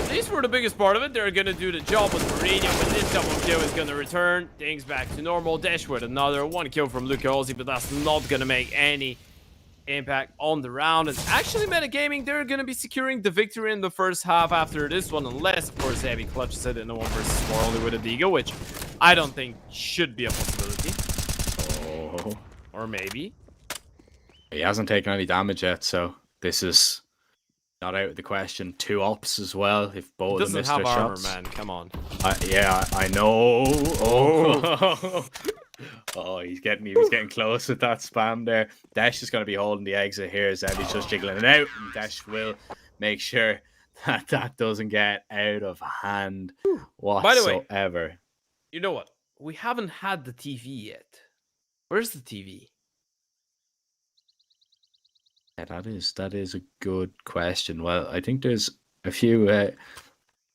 these were the biggest part of it. They're gonna do the job with Mourinho, but this double kill is gonna return things back to normal. Dash with another 1 kill from Luka Ozzy, but that's not gonna make any impact on the round. And actually, Metagaming, they're gonna be securing the victory in the first half after this one, unless, of course, Heavy clutches it in a 1 versus 4 only with a Deagle, which I don't think should be a possibility. Oh. Or maybe. He hasn't taken any damage yet, so this is not out of the question. 2 ops as well. If both of them Doesn't miss have their armor, shots. man. Come on. Yeah, I know. Oh. Oh, he's getting close with that spam there. Dash is going to be holding the exit here. Zebby's just jiggling it out, and Dash will make sure that that doesn't get out of hand whatsoever. By the way, you know what? We haven't had the TV yet. Where's the TV? Yeah, that is a good question. Well, I think there's a few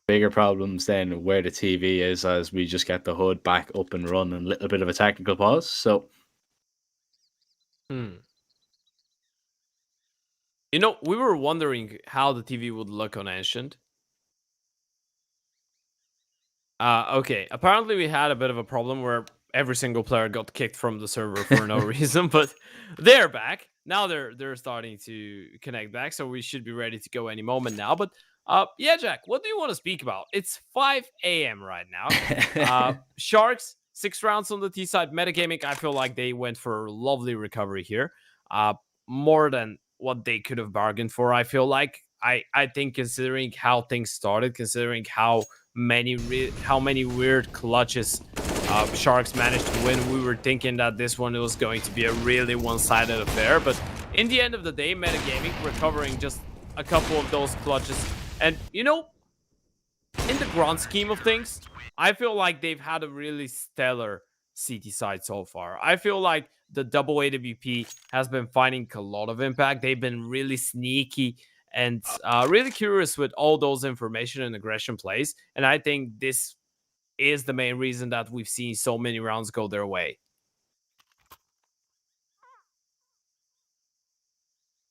bigger problems than where the TV is, as we just get the HUD back up and running. A little bit of a technical pause. So, You know, we were wondering how the TV would look on Ancient. Okay, apparently we had a bit of a problem where every single player got kicked from the server for no reason, but they're back. Now they're starting to connect back, so we should be ready to go any moment now. But yeah, Jack, what do you want to speak about? It's 5 a.m. right now. Sharks, 6 rounds on the T side. Metagaming, I feel like they went for a lovely recovery here. More than what they could have bargained for, I feel like. I think considering how things started, considering how many weird clutches Sharks managed to win, we were thinking that this one was going to be a really one-sided affair. But in the end of the day, Metagaming recovering just a couple of those clutches. And, you know, in the grand scheme of things, I feel like they've had a really stellar CT side so far. I feel like the double AWP has been finding a lot of impact. They've been really sneaky and really curious with all those information and aggression plays. And I think this is the main reason that we've seen so many rounds go their way.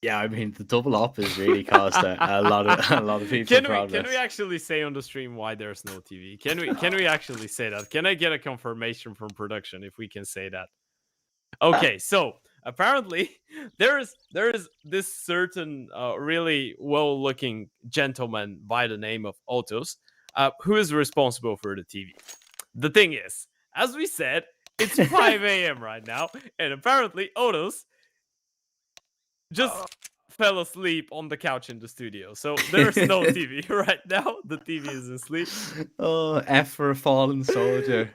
yeah, I mean, the double up has really caused a lot of people problems. Can we actually say on the stream why there's no TV? Can we actually say that? Can I get a confirmation from production if we can say that? Okay, so apparently there is this certain really well-looking gentleman by the name of Otos who is responsible for the TV. The thing is, as we said, it's 5 a.m. right now, and apparently Otos just fell asleep on the couch in the studio. So there's no TV right now. The TV is asleep. Oh, F for a fallen soldier.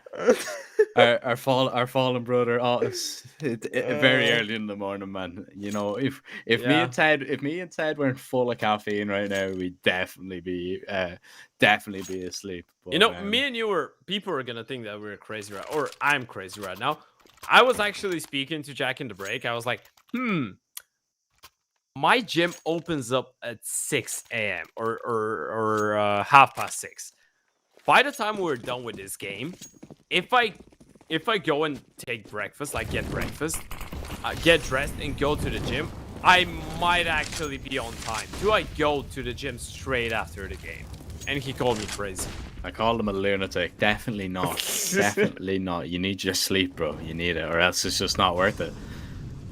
our fallen brother Otis. Very early in the morning, man. You know, if me and Ted weren't full of caffeine right now, we'd definitely be asleep. But, you know, me and you people are gonna think that we're crazy, right? Or I'm crazy right now. I was actually speaking to Jack in the break. I was like, my gym opens up at 6 a.m. or 6:30. By the time we're done with this game, if I go and take breakfast, like get breakfast, get dressed and go to the gym, I might actually be on time. Do I go to the gym straight after the game? And he called me crazy. I called him a lunatic. Definitely not. Definitely not. You need your sleep, bro. You need it, or else it's just not worth it.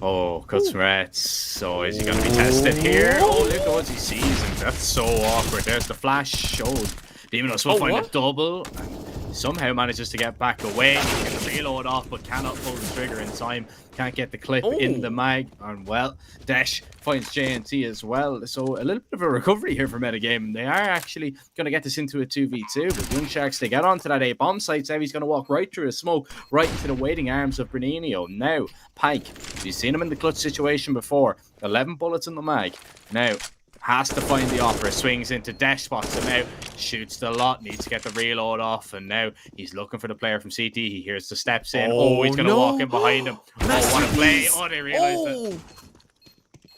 Oh, cuts from Reds. So is he going to be tested here? Oh, look at what he sees. And that's so awkward. There's the flash showed. Demonos will find a double. And somehow manages to get back away. He can reload off, but cannot pull the trigger in time. Can't get the clip in the mag. And well, Dash finds JNT as well. So a little bit of a recovery here for Metagame. They are actually going to get this into a 2v2. But Young Sharks, they get onto that A bomb site. So he's going to walk right through a smoke, right into the waiting arms of Bernino. Now, Pike, you've seen him in the clutch situation before. 11 bullets in the mag. Now, has to find the offer, swings into Dash, spots him out, shoots the lot, needs to get the reload off, and now he's looking for the player from CT. He hears the steps in. Oh, he's going to walk in behind him. Oh, what a play. Oh, they realized it.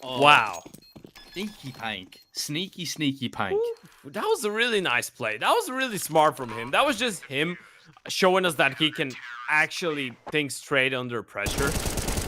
Oh. Wow. Sneaky Pank. Sneaky Pank. Ooh, that was a really nice play. That was really smart from him. That was just him showing us that he can actually think straight under pressure.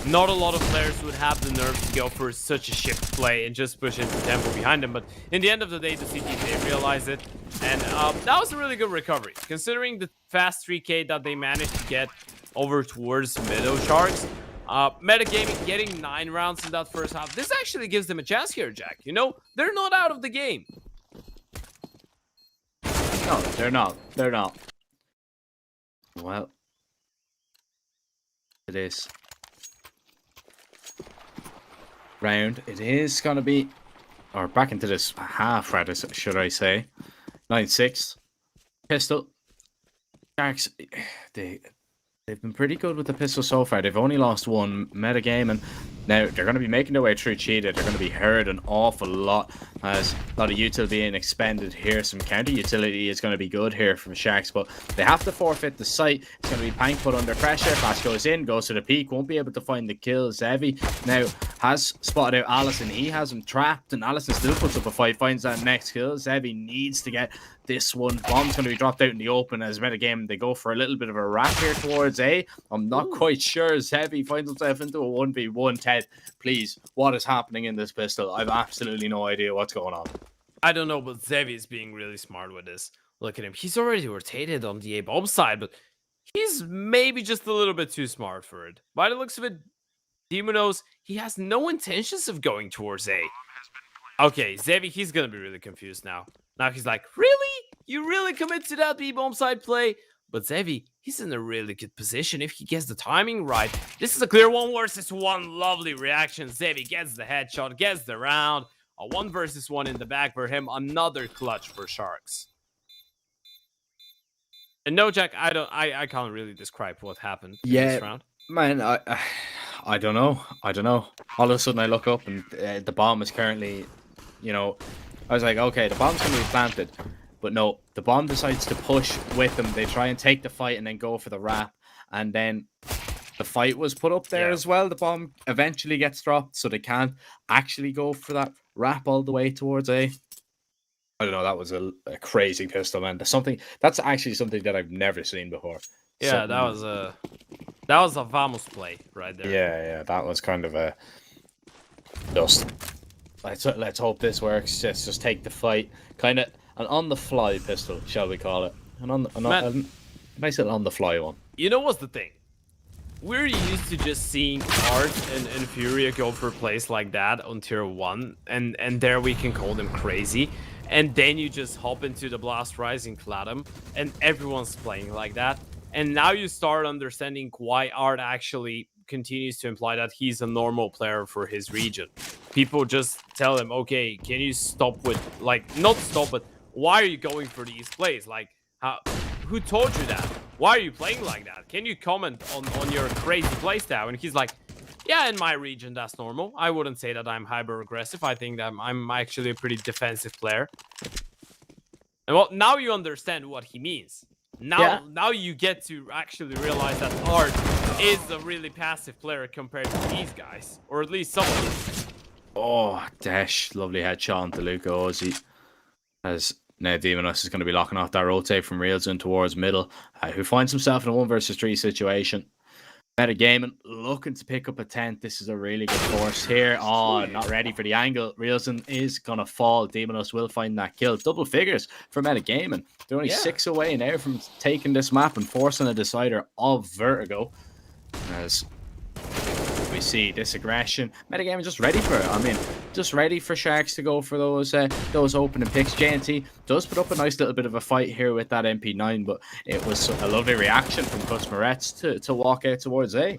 not a lot of players would have the nerve to go for such a shift play and just push into tempo behind them. But in the end of the day, the CT did realize it. And that was a really good recovery, considering the fast 3K that they managed to get over towards Meadow Sharks. Metagaming getting 9 rounds in that first half. This actually gives them a chance here, Jack. You know, they're not out of the game. No, they're not. They're not. Well, it is. Round. It is going to be, or back into this half, rather, should I say. 9-6. Pistol. Sharks, they've been pretty good with the pistol so far. They've only lost one metagame, and now they're going to be making their way through cheated. They're going to be hurt an awful lot, as a lot of util being expended here. Some counter utility is going to be good here from Sharks, but they have to forfeit the site. It's going to be Pank put under pressure. Flash goes in, goes to the peak, won't be able to find the kill. Zevi now has spotted out Allison. He has him trapped, and Allison still puts up a fight, finds that next kill. Zevi needs to get this one. Bomb's going to be dropped out in the open as metagame. They go for a little bit of a wrap here towards A. I'm not quite sure. Zevi finds himself into a 1v1. Ted, please, what is happening in this pistol? I've absolutely no idea what's going on. I don't know, but Zevi is being really smart with this. Look at him. He's already rotated on the A-bomb side, but he's maybe just a little bit too smart for it. By the looks of it, Demon knows he has no intentions of going towards A. Okay, Zevi, he's going to be really confused now. Now he's like, really? You really commit to that B-bomb side play? But Zevi, he's in a really good position if he gets the timing right. This is a clear 1 versus 1. Lovely reaction. Zevi gets the headshot, gets the round. A 1 versus 1 in the back for him. Another clutch for Sharks. And no, Jack, I can't really describe what happened in this round. Man, I don't know. I don't know. All of a sudden I look up and the bomb is currently, you know, I was like, okay, the bomb's going to be planted. But no, the bomb decides to push with them. They try and take the fight and then go for the wrap. And then the fight was put up there as well. The bomb eventually gets dropped, so they can't actually go for that wrap all the way towards A. I don't know, that was a crazy pistol, man. That's actually something that I've never seen before. Yeah, that was a Vamos play right there. Yeah, that was kind of a just let's hope this works. Let's just take the fight. Kind of an on-the-fly pistol, shall we call it? A nice little on-the-fly one. You know what's the thing? We're used to just seeing Art and FURIA go for plays like that on tier 1, and there we can call them crazy. And then you just hop into the Blast Rising LATAM, and everyone's playing like that. And now you start understanding why Art actually continues to imply that he's a normal player for his region. People just tell him, okay, can you stop with, like, not stop, but why are you going for these plays? Like, who told you that? Why are you playing like that? Can you comment on your crazy playstyle? And he's like, yeah, in my region, that's normal. I wouldn't say that I'm hyper-aggressive. I think that I'm actually a pretty defensive player. And well, now you understand what he means. Now you get to actually realize that Art is a really passive player compared to these guys. Or at least some of them. Oh, Dash. Lovely headshot onto Luca Ozzy. As now Demonus is going to be locking off that rotate from Realzone towards middle. Who finds himself in a 1 versus 3 situation. Metagaming, looking to pick up a 10th. This is a really good force here. Oh, not ready for the angle. Realzone is going to fall. Demonus will find that kill. Double figures for Metagaming. They're only 6 away now from taking this map and forcing a decider of Vertigo. As we see this aggression. Metagaming just ready for it. I mean, just ready for Sharks to go for those opening picks. JNT does put up a nice little bit of a fight here with that MP9, but it was a lovely reaction from Cusmarettes to walk out towards A.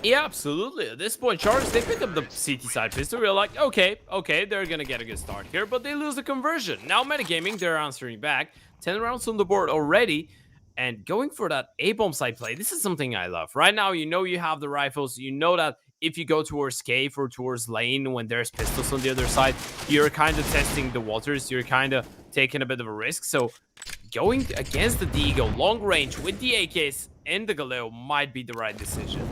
Yeah, absolutely. At this point, Sharks, they pick up the CT side pistol. We're like, okay, they're going to get a good start here, but they lose the conversion. Now Metagaming, they're answering back. 10 rounds on the board already. And going for that A-bomb side play, this is something I love. Right now, you know you have the rifles. You know that if you go towards cave or towards lane when there's pistols on the other side, you're kind of testing the waters. You're kind of taking a bit of a risk. So going against the Deagle, long range with the AKs and the Galeo might be the right decision.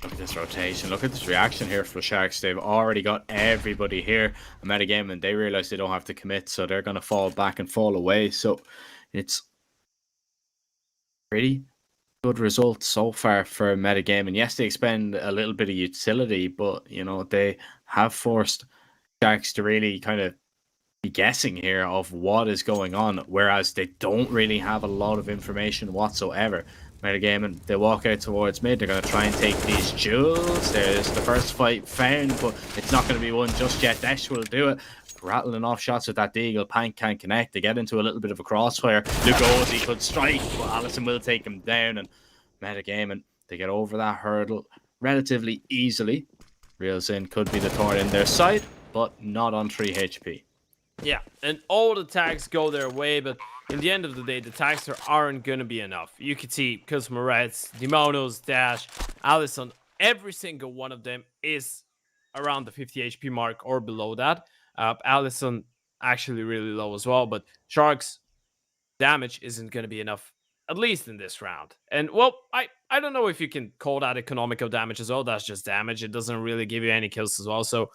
Look at this rotation. Look at this reaction here for Sharks. They've already got everybody here. A metagame, and they realize they don't have to commit, so they're going to fall back and fall away. So it's pretty good result so far for Metagame. And yes, they expend a little bit of utility, but you know, they have forced Sharks to really kind of be guessing here of what is going on, whereas they don't really have a lot of information whatsoever. Metagame, and they walk out towards mid. They're going to try and take these jewels. There's the first fight found, but it's not going to be one just yet. Desh will do it. Rattling off shots with that deagle. Pank can't connect. They get into a little bit of a crossfire. Lugosi could strike, but Allison will take him down. And Metagame, and they get over that hurdle relatively easily. Real Sin could be the thorn in their side, but not on 3 HP. Yeah, and all the tags go their way, but in the end of the day, the tags aren't going to be enough. You could see Cosmoretz, Demonos, Dash, Allison, every single one of them is around the 50 HP mark or below that. Allison actually really low as well, but Sharks damage isn't going to be enough, at least in this round. And, well, I don't know if you can call that economical damage as well. That's just damage. It doesn't really give you any kills as well, so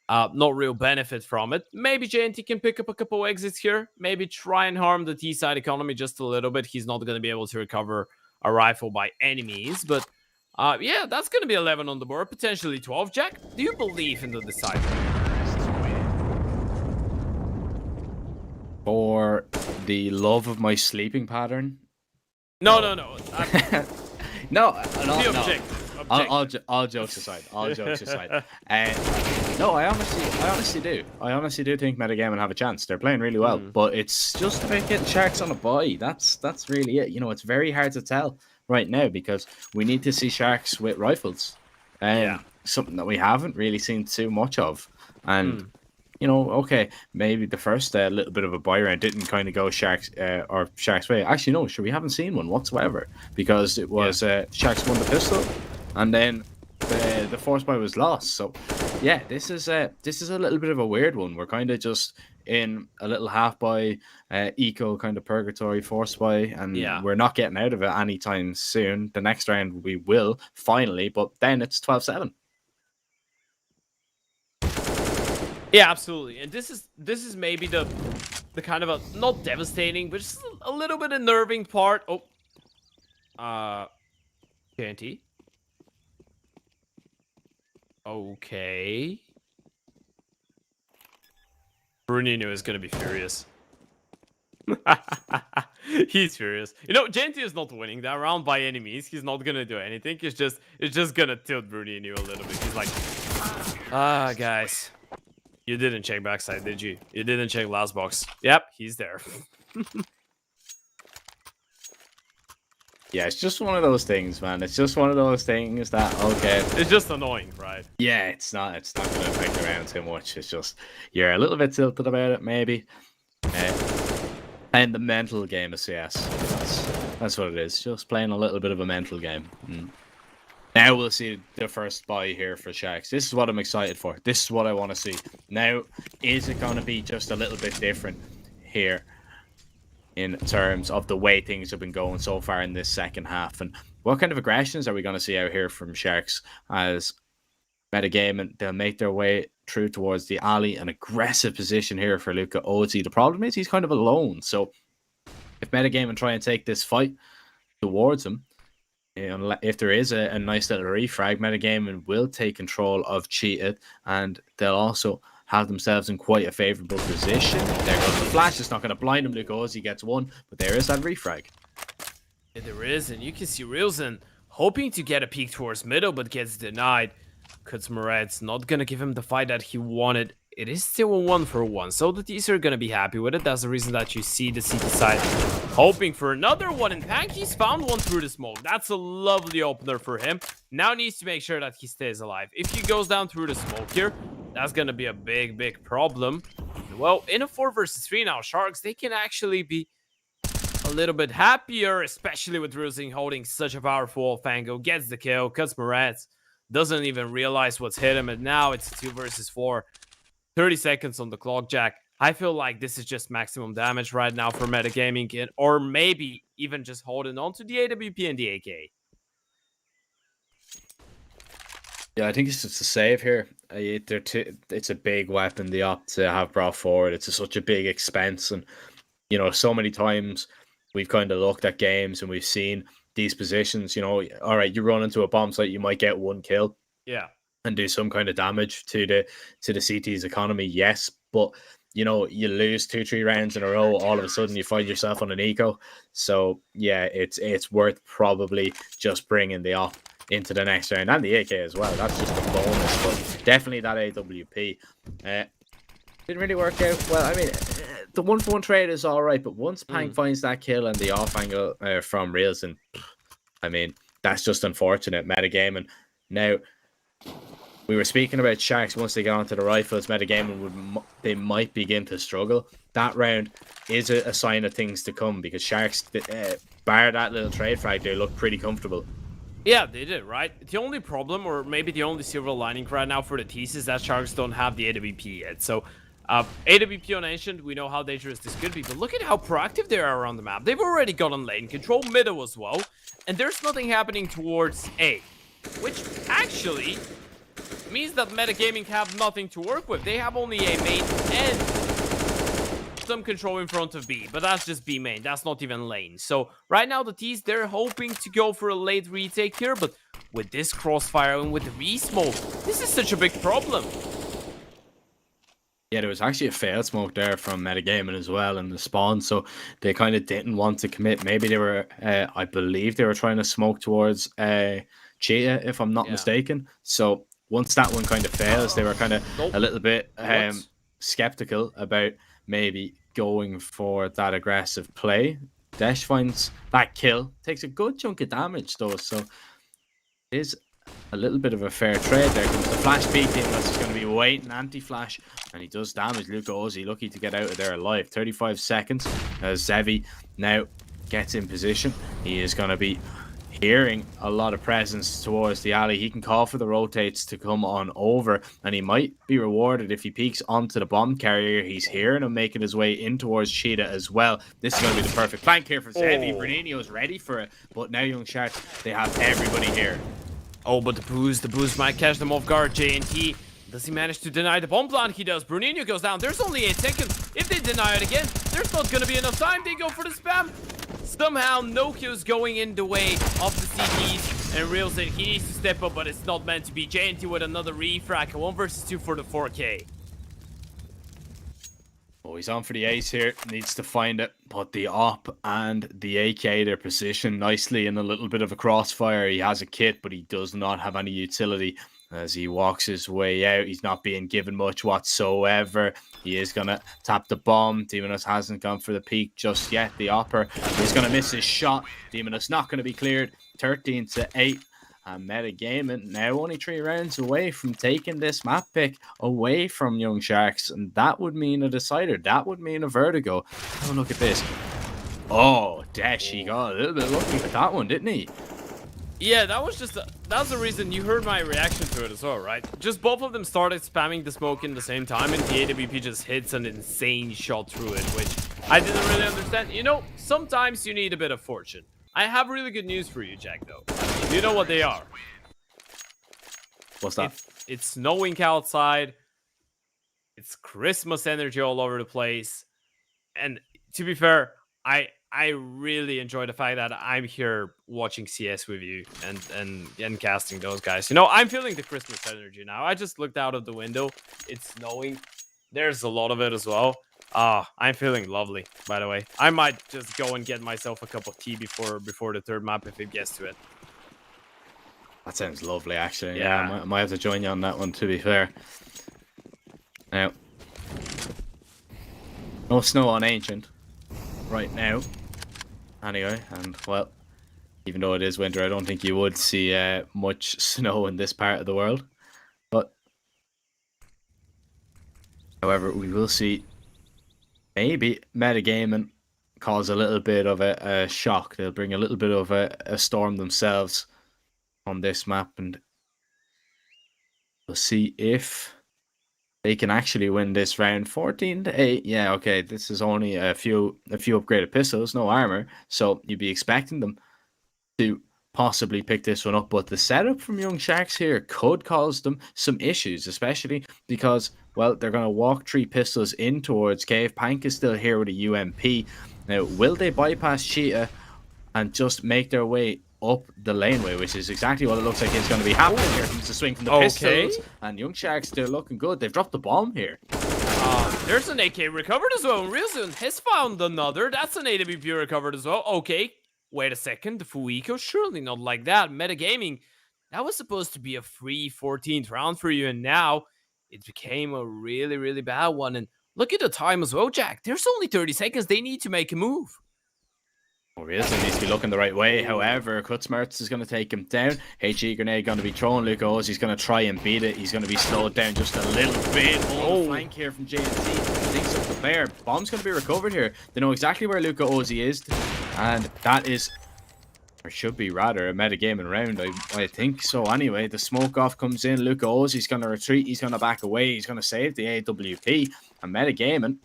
no real benefit from it. Maybe JNT can pick up a couple exits here. Maybe try and harm the T-side economy just a little bit. He's not going to be able to recover a rifle by any means. But yeah, that's going to be 11 on the board. Potentially 12. Jack, do you believe in the Decipher? For the love of my sleeping pattern. No. No. Be objective. All jokes aside. No, I honestly do. I honestly do think Metagame have a chance. They're playing really well, but it's just about getting Sharks on a bye. That's really it. You know, it's very hard to tell right now because we need to see Sharks with rifles. Something that we haven't really seen too much of. And you know, okay, maybe the first little bit of a buy round didn't kind of go Sharks or Sharks' way. Actually, no, sure, we haven't seen one whatsoever because it was Sharks won the pistol, and then the force buy was lost. So, yeah, this is a little bit of a weird one. We're kind of just in a little half buy, eco kind of purgatory force buy, and we're not getting out of it anytime soon. The next round we will finally, but then it's 12-7. Yeah, absolutely. And this is maybe the kind of a not devastating, but just a little bit unnerving part. Oh, JNT. Okay. Brunino is gonna be furious. He's furious. You know, JNT is not winning that round by any means. He's not gonna do anything. It's just gonna tilt Brunino a little bit. He's like, guys. You didn't check backside, did you? You didn't check last box. Yep, he's there. Yeah, it's just one of those things, man. It's just one of those things that, okay. It's just annoying, right? Yeah, it's not going to affect the round too much. It's just, you're a little bit tilted about it, maybe. And the mental game of CS. That's what it is. Just playing a little bit of a mental game. Now we'll see the first buy here for Sharks. This is what I'm excited for. This is what I want to see. Now, is it going to be just a little bit different here in terms of the way things have been going so far in this second half? And what kind of aggressions are we going to see out here from Sharks as Metagame, and they'll make their way through towards the alley? An aggressive position here for Luca Ozzy. The problem is he's kind of alone. So if Metagame and try and take this fight towards him, if there is a nice little refrag, Metagame and will take control of Cheated, and they'll also have themselves in quite a favourable position. There goes the flash. It's not going to blind him. Lugosi gets one, but there is that refrag. Yeah, there is, and you can see Reelson hoping to get a peek towards middle, but gets denied. Kutzmaret's not going to give him the fight that he wanted. It is still a 1-for-1, so the T's are going to be happy with it. That's the reason that you see the CT side hoping for another one, and Panky's found one through the smoke. That's a lovely opener for him. Now needs to make sure that he stays alive. If he goes down through the smoke here, that's going to be a big problem. Well, in a 4 versus 3 now, Sharks, they can actually be a little bit happier, especially with Rusing holding such a powerful Fango. Gets the kill, Kutzmaret's doesn't even realize what's hit him, and now it's 2 versus 4. 30 seconds on the clock, Jack. I feel like this is just maximum damage right now for Metagaming, or maybe even just holding on to the AWP and the AK. Yeah, I think it's just a save here. It's a big weapon they opt to have brought forward. It's such a big expense, and you know, so many times we've kind of looked at games and we've seen these positions, you know, all right, you run into a bomb site, you might get 1 kill Yeah. and do some kind of damage to the CT's economy, yes, but you know, you lose 2-3 rounds in a row, all of a sudden you find yourself on an eco. So yeah, it's worth probably just bringing the op into the next round, and the AK as well. That's just a bonus, but definitely that AWP didn't really work out well. I mean, the 1-for-1 trade is all right, but once Pang finds that kill and the off angle from Reelson, I mean, that's just unfortunate metagaming. Now, we were speaking about Sharks. Once they get onto the rifles, metagaming they might begin to struggle. That round is a sign of things to come, because Sharks, bar that little trade frag, they look pretty comfortable. Yeah, they did, right? The only problem, or maybe the only silver lining right now for the T's, is that Sharks don't have the AWP yet. So, AWP on Ancient, we know how dangerous this could be, but look at how proactive they are around the map. They've already gotten lane control, middle as well, and there's nothing happening towards A, which actually means that metagaming have nothing to work with. They have only A main and some control in front of B, but that's just B main. That's not even lane. So right now the T's, they're hoping to go for a late retake here, but with this crossfire and with the re-smoke, this is such a big problem. Yeah, there was actually a failed smoke there from metagaming as well in the spawn, so they kind of didn't want to commit. Maybe they were, I believe they were trying to smoke towards Cheetah, if I'm not mistaken. So once that one kind of fails, they were kind of a little bit skeptical about maybe going for that aggressive play. Desh finds that kill, takes a good chunk of damage though, so it is a little bit of a fair trade. There comes the flash peek in, that's just going to be waiting, anti-flash, and he does damage. Luca Ozzy lucky to get out of there alive. 35 seconds as Zevi now gets in position. He is going to be hearing a lot of presence towards the alley. He can call for the rotates to come on over, and he might be rewarded if he peeks onto the bomb carrier. He's hearing him making his way in towards Cheetah as well. This is going to be the perfect flank here for Zevi. Bernino's ready for it, but now Young Sharks, they have everybody here. Oh, but the boost might catch them off guard. JNT, does he manage to deny the bomb plant? He does. Brunino goes down. There's only 8 seconds. If they deny it again, there's not going to be enough time. They go for the spam. Somehow, Nokio's going in the way of the CTs, and Real said he needs to step up, but it's not meant to be. JNT with another refrac, 1 versus 2 for the 4K. Oh, he's on for the ace here, needs to find it, but the op and the AK, they're positioned nicely in a little bit of a crossfire. He has a kit, but he does not have any utility as he walks his way out. He's not being given much whatsoever. He is going to tap the bomb. Demonus hasn't gone for the peak just yet. The opper is going to miss his shot. Demonus not going to be cleared. 13-8. And metagaming now only 3 rounds away from taking this map pick away from Young Sharks. And that would mean a decider. That would mean a vertigo. Oh, look at this. Oh, Dash, he got a little bit lucky with that one, didn't he? Yeah, that was the reason you heard my reaction to it as well, right? Just both of them started spamming the smoke in the same time, and the AWP just hits an insane shot through it, which I didn't really understand. You know, sometimes you need a bit of fortune. I have really good news for you, Jack, though. You know what they are. What's that? It's snowing outside. It's Christmas energy all over the place. And to be fair, I really enjoy the fact that I'm here watching CS with you and casting those guys. You know, I'm feeling the Christmas energy now. I just looked out of the window. It's snowing. There's a lot of it as well. I'm feeling lovely, by the way. I might just go and get myself a cup of tea before the third map if it gets to it. That sounds lovely, actually. Yeah. I might have to join you on that one, to be fair. Now, no snow on Ancient right now. Anyway, and well, even though it is winter, I don't think you would see much snow in this part of the world. But, however, we will see maybe metagaming cause a little bit of a shock. They'll bring a little bit of a storm themselves on this map, and we'll see if they can actually win this round. 14-8. Yeah, okay, this is only a few upgraded pistols, no armor, so you'd be expecting them to possibly pick this one up, but the setup from Young Sharks here could cause them some issues, especially because, well, they're going to walk 3 pistols in towards Cave. Pank is still here with a UMP. Now, will they bypass Cheetah and just make their way up the laneway, which is exactly what it looks like is going to be happening. Here comes the swing from the pistols, and Young Sharks, they're looking good. They've dropped the bomb here. There's an AK recovered as well. Rilson has found another. That's an AWP recovered as well. Okay, wait a second. The Fuiko, surely not like that. Metagaming, that was supposed to be a free 14th round for you, and now it became a really, really bad one. And look at the time as well, Jack. There's only 30 seconds. They need to make a move. Rilson needs to be looking the right way. However, Kutzmertz is going to take him down. HE grenade going to be thrown. Luca Ozzy's going to try and beat it. He's going to be slowed down just a little bit. Flank here from JNT. Digs up the bear. Bomb's going to be recovered here. They know exactly where Luca Ozzy is. And that is, or should be rather, a metagaming round. I think so. Anyway, the smoke off comes in. Luca Ozzy's going to retreat. He's going to back away. He's going to save the AWP. And metagaming,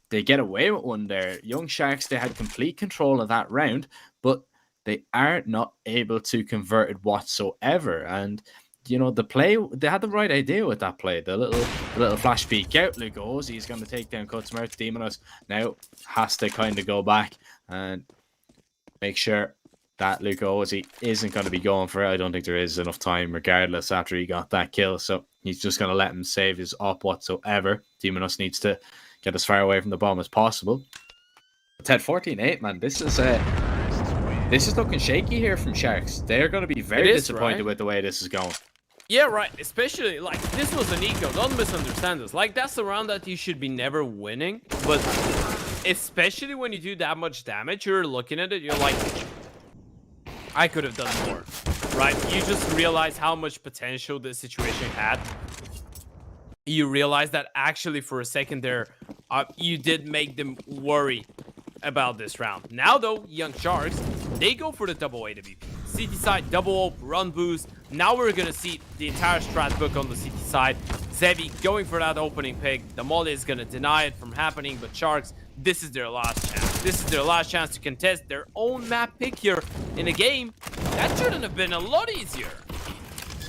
they get away with one there. Young Sharks, they had complete control of that round, but they are not able to convert it whatsoever. And, you know, the play, they had the right idea with that play. The little flash peek out. Luke Ozzy is going to take down Kutzmertz. Demonos now has to kind of go back and make sure that Luca Ozzy isn't going to be going for it. I don't think there is enough time regardless after he got that kill. So he's just going to let him save his op whatsoever. Demonos needs to get as far away from the bomb as possible. Ted 14-8, man. This is looking shaky here from Sharks. They're going to be very disappointed with the way this is going. Yeah, right. Especially, like, this was an eco. Don't misunderstand this. Like, that's the round that you should be never winning. But especially when you do that much damage, you're looking at it, you're like, I could have done more. Right? You just realize how much potential this situation had. You realize that actually for a second there, you did make them worry about this round. Now though, Young Sharks, they go for the double AWP. CT side, double op, run boost. Now we're gonna see the entire strat book on the CT side. Zevi going for that opening pick. The molly is gonna deny it from happening, but Sharks, this is their last chance. This is their last chance to contest their own map pick here in a game. That shouldn't have been a lot easier.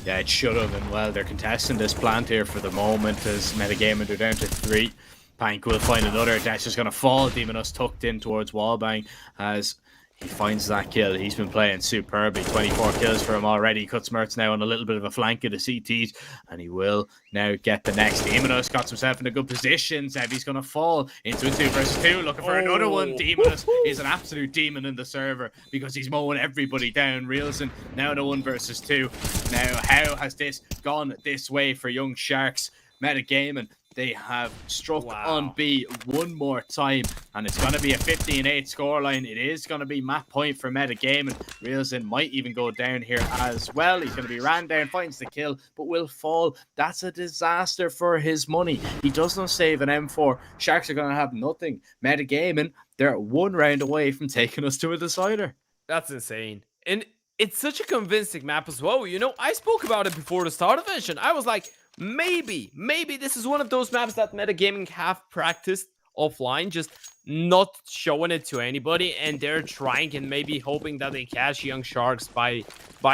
Yeah, it should have, and well, they're contesting this plant here for the moment as metagaming. They're down to 3. Pank will find another. That's just going to fall. Demonos tucked in towards wallbang as he finds that kill. He's been playing superbly. 24 kills for him already. Kutzmertz now on a little bit of a flank of the CTs, and he will now get the next. Demonos got himself in a good position. Zevi's going to fall into a 2 versus 2, looking for another one. Demonos is an absolute demon in the server because he's mowing everybody down. Rilson now in a 1 versus 2. Now, how has this gone this way for Young Sharks? Metagaming, they have struck on B one more time, and it's going to be a 15-8 scoreline. It is going to be map point for Metagaming. Rilson might even go down here as well. He's going to be ran down, finds the kill, but will fall. That's a disaster for his money. He does not save an M4. Sharks are going to have nothing. Metagaming, they're 1 round away from taking us to a decider. That's insane. And it's such a convincing map as well. You know, I spoke about it before the start of Vision. I was like, maybe this is one of those maps that Metagaming have practiced offline, just not showing it to anybody, and they're trying and maybe hoping that they catch Young Sharks by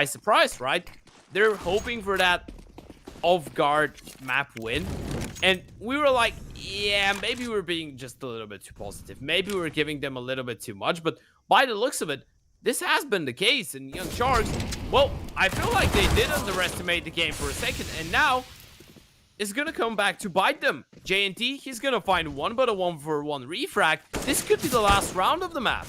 surprise, right? They're hoping for that off-guard map win, and we were like, yeah, maybe we're being just a little bit too positive. Maybe we're giving them a little bit too much, but by the looks of it, this has been the case, and Young Sharks, well, I feel like they did underestimate the game for a second, and now is going to come back to bite them. JNT, he's going to find one but a 1-for-1 refrag. This could be the last round of the map.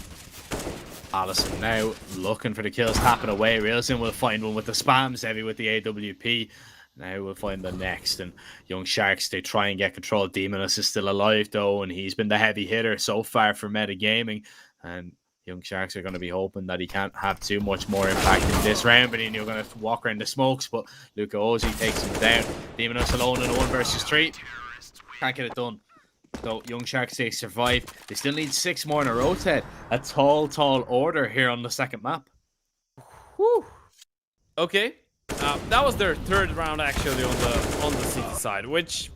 Allison now looking for the kills, tapping away. Rilson will find one with the spams, Heavy with the AWP. Now we'll find the next. And Young Sharks, they try and get control. Demonos is still alive though, and he's been the heavy hitter so far for Metagaming. And Young Sharks are going to be hoping that he can't have too much more impact in this round, but you're going to walk around the smokes, but Luca Ozzy takes him down. Demonos alone in a 1 versus 3. Can't get it done. So Young Sharks, they survive. They still need 6 more in a row, Ted. A tall order here on the second map. Whew. Okay. That was their 3rd round actually on the city side, which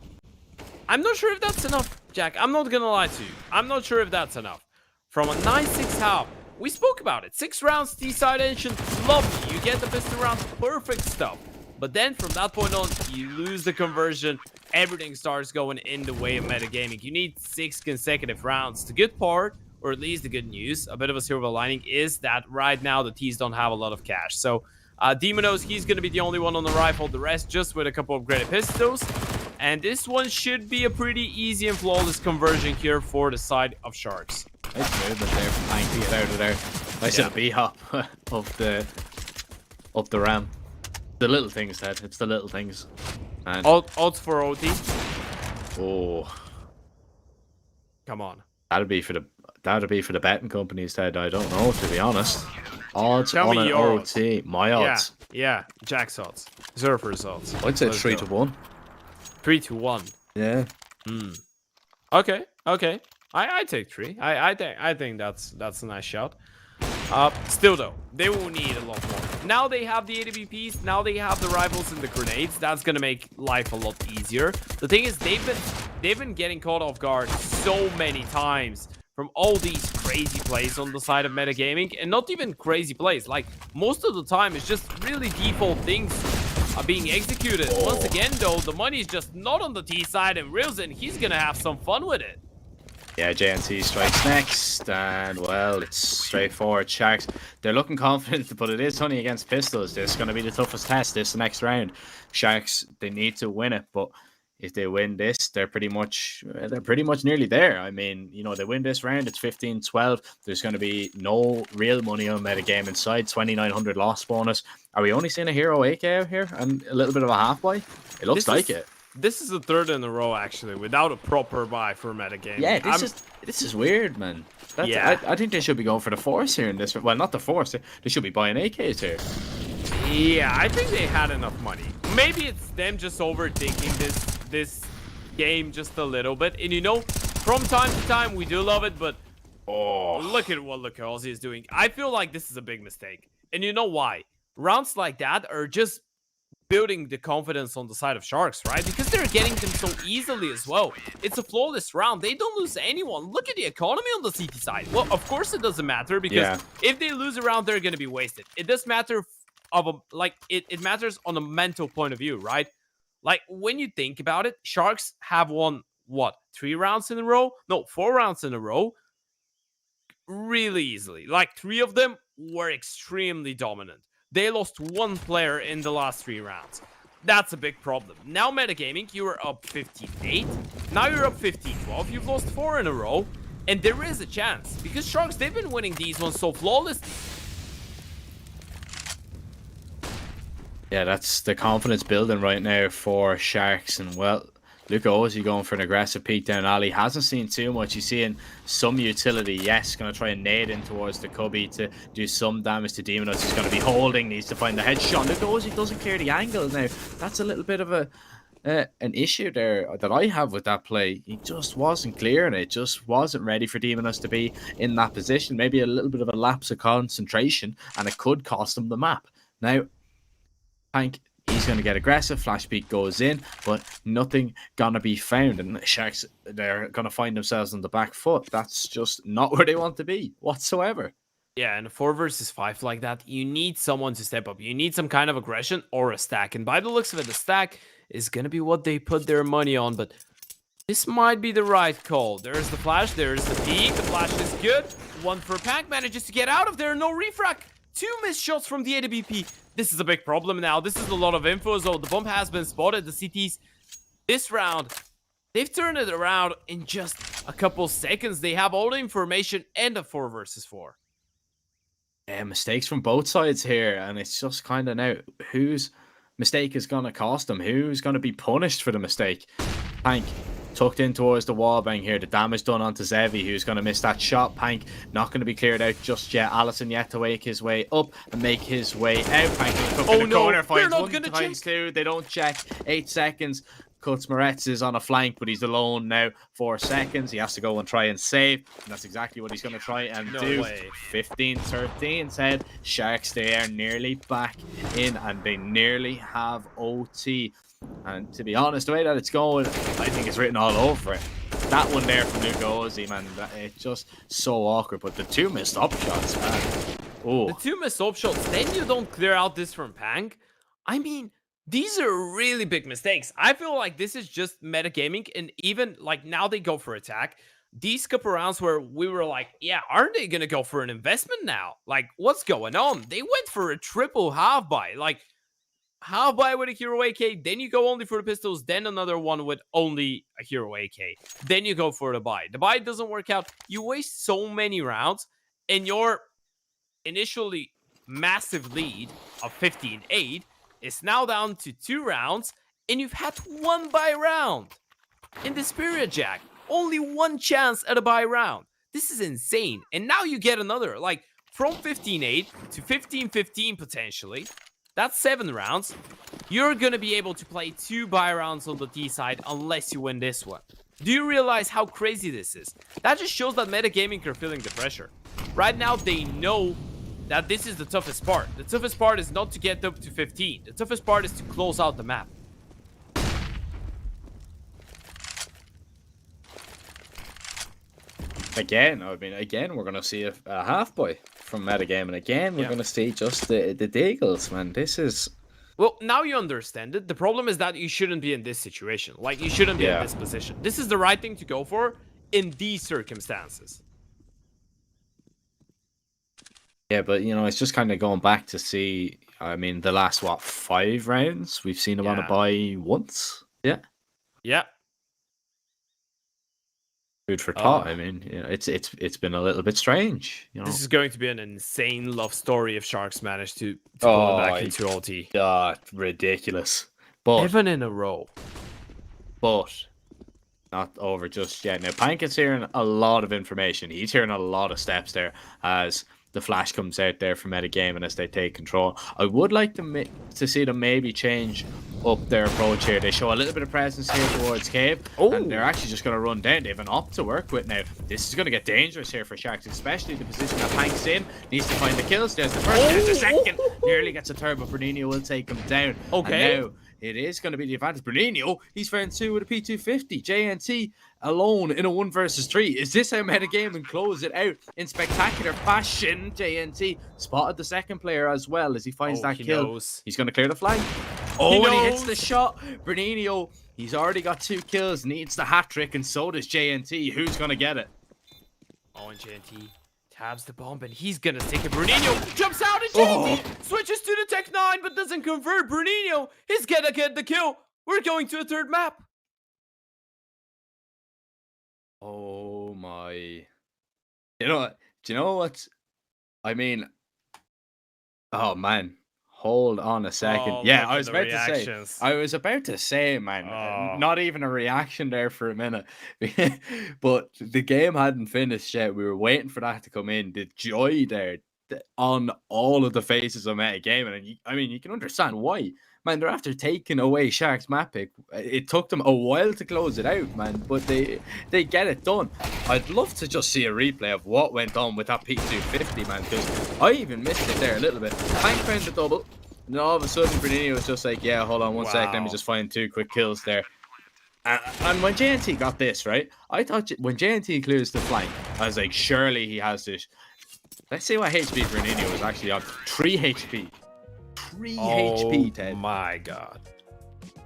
I'm not sure if that's enough, Jack. I'm not going to lie to you. I'm not sure if that's enough. From a 9-6 half, we spoke about it. 6 rounds, T-side engine, lovely. You get the pistol rounds, perfect stuff. But then from that point on, you lose the conversion. Everything starts going in the way of Metagaming. You need 6 consecutive rounds. The good part, or at least the good news, a bit of a silver lining, is that right now the T's don't have a lot of cash. So Demonos, he's going to be the only one on the rifle, the rest just with a couple of upgraded pistols. And this one should be a pretty easy and flawless conversion here for the side of Sharks. Nice movement there from Hank to get out of there. Nice little B-hop up the ramp. The little things, Ted. It's the little things. And Odds for OT. oh, Come on. that'd be for the betting companies, Ted. I don't know, to be honest. Odds Tell on me an your OT. My odds. Yeah. Jack's odds. Surfer's odds. I'd say Let's 3 go. to 1. 3 to 1. Yeah. Okay. I take 3. I think that's a nice shout. Still though, they will need a lot more. Now they have the AWPs, now they have the rifles and the grenades. That's gonna make life a lot easier. The thing is, they've been getting caught off guard so many times from all these crazy plays on the side of metagaming, and not even crazy plays. Like, most of the time, it's just really default things are being executed. Once again, though, the money is just not on the T side, and Rilzen, he's gonna have some fun with it. Yeah, JNT strikes next, and well, it's straightforward. Sharks, they're looking confident, but it is only against pistols. This is going to be the toughest test this next round. Sharks, they need to win it, but if they win this, they're pretty much nearly there. I mean, you know, they win this round, it's 15-12. There's going to be no real money on metagame inside. 2,900 loss bonus. Are we only seeing a hero AK out here and a little bit of a half buy? It looks like it. This is the third in a row, actually, without a proper buy for metagame. Yeah, this is weird, man. Yeah. I think they should be going for the Force here in this. Well, not the Force. They should be buying AKs here. Yeah, I think they had enough money. Maybe it's them just overthinking this game just a little bit. And you know, from time to time, we do love it, but look at what Lucaozi is doing. I feel like this is a big mistake. And you know why? Rounds like that are just building the confidence on the side of Sharks, right? Because they're getting them so easily as well. It's a flawless round. They don't lose anyone. Look at the economy on the CT side. Well, of course it doesn't matter, because if they lose a round, they're going to be wasted. It does matter it matters on a mental point of view, right? Like, when you think about it, Sharks have won, what, 3 rounds in a row? No, 4 rounds in a row. Really easily. Like, 3 of them were extremely dominant. They lost 1 player in the last 3 rounds. That's a big problem. Now, metagaming, you were up 15-8. Now you're up 15-12. You've lost 4 in a row. And there is a chance. Because Sharks, they've been winning these ones so flawlessly. Yeah, that's the confidence building right now for Sharks. And, well, Lucaozi going for an aggressive peek down alley. Hasn't seen too much. He's seeing some utility. Yes, going to try and nade in towards the cubby to do some damage to Demonos. He's going to be holding. Needs to find the headshot. Lucaozi doesn't clear the angle now. That's a little bit of an issue there that I have with that play. He just wasn't clearing it. Just wasn't ready for Demonos to be in that position. Maybe a little bit of a lapse of concentration, and it could cost him the map. Now, Hank, he's going to get aggressive. Flash peek goes in, but nothing going to be found. And Sharks, they're going to find themselves on the back foot. That's just not where they want to be whatsoever. Yeah, and 4 versus 5 like that, you need someone to step up. You need some kind of aggression or a stack. And by the looks of it, the stack is going to be what they put their money on. But this might be the right call. There's the flash. There's the peek. The flash is good. 1 for Pack. Manages to get out of there. No refrac. 2 missed shots from the AWP. This is a big problem now. This is a lot of info. So the bomb has been spotted. The CTs, this round, they've turned it around in just a couple seconds. They have all the information and a 4 versus 4. Yeah, mistakes from both sides here. And it's just kind of now, whose mistake is going to cost them? Who's going to be punished for the mistake? Pank tucked in towards the wall bang here. The damage done onto Zevi, who's going to miss that shot. Pank not going to be cleared out just yet. Allison yet to wake his way up and make his way out. Pank in the corner, finds one times 2. They don't check. 8 seconds. Cuts Moretz is on a flank, but he's alone now. 4 seconds. He has to go and try and save. And that's exactly what he's going to try and do. 15-13 said. Sharks, they are nearly back in, and they nearly have OT. And to be honest, the way that it's going, I think it's written all over it. That one there from Lucaozi, man, it's just so awkward. But the 2 missed up shots, man. Oh, the 2 missed up shots, then you don't clear out this from Pank. I mean, these are really big mistakes. I feel like this is just metagaming, and even like now they go for attack. these couple rounds where we were like, yeah, aren't they gonna go for an investment now? Like, what's going on? They went for a triple half buy, like half buy with a hero AK, then you go only for the pistols, then another one with only a hero AK, then you go for the buy. The buy doesn't work out. You waste so many rounds, and your initially massive lead of 15-8 is now down to 2 rounds, and you've had 1 buy round in this period, Jack. Only 1 chance at a buy round. This is insane. And now you get another, like, from 15-8 to 15-15 potentially. That's 7 rounds. You're gonna be able to play 2 buy rounds on the T side unless you win this one. Do you realize how crazy this is? That just shows that metagaming are feeling the pressure. Right now, they know that this is the toughest part. The toughest part is not to get up to 15. The toughest part is to close out the map. Again, I mean, we're going to see a half buy from metagame, and again, we're going to see just the Deagles, man. This is... Well, now you understand it. The problem is that you shouldn't be in this situation. Like, you shouldn't be in this position. This is the right thing to go for in these circumstances. Yeah, but, you know, it's just kind of going back to see, I mean, the last, 5 rounds? We've seen him on a buy once? Yeah. Yeah. Food for thought. I mean, you know, it's been a little bit strange. You know? This is going to be an insane love story if Sharks manage to pull it back into OT. God, ridiculous. But 7 in a row. But not over just yet. Now, Pankin's hearing a lot of information. He's hearing a lot of steps there as the flash comes out there for metagame and as they take control. I would like to see them maybe change up their approach here. They show a little bit of presence here towards Cave, and they're actually just going to run down. They have an op to work with now. This is going to get dangerous here for Sharks, especially the position that Pank's in. Needs to find the kills. There's the first, there's the second. Nearly gets a third, but Bernino will take him down. Okay. And now it is going to be the advantage. Bernino, he's found 2 with a P250. JNT alone in a 1 versus 3. Is this how metagame and close it out in spectacular fashion? JNT spotted the second player as well as he finds that kill. He's going to clear the flank. Oh, and he hits the shot. Bernino, he's already got 2 kills, needs the hat trick, and so does JNT. Who's going to get it? Oh, and JNT tabs the bomb, and he's going to take it. Bernino jumps out, and JNT switches to the Tech 9, but doesn't convert. Bernino is going to get the kill. We're going to a 3rd map. Oh my! You know what? Do you know what? I mean, oh man, hold on a second. Yeah, I was about to say, man, not even a reaction there for a minute. But the game hadn't finished yet. We were waiting for that to come in. The joy there on all of the faces of metagame, and I mean, you can understand why. Man, they're after taking away Sharks map pick. It took them a while to close it out, man, but they get it done. I'd love to just see a replay of what went on with that P250, man, because I even missed it there a little bit. Hank found the double, and then all of a sudden Bernino was just like, yeah, hold on one sec, let me just find 2 quick kills there. And when JNT got this, right, I thought when JNT clears the flank, I was like, surely he has this. Let's see what HP Bernino was actually on. 3 HP. 3 HP, Ted. Oh my god.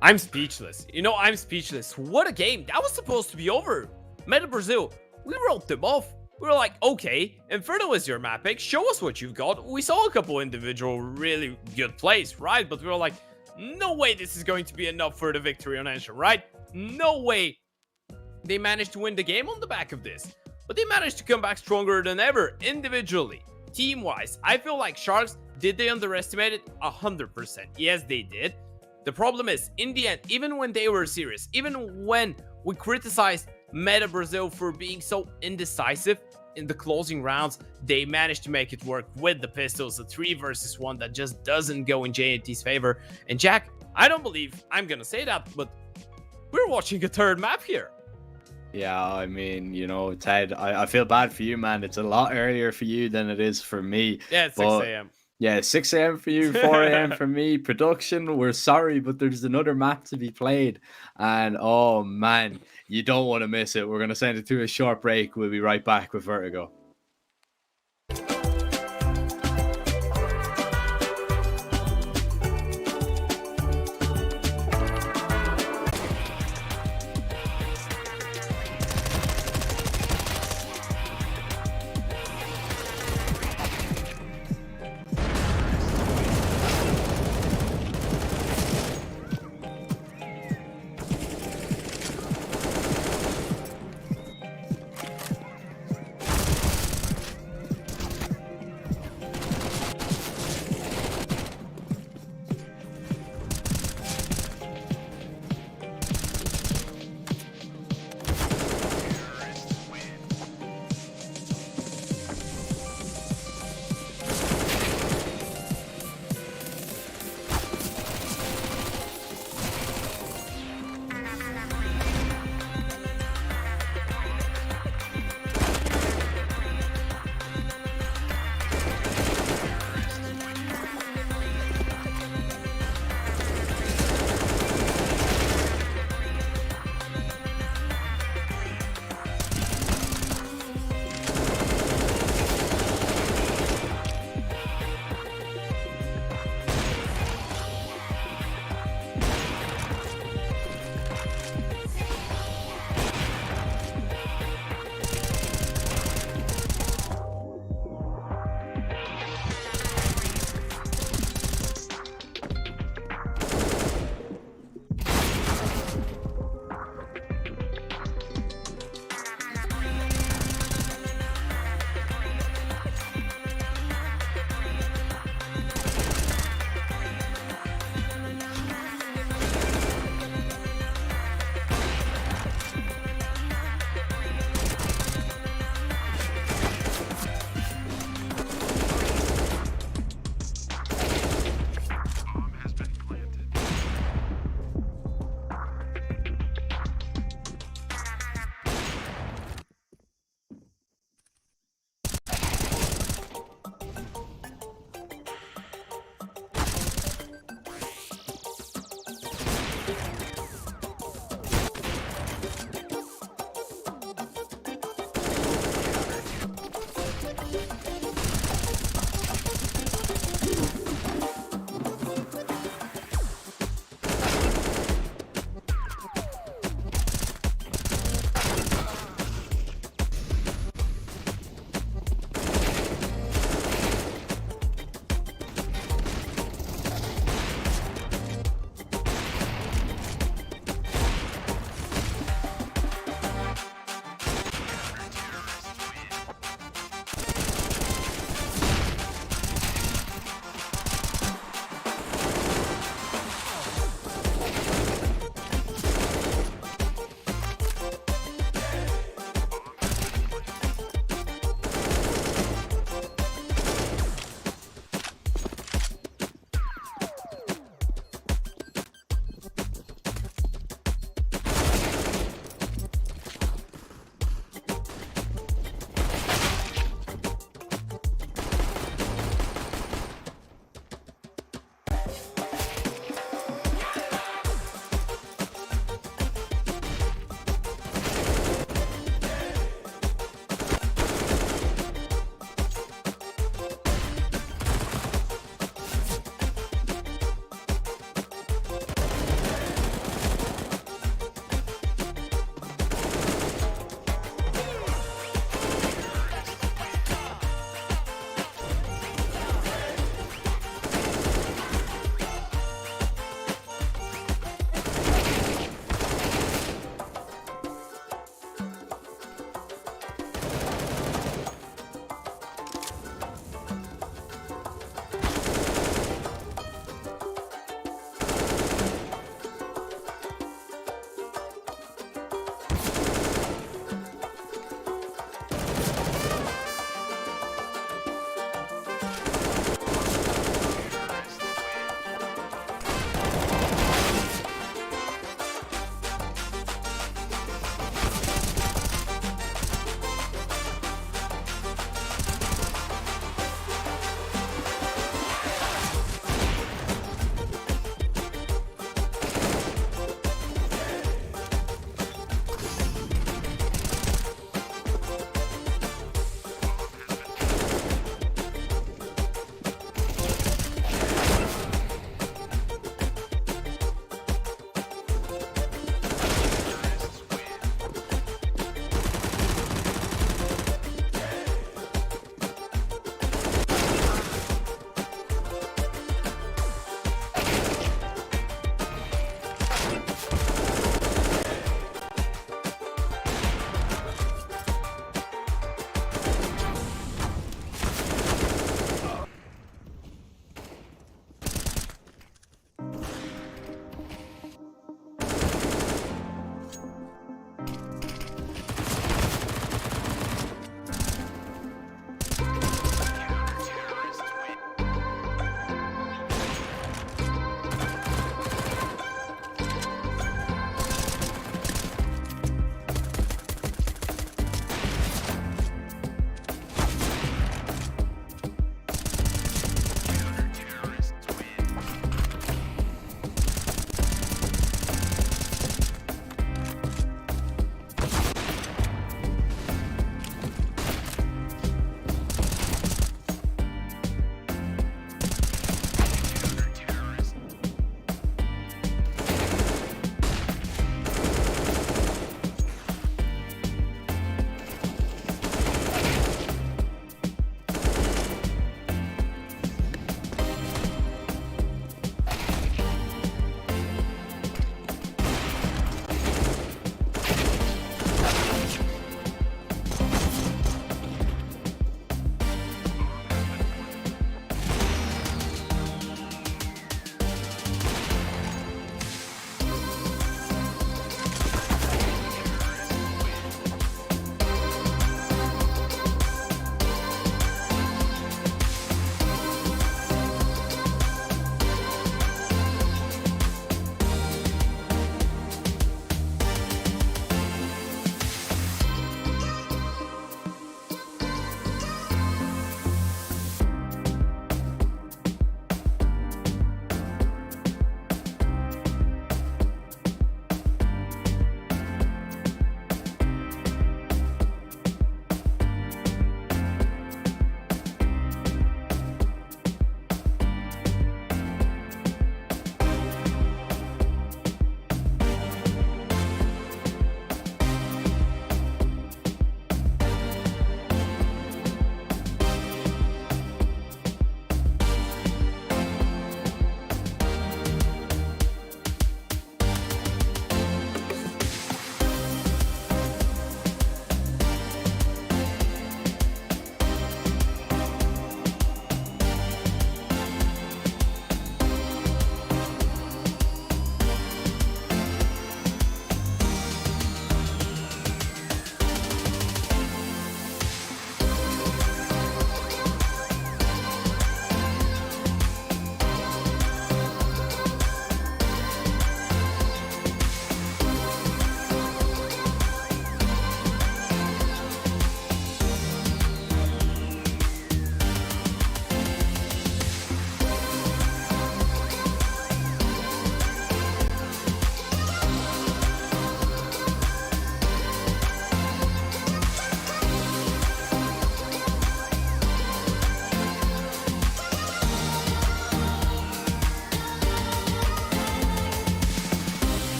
I'm speechless. You know, I'm speechless. What a game. That was supposed to be over. Meta Brazil, we wrote them off. We were like, okay, Inferno is your map pick. Show us what you've got. We saw a couple individual really good plays, right? But we were like, no way this is going to be enough for the victory on Answer, right? No way. They managed to win the game on the back of this. But they managed to come back stronger than ever, individually. Team-wise, I feel like Sharks, did they underestimate it? 100%. Yes, they did. The problem is, in the end, even when they were serious, even when we criticized Meta Brazil for being so indecisive in the closing rounds, they managed to make it work with the pistols, a 3 versus 1 that just doesn't go in JNT's favor. And Jack, I don't believe I'm gonna say that, but we're watching a 3rd map here. Yeah, I mean, you know, Ted, I feel bad for you, man. It's a lot earlier for you than it is for me. Yeah, it's 6 a.m. Yeah, 6 a.m. for you, 4 a.m. for me. Production, we're sorry, but there's another map to be played. And, oh, man, you don't want to miss it. We're going to send it to a short break. We'll be right back with Vertigo.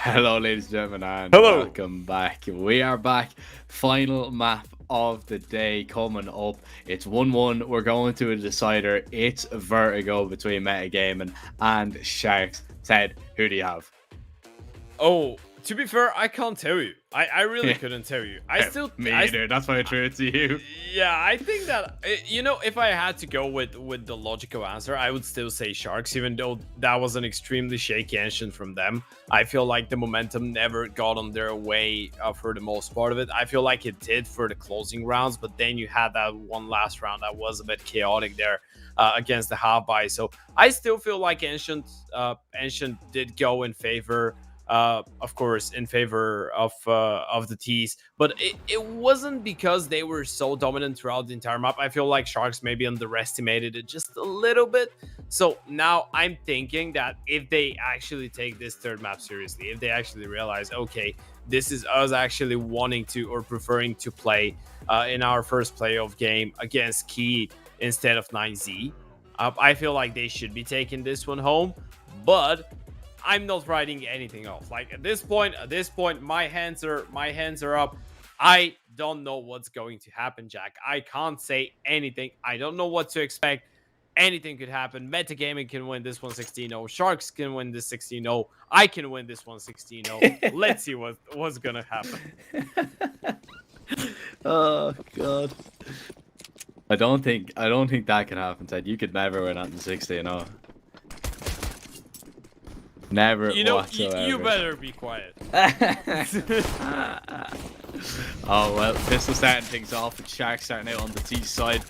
Hello, ladies and gentlemen, and Hello. welcome back. We are back. Final map of the day coming up. It's 1-1. We're going to a decider. It's Vertigo between Metagaming and Sharks. Ted, who do you have? Oh, to be fair, I can't tell you. I really couldn't tell you. Me either. That's why I threw it to you. Yeah, I think that, you know, if I had to go with the logical answer, I would still say Sharks, even though that was an extremely shaky engine from them. I feel like the momentum never got on their way for the most part of it. I feel like it did for the closing rounds, but then you had that one last round that was a bit chaotic there against the half buy. So I still feel like Ancient did go in favor. Of course, in favor of the T's, but it wasn't because they were so dominant throughout the entire map. I feel like Sharks maybe underestimated it just a little bit. So now I'm thinking that if they actually take this third map seriously, if they actually realize, okay, this is us actually wanting to or preferring to play in our first playoff game against Key instead of 9Z, I feel like they should be taking this one home, but I'm not writing anything off. Like at this point, my hands are up. I don't know what's going to happen, Jack. I can't say anything. I don't know what to expect. Anything could happen. Metagaming can win this one 16-0. Sharks can win this 16-0. I can win this one 16-0. Let's see what's gonna happen. Oh God. I don't think that can happen, Ted. You could never win at the 16-0. Never, you know, whatsoever. you better be quiet. Oh well, Pistol starting things off with Sharks starting out on the T side.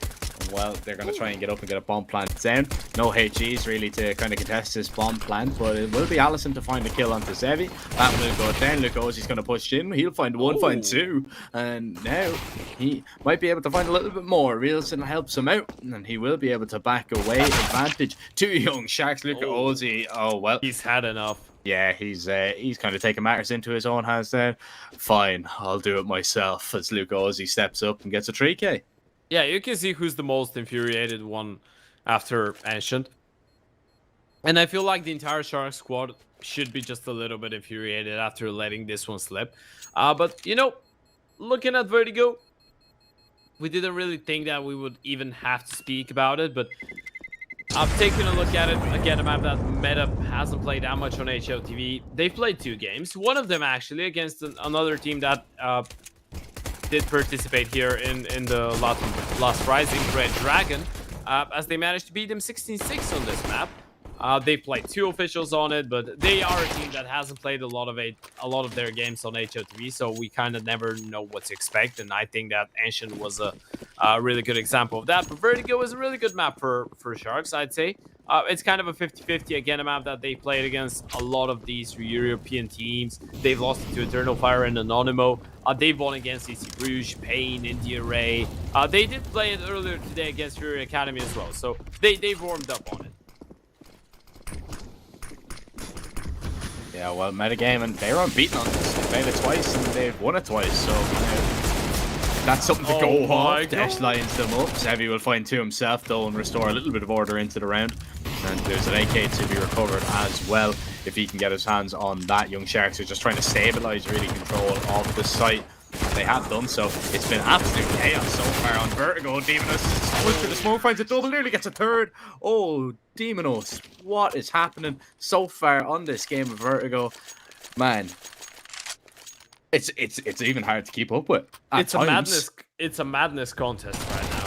Well, they're going to try and get up and get a bomb plant down. No HGs really to kind of contest this bomb plant, but it will be Allison to find the kill onto Zevi. That will go down. He's going to push in. He'll find one, find two, and now he might be able to find a little bit more. Reelson helps him out, and he will be able to back away. Advantage. Two young Sharks. Look at Ozzy. Oh well, he's had enough. Yeah, he's kind of taking matters into his own hands there. Fine, I'll do it myself as Luke Ozzy steps up and gets a 3K. Yeah, you can see who's the most infuriated one after Ancient. And I feel like the entire Shark squad should be just a little bit infuriated after letting this one slip. But, you know, looking at Vertigo, we didn't really think that we would even have to speak about it. But I've taken a look at it. Again, a map that Meta hasn't played that much on HLTV. They've played 2 games. One of them, actually, against another team that did participate here in the Last Rising, Red Dragon, as they managed to beat them 16-6 on this map. They played 2 officials on it, but they are a team that hasn't played a lot of their games on HLTV, so we kind of never know what to expect. And I think that Ancient was a really good example of that. But Vertigo is a really good map for Sharks, I'd say. It's kind of a 50-50, again, a map that they played against a lot of these European teams. They've lost to Eternal Fire and Anonymo. They've won against EC Bruges, Pain, India Ray. They did play it earlier today against FURIA Academy as well, so they've warmed up on it. Yeah, well, Metagaming, they were unbeaten on this. They played it twice and they've won it twice, so that's something to go off. Dash lines them up. Zevi will find 2 himself, though, and restore a little bit of order into the round. And there's an AK to be recovered as well, if he can get his hands on that. Young Sharks are just trying to stabilize really control of the site. They have done so. It's been absolute chaos so far on Vertigo. Demonos goes through the smoke, finds a double, nearly gets a third. Oh, Demonos, what is happening so far on this game of Vertigo? Man, it's even hard to keep up with. It's a madness contest right now.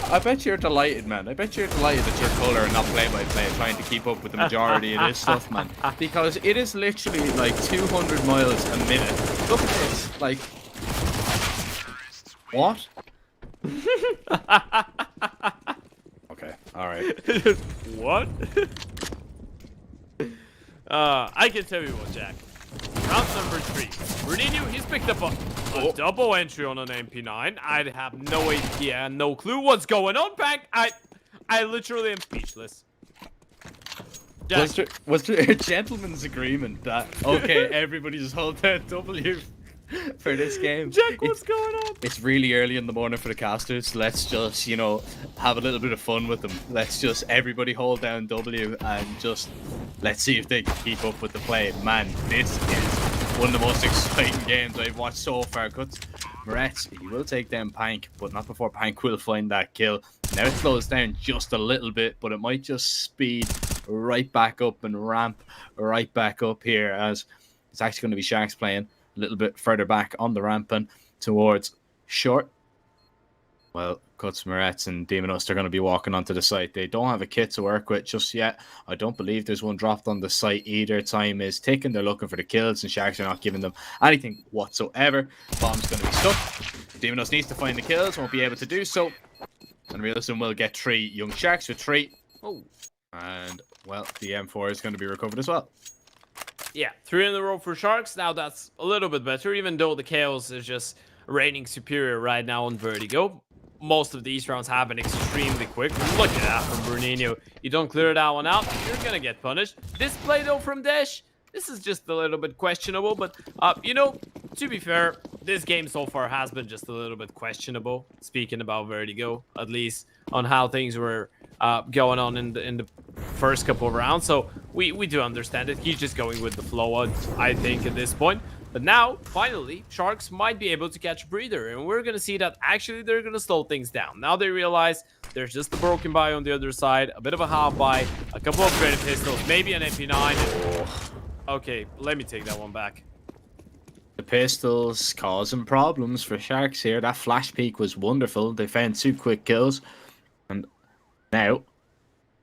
I bet you're delighted, man. I bet you're delighted that you're color and not play-by-play, trying to keep up with the majority of this stuff, man. Because it is literally like 200 miles a minute. Look at this, like. What? Okay, alright. What? I can tell you what, Jack. Round number 3. Reninu, he's picked up a double entry on an MP9. I have no idea, no clue what's going on, Pack. I literally am speechless. Jack. Was there a gentleman's agreement that, okay, everybody just hold down W for this game? Jack, what's going on? It's really early in the morning for the casters. Let's just, you know, have a little bit of fun with them. Let's just everybody hold down W and just Let's see if they can keep up with the play. Man, this is one of the most exciting games I've watched so far. Cuts Moretz, he will take down Pank, but not before Pank will find that kill. Now it slows down just a little bit, but it might just speed right back up and ramp right back up here, as it's actually going to be Sharks playing a little bit further back on the ramp and towards short. Well, Cuts, Moretz, and Demonos, they're going to be walking onto the site. They don't have a kit to work with just yet. I don't believe there's one dropped on the site either. Time is ticking. They're looking for the kills, and Sharks are not giving them anything whatsoever. Bomb's going to be stuck. Demonos needs to find the kills, won't be able to do so. And Realison will get 3. Young Sharks with 3. Oh. And, well, the M4 is going to be recovered as well. Yeah, 3 in a row for Sharks. Now that's a little bit better, even though the Chaos is just reigning superior right now on Vertigo. Most of these rounds have been extremely quick. Look at that from Bruninho. You don't clear that one out, you're gonna get punished. This play though from Desh, this is just a little bit questionable, but you know, to be fair, this game so far has been just a little bit questionable. Speaking about Vertigo, at least on how things were going on in the first couple of rounds. So we do understand it. He's just going with the flow, I think, at this point. But now, finally, Sharks might be able to catch a breather, and we're going to see that actually they're going to slow things down. Now they realize there's just a broken buy on the other side, a bit of a half buy, a couple of upgraded pistols, maybe an MP9. Oh. Okay, let me take that one back. The pistols causing problems for Sharks here. That flash peek was wonderful. They found 2 quick kills. And now,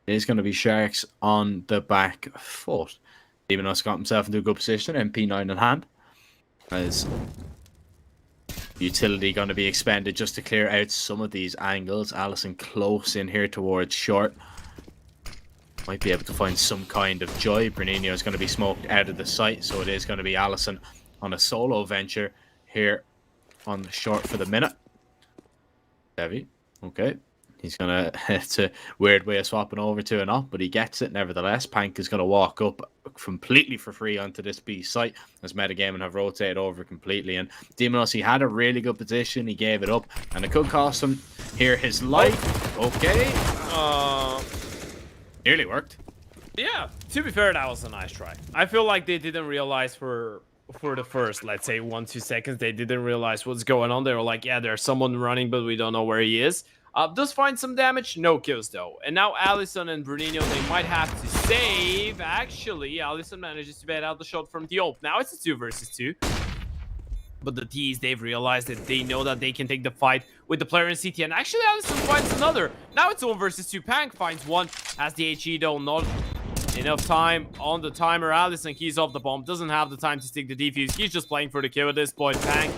it is going to be Sharks on the back foot. Demonos got himself into a good position, MP9 in hand. As utility going to be expended just to clear out some of these angles. Allison close in here towards short. Might be able to find some kind of joy. Bruninho is going to be smoked out of the site, so it is going to be Allison on a solo venture here on the short for the minute. Heavy. Okay. He's going to it's a weird way of swapping over to an op, but he gets it nevertheless. Pank is going to walk up completely for free onto this B site as Metagaming have rotated over completely. And Demonos, he had a really good position. He gave it up, and it could cost him here his life. Okay. Nearly worked. Yeah, to be fair, that was a nice try. I feel like they didn't realize for the first, let's say, 1-2 seconds, they didn't realize what's going on. They were like, yeah, there's someone running, but we don't know where he is. Does find some damage, no kills though. And now Allison and Bruninho, they might have to save. Actually, Allison manages to bait out the shot from the ult. Now it's a 2 versus 2. But the D's, they've realized that they know that they can take the fight with the player in CT. And actually, Allison finds another. Now it's 1 versus 2. Pank finds one. Has the HE though, not enough time on the timer. Allison keys off the bomb. Doesn't have the time to stick the defuse. He's just playing for the kill at this point. Pank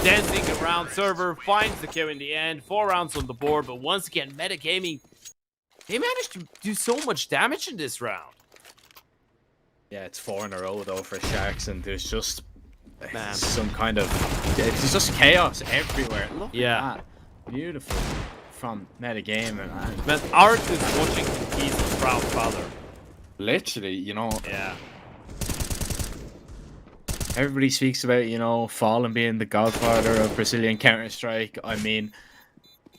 dancing around server, finds the kill in the end. 4 rounds on the board, but once again, Metagaming, they managed to do so much damage in this round. Yeah, it's 4 in a row though for Sharks, and there's just some kind of it's just chaos everywhere. Look at that. Beautiful from Metagaming. Man, Art is watching he's a proud father. Literally, you know. Yeah. Everybody speaks about, you know, Fallen being the godfather of Brazilian Counter-Strike. I mean,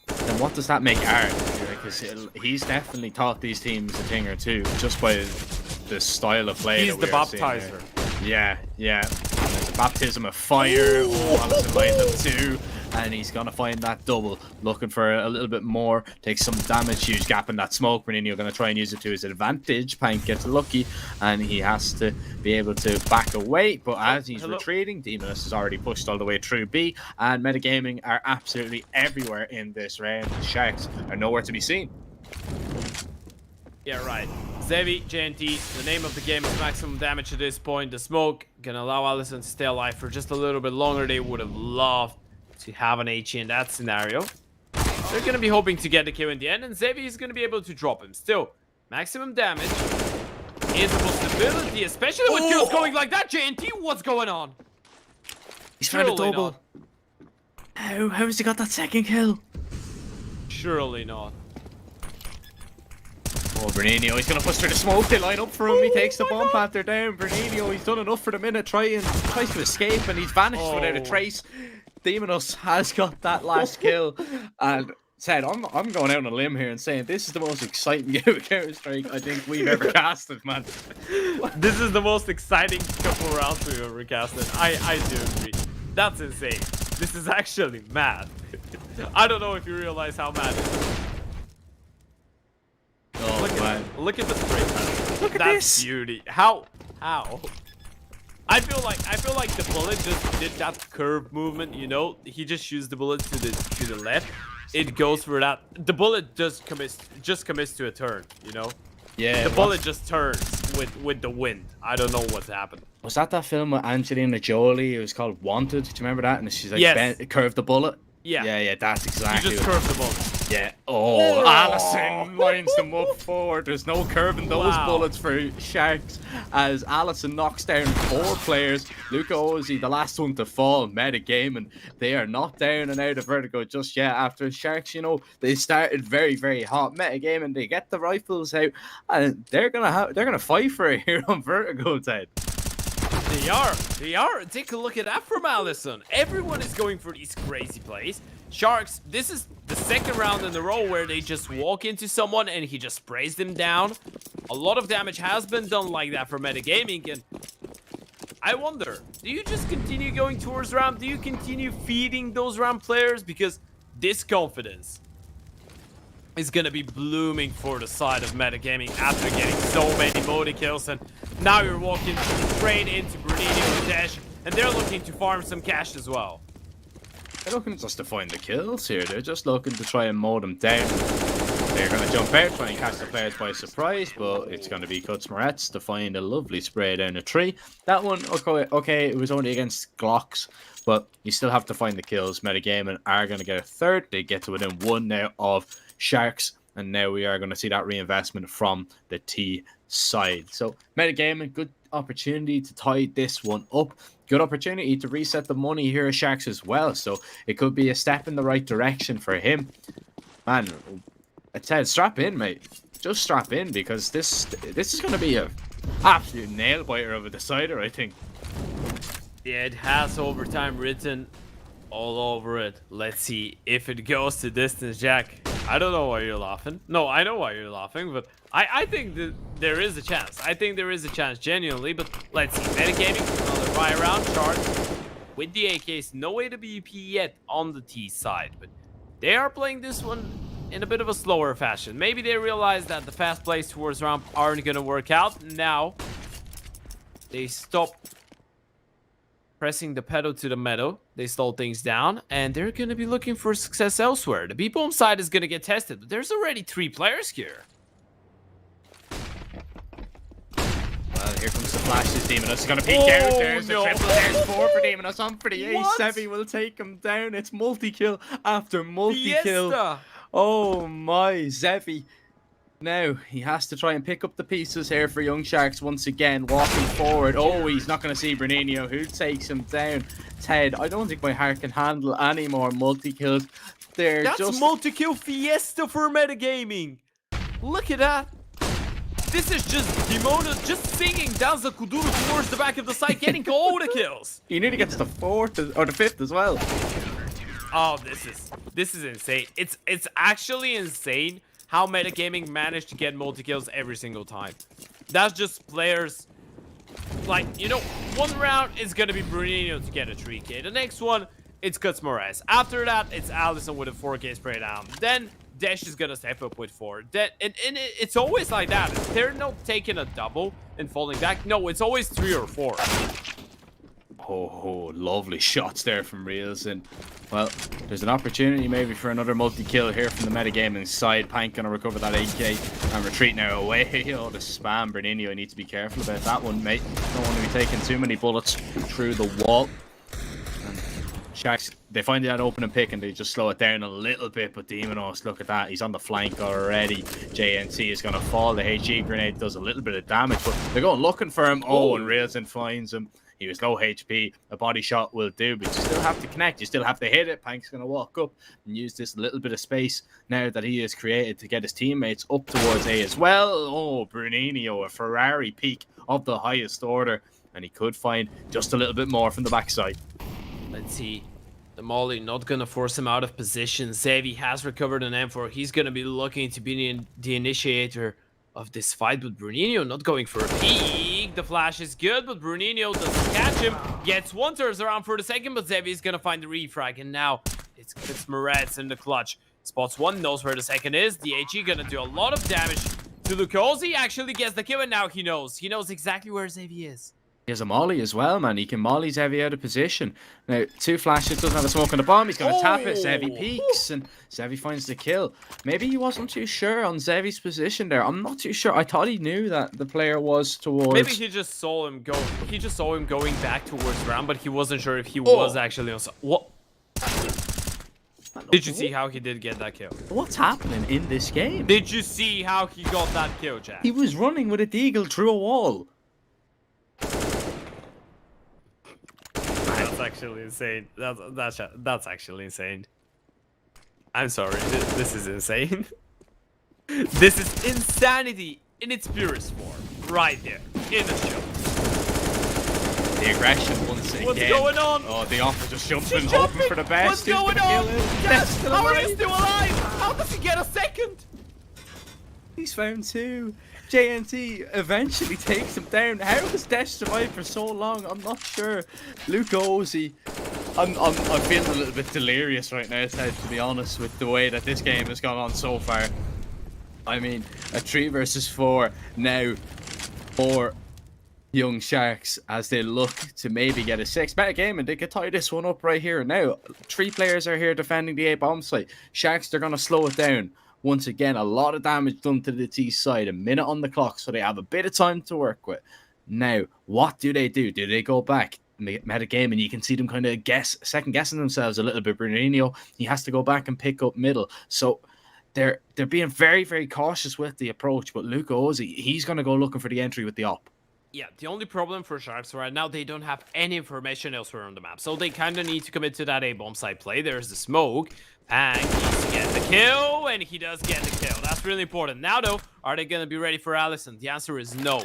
then what does that make Art? Because he's definitely taught these teams a thing or two just by the style of play. He's the baptizer. Yeah, yeah. And there's a baptism of fire. Oh, Allison lined up 2. And he's going to find that double. Looking for a little bit more. Takes some damage. Huge gap in that smoke. Bruninho going to try and use it to his advantage. Pank gets lucky. And he has to be able to back away. But as he's retreating, Demonos has already pushed all the way through B. And Metagaming are absolutely everywhere in this round. The Sharks are nowhere to be seen. Yeah, right. Zevi, JNT, the name of the game is maximum damage at this point. The smoke going to allow Allison to stay alive for just a little bit longer. They would have loved to have an HE in that scenario. They're going to be hoping to get the kill in the end, and Zevi is going to be able to drop him. Still, maximum damage is a possibility, especially with kills going like that. JNT, what's going on? He's trying to double. How has he got that second kill? Surely not. Oh, Bruninho, he's going to push through the smoke. They line up for him. He takes the bomb plant. They're down. Bruninho, he's done enough for the minute. Tries to escape, and he's vanished without a trace. Demonos has got that last kill, and Ted, I'm going out on a limb here and saying this is the most exciting game of Counter-Strike I think we've ever casted, man. This is the most exciting couple rounds we've ever casted. I do agree. That's insane. This is actually mad. I don't know if you realize how mad it is. Oh, man. Look at the spray pattern. Look at That's this. beauty. How? I feel like the bullet just did that curve movement, you know? He just shoots the bullet to the left. It goes for that. The bullet just commits to a turn, you know? Yeah. The bullet just turns with the wind. I don't know what's happened. Was that film with Angelina Jolie? It was called Wanted. Do you remember that? And she's like, Yes. curved the bullet. Yeah. Yeah, that's exactly. You just curve the bullet. Yeah. Oh, Allison lines them up forward. There's no curving those bullets for Sharks as Allison knocks down 4 players. Luca Ozzy, the last one to fall, metagaming. They are not down and out of Vertigo just yet after Sharks, you know, they started very, very hot metagaming. They get the rifles out and they're gonna fight for it here on Vertigo, Ted. They are. Take a look at that from Allison. Everyone is going for these crazy plays. Sharks, this is the second round in a row where they just walk into someone and he just sprays them down. A lot of damage has been done like that for metagaming, and I wonder, do you just continue going towards ramp? Do you continue feeding those ramp players? Because this confidence is going to be blooming for the side of metagaming after getting so many multi kills, and now you're walking straight into Brunini with Dash, and they're looking to farm some cash as well. They're looking just to find the kills here. They're just looking to try and mow them down. They're going to jump out, try and catch the players by surprise, but it's going to be Kutzmoretz to find a lovely spray down a tree. That one, okay, it was only against Glocks, but you still have to find the kills. Metagaming are going to get a third. They get to within 1 now of Sharks, and now we are going to see that reinvestment from the T side. So Metagaming, good opportunity to tie this one up. Good opportunity to reset the money here at Sharks as well. So it could be a step in the right direction for him. Man, I said strap in, mate. Just strap in, because this is going to be a absolute nail biter of a decider, I think. Yeah, it has overtime written all over it. Let's see if it goes to distance, Jack. I don't know why you're laughing. No, I know why you're laughing, but I think that there is a chance. I think there is a chance, genuinely, but let's see. Metagaming, another fire round, Sharks with the AKs. No AWP yet on the T side, but they are playing this one in a bit of a slower fashion. Maybe they realize that the fast plays towards ramp aren't going to work out. Now, they stop pressing the pedal to the metal. They slow things down, and they're going to be looking for success elsewhere. The B-bomb side is going to get tested, but there's already 3 players here. Well, here comes the flashes. Demonos is going to peek out. There's a triple. There's 4 for Demonos on for the ace. Sevi will take him down. It's multi-kill after multi-kill. Fiesta. Oh my, Zevi. Now, he has to try and pick up the pieces here for Young Sharks once again, walking forward. Oh, he's not going to see Bernino, who takes him down. Ted, I don't think my heart can handle any more multi-kills. That's multi-kill fiesta for metagaming. Look at that. This is just Demona just singing Danza Kuduro towards the back of the site, getting all the kills. He nearly gets the 4th or the 5th as well. Oh, this is insane. It's actually insane how metagaming managed to get multi-kills every single time. That's just players, like, you know, one round is going to be Brunino to get a 3K. The next one, it's Kutzmoretz. After that, it's Allison with a 4K spray down. Then Dash is going to step up with 4. It's always like that. They're not taking a double and falling back. No, it's always 3 or 4. Oh, lovely shots there from Reels. And, well, there's an opportunity maybe for another multi-kill here from the metagaming side. Pank going to recover that 8K and retreat now away. Oh, the spam. Bernino, I need to be careful about that one, mate. Don't want to be taking too many bullets through the wall. And Sharks, they find that open and pick and they just slow it down a little bit. But Demonos, look at that. He's on the flank already. JNT is going to fall. The HG grenade does a little bit of damage, but they're going looking for him. Oh, and Reelson finds him. He was low HP. A body shot will do, but you still have to connect. You still have to hit it. Pank's going to walk up and use this little bit of space now that he has created to get his teammates up towards A as well. Oh, Brunino, a Ferrari peak of the highest order, and he could find just a little bit more from the backside. Let's see. The Molly not gonna force him out of position. Xavi has recovered an M4. He's gonna be looking to be the initiator of this fight, but Bruninho not going for a peek. The flash is good, but Bruninho doesn't catch him. Gets one, turns around for the second, but Xavi is gonna find the refrag, and now it's Moretz in the clutch. Spots one, knows where the second is. The HE gonna do a lot of damage to Lukosi. Actually gets the kill, and now he knows. He knows exactly where Xavi is. He has a molly as well, man. He can molly Xavi out of position. Now, 2 flashes, doesn't have a smoke on the bomb. He's going to tap it. Xavi peeks, and Xavi finds the kill. Maybe he wasn't too sure on Xavi's position there. I'm not too sure. I thought he knew that the player was towards... Maybe he just saw him go. He just saw him going back towards Ram, but he wasn't sure if he was actually on... What? Did you see how he did get that kill? What's happening in this game? Did you see how he got that kill, Jack? He was running with a deagle through a wall. That's actually insane. That's actually insane. I'm sorry. This is insane. This is insanity in its purest form, right there in the show. The aggression once again. What's going on? Oh, the offer just jumping, hoping for the best. What's going on? Yes, how are you still alive? How does he get a second? He's found 2. JNT eventually takes him down. How has Desh survived for so long? I'm not sure. Lukosi, I'm feeling a little bit delirious right now, Ted, to be honest, with the way that this game has gone on so far. I mean, a 3 versus 4 now for young Sharks as they look to maybe get a 6. Better game, and they could tie this one up right here and now. 3 players are here defending the A bomb site. Sharks, they're going to slow it down. Once again, a lot of damage done to the T side. A minute on the clock, so they have a bit of time to work with. Now, what do they do? Do they go back? Meta game, and you can see them kind of second guessing themselves a little bit. Bruninho, he has to go back and pick up middle. So they're being very, very cautious with the approach. But Luka Ozzy, he's going to go looking for the entry with the op. Yeah, the only problem for Sharks right now, they don't have any information elsewhere on the map. So they kind of need to commit to that A-bomb side play. There's the smoke. Pang needs to get the kill, and he does get the kill. That's really important. Now, though, are they going to be ready for Allison? The answer is no.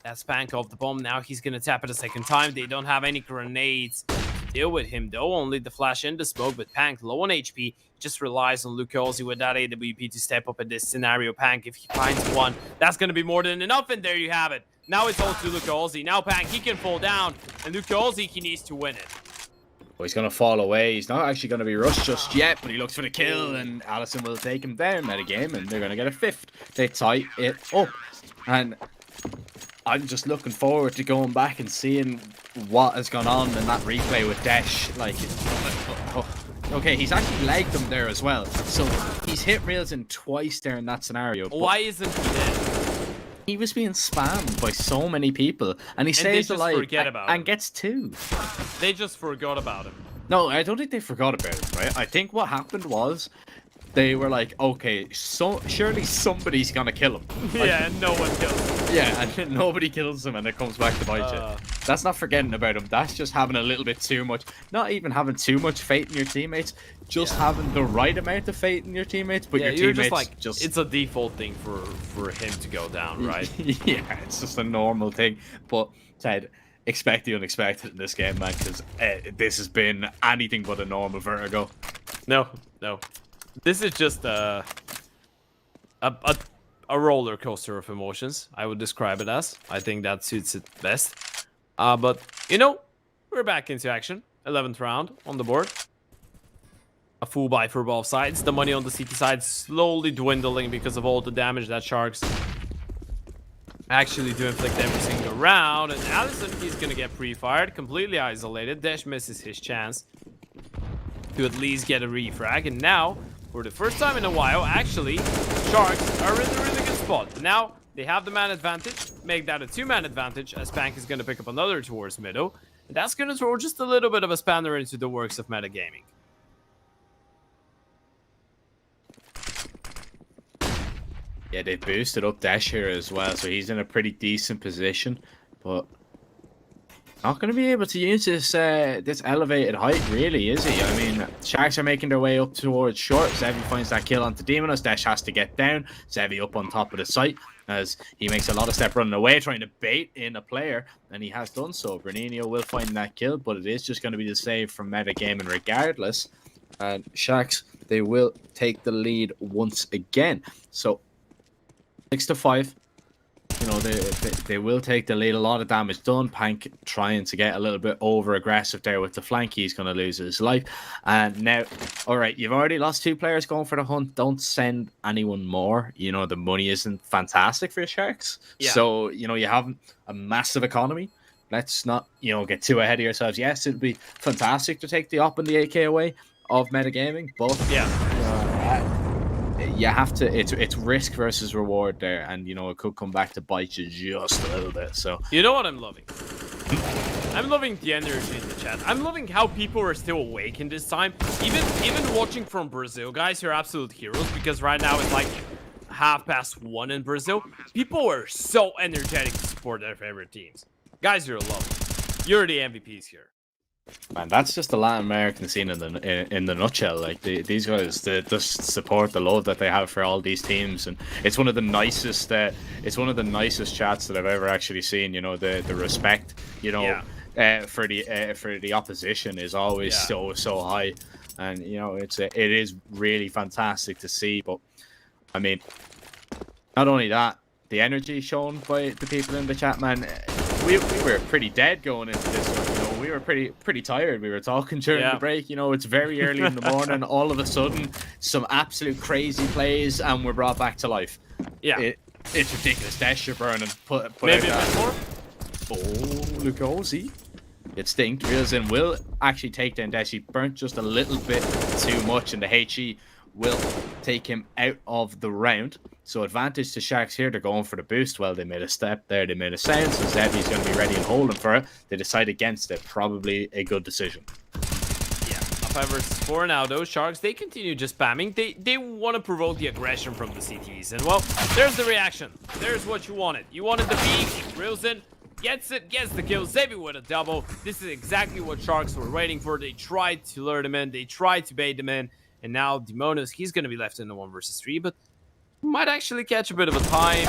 That's Pank off the bomb. Now he's going to tap it a second time. They don't have any grenades to deal with him, though. Only the flash and the smoke, but Pank low on HP. Just relies on Lukosi with that AWP to step up in this scenario. Pank, if he finds one, that's going to be more than enough, and there you have it. Now it's all to Lukosi. Now Pank, he can fall down, and Lukosi, he needs to win it. Well, he's going to fall away. He's not actually going to be rushed just yet, but he looks for the kill, and Allison will take him down meta game, and they're going to get a 5th. They tie it up, and I'm just looking forward to going back and seeing what has gone on in that replay with Desh. Like, okay, he's actually legged him there as well, so he's hit Railston twice there in that scenario. Why isn't he dead? He was being spammed by so many people, and he stays alive and gets 2. They just forgot about him. No, I don't think they forgot about him, right? I think what happened was they were like, okay, so surely somebody's gonna kill him. Like, yeah, and no one kills him. Yeah, and then nobody kills him, and it comes back to bite you. That's not forgetting about him. That's just having a little bit too much. Not even having too much faith in your teammates. Just having the right amount of faith in your teammates, but your teammates just it's a default thing for him to go down, right? Yeah, it's just a normal thing. But Ted, expect the unexpected in this game, man, because this has been anything but a normal Vertigo. No. This is just a roller coaster of emotions, I would describe it as. I think that suits it best. But, you know, we're back into action. 11th round on the board. A full buy for both sides. The money on the CT side slowly dwindling because of all the damage that Sharks actually do inflict every single round. And Allison, he's going to get pre-fired, completely isolated. Desh misses his chance to at least get a refrag. And now, for the first time in a while, actually, Sharks are in a really good spot. Now, they have the man advantage. Make that a 2-man advantage, as Pank is going to pick up another towards middle. And that's going to throw just a little bit of a spanner into the works of metagaming. Yeah, they boosted up Dash here as well, so he's in a pretty decent position. But not going to be able to use this this elevated height, really, is he? I mean, Sharks are making their way up towards short. Zevi finds that kill onto Demonos. Desh has to get down. Zevi up on top of the site as he makes a lot of step running away, trying to bait in a player, and he has done so. Bernino will find that kill, but it is just going to be the save from metagaming regardless. And Sharks, they will take the lead once again. So 6-5. You know, they will take the lead. A lot of damage done. Pank trying to get a little bit over aggressive there with the flank. He's going to lose his life. And now, all right, you've already lost 2 players going for the hunt. Don't send anyone more. You know, the money isn't fantastic for Sharks. Yeah. So, you know, you have a massive economy. Let's not, you know, get too ahead of yourselves. Yes, it'd be fantastic to take the op and the AK away of metagaming, but you have to. It's risk versus reward there, and you know it could come back to bite you just a little bit. So you know what I'm loving? I'm loving the energy in the chat. I'm loving how people are still awake in this time. Even watching from Brazil, guys, you're absolute heroes because right now it's like 1:30 in Brazil. People are so energetic to support their favorite teams. Guys, you're lovely. You're the MVPs here. Man, that's just the Latin American scene in the nutshell. Like these guys, they just support the love that they have for all these teams, and it's one of the nicest. It's one of the nicest chats that I've ever actually seen. You know, the respect. You know, for the opposition is always so high, and you know it is really fantastic to see. But I mean, not only that, the energy shown by the people in the chat, man. We were pretty dead going into this one. You know, we were pretty tired. We were talking during the break. You know, it's very early in the morning. All of a sudden, some absolute crazy plays, and we're brought back to life. Yeah, it's ridiculous. Dash, you're burning. Put maybe a bit more. Oh, look, see. It stinks. Reelsin will actually take down Dash. He burnt just a little bit too much, and the HE will take him out of the round. So advantage to Sharks here. They're going for the boost. Well, they made a step there. They made a sound. So Zevi's going to be ready and holding for it. They decide against it. Probably a good decision. Yeah. Up versus 4 now. Those Sharks, they continue just spamming. They want to provoke the aggression from the CTs. And, well, there's the reaction. There's what you wanted. You wanted the peak. Reelsin gets it. Gets the kill. Zevi with a double. This is exactly what Sharks were waiting for. They tried to lure them in. They tried to bait them in. And now Demonos, he's going to be left in the 1 versus 3. But might actually catch a bit of a timing.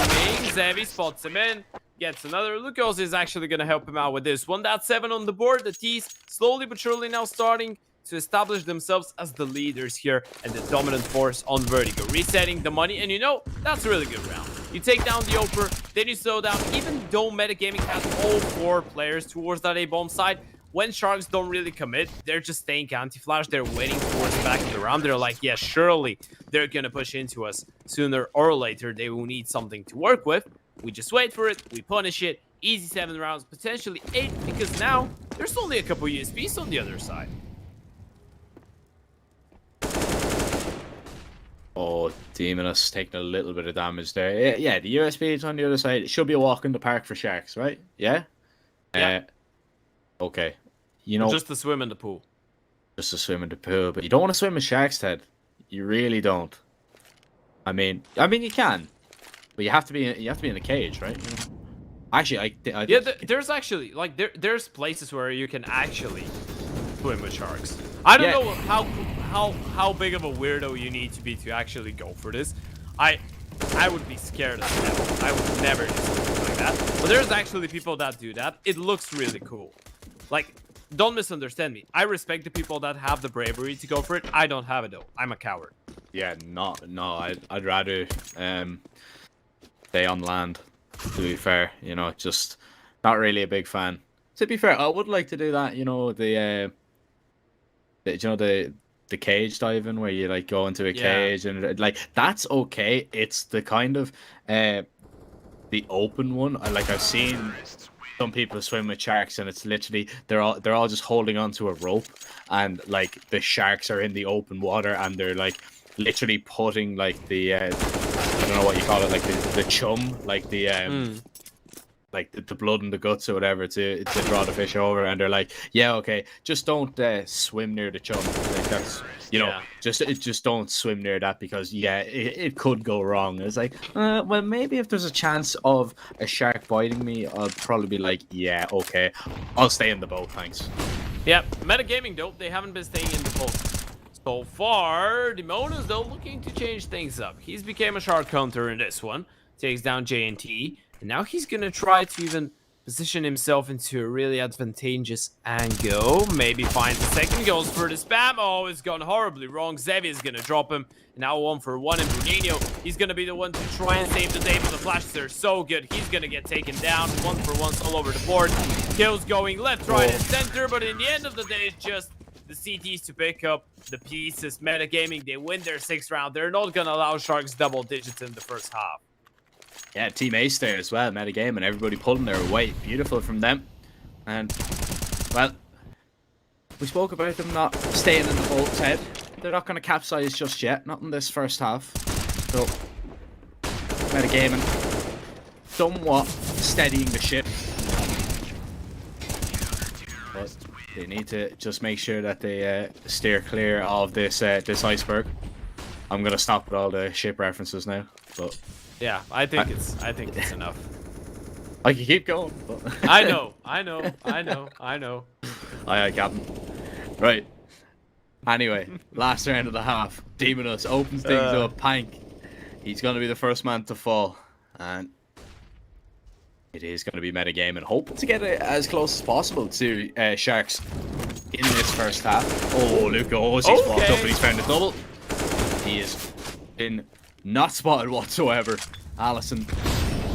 Zevi spots him in. Gets another. Lukos is actually going to help him out with this. 1.7 on the board. The T's slowly but surely now starting to establish themselves as the leaders here and the dominant force on Vertigo. Resetting the money. And you know, that's a really good round. You take down the Oper. Then you slow down. Even though Metagaming has all 4 players towards that A-bomb side, when Sharks don't really commit, they're just staying anti-flash. They're waiting towards the back of the round. They're like, yeah, surely they're going to push into us. Sooner or later, they will need something to work with. We just wait for it. We punish it. Easy 7 rounds, potentially 8, because now there's only a couple USBs on the other side. Oh, Demonus taking a little bit of damage there. Yeah, the USB is on the other side. It should be a walk in the park for Sharks, right? Yeah? Yeah. Okay. You know, just to swim in the pool. Just to swim in the pool, but you don't want to swim in Shark's Head. You really don't. I mean you can, but you have to be in a cage, right? You know? Actually, I there's actually like there's places where you can actually swim with sharks. I don't know how big of a weirdo you need to be to actually go for this. I would be scared as hell. I would never do something like that. But there's actually people that do that. It looks really cool. Like, don't misunderstand me. I respect the people that have the bravery to go for it. I don't have it though. I'm a coward. Yeah, no. I'd rather stay on land. To be fair, you know, just not really a big fan. To be fair, I would like to do that. You know, the cage diving where you like go into a cage and like that's okay. It's the kind of the open one. I've seen some people swim with sharks and it's literally they're all just holding onto a rope and like the sharks are in the open water and they're like literally putting like the I don't know what you call it, like the chum, like the like the blood and the guts or whatever to draw the fish over, and they're like, yeah, okay, just don't swim near the chum. Like that's, you know, just don't swim near that because it could go wrong. It's like, well, maybe if there's a chance of a shark biting me, I'll probably be like, yeah, okay, I'll stay in the boat, thanks. Yep, metagaming though, they haven't been staying in the boat so far. DETONA is though looking to change things up. He's became a shark hunter in this one, takes down JNT. And now he's going to try to even position himself into a really advantageous angle. Maybe find the second, goes for the spam. Oh, it's gone horribly wrong. Xavier's going to drop him. Now 1-for-1 in Bruninho. He's going to be the one to try and save the day, but the flashes are so good. He's going to get taken down. 1-for-1 all over the board. Kills going left, right, and center. But in the end of the day, it's just the CTs to pick up the pieces. Metagaming, they win their 6th round. They're not going to allow Sharks double digits in the first half. Yeah, Team Ace there as well, metagame, and everybody pulling their weight. Beautiful from them. And, well, we spoke about them not staying in the boat's head. They're not going to capsize just yet, not in this first half. So, metagaming, somewhat steadying the ship. But they need to just make sure that they steer clear of this this iceberg. I'm going to stop with all the ship references now, but... Yeah, I think it's enough. I can keep going, but... I know. Aye, Captain. Right. Anyway, last round of the half. Demonus opens things up. Pank. He's going to be the first man to fall. And it is going to be metagaming, hoping to get it as close as possible to Sharks in this first half. Oh, Luca Oz, he's walked up and he's found a double. He has been not spotted whatsoever. Allison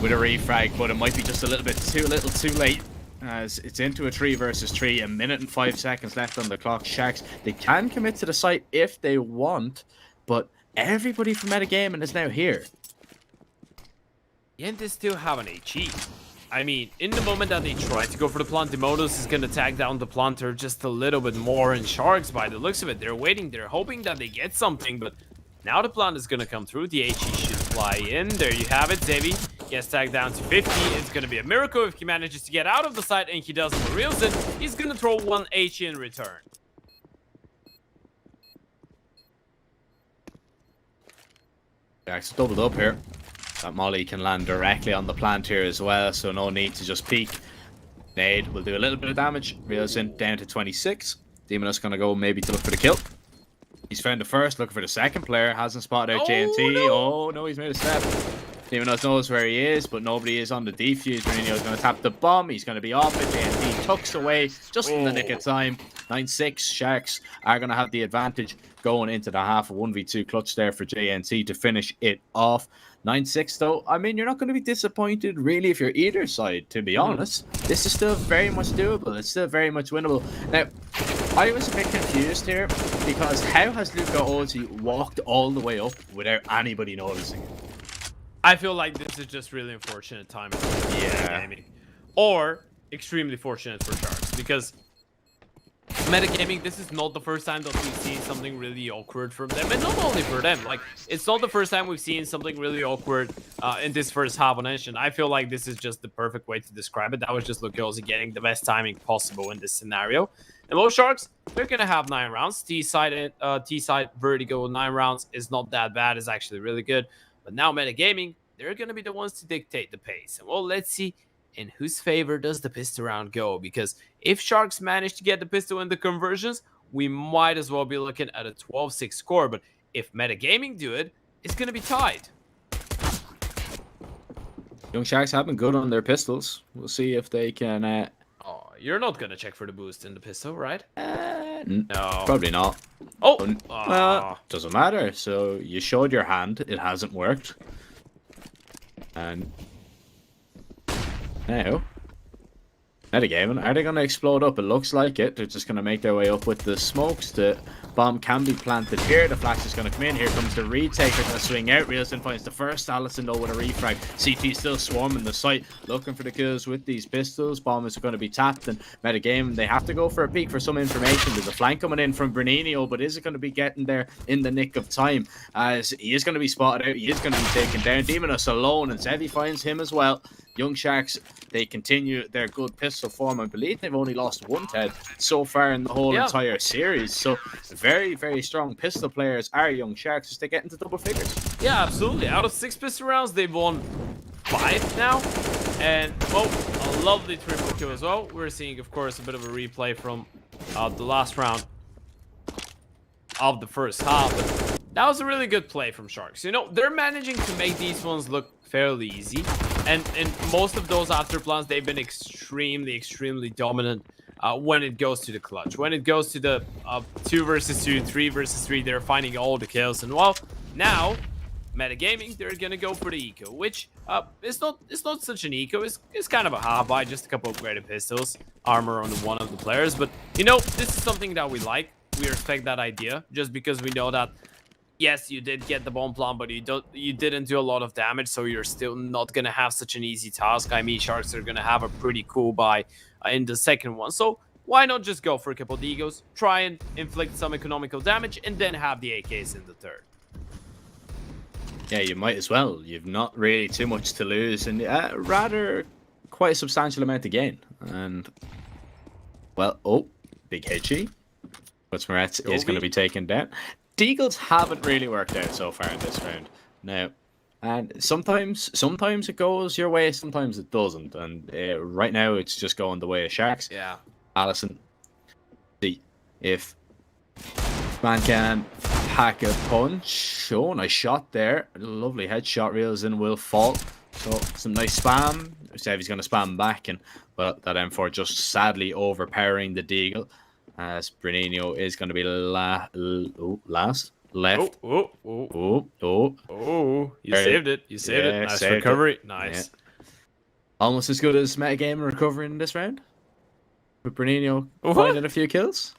with a refrag, but it might be just a little bit too late, as it's into a 3 versus 3. A minute and 5 seconds left on the clock. Sharks, they can commit to the site if they want, but everybody from metagaming is now here. And they still have an HE. I mean, in the moment that they try to go for the plant, DETONA is going to tag down the planter just a little bit more, and Sharks, by the looks of it, they're waiting, they're hoping that they get something, but now the plant is going to come through. The HE should fly in. There you have it. Xavi gets tagged down to 50. It's going to be a miracle if he manages to get out of the site, and he does for real. He's going to throw 1 HE in return. Sharks doubled up here. That Molly can land directly on the plant here as well, so no need to just peek. Nade will do a little bit of damage. Reels in down to 26. Demonus going to go maybe to look for the kill. He's found the first, looking for the second player. Hasn't spotted out JNT. No. Oh, no, he's made a step. Demonus knows where he is, but nobody is on the defuse. Bruninho's going to tap the bomb. He's going to be off it. JNT tucks away just in the nick of time. 9-6. Sharks are going to have the advantage going into the half. A 1v2 clutch there for JNT to finish it off. 9-6 though, I mean, you're not going to be disappointed really if you're either side, to be honest. This is still very much doable. It's still very much winnable. Now, I was a bit confused here because how has Luca Ozzy walked all the way up without anybody noticing? I feel like this is just really unfortunate timing. Yeah. Or extremely fortunate for Sharks, because metagaming, this is not the first time that we've seen something really awkward from them, and not only for them, like, it's not the first time we've seen something really awkward in this first half on Ancient. I feel like this is just the perfect way to describe it. That was just Lugosi getting the best timing possible in this scenario. And most Sharks, they're gonna have 9 rounds. T-side Vertigo 9 rounds is not that bad, it's actually really good. But now metagaming, they're gonna be the ones to dictate the pace. And well, let's see in whose favor does the pistol round go, because if Sharks manage to get the pistol in the conversions, we might as well be looking at a 12-6 score. But if metagaming do it, it's going to be tied. Young Sharks have been good on their pistols. We'll see if they can... Oh, you're not going to check for the boost in the pistol, right? No. Probably not. Oh! Doesn't matter. So you showed your hand. It hasn't worked. And... now, metagaming, are they going to explode up? It looks like it. They're just going to make their way up with the smokes to Bomb can be planted here. The flash is going to come in. Here comes the retaker to swing out. Realson finds the first. Allison though with a refrag. CT still swarming the site, looking for the kills with these pistols. Bomb is going to be tapped, and Metagame, they have to go for a peek for some information. There's a flank coming in from Bernino, but is it going to be getting there in the nick of time? As he is going to be spotted out. He is going to be taken down. Demonus alone, and Zevi finds him as well. Young Sharks, they continue their good pistol form. I believe they've only lost one Ted so far in the whole entire series. So very, very strong pistol players are Young Sharks as they get into double figures. Yeah, absolutely. Out of 6 pistol rounds, they've won 5 now. And, well, a lovely triple kill as well. We're seeing, of course, a bit of a replay from the last round of the first half. But that was a really good play from Sharks. You know, they're managing to make these ones look fairly easy. And in most of those after plans, they've been extremely dominant when it goes to the clutch. When it goes to the 2 versus 2, 3 versus 3, they're finding all the kills. And well, now Metagaming, they're gonna go for the eco, which it's not such an eco. It's kind of a half buy, just a couple of upgraded pistols, armor on one of the players. But you know, this is something that we like. We respect that idea, just because we know that. Yes, you did get the bomb plant, but you didn't do a lot of damage, so you're still not gonna have such an easy task. I mean, Sharks are gonna have a pretty cool buy in the second one, so why not just go for a couple of egos, try and inflict some economical damage, and then have the AKs in the third. Yeah, you might as well. You've not really too much to lose, and rather quite a substantial amount to gain. And well, oh, big headshot. But Moretz is going to be taken down. Deagles haven't really worked out so far in this round. Now, and sometimes it goes your way, sometimes it doesn't. And right now, it's just going the way of Sharks. Yeah. Allison, see if man can pack a punch. Oh, nice shot there. A lovely headshot. Reels in will fall. So some nice spam. Sevi's going to spam back, and well, that M4 just sadly overpowering the Deagle. As Bernino is going to be last, left. Oh, you saved it. You saved it. Nice recovery. Nice. Yeah. Almost as good as Metagame recovering this round. With Bernino finding a few kills.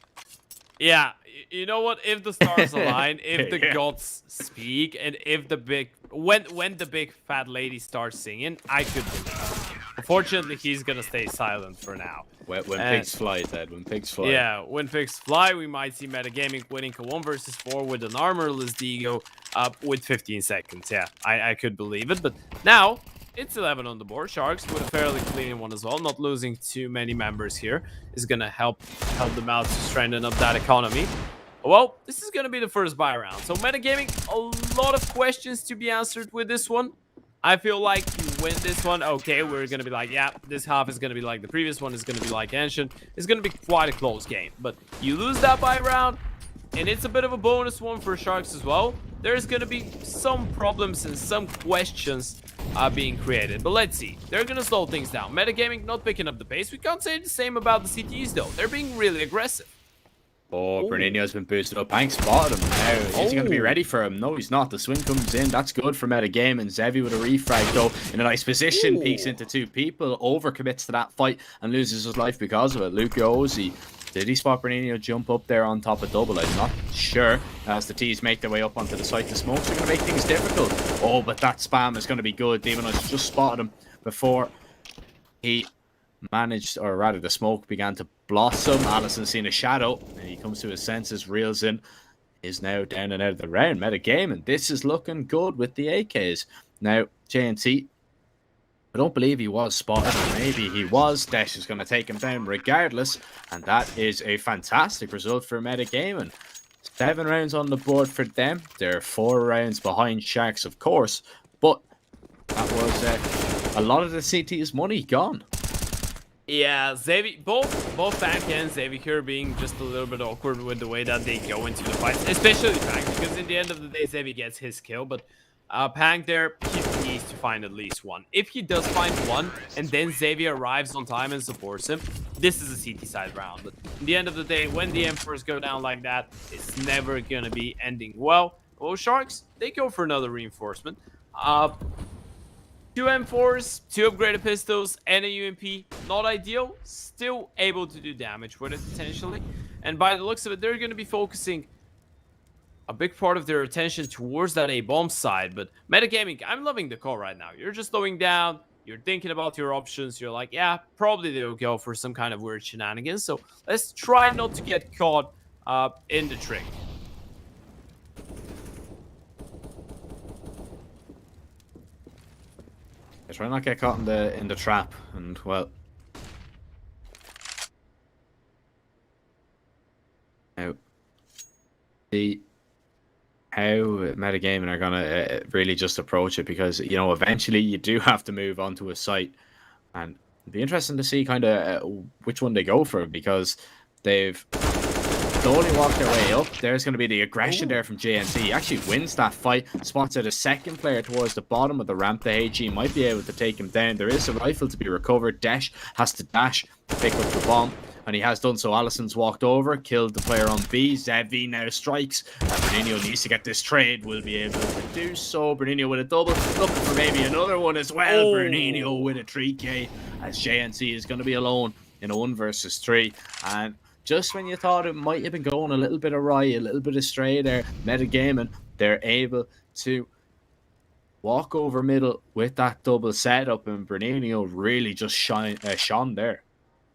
Yeah, you know what? If the stars align, if the gods speak, and if the big when the big fat lady starts singing, I could believe. Unfortunately, he's gonna stay silent for now. When pigs fly, Ted. When pigs fly. Yeah, when pigs fly, we might see Metagaming winning a 1 versus 4 with an armorless Digo with 15 seconds. Yeah, I could believe it. But now it's 11 on the board. Sharks with a fairly clean one as well. Not losing too many members here is gonna help them out to strengthen up that economy. Well, this is gonna be the first buy round. So Metagaming, a lot of questions to be answered with this one. I feel like you win this one, okay, we're going to be like, yeah, this half is going to be like the previous one, is going to be like Ancient. It's going to be quite a close game. But you lose that buy round, and it's a bit of a bonus one for Sharks as well. There's going to be some problems and some questions being created. But let's see. They're going to slow things down. Metagaming not picking up the pace. We can't say the same about the CTs, though. They're being really aggressive. Oh, Bernino's been boosted up. Hank spotted him now. Is he going to be ready for him? No, he's not. The swing comes in. That's good for Metagame. And Zevi with a refrag, though, in a nice position. Peeks into 2 people. Overcommits to that fight and loses his life because of it. Luke Ozzy. Did he spot Bernino jump up there on top of double? I'm not sure. As the T's make their way up onto the site, the smokes are going to make things difficult. Oh, but that spam is going to be good. Demonus just spotted him before he managed, or rather the smoke began to blossom. Allison seen a shadow, and he comes to his senses, reels in, is now down and out of the round. Metagame, and this is looking good with the AKs. Now, JNT, I don't believe he was spotted. Maybe he was. Desh is going to take him down regardless, and that is a fantastic result for Metagame. And 7 rounds on the board for them. They're 4 rounds behind Sharks, of course, but that was a lot of the CT's money gone. Yeah, Xavi, both Pank and Xavi here being just a little bit awkward with the way that they go into the fights, especially Pank, because in the end of the day, Xavi gets his kill, but Pank there, he needs to find at least one. If he does find one, and then Xavi arrives on time and supports him, this is a CT side round. But in the end of the day, when the M4s go down like that, it's never gonna be ending well. Well, Sharks, they go for another reinforcement. 2 M4s, 2 upgraded pistols, and a UMP. Not ideal, still able to do damage with it potentially. And by the looks of it, they're going to be focusing a big part of their attention towards that A-bomb side. But metagaming, I'm loving the call right now. You're just slowing down. You're thinking about your options. You're like, yeah, probably they'll go for some kind of weird shenanigans. So let's try not to get caught in the trick. Try not get caught in the trap, and well, now see how metagaming are gonna really just approach it, because you know eventually you do have to move onto a site, and it'd be interesting to see kind of which one they go for, because they've slowly walked their way up. There's going to be the aggression there from JNT. He actually wins that fight. Spots out a second player towards the bottom of the ramp. The HE might be able to take him down. There is a rifle to be recovered. Desh has to dash to pick up the bomb, and he has done so. Allison's walked over, killed the player on B. Zevi now strikes. Bernino needs to get this trade. Will be able to do so. Bernino with a double. Looking for maybe another one as well. Bernino with a 3K, as JNT is going to be alone in a 1 versus 3. And just when you thought it might have been going a little bit awry, a little bit astray there, metagaming, they're able to walk over middle with that double setup, and Bernino really just shone there.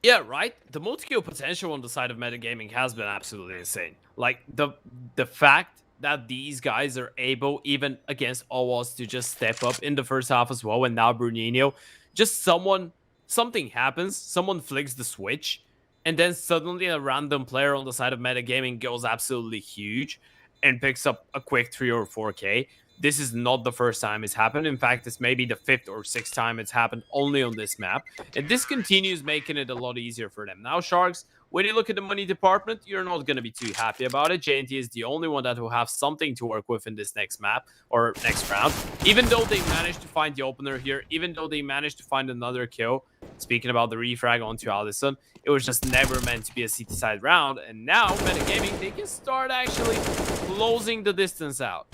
Yeah, right? The multi-kill potential on the side of metagaming has been absolutely insane. Like, the fact that these guys are able, even against all odds, to just step up in the first half as well, and now Bernino, just something happens, someone flicks the switch, and then suddenly a random player on the side of metagaming goes absolutely huge and picks up a quick 3 or 4K. This is not the first time it's happened. In fact, it's maybe the 5th or 6th time it's happened only on this map. And this continues making it a lot easier for them. Now, Sharks, when you look at the money department, you're not going to be too happy about it. JNT is the only one that will have something to work with in this next map or next round. Even though they managed to find the opener here, even though they managed to find another kill, speaking about the refrag onto Allison, it was just never meant to be a CT side round. And now, metagaming, they can start actually closing the distance out.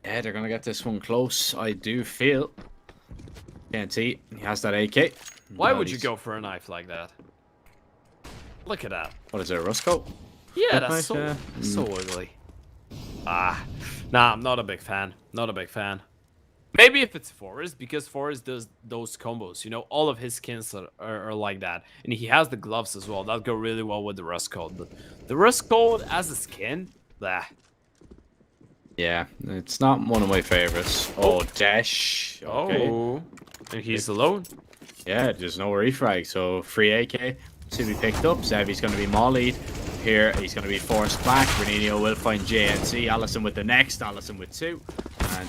Yeah, they're going to get this one close, I do feel. JNT, he has that AK. Why would you go for a knife like that? Look at that. What is it, a Rusco? Yeah, That that's knife, so ugly. Nah, I'm not a big fan. Not a big fan. Maybe if it's Forrest, because Forrest does those combos. You know, all of his skins are like that. And he has the gloves as well. That go really well with the Rust Code. But the Rust Code as a skin, blah. Yeah, it's not one of my favorites. Oh, Dash. Okay. Oh, and he's alone. Yeah, there's no refrag, so free AK to be picked up. Zevi's going to be mollied. Here, he's going to be forced back. Bernino will find JNC. Allison with the next. Allison with 2. And,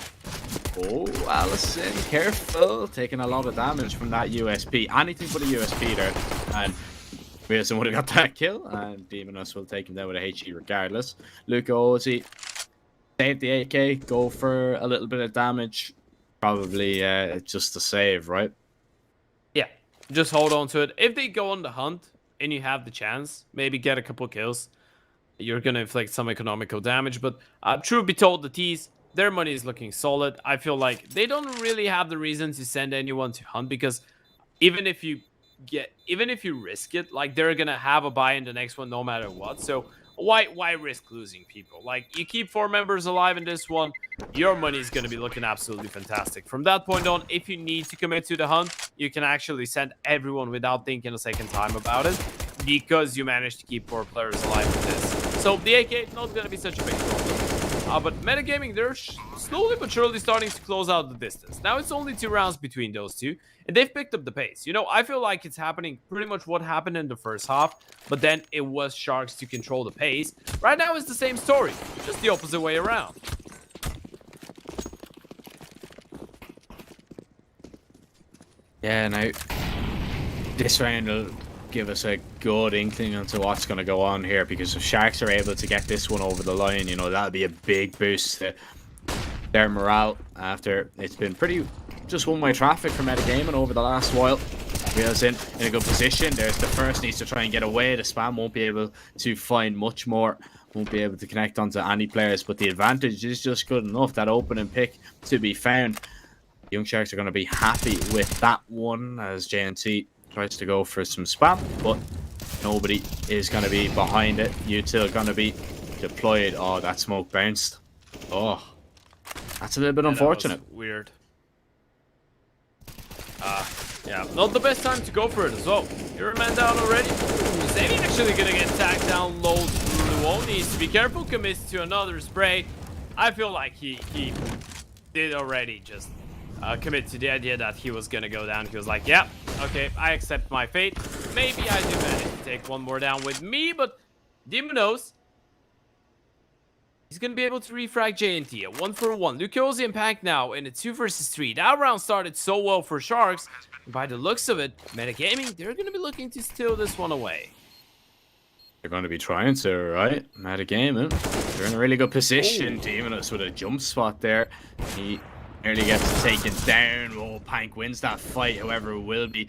oh, Allison, careful. Taking a lot of damage from that USP. Anything but a USP there. And Wilson would have got that kill. And Demonus will take him down with a HE regardless. Luca Ozzy. Save the AK, go for a little bit of damage. Probably just to save, right? Yeah, just hold on to it. If they go on the hunt and you have the chance, maybe get a couple kills, you're going to inflict some economical damage. But truth be told, the T's, their money is looking solid. I feel like they don't really have the reason to send anyone to hunt, because even if you risk it, like, they're going to have a buy in the next one no matter what. So why risk losing people? Like, you keep 4 members alive in this one, your money is going to be looking absolutely fantastic. From that point on, if you need to commit to the hunt, you can actually send everyone without thinking a second time about it, because you managed to keep 4 players alive with this. So the AK, not going to be such a big problem. But metagaming, they're slowly but surely starting to close out the distance. Now it's only 2 rounds between those two, and they've picked up the pace. You know, I feel like it's happening pretty much what happened in the first half, but then it was Sharks to control the pace. Right now it's the same story, just the opposite way around. Yeah, now this round will give us a good inkling into what's going to go on here, because if Sharks are able to get this one over the line, you know, that'll be a big boost to their morale after it's been pretty just one-way traffic for metagaming over the last while. Wheels in a good position. There's the first, needs to try and get away. The spam won't be able to find much more, won't be able to connect onto any players, but the advantage is just good enough, that opening pick to be found. Young Sharks are going to be happy with that one, as JNT tries to go for some spam, but Nobody is going to be behind it. Util going to be deployed. Oh, that smoke bounced. Oh, that's a little bit unfortunate. That was weird. Yeah, not the best time to go for it as well. You're a man down already. Zany actually gonna get tagged down low. Luo needs to be careful, commits to another spray. I feel like he did already just commit to the idea that he was gonna go down. He was like, yeah, okay, I accept my fate. Maybe I do manage to take one more down with me, but Demon knows. He's going to be able to refrag JNT at 1-for-1. Lucosi and Pack now in a 2 versus 3. That round started so well for Sharks. By the looks of it, Metagaming, they're going to be looking to steal this one away. They're going to be trying to, right? Metagaming. They're in a really good position. Demonus with a jump spot there. He nearly gets taken down. Oh, Pank wins that fight, however it will be.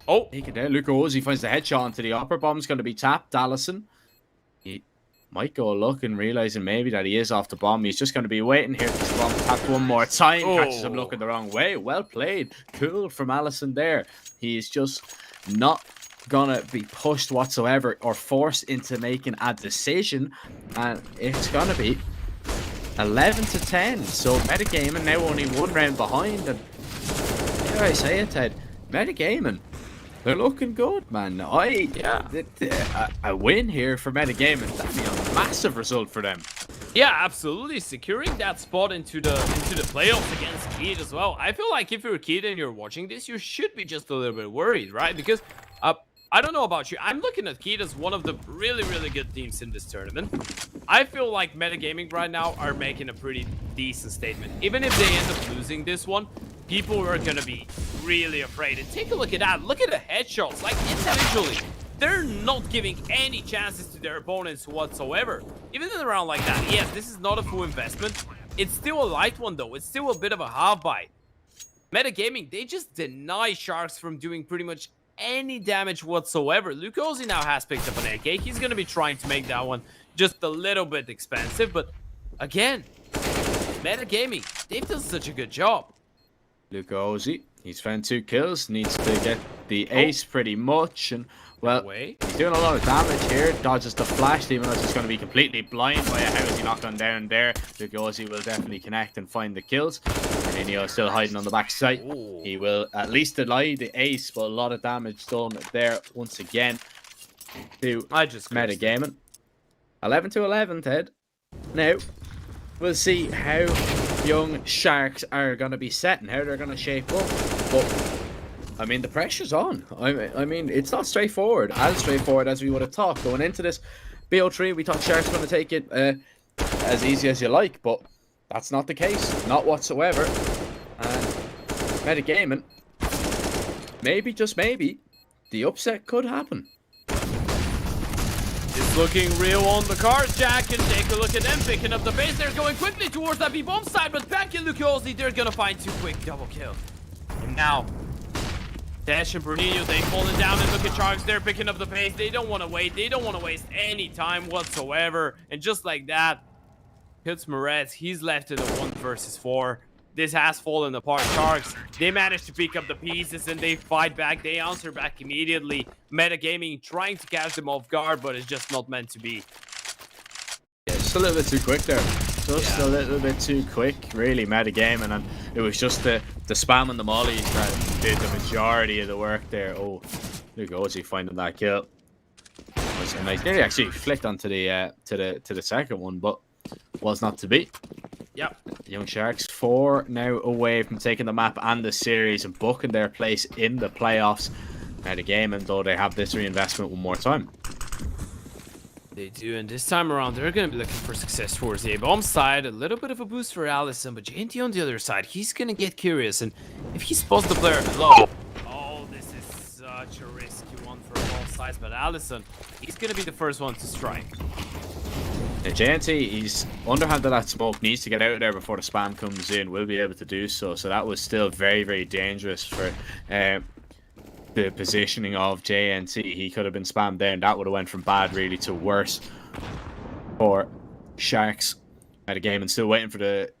Oh, taken down. Lucosi finds the headshot onto the upper bomb's going to be tapped. Allison. He might go looking, realizing maybe that he is off the bomb. He's just going to be waiting here for the bomb tapped one more time. Catches him looking the wrong way. Well played. Cool from Allison there. He is just not going to be pushed whatsoever or forced into making a decision. And it's going to be 11-10. So Metagaming now only 1 round behind. And dare I say it, Ted? Metagaming. They're looking good, man. A win here for Metagaming. That'd be a massive result for them. Yeah, absolutely. Securing that spot into the playoffs against Keed as well. I feel like if you're Keed and you're watching this, you should be just a little bit worried, right? Because I don't know about you. I'm looking at Keed as one of the really, really good teams in this tournament. I feel like Metagaming right now are making a pretty decent statement. Even if they end up losing this one, people are going to be really afraid. And take a look at that. Look at the headshots. Like, individually, they're not giving any chances to their opponents whatsoever. Even in a round like that, yes, this is not a full investment. It's still a light one, though. It's still a bit of a half buy. Metagaming, they just deny Sharks from doing pretty much any damage whatsoever. Lucosi now has picked up an AK. He's going to be trying to make that one just a little bit expensive. But again, Metagaming, they've done such a good job. Lucosi, he's found 2 kills, needs to get the ace pretty much, and well, he's doing a lot of damage here. Dodges the flash. Demon is just going to be completely blind by how is he not gone down there. Lucosi will definitely connect and find the kills. Renio still hiding on the back side. He will at least deny the ace, but a lot of damage done there once again to Metagaming. 11-11, Ted. Now, we'll see how young Sharks are going to be set and how they're going to shape up. But, I mean, the pressure's on. I mean, it's not straightforward. As straightforward as we would have thought. Going into this BO3, we thought Sharks were going to take it as easy as you like, but that's not the case. Not whatsoever. And Metagaming, maybe, just maybe, the upset could happen. It's looking real on the cards, Jack, and take a look at them picking up the base. They're going quickly towards that B-bomb side, but back in Lucosi, they're gonna find 2 quick double kill. And now, Dash and Bruninho, they've fallen down, and look at Sharks, they're picking up the pace. They don't want to wait. They don't want to waste any time whatsoever. And just like that, hits Moretz. He's left in a 1 versus 4. This has fallen apart. Sharks, they managed to pick up the pieces and they fight back. They answer back immediately. Metagaming trying to catch them off guard, but it's just not meant to be. Yeah, just a little bit too quick there. Just a little bit too quick, really, Metagaming, and it was just the spam and the mollies that did the majority of the work there. Oh, Lucosi finding that kill. Was a nice. Nearly actually flicked onto the to the second one, but was not to be. Yep. Young Sharks 4 now away from taking the map and the series and booking their place in the playoffs. Metagaming, though, they have this reinvestment one more time. They do, and this time around, they're going to be looking for success towards the A-bomb side. A little bit of a boost for Allison, but JNT on the other side, he's going to get curious, and if he spots the player below... Oh, this is such a risky one for both sides, but Allison, he's going to be the first one to strike. Yeah, JNT, he's underhanded that smoke, needs to get out of there before the spam comes in, will be able to do so. So that was still very, very dangerous for the positioning of JNT. He could have been spammed there, and that would have went from bad really to worse for Sharks. Metagaming still waiting for the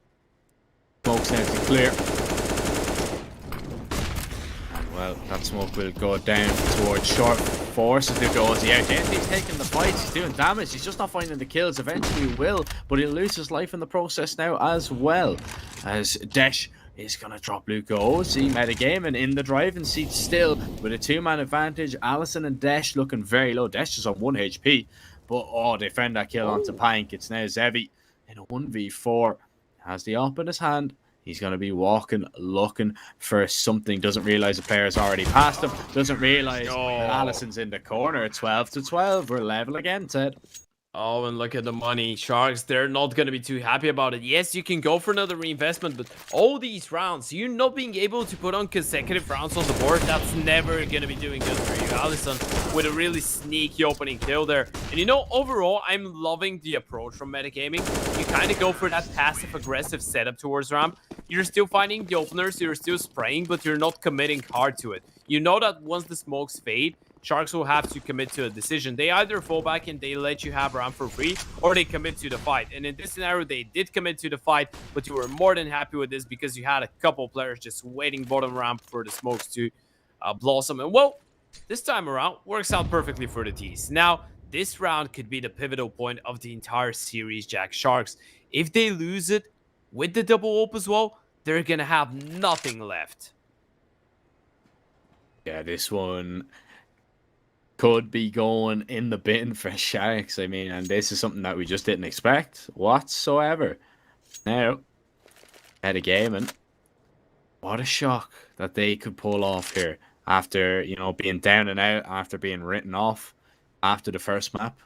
smokes now to clear. And well, that smoke will go down towards short. forces Luca Ozzy out. JNT's taking the fights, he's doing damage, he's just not finding the kills. Eventually he will, but he'll lose his life in the process now as well. As Desh is going to drop Luca Ozzy, metagaming in the driving seat still with a 2-man advantage. Allison and Desh looking very low. Desh is on 1 HP, but oh, they found that kill onto Pank. It's now Zevi in a 1v4. Has the op in his hand. He's going to be walking, looking for something. Doesn't realize the player's already passed him. Doesn't realize that Allison's in the corner. 12-12. We're level again, Ted. Oh, and look at the money. Sharks, they're not going to be too happy about it. Yes, you can go for another reinvestment, but all these rounds, you not being able to put on consecutive rounds on the board, that's never going to be doing good for you. Allison with a really sneaky opening kill there. And you know, overall, I'm loving the approach from metagaming. You kind of go for that passive-aggressive setup towards ramp. You're still finding the openers, you're still spraying, but you're not committing hard to it. You know that once the smokes fade, Sharks will have to commit to a decision. They either fall back and they let you have ramp for free, or they commit to the fight. And in this scenario, they did commit to the fight, but you were more than happy with this because you had a couple players just waiting bottom ramp for the smokes to blossom. And well, this time around, works out perfectly for the T's. Now, this round could be the pivotal point of the entire series, Jack. Sharks, if they lose it with the double op as well, they're going to have nothing left. Yeah, this one could be going in the bin for Sharks. I mean, and this is something that we just didn't expect whatsoever. Now, metagaming, what a shock that they could pull off here after, you know, being down and out, after being written off after the first map.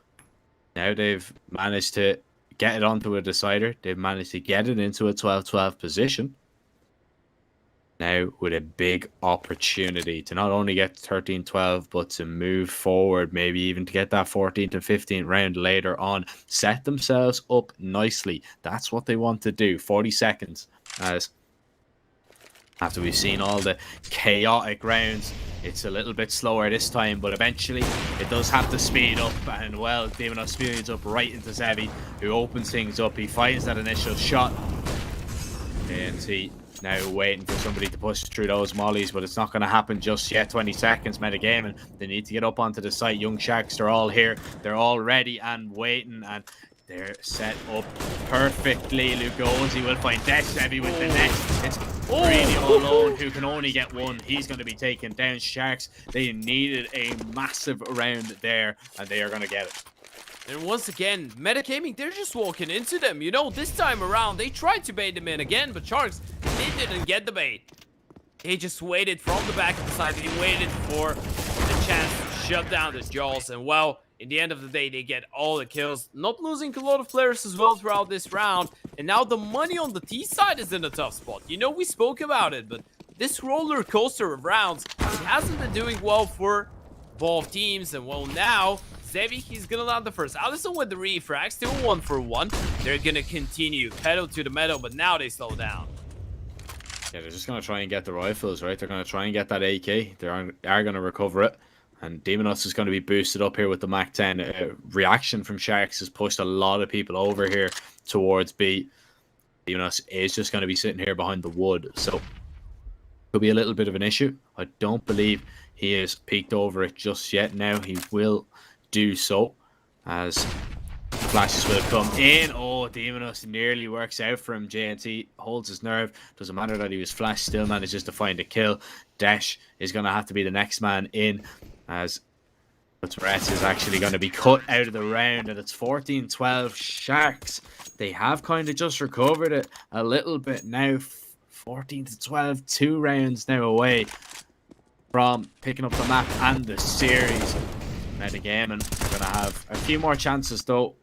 Now they've managed to get it onto a decider. They've managed to get it into a 12-12 position. Now with a big opportunity to not only get 13-12, but to move forward, maybe even to get that 14th and 15th round later on. Set themselves up nicely. That's what they want to do. 40 seconds. As after we've seen all the chaotic rounds, it's a little bit slower this time, but eventually it does have to speed up. And well, Demonos speeds up right into Zevi, who opens things up. He finds that initial shot. JNT now waiting for somebody to push through those mollies, but it's not going to happen just yet. 20 seconds, metagaming. They need to get up onto the site. Young Sharks, they're all here. They're all ready and waiting, and they're set up perfectly. Luca Ozzy will find Desh Zevi with the next. It's really all alone, who can only get one. He's going to be taken down. Sharks, they needed a massive round there, and they are going to get it. And once again, metagaming, they're just walking into them. You know, this time around, they tried to bait them in again, but Sharks, they didn't get the bait. They just waited from the back of the side. They waited for the chance to shut down the jaws. And well, in the end of the day, they get all the kills. Not losing a lot of players as well throughout this round. And now the money on the T side is in a tough spot. You know, we spoke about it, but this roller coaster of rounds, it hasn't been doing well for both teams. And well, now Zevi, he's gonna land the first. Allison with the refrag, still 1-for-1. They're gonna continue pedal to the metal, but now they slow down. Yeah, they're just gonna try and get the rifles, right? They're gonna try and get that AK. They are gonna recover it, and Demonos is gonna be boosted up here with the Mac 10. Reaction from Sharks has pushed a lot of people over here towards B. Demonos is just gonna be sitting here behind the wood, so could be a little bit of an issue. I don't believe he has peeked over it just yet. Now he will do so as flashes will come in. Oh, Demonos nearly works out for him. JNT holds his nerve. Doesn't matter that he was flashed, still manages to find a kill. Desh is going to have to be the next man in, as Torres is actually going to be cut out of the round, and it's 14-12 Sharks. They have kind of just recovered it a little bit now. 14-12, 2 rounds now away from picking up the map and the series. Metagaming, we're going to have a few more chances though,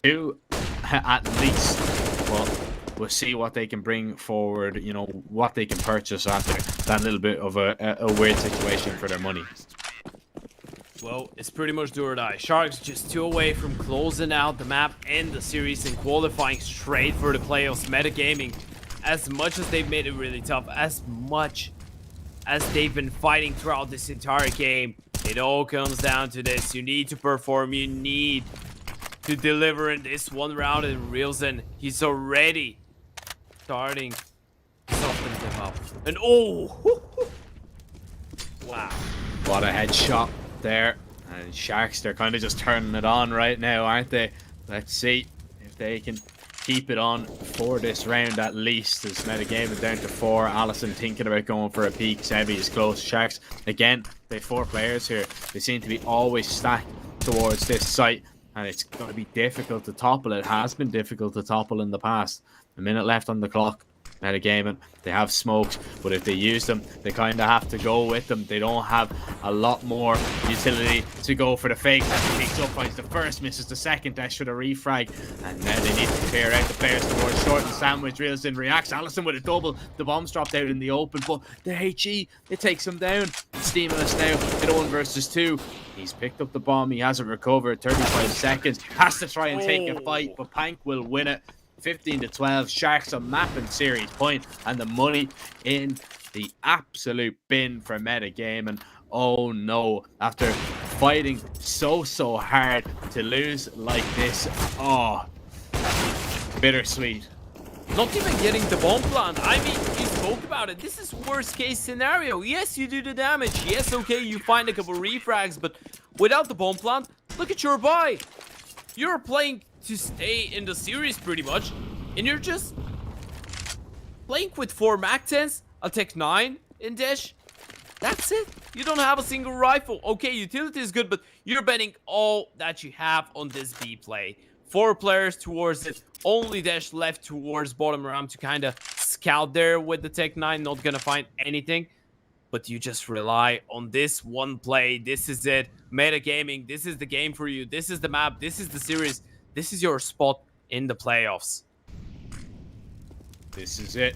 2 at least, but we'll see what they can bring forward, you know, what they can purchase after that little bit of a weird situation for their money. Well, it's pretty much do or die. Sharks just 2 away from closing out the map and the series and qualifying straight for the playoffs. Metagaming, as much as they've made it really tough, as much as they've been fighting throughout this entire game, it all comes down to this. You need to perform. You need to deliver in this one round. And Reelson, he's already starting to soften him up. And oh! Wow. What a headshot there And Sharks, they're kind of just turning it on right now, aren't they? Let's see if they can keep it on for this round at least. As Metagame is down to 4. Allison thinking about going for a peek. Sebi is close. Sharks, again, they have 4 players here. They seem to be always stacked towards this site. And it's going to be difficult to topple. It has been difficult to topple in the past. A minute left on the clock. Metagaming, they have smokes, but if they use them, they kind of have to go with them. They don't have a lot more utility to go for the fake. That picks up, finds the first, misses the second, dash for the refrag, and now they need to clear out the players towards short. And Sandwich reels in, reacts. Allison with a double. The bomb's dropped out in the open, but the HE, it takes him down. Steamless now in 1 versus 2. He's picked up the bomb, he hasn't recovered. 35 seconds, has to try and take a fight, but Pank will win it. 15-12, Sharks a mapping series point, and the money in the absolute bin for Metagaming. Oh no, after fighting so hard to lose like this, oh, bittersweet. Not even getting the bomb plant. I mean, you spoke about it. This is worst case scenario. Yes, you do the damage. Yes, okay, you find a couple refrags, but without the bomb plant, look at your buy. You're playing to stay in the series pretty much, and you're just playing with 4 MAC-10s, a Tech-9 in dash. That's it. You don't have a single rifle. Okay, utility is good, but you're betting all that you have on this B play. 4 players towards it, only dash left towards bottom ramp to kind of scout there with the Tech-9, not gonna find anything. But you just rely on this one play. This is it. Metagaming, this is the game for you. This is the map. This is the series. This is your spot in the playoffs. This is it.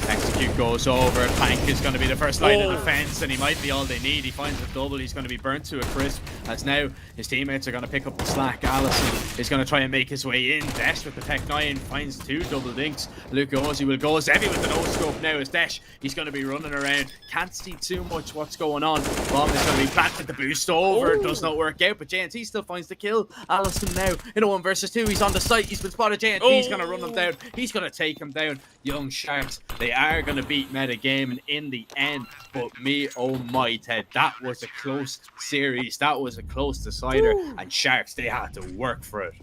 Execute goes over. Pank is going to be the first line of defense, and he might be all they need. He finds a double. He's going to be burnt to a crisp, as now his teammates are going to pick up the slack. Allison is going to try and make his way in. Desh with the Tech-9 finds 2 double dinks. Luca Ozzy will go. Zevi with the no-scope now is Desh. He's going to be running around. Can't see too much what's going on. Bomb is going to be planted. The boost over. Does not work out, but JNT still finds the kill. Allison now in a 1 versus 2. He's on the site. He's been spotted. JNT is going to run him down. He's going to take him down. Young Sharks, they are going to beat Metagaming in the end, but me, oh my Ted, that was a close series. That was a close decider, and Sharks, they had to work for it.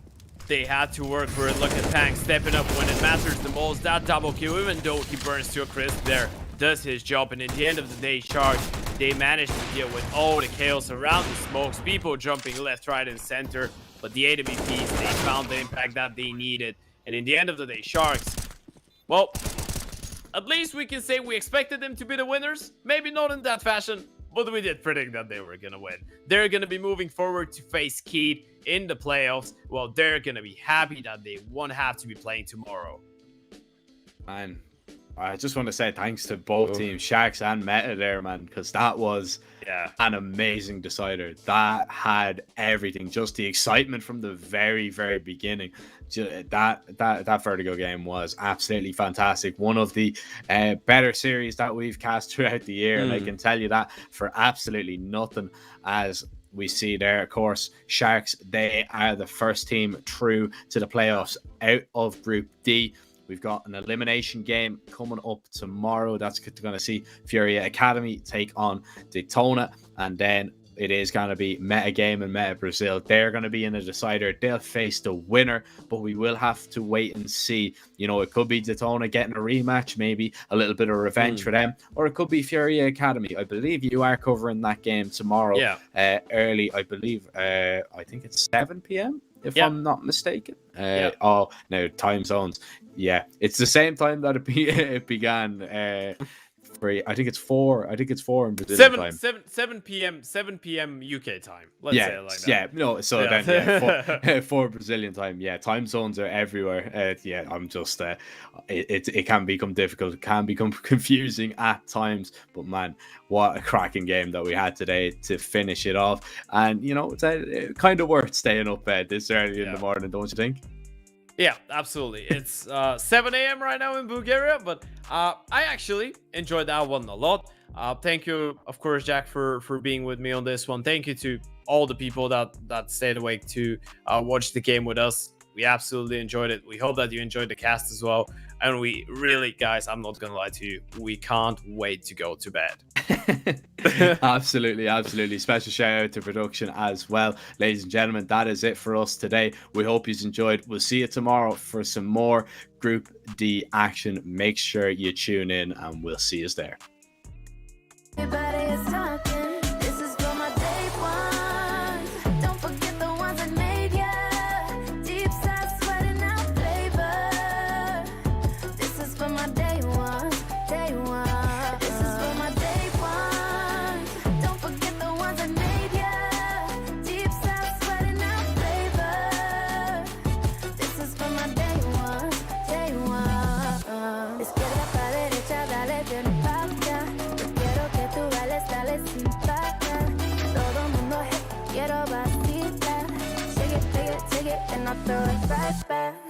They had to work for it. Look at Pank stepping up when it matters the most. That double kill, even though he burns to a crisp there, does his job. And at the end of the day, Sharks, they managed to deal with all the chaos around the smokes, people jumping left, right, and center. But the AWPs, they found the impact that they needed. And in the end of the day, Sharks, well, at least we can say we expected them to be the winners. Maybe not in that fashion, but we did predict that they were going to win. They're going to be moving forward to face Keith in the playoffs. Well, they're going to be happy that they won't have to be playing tomorrow. Man, I just want to say thanks to both teams, Sharks and Meta there, man, because that was an amazing decider. That had everything, just the excitement from the very beginning. That Vertigo game was absolutely fantastic. One of the better series that we've cast throughout the year, and I can tell you that for absolutely nothing. As we see there, of course, Sharks, they are the first team through to the playoffs out of Group D. We've got an elimination game coming up tomorrow. That's going to see FURIA Academy take on DETONA, and then it is going to be Metagame and Meta Brazil. They're going to be in a decider. They'll face the winner, but we will have to wait and see. You know, it could be DETONA getting a rematch, maybe a little bit of revenge for them, or it could be FURIA Academy. I believe you are covering that game tomorrow early. I believe, I think it's 7 p.m. if I'm not mistaken. Oh, no, time zones. Yeah, it's the same time that it began. I think it's 4. I think it's 4 in Brazilian time. 7 p.m. UK time. Let's say it like that. Yeah, no. So then, 4 Brazilian time. Yeah, time zones are everywhere. I'm just. It can become difficult. It can become confusing at times. But man, what a cracking game that we had today to finish it off. And you know, it's kind of worth staying up this early in the morning, don't you think? Yeah, absolutely. It's 7 a.m. right now in Bulgaria, but I actually enjoyed that one a lot. Thank you, of course, Jack, for being with me on this one. Thank you to all the people that stayed awake to watch the game with us. We absolutely enjoyed it. We hope that you enjoyed the cast as well. and we really, guys, I'm not gonna lie to you, we can't wait to go to bed. Absolutely, absolutely. Special shout out to production as well. Ladies and gentlemen, that is it for us today. We hope you enjoyed. We'll see you tomorrow for some more Group D action. Make sure you tune in, and we'll see you there. Everybody is talking. This is for my day ones. Don't forget the ones that made ya. Deep side sweating out flavor. This is for my day ones. Day one. This is for my day ones. Don't forget the ones that made ya. Deep side sweating out flavor. This is for my day ones. Day one. Izquierda pa derecha, dale bien pa' acá. Quiero que tú bailes, dale sin parar. Todo mundo, hey, quiero vacilar. Shake it, and I'll throw it right back.